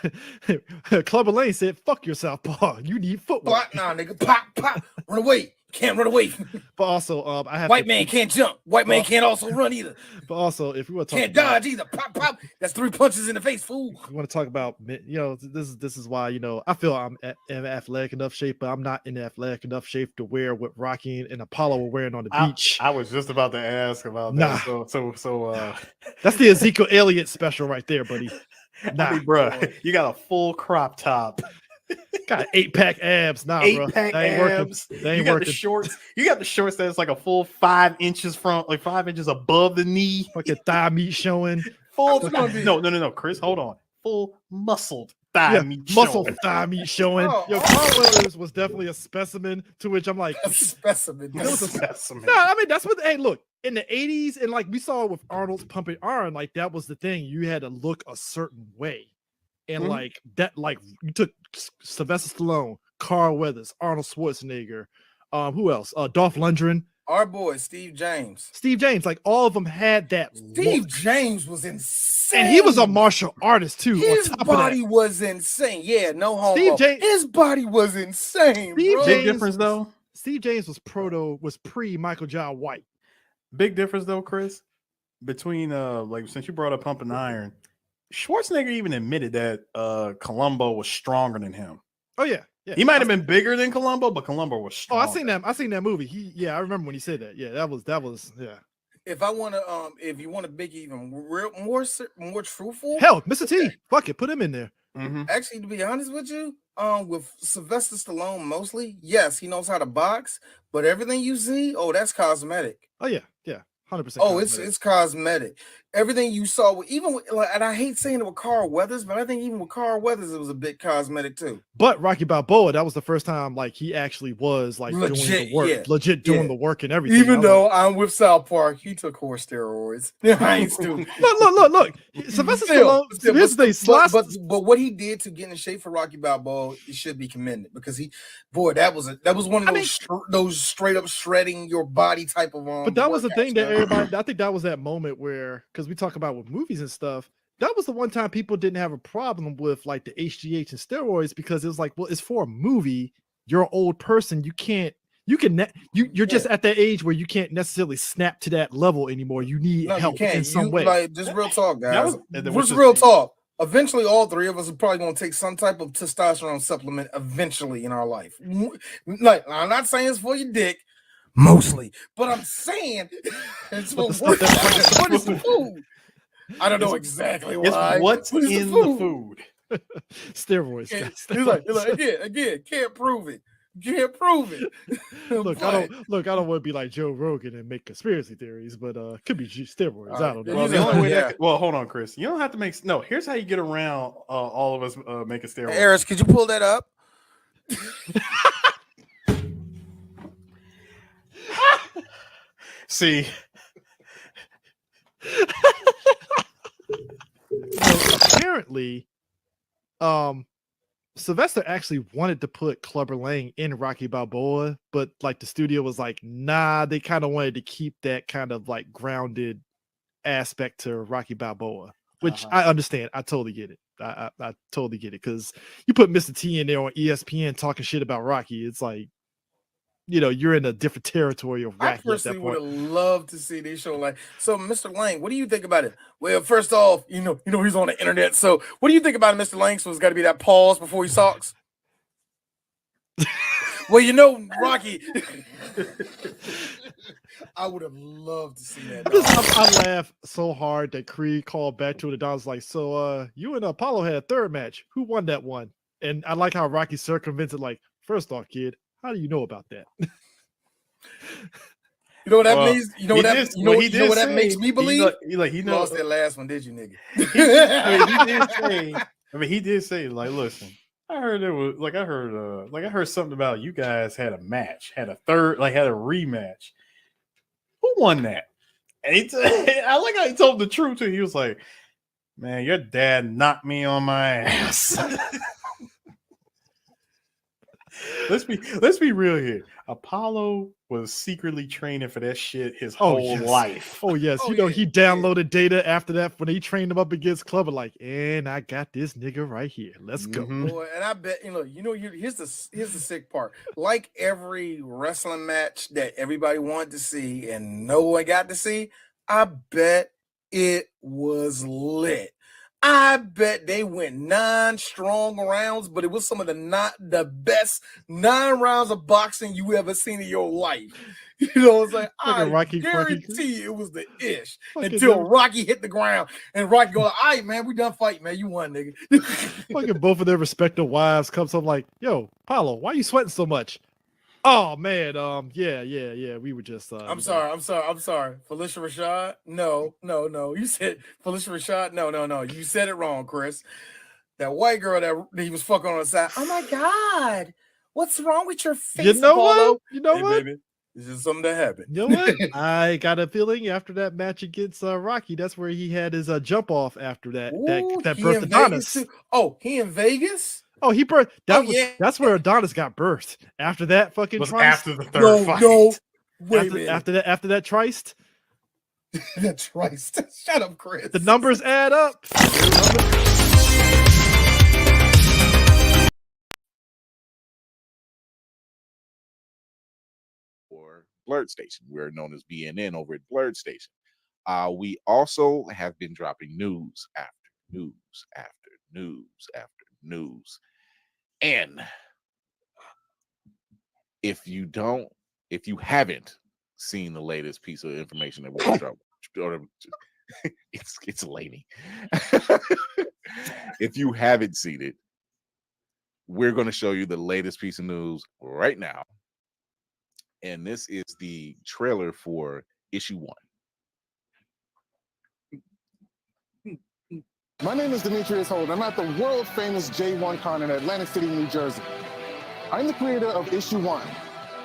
Clubber Lane said, fuck your southpaw. You need footwork. Nah, nigga. Pop. Run away. Can't run away. But also, I have white man can't jump. White man can't also run either. But also, if we were talking can't dodge either. Pop. That's 3 punches in the face, fool. We want to talk about, this is why, I feel I'm in athletic enough shape, but I'm not in athletic enough shape to wear what Rocky and Apollo were wearing on the beach. I was just about to ask about that. So that's the Ezekiel Elliott special right there, buddy. Nah, I mean, bro, you got a full crop top. Got 8-pack abs. Nah, bro. That ain't abs. Working. You got the shorts. You got the shorts that's like a full 5 inches from, like 5 inches above the knee. Like your thigh meat showing. Full. No, Chris, hold on. Full muscled thigh meat. Thigh meat showing. Yo, Carl Weathers was definitely a specimen. To which I'm like, a specimen. It was a specimen. No, I mean that's what. Hey, look. In the 80s, and like we saw with Arnold's Pumping Iron, like that was the thing. You had to look a certain way. And like that, like you took Sylvester Stallone, Carl Weathers, Arnold Schwarzenegger, who else? Dolph Lundgren. Our boy, Steve James. Like all of them had that. Steve James was insane. And he was a martial artist too. His body was insane. Yeah, no homo. His body was insane. Big difference though. Steve James was pre Michael John White. Big difference though, Chris, between like since you brought up Pumping Iron, Schwarzenegger even admitted that Columbo was stronger than him. Oh yeah. He might have been bigger than Columbo, but Columbo was strong. Oh, I seen that movie. I remember when he said that. Yeah, that was yeah. If you want to make it even more truthful, hell, Mr. T, fuck it, put him in there. Actually, to be honest with you, with Sylvester Stallone mostly, yes, he knows how to box, but everything you see, that's cosmetic. Oh yeah, 100%. Oh, it's cosmetic. Everything you saw, and I hate saying it with Carl Weathers, but I think even with Carl Weathers, it was a bit cosmetic too. But Rocky Balboa, that was the first time like he actually was like doing the work, legit doing the work and everything. Even though I'm with South Park, he took horse steroids. I ain't stupid. Look. Sylvester Stallone. But what he did to get in shape for Rocky Balboa, it should be commended because that was one of those straight up shredding your body type of. But that was the thing that everybody. I think that was that moment where, because we talk about with movies and stuff, that was the one time people didn't have a problem with like the HGH and steroids because it was like, well, it's for a movie. You're an old person. You're just at that age where you can't necessarily snap to that level anymore. You need help in some way. Like, just real talk, guys. Just real talk. Eventually, all three of us are probably going to take some type of testosterone supplement eventually in our life. Like, I'm not saying it's for your dick. Mostly, but I'm saying it's what is the food? I don't know exactly why. It's what's in the food. Steroids. He's like again, can't prove it. Look, I don't want to be like Joe Rogan and make conspiracy theories, but could be steroids. I don't know. Well, the only way well, hold on, Chris. You don't have to make here's how you get around all of us making steroids. Hey, Eris, could you pull that up? See, apparently, Sylvester actually wanted to put Clubber Lang in Rocky Balboa, but like the studio was like, nah, they kind of wanted to keep that kind of like grounded aspect to Rocky Balboa, which I understand. I totally get it. I totally get it, because you put Mr. T in there on ESPN talking shit about Rocky, it's like, you know, you're in a different territory of I Rocky at personally that would point. have loved to see this show. Like, so Mr. Lang, what do you think about it? Well, first off, you know, he's on the internet. So, what do you think about Mr. Lang? So, it's got to be that pause before he talks. Well, you know, Rocky. I would have loved to see that. I laughed so hard that Creed called back to it. And Don's like, so you and Apollo had a third match. Who won that one? And I like how Rocky circumvented, like, first off, kid, how do you know about that? You know what that means? You know what that? You know what that makes me believe? He You lost that last one, did you, nigga? He did say, like, listen, I heard I heard something about you guys had a match, had a rematch. Who won that? And I like how he told the truth too. He was like, man, your dad knocked me on my ass. Let's be real here. Apollo was secretly training for that shit his whole life. Oh yes, you know, he downloaded data after that when he trained him up against Clubber, like, and I got this nigga right here. Let's go. Boy, and I bet here's the sick part. Like every wrestling match that everybody wanted to see and no one got to see, I bet it was lit. I bet they went 9 strong rounds, but it was some of the best 9 rounds of boxing you ever seen in your life. You know, it's like I guarantee it was the ish until Rocky hit the ground and Rocky go, all right, man, we done fighting, man. You won, nigga. Fucking both of their respective wives comes home like, yo, Apollo, why you sweating so much? Oh man, yeah. We were just I'm sorry. Felicia Rashad? No. You said Felicia Rashad? No. You said it wrong, Chris. That white girl that he was fucking on the side. Oh my God. What's wrong with your face? You know Apollo? what? You know Hey, what? baby, this is something that happened. You know what? I got a feeling after that match against Rocky, that's where he had his jump off after that. That He birthed in Adonis. Vegas too? Oh, he in Vegas? Oh, he birthed. Yeah. That's where Adonis got birthed. After that fucking was tryst. after the third fight. No. Wait a minute. After that tryst. That tryst. Shut up, Chris. The numbers add up. For Blerd Station. We're known as BNN over at Blerd Station. We also have been dropping news after news after news after news. And if you haven't seen the latest piece of information that we dropped, it's Laney. If you haven't seen it, we're going to show you the latest piece of news right now. And this is the trailer for issue 1. My name is Demetrius Holt. I'm at the world famous J1 Con in Atlantic City, New Jersey. I'm the creator of Issue 1,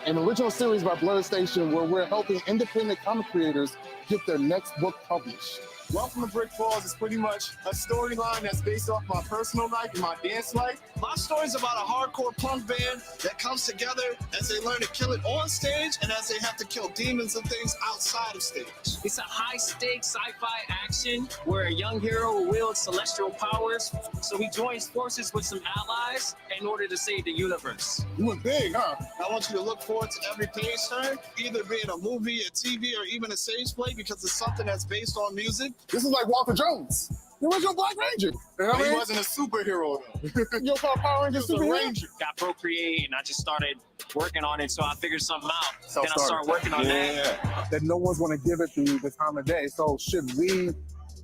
an original series by Blerd Station where we're helping independent comic creators get their next book published. Welcome to Brick Falls is pretty much a storyline that's based off my personal life and my dance life. My story is about a hardcore punk band that comes together as they learn to kill it on stage and as they have to kill demons and things outside of stage. It's a high-stakes sci-fi action where a young hero wields celestial powers, so he joins forces with some allies in order to save the universe. You went big, huh? I want you to look forward to every page turn, either being a movie, a TV, or even a stage play because it's something that's based on music. This is like Walter Jones, the original Black Ranger. You know what I He mean? wasn't a superhero though. You'll call Power Ranger He was a superhero? ranger. Got Procreate, and I just started working on it, so I figured something out. Then I Self-starter. started working on that. That no one's going to give it the time of day. So should we,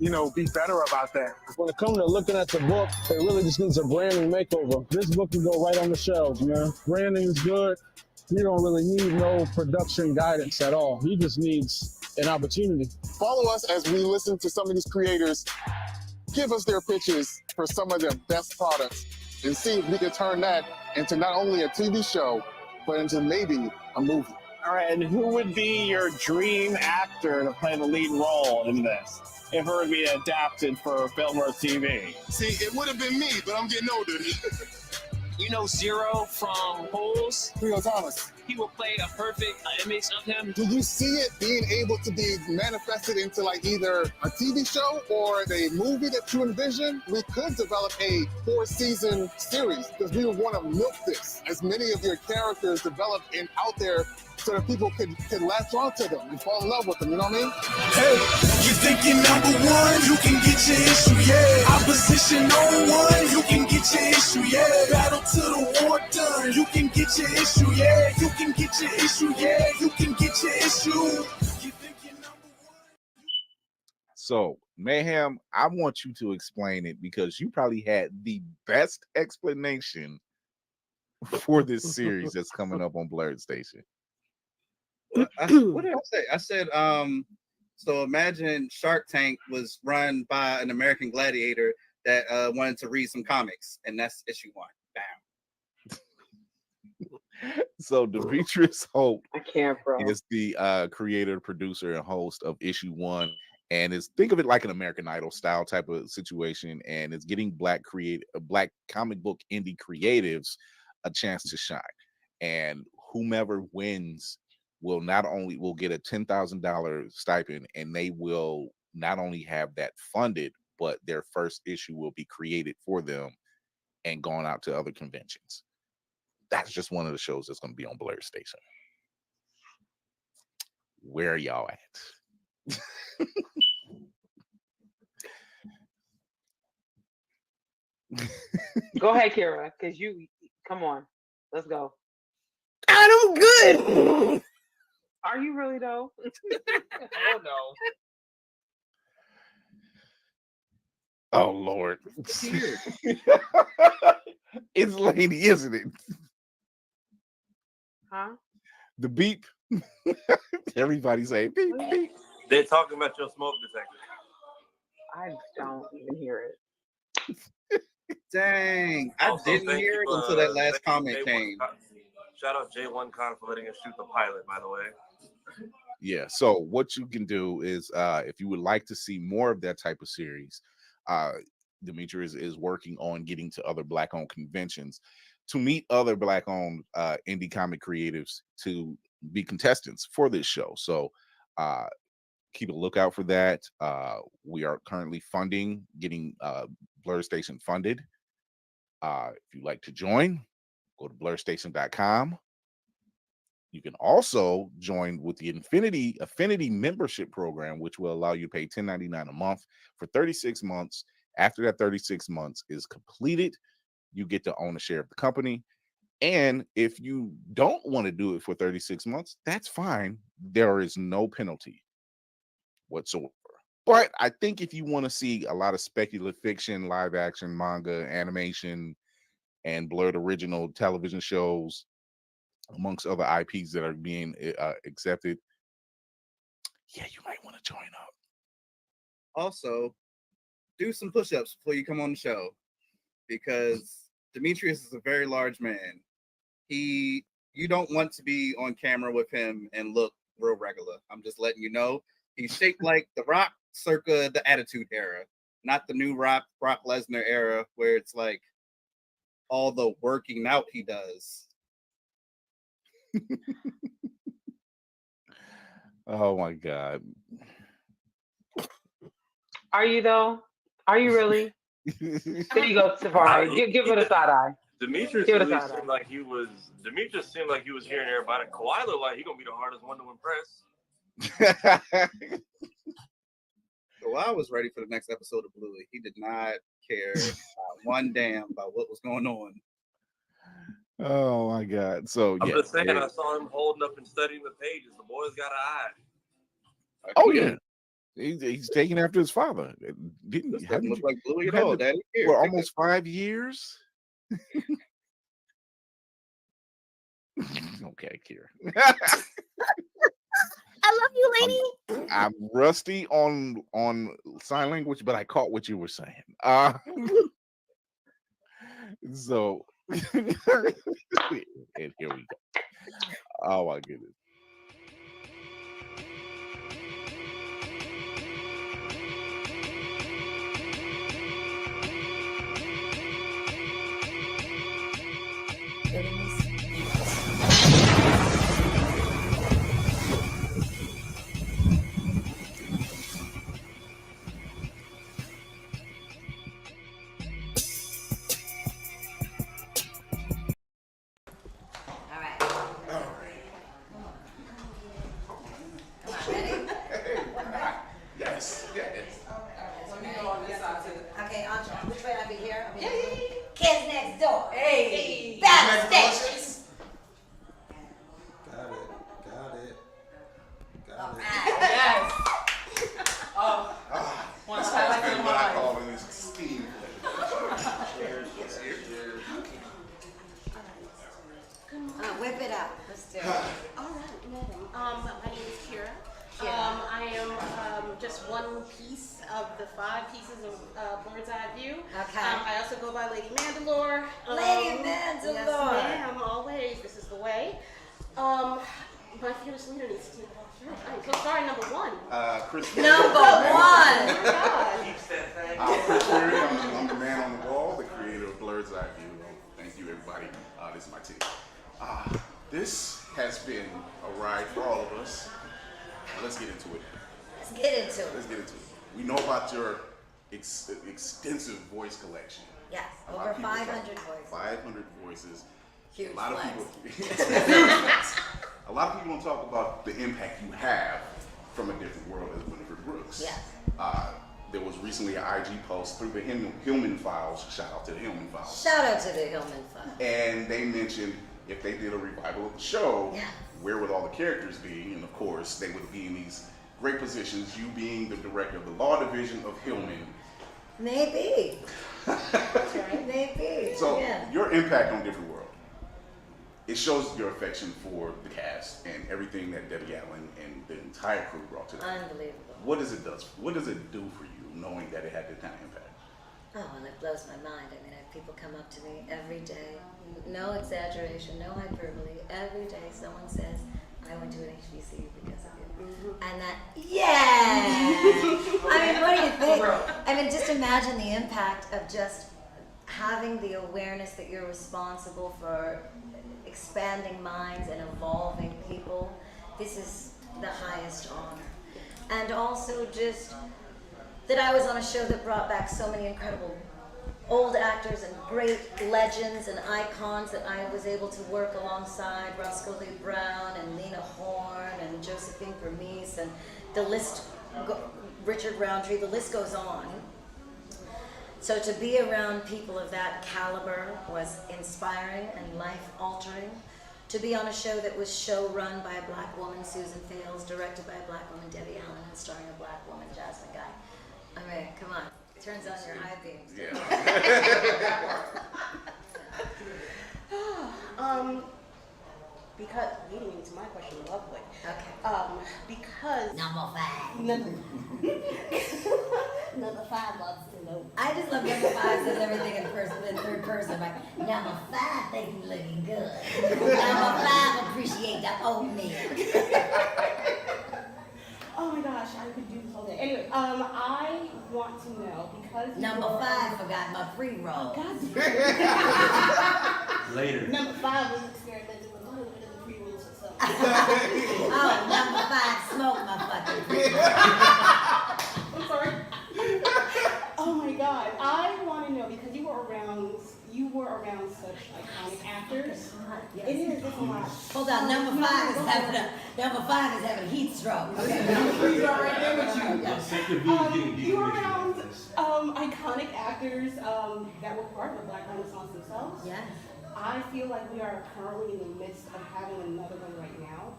be better about that? When it comes to looking at the book, it really just needs a branding makeover. This book can go right on the shelves, man. Branding is good. You don't really need no production guidance at all. He just needs an opportunity. Follow us as we listen to some of these creators give us their pitches for some of their best products and see if we can turn that into not only a TV show, but into maybe a movie. All right, and who would be your dream actor to play the lead role in this? If it were to be adapted for film or TV? See, it would have been me, but I'm getting older. You know Zero from Holes? Khleo Thomas. He will play a perfect image of him. Do you see it being able to be manifested into like either a TV show or a movie that you envision? We could develop a 4-season series because we would want to milk this. As many of your characters develop and out there so that people could latch on to them and fall in love with them, you know what I mean? Hey, you think you're number one, you can get your issue, yeah. Opposition on one, you can get your issue, yeah. Battle to the war done, you can get your issue, yeah. You can get your issue, yeah. You can get your issue. So, Mayhem, I want you to explain it because you probably had the best explanation for this series that's coming up on Blerd Station. What did I say? I said, so imagine Shark Tank was run by an American gladiator that wanted to read some comics, and that's issue 1. Bam. So Demetrius Hope I can't, bro. is the creator, producer, and host of issue 1, and is think of it like an American Idol style type of situation, and it's getting black comic book indie creatives a chance to shine. And whomever wins will get a $10,000 stipend, and they will not only have that funded, but their first issue will be created for them and gone out to other conventions. That's just one of the shows that's going to be on Blerd Station. Where are y'all at? Go ahead, Kira, because come on. Let's go. I'm good. Are you really though? Oh no. Oh Lord. It's lady, isn't it? Huh? The beep. Everybody say beep beep. They're talking about your smoke detector. I don't even hear it. Dang, I Also, didn't thank hear you, it until that last comment J1 came. Shout out J1 Con for letting us shoot the pilot, by the way. Yeah, so what you can do is if you would like to see more of that type of series, Demetrius is working on getting to other Black-owned conventions to meet other Black-owned indie comic creatives to be contestants for this show. So keep a lookout for that. We are currently getting Blerd Station funded. If you'd like to join, go to blerdstation.com. You can also join with the Affinity membership program, which will allow you to pay $10.99 a month for 36 months. After that 36 months is completed, you get to own a share of the company. And if you don't want to do it for 36 months, that's fine. There is no penalty whatsoever. But I think if you want to see a lot of speculative fiction, live action, manga, animation, and Blerd original television shows, amongst other IPs that are being accepted, yeah, you might want to join up. Also, do some push-ups before you come on the show, because Demetrius is a very large man. You don't want to be on camera with him and look real regular. I'm just letting you know. He's shaped like The Rock circa the Attitude Era, not the new Brock Lesnar era where it's like all the working out he does. Oh my God. Are you though? Are you really? There you go, Safari. Give it a side eye. Demetrius Give it a really side eye. seemed like he was. Demetrius seemed like he was hearing everybody. Kawhi looked like he gonna be the hardest one to impress. Kawhi was ready for the next episode of Bluey. He did not care one damn about what was going on. Oh my God. So I'm yeah. just saying, I saw him holding up and studying the pages. The boy's got an eye. Oh yeah. He's taking after his father. Didn't look like Bluey at all, Daddy. Here, for take almost 5 years. Okay, Kira. I love you, lady. I'm rusty on sign language, but I caught what you were saying. So and here we go. Oh my goodness. Yes. Oh, One this time has I been did what I one. call an esteemed pleasure. Cheers. Cheers. Whip it out. Let's do it. All right, madam. My name is Kira. I am just one piece of the 5 pieces of Blerd's EyeView. Okay. I also go by Lady Mandalore. Lady Mandalore. Yes, ma'am. Always. This is the way. My fearless leader needs to take off. I'm so sorry. Number 1. Chris. Number 1. Chris Perry. I'm the man on the wall, the creator of Blerd's EyeView. Thank you, everybody. This is my team. This has been a ride for all of us. Let's get into it. Let's get into it. Let's get into it. We know about your extensive voice collection. Yes, A lot over of people 500 talk- voices. 500 voices. Huge A lot of flex. people. A lot of people don't talk about the impact you have from a different world as Winifred Brooks. Yes. There was recently an IG post through the Hillman Files. Shout out to the Hillman Files. Shout out to the Hillman Files. And they mentioned if they did a revival of the show, Yeah. where would all the characters be? And of course, they would be in these great positions. You being the director of the law division of Hillman. Maybe. Maybe. So yeah. your impact on Different World, it shows your affection for the cast and everything that Debbie Allen and the entire crew brought to them. Unbelievable. What does it do for you knowing that it had that kind of impact? Oh, and it blows my mind. I mean, I have people come up to me every day, no exaggeration, no hyperbole. Every day someone says, I went to an HBCU because of you. And that, yeah! I mean, what do you think? I mean, just imagine the impact of just having the awareness that you're responsible for expanding minds and evolving people. This is the highest honor. And also just that I was on a show that brought back so many incredible old actors and great legends and icons that I was able to work alongside Roscoe Lee Brown and Lena Horne and Josephine Bernice and the list, Richard Roundtree, the list goes on. So to be around people of that caliber was inspiring and life-altering. To be on a show that was show-run by a black woman, Susan Fales, directed by a black woman, Debbie Allen, and starring a black woman, Jasmine Guy. I mean, come on. It turns on your high beams. Because leading into my question, lovely. Okay. Because Number 5. Number 5 loves to know. I just love number 5 says everything in third person. Like, number 5 think you looking good. Number 5 appreciate the oatmeal. Oh my gosh, I could do this all day. Anyway, I want to know because Number 5 forgot my pre-roll. Later. Number 5 was experimenting with a little bit of the pre-rolls itself. Oh, number 5 smoked my fucking pre-roll. I'm sorry. Oh my god, I want to know because you were around such iconic actors. Yes. It is a lot. Hold on, number 5 is having a heat stroke. Okay. He's right there with you. You were around iconic actors that were part of the Black Renaissance themselves. Yeah. I feel like we are currently in the midst of having another one right now.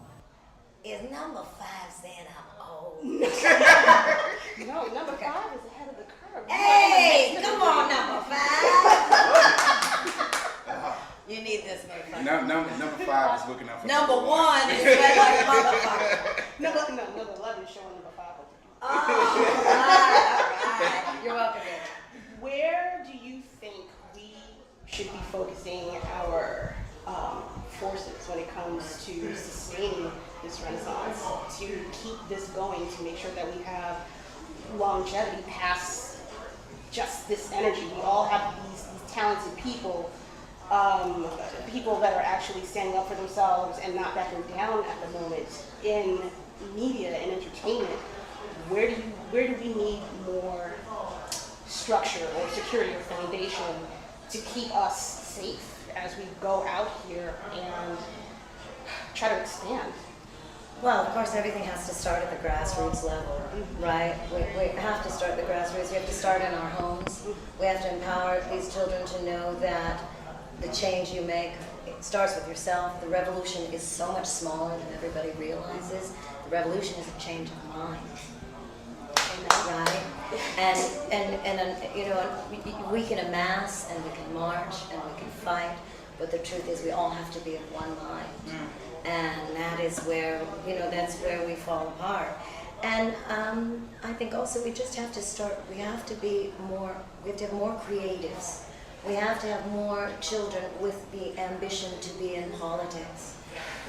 Is number 5 saying I'm old? No, number 5 is ahead of the curve. Hey, come on, number 5. You need this, motherfucker. Number 5 is looking out for Number 1 is red like a motherfucker. Number 11 is showing number 5. Oh, all right. You're welcome. Where do you think we should be focusing our forces when it comes to sustaining this renaissance, to keep this going, to make sure that we have longevity past just this energy? We all have these talented people, people that are actually standing up for themselves and not backing down at the moment in media and entertainment. Where do we need more structure or security or foundation to keep us safe as we go out here and try to expand? Well, of course, everything has to start at the grassroots level, right? We have to start at the grassroots. We have to start in our homes. We have to empower these children to know that the change you make, it starts with yourself. The revolution is so much smaller than everybody realizes. The revolution is a change of mind. Right? And you know, we can amass and we can march and we can fight, but the truth is we all have to be of one mind. And that is where, you know, that's where we fall apart. And I think also we just have to start, we have to have more creatives. We have to have more children with the ambition to be in politics.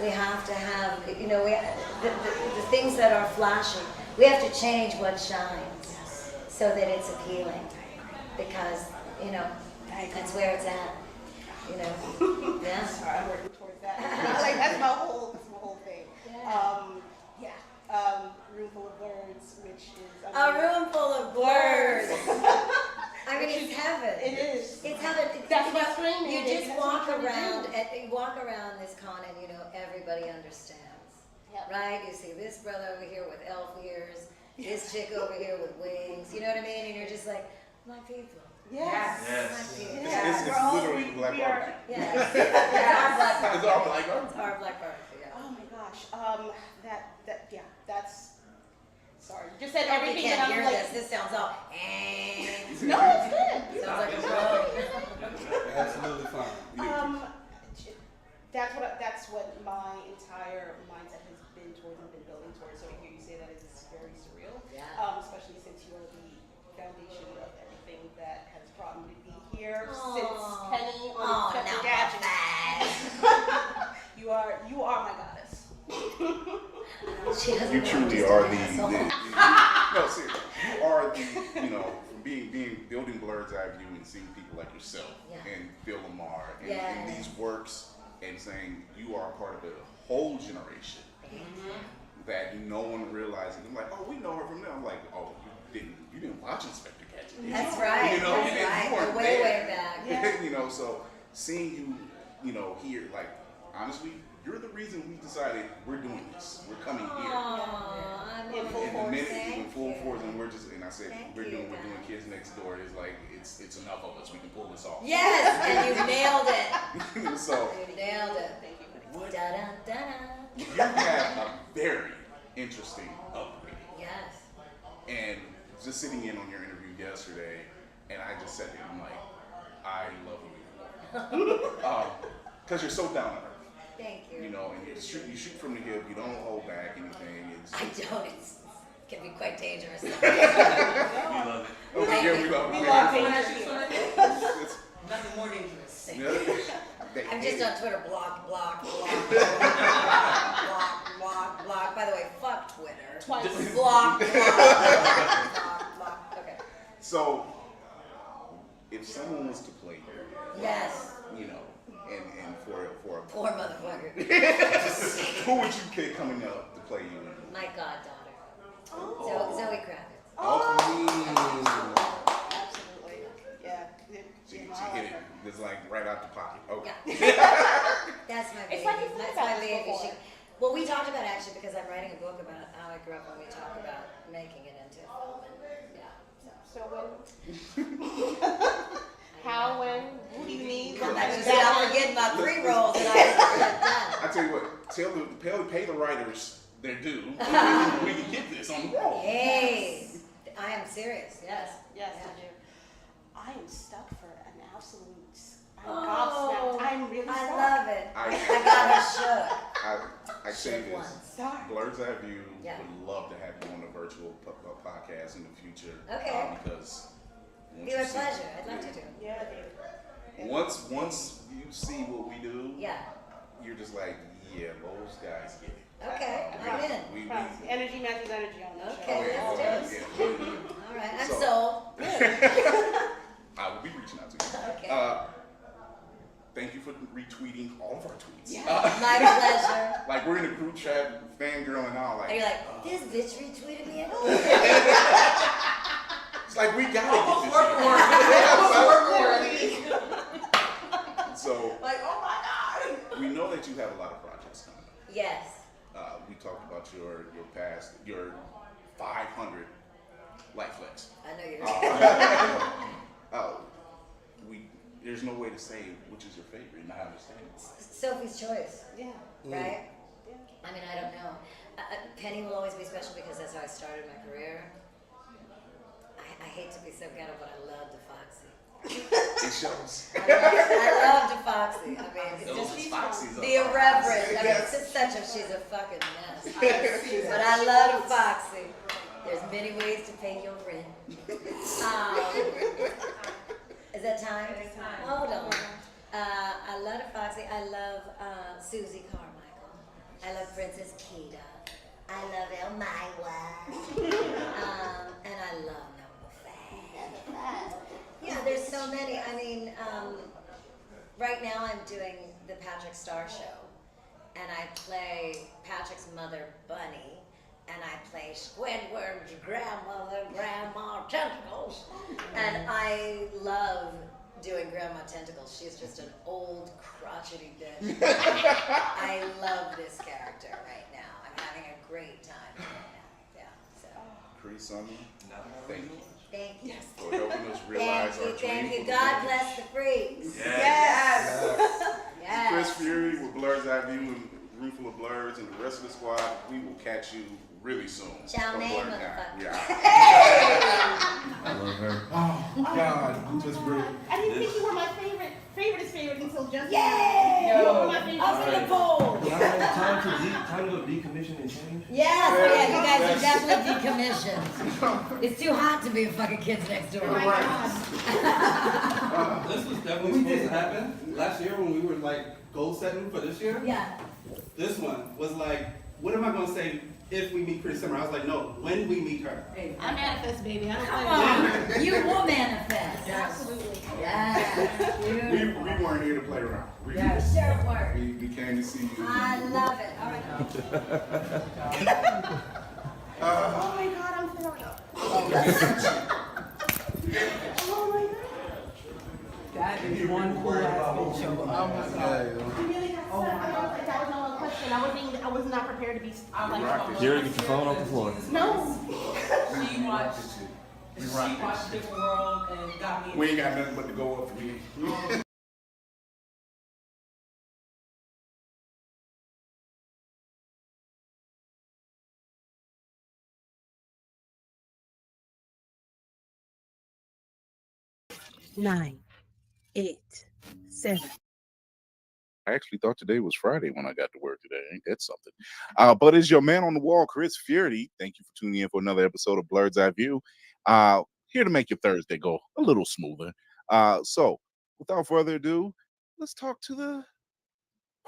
We have to have, you know, the things that are flashy, we have to change what shines so that it's appealing. Because, you know, that's where it's at. You know, yeah. Sorry, I'm working towards that. Like that's my whole thing. Room full of birds, which is a room full of birds. I mean, it's heaven. It is. It's heaven. That's my screaming. You just walk around this con, and you know everybody understands, right? You see this brother over here with elf ears, this chick over here with wings. You know what I mean? And you're just like, my people. Yes. My people. It's literally black barbecue. Yes. It's our black barbecue. It's our black barbecue. Yeah. Oh my gosh. That's. Sorry, you just said everything. You can't that I'm hear like, this. This sounds all. No, it's good. Sounds like a road. Absolutely fine. That's what my entire mindset has been towards and been building towards. So to hear you say that is very surreal. Yeah. Especially since you are the foundation of everything that has brought me to be here since Penny on the gadget. You are my goddess. You truly are no, seriously, you are the, you know, from building Blerd's EyeView and seeing people like yourself and Phil Lamar and these works and saying you are part of a whole generation that no one realizes. I'm like, oh, we know her from there. I'm like, oh, you didn't watch Inspector Gadget, did you? That's right. You know, That's right. Way back. Yeah. You know, so seeing you, you know, here, like, honestly, you're the reason we decided we're doing this. We're coming here. I'm in full and the force. minute you in full force, and we're just, we're doing Kids Next Door. It's like it's enough of us. We can pull this off. Yes, and you nailed it. So you nailed it. Thank you. You have a very interesting upbringing. Yes. And just sitting in on your interview yesterday, and I just sat there. I'm like, I love you, because you're so down to earth. Thank you. You know, and you shoot from the hip. You don't hold back anything. I don't. It can be quite dangerous. We love it. Over here, we love it. Nothing more dangerous. I'm just on Twitter. Block. By the way, fuck Twitter. Twice. Block. Okay. So, if someone was to play you, yes, you know, and for a poor motherfucker, who would you pick coming up to play you? My goddaughter, Zoe Kravitz. Absolutely. Yeah. She hit it. It's like right out the pocket. Okay. That's my baby. It's like That's my baby. Well, we talked about actually because I'm writing a book about how I grew up, and we talk about making it into a film. And, So when? How, when? Who do you need? I'm forgetting my pre-rolls that I I tell you what, pay the writers their due. We can get this on the roll. Hey, I am serious. Yes. Yes, I do. I am stuck for an absolute. I'm gobsmacked. I'm really stuck. I love it. I got her shook. I say this. Blerd's EyeView would love to have you on a virtual podcast in the future. Okay. Because be my pleasure. I'd love to do. Yeah. Once you see what we do, you're just like, yeah, those guys get it. Okay, I'm in. Energy matches energy on that show. Okay, let's do it. All right, I'm sold. I will be reaching out to you. Okay. Thank you for retweeting all of our tweets. Yeah. My pleasure. Like we're in a group chat, fangirl and all. Like, and you're like, this bitch retweeted me. It's like we gotta get this shit. So, like, oh my God. We know that you have a lot of projects coming up. Yes. We talked about your past, your 500 life flex. I know you're. There's no way to say which is your favorite, and I understand. Sophie's Choice. Yeah. Right? Yeah. I mean, I don't know. Penny will always be special because that's how I started my career. I hate to be so ghetto, but I love DeFoxy. It shows. I love DeFoxy. I mean, it's just the irreverent. I mean, it's just she's a fucking mess. But I love DeFoxy. There's many ways to pay your rent. Is that time? It's time. Hold on. I love DeFoxy. I love Susie Carmichael. I love Princess Keita. I love Elmira. And I love Number 5. Yeah, there's so many. I mean, right now I'm doing the Patrick Star Show. And I play Patrick's mother, Bunny. And I play Squidward's grandmother, Grandma Tentacles. And I love doing Grandma Tentacles. She's just an old, crotchety bitch. I love this character right now. I'm having a great time right now. Yeah, so. Pretty Summer. Thank you. Thank you. For helping us realize our dream. Thank you. God bless the freaks. Yes. Yes. Chris Fury with Blerd's EyeView and room full of Blerds and the rest of the squad. We will catch you really soon. Chow From mein, Blerd motherfucker. Yeah. I love her. Oh, God, you just really. I didn't think you were my favorite until just Yay! now. You were my favorite. Up in the poll. Time to go decommission and change? Yes, yeah, you guys are definitely decommissioned. It's too hot to be a fucking kids next door. Oh my God. This was definitely supposed to happen last year when we were like goal setting for this year. Yeah. This one was like, what am I going to say if we meet Pretty Summer? I was like, no, when we meet her. I manifest, baby. I don't Come play on, you will manifest. Absolutely. Yeah. We weren't here to play around. We Sure were. we came to see you. I love it. All right. Oh my God, I'm feeling up. Oh my God. That is one cool ass bitch show. You really got stuck. That was no question. I was not prepared to be like. Gary, get your phone off the floor. No. She watched Different World and got me. We ain't got nothing but to go up for you. 9, 8, 7. I actually thought today was Friday when I got to work today. Ain't that something? But it's your man on the wall, Chris Fury. Thank you for tuning in for another episode of Blerd's EyeView. Here to make your Thursday go a little smoother. So, without further ado, let's talk to the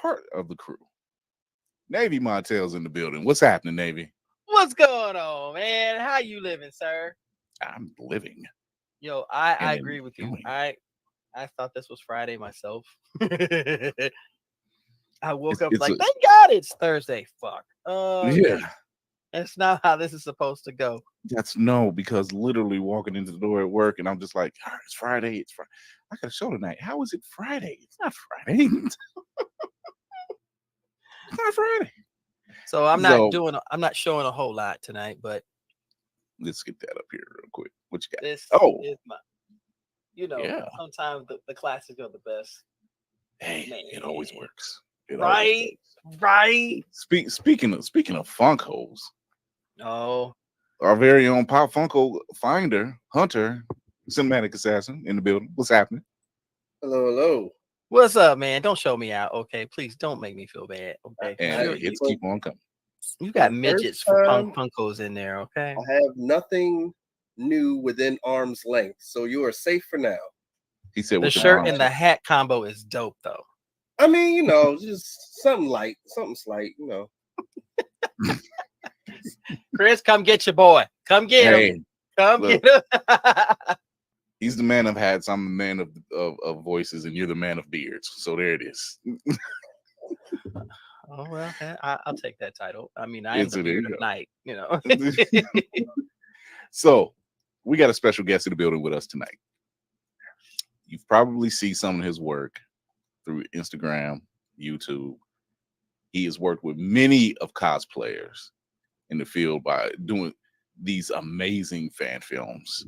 part of the crew. Navy Montel's in the building. What's happening, Navy? What's going on, man? How you living, sir? I'm living. Yo, I agree with you. I thought this was Friday myself. I woke up like, thank God it's Thursday. Fuck. Yeah. That's not how this is supposed to go. That's no, because literally walking into the door at work and I'm just like, oh, it's Friday. It's Friday. I got a show tonight. How is it Friday? It's not Friday. It's not Friday. So I'm not showing a whole lot tonight, but let's get that up here real quick. What you got? This is my, sometimes the classics are the best. Hey, man, it always works. Right. Speaking of Funkos. Oh. Our very own Pop Funko finder, Hunter, cinematic assassin in the building. What's happening? Hello. What's up, man? Don't show me out, okay? Please don't make me feel bad, okay? And it's keep on coming. You got midgets for Funkos in there, okay? I have nothing new within arm's length, so you are safe for now. He said the shirt and the hat combo is dope, though. I mean, just something light, something slight, Chris, come get your boy. Come get him. Come get him. He's the man of hats. I'm the man of voices, and you're the man of beards. So there it is. Oh well, I'll take that title. I mean, I am the beard of night, So we got a special guest in the building with us tonight. You've probably seen some of his work through Instagram, YouTube. He has worked with many of cosplayers in the field by doing these amazing fan films.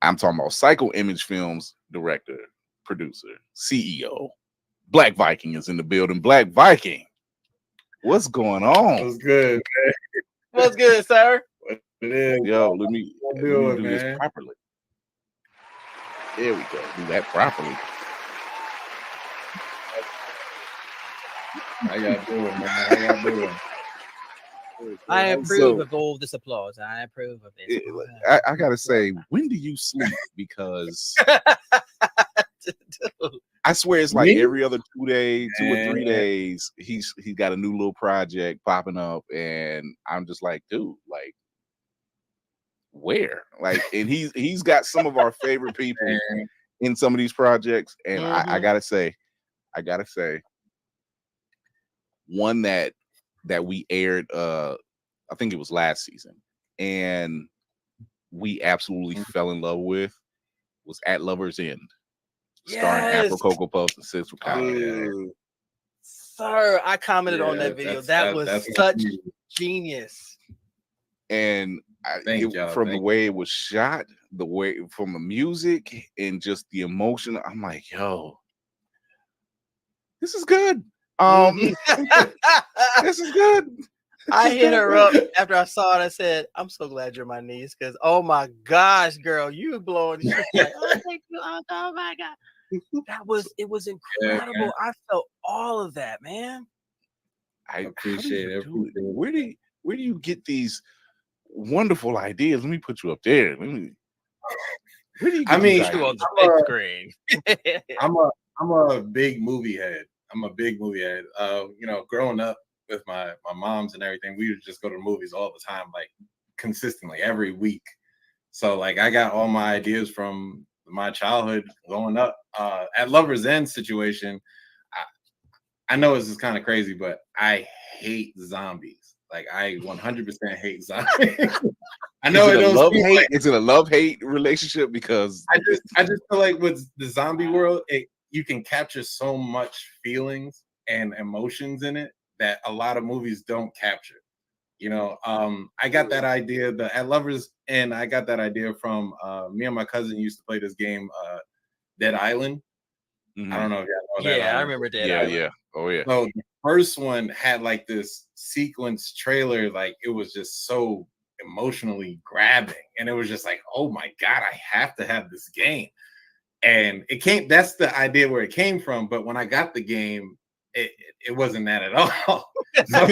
I'm talking about Psycho Image Films director, producer, CEO. Black Viking is in the building. Black Viking. What's going on? What's good, man? What's good, sir? What it is? Yo, let me do man. this properly. There we go. Do that properly. How y'all doing, man? How y'all doing? I approve of all this applause. I approve of it. I gotta say, when do you sleep? Because I swear it's like every other 2 days, 2 or 3 days, he's got a new little project popping up, and I'm just like, dude, like, where? Like, and he's got some of our favorite people in some of these projects, and I gotta say, one that we aired, I think it was last season, and we absolutely fell in love with was At Lover's End, starring Afro Cocoa Puffs and Sis Wakanda. Sir, I commented on that video. That was such genius. And from the way it was shot, the way from the music and just the emotion, I'm like, yo, this is good. This is good. I hit her up after I saw it. I said, I'm so glad you're my niece, because oh my gosh, girl, you blowing the shit. Like, oh, thank you. Oh my God. It was incredible. Yeah, I felt all of that, man. I appreciate it. Where do you get these wonderful ideas? Let me put you up there. Where do you get these ideas? On the big screen. I'm a big movie head. I'm a big movie head. You know, growing up with my moms and everything, we would just go to the movies all the time, like consistently every week. So like I got all my ideas from my childhood growing up. At Lover's End situation, I know this is kind of crazy, but I hate zombies. Like I 100% hate zombies. I know Is it a love-hate relationship? Because I just feel like with the zombie world, you can capture so much feelings and emotions in it that a lot of movies don't capture. You know, I got that idea. At Lover's End, I got that idea from me and my cousin used to play this game, Dead Island. I don't know if y'all know that. Yeah, I remember Dead Island. Yeah. Oh yeah. So the first one had like this sequence trailer, like it was just so emotionally grabbing, and it was just like, oh my God, I have to have this game. And that's the idea where it came from. But when I got the game, it wasn't that at all. So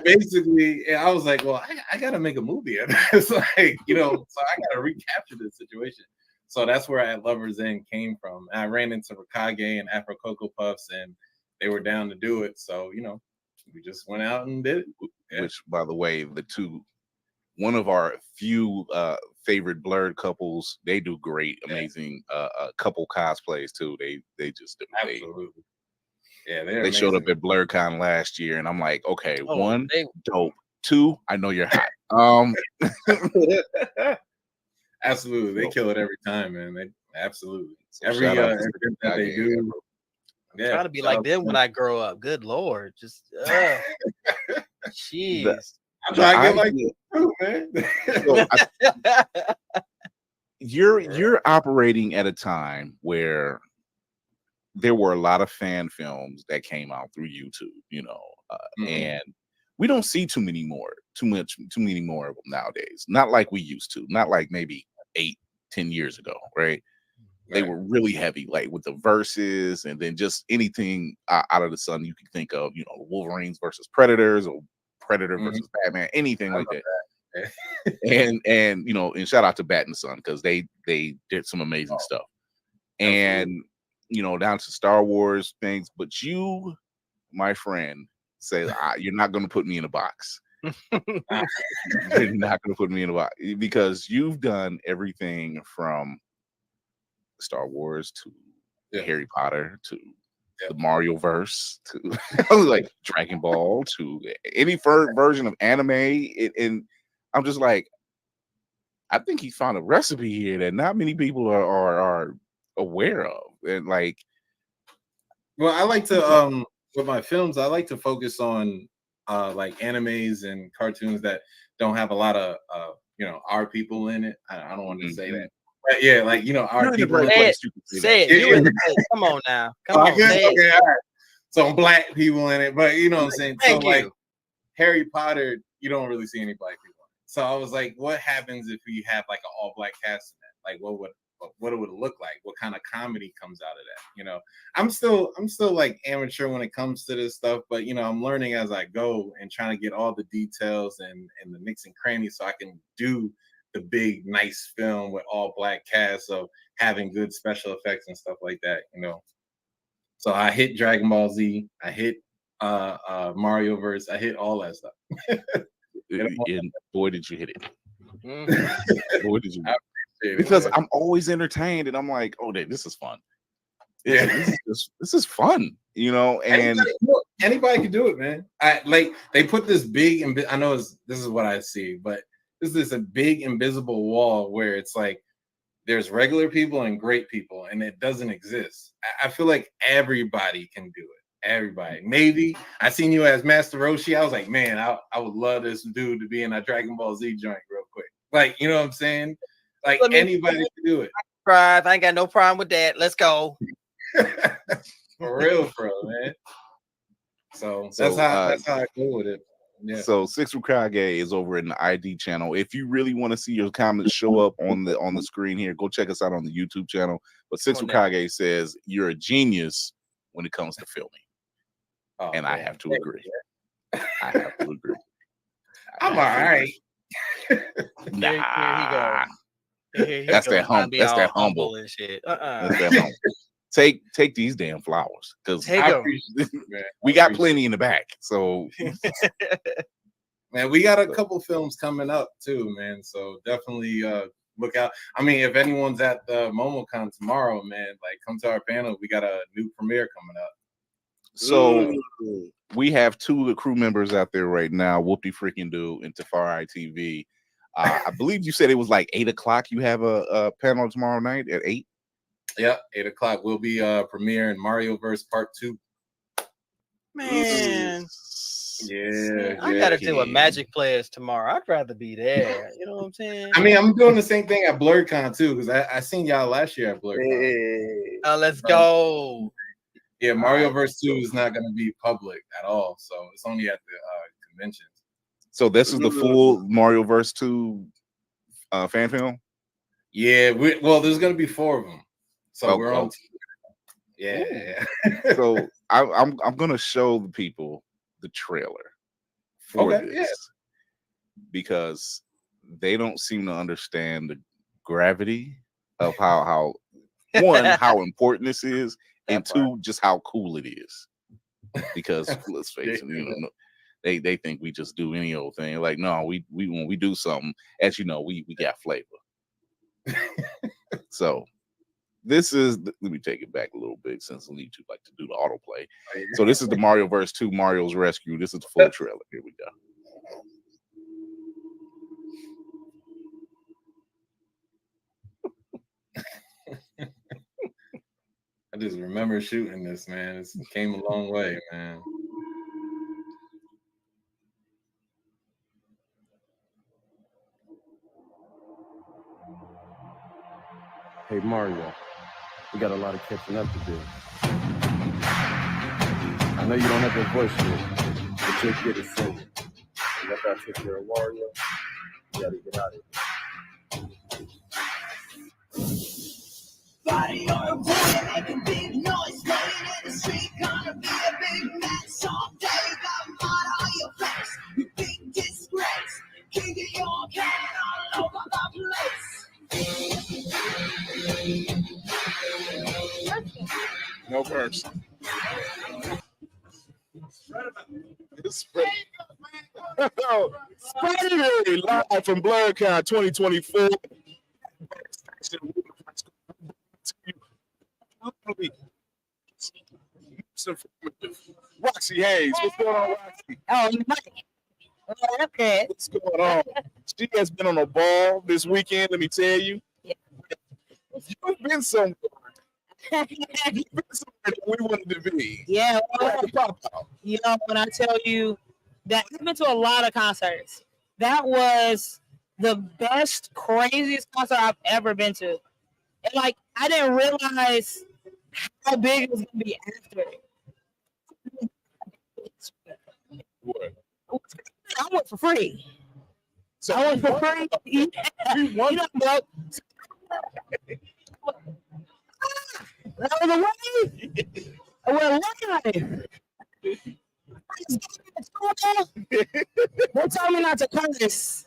basically, I was like, well, I got to make a movie of this. Like, you know, so I got to recapture this situation. So that's where At Lover's End came from. And I ran into Rakage and Afro Cocoa Puffs, and they were down to do it. So, you know, we just went out and did it. Yeah. Which, by the way, one of our few favorite Blerd couples, they do great, amazing couple cosplays too. They just do. Absolutely. They showed up at BlerDCon last year, and I'm like, okay, one, dope. Two, I know you're hot. Absolutely, they kill it every time, man. Absolutely, every event that they do. I'm trying to be like them when I grow up. Good Lord, just jeez. I'm trying to get like you too, man. You're operating at a time where there were a lot of fan films that came out through YouTube, you know, and we don't see too many more of them nowadays. Not like we used to. Not like maybe 8-10 years ago, right? They were really heavy, like with the verses, and then just anything out of the sun you can think of, you know, Wolverines versus Predators, or Predator versus Batman, anything like that. and you know, and shout out to Bat and the Sun, because they did some amazing stuff. And you know, down to Star Wars things, but you, my friend, say you're not going to put me in a box. You're not going to put me in a box, because you've done everything from Star Wars to Harry Potter to the Mario verse to like Dragon Ball to any version of anime, and I'm just like, I think he found a recipe here that not many people are aware of. And like, well, I like to with my films, I like to focus on like animes and cartoons that don't have a lot of you know, our people in it. I don't want to say that. But yeah, like, you know, our people. Say it. You in the place. Come on now. Come on. Okay, all right. some black people in it, but you know what I'm saying. Thank so like you. Harry Potter, you don't really see any black people. So I was like, what happens if we have like an all black cast in that? Like, what it would look like? What kind of comedy comes out of that? You know, I'm still like amateur when it comes to this stuff, but you know, I'm learning as I go and trying to get all the details and the nicks and crannies so I can do the big nice film with all black cast of having good special effects and stuff like that. You know, so I hit Dragon Ball Z, I hit Mario Verse, I hit all that stuff. And boy, did you hit it. Mm-hmm. Boy, did you hit it. Because I'm always entertained and I'm like, oh, this is fun. This is fun, you know, and anybody can do it, man. I like they put this big and I know this is what I see, but this is a big invisible wall where it's like there's regular people and great people, and it doesn't exist. I feel like everybody can do it. Everybody. Maybe I seen you as Master Roshi. I was like, man, I would love this dude to be in a Dragon Ball Z joint real quick. Like, you know what I'm saying? Like anybody can do it. I ain't got no problem with that. Let's go. For real, man. So that's how I go with it. Yeah. So Six Ukage is over in the ID channel. If you really want to see your comments show up on the screen here, go check us out on the YouTube channel. But Six Ukage says you're a genius when it comes to filming. Oh, and man. I have to agree. I have to agree. I'm all right. Nah. Here that's that humble. That's that humble and shit. That's that humble. Take these damn flowers because we got plenty in the back. So, man, we got a couple films coming up too, man. So definitely look out. I mean, if anyone's at the MomoCon tomorrow, man, like come to our panel. We got a new premiere coming up. So we have two crew members out there right now, Whoopty Freaking Do and Tafari TV. I believe you said it was like 8:00. You have a panel tomorrow night at 8. Yep, 8:00. We'll be premiering Mario Verse Part 2. Man, yeah, I gotta do a Magic Players tomorrow. I'd rather be there. You know what I'm saying? Mm-hmm. I mean, I'm doing the same thing at BlerDCon too because I seen y'all last year at BlerDCon. Let's go. Yeah, Mario Verse 2 is not going to be public at all, so it's only at the conventions. So this is the full Mario Verse 2 fan film. Yeah, there's going to be 4 of them, so we're on. Yeah. So I'm going to show the people the trailer for this because they don't seem to understand the gravity of how important this is. And 2, just how cool it is. Because let's face it, you know, they think we just do any old thing. Like, no, we when we do something, as you know, we got flavor. So this is let me take it back a little bit since YouTube like to do the autoplay. So this is the Mario Verse 2 Mario's Rescue. This is the full trailer. Here we go. I just remember shooting this, man. It came a long way, man. Hey, Mario, we got a lot of catching up to do. I know you don't have your voice yet, but you'll get it soon. And after I take care of Wario, you gotta get out of here. Body or a boy making big noise, playing in the street, gonna be a big man someday. Got mud on your face, you big disgrace, king of your cat all over the place. No verse. Spider live from BlerDCon 2024. Roxxy Haze, what's going on, Roxxy? Oh, okay. What's going on? She has been on a ball this weekend. Let me tell you, you've been somewhere. You've been somewhere that we wanted to be. Yeah, well, you know, when I tell you that I've been to a lot of concerts, that was the best, craziest concert I've ever been to. And like, I didn't realize how big it was gonna be after it. What? I went for free. So I went for free. Yeah. You know, bro. That was a wave. Well, live. They told me not to curse,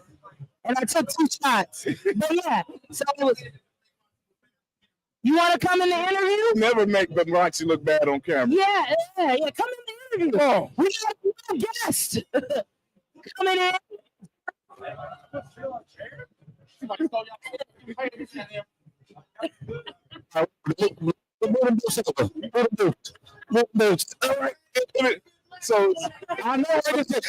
and I took 2 shots. But yeah, so it was. You want to come in the interview? Never make Roxxy look bad on camera. Yeah. Come in the interview. Oh. We got a guest coming in. All right. So I know the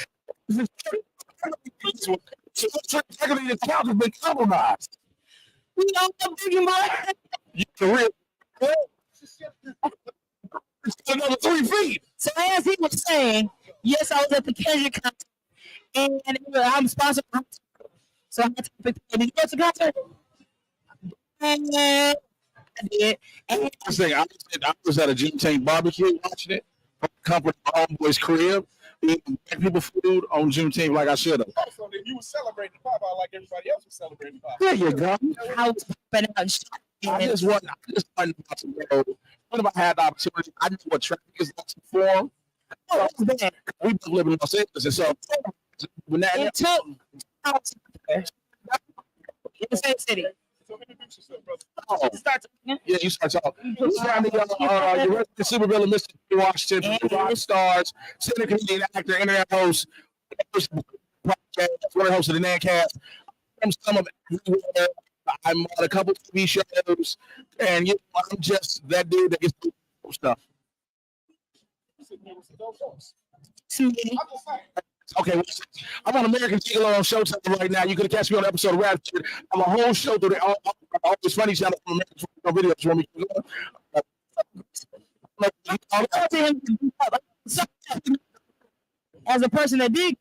couch has been compromised. We know I'm thinking about it. You can real. It's another 3 feet. So as he was saying, yes, I was at the Kendrick concert, and I'm sponsored. So I had to pick. Did you go to the concert? And I did. And I was at a Juneteenth barbecue watching it from the comfort of my homeboy's crib, eating black people food on Juneteenth like I should have. So then you were celebrating the Popeye like everybody else was celebrating the Popeye. There you go. I was popping out and shit. I just wasn't about to go. What if I had the opportunity? I knew what traffic is like to form. Oh, that's bad. We both live in Los Angeles, and so when that It took in the same city. oh, yeah, you start talking. You read the Super Bowl of Mr. Washington, rock stars, center comedian, actor, internet host, podcast, one of the hosts of the Nancast. I'm some of everywhere. I'm on a couple TV shows, and I'm just that dude that gets to do stuff. Okay, I'm on American Gigolo on Showtime right now. You can catch me on an episode of Rapture. I'm a whole show through the Always Funny channel from American Videos for me. As a person that did,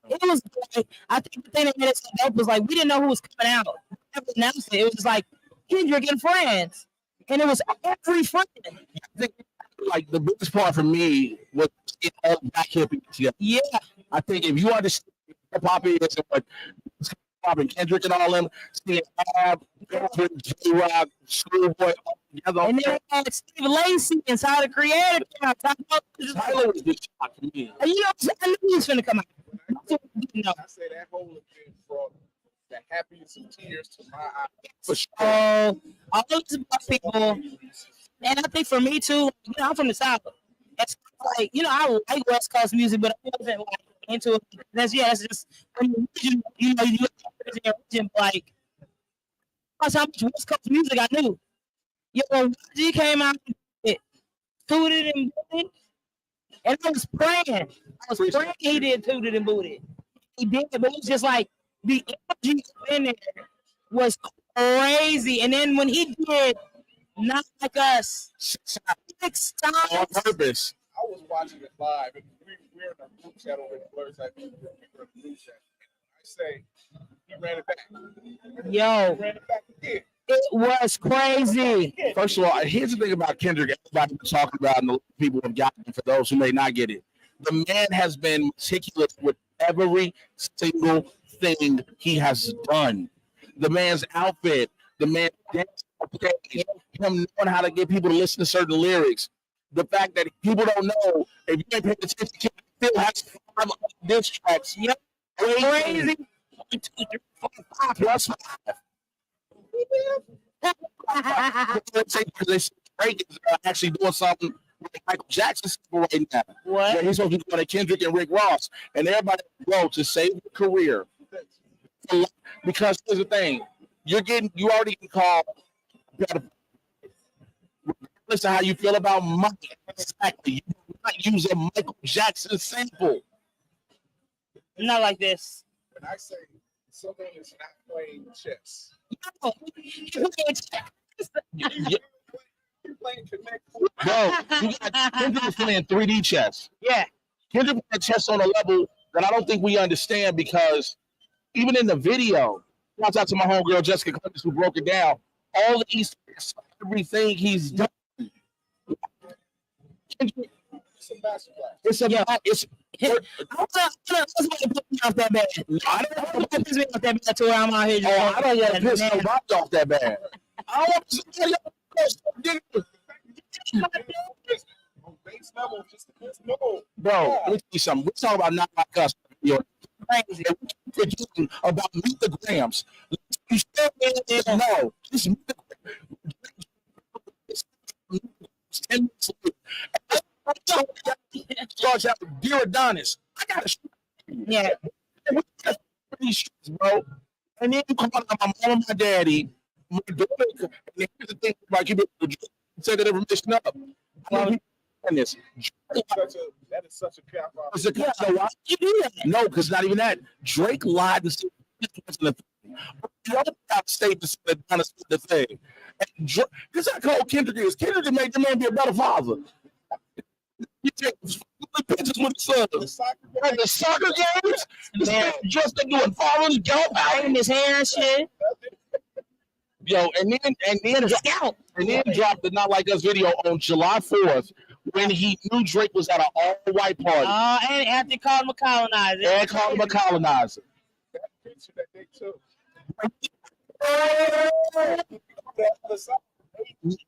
it was like, I think the thing that made it so dope was like we didn't know who was coming out. We never announced it. It was just like Kendrick and friends, and it was every friend. I think like the biggest part for me was it all back hip together. Yeah, I think if you understand what hip hop is and what Pop and Kendrick and all them, seeing J-Rock, Schoolboy all together. And then had Steve Lacy inside the creative. Tyler was the shot for me. And you know, I knew he was finna come out. I say that whole event brought the happiest of tears to my eyes. For sure. All these people, and I think for me too, you know, I'm from the South. It's like, you know, I like West Coast music, but I wasn't like into it. That's just when you know, you look at the region, like that's how much West Coast music I knew. Yo, G came out, it tooted and booted, and I was praying. I was praying he did tooted and booted. He did, but it was just like the energy in there was crazy. And then when he did Not Like Us 6 times on purpose. I was watching it live, and we're in a group chat over the Blerds. I say he ran it back. Yo, He ran it back again. it was crazy. First of all, here's the thing about Kendrick. Everybody been talking about, and the people have gotten. For those who may not get it, the man has been meticulous with every single thing he has done. The man's outfit, the man's dance, him knowing how to get people to listen to certain lyrics. The fact that people don't know, if you ain't paying attention, he still has 5 diss tracks. Yep, crazy. 1, 2, 3, 4, 5 plus 5. They Drake is actually doing something with Michael Jackson right now. What? Yeah, he's supposed to be going to Kendrick and Rick Ross, and everybody go to save your career. Because here's the thing, you already can call. Regardless of how you feel about money, exactly. You might use a Michael Jackson sample. Not like this. When I say someone is not playing chess, No, you're playing Connect. Bro, Kendrick is playing 3D chess. Yeah. Kendrick playing chess on a level that I don't think we understand, because even in the video, shout out to my homegirl Jessica Clemens who broke it down. All the Easter eggs, everything he's done. Kendrick It's a it's. I was about to put me off that bad. I don't want to piss me off that bad to where I'm out here. Oh, I don't want to piss nobody off that bad. I want somebody else. Bro, let me tell you something. We're talking about not like us. Crazy. We're talking about meet the grams. You still no. Just meet the 10 minutes later. Starts out with Dear Adonis. I got to yeah. These streets, bro. And then you come out my mom and my daddy. My daughter, and here's the thing about you set that information up. This. That is such a cap out. So why you do that? No, because not even that. Drake lied and said the other statement that kind of said the thing. This is how cold Kendrick is. Kendrick made the man be a better father. You take pictures with his son. The soccer games, man, just they doing following go out in his hair and shit. Yo, and then dropped the Not Like Us video on July 4th when he knew Drake was at an all-white party. Oh, and after called him a colonizer. And called him a colonizer.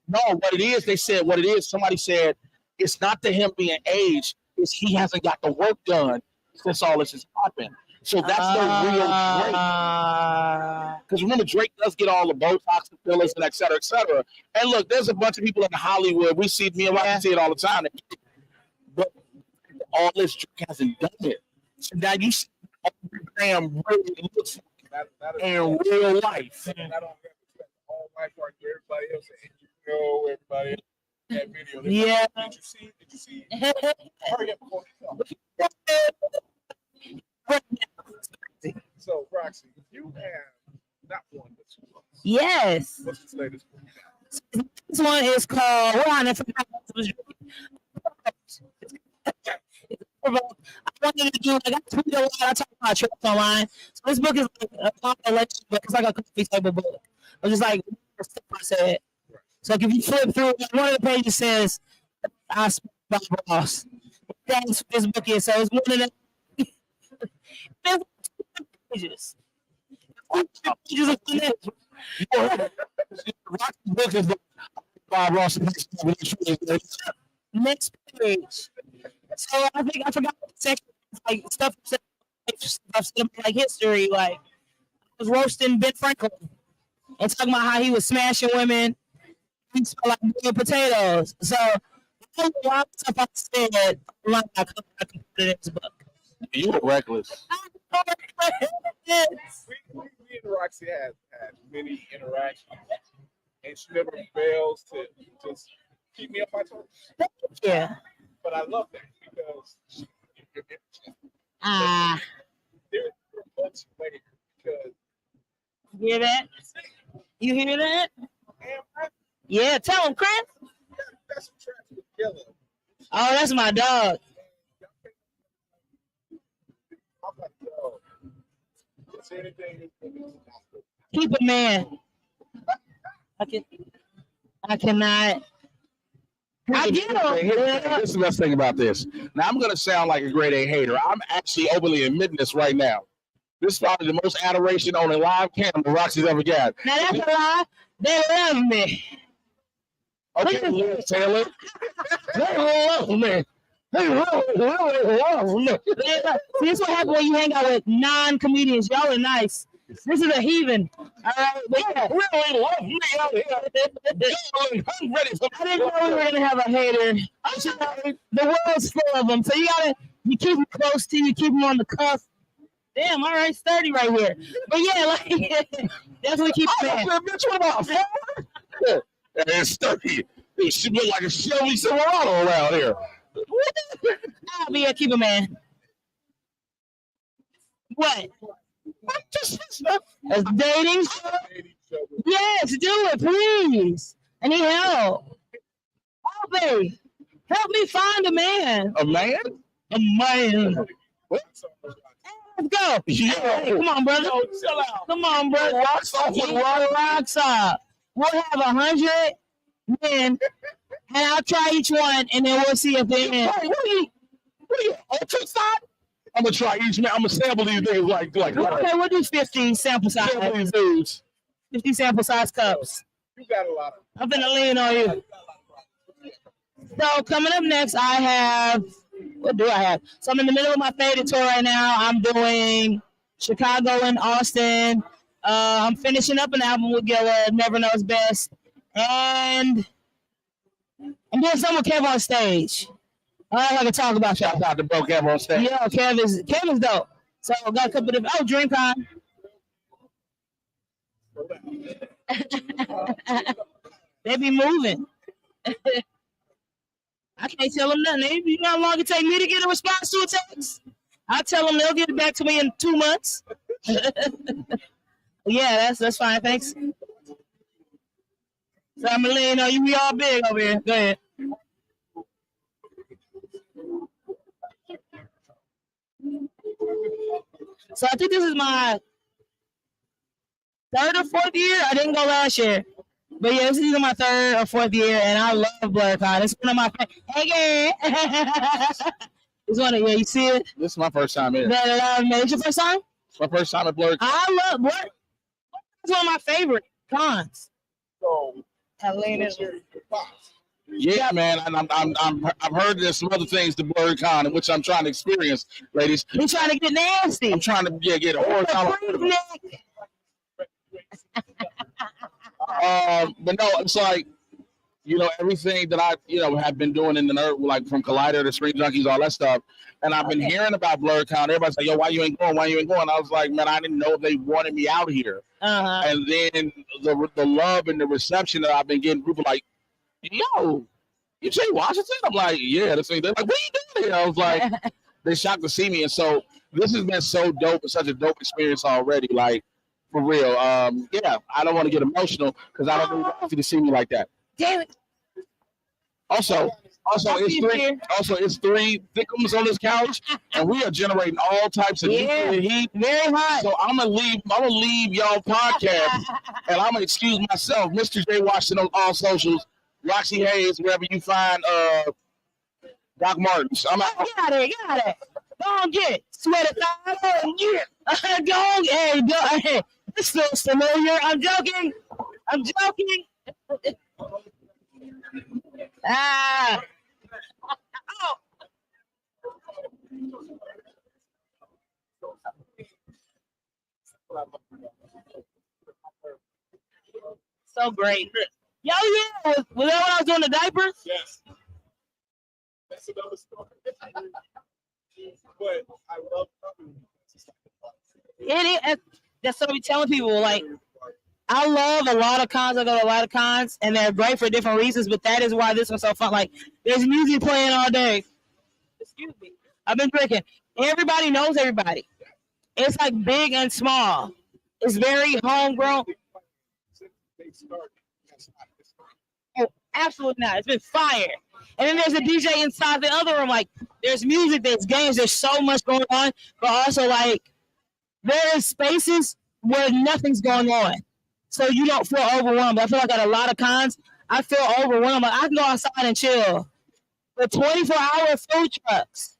No, what it is, they said what it is. Somebody said it's not to him being aged, it's he hasn't got the work done since all this has happened. So that's the real Drake. Because remember, Drake does get all the Botox and fillers and et cetera, et cetera. And look, there's a bunch of people in Hollywood. We see, me and Roxxy see it all the time. But all this Drake hasn't done it. So now you see what Graham really looks like in real life. All white part to everybody else, and you know everybody else in that video. Yeah. Did you see? Hurry up before So, Roxxy, you have not one but two books. Yes. What's this latest book? This one is called. I wanted to do. I got tweeted a lot. I talk about trips online. So this book is like a compilation book. It's like a coffee table book. It's just like stuff I said. So like if you flip through, one of the pages says, "I speak Bob Ross." That's what this book is. So it's one of the pages. Pages of book is Bob Ross. Next page. So I think I forgot the section, like stuff like history. Like I was roasting Ben Franklin and talking about how he was smashing women. He smelled like boiled potatoes. So a lot of stuff I said, I could put it in this book. You were reckless. We and Roxxy had many interactions, and she never fails to just keep me on my toes. Yeah. But I love that because there's a bunch of ways because you hear that? You hear that? Yeah, tell him, Chris. That's some trash with Khleo. Oh, that's my dog. I'm like, yo, is there anything Keep it, man. I cannot. I get him. This is the best thing about this. Now, I'm going to sound like a grade A hater. I'm actually openly admitting this right now. This is probably the most adoration on a live camera Roxxy's ever got. Now, that's a lie. They love me. Okay, Liz Taylor. They love me. They really love me. See, this is what happens when you hang out with non-comedians. Y'all are nice. This is a heathen. All right, but yeah, really love me out here. I'm ready for. I didn't know we were gonna have a hater. The world's full of them, so you keep them close to you, keep them on the cuff. Damn, all right, sturdy right here. But yeah, like definitely keep it. Bitch, what about four? It's sturdy. It should look like a Chevy Silverado around here. But yeah, keep it, man. What? As dating? Yes, do it, please. I need help. Help me. Help me find a man. A man? A man. What? Let's go. Yo. Hey, come on, brother. Yo, chill out. Come on, brother. Rocks off with Rocks off. We'll have 100 men and I'll try each one, and then we'll see if they. Hey, what are you ultra side? I'm gonna try each man. I'm gonna sample these things like. Okay, we'll do 50 sample size. Sample these dudes. 50 sample size cups. You got a lot. I'm gonna lean on you. So coming up next, I have. What do I have? So I'm in the middle of my faded tour right now. I'm doing Chicago and Austin. I'm finishing up an album with Gilla, Never Knows Best, and I'm doing something with Kev on stage. I can talk about that. Shout out to bro Kev on stage. Yeah, Kev is dope. So I got a couple of DreamCon. They be moving. I can't tell them nothing. You know how long it take me to get a response to a text? I tell them they'll get it back to me in 2 months. Yeah, that's fine. Thanks. So I'm gonna let you know we all big over here. Go ahead. So I think this is my 3rd or 4th year. I didn't go last year. But yeah, this is either my 3rd or 4th year, and I love BlerDCon. It's one of my Hey, it's one of you see it? This is my first time here. It's your first time? It's my first time at BlerDCon. I love Blerd. It's one of my favorite cons. Atlanta. Yeah, man, and I've heard there's some other things to BlerDCon, which I'm trying to experience, ladies. He's trying to get nasty. I'm trying to get a horizontal. But no, it's like, everything that I, have been doing in the nerd, like from Collider to Screen Junkies, all that stuff. And I've been hearing about BlerDCon. Everybody's like, yo, why you ain't going? Why you ain't going? I was like, man, I didn't know they wanted me out here. And then the love and the reception that I've been getting, people like, yo, you Jay Washington? I'm like, yeah, this thing. They're like, what are you doing here? I was like, they're shocked to see me. And so this has been so dope and such a dope experience already. Like, for real. Yeah, I don't want to get emotional because I don't really want you to see me like that. Damn it. Also, it's 3 thickums on this couch, and we are generating all types of nuclear heat. Very hot. So I'm gonna leave y'all podcast, and I'm gonna excuse myself, Mr. J Washington on all socials, Roxxy Haze, wherever you find Doc Martens. I'm out. Get out of here, get out of here. Go on, get it. Sweat it down and get it. Go on, hey, this feels familiar. I'm joking. Ah. Oh. So great. Yo, yeah. Was that when I was doing the diapers? Yes. That's another story. But I love coming. That's what we telling people. Like, I love a lot of cons. I go to a lot of cons, and they're great for different reasons. But that is why this one's so fun. Like, there's music playing all day. Excuse me. I've been drinking. Everybody knows everybody. It's like big and small. It's very homegrown. Oh, absolutely not. It's been fire. And then there's a DJ inside the other room. Like, there's music, there's games, there's so much going on. But also, like, there is spaces where nothing's going on. So you don't feel overwhelmed. I feel like at a lot of cons, I feel overwhelmed. Like, I can go outside and chill. The 24-hour food trucks.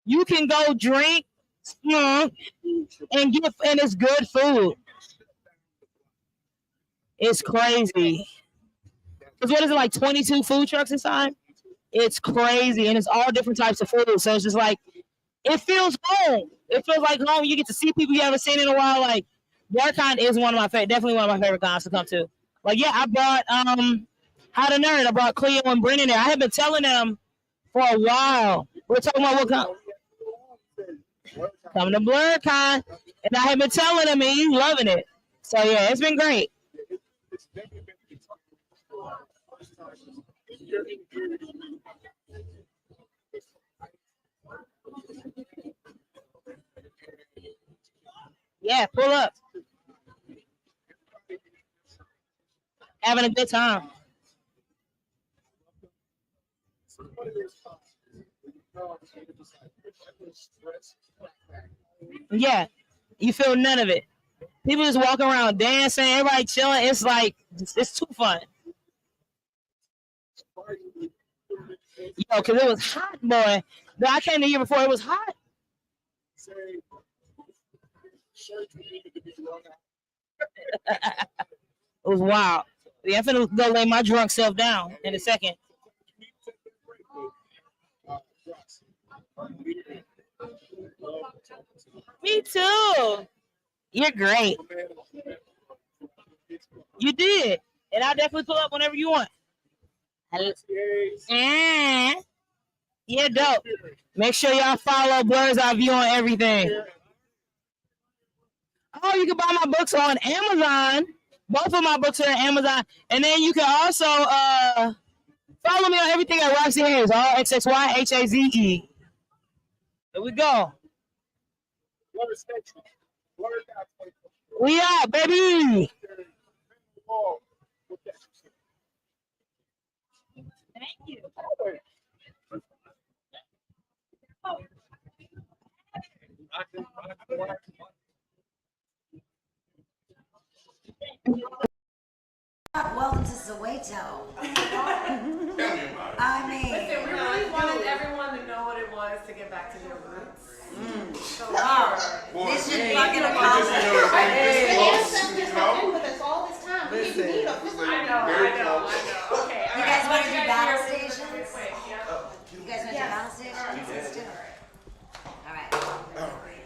You can go drink, and it's good food. It's crazy. Because what is it, like 22 food trucks inside? It's crazy, and it's all different types of food. So it's just like, it feels home. It feels like home. You get to see people you haven't seen in a while. Like, BlerDCon is definitely one of my favorite cons to come to. Like, yeah, I brought How to Nerd. I brought Khleo and Brennan there. I have been telling them for a while. We're talking about what con. Coming to BlerDCon, and I have been telling them, and he's loving it. So yeah, it's been great. Yeah, pull up. Having a good time. Yeah, you feel none of it. People just walking around dancing, everybody chilling. It's like, it's too fun. Yo, because it was hot, boy. No, I came the year before. It was hot. It was wild. Yeah, I'm finna go lay my drunk self down in a second. Me too. You're great. You did. And I'll definitely pull up whenever you want. Yeah, dope. Make sure y'all follow Blerds EyeView on everything. Oh, you can buy my books on Amazon. Both of my books are on Amazon. And then you can also follow me on everything at Roxxy Haze, RXXYHAZE. There we go. We out, baby. Thank you. Welcome to Soweto. I mean, listen, we really wanted everyone to know what it was to get back to their roots. So this should fucking accomplish. With us all this time. We didn't need a physical. I know. Okay. You guys want to do battle Quick, stations? yeah. You guys want to do battle stations? Let's do it. All right. Come on, ready?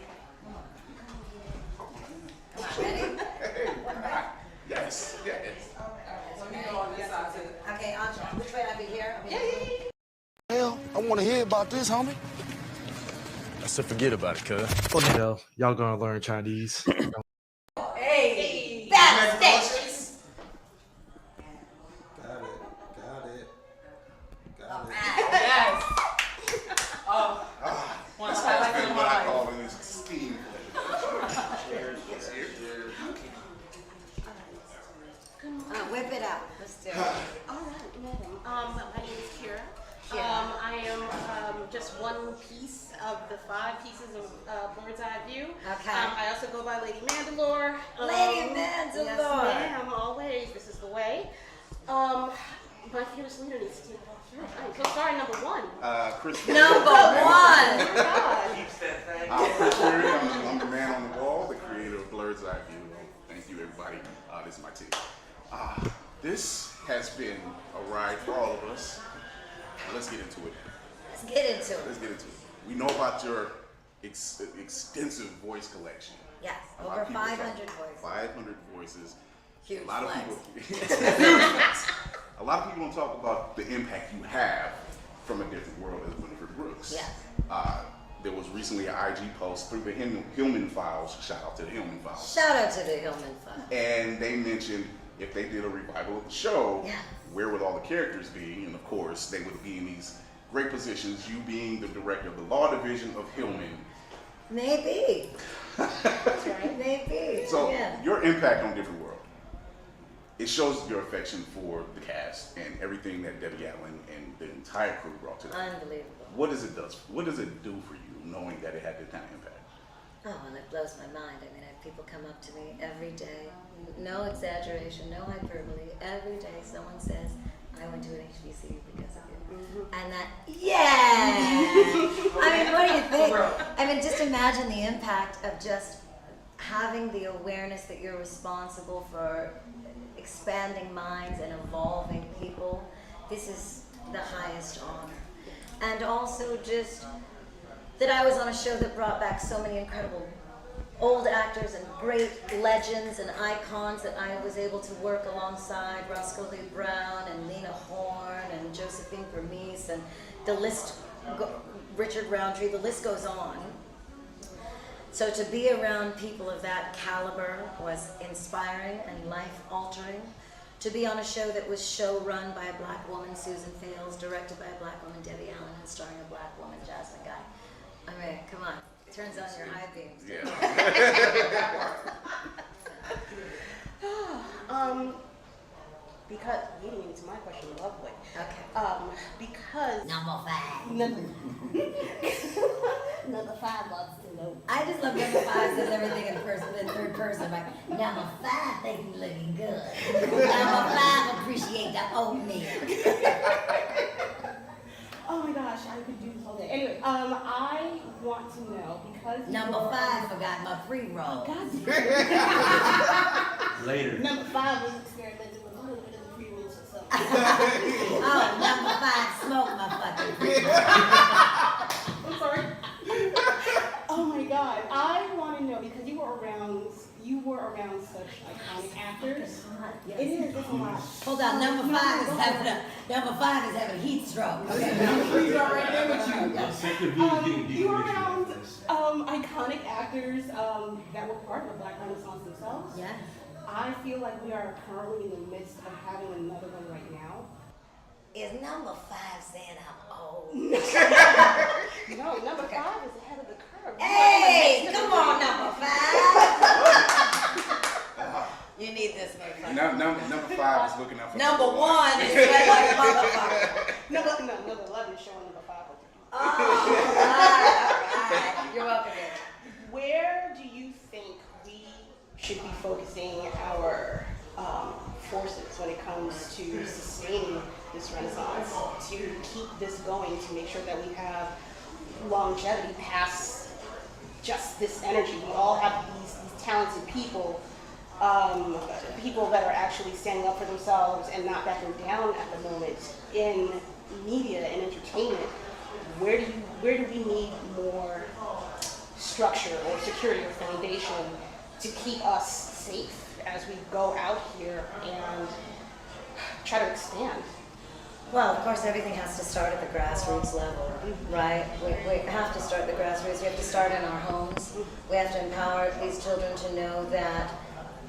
Yes. Okay, Armstrong, which way? I'll be here. Hell, I want to hear about this, homie. I said forget about it, cuz. Y'all gonna learn Chinese. Hey, battle stations. Got it. Yes. Oh. That's what I call in this steam. Whip it out. Let's do it. All right, madam. My name is Kira. I am just one piece of the 5 pieces of Blerds EyeView. Okay. I also go by Lady Mandalore. Lady Mandalore. Yes, ma'am. Always. This is the way. My fearless leader needs to take off. I'm so sorry. Number 1. Chris. Number 1. Keeps that thing. Chris Fury. I'm the man on the wall, the creator of Blerds EyeView. Thank you, everybody. This is my team. This has been a ride for all of us. Let's get into it. Let's get into it. We know about your extensive voice collection. Yes, over 500 voices. 500 voices. Huge A lot of flex. people. A lot of people don't talk about the impact you have from a different world as Winifred Brooks. Yes. There was recently an IG post through the Hillman Files. Shout out to the Hillman Files. Shout out to the Hillman Files. And they mentioned if they did a revival of the show, where would all the characters be? And of course, they would be in these great positions, you being the director of the law division of Hillman. Maybe. Maybe. So your impact on Different World, it shows your affection for the cast and everything that Debbie Allen and the entire crew brought to them. Unbelievable. What does it do for you knowing that it had that kind of impact? Oh, and it blows my mind. I mean, I have people come up to me every day, no exaggeration, no hyperbole. Every day someone says, I went to an HBCU because of you. And that, I mean, what do you think? I mean, just imagine the impact of just having the awareness that you're responsible for expanding minds and evolving people. This is the highest honor. And also just that I was on a show that brought back so many incredible old actors and great legends and icons that I was able to work alongside Roscoe Lee Brown and Lena Horne and Josephine Bermise and the list, Richard Roundtree, the list goes on. So to be around people of that caliber was inspiring and life-altering. To be on a show that was show-run by a black woman, Susan Fales, directed by a black woman, Debbie Allen, and starring a black woman, Jasmine Guy. I mean, come on. Turns on your high beams. Because getting into my question, lovely. Okay. Because number 5. Number 5 wants to know. I just love number 5 says everything in third person. Like, number 5 think you looking good. Number 5 appreciate the oatmeal. my gosh, I could do this all day. Anyway, I want to know because Number 5 forgot my pre-roll. Later. Number 5 was experimenting with a little bit of the pre-rolls or something. Oh, number 5, smoke my fucking pre-roll. I'm sorry. Oh my God, I want to know because you were around such iconic actors. Yes. It is. It's a lot. Hold on, number 5 is having heat stroke. Okay, He's right there with you. You were with around iconic actors that were part of the Black Renaissance themselves. Yes. I feel like we are currently in the midst of having another one right now. Is number 5 saying I'm old? No, number 5 is ahead of the curve. Hey, come on, number 5. You need this, motherfucker. Number 5 is looking out for Number 1 is sweat like a motherfucker. Number 11 is showing number 5. Oh, all right. You're welcome. Where do you think we should be focusing our forces when it comes to sustaining this renaissance, to keep this going, to make sure that we have longevity past just this energy? We all have these talented people, people that are actually standing up for themselves and not backing down at the moment in media and entertainment. Where do we need more structure or security or foundation to keep us safe as we go out here and try to expand? Well, of course, everything has to start at the grassroots level, right? We have to start at the grassroots. We have to start in our homes. We have to empower these children to know that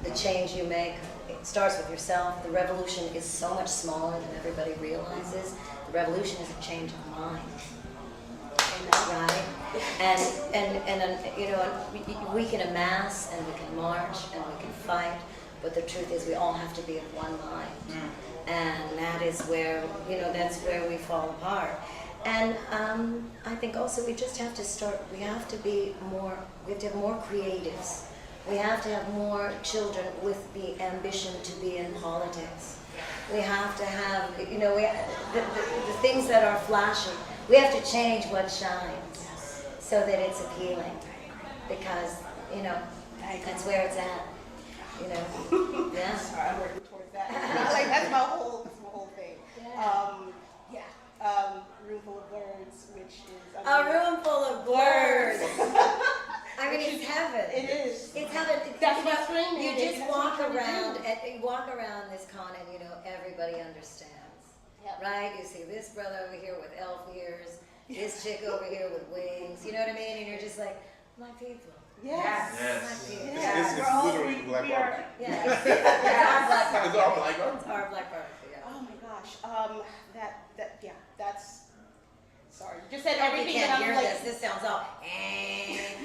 the change you make, it starts with yourself. The revolution is so much smaller than everybody realizes. The revolution is a change of mind, right? And you know, we can amass and we can march and we can fight, but the truth is we all have to be of one mind. And that is where, you know, that's where we fall apart. And I think also we just have to start, we have to have more creatives. We have to have more children with the ambition to be in politics. We have to have, you know, the things that are flashing, we have to change what shines so that it's appealing. Because, you know, that's where it's at. You know, yeah. Sorry, I'm working towards that. Like that's my whole thing. Yeah. Room full of Blerds, which is a room full of Blerds. I mean, it's heaven. It is. It's heaven. That's what's screaming. You just walk around this con and you know everybody understands, right? You see this brother over here with elf ears, this chick over here with wings. You know what I mean? And you're just like, my people. Yes. My people. It's literally Black Barbecue. Yeah. It's our Black Barbecue. It's our Black Barbecue. It's our Black Barbecue. Yeah. Oh my gosh. That's. Sorry, you just said everything. You can't that hear I'm like, this. This sounds all.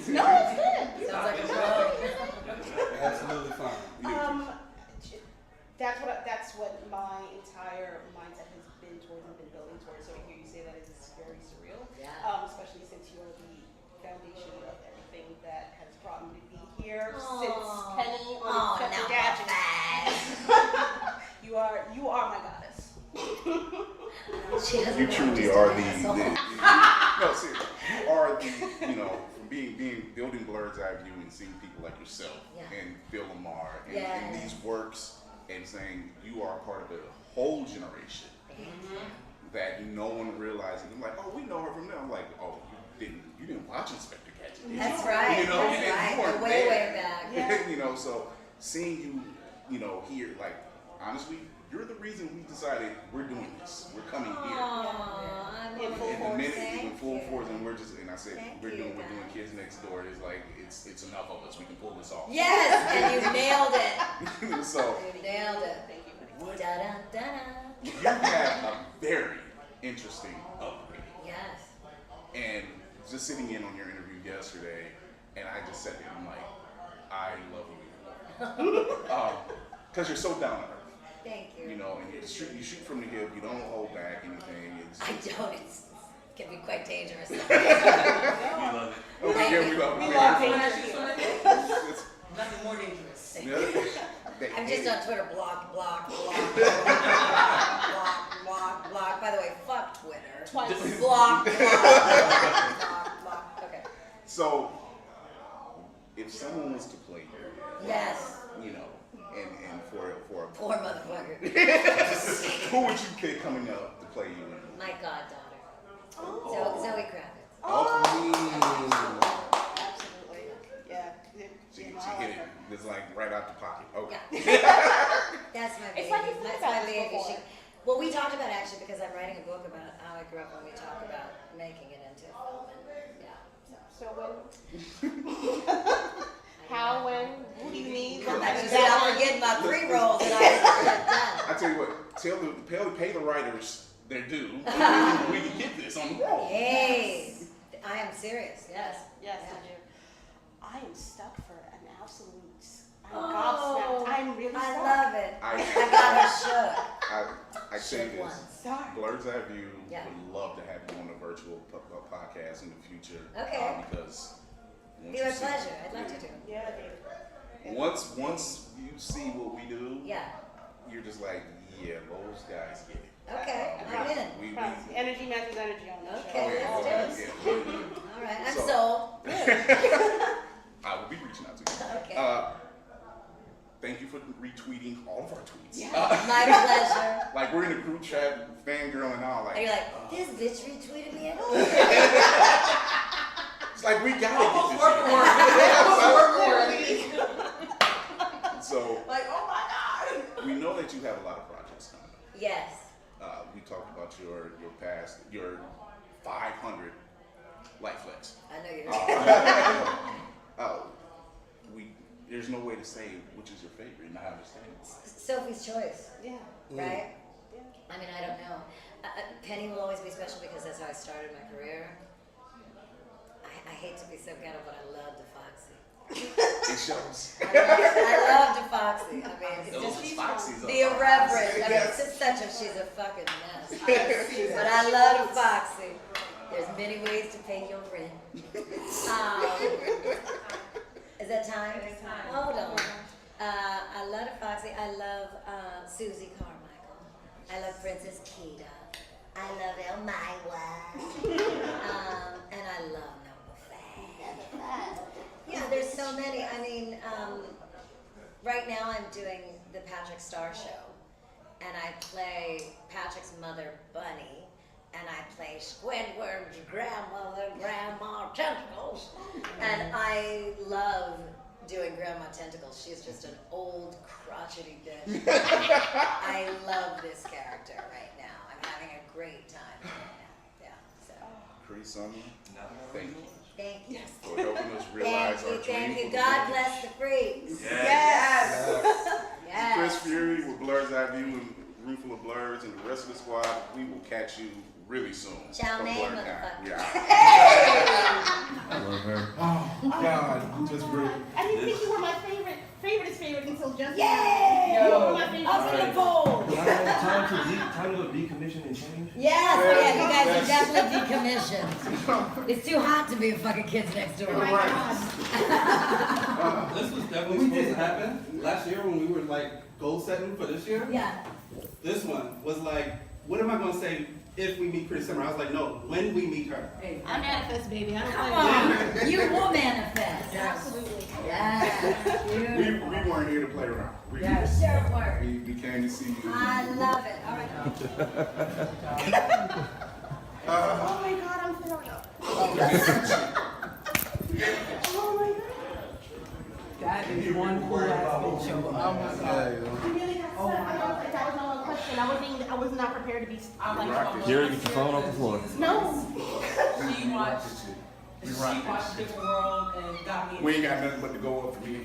No, it's good. Sounds like a drug. Absolutely fine. That's what my entire mindset has been towards and been building towards. So to hear you say that is very surreal. Yeah. Especially since you're the foundation of everything that has brought me to be here since Penny on the Gadget. You are my goddess. You truly are no, seriously, you are the, you know, from building Blerd's EyeView and seeing people like yourself and Phil Lamar and these works and saying you are a part of a whole generation that no one realizes. I'm like, oh, we know her from there. I'm like, oh, you didn't watch Inspector Gadget, did you? That's right. You know, That's right. You Way back. Yeah. You know, so seeing you, you know, here, like, honestly, you're the reason we decided we're doing this. We're coming here. In full in the force. minute, in full force, and we're just, and I said, we're doing Kids Next Door. It's like, it's enough of us. We can pull this off. Yes, and you nailed it. So, you nailed it. Thank you. you have a very interesting upbringing. Yes. And just sitting in on your interview yesterday, and I just sat there and I'm like, I love you. Because you're so down to earth. Thank you. You know, and you shoot from the hip. You don't hold back anything. I don't. It can be quite dangerous. We love it. Okay, yeah, we love it. Nothing more dangerous. Yeah. I'm just on Twitter. Block. By the way, fuck Twitter. Twice. Block. Okay. So, if someone was to play you, Yes. you know, and for Poor motherfucker. who would you pick coming up to play you? My goddaughter. So Zoe Kravitz. Absolutely. Yeah. She hit it. It's like right out the pocket. Okay. That's my baby. It's like you've That's thought my about this baby. before. Well, we talked about actually because I'm writing a book about how I grew up when we talk about making it into a film. And, yeah. So when? How, when, who do you need? I'm forgetting my 3 roles that I I tell you what, pay the writers their due. We can get this on the roll. Hey, I am serious. Yes. Yes, I do. I am stuck for an absolute. I'm gobsmacked. I'm really stuck. I love it. I got her shook. I say this. Sorry. Blerd's EyeView Yeah. would love to have you on a virtual podcast in the future. Okay. Because Be my pleasure. I'd love to do. Yeah, baby. once you see what we do, Yeah. you're just like, yeah, those guys get it. Okay, I'm in. We Energy matches energy on that Okay, Oh, let's do yeah. it. All right, I'm So- sold. I will be reaching out to you. Okay. Thank you for retweeting all of our tweets. Yeah, my pleasure. Like we're in the group chat, fangirl and all. Like, And you're like, this bitch retweeted me. it's like we gotta Almost get this shit. So, like, oh my God. we know that you have a lot of projects coming up. Yes. We talked about your past, your 500 light flex. I know you There's no way to say which is your favorite, and I understand. Sophie's Choice. Yeah. Right? Yeah. I mean, I don't know. Penny will always be special because that's how I started my career. I hate to be so ghetto, but I love DeFoxy. It shows. I love DeFoxy. I mean, it's Those just Foxies the are irreverent. Foxy. I mean, it's just such a, she's a fucking mess. But I love DeFoxy. There's many ways to pay your rent. Is that time? It's time. Hold on. I love Foxy. I love Susie Carmichael. I love Princess Keita. I love Elmira. And I love Number 5. Yeah, there's so many. I mean, right now I'm doing the Patrick Star Show. And I play Patrick's mother, Bunny. And I play Squidward's grandmother, Grandma Tentacles. And I love doing Grandma Tentacles. She's just an old, crotchety bitch. I love this character right now. I'm having a great time right now. Yeah, so. Chris, Sonia, thank you. Thank you. For helping us realize our dreams. Thank you. God bless the freaks. Yes. Yes. Chris Fury with Blerd's EyeView and room full of Blerds and the rest of the squad. We will catch you really soon. Chow From mein, BlerDCon. motherfucker. Yeah. I love her. Oh, God, you just really. I didn't think you were my favorite until just Yay! now. You were my favorite. Up to the pole. Time to decommission and change? Yes, yeah, you guys are definitely decommissioned. It's too hot to be a fucking Kids Next Door. This was definitely supposed to happen last year when we were like goal setting for this year. Yeah. This one was like, what am I going to say if we meet Chris Summer? I was like, no, when we meet her. I manifest, baby. I don't Come play. on, you will manifest. Absolutely. Yeah. We weren't here to play around. We came to see you. I love it. All right. Oh my God, I'm throwing up. Oh my God. That is one cool ass bitch show. You really have to that was my one question. I was not prepared to be like. Gary, get your phone off the floor. No. She watched Different World and got me. We ain't got nothing but to go up for me.